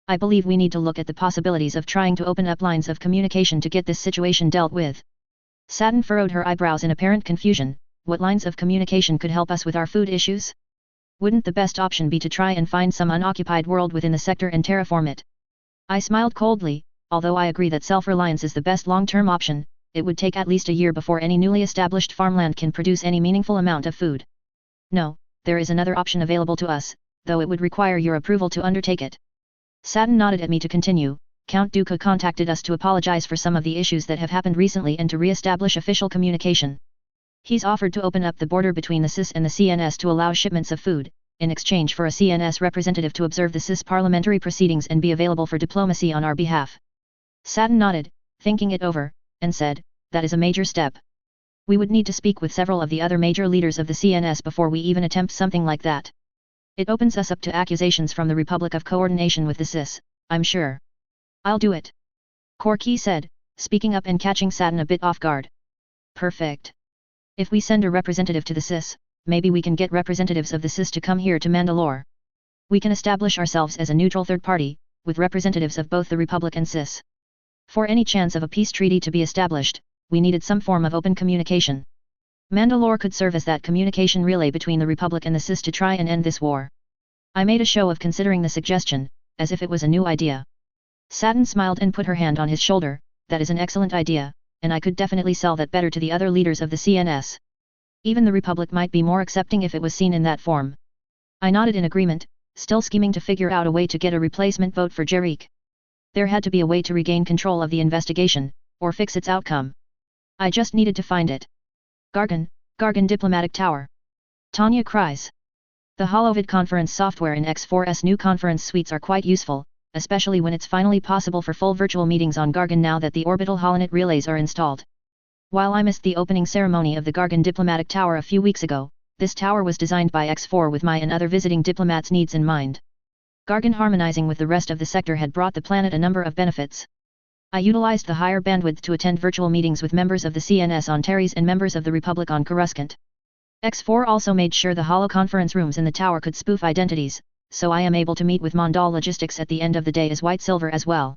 Speaker 1: I believe we need to look at the possibilities of trying to open up lines of communication to get this situation dealt with. Satin furrowed her eyebrows in apparent confusion. What lines of communication could help us with our food issues? Wouldn't the best option be to try and find some unoccupied world within the sector and terraform it? I smiled coldly. Although I agree that self-reliance is the best long-term option, it would take at least a year before any newly established farmland can produce any meaningful amount of food. No, there is another option available to us, though it would require your approval to undertake it. Satin nodded at me to continue. Count Dooku contacted us to apologize for some of the issues that have happened recently and to re-establish official communication. He's offered to open up the border between the CIS and the CNS to allow shipments of food, in exchange for a CNS representative to observe the CIS parliamentary proceedings and be available for diplomacy on our behalf. Satin nodded, thinking it over, and said, that is a major step. We would need to speak with several of the other major leaders of the CNS before we even attempt something like that. It opens us up to accusations from the Republic of coordination with the CIS, I'm sure. I'll do it. Corky said, speaking up and catching Satin a bit off guard. Perfect. If we send a representative to the CIS, maybe we can get representatives of the CIS to come here to Mandalore. We can establish ourselves as a neutral third party, with representatives of both the Republic and CIS. For any chance of a peace treaty to be established, we needed some form of open communication. Mandalore could serve as that communication relay between the Republic and the CIS to try and end this war. I made a show of considering the suggestion, as if it was a new idea. Satin smiled and put her hand on his shoulder. That is an excellent idea, and I could definitely sell that better to the other leaders of the CNS. Even the Republic might be more accepting if it was seen in that form. I nodded in agreement, still scheming to figure out a way to get a replacement vote for Jerick. There had to be a way to regain control of the investigation, or fix its outcome. I just needed to find it. Gargan Diplomatic Tower. Tanya cries. The HoloVid conference software in X4's new conference suites are quite useful, especially when it's finally possible for full virtual meetings on Gargan now that the orbital holonet relays are installed. While I missed the opening ceremony of the Gargan Diplomatic Tower a few weeks ago, this tower was designed by X4 with my and other visiting diplomats' needs in mind. Gargan harmonizing with the rest of the sector had brought the planet a number of benefits. I utilized the higher bandwidth to attend virtual meetings with members of the CNS on Terries and members of the Republic on Coruscant. X4 also made sure the holo conference rooms in the tower could spoof identities, so I am able to meet with Mondal Logistics at the end of the day as White Silver as well.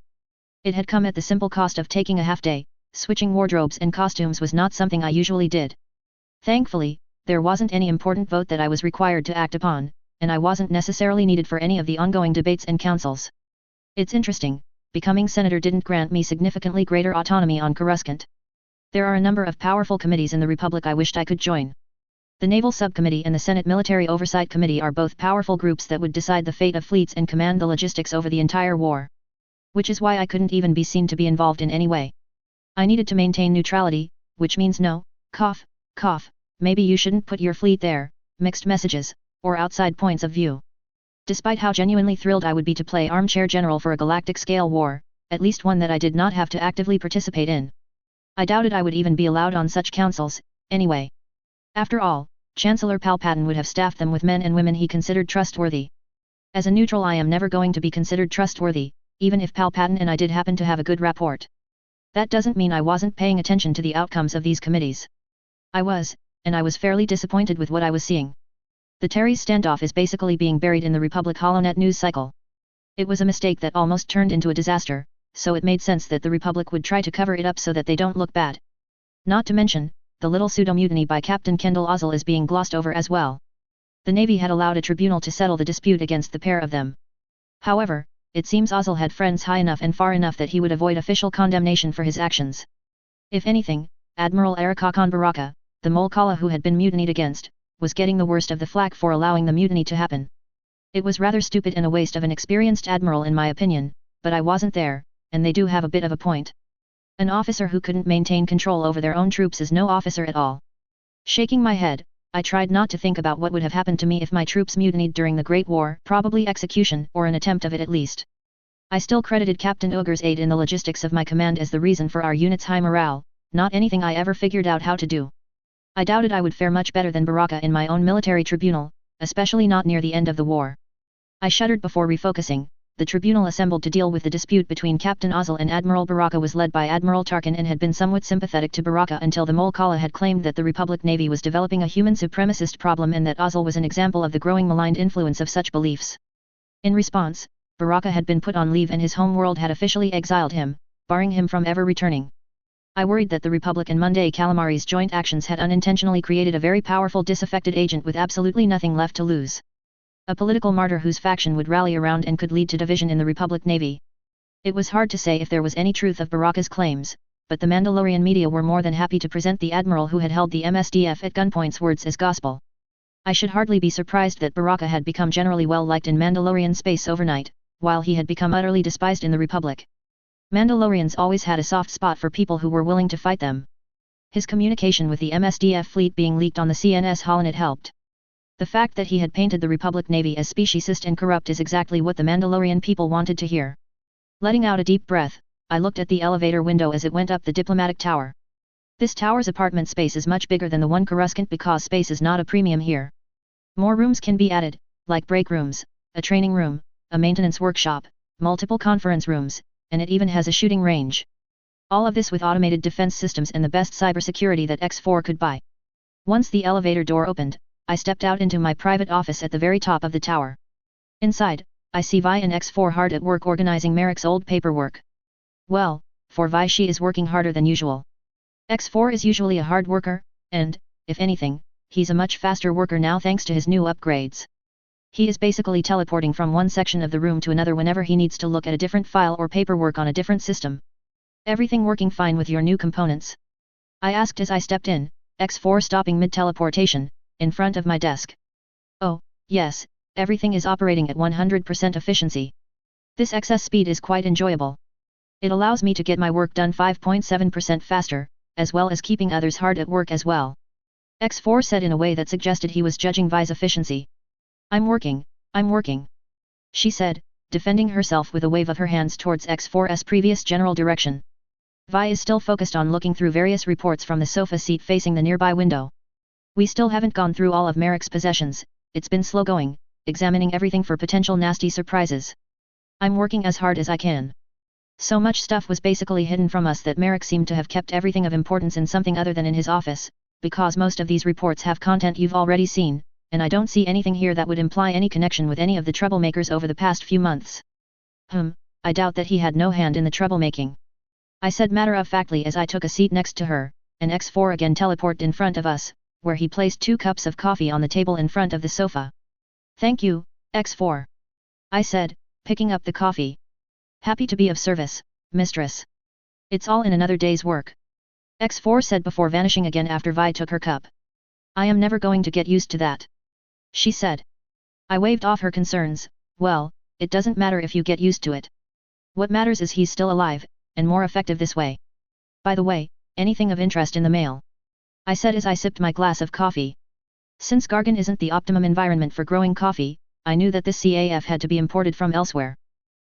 Speaker 1: It had come at the simple cost of taking a half day. Switching wardrobes and costumes was not something I usually did. Thankfully, there wasn't any important vote that I was required to act upon, and I wasn't necessarily needed for any of the ongoing debates and councils. It's interesting, becoming senator didn't grant me significantly greater autonomy on Coruscant. There are a number of powerful committees in the Republic I wished I could join. The Naval Subcommittee and the Senate Military Oversight Committee are both powerful groups that would decide the fate of fleets and command the logistics over the entire war. Which is why I couldn't even be seen to be involved in any way. I needed to maintain neutrality, which means no, cough, maybe you shouldn't put your fleet there, mixed messages, or outside points of view. Despite how genuinely thrilled I would be to play armchair general for a galactic-scale war, at least one that I did not have to actively participate in. I doubted I would even be allowed on such councils, anyway. After all, Chancellor Palpatine would have staffed them with men and women he considered trustworthy. As a neutral I am never going to be considered trustworthy, even if Palpatine and I did happen to have a good rapport. That doesn't mean I wasn't paying attention to the outcomes of these committees. I was, and I was fairly disappointed with what I was seeing. The Terry's standoff is basically being buried in the Republic HoloNet news cycle. It was a mistake that almost turned into a disaster, so it made sense that the Republic would try to cover it up so that they don't look bad. Not to mention, the little pseudo-mutiny by Captain Kendall Ozzel is being glossed over as well. The Navy had allowed a tribunal to settle the dispute against the pair of them. However, it seems Ozzel had friends high enough and far enough that he would avoid official condemnation for his actions. If anything, Admiral Arakakan Baraka, the Molkala who had been mutinied against, was getting the worst of the flack for allowing the mutiny to happen. It was rather stupid and a waste of an experienced admiral in my opinion, but I wasn't there, and they do have a bit of a point. An officer who couldn't maintain control over their own troops is no officer at all. Shaking my head, I tried not to think about what would have happened to me if my troops mutinied during the Great War, probably execution or an attempt of it at least. I still credited Captain Uger's aid in the logistics of my command as the reason for our unit's high morale, not anything I ever figured out how to do. I doubted I would fare much better than Baraka in my own military tribunal, especially not near the end of the war. I shuddered before refocusing. The tribunal assembled to deal with the dispute between Captain Ozzel and Admiral Baraka was led by Admiral Tarkin and had been somewhat sympathetic to Baraka until the Molkala had claimed that the Republic Navy was developing a human supremacist problem and that Ozzel was an example of the growing maligned influence of such beliefs. In response, Baraka had been put on leave and his home world had officially exiled him, barring him from ever returning. I worried that the Republic and Monday Calamari's joint actions had unintentionally created a very powerful disaffected agent with absolutely nothing left to lose. A political martyr whose faction would rally around and could lead to division in the Republic Navy. It was hard to say if there was any truth of Baraka's claims, but the Mandalorian media were more than happy to present the admiral who had held the MSDF at gunpoint's words as gospel. I should hardly be surprised that Baraka had become generally well liked in Mandalorian space overnight, while he had become utterly despised in the Republic. Mandalorians always had a soft spot for people who were willing to fight them. His communication with the MSDF fleet being leaked on the CNS Holonet helped. The fact that he had painted the Republic Navy as speciesist and corrupt is exactly what the Mandalorian people wanted to hear. Letting out a deep breath, I looked at the elevator window as it went up the diplomatic tower. This tower's apartment space is much bigger than the one Coruscant because space is not a premium here. More rooms can be added, like break rooms, a training room, a maintenance workshop, multiple conference rooms, and it even has a shooting range. All of this with automated defense systems and the best cybersecurity that X4 could buy. Once the elevator door opened, I stepped out into my private office at the very top of the tower. Inside, I see Vi and X4 hard at work organizing Merrick's old paperwork. Well, for Vi she is working harder than usual. X4 is usually a hard worker, and, if anything, he's a much faster worker now thanks to his new upgrades. He is basically teleporting from one section of the room to another whenever he needs to look at a different file or paperwork on a different system. Everything working fine with your new components? I asked as I stepped in, X4 stopping mid-teleportation, in front of my desk. Oh, yes, everything is operating at 100% efficiency. This excess speed is quite enjoyable. It allows me to get my work done 5.7% faster, as well as keeping others hard at work as well. X4 said in a way that suggested he was judging Vi's efficiency. I'm working, she said, defending herself with a wave of her hands towards X4's previous general direction. Vi is still focused on looking through various reports from the sofa seat facing the nearby window. We still haven't gone through all of Merrick's possessions, it's been slow going, examining everything for potential nasty surprises. I'm working as hard as I can. So much stuff was basically hidden from us that Merrick seemed to have kept everything of importance in something other than in his office, because most of these reports have content you've already seen, and I don't see anything here that would imply any connection with any of the troublemakers over the past few months. I doubt that he had no hand in the troublemaking. I said matter-of-factly as I took a seat next to her, and X4 again teleported in front of us, where he placed 2 cups of coffee on the table in front of the sofa. Thank you, X4. I said, picking up the coffee. Happy to be of service, mistress. It's all in another day's work. X4 said before vanishing again after Vi took her cup. I am never going to get used to that. She said. I waved off her concerns. Well, it doesn't matter if you get used to it. What matters is he's still alive, and more effective this way. By the way, anything of interest in the mail? I said as I sipped my glass of coffee. Since Gargan isn't the optimum environment for growing coffee, I knew that this CAF had to be imported from elsewhere.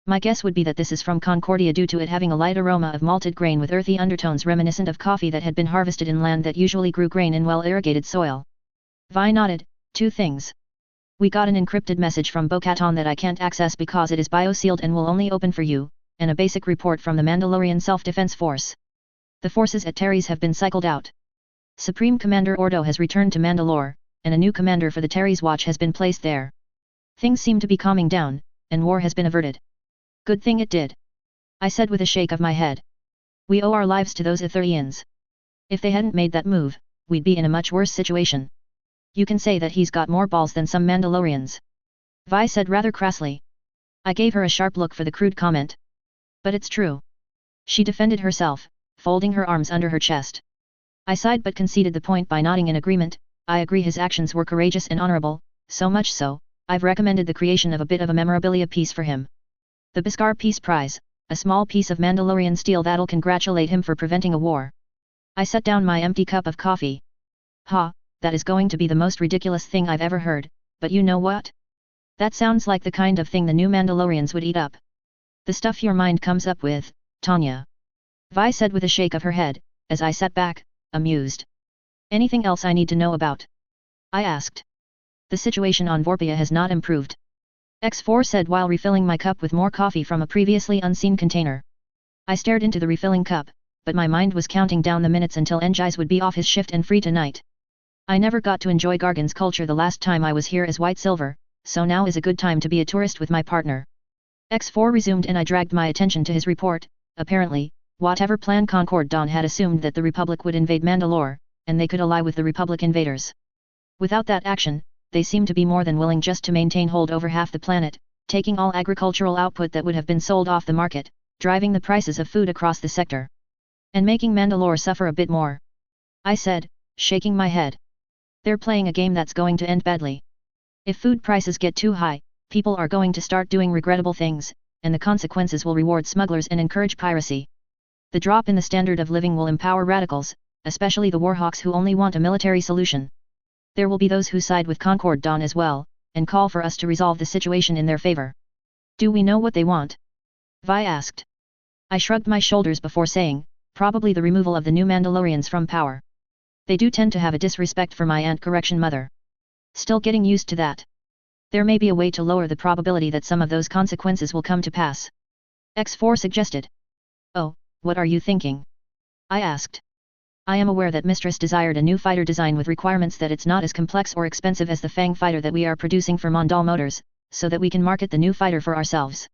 Speaker 1: My guess would be that this is from Concordia due to it having a light aroma of malted grain with earthy undertones reminiscent of coffee that had been harvested in land that usually grew grain in well-irrigated soil. Vi nodded. 2 things. We got an encrypted message from Bo-Katan that I can't access because it is bio-sealed and will only open for you, and a basic report from the Mandalorian Self-Defense Force. The forces at Terry's have been cycled out. Supreme Commander Ordo has returned to Mandalore, and a new commander for the Terry's Watch has been placed there. Things seem to be calming down, and war has been averted. Good thing it did. I said with a shake of my head. We owe our lives to those Ithurians. If they hadn't made that move, we'd be in a much worse situation. You can say that he's got more balls than some Mandalorians. Vi said rather crassly. I gave her a sharp look for the crude comment. But it's true. She defended herself, folding her arms under her chest. I sighed but conceded the point by nodding in agreement. I agree his actions were courageous and honorable, so much so, I've recommended the creation of a bit of a memorabilia piece for him. The Beskar Peace Prize, a small piece of Mandalorian steel that'll congratulate him for preventing a war. I set down my empty cup of coffee. Ha, that is going to be the most ridiculous thing I've ever heard, but you know what? That sounds like the kind of thing the new Mandalorians would eat up. The stuff your mind comes up with, Tanya. Vi said with a shake of her head, as I sat back, amused. Anything else I need to know about? I asked. The situation on Vorpia has not improved. X4 said while refilling my cup with more coffee from a previously unseen container. I stared into the refilling cup, but my mind was counting down the minutes until Njai's would be off his shift and free tonight. I never got to enjoy Gargan's culture the last time I was here as White Silver, so now is a good time to be a tourist with my partner. X4 resumed and I dragged my attention to his report. Apparently, whatever plan Concord Dawn had assumed that the Republic would invade Mandalore, and they could ally with the Republic invaders. Without that action, they seemed to be more than willing just to maintain hold over half the planet, taking all agricultural output that would have been sold off the market, driving the prices of food across the sector. And making Mandalore suffer a bit more. I said, shaking my head. They're playing a game that's going to end badly. If food prices get too high, people are going to start doing regrettable things, and the consequences will reward smugglers and encourage piracy. The drop in the standard of living will empower radicals, especially the warhawks who only want a military solution. There will be those who side with Concord Dawn as well, and call for us to resolve the situation in their favor. Do we know what they want? Vi asked. I shrugged my shoulders before saying, probably the removal of the new Mandalorians from power. They do tend to have a disrespect for my aunt correction mother. Still getting used to that. There may be a way to lower the probability that some of those consequences will come to pass. X4 suggested. Oh, what are you thinking? I asked. I am aware that Mistress desired a new fighter design with requirements that it's not as complex or expensive as the Fang fighter that we are producing for Mondal Motors, so that we can market the new fighter for ourselves.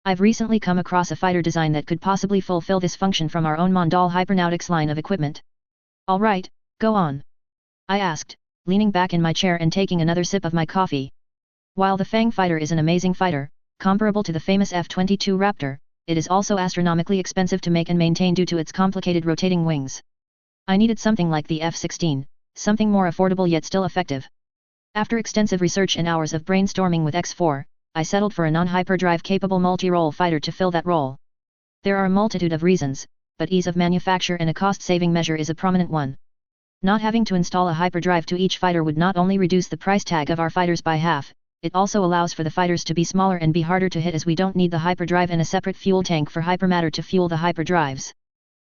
Speaker 1: I've recently come across a fighter design that could possibly fulfill this function from our own Mondal Hypernautics line of equipment. All right, go on. I asked, leaning back in my chair and taking another sip of my coffee. While the Fang fighter is an amazing fighter, comparable to the famous F-22 Raptor, it is also astronomically expensive to make and maintain due to its complicated rotating wings. I needed something like the F-16, something more affordable yet still effective. After extensive research and hours of brainstorming with X4, I settled for a non-hyperdrive capable multi-role fighter to fill that role. There are a multitude of reasons, but ease of manufacture and a cost-saving measure is a prominent one. Not having to install a hyperdrive to each fighter would not only reduce the price tag of our fighters by half, it also allows for the fighters to be smaller and be harder to hit as we don't need the hyperdrive and a separate fuel tank for hypermatter to fuel the hyperdrives.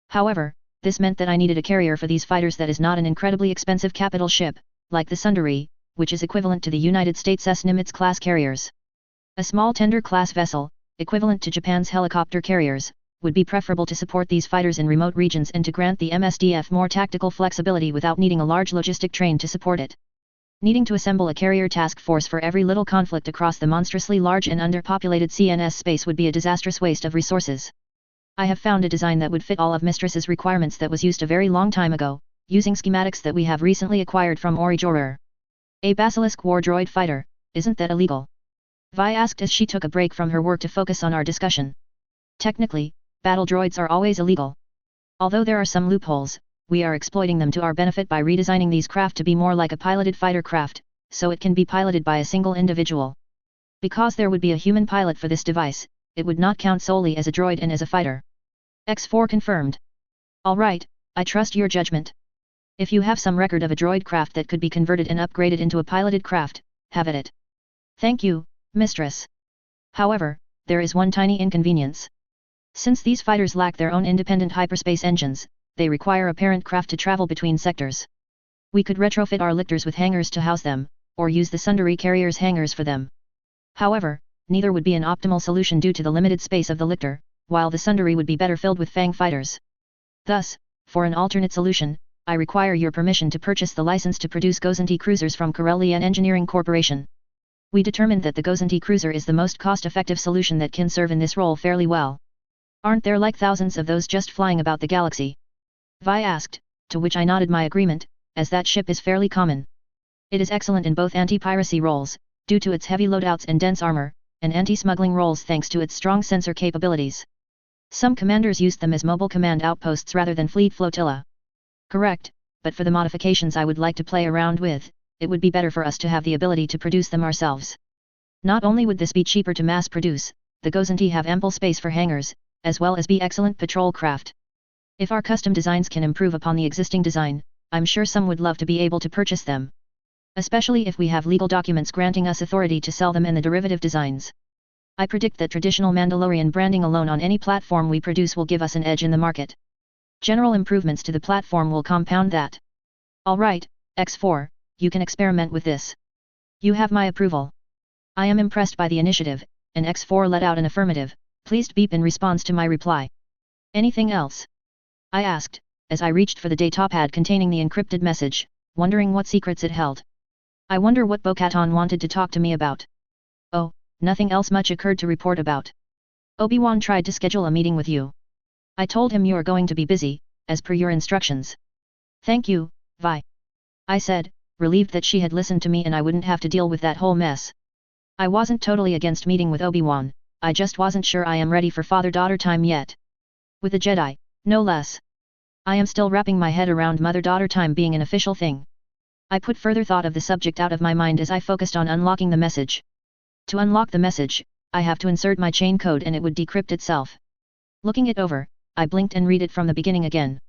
Speaker 1: However, this meant that I needed a carrier for these fighters that is not an incredibly expensive capital ship, like the Sundari, which is equivalent to the United States' Nimitz-class carriers. A small tender-class vessel, equivalent to Japan's helicopter carriers, would be preferable to support these fighters in remote regions and to grant the MSDF more tactical flexibility without needing a large logistic train to support it. Needing to assemble a carrier task force for every little conflict across the monstrously large and underpopulated CNS space would be a disastrous waste of resources. I have found a design that would fit all of Mistress's requirements that was used a very long time ago, using schematics that we have recently acquired from Orijorer. A Basilisk war droid fighter, isn't that illegal? Vi asked as she took a break from her work to focus on our discussion. Technically, battle droids are always illegal. Although there are some loopholes, we are exploiting them to our benefit by redesigning these craft to be more like a piloted fighter craft, so it can be piloted by a single individual. Because there would be a human pilot for this device, it would not count solely as a droid and as a fighter. X4 confirmed. All right, I trust your judgment. If you have some record of a droid craft that could be converted and upgraded into a piloted craft, have at it. Thank you, Mistress. However, there is one tiny inconvenience. Since these fighters lack their own independent hyperspace engines, they require a parent craft to travel between sectors. We could retrofit our lictors with hangars to house them, or use the Sundari carrier's hangars for them. However, neither would be an optimal solution due to the limited space of the lictor, while the Sundari would be better filled with Fang fighters. Thus, for an alternate solution, I require your permission to purchase the license to produce Gozanti cruisers from Corellian Engineering Corporation. We determined that the Gozanti cruiser is the most cost-effective solution that can serve in this role fairly well. Aren't there like thousands of those just flying about the galaxy? Vi asked, to which I nodded my agreement, as that ship is fairly common. It is excellent in both anti-piracy roles, due to its heavy loadouts and dense armor, and anti-smuggling roles thanks to its strong sensor capabilities. Some commanders used them as mobile command outposts rather than fleet flotilla. Correct, but for the modifications I would like to play around with, it would be better for us to have the ability to produce them ourselves. Not only would this be cheaper to mass produce, the Gozanti have ample space for hangars, as well as be excellent patrol craft. If our custom designs can improve upon the existing design, I'm sure some would love to be able to purchase them. Especially if we have legal documents granting us authority to sell them and the derivative designs. I predict that traditional Mandalorian branding alone on any platform we produce will give us an edge in the market. General improvements to the platform will compound that. Alright, X4, you can experiment with this. You have my approval. I am impressed by the initiative, and X4 let out an affirmative, pleased beep in response to my reply. Anything else? I asked, as I reached for the datapad containing the encrypted message, wondering what secrets it held. I wonder what Bo-Katan wanted to talk to me about. Oh, nothing else much occurred to report about. Obi-Wan tried to schedule a meeting with you. I told him you are going to be busy, as per your instructions. Thank you, Vi. I said, relieved that she had listened to me and I wouldn't have to deal with that whole mess. I wasn't totally against meeting with Obi-Wan, I just wasn't sure I am ready for father-daughter time yet. With a Jedi, no less. I am still wrapping my head around mother-daughter time being an official thing. I put further thought of the subject out of my mind as I focused on unlocking the message. To unlock the message, I have to insert my chain code and it would decrypt itself. Looking it over, I blinked and read it from the beginning again.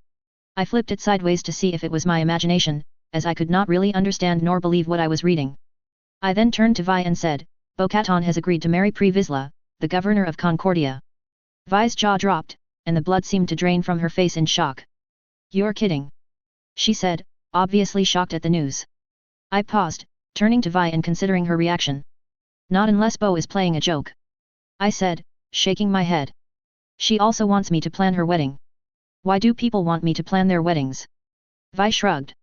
Speaker 1: I flipped it sideways to see if it was my imagination, as I could not really understand nor believe what I was reading. I then turned to Vi and said, Bo-Katan has agreed to marry Pre Vizsla, the governor of Concordia. Vi's jaw dropped, and the blood seemed to drain from her face in shock. You're kidding. She said, obviously shocked at the news. I paused, turning to Vi and considering her reaction. Not unless Bo is playing a joke. I said, shaking my head. She also wants me to plan her wedding. Why do people want me to plan their weddings? Vi shrugged.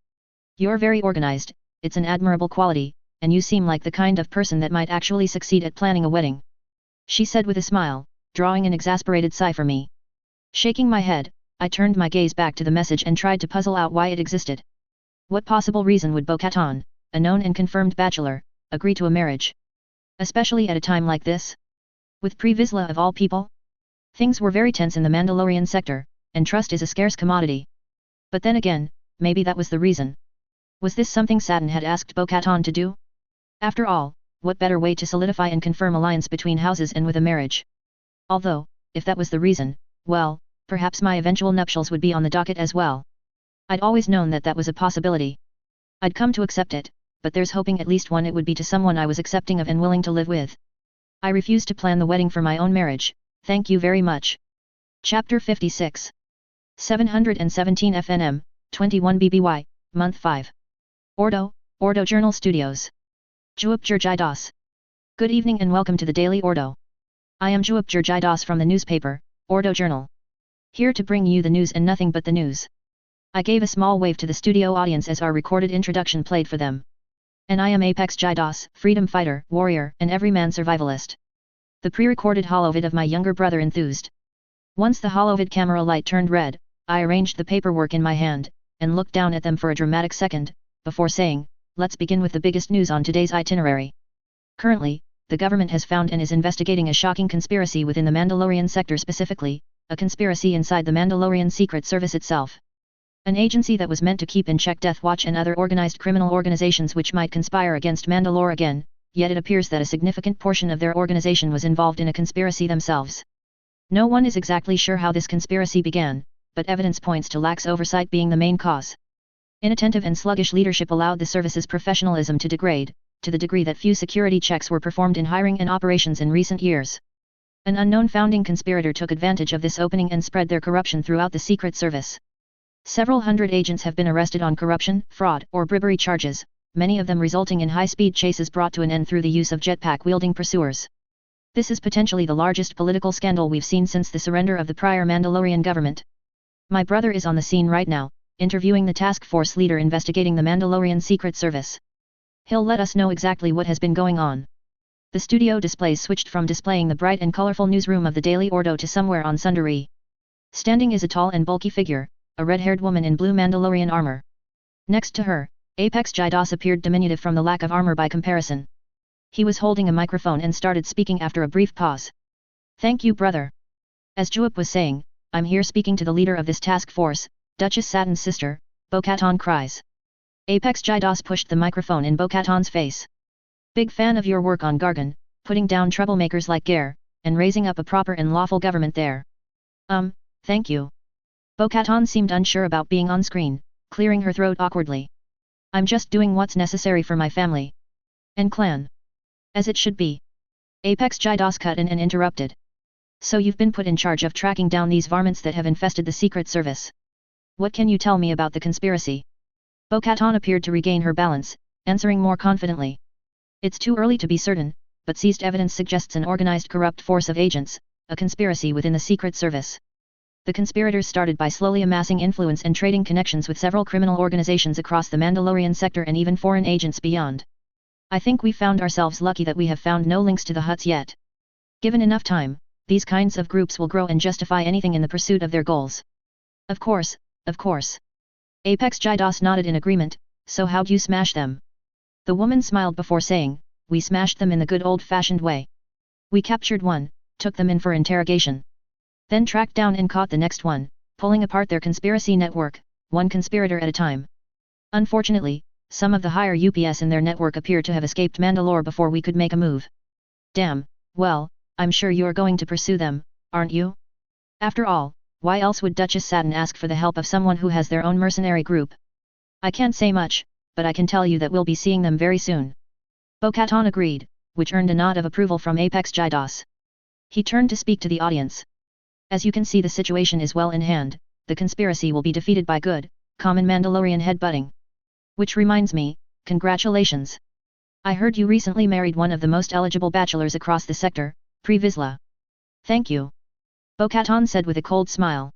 Speaker 1: You're very organized, it's an admirable quality, and you seem like the kind of person that might actually succeed at planning a wedding. She said with a smile, drawing an exasperated sigh for me. Shaking my head, I turned my gaze back to the message and tried to puzzle out why it existed. What possible reason would Bo-Katan, a known and confirmed bachelor, agree to a marriage? Especially at a time like this? With Pre Vizsla of all people? Things were very tense in the Mandalorian sector, and trust is a scarce commodity. But then again, maybe that was the reason. Was this something Saturn had asked Bo-Katan to do? After all, what better way to solidify and confirm alliance between houses and with a marriage? Although, if that was the reason, well, perhaps my eventual nuptials would be on the docket as well. I'd always known that that was a possibility. I'd come to accept it, but there's hoping at least one it would be to someone I was accepting of and willing to live with. I refused to plan the wedding for my own marriage, thank you very much. Chapter 56 717 FNM, 21 BBY, Month 5. Ordo Journal Studios. Juup Jurjai. Good evening and welcome to the Daily Ordo. I am Juup Jurjai from the newspaper, Ordo Journal. Here to bring you the news and nothing but the news. I gave a small wave to the studio audience as our recorded introduction played for them. And I am Apex Jaidas, freedom fighter, warrior, and everyman survivalist. The pre-recorded holovid of my younger brother enthused. Once the holovid camera light turned red, I arranged the paperwork in my hand, and looked down at them for a dramatic second, before saying, let's begin with the biggest news on today's itinerary. Currently, the government has found and is investigating a shocking conspiracy within the Mandalorian sector, specifically, a conspiracy inside the Mandalorian Secret Service itself. An agency that was meant to keep in check Death Watch and other organized criminal organizations which might conspire against Mandalore again, yet it appears that a significant portion of their organization was involved in a conspiracy themselves. No one is exactly sure how this conspiracy began, but evidence points to lax oversight being the main cause. Inattentive and sluggish leadership allowed the service's professionalism to degrade, to the degree that few security checks were performed in hiring and operations in recent years. An unknown founding conspirator took advantage of this opening and spread their corruption throughout the Secret Service. Several hundred agents have been arrested on corruption, fraud, or bribery charges, many of them resulting in high-speed chases brought to an end through the use of jetpack-wielding pursuers. This is potentially the largest political scandal we've seen since the surrender of the prior Mandalorian government. My brother is on the scene right now, interviewing the task force leader investigating the Mandalorian Secret Service. He'll let us know exactly what has been going on. The studio displays switched from displaying the bright and colorful newsroom of the Daily Ordo to somewhere on Sundari. Standing is a tall and bulky figure, a red-haired woman in blue Mandalorian armor. Next to her, Apex Jaidas appeared diminutive from the lack of armor by comparison. He was holding a microphone and started speaking after a brief pause. Thank you, brother. As Juop was saying, I'm here speaking to the leader of this task force, Duchess Satin's sister, Bo-Katan cries. Apex Jidos pushed the microphone in Bo-Katan's face. Big fan of your work on Gargan, putting down troublemakers like Gare, and raising up a proper and lawful government there. Thank you. Bo-Katan seemed unsure about being on screen, clearing her throat awkwardly. I'm just doing what's necessary for my family and clan. As it should be. Apex Jidos cut in and interrupted. So you've been put in charge of tracking down these varmints that have infested the Secret Service. What can you tell me about the conspiracy? Bo-Katan appeared to regain her balance, answering more confidently. It's too early to be certain, but seized evidence suggests an organized corrupt force of agents, a conspiracy within the Secret Service. The conspirators started by slowly amassing influence and trading connections with several criminal organizations across the Mandalorian sector and even foreign agents beyond. I think we found ourselves lucky that we have found no links to the Hutts yet. Given enough time, these kinds of groups will grow and justify anything in the pursuit of their goals. Of course, of course. Apex Jidos nodded in agreement, so how'd you smash them? The woman smiled before saying, we smashed them in the good old-fashioned way. We captured one, took them in for interrogation. Then tracked down and caught the next one, pulling apart their conspiracy network, one conspirator at a time. Unfortunately, some of the higher UPS in their network appear to have escaped Mandalore before we could make a move. Damn, well, I'm sure you're going to pursue them, aren't you? After all, why else would Duchess Satin ask for the help of someone who has their own mercenary group? I can't say much, but I can tell you that we'll be seeing them very soon. Bo-Katan agreed, which earned a nod of approval from Apex Jidos. He turned to speak to the audience. As you can see, the situation is well in hand, the conspiracy will be defeated by good, common Mandalorian headbutting. Which reminds me, congratulations. I heard you recently married one of the most eligible bachelors across the sector, Pre-Vizsla. Thank you. Bo-Katan said with a cold smile.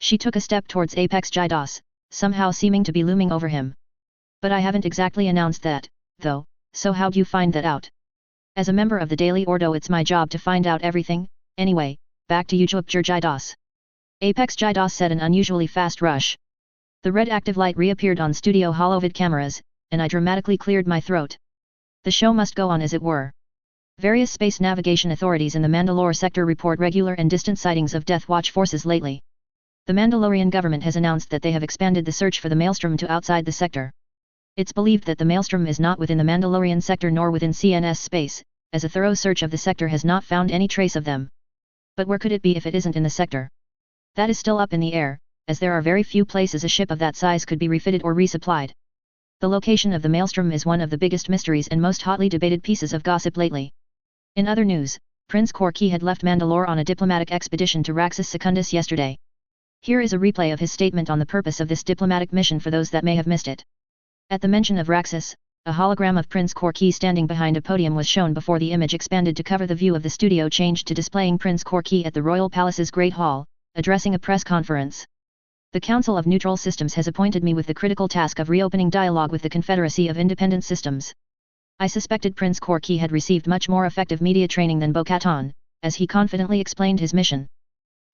Speaker 1: She took a step towards Apex Jidos, somehow seeming to be looming over him. But I haven't exactly announced that, though, so how'd you find that out? As a member of the Daily Ordo, it's my job to find out everything. Anyway, back to Youjo Jidos. Apex Jidos said an unusually fast rush. The red active light reappeared on studio holovid cameras, and I dramatically cleared my throat. The show must go on, as it were. Various space navigation authorities in the Mandalore sector report regular and distant sightings of Death Watch forces lately. The Mandalorian government has announced that they have expanded the search for the Maelstrom to outside the sector. It's believed that the Maelstrom is not within the Mandalorian sector nor within CNS space, as a thorough search of the sector has not found any trace of them. But where could it be if it isn't in the sector? That is still up in the air, as there are very few places a ship of that size could be refitted or resupplied. The location of the Maelstrom is one of the biggest mysteries and most hotly debated pieces of gossip lately. In other news, Prince Korki had left Mandalore on a diplomatic expedition to Raxus Secundus yesterday. Here is a replay of his statement on the purpose of this diplomatic mission for those that may have missed it. At the mention of Raxus, a hologram of Prince Korki standing behind a podium was shown before the image expanded to cover the view of the studio changed to displaying Prince Korki at the Royal Palace's Great Hall, addressing a press conference. The Council of Neutral Systems has appointed me with the critical task of reopening dialogue with the Confederacy of Independent Systems. I suspected Prince Korki had received much more effective media training than Bo-Katan, as he confidently explained his mission.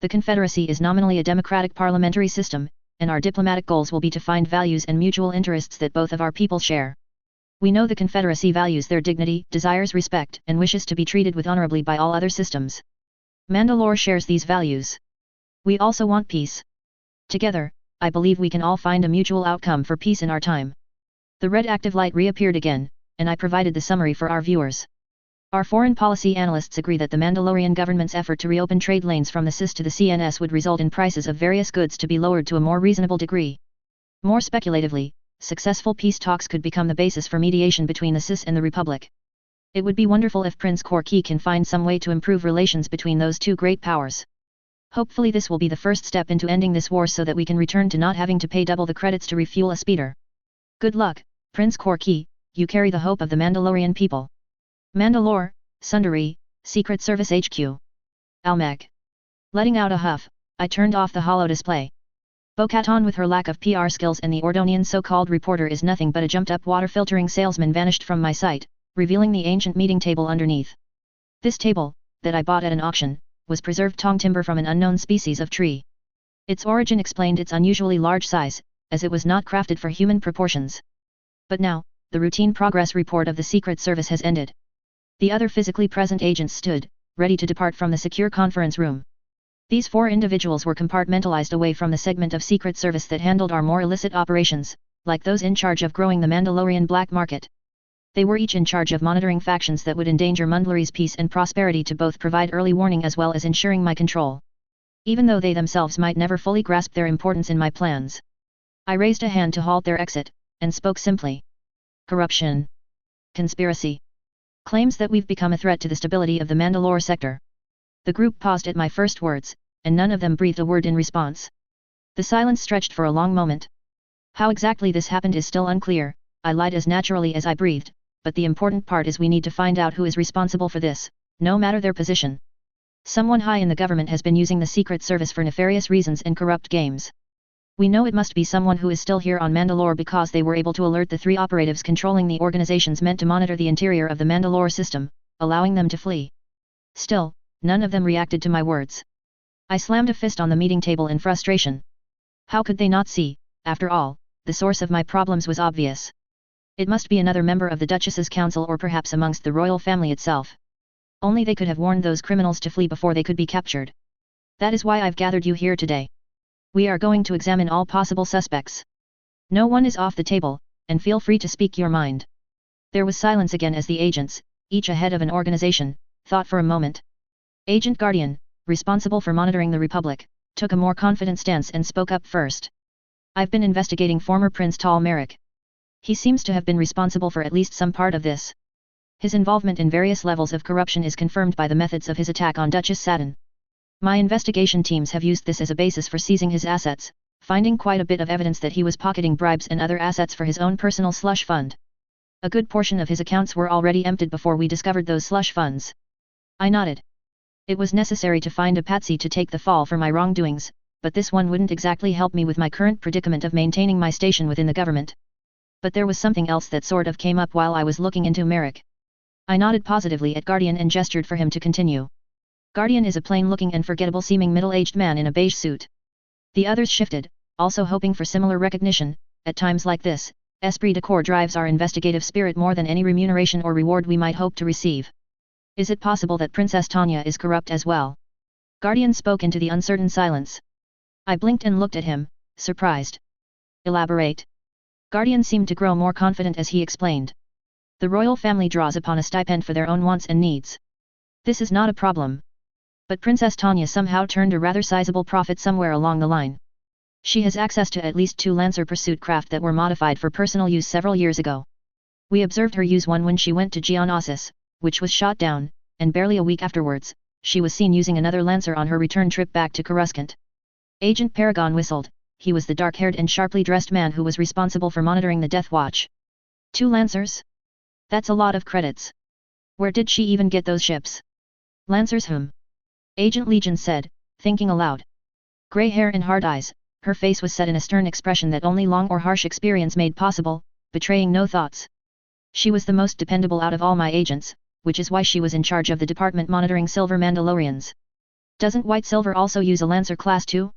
Speaker 1: The Confederacy is nominally a democratic parliamentary system, and our diplomatic goals will be to find values and mutual interests that both of our people share. We know the Confederacy values their dignity, desires respect, and wishes to be treated with honorably by all other systems. Mandalore shares these values. We also want peace. Together, I believe we can all find a mutual outcome for peace in our time. The red active light reappeared again, and I provided the summary for our viewers. Our foreign policy analysts agree that the Mandalorian government's effort to reopen trade lanes from the CIS to the CNS would result in prices of various goods to be lowered to a more reasonable degree. More speculatively, successful peace talks could become the basis for mediation between the CIS and the Republic. It would be wonderful if Prince Korki can find some way to improve relations between those two great powers. Hopefully this will be the first step into ending this war so that we can return to not having to pay double the credits to refuel a speeder. Good luck, Prince Korki, you carry the hope of the Mandalorian people. Mandalore, Sundari, Secret Service HQ. Almec. Letting out a huff, I turned off the holo display. Bo-Katan, with her lack of PR skills, and the Ordonian so-called reporter is nothing but a jumped-up water-filtering salesman, vanished from my sight, revealing the ancient meeting table underneath. This table, that I bought at an auction, was preserved tong timber from an unknown species of tree. Its origin explained its unusually large size, as it was not crafted for human proportions. But now, the routine progress report of the Secret Service has ended. The other physically present agents stood, ready to depart from the secure conference room. These 4 individuals were compartmentalized away from the segment of Secret Service that handled our more illicit operations, like those in charge of growing the Mandalorian black market. They were each in charge of monitoring factions that would endanger Mandalore's peace and prosperity to both provide early warning as well as ensuring my control. Even though they themselves might never fully grasp their importance in my plans. I raised a hand to halt their exit, and spoke simply. Corruption. Conspiracy. Claims that we've become a threat to the stability of the Mandalore sector. The group paused at my first words, and none of them breathed a word in response. The silence stretched for a long moment. How exactly this happened is still unclear. I lied as naturally as I breathed, but the important part is we need to find out who is responsible for this, no matter their position. Someone high in the government has been using the Secret Service for nefarious reasons and corrupt games. We know it must be someone who is still here on Mandalore because they were able to alert the 3 operatives controlling the organizations meant to monitor the interior of the Mandalore system, allowing them to flee. Still, none of them reacted to my words. I slammed a fist on the meeting table in frustration. How could they not see? After all, the source of my problems was obvious. It must be another member of the Duchess's council or perhaps amongst the royal family itself. Only they could have warned those criminals to flee before they could be captured. That is why I've gathered you here today. We are going to examine all possible suspects. No one is off the table, and feel free to speak your mind. There was silence again as the agents, each a head of an organization, thought for a moment. Agent Guardian, responsible for monitoring the Republic, took a more confident stance and spoke up first. I've been investigating former Prince Tal Merrick. He seems to have been responsible for at least some part of this. His involvement in various levels of corruption is confirmed by the methods of his attack on Duchess Satin. My investigation teams have used this as a basis for seizing his assets, finding quite a bit of evidence that he was pocketing bribes and other assets for his own personal slush fund. A good portion of his accounts were already emptied before we discovered those slush funds. I nodded. It was necessary to find a patsy to take the fall for my wrongdoings, but this one wouldn't exactly help me with my current predicament of maintaining my station within the government. But there was something else that sort of came up while I was looking into Merrick. I nodded positively at Guardian and gestured for him to continue. Guardian is a plain-looking and forgettable-seeming middle-aged man in a beige suit. The others shifted, also hoping for similar recognition. At times like this, esprit de corps drives our investigative spirit more than any remuneration or reward we might hope to receive. Is it possible that Princess Tanya is corrupt as well? Guardian spoke into the uncertain silence. I blinked and looked at him, surprised. Elaborate. Guardian seemed to grow more confident as he explained. The royal family draws upon a stipend for their own wants and needs. This is not a problem. But Princess Tanya somehow turned a rather sizable profit somewhere along the line. She has access to at least 2 Lancer pursuit craft that were modified for personal use several years ago. We observed her use one when she went to Geonosis, which was shot down, and barely a week afterwards, she was seen using another Lancer on her return trip back to Coruscant. Agent Paragon whistled. He was the dark-haired and sharply dressed man who was responsible for monitoring the Death Watch. 2 Lancers? That's a lot of credits. Where did she even get those ships? Lancers whom? Agent Legion said, thinking aloud. Grey hair and hard eyes, her face was set in a stern expression that only long or harsh experience made possible, betraying no thoughts. She was the most dependable out of all my agents, which is why she was in charge of the department monitoring Silver Mandalorians. Doesn't White Silver also use a Lancer class too?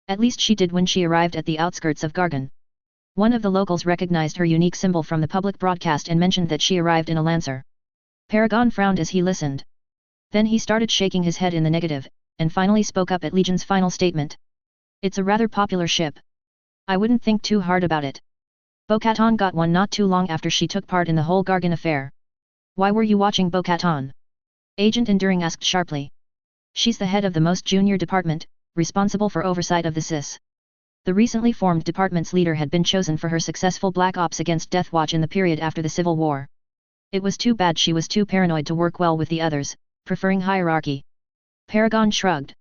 Speaker 1: At least she did when she arrived at the outskirts of Gargan. One of the locals recognized her unique symbol from the public broadcast and mentioned that she arrived in a Lancer. Paragon frowned as he listened. Then he started shaking his head in the negative, and finally spoke up at Legion's final statement. It's a rather popular ship. I wouldn't think too hard about it. Bo-Katan got one not too long after she took part in the whole Gargan affair. Why were you watching Bo-Katan? Agent Enduring asked sharply. She's the head of the most junior department, responsible for oversight of the SIS. The recently formed department's leader had been chosen for her successful black ops against Death Watch in the period after the Civil War. It was too bad she was too paranoid to work well with the others, preferring hierarchy. Paragon shrugged.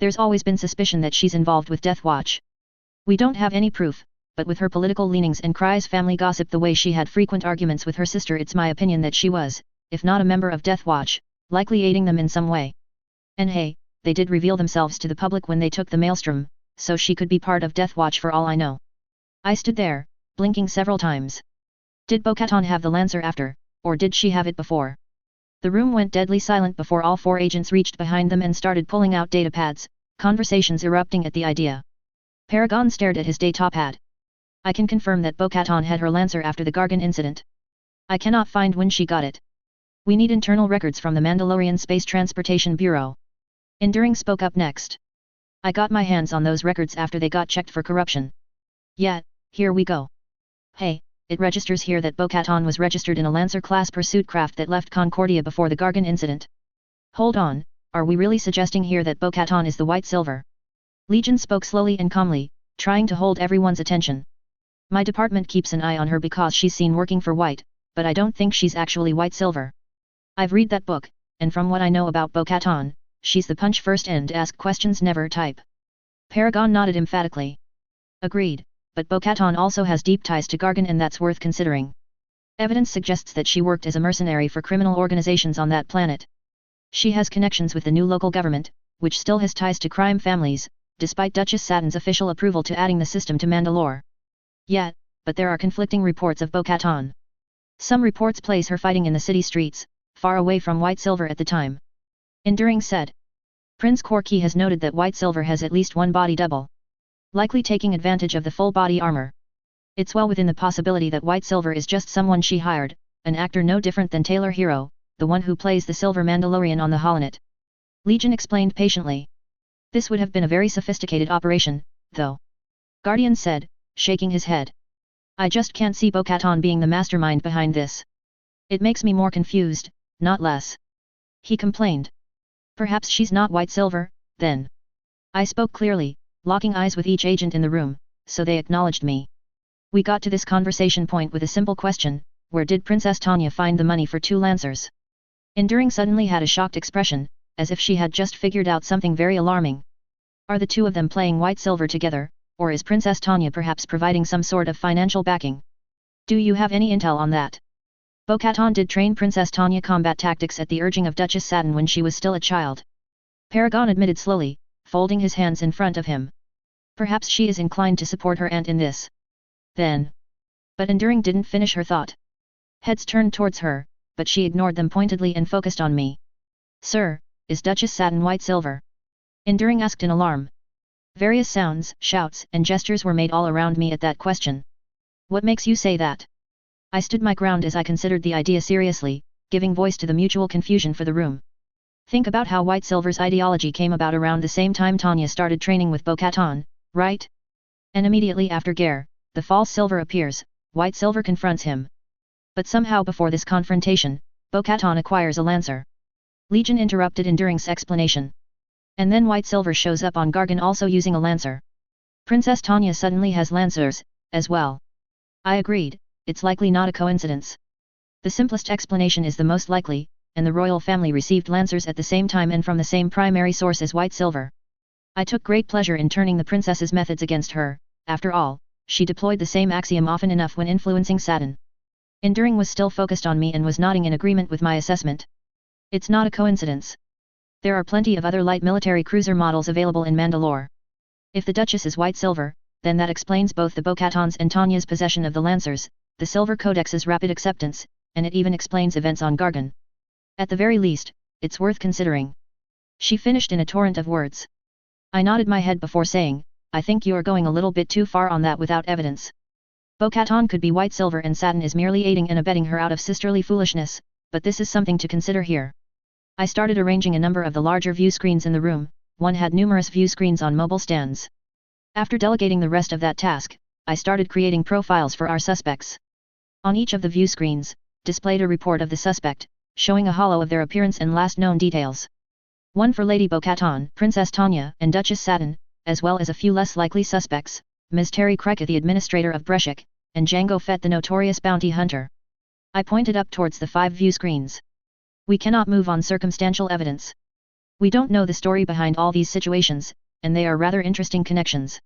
Speaker 1: There's always been suspicion that she's involved with Death Watch. We don't have any proof, but with her political leanings and Kry's family gossip the way she had frequent arguments with her sister, it's my opinion that she was, if not a member of Death Watch, likely aiding them in some way. And hey, they did reveal themselves to the public when they took the Maelstrom, so she could be part of Death Watch for all I know. I stood there, blinking several times. Did Bo-Katan have the Lancer after, or did she have it before? The room went deadly silent before all 4 agents reached behind them and started pulling out datapads, conversations erupting at the idea. Paragon stared at his datapad. I can confirm that Bo-Katan had her Lancer after the Gargan incident. I cannot find when she got it. We need internal records from the Mandalorian Space Transportation Bureau. Enduring spoke up next. I got my hands on those records after they got checked for corruption. Yeah, here we go. Hey, it registers here that Bo-Katan was registered in a Lancer-class pursuit craft that left Concordia before the Gargan incident. Hold on, are we really suggesting here that Bo-Katan is the White Silver? Legion spoke slowly and calmly, trying to hold everyone's attention. My department keeps an eye on her because she's seen working for White, but I don't think she's actually White Silver. I've read that book, and from what I know about Bo-Katan, she's the punch first and ask questions never type. Paragon nodded emphatically. Agreed, but Bo-Katan also has deep ties to Gargan and that's worth considering. Evidence suggests that she worked as a mercenary for criminal organizations on that planet. She has connections with the new local government, which still has ties to crime families, despite Duchess Saturn's official approval to adding the system to Mandalore. Yet, but there are conflicting reports of Bo-Katan. Some reports place her fighting in the city streets, far away from White Silver at the time. Enduring said. Prince Corky has noted that White Silver has at least one body double. Likely taking advantage of the full body armor. It's well within the possibility that White Silver is just someone she hired, an actor no different than Taylor Hero, the one who plays the Silver Mandalorian on the holonet. Legion explained patiently. This would have been a very sophisticated operation, though. Guardian said, shaking his head. I just can't see Bo-Katan being the mastermind behind this. It makes me more confused, not less. He complained. Perhaps she's not White Silver, then. I spoke clearly, locking eyes with each agent in the room, so they acknowledged me. We got to this conversation point with a simple question, where did Princess Tanya find the money for 2 Lancers? Enduring suddenly had a shocked expression, as if she had just figured out something very alarming. Are the two of them playing White Silver together, or is Princess Tanya perhaps providing some sort of financial backing? Do you have any intel on that? Bo-Katan did train Princess Tanya combat tactics at the urging of Duchess Saturn when she was still a child. Paragon admitted slowly, folding his hands in front of him. Perhaps she is inclined to support her aunt in this. Then. But Enduring didn't finish her thought. Heads turned towards her, but she ignored them pointedly and focused on me. Sir, is Duchess Saturn White Silver? Enduring asked in alarm. Various sounds, shouts, and gestures were made all around me at that question. What makes you say that? I stood my ground as I considered the idea seriously, giving voice to the mutual confusion for the room. Think about how White Silver's ideology came about around the same time Tanya started training with Bo-Katan, right? And immediately after Gare, the false Silver appears, White Silver confronts him. But somehow before this confrontation, Bo-Katan acquires a Lancer. Legion interrupted Enduring's explanation. And then White Silver shows up on Gargan also using a Lancer. Princess Tanya suddenly has Lancers, as well. I agreed, it's likely not a coincidence. The simplest explanation is the most likely, and the royal family received Lancers at the same time and from the same primary source as White Silver. I took great pleasure in turning the princess's methods against her, after all, she deployed the same axiom often enough when influencing Saturn. Enduring was still focused on me and was nodding in agreement with my assessment. It's not a coincidence. There are plenty of other light military cruiser models available in Mandalore. If the Duchess is White Silver, then that explains both the Bo-Katan's and Tanya's possession of the Lancers, the Silver Codex's rapid acceptance, and it even explains events on Gargan. At the very least, it's worth considering. She finished in a torrent of words. I nodded my head before saying, I think you are going a little bit too far on that without evidence. Bo-Katan could be White Silver and Saturn is merely aiding and abetting her out of sisterly foolishness, but this is something to consider here. I started arranging a number of the larger view screens in the room, one had numerous view screens on mobile stands. After delegating the rest of that task, I started creating profiles for our suspects. On each of the view screens, displayed a report of the suspect, showing a holo of their appearance and last known details. One for Lady Bo-Katan, Princess Tanya, and Duchess Saturn, as well as a few less likely suspects, Ms. Terry Kreka the administrator of Breshik, and Jango Fett the notorious bounty hunter. I pointed up towards the 5 view screens. We cannot move on circumstantial evidence. We don't know the story behind all these situations, and they are rather interesting connections.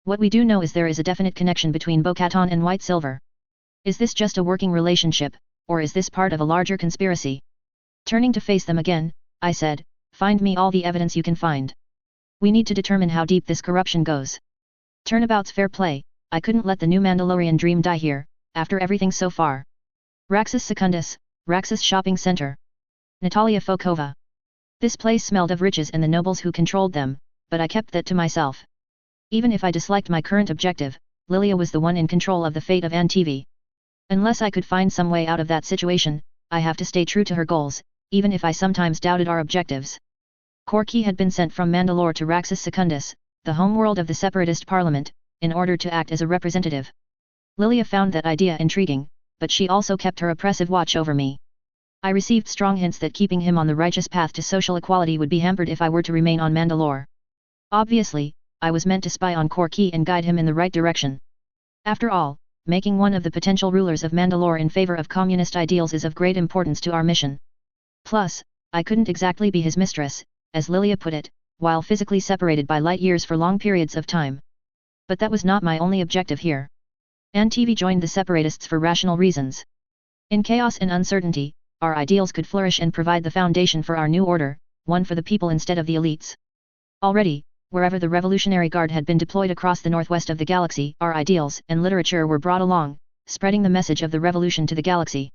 Speaker 1: What we do know is there is a definite connection between Bo-Katan and White Silver. Is this just a working relationship, or is this part of a larger conspiracy? Turning to face them again, I said, find me all the evidence you can find. We need to determine how deep this corruption goes. Turnabout's fair play, I couldn't let the new Mandalorian dream die here, after everything so far. Raxus Secundus, Raxus Shopping Center. Natalia Fokova. This place smelled of riches and the nobles who controlled them, but I kept that to myself. Even if I disliked my current objective, Lilia was the one in control of the fate of Antivi. Unless I could find some way out of that situation, I have to stay true to her goals, even if I sometimes doubted our objectives. Corky had been sent from Mandalore to Raxus Secundus, the homeworld of the Separatist Parliament, in order to act as a representative. Lilia found that idea intriguing, but she also kept her oppressive watch over me. I received strong hints that keeping him on the righteous path to social equality would be hampered if I were to remain on Mandalore. Obviously, I was meant to spy on Corky and guide him in the right direction. After all, making one of the potential rulers of Mandalore in favor of communist ideals is of great importance to our mission. Plus, I couldn't exactly be his mistress, as Lilia put it, while physically separated by light years for long periods of time. But that was not my only objective here. NTV joined the separatists for rational reasons. In chaos and uncertainty, our ideals could flourish and provide the foundation for our new order, one for the people instead of the elites. Already, wherever the Revolutionary Guard had been deployed across the northwest of the galaxy, our ideals and literature were brought along, spreading the message of the revolution to the galaxy.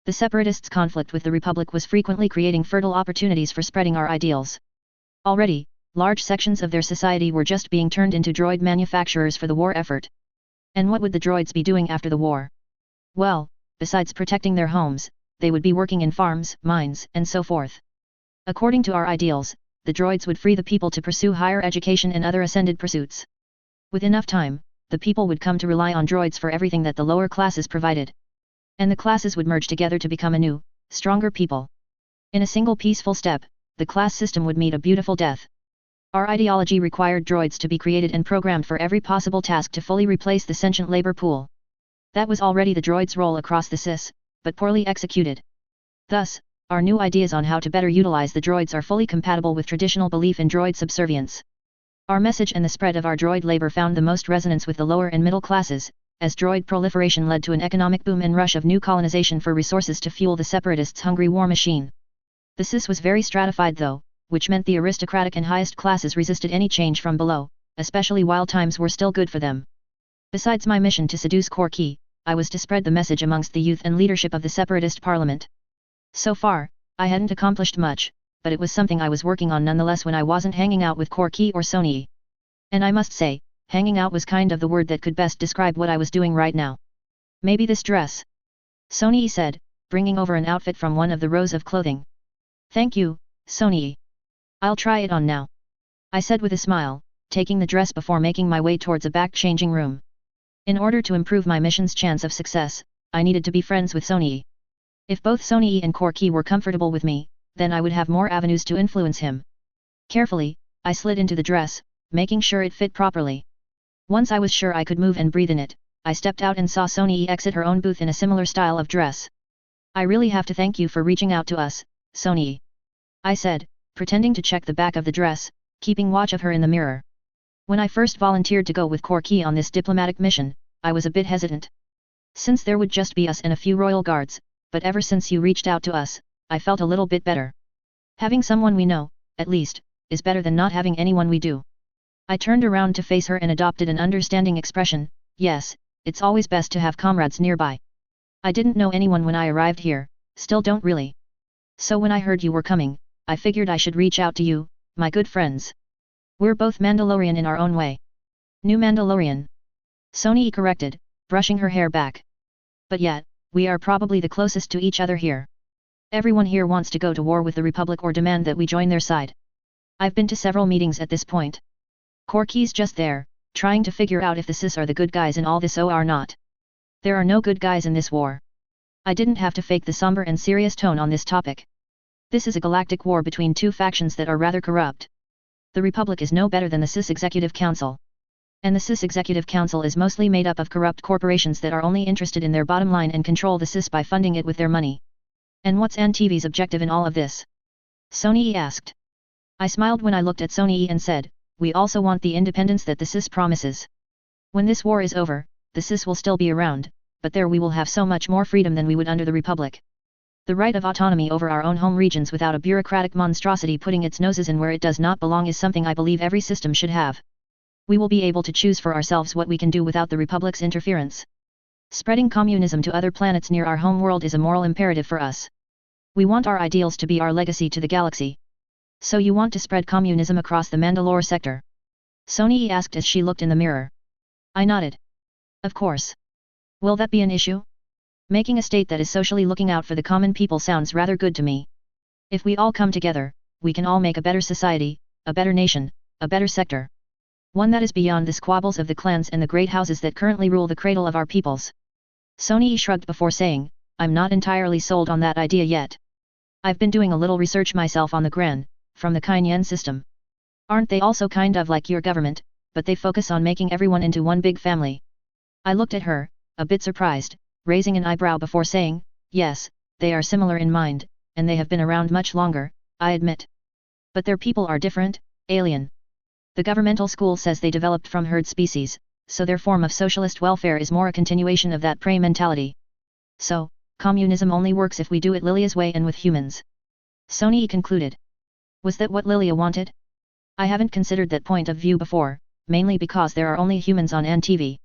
Speaker 1: The separatists' conflict with the Republic was frequently creating fertile opportunities for spreading our ideals. Already, large sections of their society were just being turned into droid manufacturers for the war effort. And what would the droids be doing after the war? Well, besides protecting their homes, they would be working in farms, mines, and so forth. According to our ideals, the droids would free the people to pursue higher education and other ascended pursuits. With enough time, the people would come to rely on droids for everything that the lower classes provided. And the classes would merge together to become a new, stronger people. In a single peaceful step, the class system would meet a beautiful death. Our ideology required droids to be created and programmed for every possible task to fully replace the sentient labor pool. That was already the droids' role across the SIS, but poorly executed. Thus, our new ideas on how to better utilize the droids are fully compatible with traditional belief in droid subservience. Our message and the spread of our droid labor found the most resonance with the lower and middle classes, as droid proliferation led to an economic boom and rush of new colonization for resources to fuel the separatists' hungry war machine. The SIS was very stratified though, which meant the aristocratic and highest classes resisted any change from below, especially while times were still good for them. Besides my mission to seduce Corky, I was to spread the message amongst the youth and leadership of the Separatist Parliament. So far, I hadn't accomplished much, but it was something I was working on nonetheless when I wasn't hanging out with Corky or Sonii. And I must say, hanging out was kind of the word that could best describe what I was doing right now. Maybe this dress, Sonii said, bringing over an outfit from one of the rows of clothing. Thank you, Sonii. I'll try it on now, I said with a smile, taking the dress before making my way towards a back changing room. In order to improve my mission's chance of success, I needed to be friends with Sonii. If both Sonii and Corky were comfortable with me, then I would have more avenues to influence him. Carefully, I slid into the dress, making sure it fit properly. Once I was sure I could move and breathe in it, I stepped out and saw Sonii exit her own booth in a similar style of dress. I really have to thank you for reaching out to us, Sonii, I said, pretending to check the back of the dress, keeping watch of her in the mirror. When I first volunteered to go with Corky on this diplomatic mission, I was a bit hesitant. Since there would just be us and a few royal guards, but ever since you reached out to us, I felt a little bit better. Having someone we know, at least, is better than not having anyone we do. I turned around to face her and adopted an understanding expression. Yes, it's always best to have comrades nearby. I didn't know anyone when I arrived here, still don't really. So when I heard you were coming, I figured I should reach out to you, my good friends. We're both Mandalorian in our own way. New Mandalorian, Sonii corrected, brushing her hair back. But yet, we are probably the closest to each other here. Everyone here wants to go to war with the Republic or demand that we join their side. I've been to several meetings at this point. Corky's just there, trying to figure out if the Sis are the good guys in all this or not. There are no good guys in this war. I didn't have to fake the somber and serious tone on this topic. This is a galactic war between two factions that are rather corrupt. The Republic is no better than the Sis Executive Council. And the Sis Executive Council is mostly made up of corrupt corporations that are only interested in their bottom line and control the Sis by funding it with their money. And what's NTV's objective in all of this? Sonii asked. I smiled when I looked at Sonii and said, we also want the independence that the Sis promises. When this war is over, the Sis will still be around, but there we will have so much more freedom than we would under the Republic. The right of autonomy over our own home regions without a bureaucratic monstrosity putting its noses in where it does not belong is something I believe every system should have. We will be able to choose for ourselves what we can do without the Republic's interference. Spreading communism to other planets near our home world is a moral imperative for us. We want our ideals to be our legacy to the galaxy. So you want to spread communism across the Mandalore sector? Sonii asked as she looked in the mirror. I nodded. Of course. Will that be an issue? Making a state that is socially looking out for the common people sounds rather good to me. If we all come together, we can all make a better society, a better nation, a better sector. One that is beyond the squabbles of the clans and the great houses that currently rule the cradle of our peoples. Sonny shrugged before saying, I'm not entirely sold on that idea yet. I've been doing a little research myself on the Gran, from the Kainyan system. Aren't they also kind of like your government, but they focus on making everyone into one big family? I looked at her, a bit surprised, raising an eyebrow before saying, yes, they are similar in mind, and they have been around much longer, I admit. But their people are different, alien. The governmental school says they developed from herd species, so their form of socialist welfare is more a continuation of that prey mentality. So, communism only works if we do it Lilia's way and with humans. Sonny concluded. Was that what Lilia wanted? I haven't considered that point of view before, mainly because there are only humans on NTV.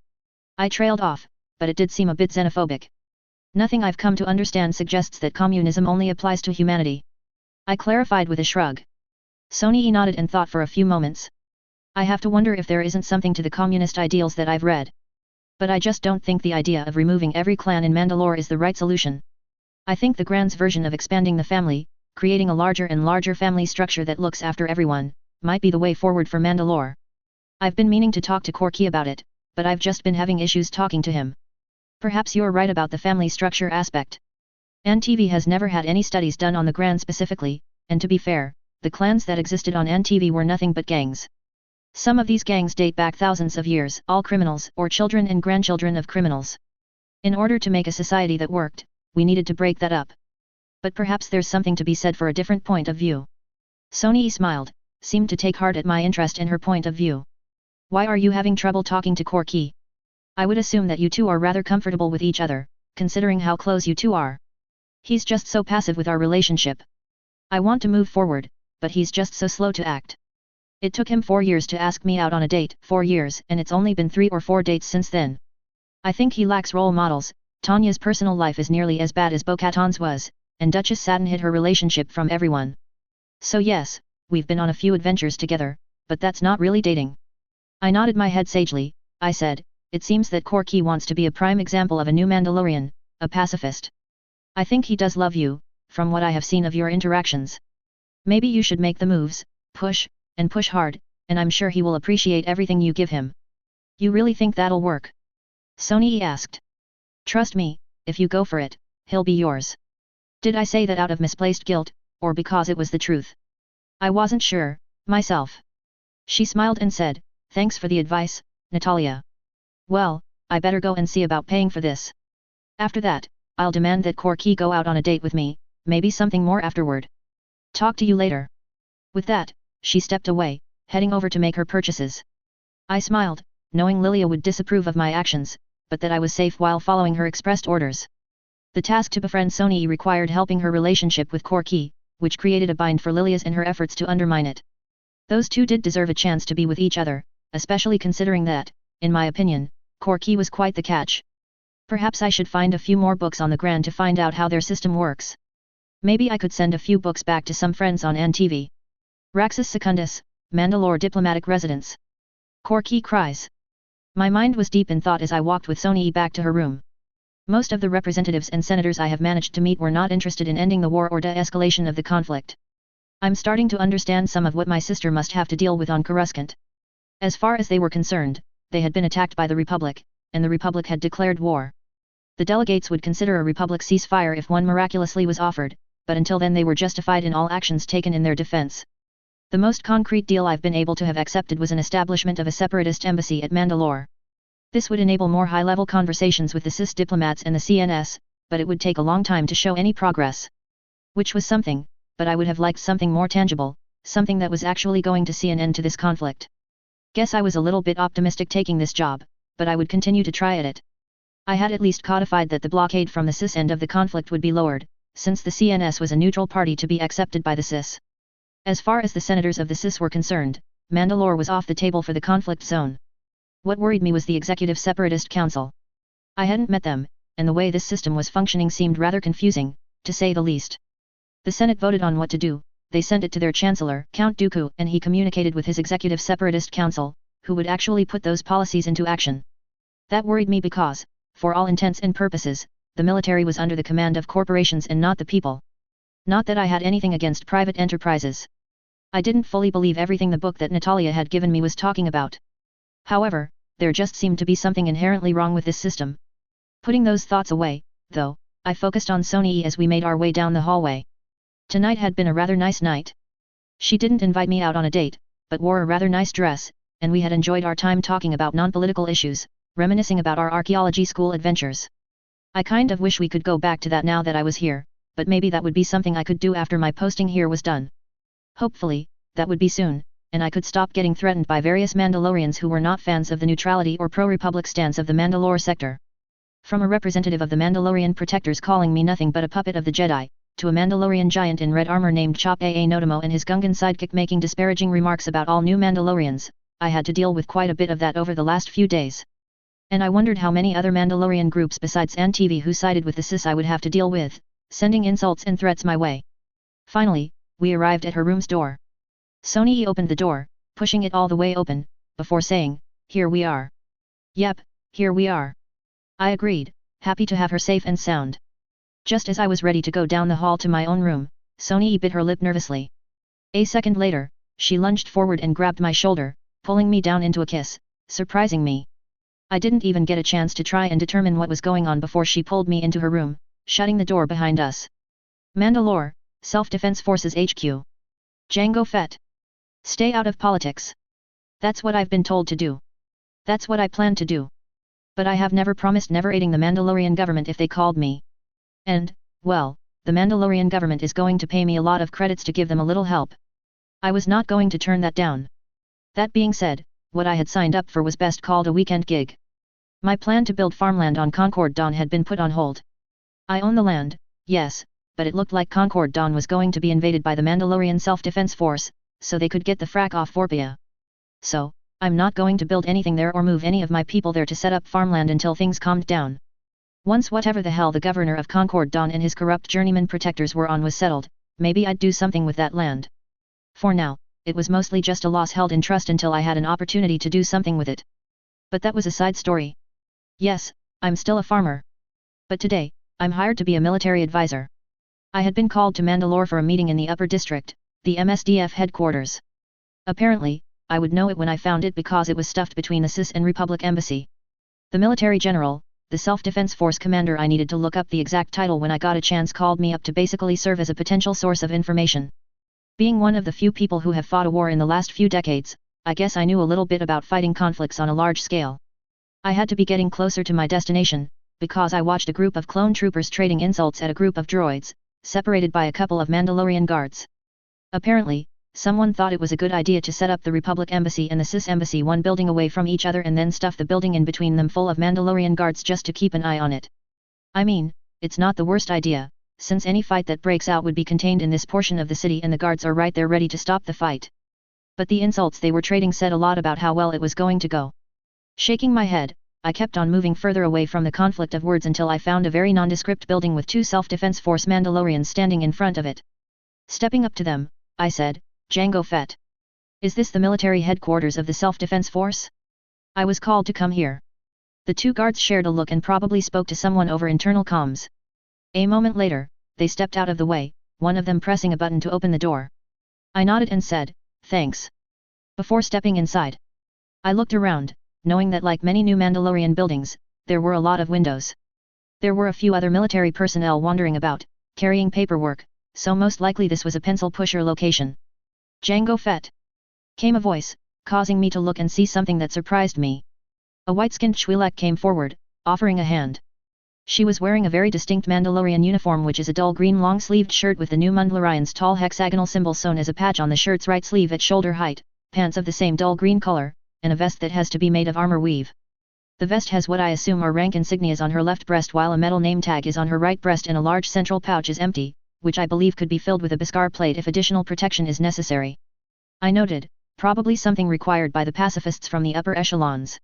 Speaker 1: I trailed off, but it did seem a bit xenophobic. Nothing I've come to understand suggests that communism only applies to humanity. I clarified with a shrug. Sonny nodded and thought for a few moments. I have to wonder if there isn't something to the communist ideals that I've read. But I just don't think the idea of removing every clan in Mandalore is the right solution. I think the Gran's version of expanding the family, creating a larger and larger family structure that looks after everyone, might be the way forward for Mandalore. I've been meaning to talk to Corky about it, but I've just been having issues talking to him. Perhaps you're right about the family structure aspect. NTV has never had any studies done on the Gran specifically, and to be fair, the clans that existed on NTV were nothing but gangs. Some of these gangs date back thousands of years, all criminals or children and grandchildren of criminals. In order to make a society that worked, we needed to break that up. But perhaps there's something to be said for a different point of view. Sonny smiled, seemed to take heart at my interest in her point of view. Why are you having trouble talking to Corky? I would assume that you two are rather comfortable with each other, considering how close you two are. He's just so passive with our relationship. I want to move forward, but he's just so slow to act. It took him 4 years to ask me out on a date, 4 years, and it's only been 3 or 4 dates since then. I think he lacks role models. Tanya's personal life is nearly as bad as Bo-Katan's was, and Duchess Satin hid her relationship from everyone. So yes, we've been on a few adventures together, but that's not really dating. I nodded my head sagely. I said, it seems that Corky wants to be a prime example of a new Mandalorian, a pacifist. I think he does love you, from what I have seen of your interactions. Maybe you should make the moves, push, and push hard, and I'm sure he will appreciate everything you give him. You really think that'll work? Sonny asked. Trust me, if you go for it, he'll be yours. Did I say that out of misplaced guilt, or because it was the truth? I wasn't sure, myself. She smiled and said, thanks for the advice, Natalia. Well, I better go and see about paying for this. After that, I'll demand that Corky go out on a date with me, maybe something more afterward. Talk to you later. With that, she stepped away, heading over to make her purchases. I smiled, knowing Lilia would disapprove of my actions, but that I was safe while following her expressed orders. The task to befriend Sonny required helping her relationship with Corky, which created a bind for Lilia's in her efforts to undermine it. Those two did deserve a chance to be with each other, especially considering that, in my opinion, Corky was quite the catch. Perhaps I should find a few more books on the Gran to find out how their system works. Maybe I could send a few books back to some friends on NTV. Raxus Secundus, Mandalore Diplomatic Residence. Corky cries. My mind was deep in thought as I walked with Sonny back to her room. Most of the representatives and senators I have managed to meet were not interested in ending the war or de-escalation of the conflict. I'm starting to understand some of what my sister must have to deal with on Coruscant. As far as they were concerned, they had been attacked by the Republic, and the Republic had declared war. The delegates would consider a Republic ceasefire if one miraculously was offered, but until then they were justified in all actions taken in their defense. The most concrete deal I've been able to have accepted was an establishment of a separatist embassy at Mandalore. This would enable more high-level conversations with the CIS diplomats and the CNS, but it would take a long time to show any progress. Which was something, but I would have liked something more tangible, something that was actually going to see an end to this conflict. Guess I was a little bit optimistic taking this job, but I would continue to try at it. I had at least codified that the blockade from the CIS end of the conflict would be lowered, since the CNS was a neutral party to be accepted by the CIS. As far as the senators of the CIS were concerned, Mandalore was off the table for the conflict zone. What worried me was the Executive Separatist Council. I hadn't met them, and the way this system was functioning seemed rather confusing, to say the least. The Senate voted on what to do, they sent it to their Chancellor, Count Dooku, and he communicated with his Executive Separatist Council, who would actually put those policies into action. That worried me because, for all intents and purposes, the military was under the command of corporations and not the people. Not that I had anything against private enterprises. I didn't fully believe everything the book that Natalia had given me was talking about. However, there just seemed to be something inherently wrong with this system. Putting those thoughts away, though, I focused on Sonyi as we made our way down the hallway. Tonight had been a rather nice night. She didn't invite me out on a date, but wore a rather nice dress, and we had enjoyed our time talking about non-political issues, reminiscing about our archaeology school adventures. I kind of wish we could go back to that now that I was here, but maybe that would be something I could do after my posting here was done. Hopefully, that would be soon, and I could stop getting threatened by various Mandalorians who were not fans of the neutrality or pro-republic stance of the Mandalore sector. From a representative of the Mandalorian protectors calling me nothing but a puppet of the Jedi, to a Mandalorian giant in red armor named Chop Aa Notamo and his Gungan sidekick making disparaging remarks about all new Mandalorians, I had to deal with quite a bit of that over the last few days. And I wondered how many other Mandalorian groups besides NTV who sided with the cis I would have to deal with, sending insults and threats my way. Finally, we arrived at her room's door. Sonyi opened the door, pushing it all the way open, before saying, "Here we are." "Yep, here we are." I agreed, happy to have her safe and sound. Just as I was ready to go down the hall to my own room, Sonyi bit her lip nervously. A second later, she lunged forward and grabbed my shoulder, pulling me down into a kiss, surprising me. I didn't even get a chance to try and determine what was going on before she pulled me into her room, shutting the door behind us. Mandalore, Self-Defense Forces HQ. Jango Fett. Stay out of politics. That's what I've been told to do. That's what I plan to do. But I have never promised never aiding the Mandalorian government if they called me. And, well, the Mandalorian government is going to pay me a lot of credits to give them a little help. I was not going to turn that down. That being said, what I had signed up for was best called a weekend gig. My plan to build farmland on Concord Dawn had been put on hold. I own the land, yes, but it looked like Concord Dawn was going to be invaded by the Mandalorian Self-Defense Force, so they could get the frack off Vorpia. So, I'm not going to build anything there or move any of my people there to set up farmland until things calmed down. Once whatever the hell the governor of Concord Dawn and his corrupt journeyman protectors were on was settled, maybe I'd do something with that land. For now, it was mostly just a loss held in trust until I had an opportunity to do something with it. But that was a side story. Yes, I'm still a farmer. But today, I'm hired to be a military advisor. I had been called to Mandalore for a meeting in the Upper District, the MSDF headquarters. Apparently, I would know it when I found it because it was stuffed between the CIS and Republic Embassy. The military general, the Self-Defense Force commander I needed to look up the exact title when I got a chance called me up to basically serve as a potential source of information. Being one of the few people who have fought a war in the last few decades, I guess I knew a little bit about fighting conflicts on a large scale. I had to be getting closer to my destination, because I watched a group of clone troopers trading insults at a group of droids, separated by a couple of Mandalorian guards. Apparently, someone thought it was a good idea to set up the Republic Embassy and the CIS Embassy one building away from each other and then stuff the building in between them full of Mandalorian guards just to keep an eye on it. I mean, it's not the worst idea, since any fight that breaks out would be contained in this portion of the city and the guards are right there ready to stop the fight. But the insults they were trading said a lot about how well it was going to go. Shaking my head, I kept on moving further away from the conflict of words until I found a very nondescript building with two Self-Defense Force Mandalorians standing in front of it. Stepping up to them, I said, "Jango Fett. Is this the military headquarters of the Self-Defense Force? I was called to come here." The two guards shared a look and probably spoke to someone over internal comms. A moment later, they stepped out of the way, one of them pressing a button to open the door. I nodded and said, "Thanks." Before stepping inside, I looked around, knowing that like many new Mandalorian buildings, there were a lot of windows. There were a few other military personnel wandering about, carrying paperwork, so most likely this was a pencil pusher location. "Jango Fett," came a voice, causing me to look and see something that surprised me. A white-skinned Twi'lek came forward, offering a hand. She was wearing a very distinct Mandalorian uniform, which is a dull green long-sleeved shirt with the new Mandalorian's tall hexagonal symbol sewn as a patch on the shirt's right sleeve at shoulder height, pants of the same dull green color, and a vest that has to be made of armor weave. The vest has what I assume are rank insignias on her left breast, while a metal name tag is on her right breast and a large central pouch is empty, which I believe could be filled with a Beskar plate if additional protection is necessary. I noted, probably something required by the pacifists from the upper echelons.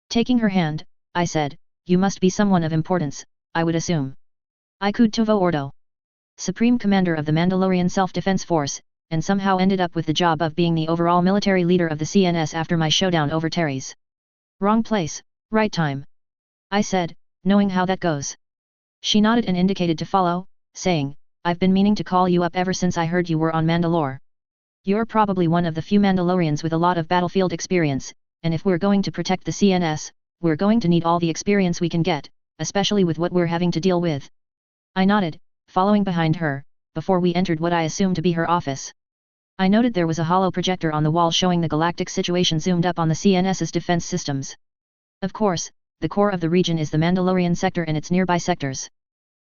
Speaker 1: Taking her hand, I said, "You must be someone of importance, I would assume." Ikud Tovo Ordo. Supreme Commander of the Mandalorian Self-Defense Force, and somehow ended up with the job of being the overall military leader of the CNS after my showdown over Terry's. "Wrong place, right time," I said, knowing how that goes. She nodded and indicated to follow, saying, I've been meaning to call you up ever since I heard you were on Mandalore. You're probably one of the few Mandalorians with a lot of battlefield experience, and if we're going to protect the CNS, we're going to need all the experience we can get, especially with what we're having to deal with. I nodded, following behind her, before we entered what I assumed to be her office. I noted there was a hollow projector on the wall showing the galactic situation zoomed up on the CNS's defense systems. Of course, the core of the region is the Mandalorian sector and its nearby sectors.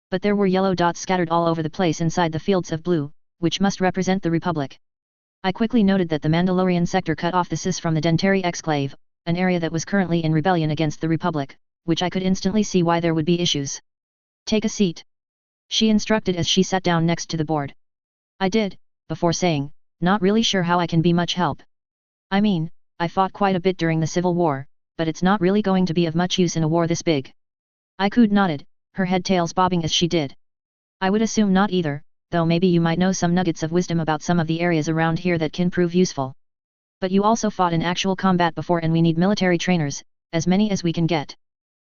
Speaker 1: But there were yellow dots scattered all over the place inside the fields of blue, which must represent the Republic. I quickly noted that the Mandalorian sector cut off the CIS from the Dentari exclave, an area that was currently in rebellion against the Republic, which I could instantly see why there would be issues. Take a seat. She instructed as she sat down next to the board. I did, before saying, not really sure how I can be much help. I mean, I fought quite a bit during the Civil War, but it's not really going to be of much use in a war this big. Aikud nodded, her head tails bobbing as she did. I would assume not either, though maybe you might know some nuggets of wisdom about some of the areas around here that can prove useful. But you also fought in actual combat before and we need military trainers, as many as we can get.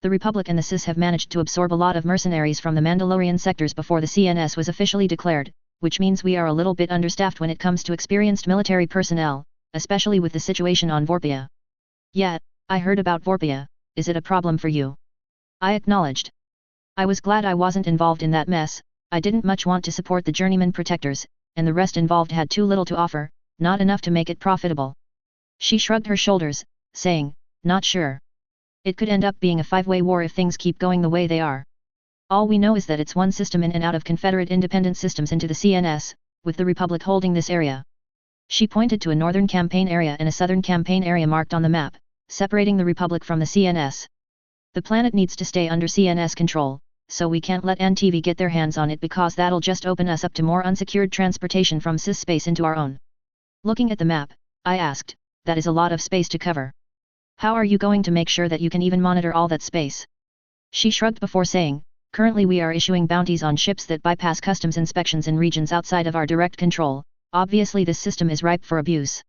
Speaker 1: The Republic and the CIS have managed to absorb a lot of mercenaries from the Mandalorian sectors before the CNS was officially declared, which means we are a little bit understaffed when it comes to experienced military personnel, especially with the situation on Vorpia. Yet, I heard about Vorpia, is it a problem for you? I acknowledged. I was glad I wasn't involved in that mess. I didn't much want to support the journeyman protectors, and the rest involved had too little to offer, not enough to make it profitable. She shrugged her shoulders, saying, not sure. It could end up being a five-way war if things keep going the way they are. All we know is that it's one system in and out of Confederate independent systems into the CNS, with the Republic holding this area. She pointed to a northern campaign area and a southern campaign area marked on the map, separating the Republic from the CNS. The planet needs to stay under CNS control, so we can't let NTV get their hands on it because that'll just open us up to more unsecured transportation from CIS space into our own. Looking at the map, I asked, that is a lot of space to cover. How are you going to make sure that you can even monitor all that space? She shrugged before saying, currently we are issuing bounties on ships that bypass customs inspections in regions outside of our direct control. Obviously this system is ripe for abuse.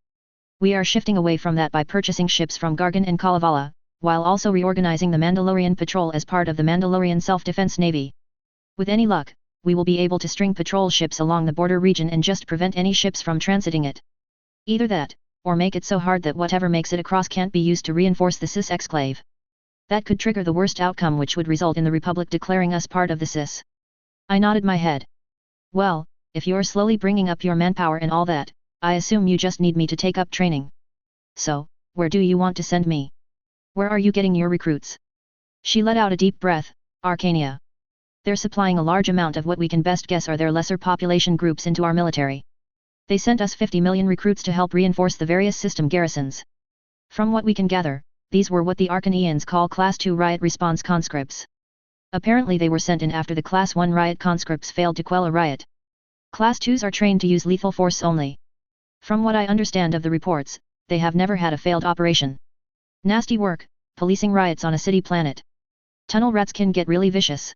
Speaker 1: We are shifting away from that by purchasing ships from Gargan and Kalevala, while also reorganizing the Mandalorian Patrol as part of the Mandalorian Self-Defense Navy. With any luck, we will be able to string patrol ships along the border region and just prevent any ships from transiting it. Either that, or make it so hard that whatever makes it across can't be used to reinforce the CIS exclave. That could trigger the worst outcome, which would result in the Republic declaring us part of the CIS. I nodded my head. Well, if you're slowly bringing up your manpower and all that, I assume you just need me to take up training. So, where do you want to send me? Where are you getting your recruits? She let out a deep breath. Arcania. They're supplying a large amount of what we can best guess are their lesser population groups into our military. They sent us 50 million recruits to help reinforce the various system garrisons. From what we can gather, these were what the Arcanians call Class 2 riot response conscripts. Apparently they were sent in after the Class 1 riot conscripts failed to quell a riot. Class 2s are trained to use lethal force only. From what I understand of the reports, they have never had a failed operation. Nasty work, policing riots on a city planet. Tunnel rats can get really vicious.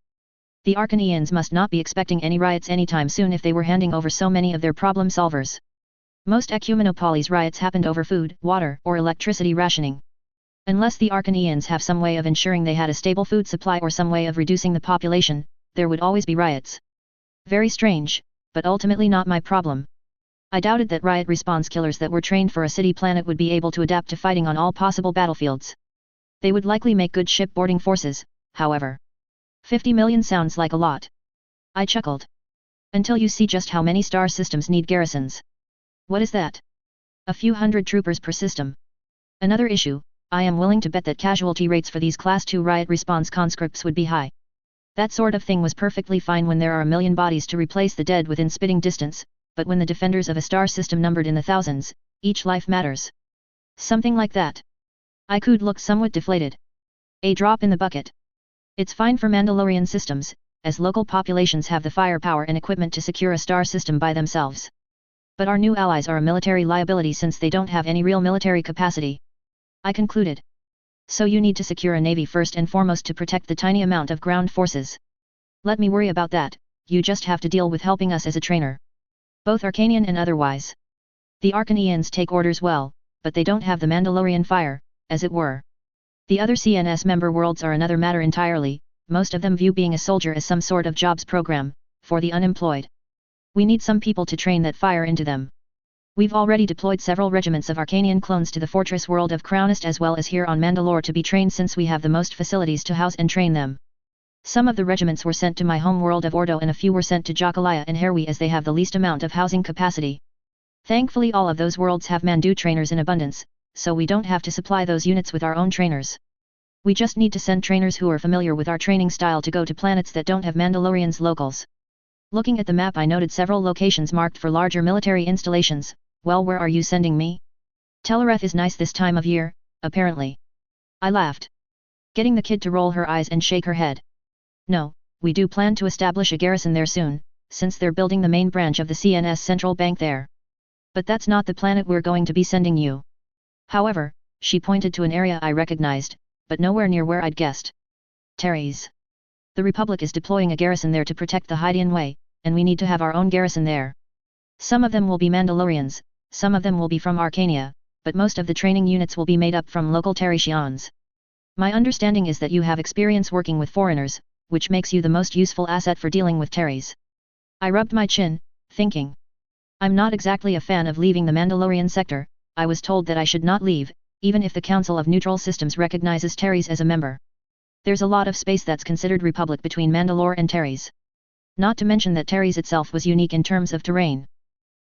Speaker 1: The Arcanians must not be expecting any riots anytime soon if they were handing over so many of their problem solvers. Most Ecumenopolis riots happened over food, water, or electricity rationing. Unless the Arcanians have some way of ensuring they had a stable food supply or some way of reducing the population, there would always be riots. Very strange, but ultimately not my problem. I doubted that riot response killers that were trained for a city planet would be able to adapt to fighting on all possible battlefields. They would likely make good shipboarding forces, however. 50 million sounds like a lot. I chuckled. Until you see just how many star systems need garrisons. What is that? A few hundred troopers per system. Another issue, I am willing to bet that casualty rates for these Class 2 riot response conscripts would be high. That sort of thing was perfectly fine when there are a million bodies to replace the dead within spitting distance, but when the defenders of a star system numbered in the thousands, each life matters. Something like that. Aikud looked somewhat deflated. A drop in the bucket. It's fine for Mandalorian systems, as local populations have the firepower and equipment to secure a star system by themselves. But our new allies are a military liability since they don't have any real military capacity. I concluded. So you need to secure a navy first and foremost to protect the tiny amount of ground forces. Let me worry about that, you just have to deal with helping us as a trainer. Both Arcanian and otherwise. The Arcanians take orders well, but they don't have the Mandalorian fire, as it were. The other CNS member worlds are another matter entirely, most of them view being a soldier as some sort of jobs program, for the unemployed. We need some people to train that fire into them. We've already deployed several regiments of Arcanian clones to the fortress world of Crownest as well as here on Mandalore to be trained since we have the most facilities to house and train them. Some of the regiments were sent to my home world of Ordo and a few were sent to Jokalaya and Harwi as they have the least amount of housing capacity. Thankfully all of those worlds have Mandu trainers in abundance, so we don't have to supply those units with our own trainers. We just need to send trainers who are familiar with our training style to go to planets that don't have Mandalorians locals. Looking at the map I noted several locations marked for larger military installations. Well, where are you sending me? Tellareth is nice this time of year, apparently. I laughed, getting the kid to roll her eyes and shake her head. No, we do plan to establish a garrison there soon, since they're building the main branch of the CNS Central Bank there. But that's not the planet we're going to be sending you. However, she pointed to an area I recognized, but nowhere near where I'd guessed. Teres. The Republic is deploying a garrison there to protect the Hydian Way, and we need to have our own garrison there. Some of them will be Mandalorians, some of them will be from Arcania, but most of the training units will be made up from local Teresians. My understanding is that you have experience working with foreigners, which makes you the most useful asset for dealing with Teres. I rubbed my chin, thinking. I'm not exactly a fan of leaving the Mandalorian sector. I was told that I should not leave, even if the Council of Neutral Systems recognizes Teres as a member. There's a lot of space that's considered Republic between Mandalore and Teres. Not to mention that Teres itself was unique in terms of terrain.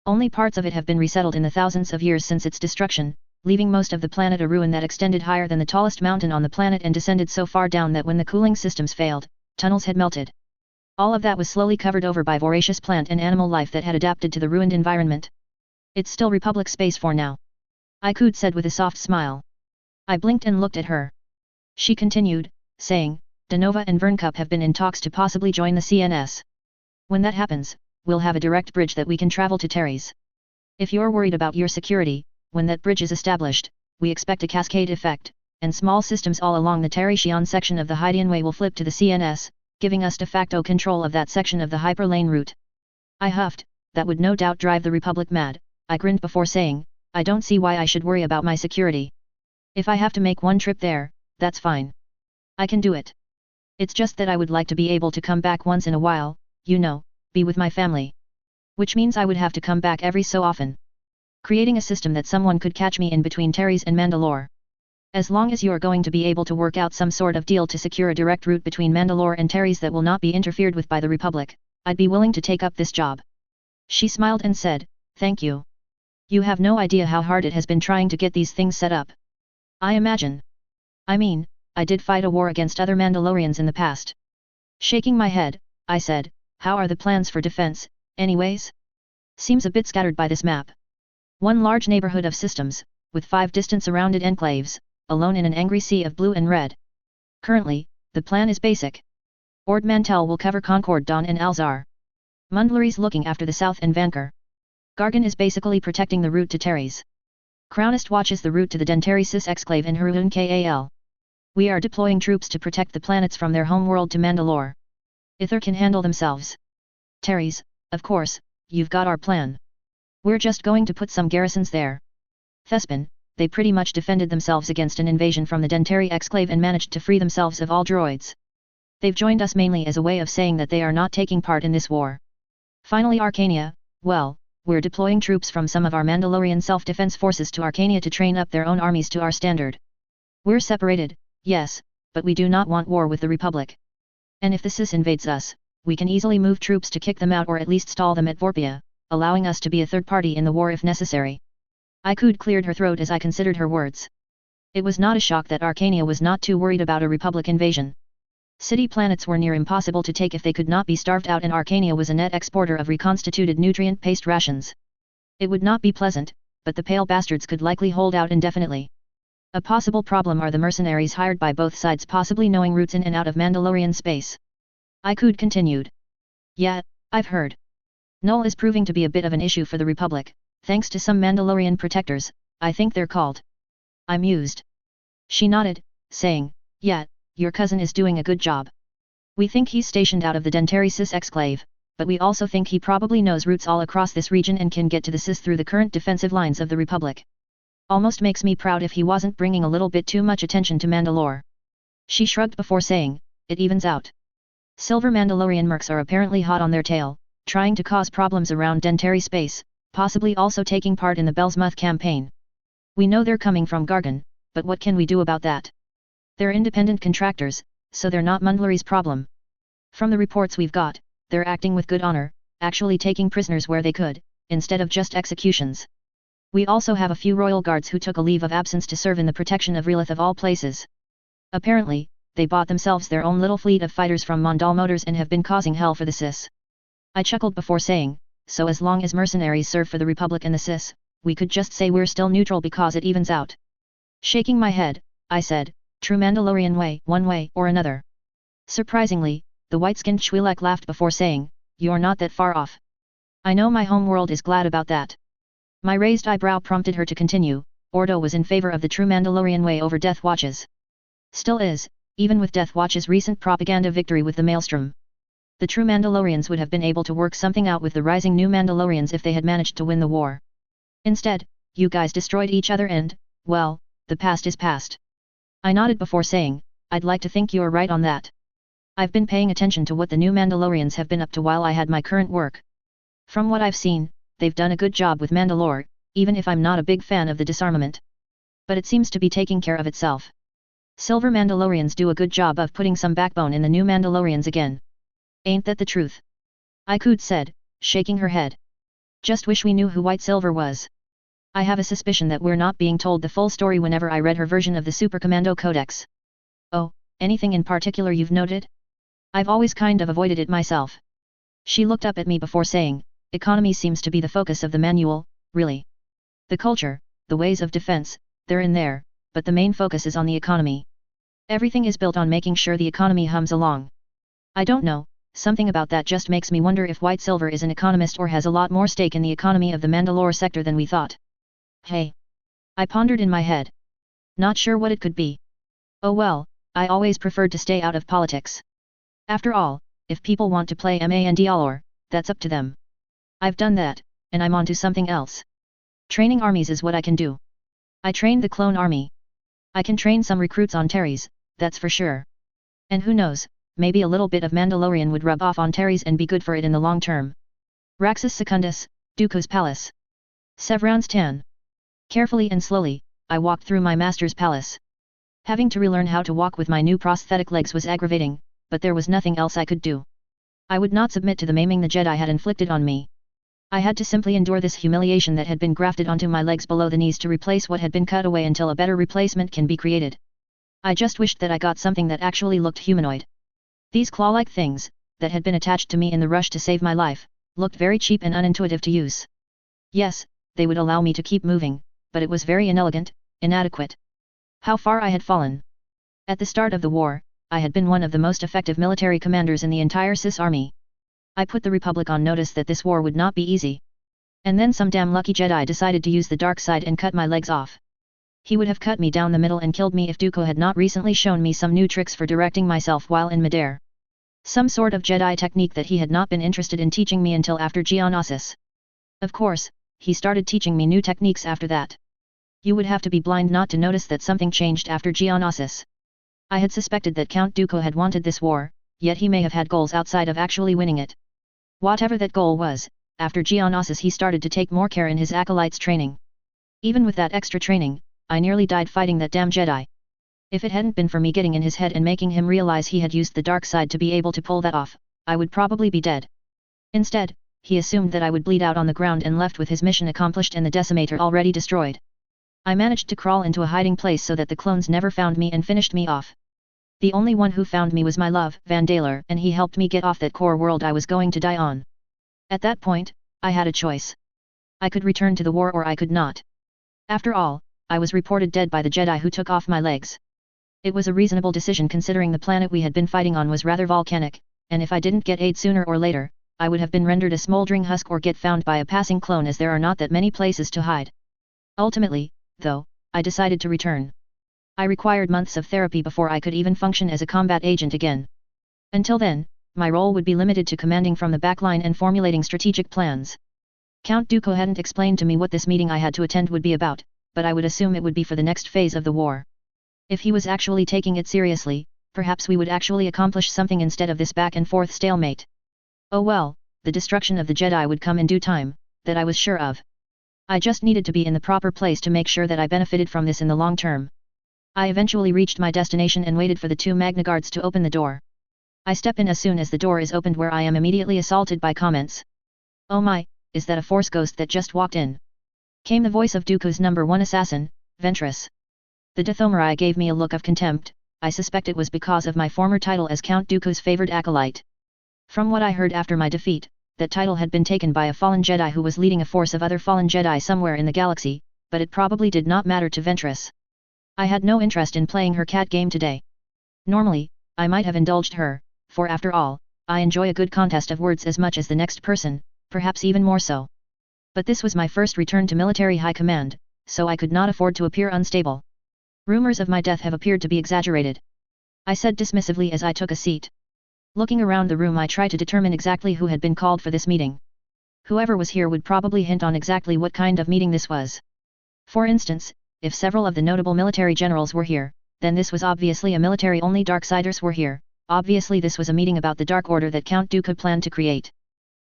Speaker 1: Only parts of it have been resettled in the thousands of years since its destruction, leaving most of the planet a ruin that extended higher than the tallest mountain on the planet and descended so far down that when the cooling systems failed, tunnels had melted. All of that was slowly covered over by voracious plant and animal life that had adapted to the ruined environment. It's still Republic space for now, Aikud said with a soft smile. I blinked and looked at her. She continued, saying, Denova and Verncup have been in talks to possibly join the CNS. When that happens, we'll have a direct bridge that we can travel to Teres. If you're worried about your security, when that bridge is established, we expect a cascade effect, and small systems all along the Teresian section of the Hydian Way will flip to the CNS, giving us de facto control of that section of the hyperlane route. I huffed, that would no doubt drive the Republic mad. I grinned before saying, I don't see why I should worry about my security. If I have to make one trip there, that's fine. I can do it. It's just that I would like to be able to come back once in a while, you know, be with my family. Which means I would have to come back every so often. Creating a system that someone could catch me in between Teres and Mandalore. As long as you are going to be able to work out some sort of deal to secure a direct route between Mandalore and Teres that will not be interfered with by the Republic, I'd be willing to take up this job. She smiled and said, thank you. You have no idea how hard it has been trying to get these things set up. I imagine. I mean, I did fight a war against other Mandalorians in the past. Shaking my head, I said, how are the plans for defense, anyways? Seems a bit scattered by this map. One large neighborhood of systems, with 5 distant surrounded enclaves, alone in an angry sea of blue and red. Currently, the plan is basic. Ord Mantell will cover Concord Dawn and Alzar. Mundlary's looking after the south and Vancouver. Gargan is basically protecting the route to Teres. Crownest watches the route to the Dentari Sis exclave in Haruun Kal. We are deploying troops to protect the planets from their homeworld to Mandalore. Ither can handle themselves. Teres, of course, you've got our plan. We're just going to put some garrisons there. Thespin, they pretty much defended themselves against an invasion from the Dentari exclave and managed to free themselves of all droids. They've joined us mainly as a way of saying that they are not taking part in this war. Finally Arcania, well, we're deploying troops from some of our Mandalorian self-defense forces to Arcania to train up their own armies to our standard. We're separated, yes, but we do not want war with the Republic. And if the Sis invades us, we can easily move troops to kick them out or at least stall them at Vorpia, allowing us to be a third party in the war if necessary. Aikud cleared her throat as I considered her words. It was not a shock that Arcania was not too worried about a Republic invasion. City planets were near impossible to take if they could not be starved out and Arcania was a net exporter of reconstituted nutrient-paced rations. It would not be pleasant, but the pale bastards could likely hold out indefinitely. A possible problem are the mercenaries hired by both sides possibly knowing routes in and out of Mandalorian space. Aikud continued. Yeah, I've heard. Null is proving to be a bit of an issue for the Republic, thanks to some Mandalorian protectors, I think they're called. I mused. She nodded, saying, yeah, your cousin is doing a good job. We think he's stationed out of the Dentari Sis exclave, but we also think he probably knows routes all across this region and can get to the Sis through the current defensive lines of the Republic. Almost makes me proud if he wasn't bringing a little bit too much attention to Mandalore. She shrugged before saying, it evens out. Silver Mandalorian mercs are apparently hot on their tail, trying to cause problems around Dentary space, possibly also taking part in the Bellsmuth campaign. We know they're coming from Gargan, but what can we do about that? They're independent contractors, so they're not Mandalore's problem. From the reports we've got, they're acting with good honor, actually taking prisoners where they could, instead of just executions. We also have a few royal guards who took a leave of absence to serve in the protection of Relith of all places. Apparently, they bought themselves their own little fleet of fighters from Mondal Motors and have been causing hell for the Sis. I chuckled before saying, so as long as mercenaries serve for the Republic and the Sis, we could just say we're still neutral because it evens out. Shaking my head, I said, true Mandalorian way, one way or another. Surprisingly, the white-skinned Twi'lek laughed before saying, you're not that far off. I know my home world is glad about that. My raised eyebrow prompted her to continue, Ordo was in favor of the true Mandalorian way over Death Watch's. Still is, even with Death Watch's recent propaganda victory with the Maelstrom. The true Mandalorians would have been able to work something out with the rising new Mandalorians if they had managed to win the war. Instead, you guys destroyed each other and, well, the past is past. I nodded before saying, I'd like to think you're right on that. I've been paying attention to what the new Mandalorians have been up to while I had my current work. From what I've seen, they've done a good job with Mandalore, even if I'm not a big fan of the disarmament. But it seems to be taking care of itself. Silver Mandalorians do a good job of putting some backbone in the new Mandalorians again. Ain't that the truth? Aikud said, shaking her head. Just wish we knew who White Silver was. I have a suspicion that we're not being told the full story whenever I read her version of the Super Commando Codex. Oh, anything in particular you've noted? I've always kind of avoided it myself. She looked up at me before saying, economy seems to be the focus of the manual, really. The culture, the ways of defense, they're in there, but the main focus is on the economy. Everything is built on making sure the economy hums along. I don't know, something about that just makes me wonder if White Silver is an economist or has a lot more stake in the economy of the Mandalore sector than we thought. Hey. I pondered in my head. Not sure what it could be. Oh well, I always preferred to stay out of politics. After all, if people want to play Mandalore, that's up to them. I've done that, and I'm on to something else. Training armies is what I can do. I trained the clone army. I can train some recruits on Terries, that's for sure. And who knows, maybe a little bit of Mandalorian would rub off on Terries and be good for it in the long term. Raxus Secundus, Dooku's palace. Severance 10. Carefully and slowly, I walked through my master's palace. Having to relearn how to walk with my new prosthetic legs was aggravating, but there was nothing else I could do. I would not submit to the maiming the Jedi had inflicted on me. I had to simply endure this humiliation that had been grafted onto my legs below the knees to replace what had been cut away until a better replacement can be created. I just wished that I got something that actually looked humanoid. These claw-like things, that had been attached to me in the rush to save my life, looked very cheap and unintuitive to use. Yes, they would allow me to keep moving, but it was very inelegant, inadequate. How far I had fallen. At the start of the war, I had been one of the most effective military commanders in the entire Sis army. I put the Republic on notice that this war would not be easy. And then some damn lucky Jedi decided to use the dark side and cut my legs off. He would have cut me down the middle and killed me if Dooku had not recently shown me some new tricks for directing myself while in midair. Some sort of Jedi technique that he had not been interested in teaching me until after Geonosis. Of course, he started teaching me new techniques after that. You would have to be blind not to notice that something changed after Geonosis. I had suspected that Count Dooku had wanted this war, yet he may have had goals outside of actually winning it. Whatever that goal was, after Geonosis he started to take more care in his acolytes' training. Even with that extra training, I nearly died fighting that damn Jedi. If it hadn't been for me getting in his head and making him realize he had used the dark side to be able to pull that off, I would probably be dead. Instead, he assumed that I would bleed out on the ground and left with his mission accomplished and the Decimator already destroyed. I managed to crawl into a hiding place so that the clones never found me and finished me off. The only one who found me was my love, Vandaler, and he helped me get off that core world I was going to die on. At that point, I had a choice. I could return to the war or I could not. After all, I was reported dead by the Jedi who took off my legs. It was a reasonable decision considering the planet we had been fighting on was rather volcanic, and if I didn't get aid sooner or later, I would have been rendered a smoldering husk or get found by a passing clone as there are not that many places to hide. Ultimately, though, I decided to return. I required months of therapy before I could even function as a combat agent again. Until then, my role would be limited to commanding from the backline and formulating strategic plans. Count Dooku hadn't explained to me what this meeting I had to attend would be about, but I would assume it would be for the next phase of the war. If he was actually taking it seriously, Perhaps we would actually accomplish something instead of this back and forth stalemate. Oh well, the destruction of the Jedi would come in due time, that I was sure of. I just needed to be in the proper place to make sure that I benefited from this in the long term. I eventually reached my destination and waited for the 2 Magna Guards to open the door. I step in as soon as the door is opened, where I am immediately assaulted by comments. "Oh my, is that a Force ghost that just walked in?" Came the voice of Dooku's #1 assassin, Ventress. The Dathomiri gave me a look of contempt. I suspect it was because of my former title as Count Dooku's favored acolyte. From what I heard after my defeat, that title had been taken by a fallen Jedi who was leading a force of other fallen Jedi somewhere in the galaxy, but it probably did not matter to Ventress. I had no interest in playing her cat game today. Normally, I might have indulged her, for after all, I enjoy a good contest of words as much as the next person, perhaps even more so. But this was my first return to military high command, so I could not afford to appear unstable. Rumors of my death have appeared to be exaggerated, I said dismissively as I took a seat. Looking around the room, I tried to determine exactly who had been called for this meeting. Whoever was here would probably hint on exactly what kind of meeting this was. For instance, if several of the notable military generals were here, then this was obviously a military-only. Darksiders were here, obviously this was a meeting about the Dark Order that Count Dooku planned to create.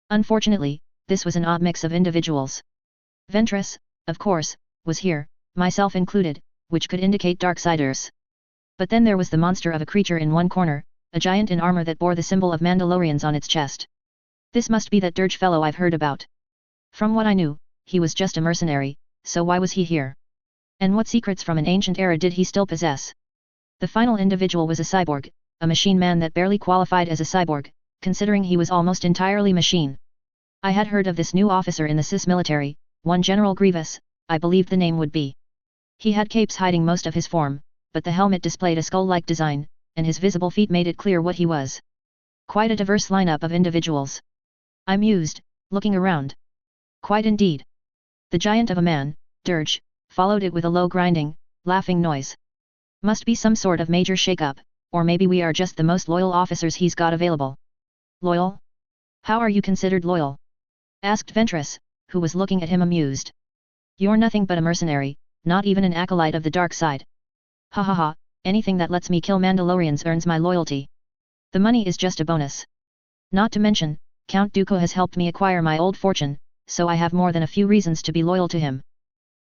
Speaker 1: Unfortunately, this was an odd mix of individuals. Ventress, of course, was here, myself included, which could indicate Darksiders. But then there was the monster of a creature in one corner, a giant in armor that bore the symbol of Mandalorians on its chest. This must be that dirge fellow I've heard about. From what I knew, he was just a mercenary, so why was he here? And what secrets from an ancient era did he still possess? The final individual was a cyborg, a machine man that barely qualified as a cyborg, considering he was almost entirely machine. I had heard of this new officer in the Cis military, one General Grievous, I believed the name would be. He had capes hiding most of his form, but the helmet displayed a skull-like design, and his visible feet made it clear what he was. Quite a diverse lineup of individuals. I mused, looking around. Quite indeed. The giant of a man, Dirge, followed it with a low grinding, laughing noise. Must be some sort of major shake-up, or maybe we are just the most loyal officers he's got available. Loyal? How are you considered loyal? Asked Ventress, who was looking at him amused. You're nothing but a mercenary, not even an acolyte of the dark side. Ha ha ha, anything that lets me kill Mandalorians earns my loyalty. The money is just a bonus. Not to mention, Count Dooku has helped me acquire my old fortune, so I have more than a few reasons to be loyal to him.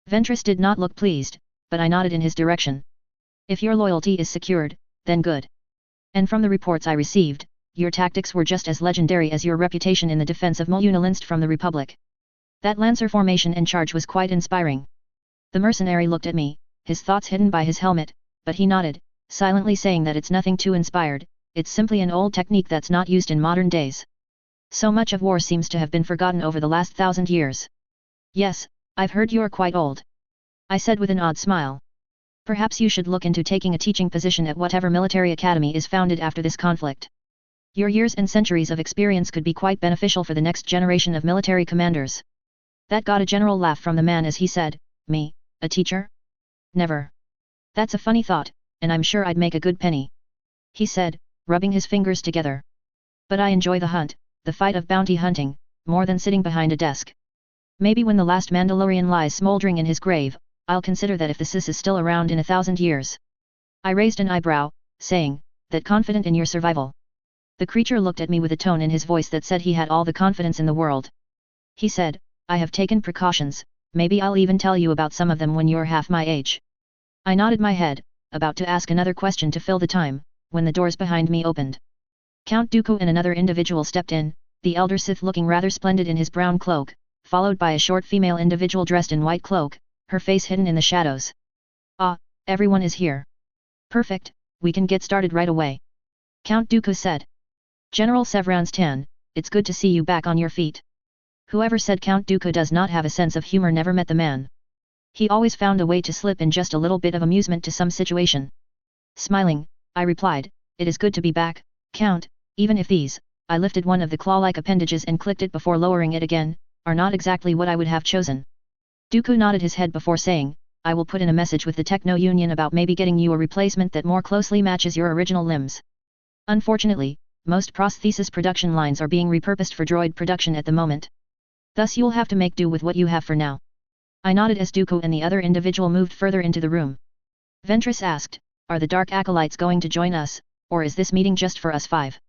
Speaker 1: Ventress did not look pleased, but I nodded in his direction. If your loyalty is secured, then good. And from the reports I received, your tactics were just as legendary as your reputation in the defense of Mul'Unalinst from the Republic. That Lancer formation and charge was quite inspiring. The mercenary looked at me, his thoughts hidden by his helmet, but he nodded, silently saying that it's nothing too inspired, it's simply an old technique that's not used in modern days. So much of war seems to have been forgotten over the last 1,000 years. Yes, I've heard you're quite old. I said with an odd smile. Perhaps you should look into taking a teaching position at whatever military academy is founded after this conflict. Your years and centuries of experience could be quite beneficial for the next generation of military commanders. That got a general laugh from the man as he said, Me, a teacher? Never. That's a funny thought, and I'm sure I'd make a good penny. He said, rubbing his fingers together. But I enjoy the hunt, the fight of bounty hunting, more than sitting behind a desk. Maybe when the last Mandalorian lies smoldering in his grave, I'll consider that if the Cis is still around in 1,000 years. I raised an eyebrow, saying, that confident in your survival. The creature looked at me with a tone in his voice that said he had all the confidence in the world. He said, I have taken precautions, maybe I'll even tell you about some of them when you're half my age. I nodded my head, about to ask another question to fill the time, when the doors behind me opened. Count Dooku and another individual stepped in, the elder Sith looking rather splendid in his brown cloak, followed by a short female individual dressed in white cloak, her face hidden in the shadows. Ah, everyone is here. Perfect, we can get started right away. Count Dooku said. General Severance Tan, it's good to see you back on your feet. Whoever said Count Dooku does not have a sense of humor never met the man. He always found a way to slip in just a little bit of amusement to some situation. Smiling, I replied, it is good to be back, Count, even if these, I lifted one of the claw-like appendages and clicked it before lowering it again, are not exactly what I would have chosen. Dooku nodded his head before saying, I will put in a message with the Techno Union about maybe getting you a replacement that more closely matches your original limbs. Unfortunately, most prosthesis production lines are being repurposed for droid production at the moment. Thus you'll have to make do with what you have for now. I nodded as Dooku and the other individual moved further into the room. Ventress asked, are the Dark Acolytes going to join us, or is this meeting just for us 5?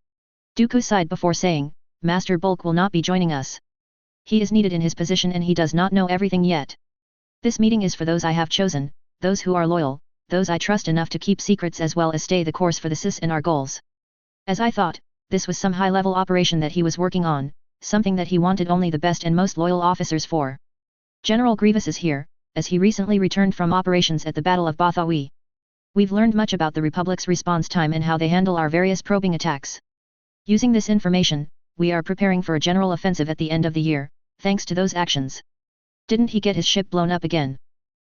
Speaker 1: Dooku sighed before saying, Master Bulk will not be joining us. He is needed in his position and he does not know everything yet. This meeting is for those I have chosen, those who are loyal, those I trust enough to keep secrets as well as stay the course for the Sis and our goals. As I thought, this was some high-level operation that he was working on, something that he wanted only the best and most loyal officers for. General Grievous is here, as he recently returned from operations at the Battle of Bothawi. We've learned much about the Republic's response time and how they handle our various probing attacks. Using this information, we are preparing for a general offensive at the end of the year, thanks to those actions. Didn't he get his ship blown up again?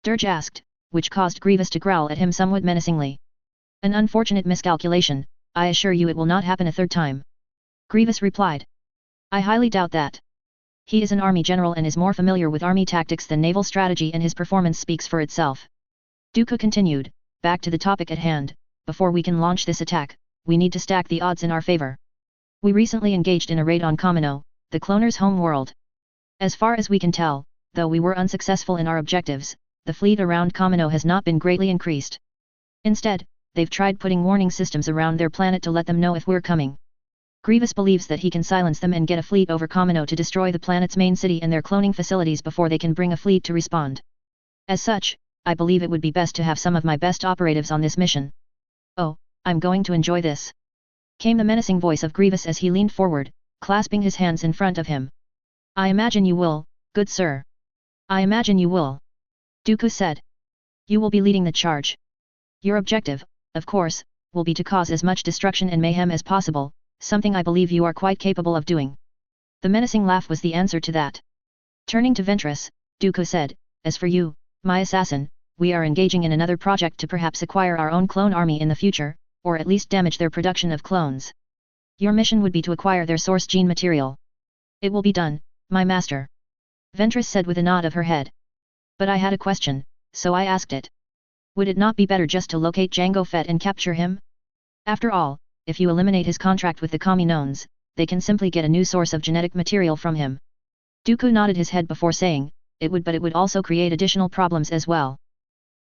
Speaker 1: Dirge asked, which caused Grievous to growl at him somewhat menacingly. An unfortunate miscalculation, I assure you it will not happen a third time. Grievous replied. I highly doubt that. He is an army general and is more familiar with army tactics than naval strategy, and his performance speaks for itself. Dooku continued, back to the topic at hand, before we can launch this attack, we need to stack the odds in our favor. We recently engaged in a raid on Kamino, the cloners' home world. As far as we can tell, though we were unsuccessful in our objectives, the fleet around Kamino has not been greatly increased. Instead, they've tried putting warning systems around their planet to let them know if we're coming. Grievous believes that he can silence them and get a fleet over Kamino to destroy the planet's main city and their cloning facilities before they can bring a fleet to respond. As such, I believe it would be best to have some of my best operatives on this mission. Oh, I'm going to enjoy this. Came the menacing voice of Grievous as he leaned forward, clasping his hands in front of him. I imagine you will, good sir. I imagine you will. Dooku said. You will be leading the charge. Your objective, of course, will be to cause as much destruction and mayhem as possible, something I believe you are quite capable of doing. The menacing laugh was the answer to that. Turning to Ventress, Dooku said, as for you, my assassin, we are engaging in another project to perhaps acquire our own clone army in the future, or at least damage their production of clones. Your mission would be to acquire their source gene material. It will be done, my master. Ventress said with a nod of her head. But I had a question, so I asked it. Would it not be better just to locate Jango Fett and capture him? After all, if you eliminate his contract with the Kaminoans, they can simply get a new source of genetic material from him. Dooku nodded his head before saying, it would, but it would also create additional problems as well.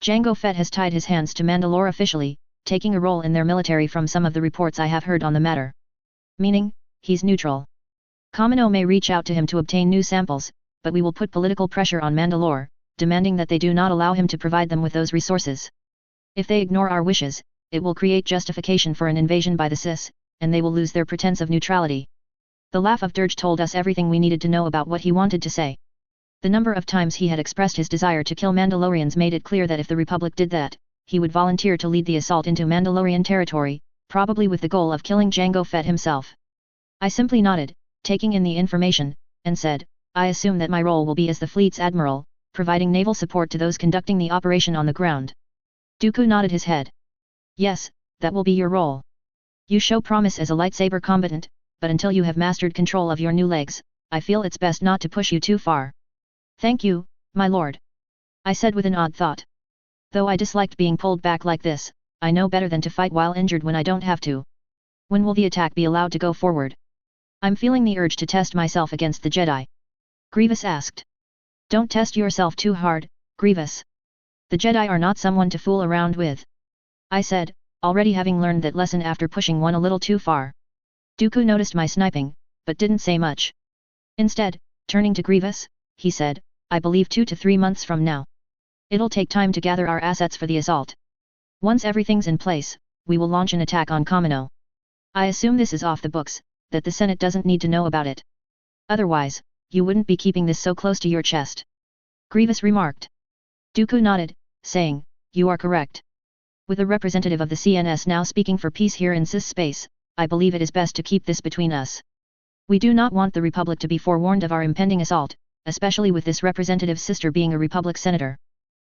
Speaker 1: Jango Fett has tied his hands to Mandalore officially, taking a role in their military from some of the reports I have heard on the matter. Meaning, he's neutral. Kamino may reach out to him to obtain new samples, but we will put political pressure on Mandalore, demanding that they do not allow him to provide them with those resources. If they ignore our wishes, it will create justification for an invasion by the Sis, and they will lose their pretense of neutrality. The laugh of Dirge told us everything we needed to know about what he wanted to say. The number of times he had expressed his desire to kill Mandalorians made it clear that if the Republic did that, he would volunteer to lead the assault into Mandalorian territory, probably with the goal of killing Jango Fett himself. I simply nodded, taking in the information, and said, I assume that my role will be as the fleet's admiral, providing naval support to those conducting the operation on the ground. Dooku nodded his head. Yes, that will be your role. You show promise as a lightsaber combatant, but until you have mastered control of your new legs, I feel it's best not to push you too far. Thank you, my lord. I said with an odd thought. Though I disliked being pulled back like this, I know better than to fight while injured when I don't have to. When will the attack be allowed to go forward? I'm feeling the urge to test myself against the Jedi. Grievous asked. Don't test yourself too hard, Grievous. The Jedi are not someone to fool around with. I said, already having learned that lesson after pushing one a little too far. Dooku noticed my sniping, but didn't say much. Instead, turning to Grievous, he said, I believe 2 to 3 months from now. It'll take time to gather our assets for the assault. Once everything's in place, we will launch an attack on Kamino. I assume this is off the books, that the Senate doesn't need to know about it. Otherwise, you wouldn't be keeping this so close to your chest. Grievous remarked. Dooku nodded, saying, you are correct. With a representative of the CNS now speaking for peace here in Sis space, I believe it is best to keep this between us. We do not want the Republic to be forewarned of our impending assault, especially with this representative's sister being a Republic senator.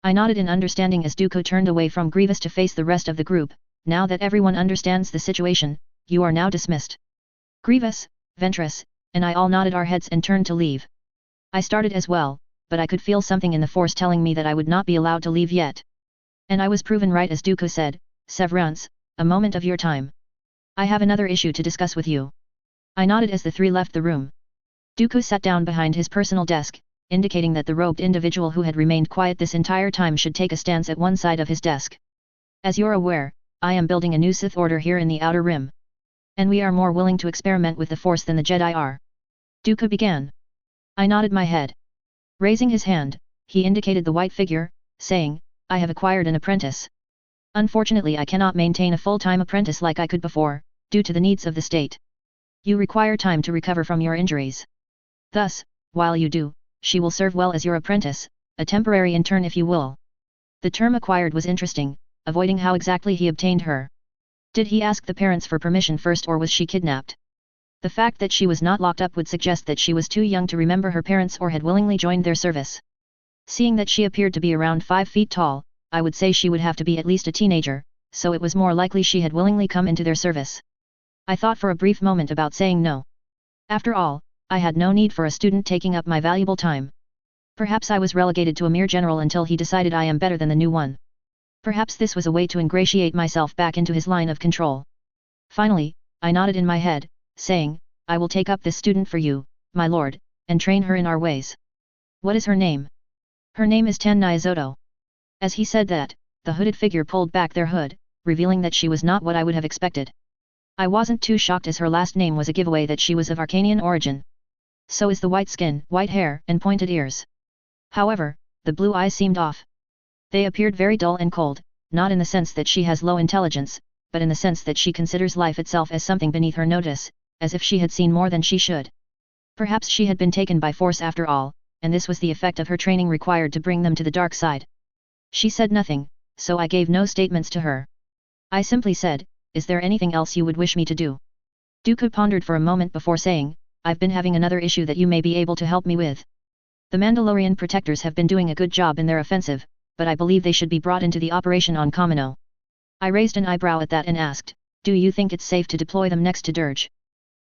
Speaker 1: I nodded in understanding as Dooku turned away from Grievous to face the rest of the group. Now that everyone understands the situation, you are now dismissed. Grievous, Ventress, and I all nodded our heads and turned to leave. I started as well, but I could feel something in the Force telling me that I would not be allowed to leave yet. And I was proven right as Dooku said, Severance, a moment of your time. I have another issue to discuss with you. I nodded as the three left the room. Dooku sat down behind his personal desk, indicating that the robed individual who had remained quiet this entire time should take a stance at one side of his desk. As you're aware, I am building a new Sith Order here in the Outer Rim. And we are more willing to experiment with the Force than the Jedi are. Dooku began. I nodded my head. Raising his hand, he indicated the white figure, saying, I have acquired an apprentice. Unfortunately I cannot maintain a full-time apprentice like I could before, due to the needs of the state. You require time to recover from your injuries. Thus, while you do, she will serve well as your apprentice, a temporary intern if you will. The term acquired was interesting, avoiding how exactly he obtained her. Did he ask the parents for permission first or was she kidnapped? The fact that she was not locked up would suggest that she was too young to remember her parents or had willingly joined their service. Seeing that she appeared to be around 5 feet tall, I would say she would have to be at least a teenager, so it was more likely she had willingly come into their service. I thought for a brief moment about saying no. After all, I had no need for a student taking up my valuable time. Perhaps I was relegated to a mere general until he decided I am better than the new one. Perhaps this was a way to ingratiate myself back into his line of control. Finally, I nodded in my head, saying, I will take up this student for you, my lord, and train her in our ways. What is her name? Her name is Tan Naizoto. As he said that, the hooded figure pulled back their hood, revealing that she was not what I would have expected. I wasn't too shocked as her last name was a giveaway that she was of Arcanian origin. So is the white skin, white hair, and pointed ears. However, the blue eyes seemed off. They appeared very dull and cold, not in the sense that she has low intelligence, but in the sense that she considers life itself as something beneath her notice, as if she had seen more than she should. Perhaps she had been taken by force after all, and this was the effect of her training required to bring them to the dark side. She said nothing, so I gave no statements to her. I simply said, is there anything else you would wish me to do? Dooku pondered for a moment before saying, I've been having another issue that you may be able to help me with. The Mandalorian protectors have been doing a good job in their offensive, but I believe they should be brought into the operation on Kamino. I raised an eyebrow at that and asked, do you think it's safe to deploy them next to Dirge?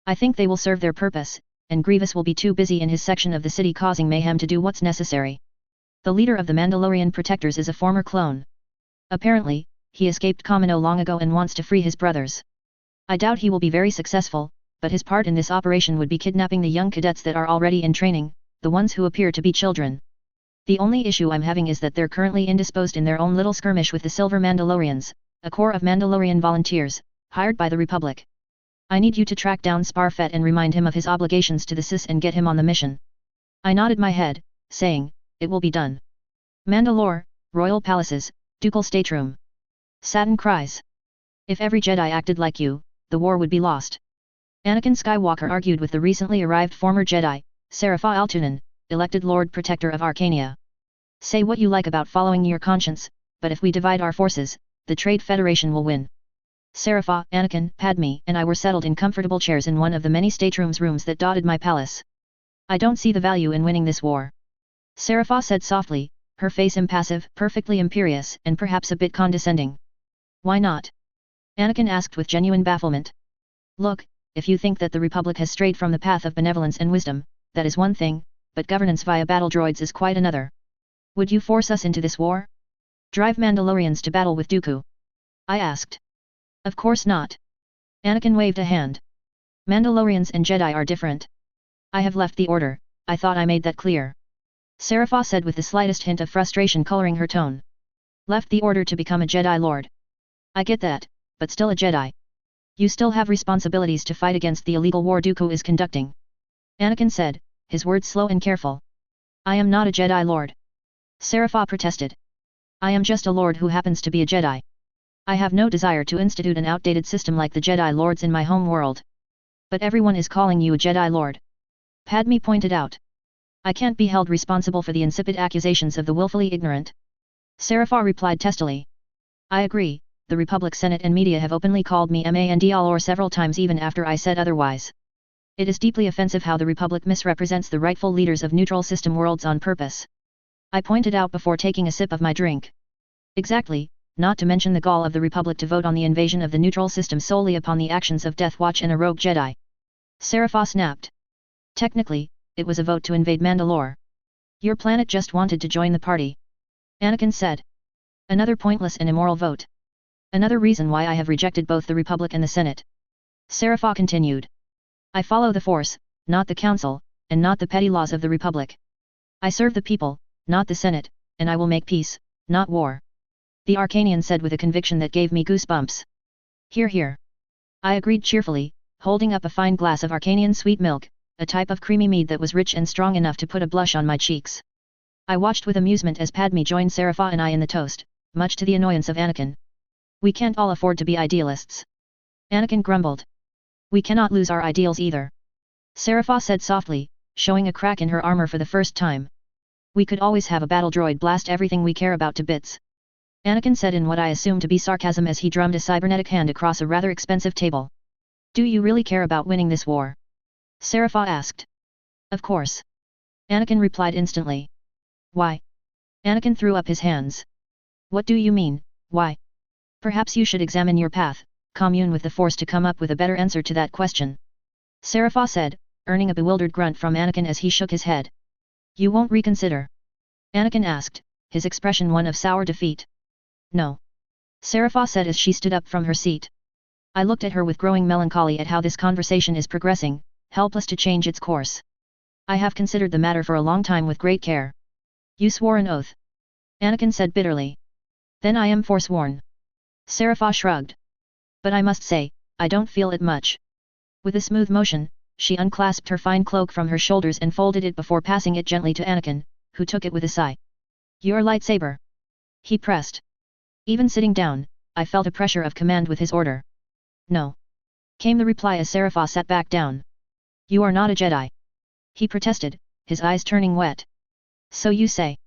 Speaker 1: I think they will serve their purpose, and Grievous will be too busy in his section of the city causing mayhem to do what's necessary. The leader of the Mandalorian protectors is a former clone. Apparently, he escaped Kamino long ago and wants to free his brothers. I doubt he will be very successful, but his part in this operation would be kidnapping the young cadets that are already in training, the ones who appear to be children. The only issue I'm having is that they're currently indisposed in their own little skirmish with the Silver Mandalorians, a corps of Mandalorian volunteers, hired by the Republic. I need you to track down Sparfet and remind him of his obligations to the Sis and get him on the mission. I nodded my head, saying, it will be done. Mandalore, Royal Palaces, Ducal Stateroom. Satin cries. If every Jedi acted like you, the war would be lost. Anakin Skywalker argued with the recently arrived former Jedi, Serapha Altunen, elected Lord Protector of Arcania. Say what you like about following your conscience, but if we divide our forces, the Trade Federation will win. Serapha, Anakin, Padme, and I were settled in comfortable chairs in one of the many staterooms rooms that dotted my palace. I don't see the value in winning this war. Serapha said softly, her face impassive, perfectly imperious, and perhaps a bit condescending. Why not? Anakin asked with genuine bafflement. Look, if you think that the Republic has strayed from the path of benevolence and wisdom, that is one thing, but governance via battle droids is quite another. Would you force us into this war? Drive Mandalorians to battle with Dooku? I asked. Of course not. Anakin waved a hand. Mandalorians and Jedi are different. I have left the order, I thought I made that clear. Serapha said with the slightest hint of frustration coloring her tone. Left the order to become a Jedi Lord. I get that, but still a Jedi. You still have responsibilities to fight against the illegal war Dooku is conducting. Anakin said, his words slow and careful. I am not a Jedi Lord. Serapha protested. I am just a Lord who happens to be a Jedi. I have no desire to institute an outdated system like the Jedi Lords in my home world. But everyone is calling you a Jedi Lord. Padme pointed out. I can't be held responsible for the insipid accusations of the willfully ignorant. Serapha replied testily. I agree, the Republic Senate and media have openly called me Mandalore several times even after I said otherwise. It is deeply offensive how the Republic misrepresents the rightful leaders of neutral system worlds on purpose. I pointed out before taking a sip of my drink. Exactly, not to mention the gall of the Republic to vote on the invasion of the neutral system solely upon the actions of Death Watch and a rogue Jedi. Serapha snapped. Technically, it was a vote to invade Mandalore. Your planet just wanted to join the party. Anakin said. Another pointless and immoral vote. Another reason why I have rejected both the Republic and the Senate. Serapha continued. I follow the Force, not the Council, and not the petty laws of the Republic. I serve the people, not the Senate, and I will make peace, not war. the Arcanian said with a conviction that gave me goosebumps. Hear hear. I agreed cheerfully, holding up a fine glass of Arcanian sweet milk, a type of creamy mead that was rich and strong enough to put a blush on my cheeks. I watched with amusement as Padme joined Serapha and I in the toast, much to the annoyance of Anakin. We can't all afford to be idealists. Anakin grumbled. We cannot lose our ideals either. Serapha said softly, showing a crack in her armor for the first time. We could always have a battle droid blast everything we care about to bits. Anakin said in what I assumed to be sarcasm as he drummed a cybernetic hand across a rather expensive table. Do you really care about winning this war? Serapha asked. Of course. Anakin replied instantly. Why? Anakin threw up his hands. What do you mean, why? Perhaps you should examine your path, commune with the Force to come up with a better answer to that question. Serapha said, earning a bewildered grunt from Anakin as he shook his head. You won't reconsider? Anakin asked, his expression one of sour defeat. No. Serapha said as she stood up from her seat. I looked at her with growing melancholy at how this conversation is progressing, helpless to change its course. I have considered the matter for a long time with great care. You swore an oath. Anakin said bitterly. Then I am forsworn. Serapha shrugged. But I must say, I don't feel it much. With a smooth motion, she unclasped her fine cloak from her shoulders and folded it before passing it gently to Anakin, who took it with a sigh. Your lightsaber. He pressed. Even sitting down, I felt a pressure of command with his order. No. Came the reply as Serapha sat back down. You are not a Jedi. He protested, his eyes turning wet. So you say.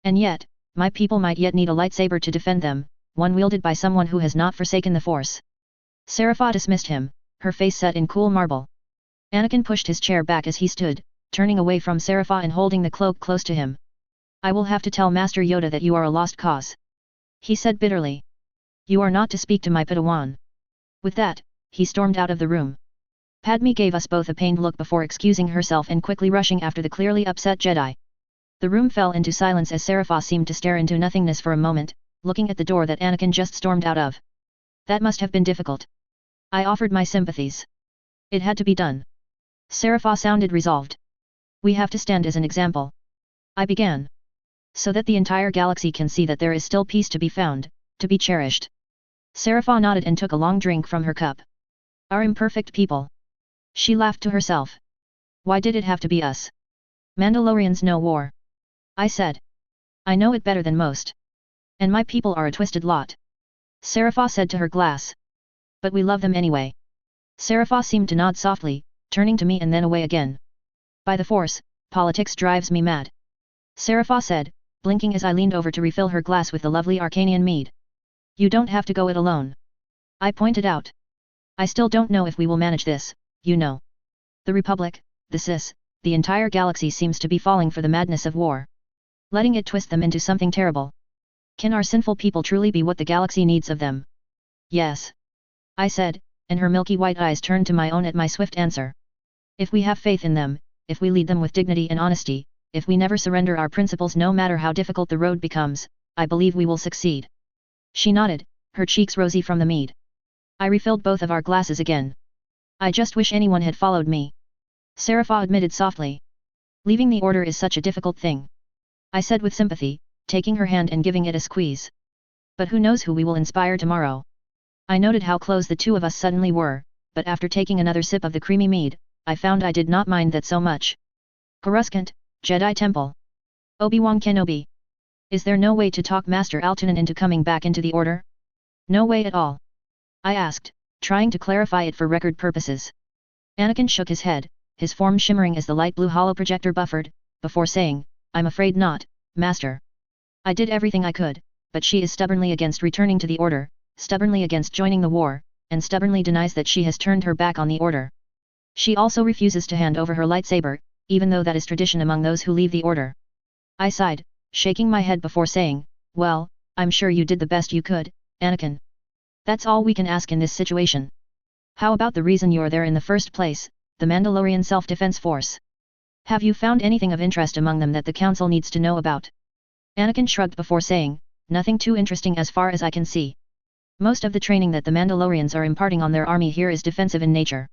Speaker 1: And yet, my people might yet need a lightsaber to defend them, one wielded by someone who has not forsaken the Force. Serapha dismissed him, her face set in cool marble. Anakin pushed his chair back as he stood, turning away from Serapha and holding the cloak close to him. I will have to tell Master Yoda that you are a lost cause. He said bitterly. You are not to speak to my Padawan. With that, he stormed out of the room. Padme gave us both a pained look before excusing herself and quickly rushing after the clearly upset Jedi. The room fell into silence as Serapha seemed to stare into nothingness for a moment, looking at the door that Anakin just stormed out of. That must have been difficult. I offered my sympathies. It had to be done. Serapha sounded resolved. We have to stand as an example. I began. So that the entire galaxy can see that there is still peace to be found, to be cherished. Serapha nodded and took a long drink from her cup. Our imperfect people. She laughed to herself. Why did it have to be us? Mandalorians know war. I said. I know it better than most. And my people are a twisted lot. Serapha said to her glass. But we love them anyway. Serapha seemed to nod softly, turning to me and then away again. By the Force, politics drives me mad. Serapha said, blinking as I leaned over to refill her glass with the lovely Arcanian mead. You don't have to go it alone. I pointed out. I still don't know if we will manage this, you know. The Republic, the Sis, the entire galaxy seems to be falling for the madness of war. Letting it twist them into something terrible. Can our sinful people truly be what the galaxy needs of them? Yes. I said, and her milky white eyes turned to my own at my swift answer. If we have faith in them, if we lead them with dignity and honesty, if we never surrender our principles no matter how difficult the road becomes, I believe we will succeed. She nodded, her cheeks rosy from the mead. I refilled both of our glasses again. I just wish anyone had followed me. Serapha admitted softly. Leaving the order is such a difficult thing. I said with sympathy, taking her hand and giving it a squeeze. But who knows who we will inspire tomorrow. I noted how close the two of us suddenly were, but after taking another sip of the creamy mead, I found I did not mind that so much. Coruscant, Jedi Temple. Obi-Wan Kenobi. Is there no way to talk Master Altunen into coming back into the order? No way at all. I asked, trying to clarify it for record purposes. Anakin shook his head, his form shimmering as the light blue holoprojector buffered, before saying, I'm afraid not, Master. I did everything I could, but she is stubbornly against returning to the order, stubbornly against joining the war, and stubbornly denies that she has turned her back on the order. She also refuses to hand over her lightsaber, even though that is tradition among those who leave the order. I sighed, shaking my head before saying, well, I'm sure you did the best you could, Anakin. That's all we can ask in this situation. How about the reason you're there in the first place, the Mandalorian Self-Defense Force? Have you found anything of interest among them that the Council needs to know about? Anakin shrugged before saying, nothing too interesting as far as I can see. Most of the training that the Mandalorians are imparting on their army here is defensive in nature.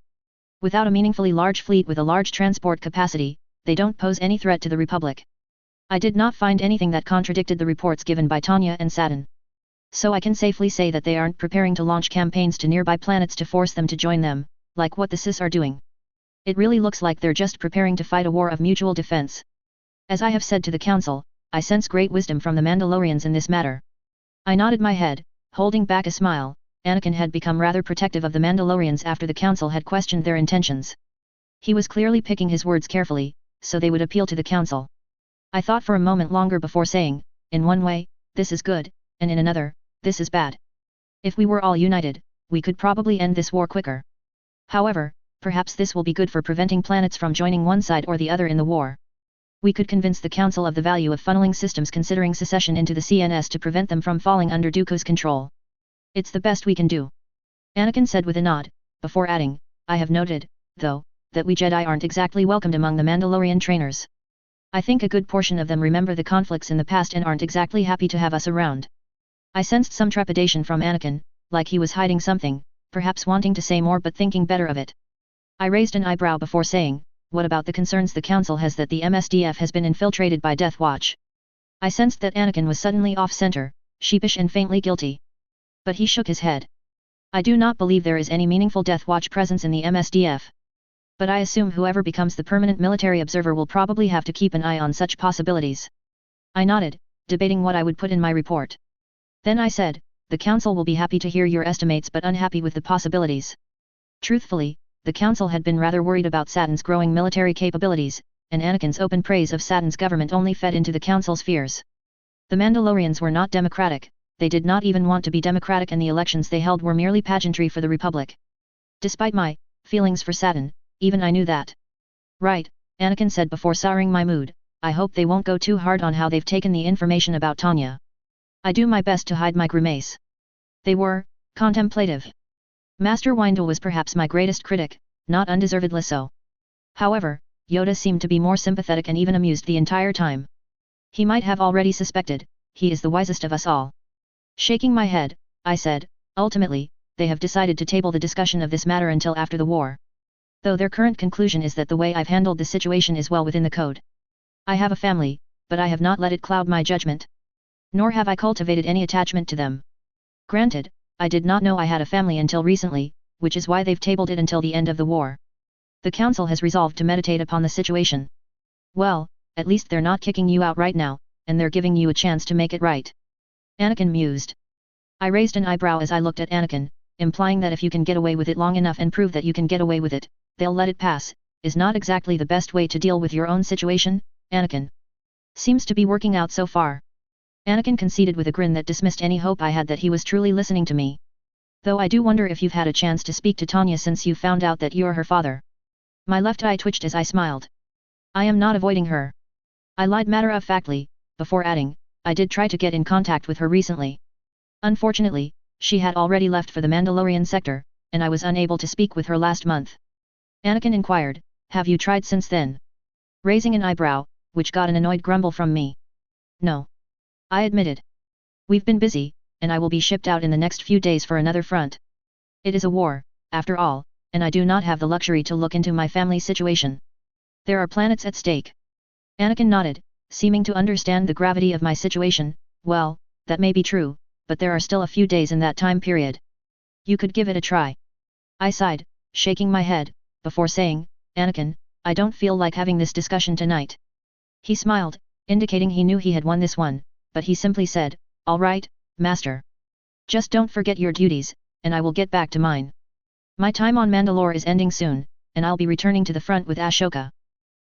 Speaker 1: Without a meaningfully large fleet with a large transport capacity, they don't pose any threat to the Republic. I did not find anything that contradicted the reports given by Tanya and Saturn. So I can safely say that they aren't preparing to launch campaigns to nearby planets to force them to join them, like what the Sis are doing. It really looks like they're just preparing to fight a war of mutual defense. As I have said to the Council, I sense great wisdom from the Mandalorians in this matter. I nodded my head, holding back a smile. Anakin had become rather protective of the Mandalorians after the Council had questioned their intentions. He was clearly picking his words carefully, so they would appeal to the Council. I thought for a moment longer before saying, in one way, this is good, and in another, this is bad. If we were all united, we could probably end this war quicker. However, perhaps this will be good for preventing planets from joining one side or the other in the war. We could convince the Council of the value of funneling systems considering secession into the CNS to prevent them from falling under Dooku's control. It's the best we can do. Anakin said with a nod, before adding, I have noted, though, that we Jedi aren't exactly welcomed among the Mandalorian trainers. I think a good portion of them remember the conflicts in the past and aren't exactly happy to have us around. I sensed some trepidation from Anakin, like he was hiding something, perhaps wanting to say more but thinking better of it. I raised an eyebrow before saying, what about the concerns the Council has that the MSDF has been infiltrated by Death Watch? I sensed that Anakin was suddenly off-center, sheepish and faintly guilty. But he shook his head. I do not believe there is any meaningful Death Watch presence in the MSDF. But I assume whoever becomes the permanent military observer will probably have to keep an eye on such possibilities. I nodded, debating what I would put in my report. Then I said, the Council will be happy to hear your estimates but unhappy with the possibilities. Truthfully, the Council had been rather worried about Saturn's growing military capabilities, and Anakin's open praise of Saturn's government only fed into the Council's fears. The Mandalorians were not democratic, they did not even want to be democratic, and the elections they held were merely pageantry for the Republic. Despite my feelings for Saturn, even I knew that. Right, Anakin said before souring my mood, I hope they won't go too hard on how they've taken the information about Tanya. I do my best to hide my grimace. They were contemplative. Master Windle was perhaps my greatest critic, not undeservedly so. However, Yoda seemed to be more sympathetic and even amused the entire time. He might have already suspected, he is the wisest of us all. Shaking my head, I said, ultimately, they have decided to table the discussion of this matter until after the war. Though their current conclusion is that the way I've handled the situation is well within the code. I have a family, but I have not let it cloud my judgment. Nor have I cultivated any attachment to them. Granted, I did not know I had a family until recently, which is why they've tabled it until the end of the war. The Council has resolved to meditate upon the situation. Well, at least they're not kicking you out right now, and they're giving you a chance to make it right. Anakin mused. I raised an eyebrow as I looked at Anakin, implying that if you can get away with it long enough and prove that you can get away with it, they'll let it pass, is not exactly the best way to deal with your own situation, Anakin. Seems to be working out so far. Anakin conceded with a grin that dismissed any hope I had that he was truly listening to me. Though I do wonder if you've had a chance to speak to Tanya since you found out that you're her father. My left eye twitched as I smiled. I am not avoiding her. I lied matter-of-factly, before adding, I did try to get in contact with her recently. Unfortunately, she had already left for the Mandalorian sector, and I was unable to speak with her last month. Anakin inquired, have you tried since then? Raising an eyebrow, which got an annoyed grumble from me. No. I admitted. We've been busy, and I will be shipped out in the next few days for another front. It is a war, after all, and I do not have the luxury to look into my family's situation. There are planets at stake. Anakin nodded, seeming to understand the gravity of my situation. Well, that may be true, but there are still a few days in that time period. You could give it a try. I sighed, shaking my head, before saying, Anakin, I don't feel like having this discussion tonight. He smiled, indicating he knew he had won this one, but he simply said, all right, Master. Just don't forget your duties, and I will get back to mine. My time on Mandalore is ending soon, and I'll be returning to the front with Ashoka.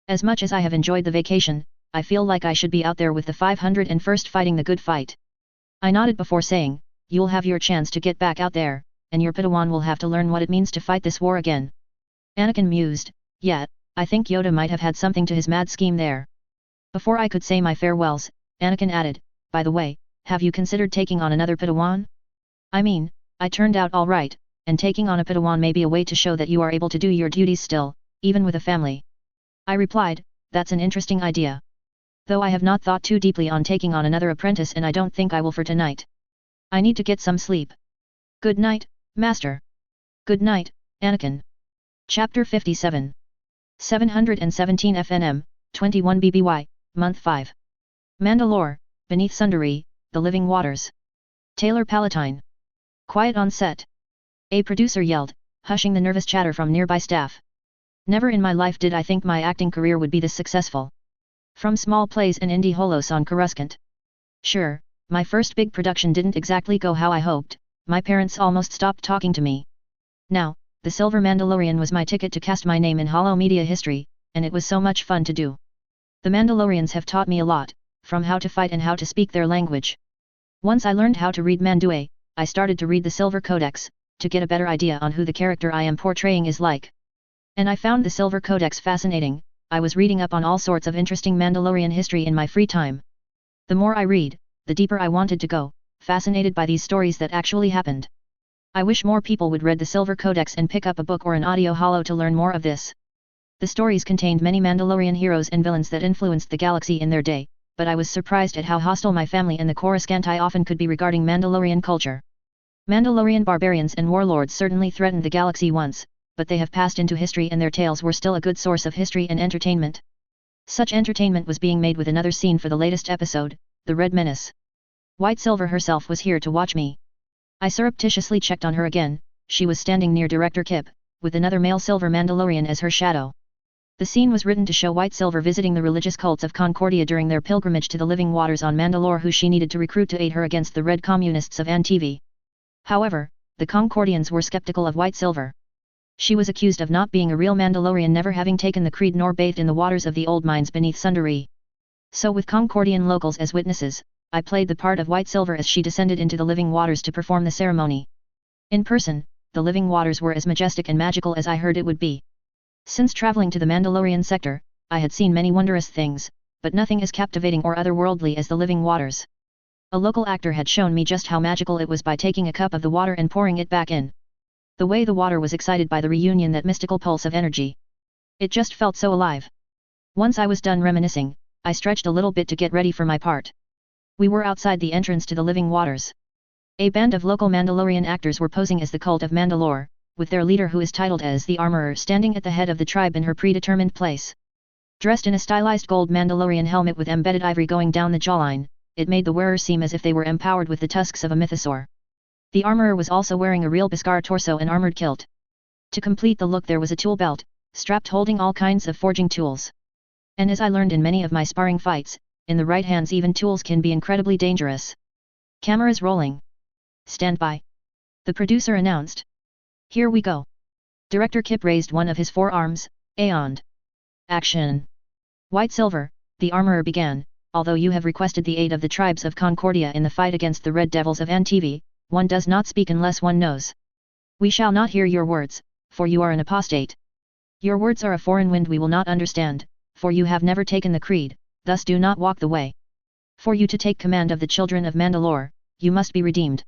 Speaker 1: As much as I have enjoyed the vacation, I feel like I should be out there with the 501st fighting the good fight. I nodded before saying, you'll have your chance to get back out there, and your Padawan will have to learn what it means to fight this war again. Anakin mused, yet, I think Yoda might have had something to his mad scheme there. Before I could say my farewells, Anakin added, by the way, have you considered taking on another Padawan? I mean, I turned out all right, and taking on a Padawan may be a way to show that you are able to do your duties still, even with a family. I replied, that's an interesting idea. Though I have not thought too deeply on taking on another apprentice, and I don't think I will for tonight. I need to get some sleep. Good night, Master. Good night, Anakin. Chapter 57. 717 FNM, 21 BBY, Month 5. Mandalore, beneath Sundari, the living waters. Taylor Palatine. Quiet on set. A producer yelled, hushing the nervous chatter from nearby staff. Never in my life did I think my acting career would be this successful. From small plays and indie holos on Coruscant. Sure, my first big production didn't exactly go how I hoped, my parents almost stopped talking to me. Now, The Silver Mandalorian was my ticket to cast my name in holo media history, and it was so much fun to do. The Mandalorians have taught me a lot, from how to fight and how to speak their language. Once I learned how to read Mandarin, I started to read the Silver Codex, to get a better idea on who the character I am portraying is like. And I found the Silver Codex fascinating. I was reading up on all sorts of interesting Mandalorian history in my free time. The more I read, the deeper I wanted to go, fascinated by these stories that actually happened. I wish more people would read the Silver Codex and pick up a book or an audio holo to learn more of this. The stories contained many Mandalorian heroes and villains that influenced the galaxy in their day, but I was surprised at how hostile my family and the Coruscant often could be regarding Mandalorian culture. Mandalorian barbarians and warlords certainly threatened the galaxy once, but they have passed into history and their tales were still a good source of history and entertainment. Such entertainment was being made with another scene for the latest episode, The Red Menace. White Silver herself was here to watch me. I surreptitiously checked on her again. She was standing near Director Kip, with another male Silver Mandalorian as her shadow. The scene was written to show White Silver visiting the religious cults of Concordia during their pilgrimage to the Living Waters on Mandalore, who she needed to recruit to aid her against the Red Communists of Antivi. However, the Concordians were skeptical of White Silver. She was accused of not being a real Mandalorian, never having taken the creed nor bathed in the waters of the old mines beneath Sundari. So with Concordian locals as witnesses, I played the part of White Silver as she descended into the Living Waters to perform the ceremony. In person, the Living Waters were as majestic and magical as I heard it would be. Since traveling to the Mandalorian sector, I had seen many wondrous things, but nothing as captivating or otherworldly as the Living Waters. A local actor had shown me just how magical it was by taking a cup of the water and pouring it back in. The way the water was excited by the reunion, that mystical pulse of energy. It just felt so alive. Once I was done reminiscing, I stretched a little bit to get ready for my part. We were outside the entrance to the Living Waters. A band of local Mandalorian actors were posing as the cult of Mandalore, with their leader, who is titled as the Armorer, standing at the head of the tribe in her predetermined place. Dressed in a stylized gold Mandalorian helmet with embedded ivory going down the jawline, it made the wearer seem as if they were empowered with the tusks of a mythosaur. The Armorer was also wearing a real Beskar torso and armored kilt. To complete the look there was a tool belt, strapped holding all kinds of forging tools. And as I learned in many of my sparring fights, in the right hands even tools can be incredibly dangerous. Cameras rolling. Stand by. The producer announced. Here we go. Director Kip raised one of his forearms, and action. White Silver, the Armorer began, although you have requested the aid of the tribes of Concordia in the fight against the Red Devils of Antivi, one does not speak unless one knows. We shall not hear your words, for you are an apostate. Your words are a foreign wind we will not understand, for you have never taken the creed, thus do not walk the way. For you to take command of the children of Mandalore, you must be redeemed.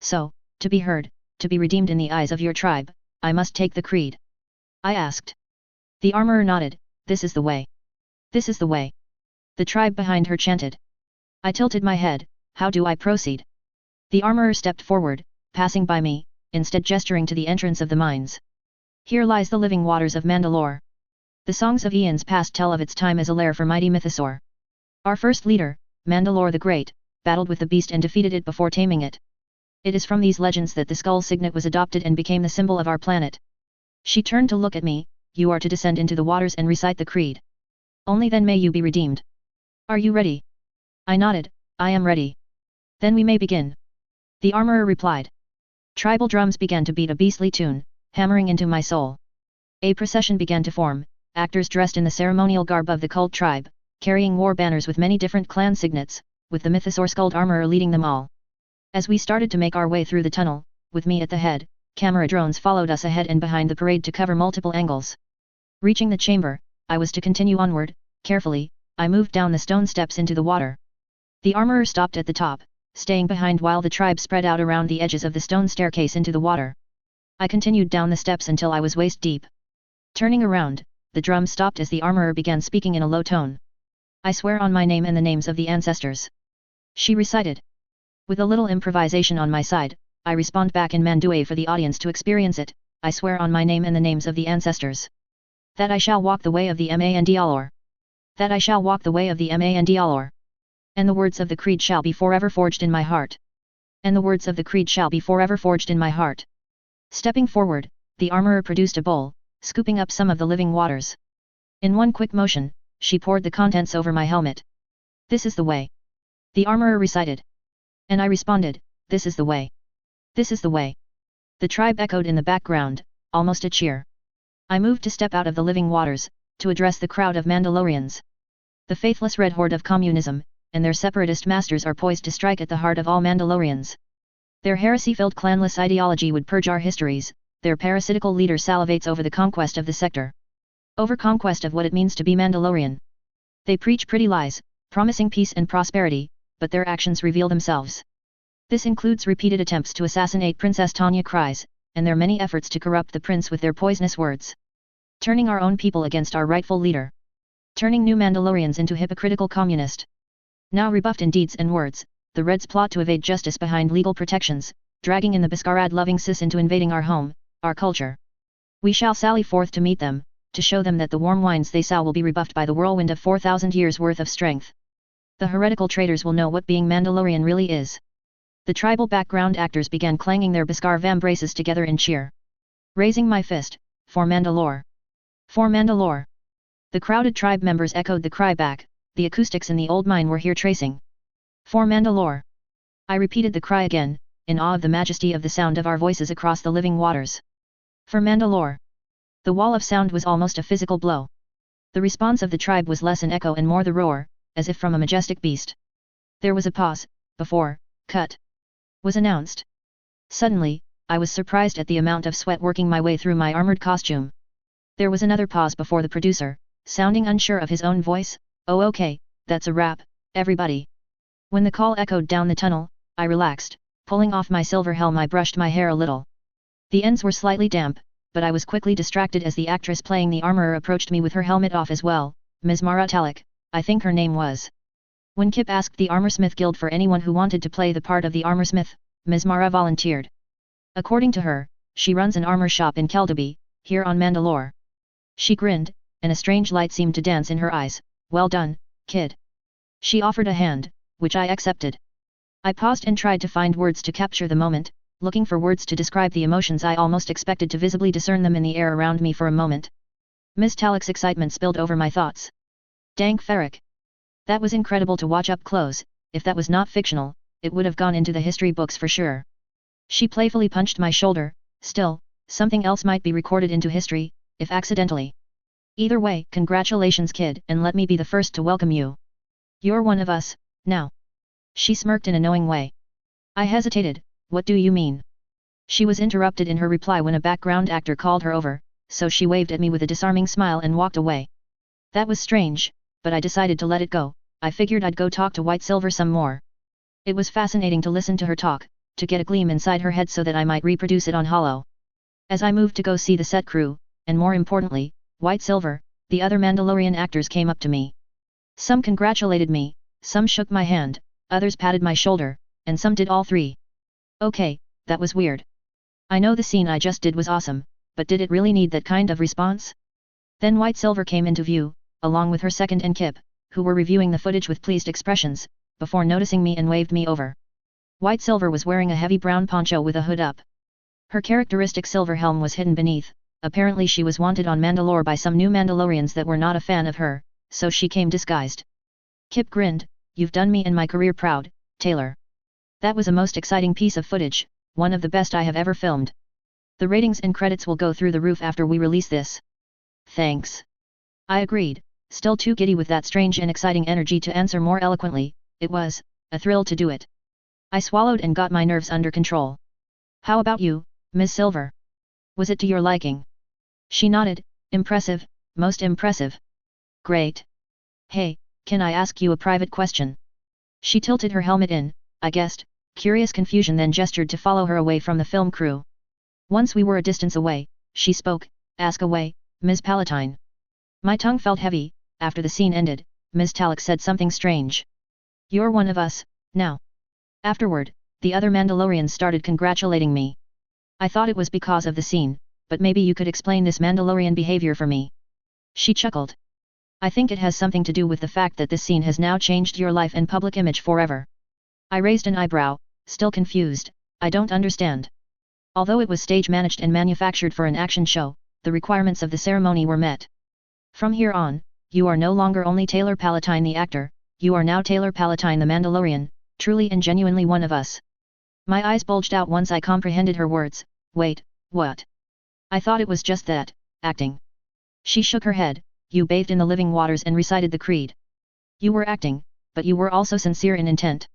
Speaker 1: So, to be heard, to be redeemed in the eyes of your tribe, I must take the creed. I asked. The Armorer nodded. This is the way. This is the way. The tribe behind her chanted. I tilted my head. How do I proceed? The Armorer stepped forward, passing by me, instead gesturing to the entrance of the mines. Here lies the Living Waters of Mandalore. The songs of eons past tell of its time as a lair for mighty mythosaur. Our first leader, Mandalore the Great, battled with the beast and defeated it before taming it. It is from these legends that the skull signet was adopted and became the symbol of our planet. She turned to look at me. You are to descend into the waters and recite the creed. Only then may you be redeemed. Are you ready? I nodded. I am ready. Then we may begin. The Armorer replied. Tribal drums began to beat a beastly tune, hammering into my soul. A procession began to form, actors dressed in the ceremonial garb of the cult tribe, carrying war banners with many different clan signets, with the mythosaur-skulled Armorer leading them all. As we started to make our way through the tunnel, with me at the head, camera drones followed us ahead and behind the parade to cover multiple angles. Reaching the chamber, I was to continue onward. Carefully, I moved down the stone steps into the water. The Armorer stopped at the top, staying behind while the tribe spread out around the edges of the stone staircase into the water. I continued down the steps until I was waist deep. Turning around, the drum stopped as the Armorer began speaking in a low tone. I swear on my name and the names of the ancestors. She recited. With a little improvisation on my side, I respond back in Mandarin for the audience to experience it. I swear on my name and the names of the ancestors. That I shall walk the way of the Mandalore. That I shall walk the way of the Mandalore. And the words of the creed shall be forever forged in my heart. and the words of the creed shall be forever forged in my heart. Stepping forward, the armorer produced a bowl, scooping up some of the living waters. In one quick motion, she poured the contents over my helmet. This is the way. The armorer recited. And I responded, this is the way. This is the way. The tribe echoed in the background, almost a cheer. I moved to step out of the living waters, to address the crowd of Mandalorians. The faithless red horde of communism, and their separatist masters are poised to strike at the heart of all Mandalorians. Their heresy-filled clanless ideology would purge our histories, their parasitical leader salivates over the conquest of the sector. Over conquest of what it means to be Mandalorian. They preach pretty lies, promising peace and prosperity, but their actions reveal themselves. This includes repeated attempts to assassinate Princess Tanya Kryze, and their many efforts to corrupt the prince with their poisonous words. Turning our own people against our rightful leader. Turning new Mandalorians into hypocritical communist. Now rebuffed in deeds and words, the Reds plot to evade justice behind legal protections, dragging in the Biscarad-loving cis into invading our home, our culture. We shall sally forth to meet them, to show them that the warm wines they sow will be rebuffed by the whirlwind of 4,000 years' worth of strength. The heretical traitors will know what being Mandalorian really is. The tribal background actors began clanging their Biscar vambraces together in cheer. Raising my fist, for Mandalore. For Mandalore. The crowded tribe members echoed the cry back, the acoustics in the old mine were here tracing. For Mandalore. I repeated the cry again, in awe of the majesty of the sound of our voices across the living waters. For Mandalore. The wall of sound was almost a physical blow. The response of the tribe was less an echo and more the roar, as if from a majestic beast. There was a pause, before, cut. Was announced. Suddenly, I was surprised at the amount of sweat working my way through my armored costume. There was another pause before the producer, sounding unsure of his own voice, oh okay, that's a wrap, everybody. When the call echoed down the tunnel, I relaxed, pulling off my silver helm. I brushed my hair a little. The ends were slightly damp, but I was quickly distracted as the actress playing the armorer approached me with her helmet off as well, Ms. Mara Talik, I think her name was. When Kip asked the Armorsmith Guild for anyone who wanted to play the part of the Armorsmith, Ms. Mara volunteered. According to her, she runs an armor shop in Keldaby, here on Mandalore. She grinned, and a strange light seemed to dance in her eyes. Well done, kid. She offered a hand, which I accepted. I paused and tried to find words to capture the moment, looking for words to describe the emotions. I almost expected to visibly discern them in the air around me for a moment. Ms. Talik's excitement spilled over my thoughts. Dank Ferric. That was incredible to watch up close. If that was not fictional, it would have gone into the history books for sure. She playfully punched my shoulder. Still, something else might be recorded into history, if accidentally. Either way, congratulations kid, and let me be the first to welcome you. You're one of us, now. She smirked in a knowing way. I hesitated, what do you mean? She was interrupted in her reply when a background actor called her over, so she waved at me with a disarming smile and walked away. That was strange, but I decided to let it go. I figured I'd go talk to White Silver some more. It was fascinating to listen to her talk, to get a gleam inside her head so that I might reproduce it on holo. As I moved to go see the set crew, and more importantly, White Silver, the other Mandalorian actors came up to me. Some congratulated me, some shook my hand, others patted my shoulder, and some did all three. Okay, that was weird. I know the scene I just did was awesome, but did it really need that kind of response? Then White Silver came into view, along with her second and Kip, who were reviewing the footage with pleased expressions, before noticing me and waved me over. White Silver was wearing a heavy brown poncho with a hood up. Her characteristic silver helm was hidden beneath. Apparently she was wanted on Mandalore by some new Mandalorians that were not a fan of her, so she came disguised. Kip grinned, you've done me and my career proud, Taylor. That was a most exciting piece of footage, one of the best I have ever filmed. The ratings and credits will go through the roof after we release this. Thanks. I agreed, still too giddy with that strange and exciting energy to answer more eloquently. It was a thrill to do it. I swallowed and got my nerves under control. How about you, Ms. Silver? Was it to your liking? She nodded. Impressive, most impressive. Great. Hey, can I ask you a private question? She tilted her helmet in, I guessed, curious confusion, then gestured to follow her away from the film crew. Once we were a distance away, she spoke, ask away, Ms. Palatine. My tongue felt heavy. After the scene ended, Ms. Talik said something strange. You're one of us, now. Afterward, the other Mandalorians started congratulating me. I thought it was because of the scene, but maybe you could explain this Mandalorian behavior for me. She chuckled. I think it has something to do with the fact that this scene has now changed your life and public image forever. I raised an eyebrow, Still confused, I don't understand. Although it was stage managed and manufactured for an action show, the requirements of the ceremony were met. From here on, you are no longer only Taylor Palatine the actor, you are now Taylor Palatine the Mandalorian, truly and genuinely one of us. My eyes bulged out once I comprehended her words. Wait, what? I thought it was just that, acting. She shook her head. You bathed in the living waters and recited the creed. You were acting, but you were also sincere in intent.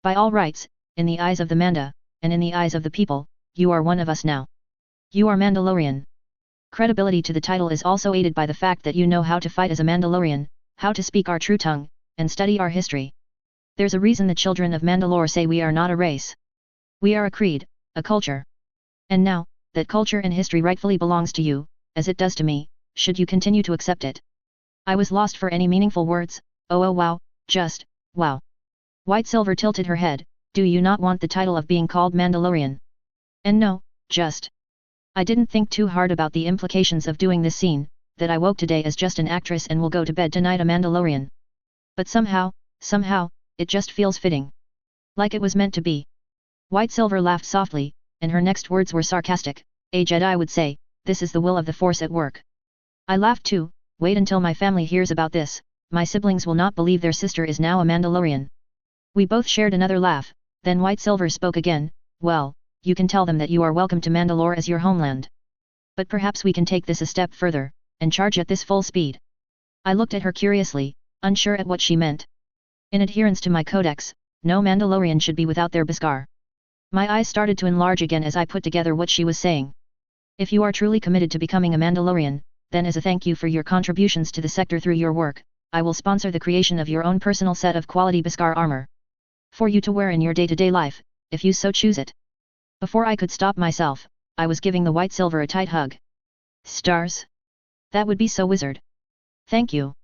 Speaker 1: By all rights, in the eyes of the Manda, and in the eyes of the people, you are one of us now. You are Mandalorian. Credibility to the title is also aided by the fact that you know how to fight as a Mandalorian, how to speak our true tongue, and study our history. There's a reason the children of Mandalore say we are not a race. We are a creed, a culture. And now, that culture and history rightfully belongs to you, as it does to me, should you continue to accept it. I was lost for any meaningful words. Oh wow, just, wow. White Silver tilted her head. Do you not want the title of being called Mandalorian? And no, just. I didn't think too hard about the implications of doing this scene, that I woke today as just an actress and will go to bed tonight a Mandalorian. But somehow, it just feels fitting. Like it was meant to be. White Silver laughed softly, and her next words were sarcastic. A Jedi would say, this is the will of the Force at work. I laughed too. Wait until my family hears about this, my siblings will not believe their sister is now a Mandalorian. We both shared another laugh, then White Silver spoke again. Well, you can tell them that you are welcome to Mandalore as your homeland. But perhaps we can take this a step further, and charge at this full speed. I looked at her curiously, unsure at what she meant. In adherence to my codex, no Mandalorian should be without their Beskar. My eyes started to enlarge again as I put together what she was saying. If you are truly committed to becoming a Mandalorian, then as a thank you for your contributions to the sector through your work, I will sponsor the creation of your own personal set of quality Beskar armor. For you to wear in your day-to-day life, if you so choose it. Before I could stop myself, I was giving the White Silver a tight hug. Stars? That would be so wizard. Thank you.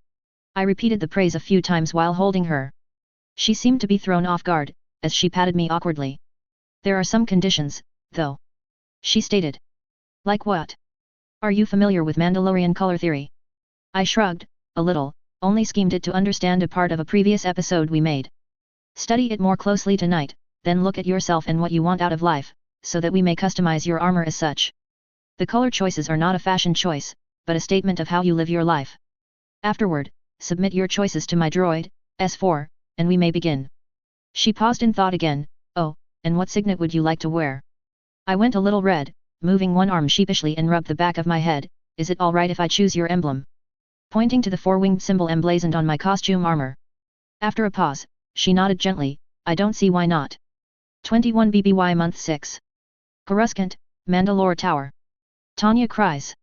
Speaker 1: I repeated the praise a few times while holding her. She seemed to be thrown off guard, as she patted me awkwardly. There are some conditions, though. She stated. Like what? Are you familiar with Mandalorian color theory? I shrugged, a little, only schemed it to understand a part of a previous episode we made. Study it more closely tonight, then look at yourself and what you want out of life, so that we may customize your armor as such. The color choices are not a fashion choice, but a statement of how you live your life. Afterward, submit your choices to my droid, S4, and we may begin. She paused in thought again. Oh, and what signet would you like to wear? I went a little red, moving one arm sheepishly and rubbed the back of my head. Is it alright if I choose your emblem? Pointing to the four-winged symbol emblazoned on my costume armor. After a pause, she nodded gently. I don't see why not. 21 BBY Month 6. Coruscant, Mandalore Tower. Tanya cries.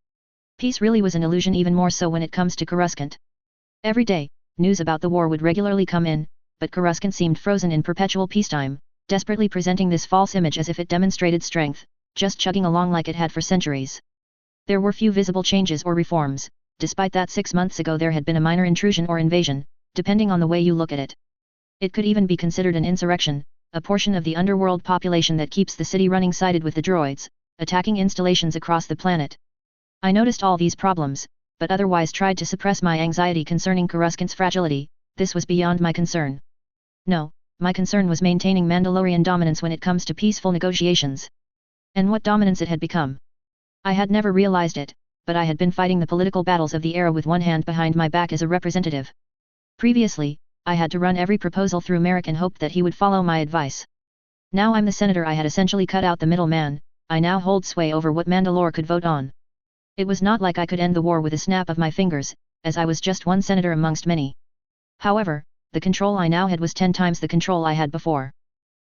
Speaker 1: Peace really was an illusion, even more so when it comes to Coruscant. Every day, news about the war would regularly come in, but Coruscant seemed frozen in perpetual peacetime, desperately presenting this false image as if it demonstrated strength, just chugging along like it had for centuries. There were few visible changes or reforms, despite that 6 months ago there had been a minor intrusion or invasion, depending on the way you look at it. It could even be considered an insurrection, a portion of the underworld population that keeps the city running sided with the droids, attacking installations across the planet. I noticed all these problems, but otherwise tried to suppress my anxiety concerning Coruscant's fragility. This was beyond my concern. No, my concern was maintaining Mandalorian dominance when it comes to peaceful negotiations. And what dominance it had become. I had never realized it, but I had been fighting the political battles of the era with one hand behind my back as a representative. Previously, I had to run every proposal through Merrick and hope that he would follow my advice. Now I'm the senator. I had essentially cut out the middleman. I now hold sway over what Mandalore could vote on. It was not like I could end the war with a snap of my fingers, as I was just one senator amongst many. However, the control I now had was 10 times the control I had before.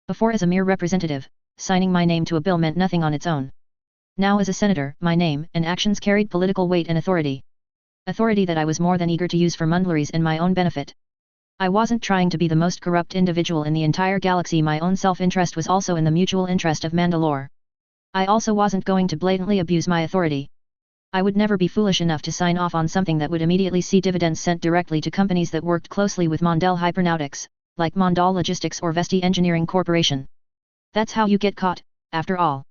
Speaker 1: Before, as a mere representative, signing my name to a bill meant nothing on its own. Now as a senator, my name and actions carried political weight and authority. Authority that I was more than eager to use for Mandalore's and my own benefit. I wasn't trying to be the most corrupt individual in the entire galaxy. My own self-interest was also in the mutual interest of Mandalore. I also wasn't going to blatantly abuse my authority. I would never be foolish enough to sign off on something that would immediately see dividends sent directly to companies that worked closely with Mondale Hypernautics, like Mondale Logistics or Vesti Engineering Corporation. That's how you get caught, after all.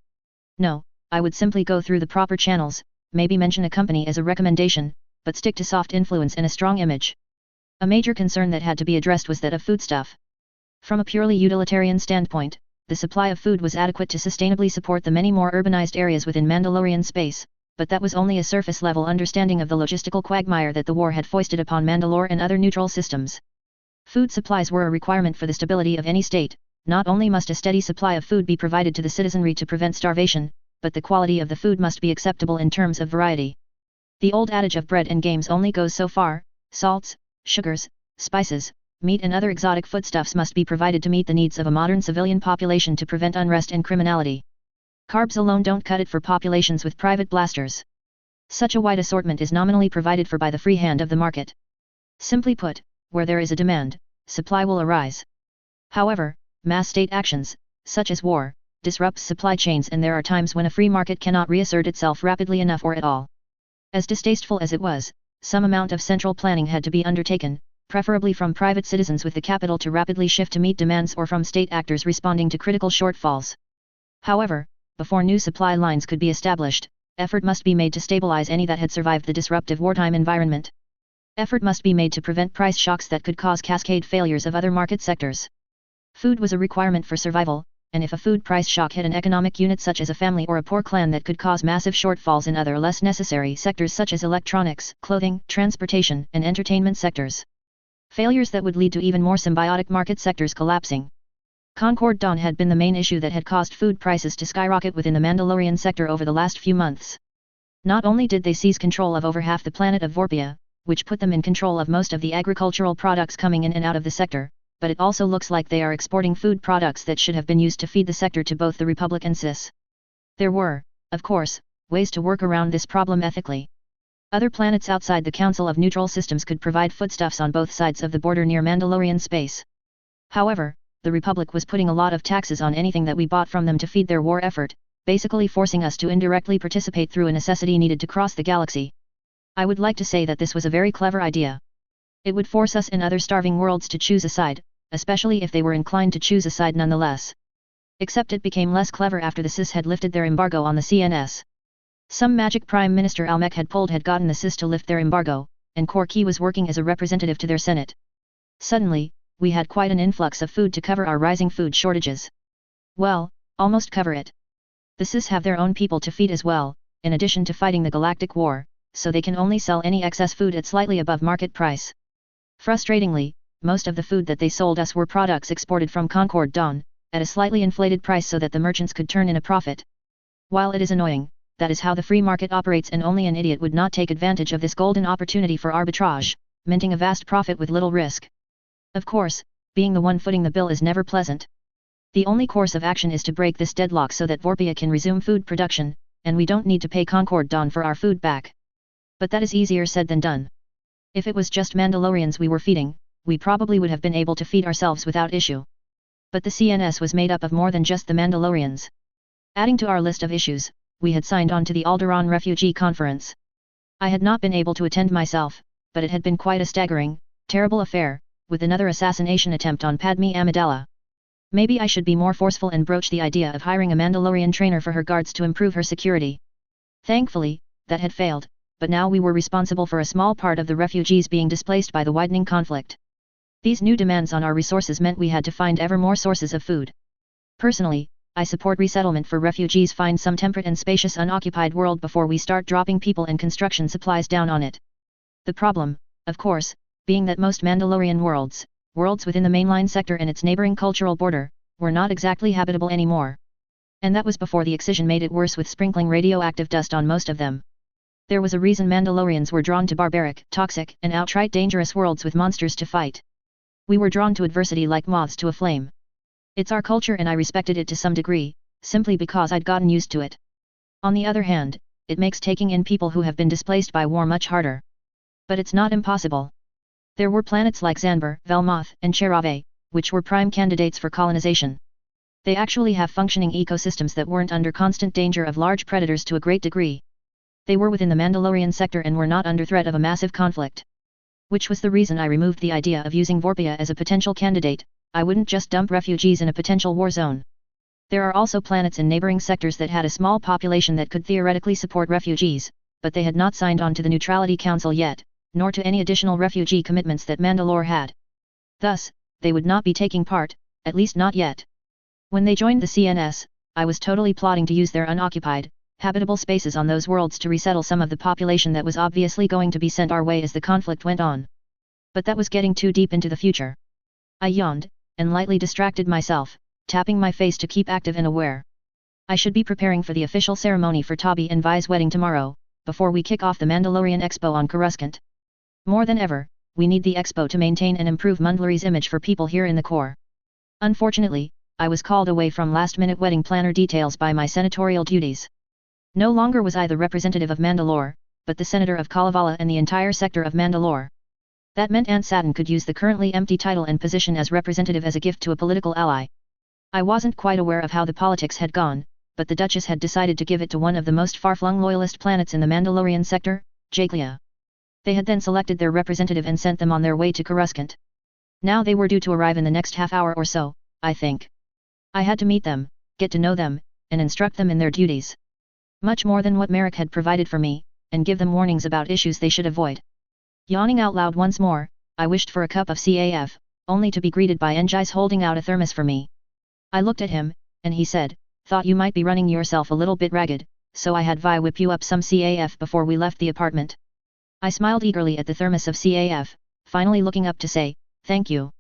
Speaker 1: No, I would simply go through the proper channels, maybe mention a company as a recommendation, but stick to soft influence and a strong image. A major concern that had to be addressed was that of foodstuff. From a purely utilitarian standpoint, the supply of food was adequate to sustainably support the many more urbanized areas within Mandalorian space, but that was only a surface-level understanding of the logistical quagmire that the war had foisted upon Mandalore and other neutral systems. Food supplies were a requirement for the stability of any state. Not only must a steady supply of food be provided to the citizenry to prevent starvation, but the quality of the food must be acceptable in terms of variety. The old adage of bread and games only goes so far. Salts, sugars, spices, meat and other exotic foodstuffs must be provided to meet the needs of a modern civilian population to prevent unrest and criminality. Carbs alone don't cut it for populations with private blasters. Such a wide assortment is nominally provided for by the free hand of the market. Simply put, where there is a demand, supply will arise. However, mass state actions, such as war, disrupts supply chains, and there are times when a free market cannot reassert itself rapidly enough or at all. As distasteful as it was, some amount of central planning had to be undertaken, preferably from private citizens with the capital to rapidly shift to meet demands or from state actors responding to critical shortfalls. However, before new supply lines could be established, effort must be made to stabilize any that had survived the disruptive wartime environment. Effort must be made to prevent price shocks that could cause cascade failures of other market sectors. Food was a requirement for survival, and if a food price shock hit an economic unit such as a family or a poor clan, that could cause massive shortfalls in other less necessary sectors such as electronics, clothing, transportation, and entertainment sectors. Failures that would lead to even more symbiotic market sectors collapsing. Concord Dawn had been the main issue that had caused food prices to skyrocket within the Mandalorian sector over the last few months. Not only did they seize control of over half the planet of Vorpia, which put them in control of most of the agricultural products coming in and out of the sector, but it also looks like they are exporting food products that should have been used to feed the sector to both the Republic and CIS. There were, of course, ways to work around this problem ethically. Other planets outside the Council of Neutral Systems could provide foodstuffs on both sides of the border near Mandalorian space. However, the Republic was putting a lot of taxes on anything that we bought from them to feed their war effort, basically forcing us to indirectly participate through a necessity needed to cross the galaxy. I would like to say that this was a very clever idea. It would force us in other starving worlds to choose a side, especially if they were inclined to choose a side nonetheless. Except it became less clever after the CIS had lifted their embargo on the CNS. Some magic Prime Minister Almec had gotten the CIS to lift their embargo, and Korki was working as a representative to their Senate. Suddenly, we had quite an influx of food to cover our rising food shortages. Well, almost cover it. The CIS have their own people to feed as well, in addition to fighting the galactic war, so they can only sell any excess food at slightly above market price. Frustratingly, most of the food that they sold us were products exported from Concord Dawn, at a slightly inflated price so that the merchants could turn in a profit. While it is annoying, that is how the free market operates, and only an idiot would not take advantage of this golden opportunity for arbitrage, minting a vast profit with little risk. Of course, being the one footing the bill is never pleasant. The only course of action is to break this deadlock so that Vorpia can resume food production, and we don't need to pay Concord Dawn for our food back. But that is easier said than done. If it was just Mandalorians we were feeding, we probably would have been able to feed ourselves without issue. But the CNS was made up of more than just the Mandalorians. Adding to our list of issues, we had signed on to the Alderaan Refugee Conference. I had not been able to attend myself, but it had been quite a staggering, terrible affair, with another assassination attempt on Padme Amidala. Maybe I should be more forceful and broach the idea of hiring a Mandalorian trainer for her guards to improve her security. Thankfully, that had failed, but now we were responsible for a small part of the refugees being displaced by the widening conflict. These new demands on our resources meant we had to find ever more sources of food. Personally, I support resettlement for refugees. Find some temperate and spacious unoccupied world before we start dropping people and construction supplies down on it. The problem, of course, being that most Mandalorian worlds within the mainline sector and its neighboring cultural border, were not exactly habitable anymore. And that was before the excision made it worse with sprinkling radioactive dust on most of them. There was a reason Mandalorians were drawn to barbaric, toxic, and outright dangerous worlds with monsters to fight. We were drawn to adversity like moths to a flame. It's our culture and I respected it to some degree, simply because I'd gotten used to it. On the other hand, it makes taking in people who have been displaced by war much harder. But it's not impossible. There were planets like Zanbar, Velmoth, and Cherave, which were prime candidates for colonization. They actually have functioning ecosystems that weren't under constant danger of large predators to a great degree. They were within the Mandalorian sector and were not under threat of a massive conflict. Which was the reason I removed the idea of using Vorpia as a potential candidate. I wouldn't just dump refugees in a potential war zone. There are also planets in neighboring sectors that had a small population that could theoretically support refugees, but they had not signed on to the Neutrality Council yet, nor to any additional refugee commitments that Mandalore had. Thus, they would not be taking part, at least not yet. When they joined the CNS, I was totally plotting to use their unoccupied, habitable spaces on those worlds to resettle some of the population that was obviously going to be sent our way as the conflict went on. But that was getting too deep into the future. I yawned, and lightly distracted myself, tapping my face to keep active and aware. I should be preparing for the official ceremony for Tabi and Vi's wedding tomorrow, before we kick off the Mandalorian Expo on Coruscant. More than ever, we need the Expo to maintain and improve Mandalore's image for people here in the core. Unfortunately, I was called away from last-minute wedding planner details by my senatorial duties. No longer was I the representative of Mandalore, but the senator of Kalevala and the entire sector of Mandalore. That meant Aunt Satin could use the currently empty title and position as representative as a gift to a political ally. I wasn't quite aware of how the politics had gone, but the Duchess had decided to give it to one of the most far-flung loyalist planets in the Mandalorian sector, Jaclia. They had then selected their representative and sent them on their way to Coruscant. Now they were due to arrive in the next half hour or so, I think. I had to meet them, get to know them, and instruct them in their duties. Much more than what Merrick had provided for me, and give them warnings about issues they should avoid. Yawning out loud once more, I wished for a cup of CAF, only to be greeted by Njais holding out a thermos for me. I looked at him, and he said, "Thought you might be running yourself a little bit ragged, so I had Vi whip you up some CAF before we left the apartment." I smiled eagerly at the thermos of CAF, finally looking up to say, "Thank you."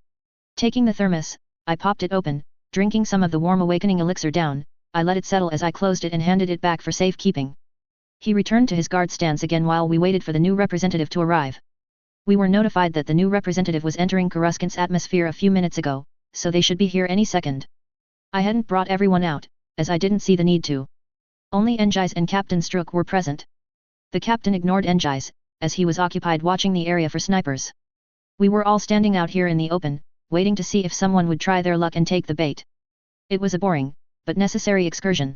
Speaker 1: Taking the thermos, I popped it open, drinking some of the warm awakening elixir down. I let it settle as I closed it and handed it back for safekeeping. He returned to his guard stance again while we waited for the new representative to arrive. We were notified that the new representative was entering Coruscant's atmosphere a few minutes ago, so they should be here any second. I hadn't brought everyone out, as I didn't see the need to. Only Njais and Captain Strook were present. The captain ignored Njais, as he was occupied watching the area for snipers. We were all standing out here in the open, waiting to see if someone would try their luck and take the bait. It was a boring, but necessary excursion.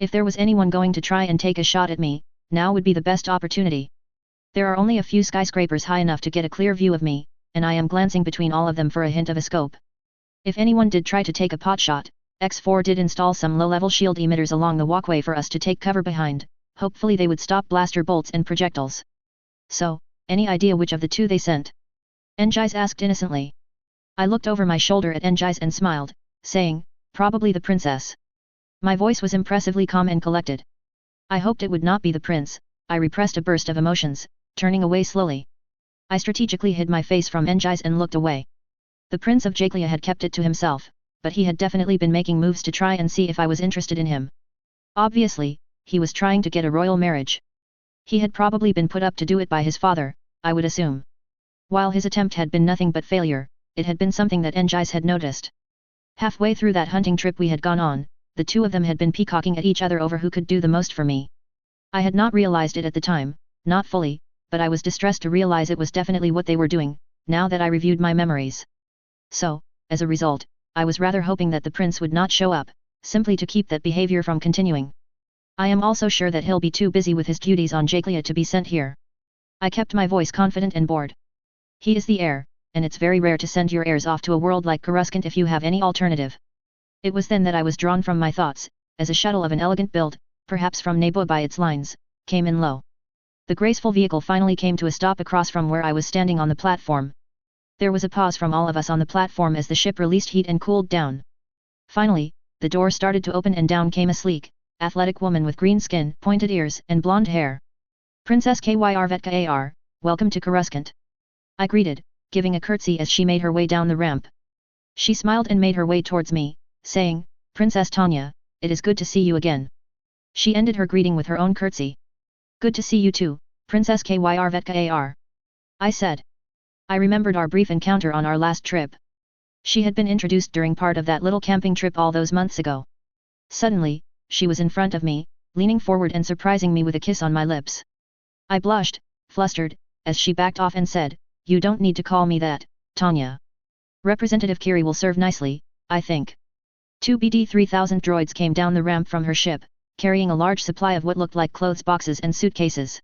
Speaker 1: If there was anyone going to try and take a shot at me, now would be the best opportunity. There are only a few skyscrapers high enough to get a clear view of me, and I am glancing between all of them for a hint of a scope. If anyone did try to take a pot shot, X4 did install some low-level shield emitters along the walkway for us to take cover behind. Hopefully they would stop blaster bolts and projectiles. So, any idea which of the two they sent? Njais asked innocently. I looked over my shoulder at Njais and smiled, saying, "Probably the princess." My voice was impressively calm and collected. I hoped it would not be the prince. I repressed a burst of emotions, turning away slowly. I strategically hid my face from Njais and looked away. The Prince of Jaclia had kept it to himself, but he had definitely been making moves to try and see if I was interested in him. Obviously, he was trying to get a royal marriage. He had probably been put up to do it by his father, I would assume. While his attempt had been nothing but failure, it had been something that Njais had noticed. Halfway through that hunting trip we had gone on, the two of them had been peacocking at each other over who could do the most for me. I had not realized it at the time, not fully, but I was distressed to realize it was definitely what they were doing, now that I reviewed my memories. So, as a result, I was rather hoping that the prince would not show up, simply to keep that behavior from continuing. I am also sure that he'll be too busy with his duties on Jaclia to be sent here. I kept my voice confident and bored. He is the heir, and it's very rare to send your heirs off to a world like Coruscant if you have any alternative. It was then that I was drawn from my thoughts, as a shuttle of an elegant build, perhaps from Naboo by its lines, came in low. The graceful vehicle finally came to a stop across from where I was standing on the platform. There was a pause from all of us on the platform as the ship released heat and cooled down. Finally, the door started to open and down came a sleek, athletic woman with green skin, pointed ears, and blonde hair. "Princess Kyr Vetka Ar, welcome to Coruscant," I greeted, giving a curtsy as she made her way down the ramp. She smiled and made her way towards me, saying, "Princess Tanya, it is good to see you again." She ended her greeting with her own curtsy. "Good to see you too, Princess Kyr Vetka Ar," I said. I remembered our brief encounter on our last trip. She had been introduced during part of that little camping trip all those months ago. Suddenly, she was in front of me, leaning forward and surprising me with a kiss on my lips. I blushed, flustered, as she backed off and said, "You don't need to call me that, Tanya. Representative Kiri will serve nicely, I think." Two BD-3000 droids came down the ramp from her ship, carrying a large supply of what looked like clothes boxes and suitcases.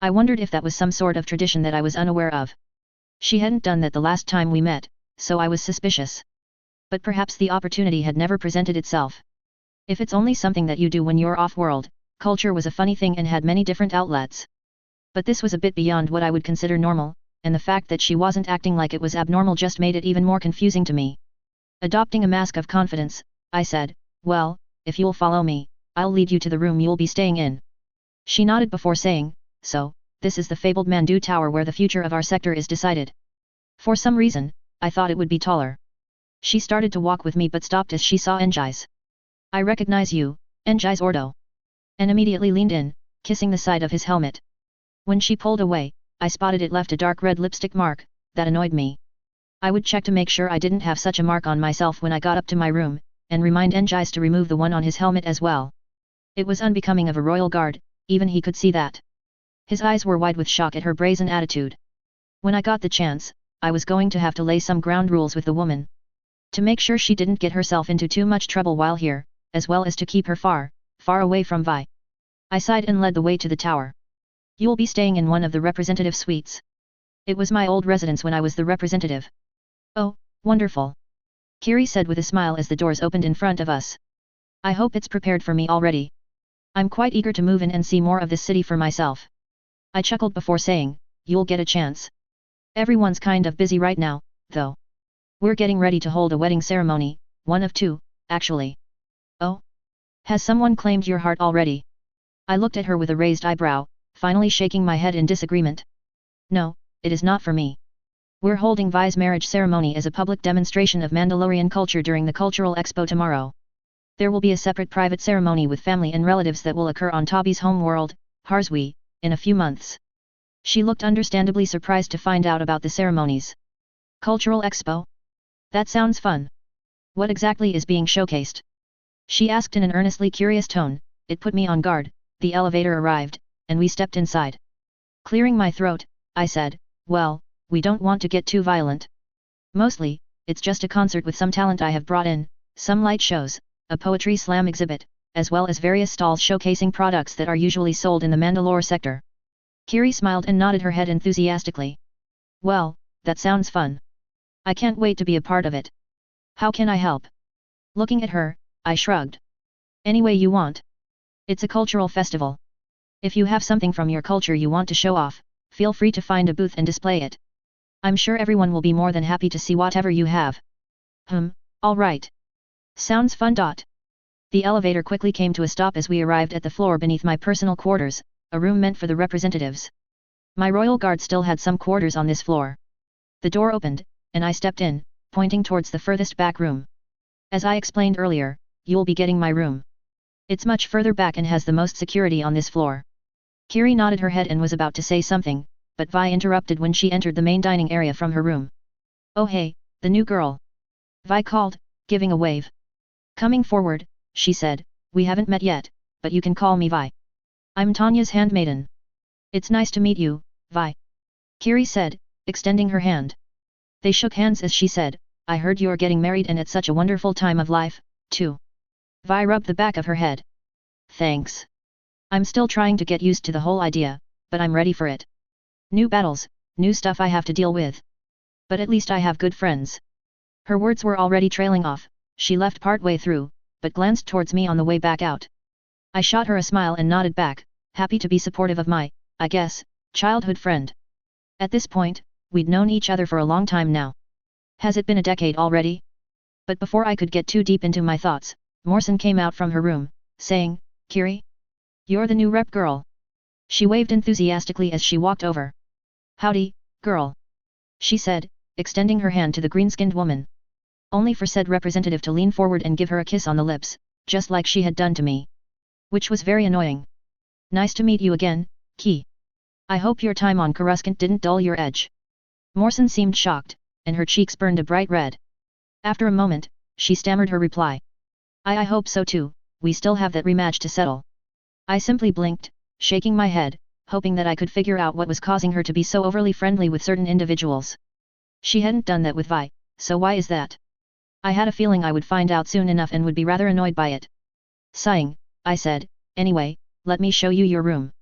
Speaker 1: I wondered if that was some sort of tradition that I was unaware of. She hadn't done that the last time we met, so I was suspicious. But perhaps the opportunity had never presented itself. If it's only something that you do when you're off-world, culture was a funny thing and had many different outlets. But this was a bit beyond what I would consider normal, and the fact that she wasn't acting like it was abnormal just made it even more confusing to me. Adopting a mask of confidence, I said, well, if you'll follow me, I'll lead you to the room you'll be staying in. She nodded before saying, so, this is the fabled Mandu Tower where the future of our sector is decided. For some reason, I thought it would be taller. She started to walk with me but stopped as she saw Njai's. I recognize you, Njai's Ordo. And immediately leaned in, kissing the side of his helmet. When she pulled away, I spotted it left a dark red lipstick mark, that annoyed me. I would check to make sure I didn't have such a mark on myself when I got up to my room, and remind Njai's to remove the one on his helmet as well. It was unbecoming of a royal guard, even he could see that. His eyes were wide with shock at her brazen attitude. When I got the chance, I was going to have to lay some ground rules with the woman. To make sure she didn't get herself into too much trouble while here, as well as to keep her far, far away from Vi. I sighed and led the way to the tower. You'll be staying in one of the representative suites. It was my old residence when I was the representative. Oh, wonderful. Kiri said with a smile as the doors opened in front of us. I hope it's prepared for me already. I'm quite eager to move in and see more of this city for myself. I chuckled before saying, you'll get a chance. Everyone's kind of busy right now, though. We're getting ready to hold a wedding ceremony, one of two, actually. Oh? Has someone claimed your heart already? I looked at her with a raised eyebrow, finally shaking my head in disagreement. No, it is not for me. We're holding Vi's marriage ceremony as a public demonstration of Mandalorian culture during the Cultural Expo tomorrow. There will be a separate private ceremony with family and relatives that will occur on Tabi's home world, Harzwi, in a few months. She looked understandably surprised to find out about the ceremonies. Cultural Expo? That sounds fun. What exactly is being showcased? She asked in an earnestly curious tone. It put me on guard. The elevator arrived, and we stepped inside. Clearing my throat, I said, well, we don't want to get too violent. Mostly, it's just a concert with some talent I have brought in, some light shows, a poetry slam exhibit, as well as various stalls showcasing products that are usually sold in the Mandalore sector. Kiri smiled and nodded her head enthusiastically. Well, that sounds fun. I can't wait to be a part of it. How can I help? Looking at her, I shrugged. Any way you want. It's a cultural festival. If you have something from your culture you want to show off, feel free to find a booth and display it. I'm sure everyone will be more than happy to see whatever you have. All right. Sounds fun. The elevator quickly came to a stop as we arrived at the floor beneath my personal quarters, a room meant for the representatives. My royal guard still had some quarters on this floor. The door opened, and I stepped in, pointing towards the furthest back room. As I explained earlier, you'll be getting my room. It's much further back and has the most security on this floor. Kiri nodded her head and was about to say something, but Vi interrupted when she entered the main dining area from her room. Oh hey, the new girl. Vi called, giving a wave. Coming forward, she said, we haven't met yet, but you can call me Vi. I'm Tanya's handmaiden. It's nice to meet you, Vi. Kiri said, extending her hand. They shook hands as she said, I heard you're getting married and at such a wonderful time of life, too. Vi rubbed the back of her head. Thanks. I'm still trying to get used to the whole idea, but I'm ready for it. New battles, new stuff I have to deal with. But at least I have good friends. Her words were already trailing off, she left partway through, but glanced towards me on the way back out. I shot her a smile and nodded back, happy to be supportive of my, I guess, childhood friend. At this point, we'd known each other for a long time now. Has it been a decade already? But before I could get too deep into my thoughts, Morrison came out from her room, saying, Kiri? You're the new rep girl. She waved enthusiastically as she walked over. Howdy, girl. She said, extending her hand to the green-skinned woman. Only for said representative to lean forward and give her a kiss on the lips, just like she had done to me. Which was very annoying. Nice to meet you again, Ki. I hope your time on Coruscant didn't dull your edge. Morrison seemed shocked, and her cheeks burned a bright red. After a moment, she stammered her reply. I hope so too, we still have that rematch to settle. I simply blinked, shaking my head, hoping that I could figure out what was causing her to be so overly friendly with certain individuals. She hadn't done that with Vi, so why is that? I had a feeling I would find out soon enough and would be rather annoyed by it. Sighing, I said, anyway, let me show you your room.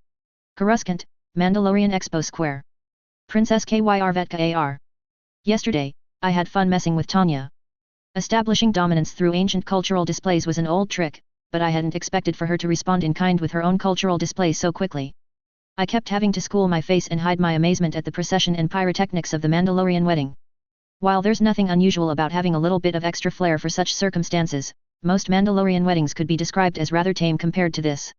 Speaker 1: Coruscant, Mandalorian Expo Square. Princess Kyr Vetka Ar. Yesterday, I had fun messing with Tanya. Establishing dominance through ancient cultural displays was an old trick, but I hadn't expected for her to respond in kind with her own cultural display so quickly. I kept having to school my face and hide my amazement at the procession and pyrotechnics of the Mandalorian wedding. While there's nothing unusual about having a little bit of extra flair for such circumstances, most Mandalorian weddings could be described as rather tame compared to this.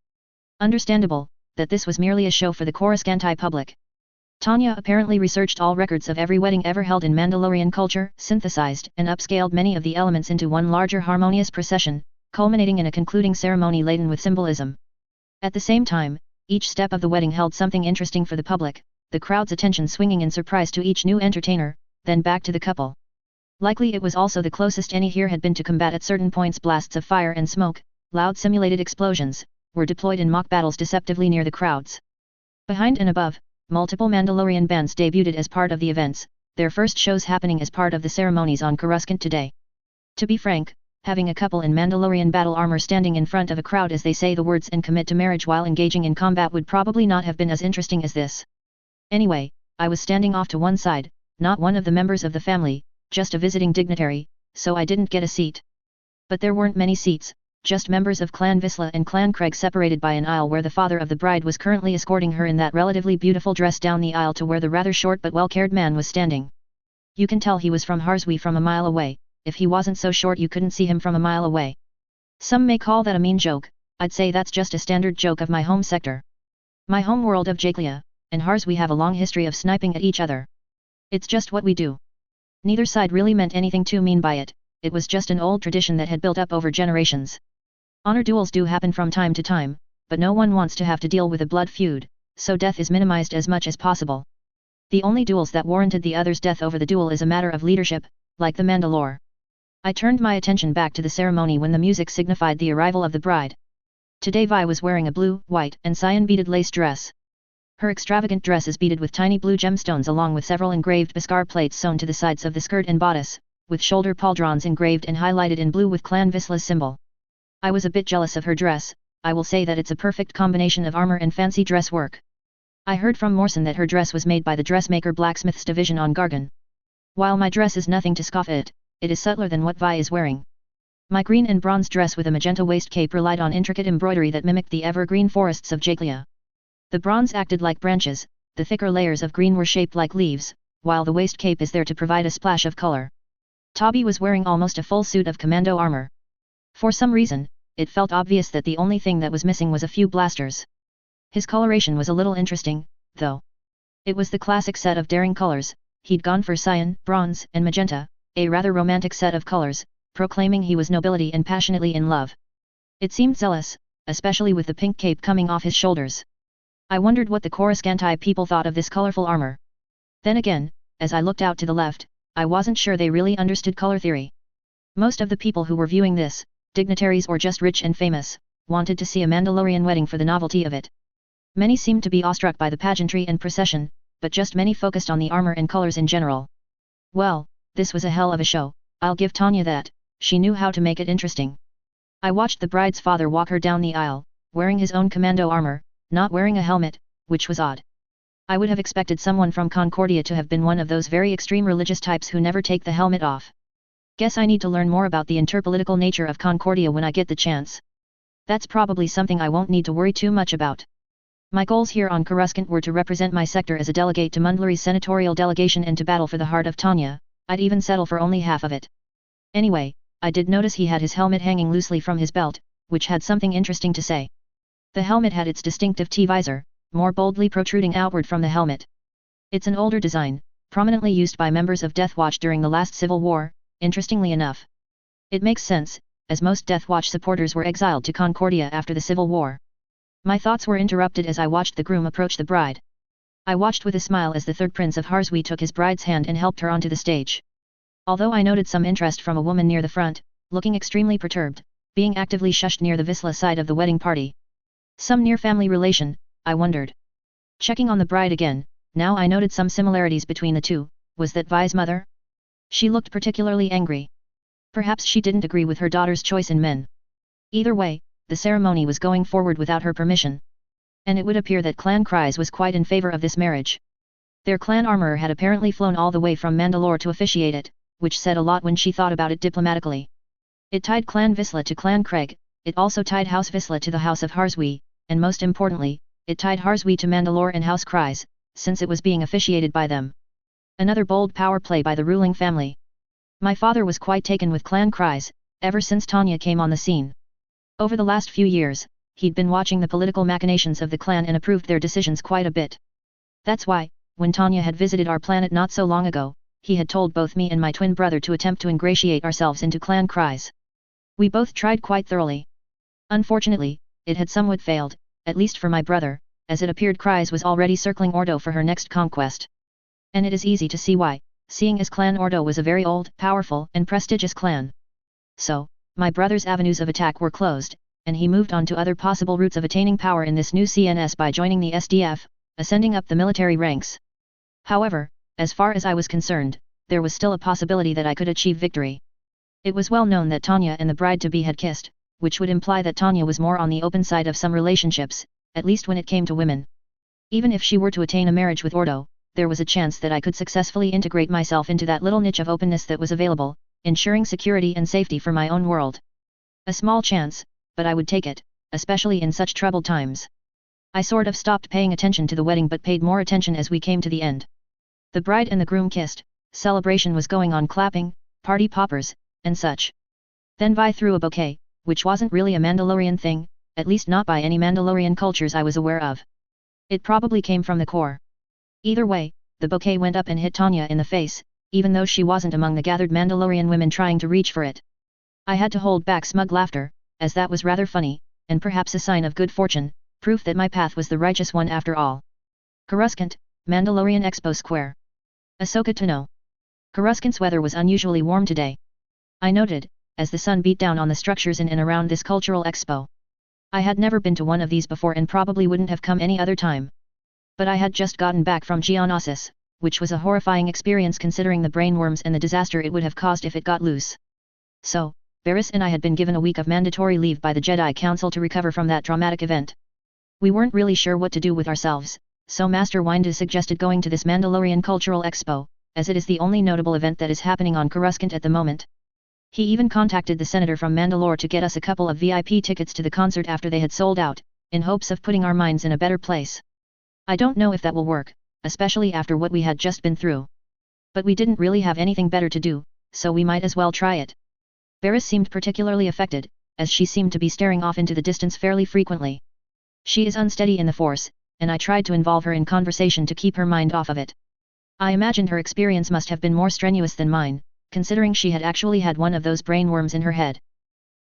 Speaker 1: Understandable, that this was merely a show for the Coruscanti public. Tanya apparently researched all records of every wedding ever held in Mandalorian culture, synthesized and upscaled many of the elements into one larger harmonious procession, culminating in a concluding ceremony laden with symbolism. At the same time, each step of the wedding held something interesting for the public, the crowd's attention swinging in surprise to each new entertainer, then back to the couple. Likely it was also the closest any here had been to combat at certain points. Blasts of fire and smoke, loud simulated explosions, were deployed in mock battles deceptively near the crowds. Behind and above, multiple Mandalorian bands debuted as part of the events, their first shows happening as part of the ceremonies on Coruscant today. To be frank, having a couple in Mandalorian battle armor standing in front of a crowd as they say the words and commit to marriage while engaging in combat would probably not have been as interesting as this. Anyway, I was standing off to one side, not one of the members of the family, just a visiting dignitary, so I didn't get a seat. But there weren't many seats, just members of Clan Vizsla and Clan Craig separated by an aisle where the father of the bride was currently escorting her in that relatively beautiful dress down the aisle to where the rather short but well-cared man was standing. You can tell he was from Harswi from a mile away. If he wasn't so short you couldn't see him from a mile away. Some may call that a mean joke, I'd say that's just a standard joke of my home sector. My home world of Jaklia and Harswi have a long history of sniping at each other. It's just what we do. Neither side really meant anything too mean by it, it was just an old tradition that had built up over generations. Honor duels do happen from time to time, but no one wants to have to deal with a blood feud, so death is minimized as much as possible. The only duels that warranted the other's death over the duel is a matter of leadership, like the Mandalore. I turned my attention back to the ceremony when the music signified the arrival of the bride. Today Vi was wearing a blue, white, and cyan beaded lace dress. Her extravagant dress is beaded with tiny blue gemstones along with several engraved Beskar plates sewn to the sides of the skirt and bodice, with shoulder pauldrons engraved and highlighted in blue with Clan Vizsla's symbol. I was a bit jealous of her dress. I will say that it's a perfect combination of armor and fancy dress work. I heard from Morrison that her dress was made by the dressmaker Blacksmith's division on Gargan. While my dress is nothing to scoff at, it is subtler than what Vi is wearing. My green and bronze dress with a magenta waist cape relied on intricate embroidery that mimicked the evergreen forests of Jaklia. The bronze acted like branches, the thicker layers of green were shaped like leaves, while the waist cape is there to provide a splash of color. Tabi was wearing almost a full suit of commando armor. For some reason, it felt obvious that the only thing that was missing was a few blasters. His coloration was a little interesting, though. It was the classic set of daring colors, he'd gone for cyan, bronze, and magenta, a rather romantic set of colors, proclaiming he was nobility and passionately in love. It seemed zealous, especially with the pink cape coming off his shoulders. I wondered what the Coruscanti people thought of this colorful armor. Then again, as I looked out to the left, I wasn't sure they really understood color theory. Most of the people who were viewing this, dignitaries or just rich and famous, wanted to see a Mandalorian wedding for the novelty of it. Many seemed to be awestruck by the pageantry and procession, but just many focused on the armor and colors in general. Well, this was a hell of a show, I'll give Tanya that, she knew how to make it interesting. I watched the bride's father walk her down the aisle, wearing his own commando armor, not wearing a helmet, which was odd. I would have expected someone from Concordia to have been one of those very extreme religious types who never take the helmet off. Guess I need to learn more about the interpolitical nature of Concordia when I get the chance. That's probably something I won't need to worry too much about. My goals here on Coruscant were to represent my sector as a delegate to Mandalore's senatorial delegation and to battle for the heart of Tanya. I'd even settle for only half of it. Anyway, I did notice he had his helmet hanging loosely from his belt, which had something interesting to say. The helmet had its distinctive T-visor, more boldly protruding outward from the helmet. It's an older design, prominently used by members of Death Watch during the last Civil War, interestingly enough. It makes sense, as most Death Watch supporters were exiled to Concordia after the Civil War. My thoughts were interrupted as I watched the groom approach the bride. I watched with a smile as the third prince of Harswi took his bride's hand and helped her onto the stage. Although I noted some interest from a woman near the front, looking extremely perturbed, being actively shushed near the Vizsla side of the wedding party. Some near family relation, I wondered. Checking on the bride again, now I noted some similarities between the two. Was that Vi's mother? She looked particularly angry. Perhaps she didn't agree with her daughter's choice in men. Either way, the ceremony was going forward without her permission. And it would appear that Clan Kryze was quite in favor of this marriage. Their clan armorer had apparently flown all the way from Mandalore to officiate it, which said a lot when she thought about it diplomatically. It tied Clan Vizsla to Clan Craig, it also tied House Vizsla to the House of Harswi, and most importantly, it tied Harswi to Mandalore and House Kryze, since it was being officiated by them. Another bold power play by the ruling family. My father was quite taken with Clan Kryze, ever since Tanya came on the scene. Over the last few years, he'd been watching the political machinations of the clan and approved their decisions quite a bit. That's why, when Tanya had visited our planet not so long ago, he had told both me and my twin brother to attempt to ingratiate ourselves into clan Kryze. We both tried quite thoroughly. Unfortunately, it had somewhat failed, at least for my brother, as it appeared Kryze was already circling Ordo for her next conquest. And it is easy to see why, seeing as Clan Ordo was a very old, powerful, and prestigious clan. So, my brother's avenues of attack were closed, and he moved on to other possible routes of attaining power in this new CNS by joining the SDF, ascending up the military ranks. However, as far as I was concerned, there was still a possibility that I could achieve victory. It was well known that Tanya and the bride-to-be had kissed, which would imply that Tanya was more on the open side of some relationships, at least when it came to women. Even if she were to attain a marriage with Ordo, there was a chance that I could successfully integrate myself into that little niche of openness that was available, ensuring security and safety for my own world. A small chance, but I would take it, especially in such troubled times. I sort of stopped paying attention to the wedding but paid more attention as we came to the end. The bride and the groom kissed, celebration was going on, clapping, party poppers, and such. Then Vi threw a bouquet, which wasn't really a Mandalorian thing, at least not by any Mandalorian cultures I was aware of. It probably came from the core. Either way, the bouquet went up and hit Tanya in the face, even though she wasn't among the gathered Mandalorian women trying to reach for it. I had to hold back smug laughter, as that was rather funny, and perhaps a sign of good fortune, proof that my path was the righteous one after all. Coruscant, Mandalorian Expo Square. Ahsoka Tano. Coruscant's weather was unusually warm today. I noted, as the sun beat down on the structures in and around this cultural expo. I had never been to one of these before and probably wouldn't have come any other time. But I had just gotten back from Geonosis, which was a horrifying experience considering the brainworms and the disaster it would have caused if it got loose. So, Varys and I had been given a week of mandatory leave by the Jedi Council to recover from that traumatic event. We weren't really sure what to do with ourselves, so Master Windu suggested going to this Mandalorian Cultural Expo, as it is the only notable event that is happening on Coruscant at the moment. He even contacted the senator from Mandalore to get us a couple of VIP tickets to the concert after they had sold out, in hopes of putting our minds in a better place. I don't know if that will work, especially after what we had just been through. But we didn't really have anything better to do, so we might as well try it. Varys seemed particularly affected, as she seemed to be staring off into the distance fairly frequently. She is unsteady in the Force, and I tried to involve her in conversation to keep her mind off of it. I imagined her experience must have been more strenuous than mine, considering she had actually had one of those brainworms in her head.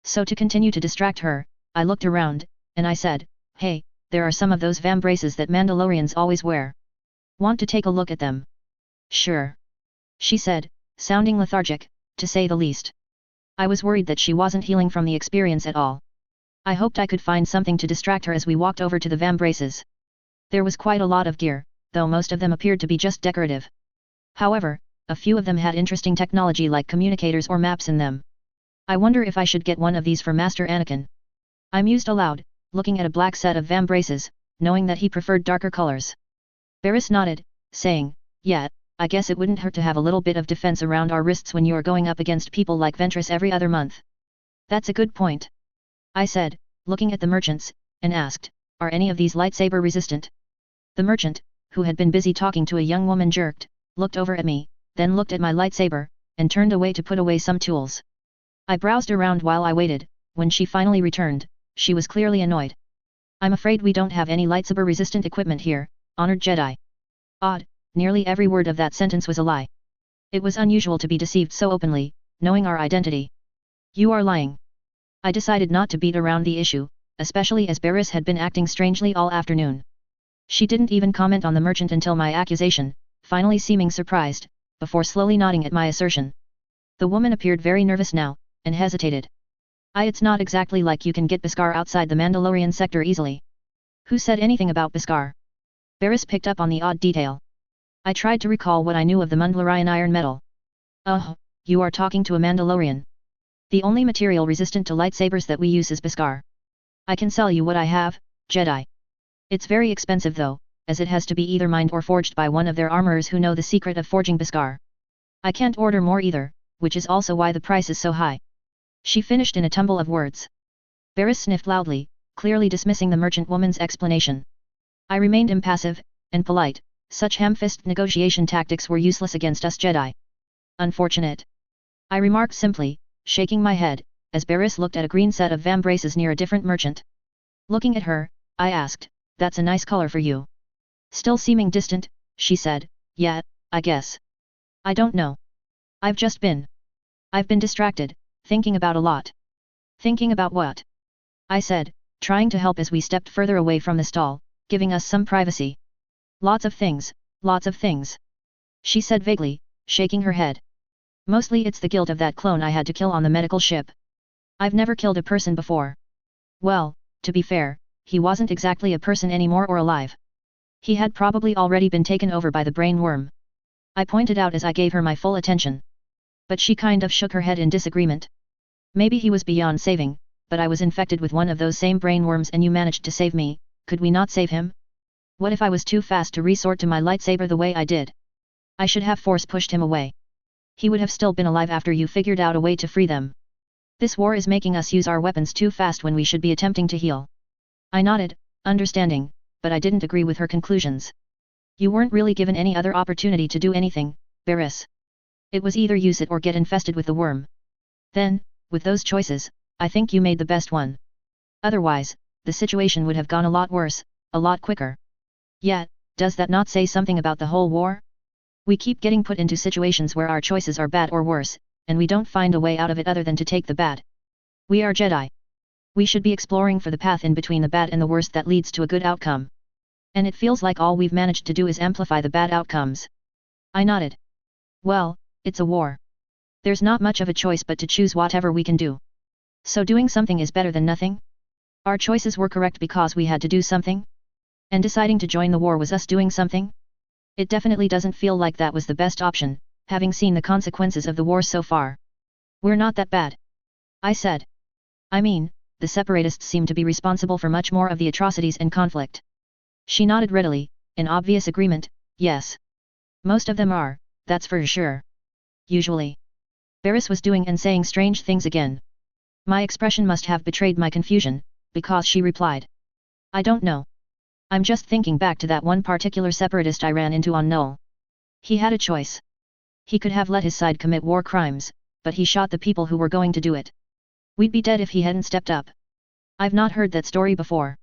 Speaker 1: So to continue to distract her, I looked around, and I said, "Hey, there are some of those vambraces that Mandalorians always wear. Want to take a look at them?" "Sure," she said, sounding lethargic, to say the least. I was worried that she wasn't healing from the experience at all. I hoped I could find something to distract her as we walked over to the vambraces. There was quite a lot of gear, though most of them appeared to be just decorative. However, a few of them had interesting technology like communicators or maps in them. I wonder if I should get one of these for Master Anakin. I mused aloud, looking at a black set of vambraces, knowing that he preferred darker colors. Varys nodded, saying, "Yeah, I guess it wouldn't hurt to have a little bit of defense around our wrists when you're going up against people like Ventress every other month." "That's a good point," I said, looking at the merchants, and asked, "Are any of these lightsaber resistant?" The merchant, who had been busy talking to a young woman, jerked, looked over at me, then looked at my lightsaber, and turned away to put away some tools. I browsed around while I waited. When she finally returned, she was clearly annoyed. "I'm afraid we don't have any lightsaber-resistant equipment here, honored Jedi." Odd, nearly every word of that sentence was a lie. It was unusual to be deceived so openly, knowing our identity. "You are lying." I decided not to beat around the issue, especially as Varys had been acting strangely all afternoon. She didn't even comment on the merchant until my accusation, finally seeming surprised, before slowly nodding at my assertion. The woman appeared very nervous now, and hesitated. "It's not exactly like you can get Beskar outside the Mandalorian sector easily." "Who said anything about Beskar?" Varys picked up on the odd detail. I tried to recall what I knew of the Mandalorian iron metal. "Oh, you are talking to a Mandalorian. The only material resistant to lightsabers that we use is Beskar. I can sell you what I have, Jedi. It's very expensive though, as it has to be either mined or forged by one of their armorers who know the secret of forging Beskar. I can't order more either, which is also why the price is so high." She finished in a tumble of words. Varys sniffed loudly, clearly dismissing the merchant woman's explanation. I remained impassive, and polite. Such ham-fisted negotiation tactics were useless against us Jedi. "Unfortunate," I remarked simply, shaking my head, as Barris looked at a green set of vambraces near a different merchant. Looking at her, I asked, "That's a nice color for you." Still seeming distant, she said, "Yeah, I guess. I don't know. I've been distracted, thinking about a lot." "Thinking about what?" I said, trying to help as we stepped further away from the stall, giving us some privacy. Lots of things," she said vaguely, shaking her head. "Mostly it's the guilt of that clone I had to kill on the medical ship. I've never killed a person before." Well, to be fair, he wasn't exactly a person anymore or alive. He had probably already been taken over by the brain worm. I pointed out as I gave her my full attention. But she kind of shook her head in disagreement. "Maybe he was beyond saving, but I was infected with one of those same brain worms and you managed to save me, could we not save him? What if I was too fast to resort to my lightsaber the way I did? I should have force pushed him away. He would have still been alive after you figured out a way to free them. This war is making us use our weapons too fast when we should be attempting to heal." I nodded, understanding, but I didn't agree with her conclusions. "You weren't really given any other opportunity to do anything, Barris. It was either use it or get infested with the worm. Then, with those choices, I think you made the best one. Otherwise, the situation would have gone a lot worse, a lot quicker." "Yet, does that not say something about the whole war? We keep getting put into situations where our choices are bad or worse, and we don't find a way out of it other than to take the bad. We are Jedi. We should be exploring for the path in between the bad and the worst that leads to a good outcome. And it feels like all we've managed to do is amplify the bad outcomes." I nodded. "Well, it's a war. There's not much of a choice but to choose whatever we can do. So doing something is better than nothing? Our choices were correct because we had to do something? And deciding to join the war was us doing something? It definitely doesn't feel like that was the best option, having seen the consequences of the war so far. We're not that bad," I said. "I mean, the separatists seem to be responsible for much more of the atrocities and conflict." She nodded readily, in obvious agreement, "Yes. Most of them are, that's for sure. Usually." Barris was doing and saying strange things again. My expression must have betrayed my confusion, because she replied. "I don't know. I'm just thinking back to that one particular separatist I ran into on Null. He had a choice. He could have let his side commit war crimes, but he shot the people who were going to do it. We'd be dead if he hadn't stepped up. I've not heard that story before.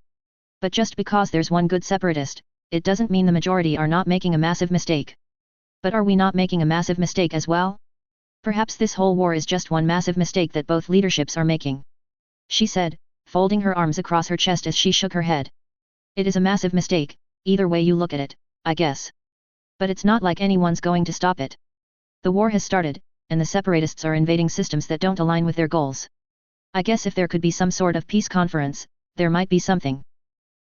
Speaker 1: But just because there's one good separatist, it doesn't mean the majority are not making a massive mistake. But are we not making a massive mistake as well? Perhaps this whole war is just one massive mistake that both leaderships are making," she said, folding her arms across her chest as she shook her head. "It is a massive mistake, either way you look at it, I guess. But it's not like anyone's going to stop it. The war has started, and the separatists are invading systems that don't align with their goals. I guess if there could be some sort of peace conference, there might be something.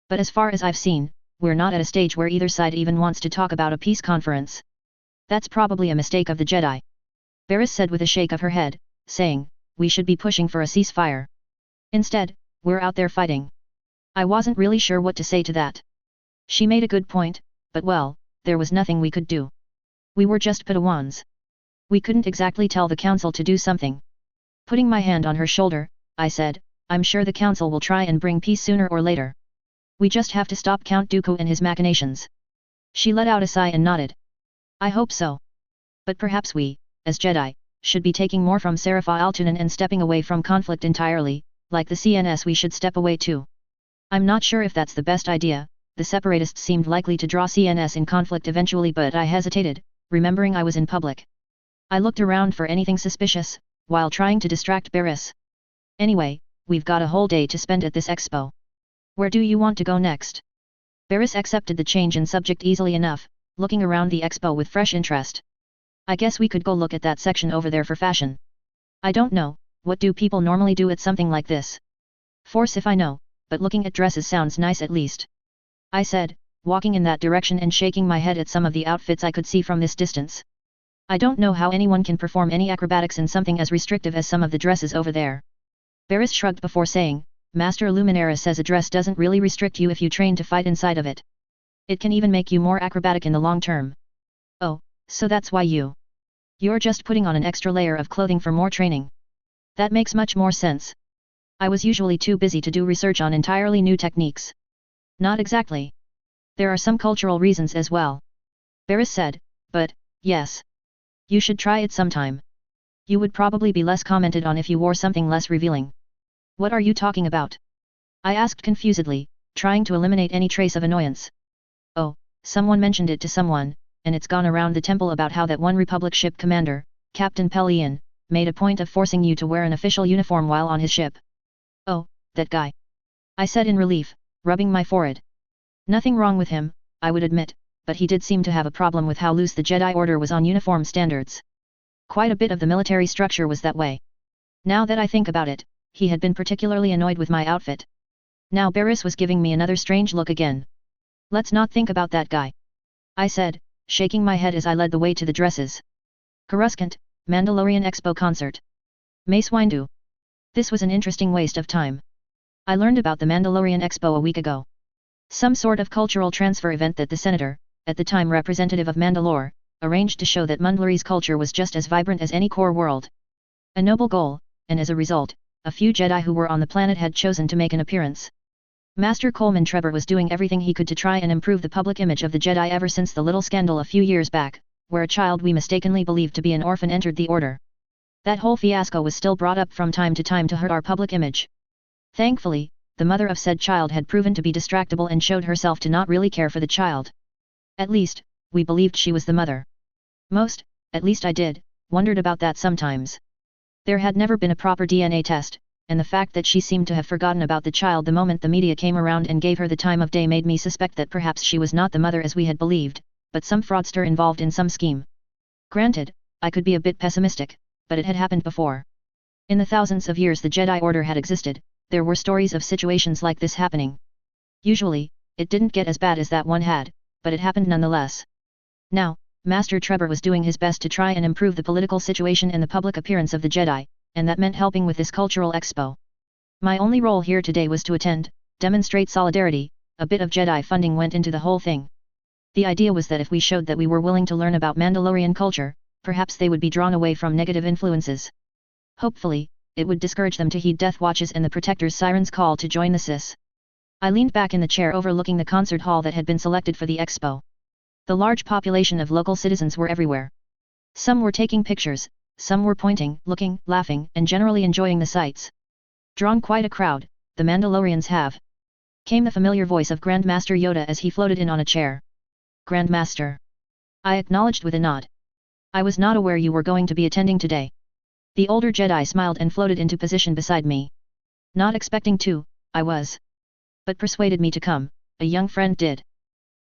Speaker 1: But as far as I've seen, we're not at a stage where either side even wants to talk about a peace conference. That's probably a mistake of the Jedi," Barris said with a shake of her head, saying, "We should be pushing for a ceasefire. Instead, we're out there fighting." I wasn't really sure what to say to that. She made a good point, but well, there was nothing we could do. We were just Padawans. We couldn't exactly tell the council to do something. Putting my hand on her shoulder, I said, "I'm sure the council will try and bring peace sooner or later. We just have to stop Count Dooku and his machinations." She let out a sigh and nodded. "I hope so. But perhaps we, as Jedi, should be taking more from Serapha Altunen and stepping away from conflict entirely, like the CNS we should step away too." I'm not sure if that's the best idea. The separatists seemed likely to draw CNS in conflict eventually, but I hesitated, remembering I was in public. I looked around for anything suspicious, while trying to distract Barris. "Anyway, we've got a whole day to spend at this expo. Where do you want to go next?" Barris accepted the change in subject easily enough, looking around the expo with fresh interest. "I guess we could go look at that section over there for fashion. I don't know, what do people normally do at something like this? Force if I know, but looking at dresses sounds nice at least," I said, walking in that direction and shaking my head at some of the outfits I could see from this distance. I don't know how anyone can perform any acrobatics in something as restrictive as some of the dresses over there. Barris shrugged before saying, "Master Luminara says a dress doesn't really restrict you if you train to fight inside of it. It can even make you more acrobatic in the long term." "Oh, so that's why you're just putting on an extra layer of clothing for more training. That makes much more sense. I was usually too busy to do research on entirely new techniques." "Not exactly. There are some cultural reasons as well," Barris said, "but, yes. You should try it sometime. You would probably be less commented on if you wore something less revealing. What are you talking about? I asked confusedly, trying to eliminate any trace of annoyance. Oh, someone mentioned it to someone, and it's gone around the temple about how that one Republic ship commander, Captain Pelion, made a point of forcing you to wear an official uniform while on his ship. Oh, that guy. I said in relief, rubbing my forehead. Nothing wrong with him, I would admit, but he did seem to have a problem with how loose the Jedi Order was on uniform standards. Quite a bit of the military structure was that way. Now that I think about it, he had been particularly annoyed with my outfit. Now Barriss was giving me another strange look again. Let's not think about that guy, I said, shaking my head as I led the way to the dresses. Coruscant, Mandalorian Expo Concert. Mace Windu. This was an interesting waste of time. I learned about the Mandalorian Expo a week ago. Some sort of cultural transfer event that the senator, at the time representative of Mandalore, arranged to show that Mandalore's culture was just as vibrant as any core world. A noble goal, and as a result, a few Jedi who were on the planet had chosen to make an appearance. Master Coleman Trevor was doing everything he could to try and improve the public image of the Jedi ever since the little scandal a few years back, where a child we mistakenly believed to be an orphan entered the order. That whole fiasco was still brought up from time to time to hurt our public image. Thankfully, the mother of said child had proven to be distractible and showed herself to not really care for the child. At least, we believed she was the mother. At least I did, wondered about that sometimes. There had never been a proper DNA test, and the fact that she seemed to have forgotten about the child the moment the media came around and gave her the time of day made me suspect that perhaps she was not the mother as we had believed, but some fraudster involved in some scheme. Granted, I could be a bit pessimistic, but it had happened before. In the thousands of years the Jedi Order had existed, there were stories of situations like this happening. Usually, it didn't get as bad as that one had, but it happened nonetheless. Now, Master Trevor was doing his best to try and improve the political situation and the public appearance of the Jedi, and that meant helping with this cultural expo. My only role here today was to attend, demonstrate solidarity. A bit of Jedi funding went into the whole thing. The idea was that if we showed that we were willing to learn about Mandalorian culture, perhaps they would be drawn away from negative influences. Hopefully, it would discourage them to heed Death Watch's and the Protector's sirens' call to join the Sis. I leaned back in the chair overlooking the concert hall that had been selected for the expo. The large population of local citizens were everywhere. Some were taking pictures, some were pointing, looking, laughing, and generally enjoying the sights. Drawn quite a crowd, the Mandalorians have. Came the familiar voice of Grandmaster Yoda as he floated in on a chair. Grandmaster. I acknowledged with a nod. I was not aware you were going to be attending today. The older Jedi smiled and floated into position beside me. Not expecting to, I was. But persuaded me to come, a young friend did.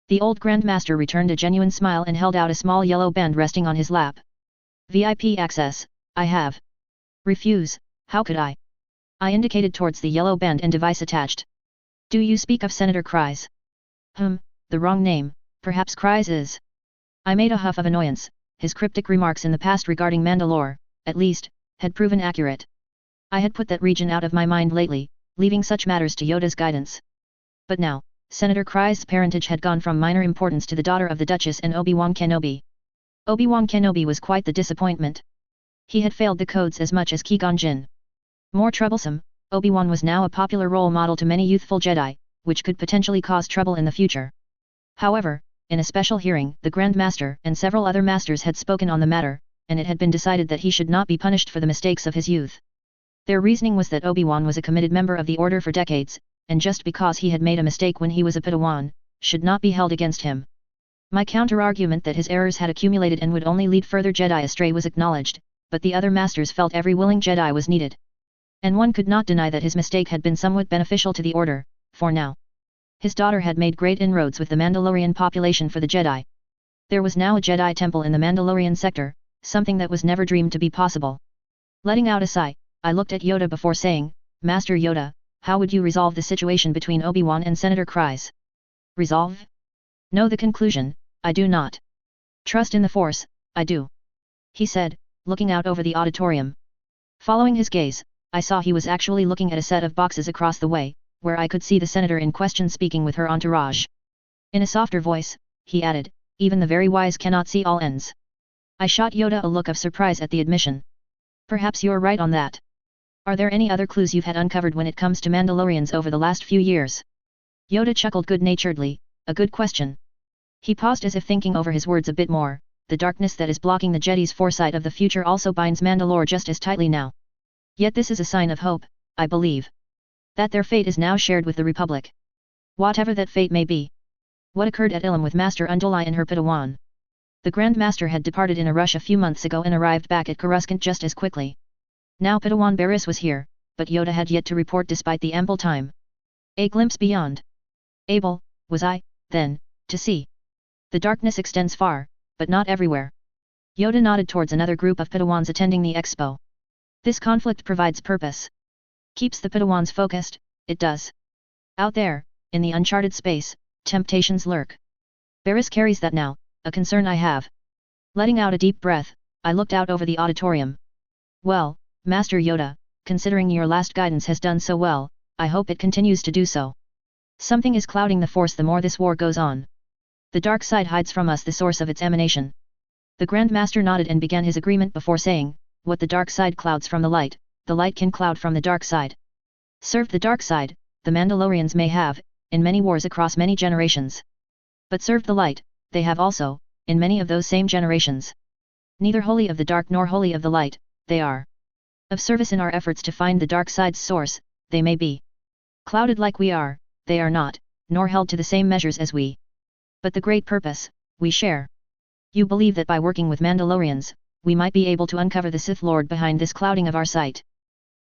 Speaker 1: The old Grandmaster returned a genuine smile and held out a small yellow band resting on his lap. VIP access, I have. Refuse, how could I? I indicated towards the yellow band and device attached. Do you speak of Senator Kryze? The wrong name, perhaps Kryze is. I made a huff of annoyance. His cryptic remarks in the past regarding Mandalore, at least, had proven accurate. I had put that region out of my mind lately, leaving such matters to Yoda's guidance. But now, Senator Kryze's parentage had gone from minor importance to the daughter of the Duchess and Obi-Wan Kenobi. Obi-Wan Kenobi was quite the disappointment. He had failed the codes as much as Qui-Gon Jinn. More troublesome, Obi-Wan was now a popular role model to many youthful Jedi, which could potentially cause trouble in the future. However, in a special hearing, the Grand Master and several other masters had spoken on the matter, and it had been decided that he should not be punished for the mistakes of his youth. Their reasoning was that Obi-Wan was a committed member of the Order for decades, and just because he had made a mistake when he was a Padawan, should not be held against him. My counter-argument that his errors had accumulated and would only lead further Jedi astray was acknowledged, but the other masters felt every willing Jedi was needed. And one could not deny that his mistake had been somewhat beneficial to the Order, for now. His daughter had made great inroads with the Mandalorian population for the Jedi. There was now a Jedi temple in the Mandalorian sector, something that was never dreamed to be possible. Letting out a sigh, I looked at Yoda before saying, Master Yoda, how would you resolve the situation between Obi-Wan and Senator Kryze? Resolve? Know the conclusion, I do not. Trust in the Force, I do. He said, looking out over the auditorium. Following his gaze, I saw he was actually looking at a set of boxes across the way, where I could see the senator in question speaking with her entourage. In a softer voice, he added, even the very wise cannot see all ends. I shot Yoda a look of surprise at the admission. Perhaps you're right on that. Are there any other clues you've had uncovered when it comes to Mandalorians over the last few years? Yoda chuckled good-naturedly, a good question. He paused as if thinking over his words a bit more, the darkness that is blocking the Jedi's foresight of the future also binds Mandalore just as tightly now. Yet this is a sign of hope, I believe. That their fate is now shared with the Republic. Whatever that fate may be. What occurred at Ilum with Master Unduli and her Padawan? The Grand Master had departed in a rush a few months ago and arrived back at Coruscant just as quickly. Now Padawan Barriss was here, but Yoda had yet to report despite the ample time. A glimpse beyond. Able, was I, then, to see. The darkness extends far, but not everywhere. Yoda nodded towards another group of Padawans attending the expo. This conflict provides purpose. Keeps the Padawans focused, it does. Out there, in the uncharted space, temptations lurk. Barriss carries that now, a concern I have. Letting out a deep breath, I looked out over the auditorium. Well, Master Yoda, considering your last guidance has done so well, I hope it continues to do so. Something is clouding the Force the more this war goes on. The dark side hides from us the source of its emanation. The Grand Master nodded and began his agreement before saying, what the dark side clouds from the light can cloud from the dark side. Served the dark side, the Mandalorians may have, in many wars across many generations. But served the light, they have also, in many of those same generations. Neither wholly of the dark nor wholly of the light, they are. Of service in our efforts to find the dark side's source, they may be. Clouded like we are, they are not, nor held to the same measures as we. But the great purpose, we share. You believe that by working with Mandalorians, we might be able to uncover the Sith Lord behind this clouding of our sight?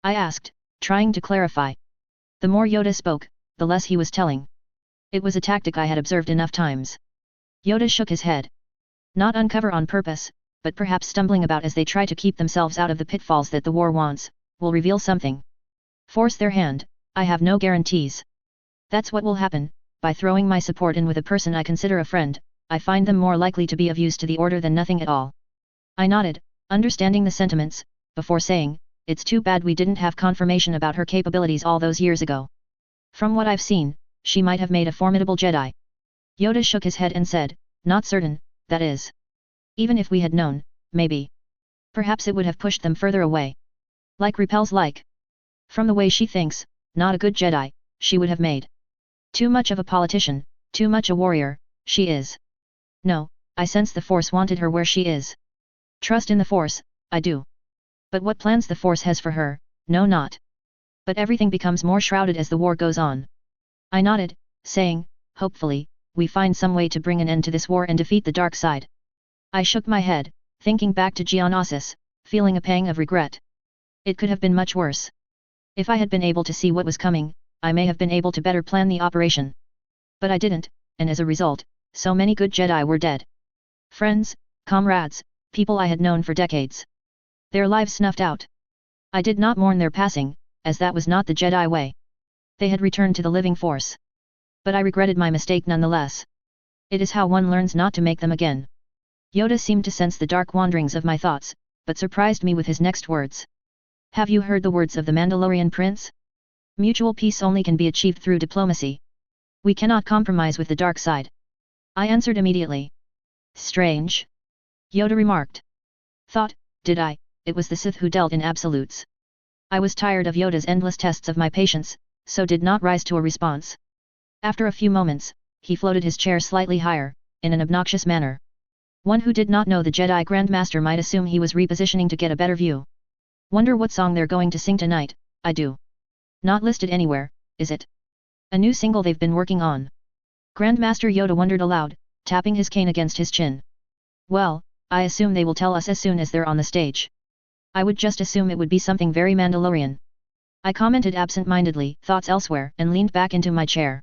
Speaker 1: I asked, trying to clarify. The more Yoda spoke, the less he was telling. It was a tactic I had observed enough times. Yoda shook his head. Not uncover on purpose, but perhaps stumbling about as they try to keep themselves out of the pitfalls that the war wants, will reveal something. Force their hand, I have no guarantees. That's what will happen, by throwing my support in with a person I consider a friend, I find them more likely to be of use to the Order than nothing at all. I nodded, understanding the sentiments, before saying, it's too bad we didn't have confirmation about her capabilities all those years ago. From what I've seen, she might have made a formidable Jedi. Yoda shook his head and said, not certain, that is. Even if we had known, maybe. Perhaps it would have pushed them further away. Like repels like. From the way she thinks, not a good Jedi, she would have made. Too much of a politician, too much a warrior, she is. No, I sense the Force wanted her where she is. Trust in the Force, I do. But what plans the Force has for her, no not. But everything becomes more shrouded as the war goes on. I nodded, saying, hopefully, we find some way to bring an end to this war and defeat the dark side. I shook my head, thinking back to Geonosis, feeling a pang of regret. It could have been much worse. If I had been able to see what was coming, I may have been able to better plan the operation. But I didn't, and as a result, so many good Jedi were dead. Friends, comrades, people I had known for decades. Their lives snuffed out. I did not mourn their passing, as that was not the Jedi way. They had returned to the living Force. But I regretted my mistake nonetheless. It is how one learns not to make them again. Yoda seemed to sense the dark wanderings of my thoughts, but surprised me with his next words. Have you heard the words of the Mandalorian prince? Mutual peace only can be achieved through diplomacy. We cannot compromise with the dark side. I answered immediately. Strange. Yoda remarked. Thought, did I, it was the Sith who dealt in absolutes. I was tired of Yoda's endless tests of my patience, so did not rise to a response. After a few moments, he floated his chair slightly higher, in an obnoxious manner. One who did not know the Jedi Grand Master might assume he was repositioning to get a better view. Wonder what song they're going to sing tonight, I do. Not listed anywhere, is it? A new single they've been working on. Grandmaster Yoda wondered aloud, tapping his cane against his chin. Well, I assume they will tell us as soon as they're on the stage. I would just assume it would be something very Mandalorian. I commented absent-mindedly, thoughts elsewhere, and leaned back into my chair.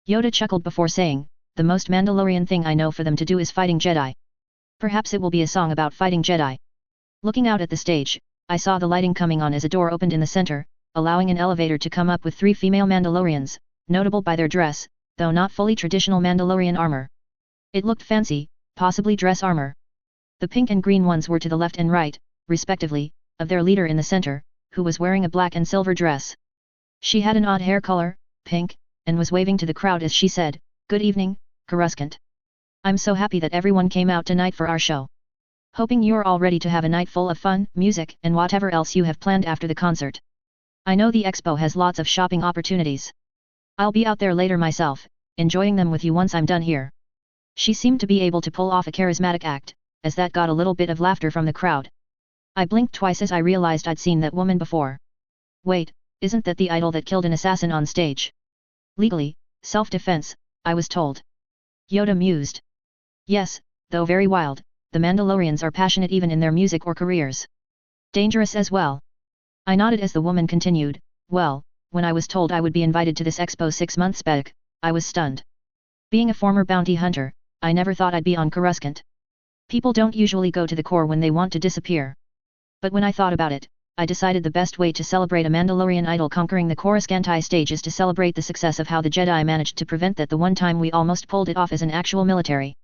Speaker 1: Yoda chuckled before saying, the most Mandalorian thing I know for them to do is fighting Jedi. Perhaps it will be a song about fighting Jedi. Looking out at the stage, I saw the lighting coming on as a door opened in the center, allowing an elevator to come up with 3 female Mandalorians, notable by their dress, though not fully traditional Mandalorian armor. It looked fancy, possibly dress armor. The pink and green ones were to the left and right, respectively, of their leader in the center, who was wearing a black and silver dress. She had an odd hair color, pink, and was waving to the crowd as she said, "Good evening, Coruscant. I'm so happy that everyone came out tonight for our show. Hoping you're all ready to have a night full of fun, music, and whatever else you have planned after the concert. I know the expo has lots of shopping opportunities. I'll be out there later myself, enjoying them with you once I'm done here." She seemed to be able to pull off a charismatic act, as that got a little bit of laughter from the crowd. I blinked twice as I realized I'd seen that woman before. Wait, isn't that the idol that killed an assassin on stage? Legally, self-defense, I was told. Yoda mused. Yes, though very wild, the Mandalorians are passionate even in their music or careers. Dangerous as well. I nodded as the woman continued, well, when I was told I would be invited to this expo 6 months back, I was stunned. Being a former bounty hunter, I never thought I'd be on Coruscant. People don't usually go to the core when they want to disappear. But when I thought about it, I decided the best way to celebrate a Mandalorian idol conquering the Coruscanti stage is to celebrate the success of how the Jedi managed to prevent that the one time we almost pulled it off as an actual military.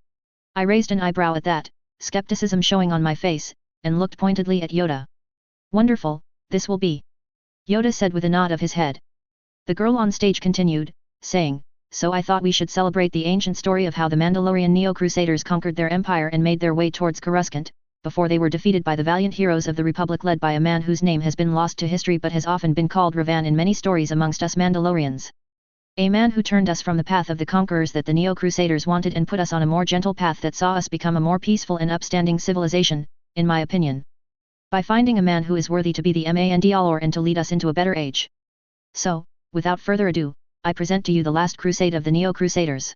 Speaker 1: I raised an eyebrow at that, skepticism showing on my face, and looked pointedly at Yoda. Wonderful, this will be. Yoda said with a nod of his head. The girl on stage continued, saying, so I thought we should celebrate the ancient story of how the Mandalorian Neo-Crusaders conquered their empire and made their way towards Coruscant, before they were defeated by the valiant heroes of the Republic led by a man whose name has been lost to history but has often been called Revan in many stories amongst us Mandalorians. A man who turned us from the path of the conquerors that the Neo-Crusaders wanted and put us on a more gentle path that saw us become a more peaceful and upstanding civilization, in my opinion. By finding a man who is worthy to be the Mandalore and to lead us into a better age. So, without further ado, I present to you the last crusade of the Neo-Crusaders.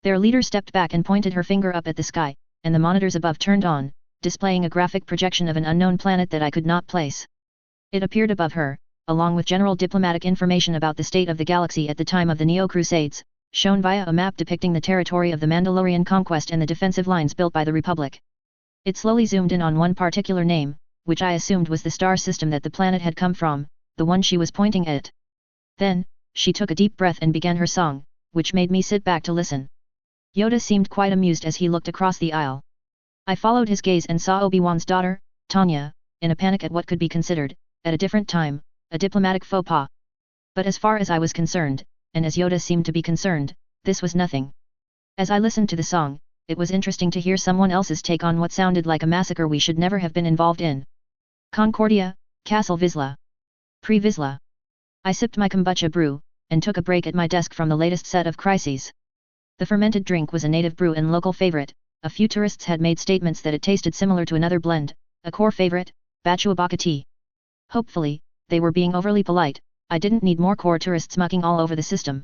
Speaker 1: Their leader stepped back and pointed her finger up at the sky, and the monitors above turned on, displaying a graphic projection of an unknown planet that I could not place. It appeared above her, along with general diplomatic information about the state of the galaxy at the time of the Neo-Crusades, shown via a map depicting the territory of the Mandalorian conquest and the defensive lines built by the Republic. It slowly zoomed in on one particular name, which I assumed was the star system that the planet had come from, the one she was pointing at. Then, she took a deep breath and began her song, which made me sit back to listen. Yoda seemed quite amused as he looked across the aisle. I followed his gaze and saw Obi-Wan's daughter, Tanya, in a panic at what could be considered, at a different time, a diplomatic faux pas. But as far as I was concerned, and as Yoda seemed to be concerned, this was nothing. As I listened to the song, it was interesting to hear someone else's take on what sounded like a massacre we should never have been involved in. Concordia, Castle Vizsla. Pre-Vizsla. I sipped my kombucha brew, and took a break at my desk from the latest set of crises. The fermented drink was a native brew and local favorite. A few tourists had made statements that it tasted similar to another blend, a core favorite, Bachuabaka tea. Hopefully, they were being overly polite. I didn't need more core tourists mucking all over the system.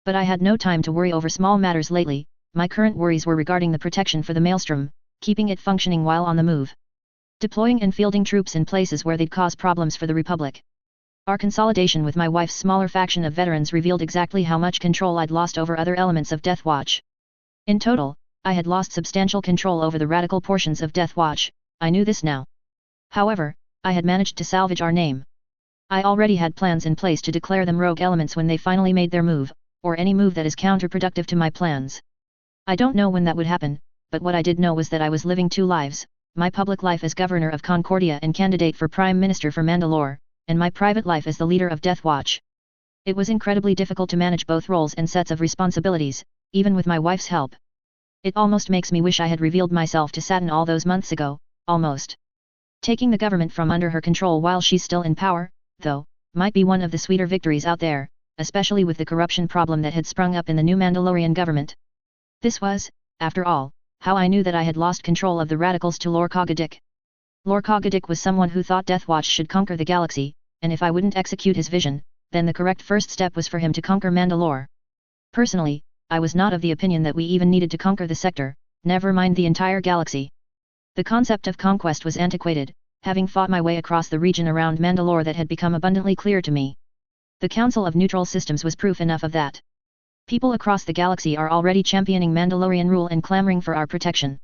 Speaker 1: But I had no time to worry over small matters lately. My current worries were regarding the protection for the Maelstrom, keeping it functioning while on the move. Deploying and fielding troops in places where they'd cause problems for the Republic. Our consolidation with my wife's smaller faction of veterans revealed exactly how much control I'd lost over other elements of Death Watch. In total, I had lost substantial control over the radical portions of Death Watch. I knew this now. However, I had managed to salvage our name. I already had plans in place to declare them rogue elements when they finally made their move, or any move that is counterproductive to my plans. I don't know when that would happen, but what I did know was that I was living two lives, my public life as governor of Concordia and candidate for Prime Minister for Mandalore, and my private life as the leader of Death Watch. It was incredibly difficult to manage both roles and sets of responsibilities, even with my wife's help. It almost makes me wish I had revealed myself to Saturn all those months ago, almost. Taking the government from under her control while she's still in power, though, might be one of the sweeter victories out there, especially with the corruption problem that had sprung up in the new Mandalorian government. This was, after all, how I knew that I had lost control of the radicals to Lord Cogadic. Lord Cogadic was someone who thought Death Watch should conquer the galaxy, and if I wouldn't execute his vision, then the correct first step was for him to conquer Mandalore. Personally, I was not of the opinion that we even needed to conquer the sector, never mind the entire galaxy. The concept of conquest was antiquated, having fought my way across the region around Mandalore that had become abundantly clear to me. The Council of Neutral Systems was proof enough of that. People across the galaxy are already championing Mandalorian rule and clamoring for our protection.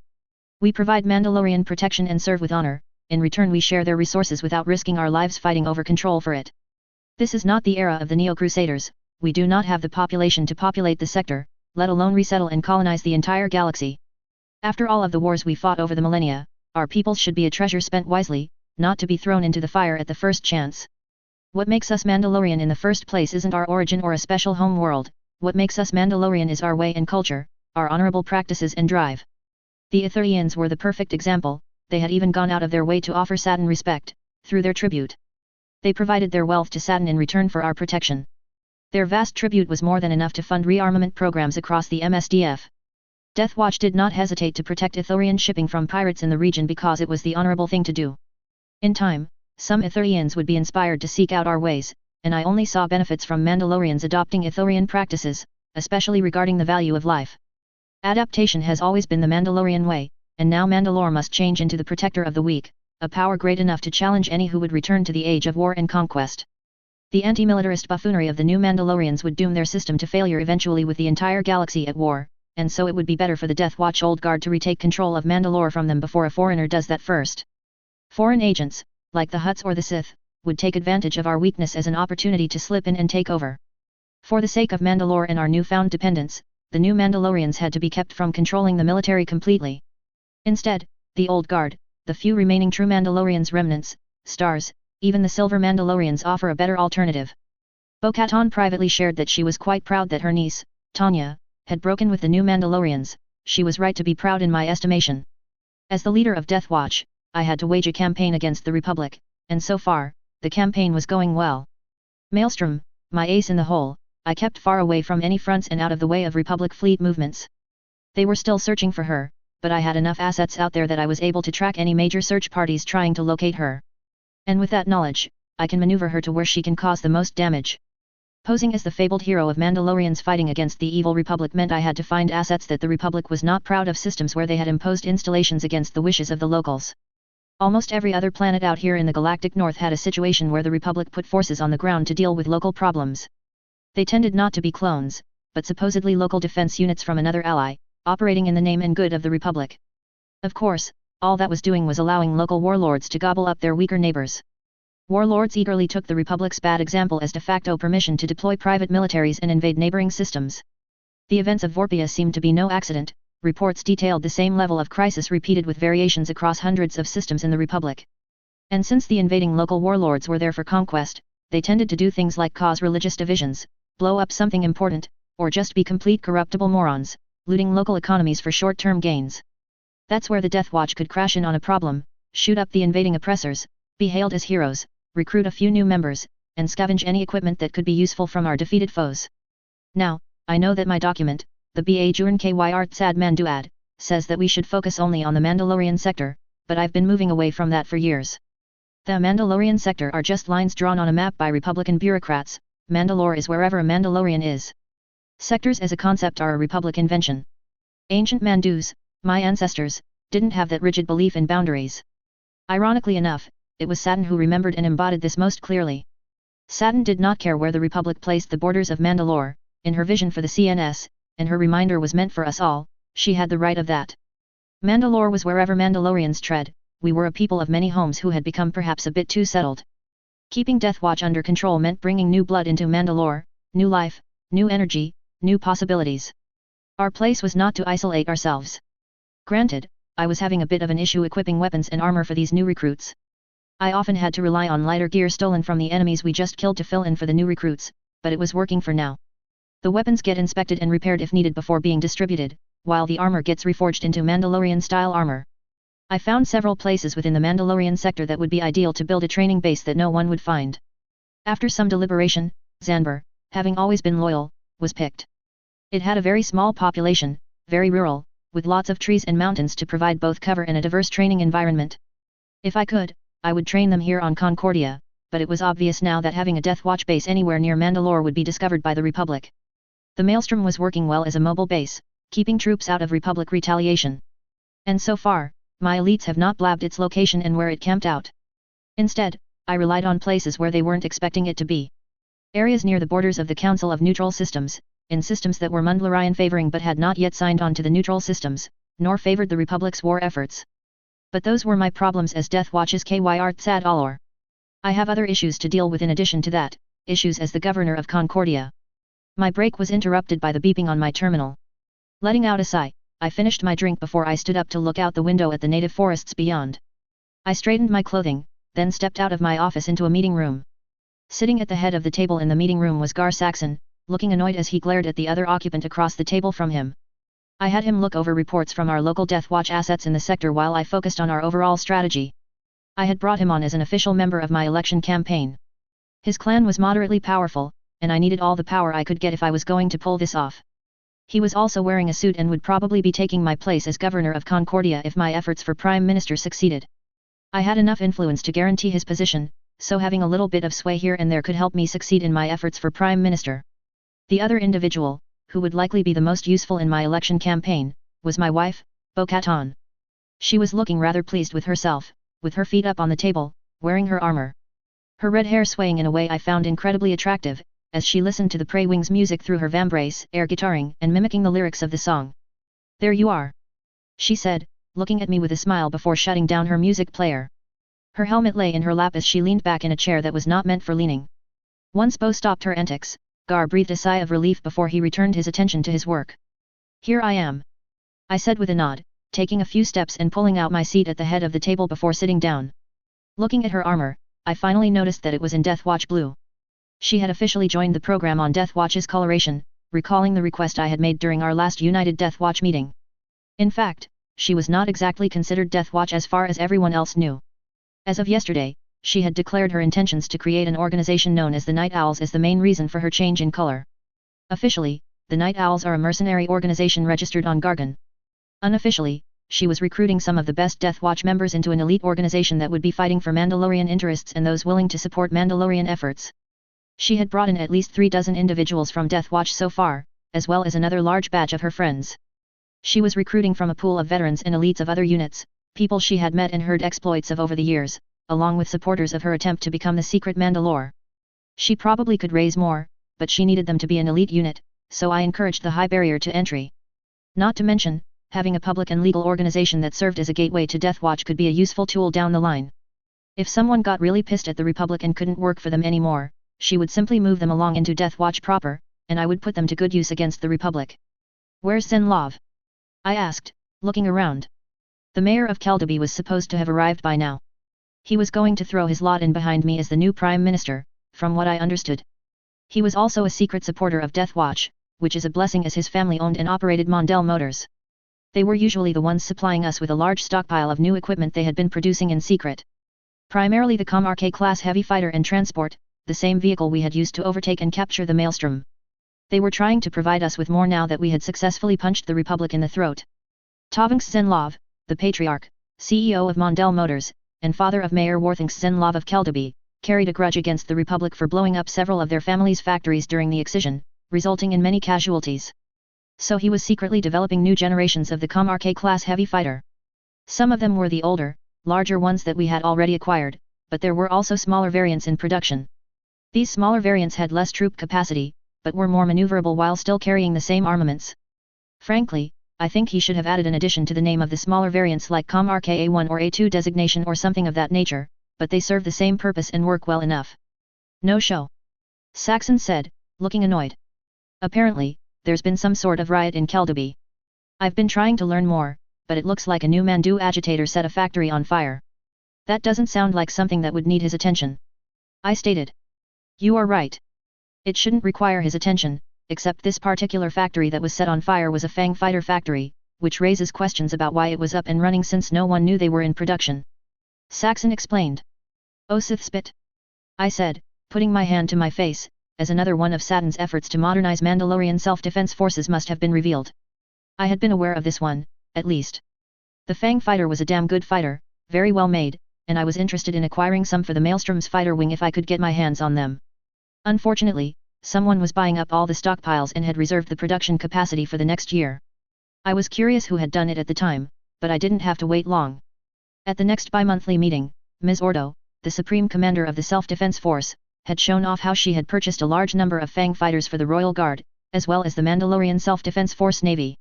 Speaker 1: We provide Mandalorian protection and serve with honor. In return we share their resources without risking our lives fighting over control for it. This is not the era of the Neo-Crusaders. We do not have the population to populate the sector, let alone resettle and colonize the entire galaxy. After all of the wars we fought over the millennia, our peoples should be a treasure spent wisely, not to be thrown into the fire at the first chance. What makes us Mandalorian in the first place isn't our origin or a special home world. What makes us Mandalorian is our way and culture, our honorable practices and drive. The Ithurians were the perfect example. They had even gone out of their way to offer Saturn respect, through their tribute. They provided their wealth to Saturn in return for our protection. Their vast tribute was more than enough to fund rearmament programs across the MSDF. Deathwatch did not hesitate to protect Ithorian shipping from pirates in the region because it was the honorable thing to do. In time, some Ithorians would be inspired to seek out our ways, and I only saw benefits from Mandalorians adopting Ithorian practices, especially regarding the value of life. Adaptation has always been the Mandalorian way, and now Mandalore must change into the protector of the weak, a power great enough to challenge any who would return to the age of war and conquest. The anti-militarist buffoonery of the new Mandalorians would doom their system to failure eventually with the entire galaxy at war, and so it would be better for the Deathwatch Old Guard to retake control of Mandalore from them before a foreigner does that first. Foreign agents, like the Hutts or the Sith, would take advantage of our weakness as an opportunity to slip in and take over. For the sake of Mandalore and our newfound dependence, the new Mandalorians had to be kept from controlling the military completely. Instead, the Old Guard, the few remaining true Mandalorians remnants, stars, even the Silver Mandalorians offer a better alternative. Bo-Katan privately shared that she was quite proud that her niece, Tanya, had broken with the new Mandalorians. She was right to be proud in my estimation. As the leader of Deathwatch, I had to wage a campaign against the Republic, and so far, the campaign was going well. Maelstrom, my ace in the hole, I kept far away from any fronts and out of the way of Republic fleet movements. They were still searching for her, but I had enough assets out there that I was able to track any major search parties trying to locate her. And with that knowledge, I can maneuver her to where she can cause the most damage. Posing as the fabled hero of Mandalorians fighting against the evil Republic meant I had to find assets that the Republic was not proud of, systems where they had imposed installations against the wishes of the locals. Almost every other planet out here in the galactic north had a situation where the Republic put forces on the ground to deal with local problems. They tended not to be clones, but supposedly local defense units from another ally, operating in the name and good of the Republic. Of course, all that was doing was allowing local warlords to gobble up their weaker neighbors. Warlords eagerly took the Republic's bad example as de facto permission to deploy private militaries and invade neighboring systems. The events of Vorpia seemed to be no accident. Reports detailed the same level of crisis repeated with variations across hundreds of systems in the Republic. And since the invading local warlords were there for conquest, they tended to do things like cause religious divisions, blow up something important, or just be complete corruptible morons, looting local economies for short-term gains. That's where the Deathwatch could crash in on a problem, shoot up the invading oppressors, be hailed as heroes, recruit a few new members, and scavenge any equipment that could be useful from our defeated foes. Now, I know that my document, the Bajuran Kyrt Sad Manduad, says that we should focus only on the Mandalorian sector, but I've been moving away from that for years. The Mandalorian sector are just lines drawn on a map by Republican bureaucrats. Mandalore is wherever a Mandalorian is. Sectors as a concept are a Republic invention. Ancient Mandus, my ancestors, didn't have that rigid belief in boundaries. Ironically enough, it was Saturn who remembered and embodied this most clearly. Saturn did not care where the Republic placed the borders of Mandalore, in her vision for the CNS, and her reminder was meant for us all. She had the right of that. Mandalore was wherever Mandalorians tread. We were a people of many homes who had become perhaps a bit too settled. Keeping Deathwatch under control meant bringing new blood into Mandalore, new life, new energy, new possibilities. Our place was not to isolate ourselves. Granted, I was having a bit of an issue equipping weapons and armor for these new recruits. I often had to rely on lighter gear stolen from the enemies we just killed to fill in for the new recruits, but it was working for now. The weapons get inspected and repaired if needed before being distributed, while the armor gets reforged into Mandalorian-style armor. I found several places within the Mandalorian sector that would be ideal to build a training base that no one would find. After some deliberation, Zanbar, having always been loyal, was picked. It had a very small population, very rural, with lots of trees and mountains to provide both cover and a diverse training environment. If I could, I would train them here on Concordia, but it was obvious now that having a Deathwatch base anywhere near Mandalore would be discovered by the Republic. The Maelstrom was working well as a mobile base, keeping troops out of Republic retaliation. And so far, my elites have not blabbed its location and where it camped out. Instead, I relied on places where they weren't expecting it to be. Areas near the borders of the Council of Neutral Systems, in systems that were Mandalorian favoring but had not yet signed on to the neutral systems, nor favored the Republic's war efforts. But those were my problems as Deathwatch's Kyrt Sad Alor. I have other issues to deal with in addition to that, issues as the governor of Concordia. My break was interrupted by the beeping on my terminal. Letting out a sigh, I finished my drink before I stood up to look out the window at the native forests beyond. I straightened my clothing, then stepped out of my office into a meeting room. Sitting at the head of the table in the meeting room was Gar Saxon, looking annoyed as he glared at the other occupant across the table from him. I had him look over reports from our local Deathwatch assets in the sector while I focused on our overall strategy. I had brought him on as an official member of my election campaign. His clan was moderately powerful, and I needed all the power I could get if I was going to pull this off. He was also wearing a suit and would probably be taking my place as governor of Concordia if my efforts for prime minister succeeded. I had enough influence to guarantee his position, so having a little bit of sway here and there could help me succeed in my efforts for prime minister. The other individual, who would likely be the most useful in my election campaign, was my wife, Bo-Katan. She was looking rather pleased with herself, with her feet up on the table, wearing her armor. Her red hair swaying in a way I found incredibly attractive, as she listened to the Prey Wings music through her vambrace, air guitaring and mimicking the lyrics of the song. "There you are," she said, looking at me with a smile before shutting down her music player. Her helmet lay in her lap as she leaned back in a chair that was not meant for leaning. Once Bo stopped her antics, Gar breathed a sigh of relief before he returned his attention to his work. "Here I am," I said with a nod, taking a few steps and pulling out my seat at the head of the table before sitting down. Looking at her armor, I finally noticed that it was in Death Watch blue. She had officially joined the program on Death Watch's coloration, recalling the request I had made during our last United Death Watch meeting. In fact, she was not exactly considered Death Watch as far as everyone else knew. As of yesterday, she had declared her intentions to create an organization known as the Night Owls as the main reason for her change in color. Officially, the Night Owls are a mercenary organization registered on Gargan. Unofficially, she was recruiting some of the best Death Watch members into an elite organization that would be fighting for Mandalorian interests and those willing to support Mandalorian efforts. She had brought in at least 36 individuals from Death Watch so far, as well as another large batch of her friends. She was recruiting from a pool of veterans and elites of other units, people she had met and heard exploits of over the years, along with supporters of her attempt to become the secret Mandalore. She probably could raise more, but she needed them to be an elite unit, so I encouraged the high barrier to entry. Not to mention, having a public and legal organization that served as a gateway to Death Watch could be a useful tool down the line. If someone got really pissed at the Republic and couldn't work for them anymore, she would simply move them along into Death Watch proper, and I would put them to good use against the Republic. "Where's Zenlov?" I asked, looking around. The mayor of Keldabi was supposed to have arrived by now. He was going to throw his lot in behind me as the new prime minister, from what I understood. He was also a secret supporter of Death Watch, which is a blessing as his family owned and operated Mondale Motors. They were usually the ones supplying us with a large stockpile of new equipment they had been producing in secret. Primarily the Com-RK class heavy fighter and transport, the same vehicle we had used to overtake and capture the Maelstrom. They were trying to provide us with more now that we had successfully punched the Republic in the throat. Tavunks Zenlov, the Patriarch, CEO of Mondale Motors, and father of Mayor Warthinks Zenlov of Keldabi, carried a grudge against the Republic for blowing up several of their family's factories during the excision, resulting in many casualties. So he was secretly developing new generations of the Com-RK class heavy fighter. Some of them were the older, larger ones that we had already acquired, but there were also smaller variants in production. These smaller variants had less troop capacity, but were more maneuverable while still carrying the same armaments. Frankly, I think he should have added an addition to the name of the smaller variants like Com-RK A1 or A2 designation or something of that nature, but they serve the same purpose and work well enough. "No show," Saxon said, looking annoyed. "Apparently, there's been some sort of riot in Keldabi. I've been trying to learn more, but it looks like a new Mandu agitator set a factory on fire. That doesn't sound like something that would need his attention," I stated. "You are right. It shouldn't require his attention, except this particular factory that was set on fire was a Fang fighter factory, which raises questions about why it was up and running since no one knew they were in production," Saxon explained. "Oh Sith spit," I said, putting my hand to my face, as another one of Satan's efforts to modernize Mandalorian self-defense forces must have been revealed. I had been aware of this one, at least. The Fang fighter was a damn good fighter, very well made, and I was interested in acquiring some for the Maelstrom's fighter wing if I could get my hands on them. Unfortunately, someone was buying up all the stockpiles and had reserved the production capacity for the next year. I was curious who had done it at the time, but I didn't have to wait long. At the next bi-monthly meeting, Ms. Ordo, the Supreme Commander of the Self-Defense Force, had shown off how she had purchased a large number of Fang fighters for the Royal Guard, as well as the Mandalorian Self-Defense Force Navy.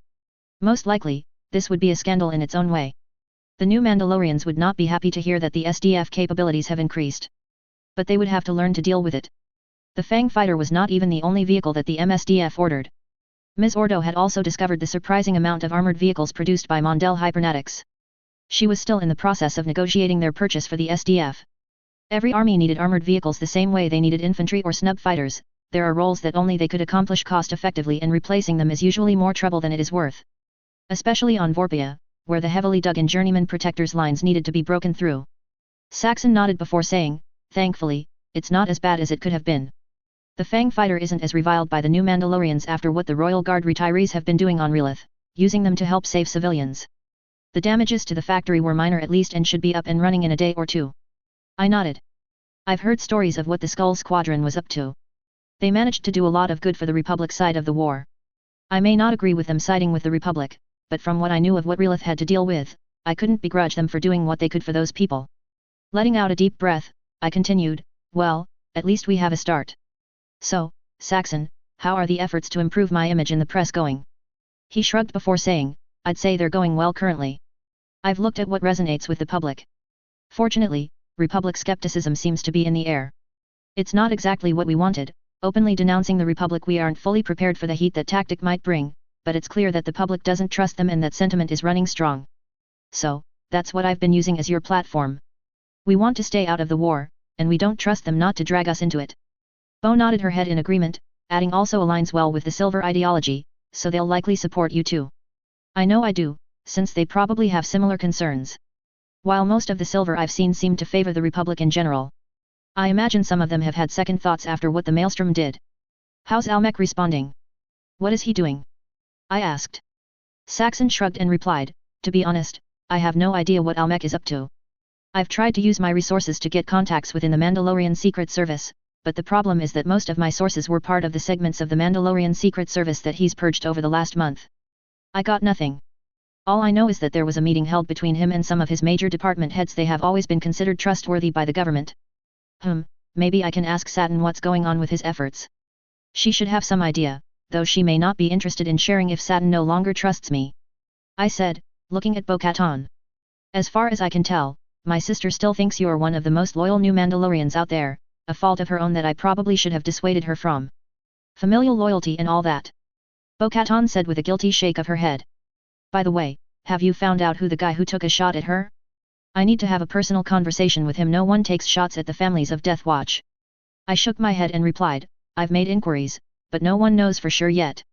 Speaker 1: Most likely, this would be a scandal in its own way. The new Mandalorians would not be happy to hear that the SDF capabilities have increased. But they would have to learn to deal with it. The Fang fighter was not even the only vehicle that the MSDF ordered. Ms. Ordo had also discovered the surprising amount of armored vehicles produced by Mondale Hybernatics. She was still in the process of negotiating their purchase for the SDF. Every army needed armored vehicles the same way they needed infantry or snub fighters. There are roles that only they could accomplish cost-effectively, and replacing them is usually more trouble than it is worth. Especially on Vorpia, where the heavily dug-in journeyman protectors lines needed to be broken through. Saxon nodded before saying, "Thankfully, it's not as bad as it could have been." The Fang fighter isn't as reviled by the new Mandalorians after what the Royal Guard retirees have been doing on Relith, using them to help save civilians. The damages to the factory were minor at least and should be up and running in a day or two. I nodded. I've heard stories of what the Skull Squadron was up to. They managed to do a lot of good for the Republic side of the war. I may not agree with them siding with the Republic, but from what I knew of what Relith had to deal with, I couldn't begrudge them for doing what they could for those people. Letting out a deep breath, I continued, well, at least we have a start. So, Saxon, how are the efforts to improve my image in the press going? He shrugged before saying, I'd say they're going well currently. I've looked at what resonates with the public. Fortunately, Republic skepticism seems to be in the air. It's not exactly what we wanted, openly denouncing the Republic. We aren't fully prepared for the heat that tactic might bring, but it's clear that the public doesn't trust them and that sentiment is running strong. So, that's what I've been using as your platform. We want to stay out of the war, and we don't trust them not to drag us into it. Bo nodded her head in agreement, adding also aligns well with the Silver ideology, so they'll likely support you too. I know I do, since they probably have similar concerns. While most of the Silver I've seen seem to favor the Republic in general, I imagine some of them have had second thoughts after what the Maelstrom did. How's Almec responding? What is he doing? I asked. Saxon shrugged and replied, to be honest, I have no idea what Almec is up to. I've tried to use my resources to get contacts within the Mandalorian Secret Service, but the problem is that most of my sources were part of the segments of the Mandalorian Secret Service that he's purged over the last month. I got nothing. All I know is that there was a meeting held between him and some of his major department heads. They have always been considered trustworthy by the government. Maybe I can ask Satin what's going on with his efforts. She should have some idea, though she may not be interested in sharing if Satin no longer trusts me. I said, looking at Bo-Katan. As far as I can tell, my sister still thinks you're one of the most loyal new Mandalorians out there, a fault of her own that I probably should have dissuaded her from. Familial loyalty and all that. Bo-Katan said with a guilty shake of her head. By the way, have you found out who the guy who took a shot at her? I need to have a personal conversation with him. No one takes shots at the families of Death Watch. I shook my head and replied, I've made inquiries, but no one knows for sure yet.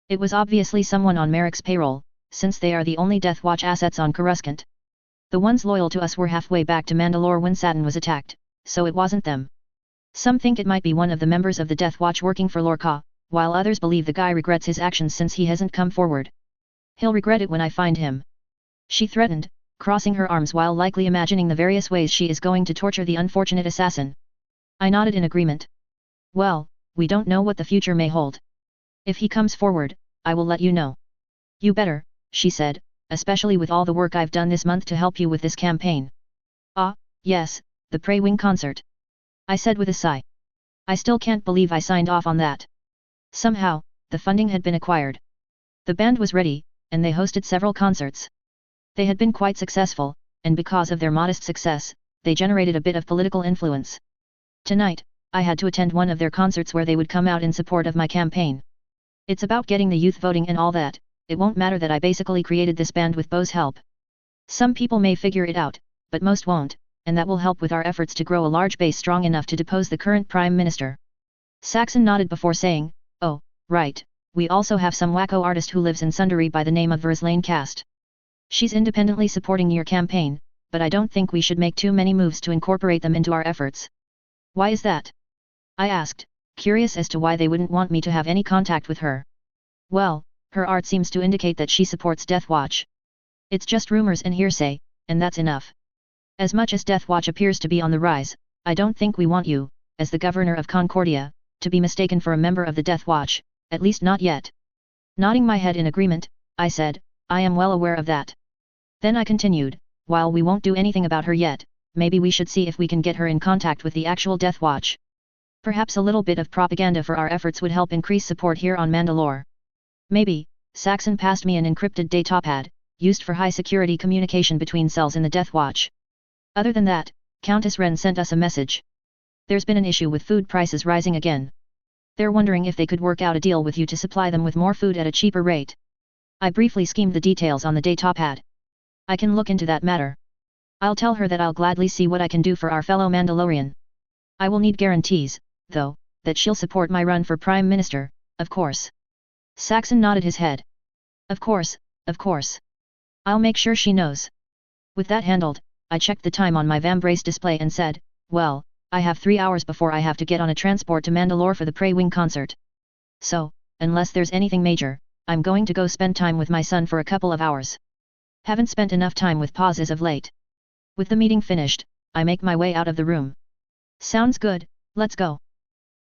Speaker 1: It was obviously someone on Merrick's payroll, since they are the only Death Watch assets on Coruscant. The ones loyal to us were halfway back to Mandalore when Satin was attacked, so it wasn't them. Some think it might be one of the members of the Death Watch working for Lorca, while others believe the guy regrets his actions since he hasn't come forward. He'll regret it when I find him. She threatened, crossing her arms while likely imagining the various ways she is going to torture the unfortunate assassin. I nodded in agreement. Well, we don't know what the future may hold. If he comes forward, I will let you know. You better, she said, especially with all the work I've done this month to help you with this campaign. Ah, yes, the Prey Wing concert. I said with a sigh. I still can't believe I signed off on that. Somehow, the funding had been acquired. The band was ready, and they hosted several concerts. They had been quite successful, and because of their modest success, they generated a bit of political influence. Tonight, I had to attend one of their concerts where they would come out in support of my campaign. It's about getting the youth voting and all that. It won't matter that I basically created this band with Bo's help. Some people may figure it out, but most won't, and that will help with our efforts to grow a large base strong enough to depose the current Prime Minister. Saxon nodded before saying, oh, right, we also have some wacko artist who lives in Sundari by the name of Verslane Cast. She's independently supporting your campaign, but I don't think we should make too many moves to incorporate them into our efforts. Why is that? I asked, curious as to why they wouldn't want me to have any contact with her. Well, her art seems to indicate that she supports Death Watch. It's just rumors and hearsay, and that's enough. As much as Death Watch appears to be on the rise, I don't think we want you, as the governor of Concordia, to be mistaken for a member of the Death Watch, at least not yet. Nodding my head in agreement, I said, I am well aware of that. Then I continued, while we won't do anything about her yet, maybe we should see if we can get her in contact with the actual Death Watch. Perhaps a little bit of propaganda for our efforts would help increase support here on Mandalore. Maybe. Saxon passed me an encrypted datapad, used for high-security communication between cells in the Death Watch. Other than that, Countess Wren sent us a message. There's been an issue with food prices rising again. They're wondering if they could work out a deal with you to supply them with more food at a cheaper rate. I briefly schemed the details on the datapad. I can look into that matter. I'll tell her that I'll gladly see what I can do for our fellow Mandalorian. I will need guarantees, though, that she'll support my run for Prime Minister, of course. Saxon nodded his head. Of course, of course. I'll make sure she knows. With that handled, I checked the time on my Vambrace display and said, well, I have 3 hours before I have to get on a transport to Mandalore for the Prey Wing concert. So, unless there's anything major, I'm going to go spend time with my son for a couple of hours. Haven't spent enough time with Paz as of late. With the meeting finished, I make my way out of the room. Sounds good, let's go.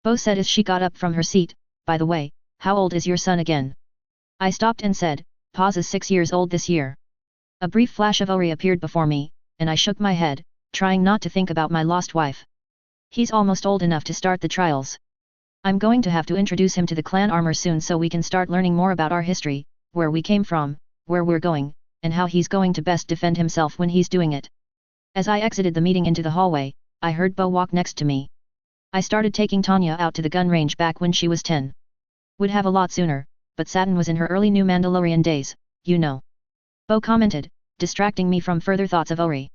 Speaker 1: Bo said as she got up from her seat. By the way, how old is your son again? I stopped and said, Paz is 6 years old this year. A brief flash of Ori appeared before me, and I shook my head, trying not to think about my lost wife. He's almost old enough to start the trials. I'm going to have to introduce him to the clan armor soon so we can start learning more about our history, where we came from, where we're going, and how he's going to best defend himself when he's doing it. As I exited the meeting into the hallway, I heard Bo walk next to me. I started taking Tanya out to the gun range back when she was 10. Would have a lot sooner, but Satin was in her early new Mandalorian days, you know. Bo commented, distracting me from further thoughts of Ori.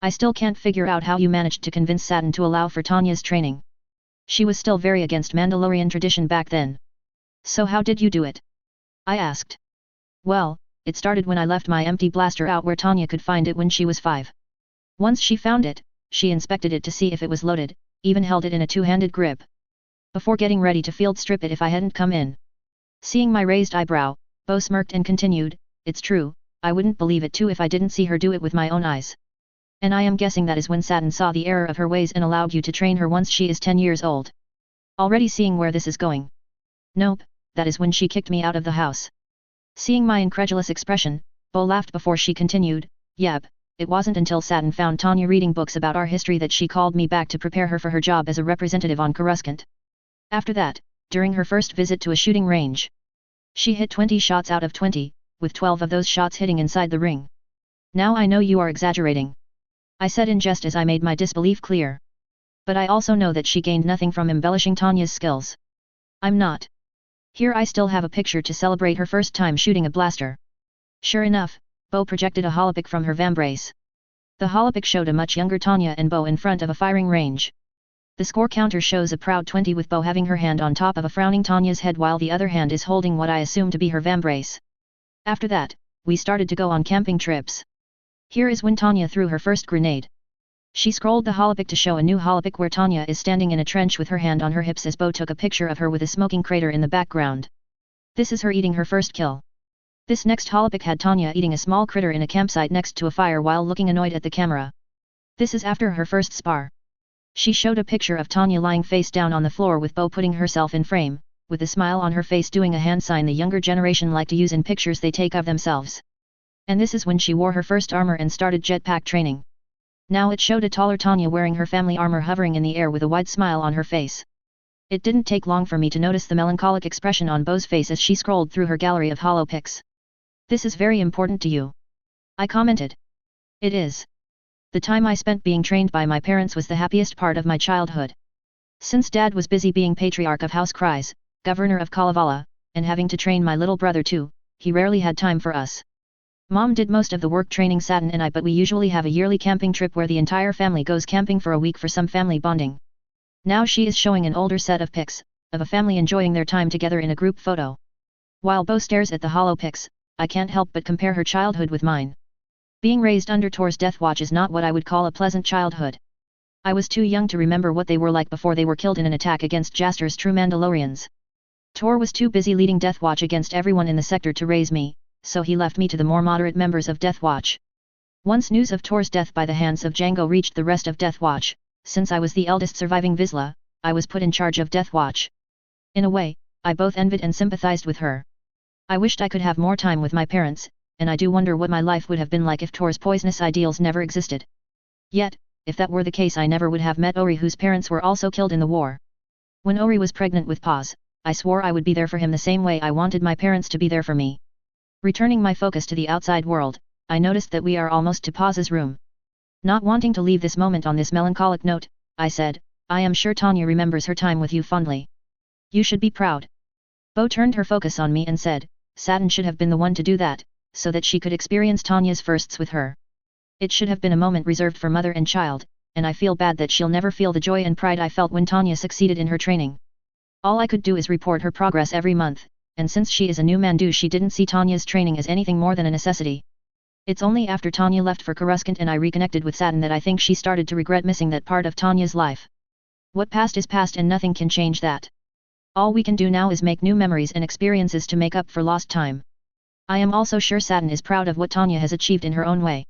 Speaker 1: I still can't figure out how you managed to convince Satin to allow for Tanya's training. She was still very against Mandalorian tradition back then. So how did you do it? I asked. Well, it started when I left my empty blaster out where Tanya could find it when she was 5. Once she found it, she inspected it to see if it was loaded, even held it in a two-handed grip. Before getting ready to field strip it if I hadn't come in. Seeing my raised eyebrow, Bo smirked and continued, it's true, I wouldn't believe it too if I didn't see her do it with my own eyes. And I am guessing that is when Satin saw the error of her ways and allowed you to train her once she is 10 years old. Already seeing where this is going. Nope, that is when she kicked me out of the house. Seeing my incredulous expression, Bo laughed before she continued, yep, it wasn't until Satin found Tanya reading books about our history that she called me back to prepare her for her job as a representative on Coruscant. After that, during her first visit to a shooting range, she hit 20 shots out of 20, with 12 of those shots hitting inside the ring. Now I know you are exaggerating. I said in jest as I made my disbelief clear. But I also know that she gained nothing from embellishing Tanya's skills. I'm not. Here I still have a picture to celebrate her first time shooting a blaster. Sure enough, Bo projected a holopic from her vambrace. The holopic showed a much younger Tanya and Bo in front of a firing range. The score counter shows a proud 20 with Bo having her hand on top of a frowning Tanya's head while the other hand is holding what I assume to be her vambrace. After that, we started to go on camping trips. Here is when Tanya threw her first grenade. She scrolled the holopic to show a new holopic where Tanya is standing in a trench with her hand on her hips as Bo took a picture of her with a smoking crater in the background. This is her eating her first kill. This next holopic had Tanya eating a small critter in a campsite next to a fire while looking annoyed at the camera. This is after her first spar. She showed a picture of Tanya lying face down on the floor with Bo putting herself in frame, with a smile on her face doing a hand sign the younger generation like to use in pictures they take of themselves. And this is when she wore her first armor and started jetpack training. Now it showed a taller Tanya wearing her family armor hovering in the air with a wide smile on her face. It didn't take long for me to notice the melancholic expression on Bo's face as she scrolled through her gallery of holo pics. This is very important to you. I commented. It is. The time I spent being trained by my parents was the happiest part of my childhood. Since Dad was busy being patriarch of House Kryze, governor of Kalevala, and having to train my little brother too, he rarely had time for us. Mom did most of the work training Satin and I, but we usually have a yearly camping trip where the entire family goes camping for a week for some family bonding. Now she is showing an older set of pics, of a family enjoying their time together in a group photo. While Bo stares at the holo pics, I can't help but compare her childhood with mine. Being raised under Tor's death watch is not what I would call a pleasant childhood. I was too young to remember what they were like before they were killed in an attack against Jaster's true Mandalorians. Tor was too busy leading Death Watch against everyone in the sector to raise me, so he left me to the more moderate members of Death Watch. Once news of Tor's death by the hands of Django reached the rest of Death Watch, since I was the eldest surviving Vizsla, I was put in charge of Death Watch. In a way, I both envied and sympathized with her. I wished I could have more time with my parents, and I do wonder what my life would have been like if Tor's poisonous ideals never existed. Yet, if that were the case, I never would have met Ori, whose parents were also killed in the war. When Ori was pregnant with Paz, I swore I would be there for him the same way I wanted my parents to be there for me. Returning my focus to the outside world, I noticed that we are almost to Paz's room. Not wanting to leave this moment on this melancholic note, I said, I am sure Tanya remembers her time with you fondly. You should be proud. Bo turned her focus on me and said, Satin should have been the one to do that, so that she could experience Tanya's firsts with her. It should have been a moment reserved for mother and child, and I feel bad that she'll never feel the joy and pride I felt when Tanya succeeded in her training. All I could do is report her progress every month, and since she is a new Mandu, she didn't see Tanya's training as anything more than a necessity. It's only after Tanya left for Coruscant and I reconnected with Satin that I think she started to regret missing that part of Tanya's life. What past is past and nothing can change that. All we can do now is make new memories and experiences to make up for lost time. I am also sure Satin is proud of what Tanya has achieved in her own way.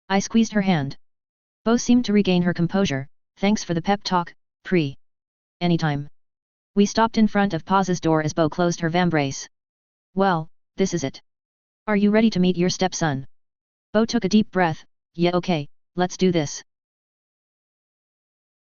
Speaker 1: I squeezed her hand. Bo seemed to regain her composure. Thanks for the pep talk, Pri. Anytime. We stopped in front of Pa's door as Bo closed her vambrace. Well, this is it. Are you ready to meet your stepson? Bo took a deep breath. Yeah, okay, let's do this.